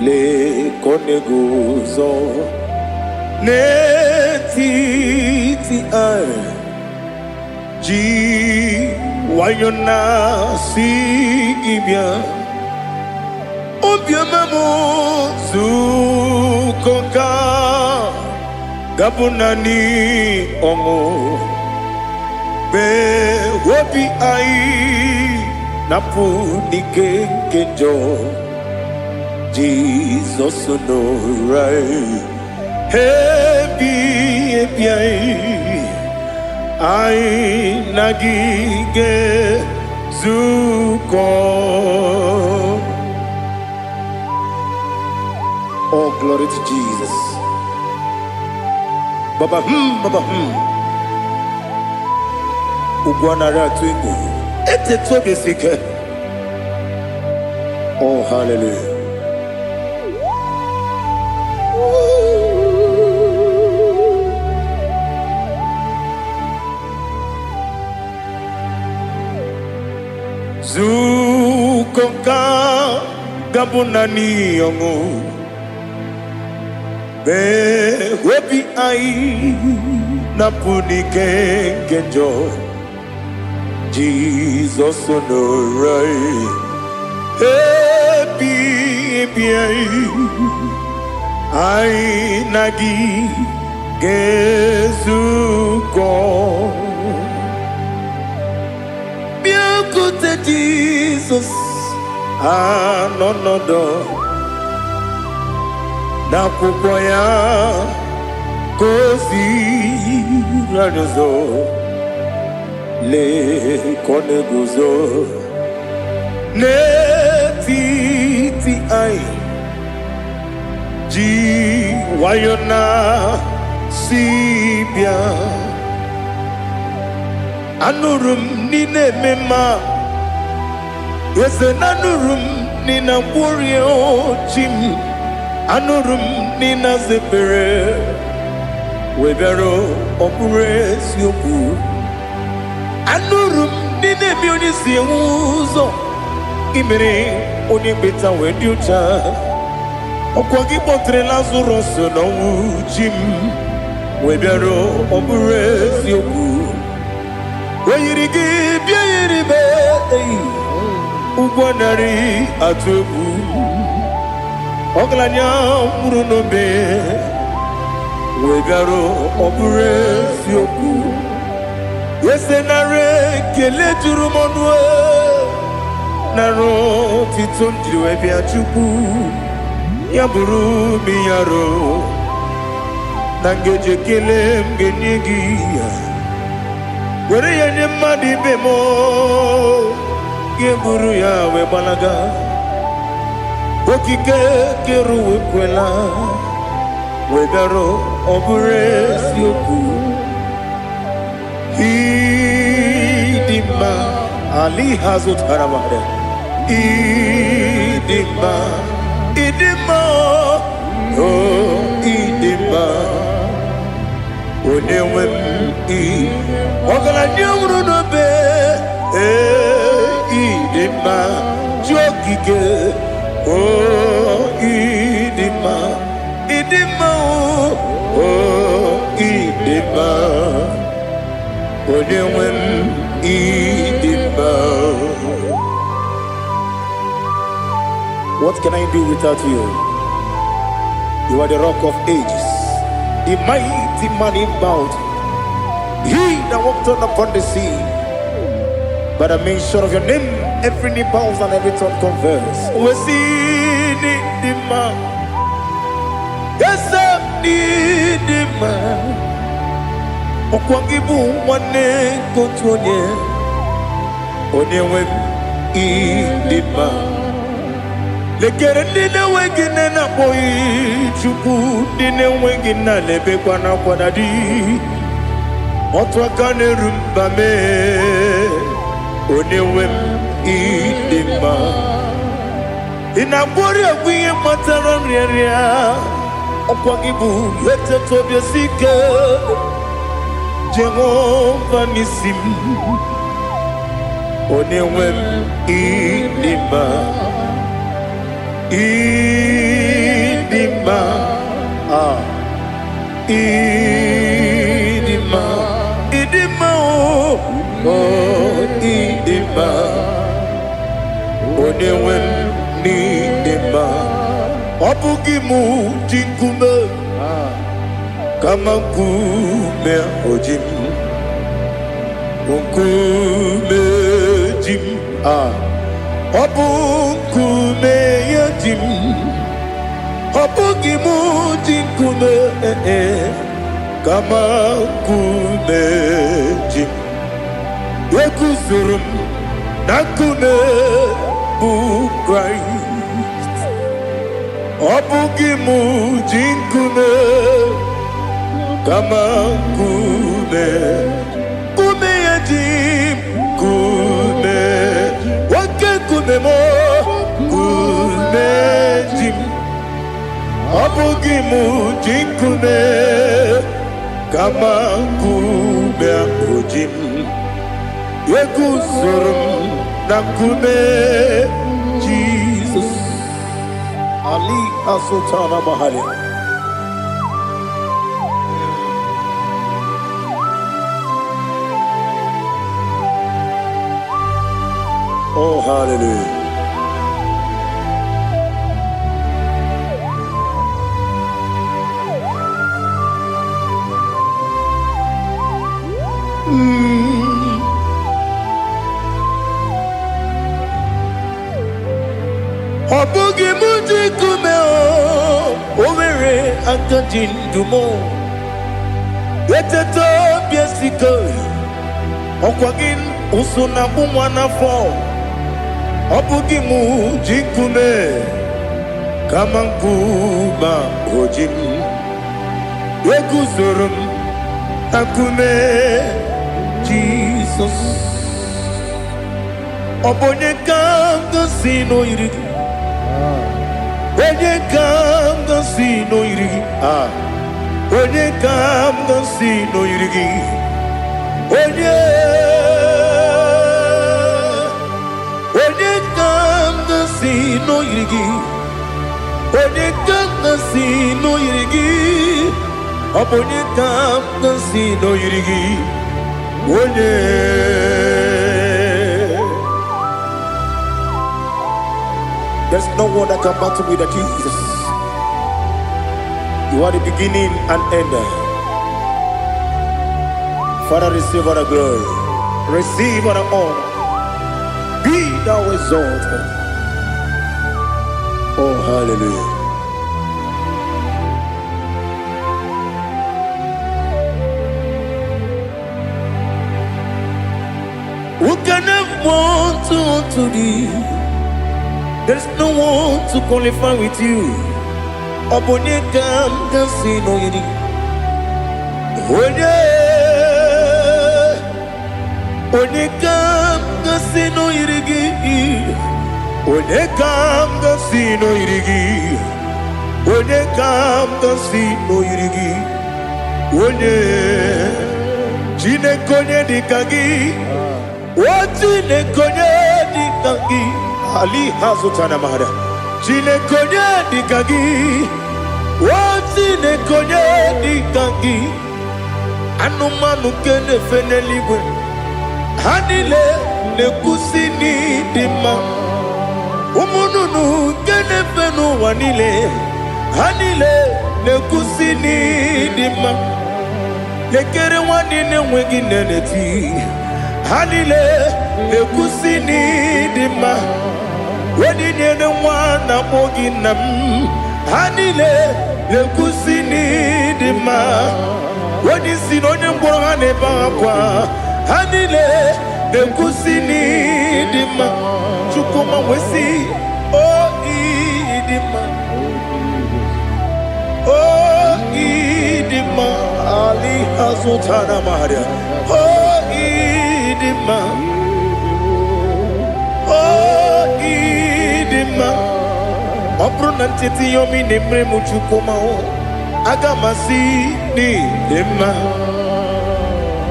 le koneguzo ne titi ai ji wayona sigibia obiamamu zukoka Gabunani ongo be wobi ai napu nikenjo Jesus no right happy ai nagige zuko. Oh, glory to Jesus. Baba Ugwanara twingu ete tobi sike. Oh, hallelujah. Zukonka gabunani yongo be webi ai napunike kenjo Jesus onorai happy ai nagi gezuko biakute Jesus anonodo na kukoya kosi radozo le koneguzo ne titi ai ji wayona sibia anurum nine mema yese nanurum nina warrior chim anurum nina zepere webero opure sioku anurum nine mionisi uzo imere oni beta wediucha okwagi potre Lazarus no jim webero opure sioku weyirigi biayiribe ugwanari atubu oglanya murunobe wegaro opure sioku yesenare kele turumonwe naro titondiri webia chuku yaburu miyaro nangeje kele mgenyigi were yenye madi bemo geburu ya webalaga okike keru wekwela wegaro obure sioku idima ali hazut haramade idima oh idima onewem ogala nyamru no be idima jokike oh idima oh idima onewem idima. What can I do without you? You are the rock of ages, the mighty man in mountain, he that walked on upon the sea. By the mention of your name, every knee bows and every tongue confess. We see the man. Yes, the man. Okwangibu wane kotonye. Onyewe the man. Lekere nina wengine na boy chuku nina wengine lebe kwa na kwa dadi otwakane rumba me onewem idima inabori agwiye matara nriaria okwagibu lete tobye sike Jehova nisim onewem idima idima idima idima oh idima onewem nidima obugimu jinkume kama kume ojim unkume jim obukume yajim obugimu jinkume kama kume jim yekusurum nakune bu Christ obugimu jinkume kama kume yajim kume wake kume mo kume jim obugimu jinkume kama kume ojim yekusurum nakune Jesus Ali Asutana Mahali. Oh, hallelujah. Obugi muji kume o mere akajin dumo eteto biesiko okwagin usuna bumwana fo obugi muji kume kamankuba ojim yeguzorum akume Jesus obonye kanga sino yirigi onye kanga sino yirigi onye kanga sino yirigi onye kanga sino yirigi onye kanga sino yirigi obonye kanga sino yirigi onye. There's no one that can battle with Jesus. You are the beginning and end. Father, receive all the glory. Receive all the honor. Be thou exalted. Oh, hallelujah. Who can have one to thee? There's no one to qualify with you. Obonye kam kasino yiri. Onye kam kasino yirigi. Onye kam kasino yirigi. Onye kam kasino yirigi. Onye jine konye dikagi. Jine konye dikagi. Ali Hazutana Mahada. Jine konye dikagi. Jine konye dikagi. Anumanu kene feneliwe. Hanile ne kusini dima. Umununu kene fenu wanile. Hanile ne kusini dima. Yekere wanine wengi neneti. Hanile ne kusini dima. Wedi nyene wana mogi nam Hanile lekusini dima Wedi sinonye mbwangane bakwa Hanile lekusini dima Chukuma wesi Oh idima Oh idima Ali Hazutana Maria Oh idima Obruna ntiti yomi nemre muchukoma o agamasi ni dema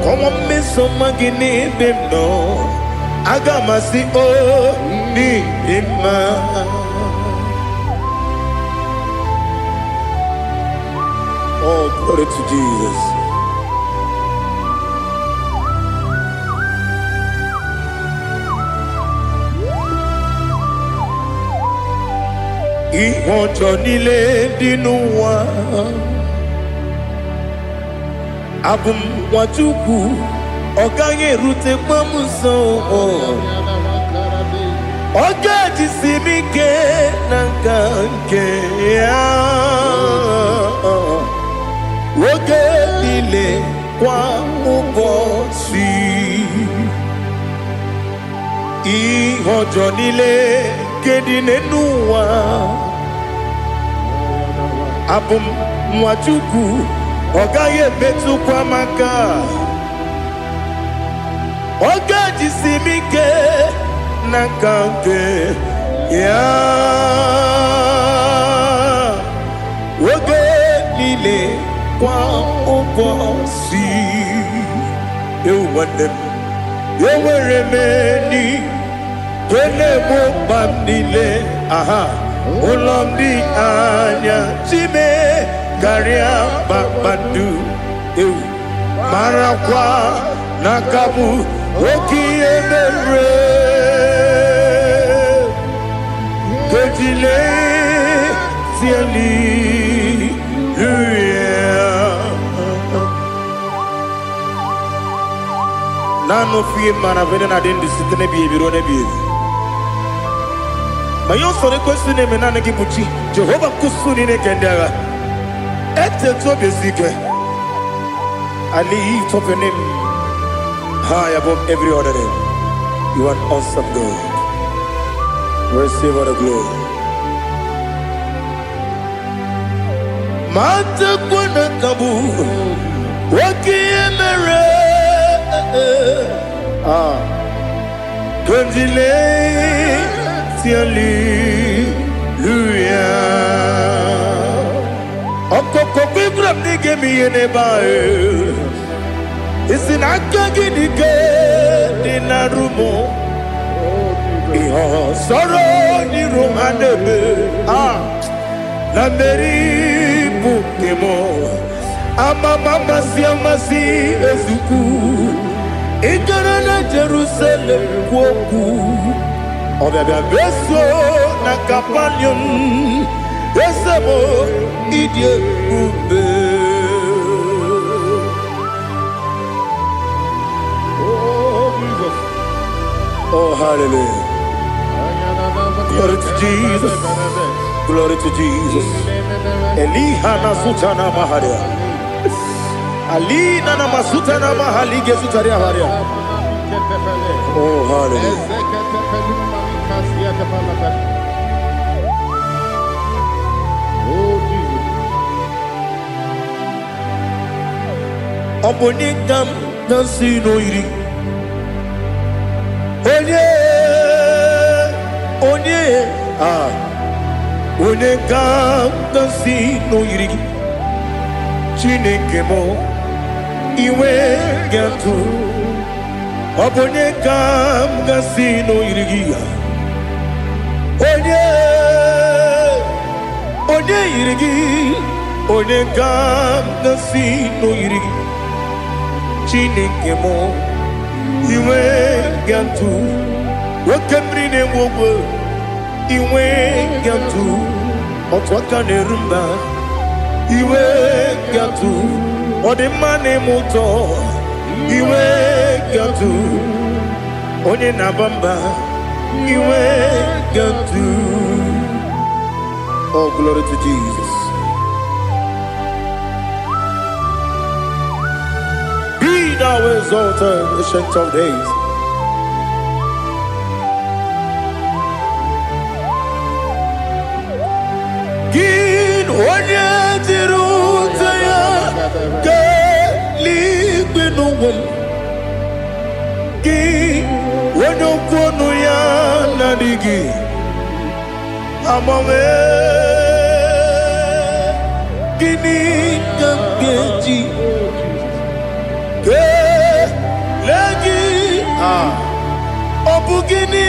Komo meso magini demno agamasi o ni dema Oh, glory to Jesus. Ihojo nile dinuwa Abum wajuku Oganye rute mamuso Oga jisimike nankanke Oge nile kwa ubosi Ihojo nile kedinenuwa Abum mwachuku Ogaye betu kwa maka Oga jisimike Nakanke Ya Oge nile kwa ubosi Ewanem Eweremeni Kene mo bandile Aha Ulomdi anya chime garia babadu marakwa nakabu okiemere kejile siali nano fie mana vene na den disitene biebiro ne biebi mayo sore kwesune menane kibuchi Jehova kusuni ne kendaga ete to besike I lift up your name high above every other name. You are awesome God. Receive all the glory. Mata kuna kabu wakiemere Kanjile tiali luya Okoko kikram nige miyene bae Isin akagi nige dinarumo Iho soro ni romanebe La meri bukemo Ama mama si amasi ezuku Ikarana Jerusalem kwoku Obebe beso na kapanium Esemo idye ube Oh Jesus Oh hallelujah Glory to Jesus Glory to Jesus Elihana sutana maharia Alina na masuta na mahali gesutaria haria Oh hallelujah Obonikam nasino iri Onye Onekam nasino iri Chineke mo Iwe gatu Obonekam nasino iri Onye iri Onekam nasino iri Chineke mo Iwe gatu Wakemri ne wogo Iwe gatu Otwaka ne rumba Iwe gatu Odemane moto Iwe gatu Onye nabamba Iwe gatu Oh glory to Jesus Thou exalted, ancient of days. Gin onye tirutaya ke libinuwel. Gin onye kwonu ya nadigi amame. Gini kamgeji. Lagi Obugini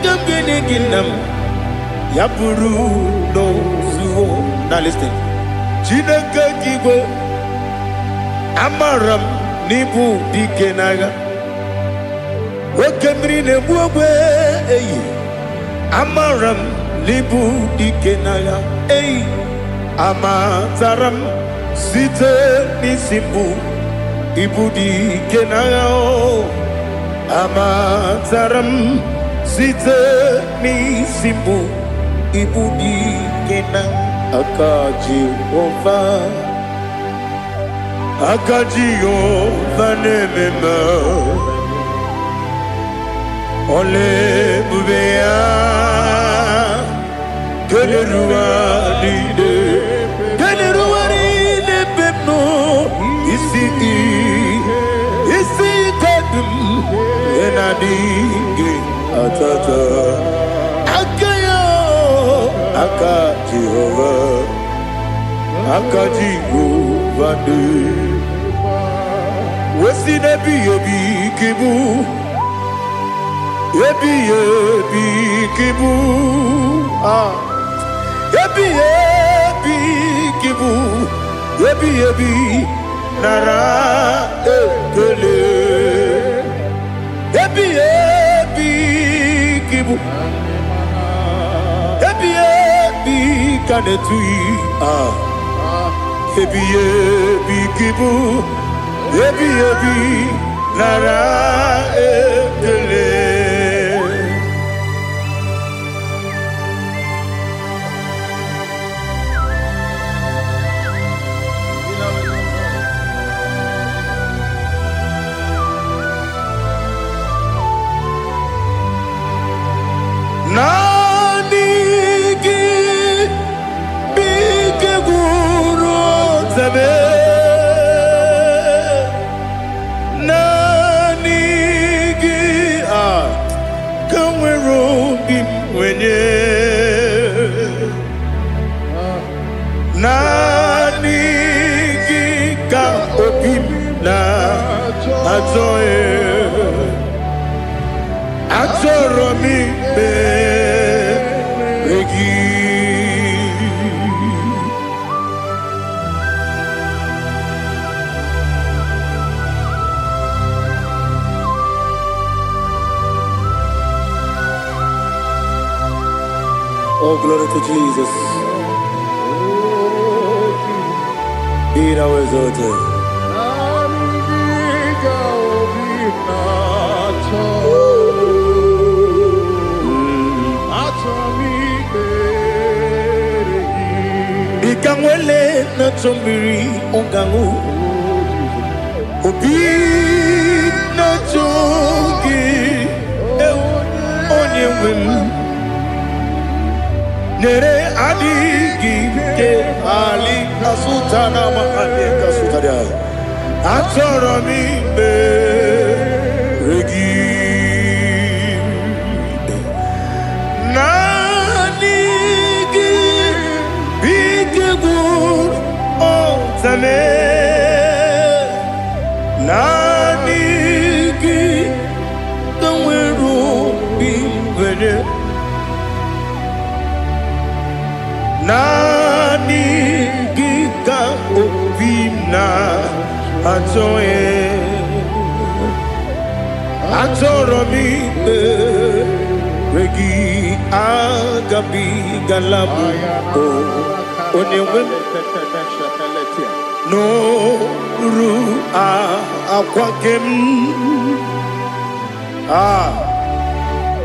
Gambini Ginam Yapuru no Zuo Now listen Chinaka Kigo Amaram Nibu Dikenaga Wakemri Nebuwe Amaram Nibu Dikenaga Amataram Site Nisimbu Ibudi kenao Amataram Sita ni simbu Ibudi kenang Akaji ova nemema Ole bubea Keleruaride Keleruaride pepno Isi kadum Enadinge atata Akayo Aka Jehovah Aka Jehovah Wesi nebi yebi kibu Yebi kibu Ebi ebi kibu, ebi ebi nara ekele. Ebi ebi kibu, ebi ebi kanetui. Ebi ebi kibu, ebi ebi nara ekele. Nanigi bige guru zabe, nanigi kamweru bimwenye, nanigi ka obim na azoe. Atoromi beregi. Oh, glory to Jesus. Be thou exalted. Ikangwele na chombiri ongangu, obi na chogi onye wem nere adigi ke ali kasutana mahali kasutaria atoro mi beregi. Nanigi kamweru bimwenye, nanigi ka obimna atoe. Atoromi regi agabi galabu onyewe no ru akwakem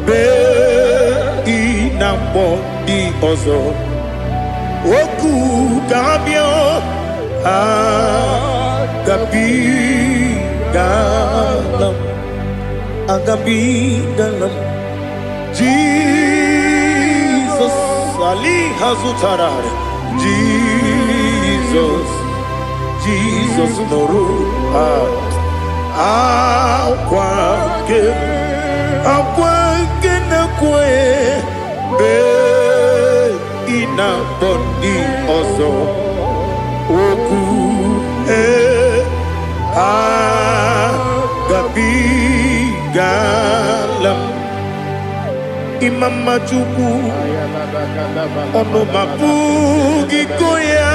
be inambo di ozo oku kabio agabi galam agabi galam. Jesus Ali Hazutarare, Jesus, Jesus Noru akwake na kwe be ina bondi ozo oku gabi galam. Imam Majuku ono mapugi koya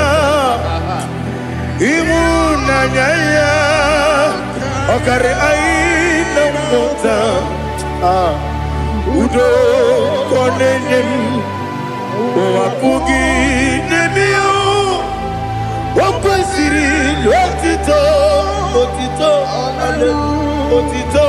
imuna nyaya okare aina mota udo konenem mapugi nemio wakwasiri lotito otito ale otito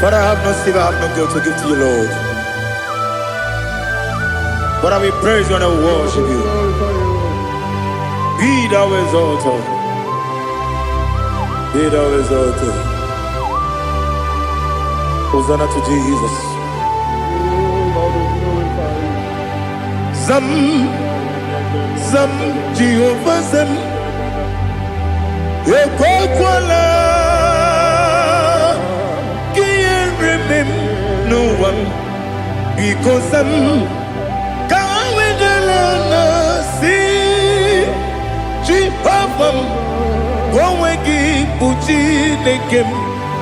But I have no silver, I have no gold to give to you, Lord. But I will praise you and I will worship you. Be thou exalted. Be thou exalted. Hosanna to Jesus. Zam, Zam, Jehovah Zam. Ekwakwala, can't remember no one because I'm going to see Jehovah. Gowegi Uchi Nekem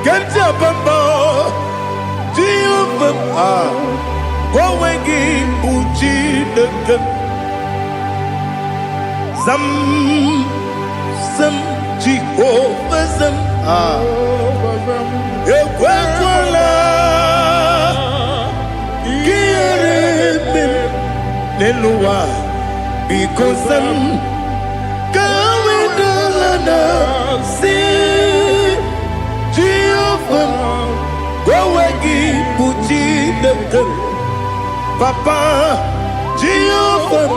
Kenta Bamba Jehovah. Gowegi Uchi Nekem Zam Zam Jehovah Zam Ekwakwala Kieremem Neluwa because I'm see Jehovah. Gowegi Uchi Nekem Papa Jehovah.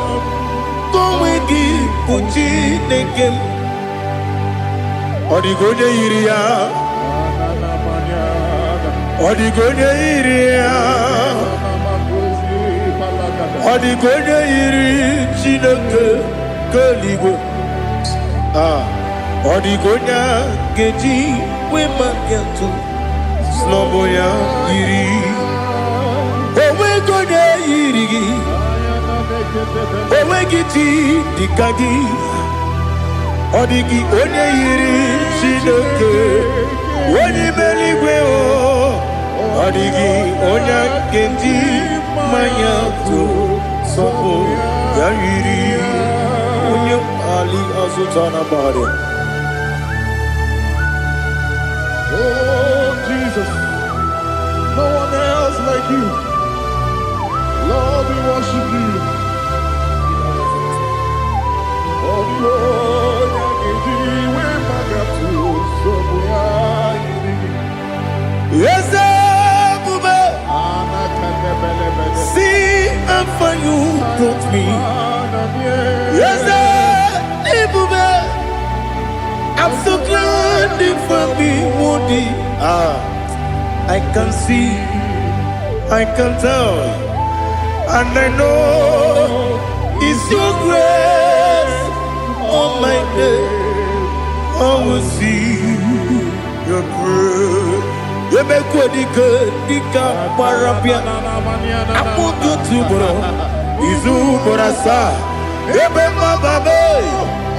Gowegi Uchi Nekem Odigonya Iria Odigonya Iria Odigonya Iri Chineke Keligwe Odigonya Geji Wemakiatu Sloboya Iri Owegonya Iri Owegiti Dikagi Odigi Onye Iri Chineke Onye Meligwe Odigi Onya Geji Mayatu Sopo Yairi Onye Ali Azutana Bari. Oh, Jesus. No one else like you. Lord, we worship you. Oh, Lord, yes, Bube. See how far you brought me. Yes, Bube. I'm so glad for me, Woody. I can see, I can tell, and I know it's your grace. Oh my God, I will see your grace. You make good, Dika Parapia. I put you to bro. Izu Borasa. You make my baby.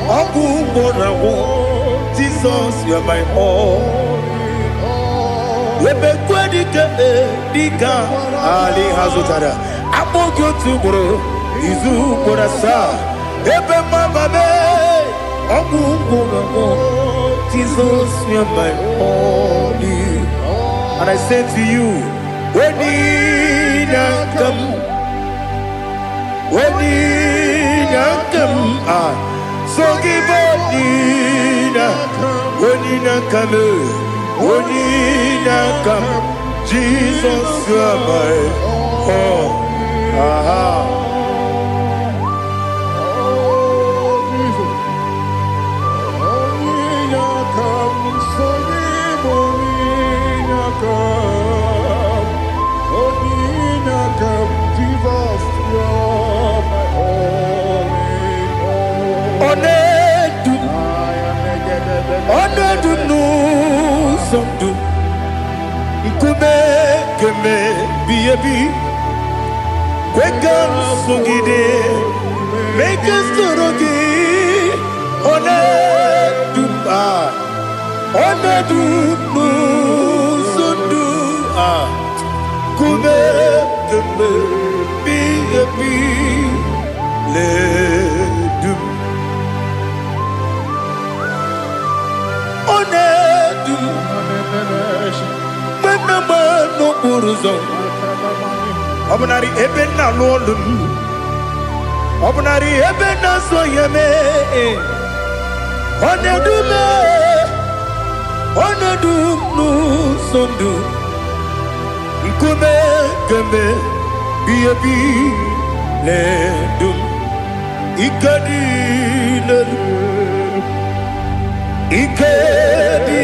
Aku Borawo. Jesus, you're my all. You make good, Dika Ali Hazutara. I put you to bro. Izu Borasa. You make my baby. Aku Borawo. Jesus, you're my all. And I say to you, when you come, so give up, when you come, Jesus, you are my all. Make us Obnari ebena lolum Obnari ebena soyeme Onedu nu sondu Nkume keme biyebi ledum Ikadile, Ikadi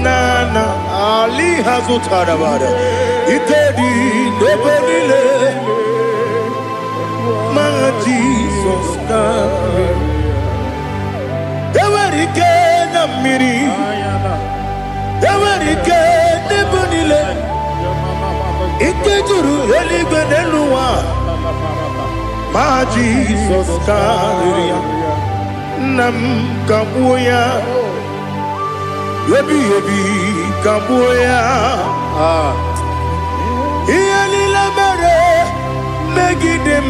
Nana Ali Hazutarabada, Ikadi Nebonile, my Jesus God. Ewerike na miri, Ewerike Nebonile, Ikejuru Eligwe Neluwa. My Jesus Karia Nam Kabuya Yebi Kabuya Iyalila Mere Megidem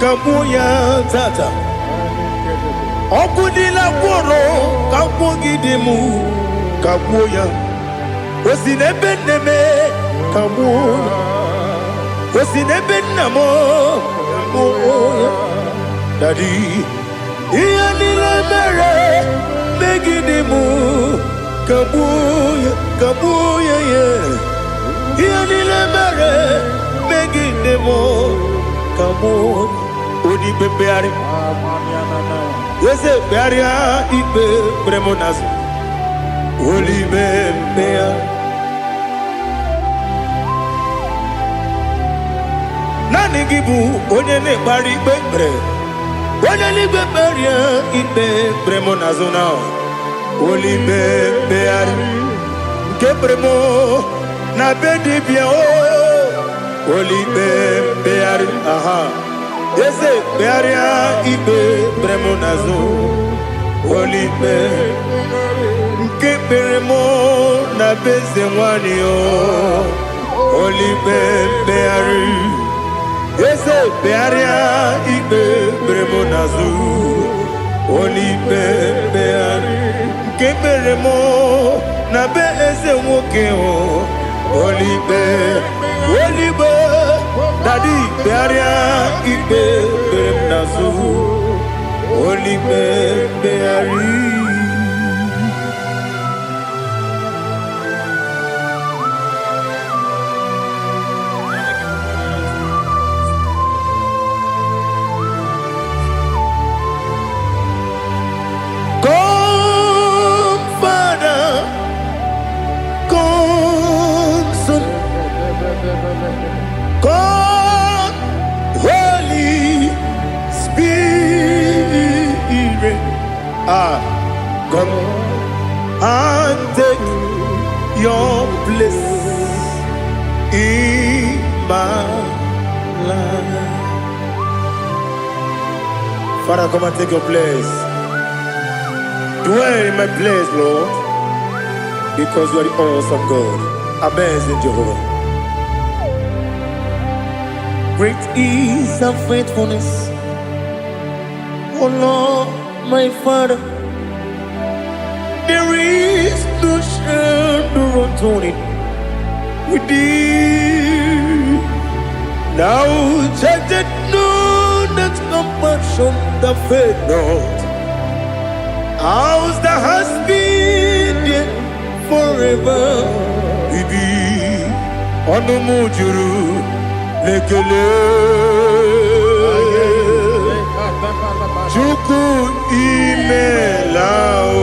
Kabuya Tata Okudila Kworo Kabugidemu Kabuya Osinebeneme Kabuya Osinebenamo Daddy, Iyanila Mere, Megidemu, Kabuya, Kabuya, yeah. Iyanila Mere, Megidemu, Kabuya, Odi Bebeari, yes, Bearia, Ibe, Bremonas, Oli Bebea. Nani gibu onye ne-ekpari ikpe ekpere onye n'igwe kperie ikpe bremo na zona olibe begharị nke bremo na be dibịa olibe begharị aha eze begharịa ikpe bremo na zo olibe nke bremo na be eze nwanyị olibe begharị Ese bearia ikpe bremo nazu Olipe beari Nke beremo na be eze nwoke Olipe Olipe Dadi bearia ikpe bremo nazu Olipe beari God, Holy Spirit, come and take your place in my life. Father, come and take your place. Dwell in my place, Lord, because you are the awesome God. Amazing Jehovah. Great is thy faithfulness, O Lord, my Father. There is no shadow of turning with thee. Now check that no, that compassion that faith not. Ours that has been there forever. Bibi, Onomujuru. Lekele Chuku imelao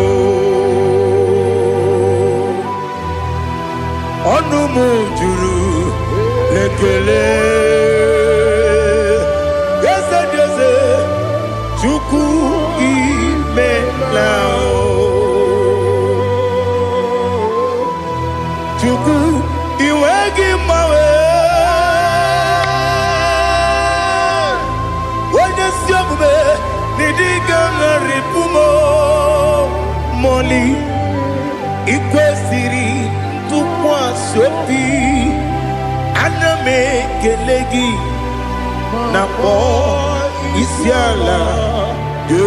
Onumujuru Lekele Yese Yese Chuku imelao Chuku iwegi mawe Moli ikwesiri tụkwasị obi ana m ekele gị na kpọ isi ala gị.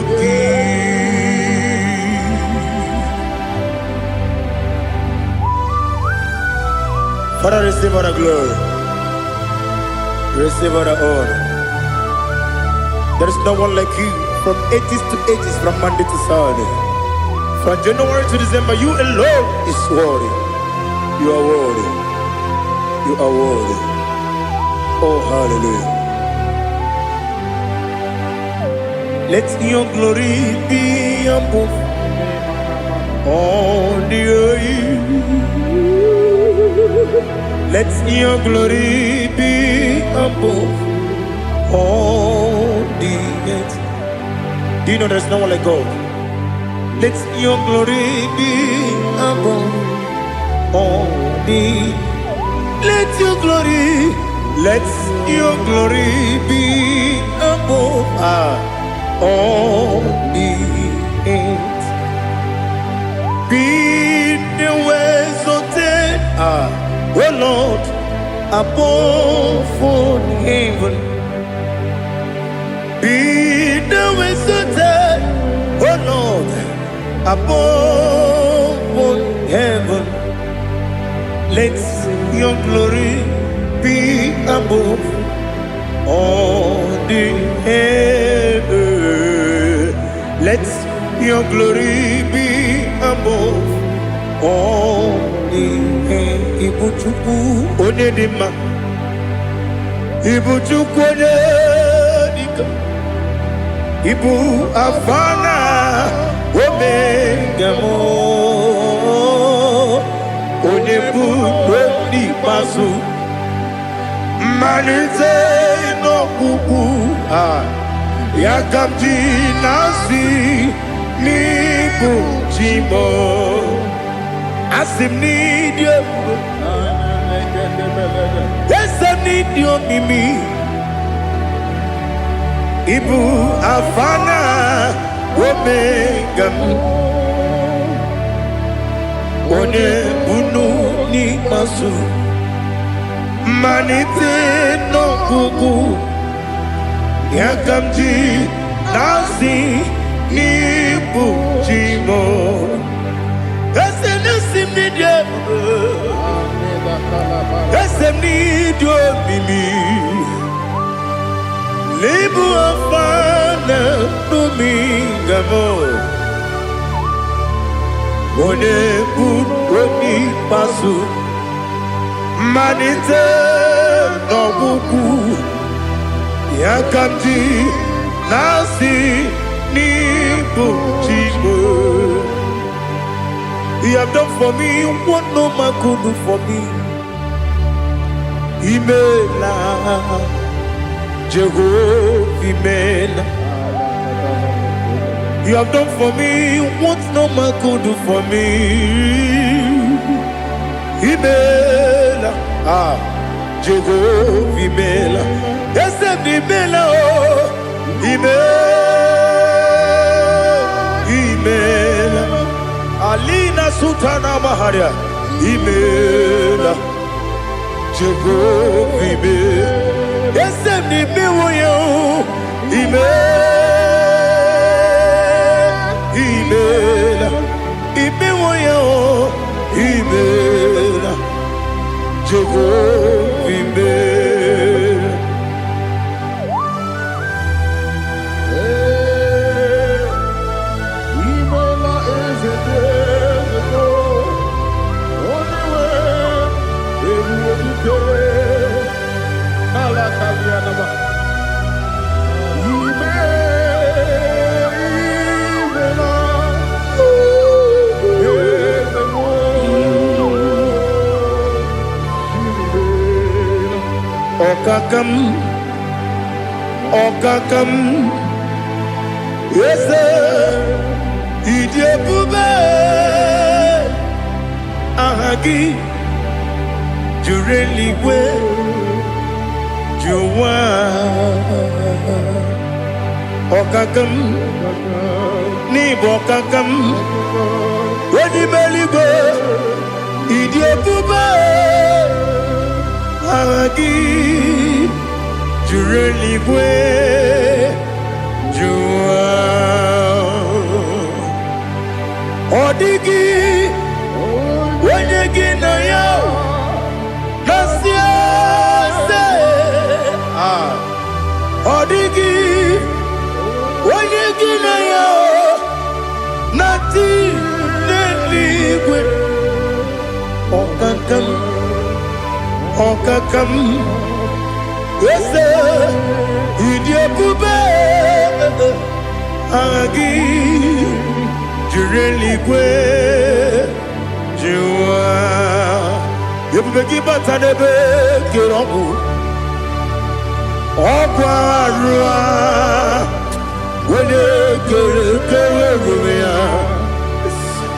Father, receive all the glory, receive all the honor. There is no one like you. From ages to ages, from Monday to Saturday, from January to December, you alone is worthy. You are worthy. You are worthy. Oh, hallelujah. Let your glory be above all the earth. Let your glory be above all the earth. Do you know there's no one like God? Let your glory be above all the earth. Let your glory be above all the earth. Be the ways of death, oh Lord, above all heaven. Be the ways of death, oh Lord, above all heaven. Let your glory be above all the earth. Let your glory be above all the earth. Ibuchuku onedima, Ibuchuku onedika, Ibu afana omega mo. Onebu ni pasu manite no kuku ya kamji nasi ni bujimo asim ni dio esem ni dio mimi ibu afana omega one bunu ni masu manite no kuku ya kamji nasi ni bujimo esem ni dio esem ni dio mimi lebu afana numingamo one buni pasu manite no buku ya kamji nasi ni bujimo. You have done for me what no man could do for me. Imela Jehovah Imela. You have done for me what no man could do for me. Imela, Jehovah Imela. Yes, Imela, Imela, Alina Sutana Maharia. Imela, Jehovah Imela. Yes, Imela, Imela, Imewoyo, Imela, Jehovah Imela. Imela is a day, only way, every day, Alakalianaba. Okakam, yes, Idiabube, Ahagi, Jureli, Juwa, Okakam, Nibokakam, Wadi Meligo, Idiabube, Ahagi. Jureligwe Jua Odigi Wanyegi na yo Nasia se Odigi Wanyegi na yo Nati Neligwe Okakam Yes, Idiabube, Agi Jureligwe Jua Yebeki Batanebe Kirobu Okwarua Wede Kere Rumia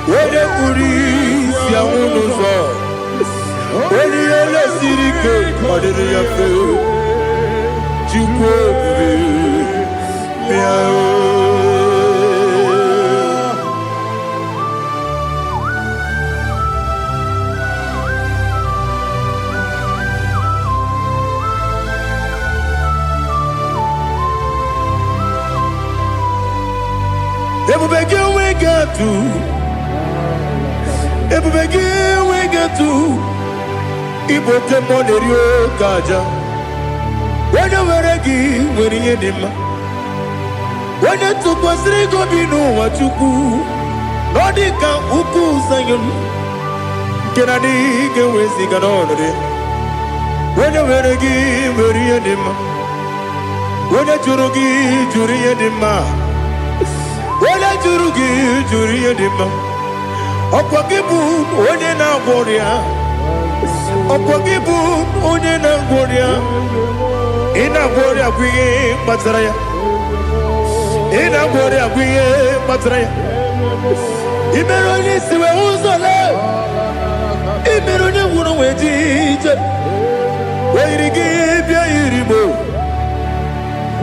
Wede Kuri Siamunuzo Wede Yele Sirike Madiri Yafe Jukwe Miao Everybody we get to. Everybody we get to. Ibo temo nerio kaja. Wena weregi weriye dima. Wena tukwasiri gobinu wachuku. Nodika uku sayon. Kenadi gewezi ganonore. Wena weregi weriye dima. Wena jurugi juriye dima. Wala juri edema. Okwagibu onye na gworia. Okwagibu onye na gworia. Ina gworia kwiye matraya. Ina gworia kwiye matraya. Imero ni siwe uzole. Imero ni wuro wejije. Weirigi bia iribo.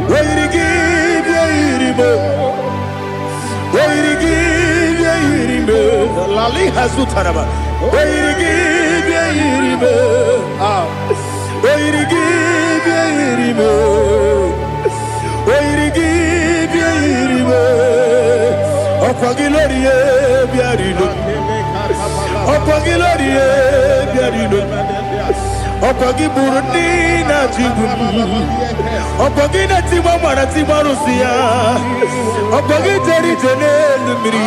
Weirigi bia iribo. Lali Hasutaraba. Okwagi Burundi na Jibun. Okwagi na Timama na Timarusia. Okwagi Teri Tenelumri.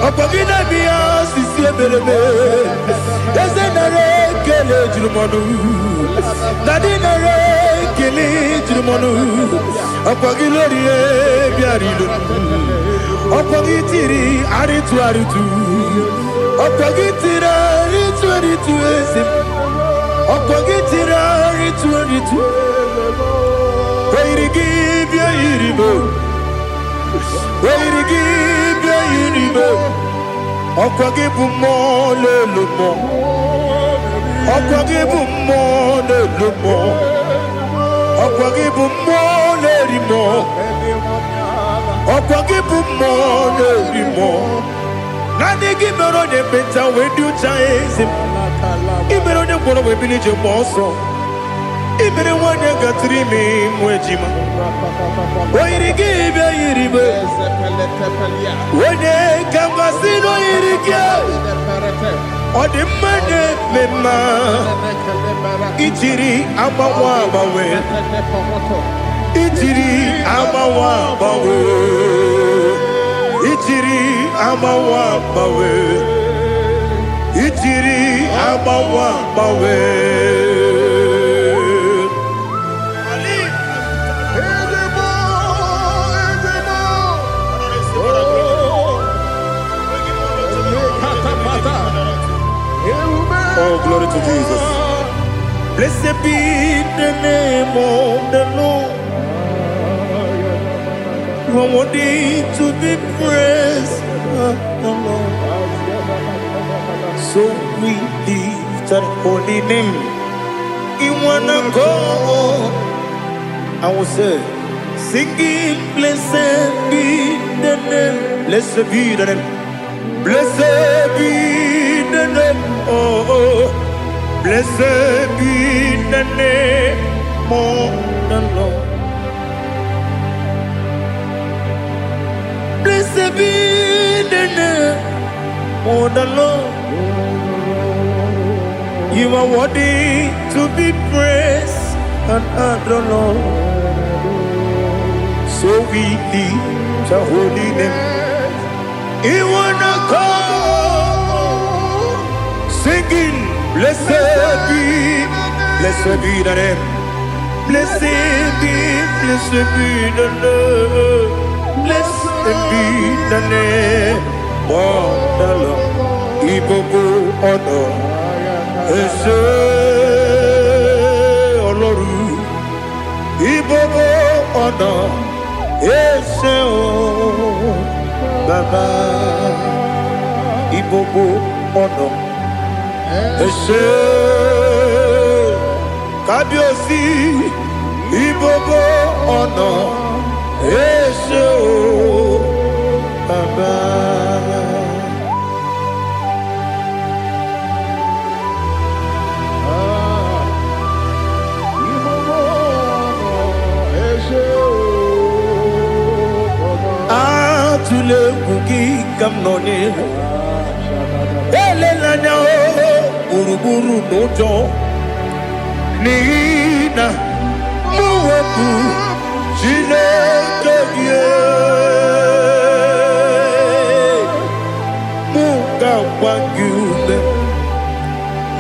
Okwagi na Bia Sisi Belebe. Ezenare Kele Jumanu. Nadinare Kele Jumanu. Okwagi Lorie Biarilu. Okwagi Tiri Aritu Aritu. Okwagi Tira Aritu Aritu Esim. Okwagitira ritu Wairigi bia iribo. Wairigi bia iribo. Okwagibu mo lelumo. Okwagibu mo lelumo. Okwagibu mo lerimo. Okwagibu mo lerimo. Nani gimero de beta wedu chaizim. Imero ne kono we bilije monso. Imere wanya gatrimi mwejima. Oirigi be iribe. Wene kamasino irige. Odimane mema. Ichiri amawa bawe. Ichiri amawa bawe. Ichiri amawa bawe. Ichiri amawa bawe. Oh, glory to Jesus. Blessed be the name of the Lord. You are worthy to be praised, the Lord. So we lift that holy name. You wanna go? I will say, singing, blessed be the name. Blessed be the name. Blessed be the name. Oh, blessed be the name of the Lord. Blessed be the name of the Lord. You are worthy to be praised and adored, Lord. So we lift your holy name. You wanna call, singing, blessed be the name. Blessed be the name. Blessed be the name of the Lord. Ibobo honor. Ese Oloru. Ibobo honor. Ese o Baba. Ibobo honor. Ese Kabiosi. Ibobo honor. Ese o Baba. Atule kuki kamnoni. Elelanya o buruburu nojo. Nina muweku Chineke ye. Muga wangyume.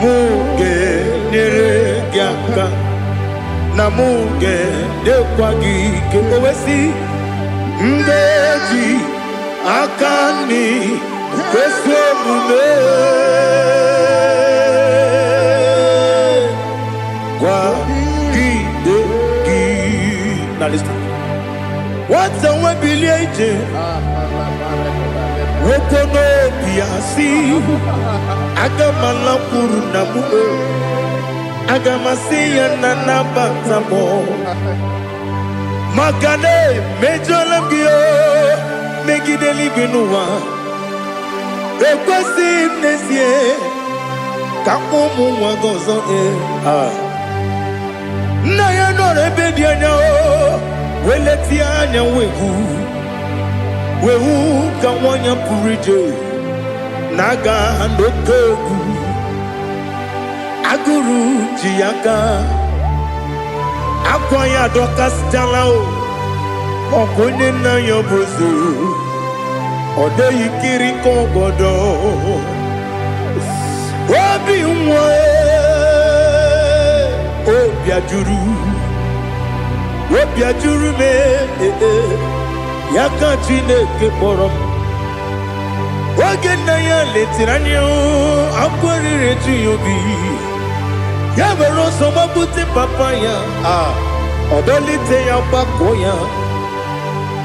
Muge neregiaka. Na muge dekwagike owesi. Ndeji akani kwesemume kwa gidegi. Now listen. What's the one billion? Wokono biasi agamala kurunamu agamasiya nanabatamo. Makane mejolamgio megideli binua ekwesi nesie kakomu wagozo na ya no rebedi anya o weleti anya wehu ka wanya purije naga ndokogu aguru jiyaka Akwanya dokas jalao Okonye na yobozu Ode yikiri kogodo Obi mwe Obi ajuru me Yaka Chineke porom Oge na ya letiranyo Akwari retu yobi Yabero soma buti papaya Odolite ya bakoya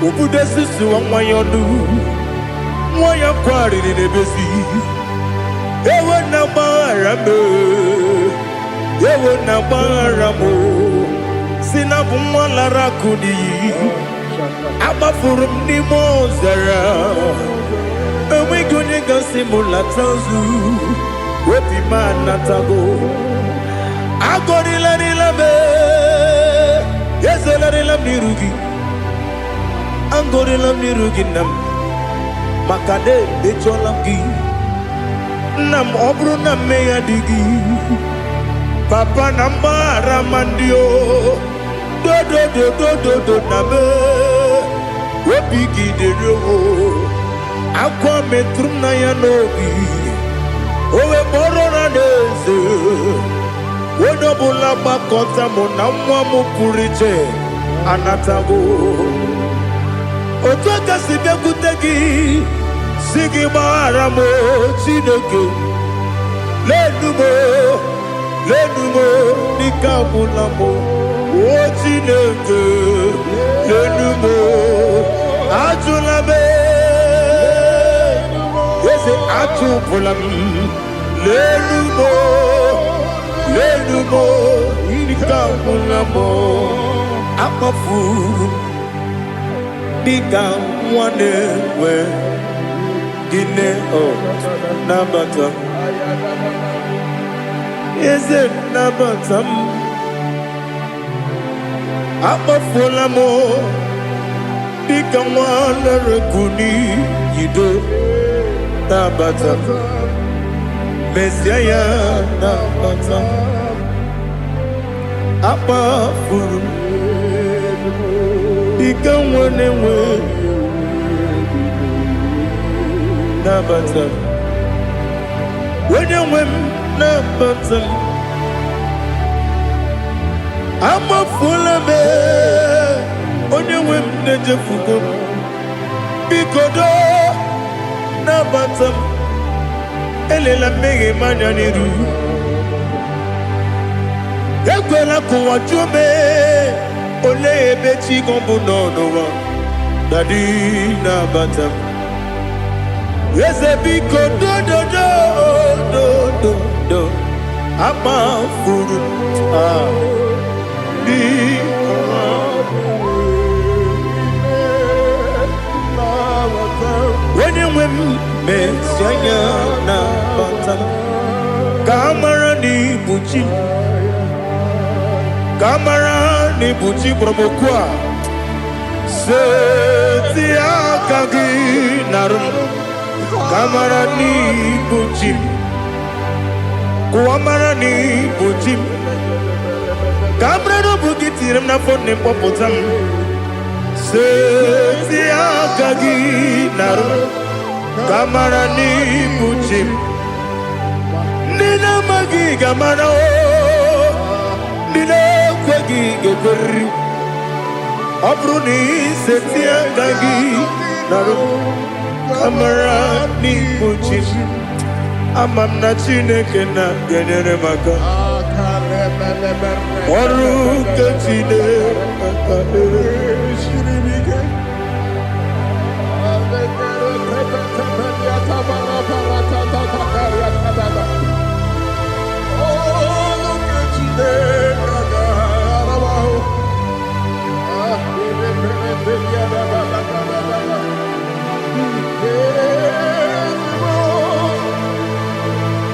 Ubude susu wa mwayonu Mwaya kwari ni nebesi Ewe na barame Ewe na baramo Sinabu mwala rakudi Abafurum ni mozera Ewe gonye gasi mulatanzu Wepi manatago Agorila nilabe Yezela nilamnirugi Angorila nirugi nam Makade becholamgi Nam obru nam meya digi Papa namara mandio Do nabe Wepigi de roho Aqua metrum na yanogi Owe borona neze Wodobula bakota mona mwamu purije anatago Otwaka sibe kutegi Sigi baramo Chineke Lenumo Nikabulamo O Chineke Lenumo Ajulabe Yese ajupulam Lenumo Nikamulamo Amafu Nikamwane we Gine o Nabata Is it Nabatam Amafulamo Nikamwane rekuni Yido Nabata Messiah Nabata Apa furu Ikamwane we Nabata When you win Nabata I'm a full of it When you win Nejafugo bikodo na batam elela mmehie manya n'iru ekwela kụwa jume ole ebe chi gọbụ n'ọnụwa dadi na batam eze bikodo do ama furu when you win me na batam kamara ni buchi promokwa se akagi narum kamara ni buchi kuamara ni buchi kamara no bugitiram na phone ne popotam se akagi narum kamara ni buchi nina magi kamara nina kwagi gebri abruni se akagi narum kamara ni buchi amam na Chineke na genyere maka ọrụ nke Chineke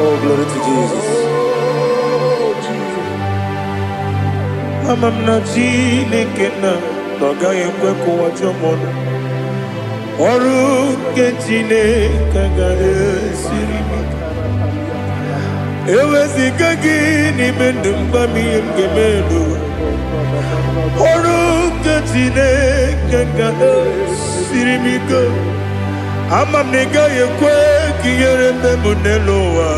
Oh, glory to Jesus. amam na Chineke na gaghị ekwe ka ụwa jọọ m ọrụ nke Chineke ga-esiri m eweziga gị n'ime ndụ mgbam ihe m ga-eme ọrụ nke Chineke ga-esiri m ike ama m na ị gaghị ekwe ka ihere mme m n'elu ụwa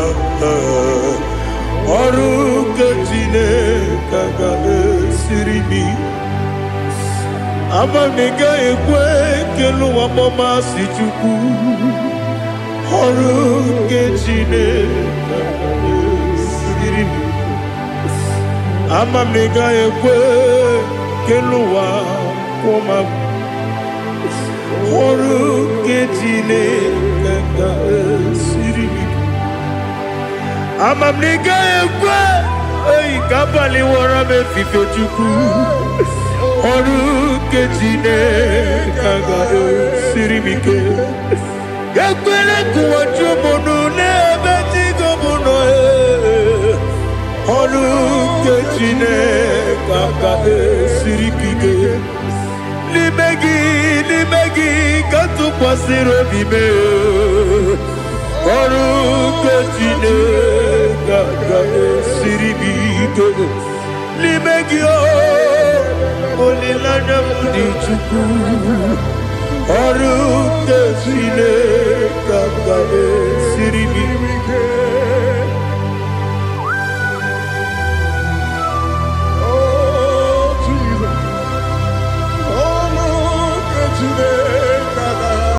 ọrụ nke Chineke ga-esiri m ama m na ị gaghị ekwe ka elu ụwa mmasị Chukwu ọrụ nke Chineke ga-esiri m ama m na ị gaghị ekwe ka elu ụwa kwụma m ọrụ nke Chineke ga-esiri m ama m na ị gaghị ekwe ka abalị wara m efife Chukwu ọrụ nke Chineke ga-esiri m ike ekwere ka ụwa jụọ m n'ebe chi gọbụ nọ ọrụ nke Chineke ga-esiri m ike n'ime gị ka tụkwasịrị obi m ọrụ nke Chineke ga-esiri m ike n'ime gị olileanya m dị Chukwu ọrụ nke Chineke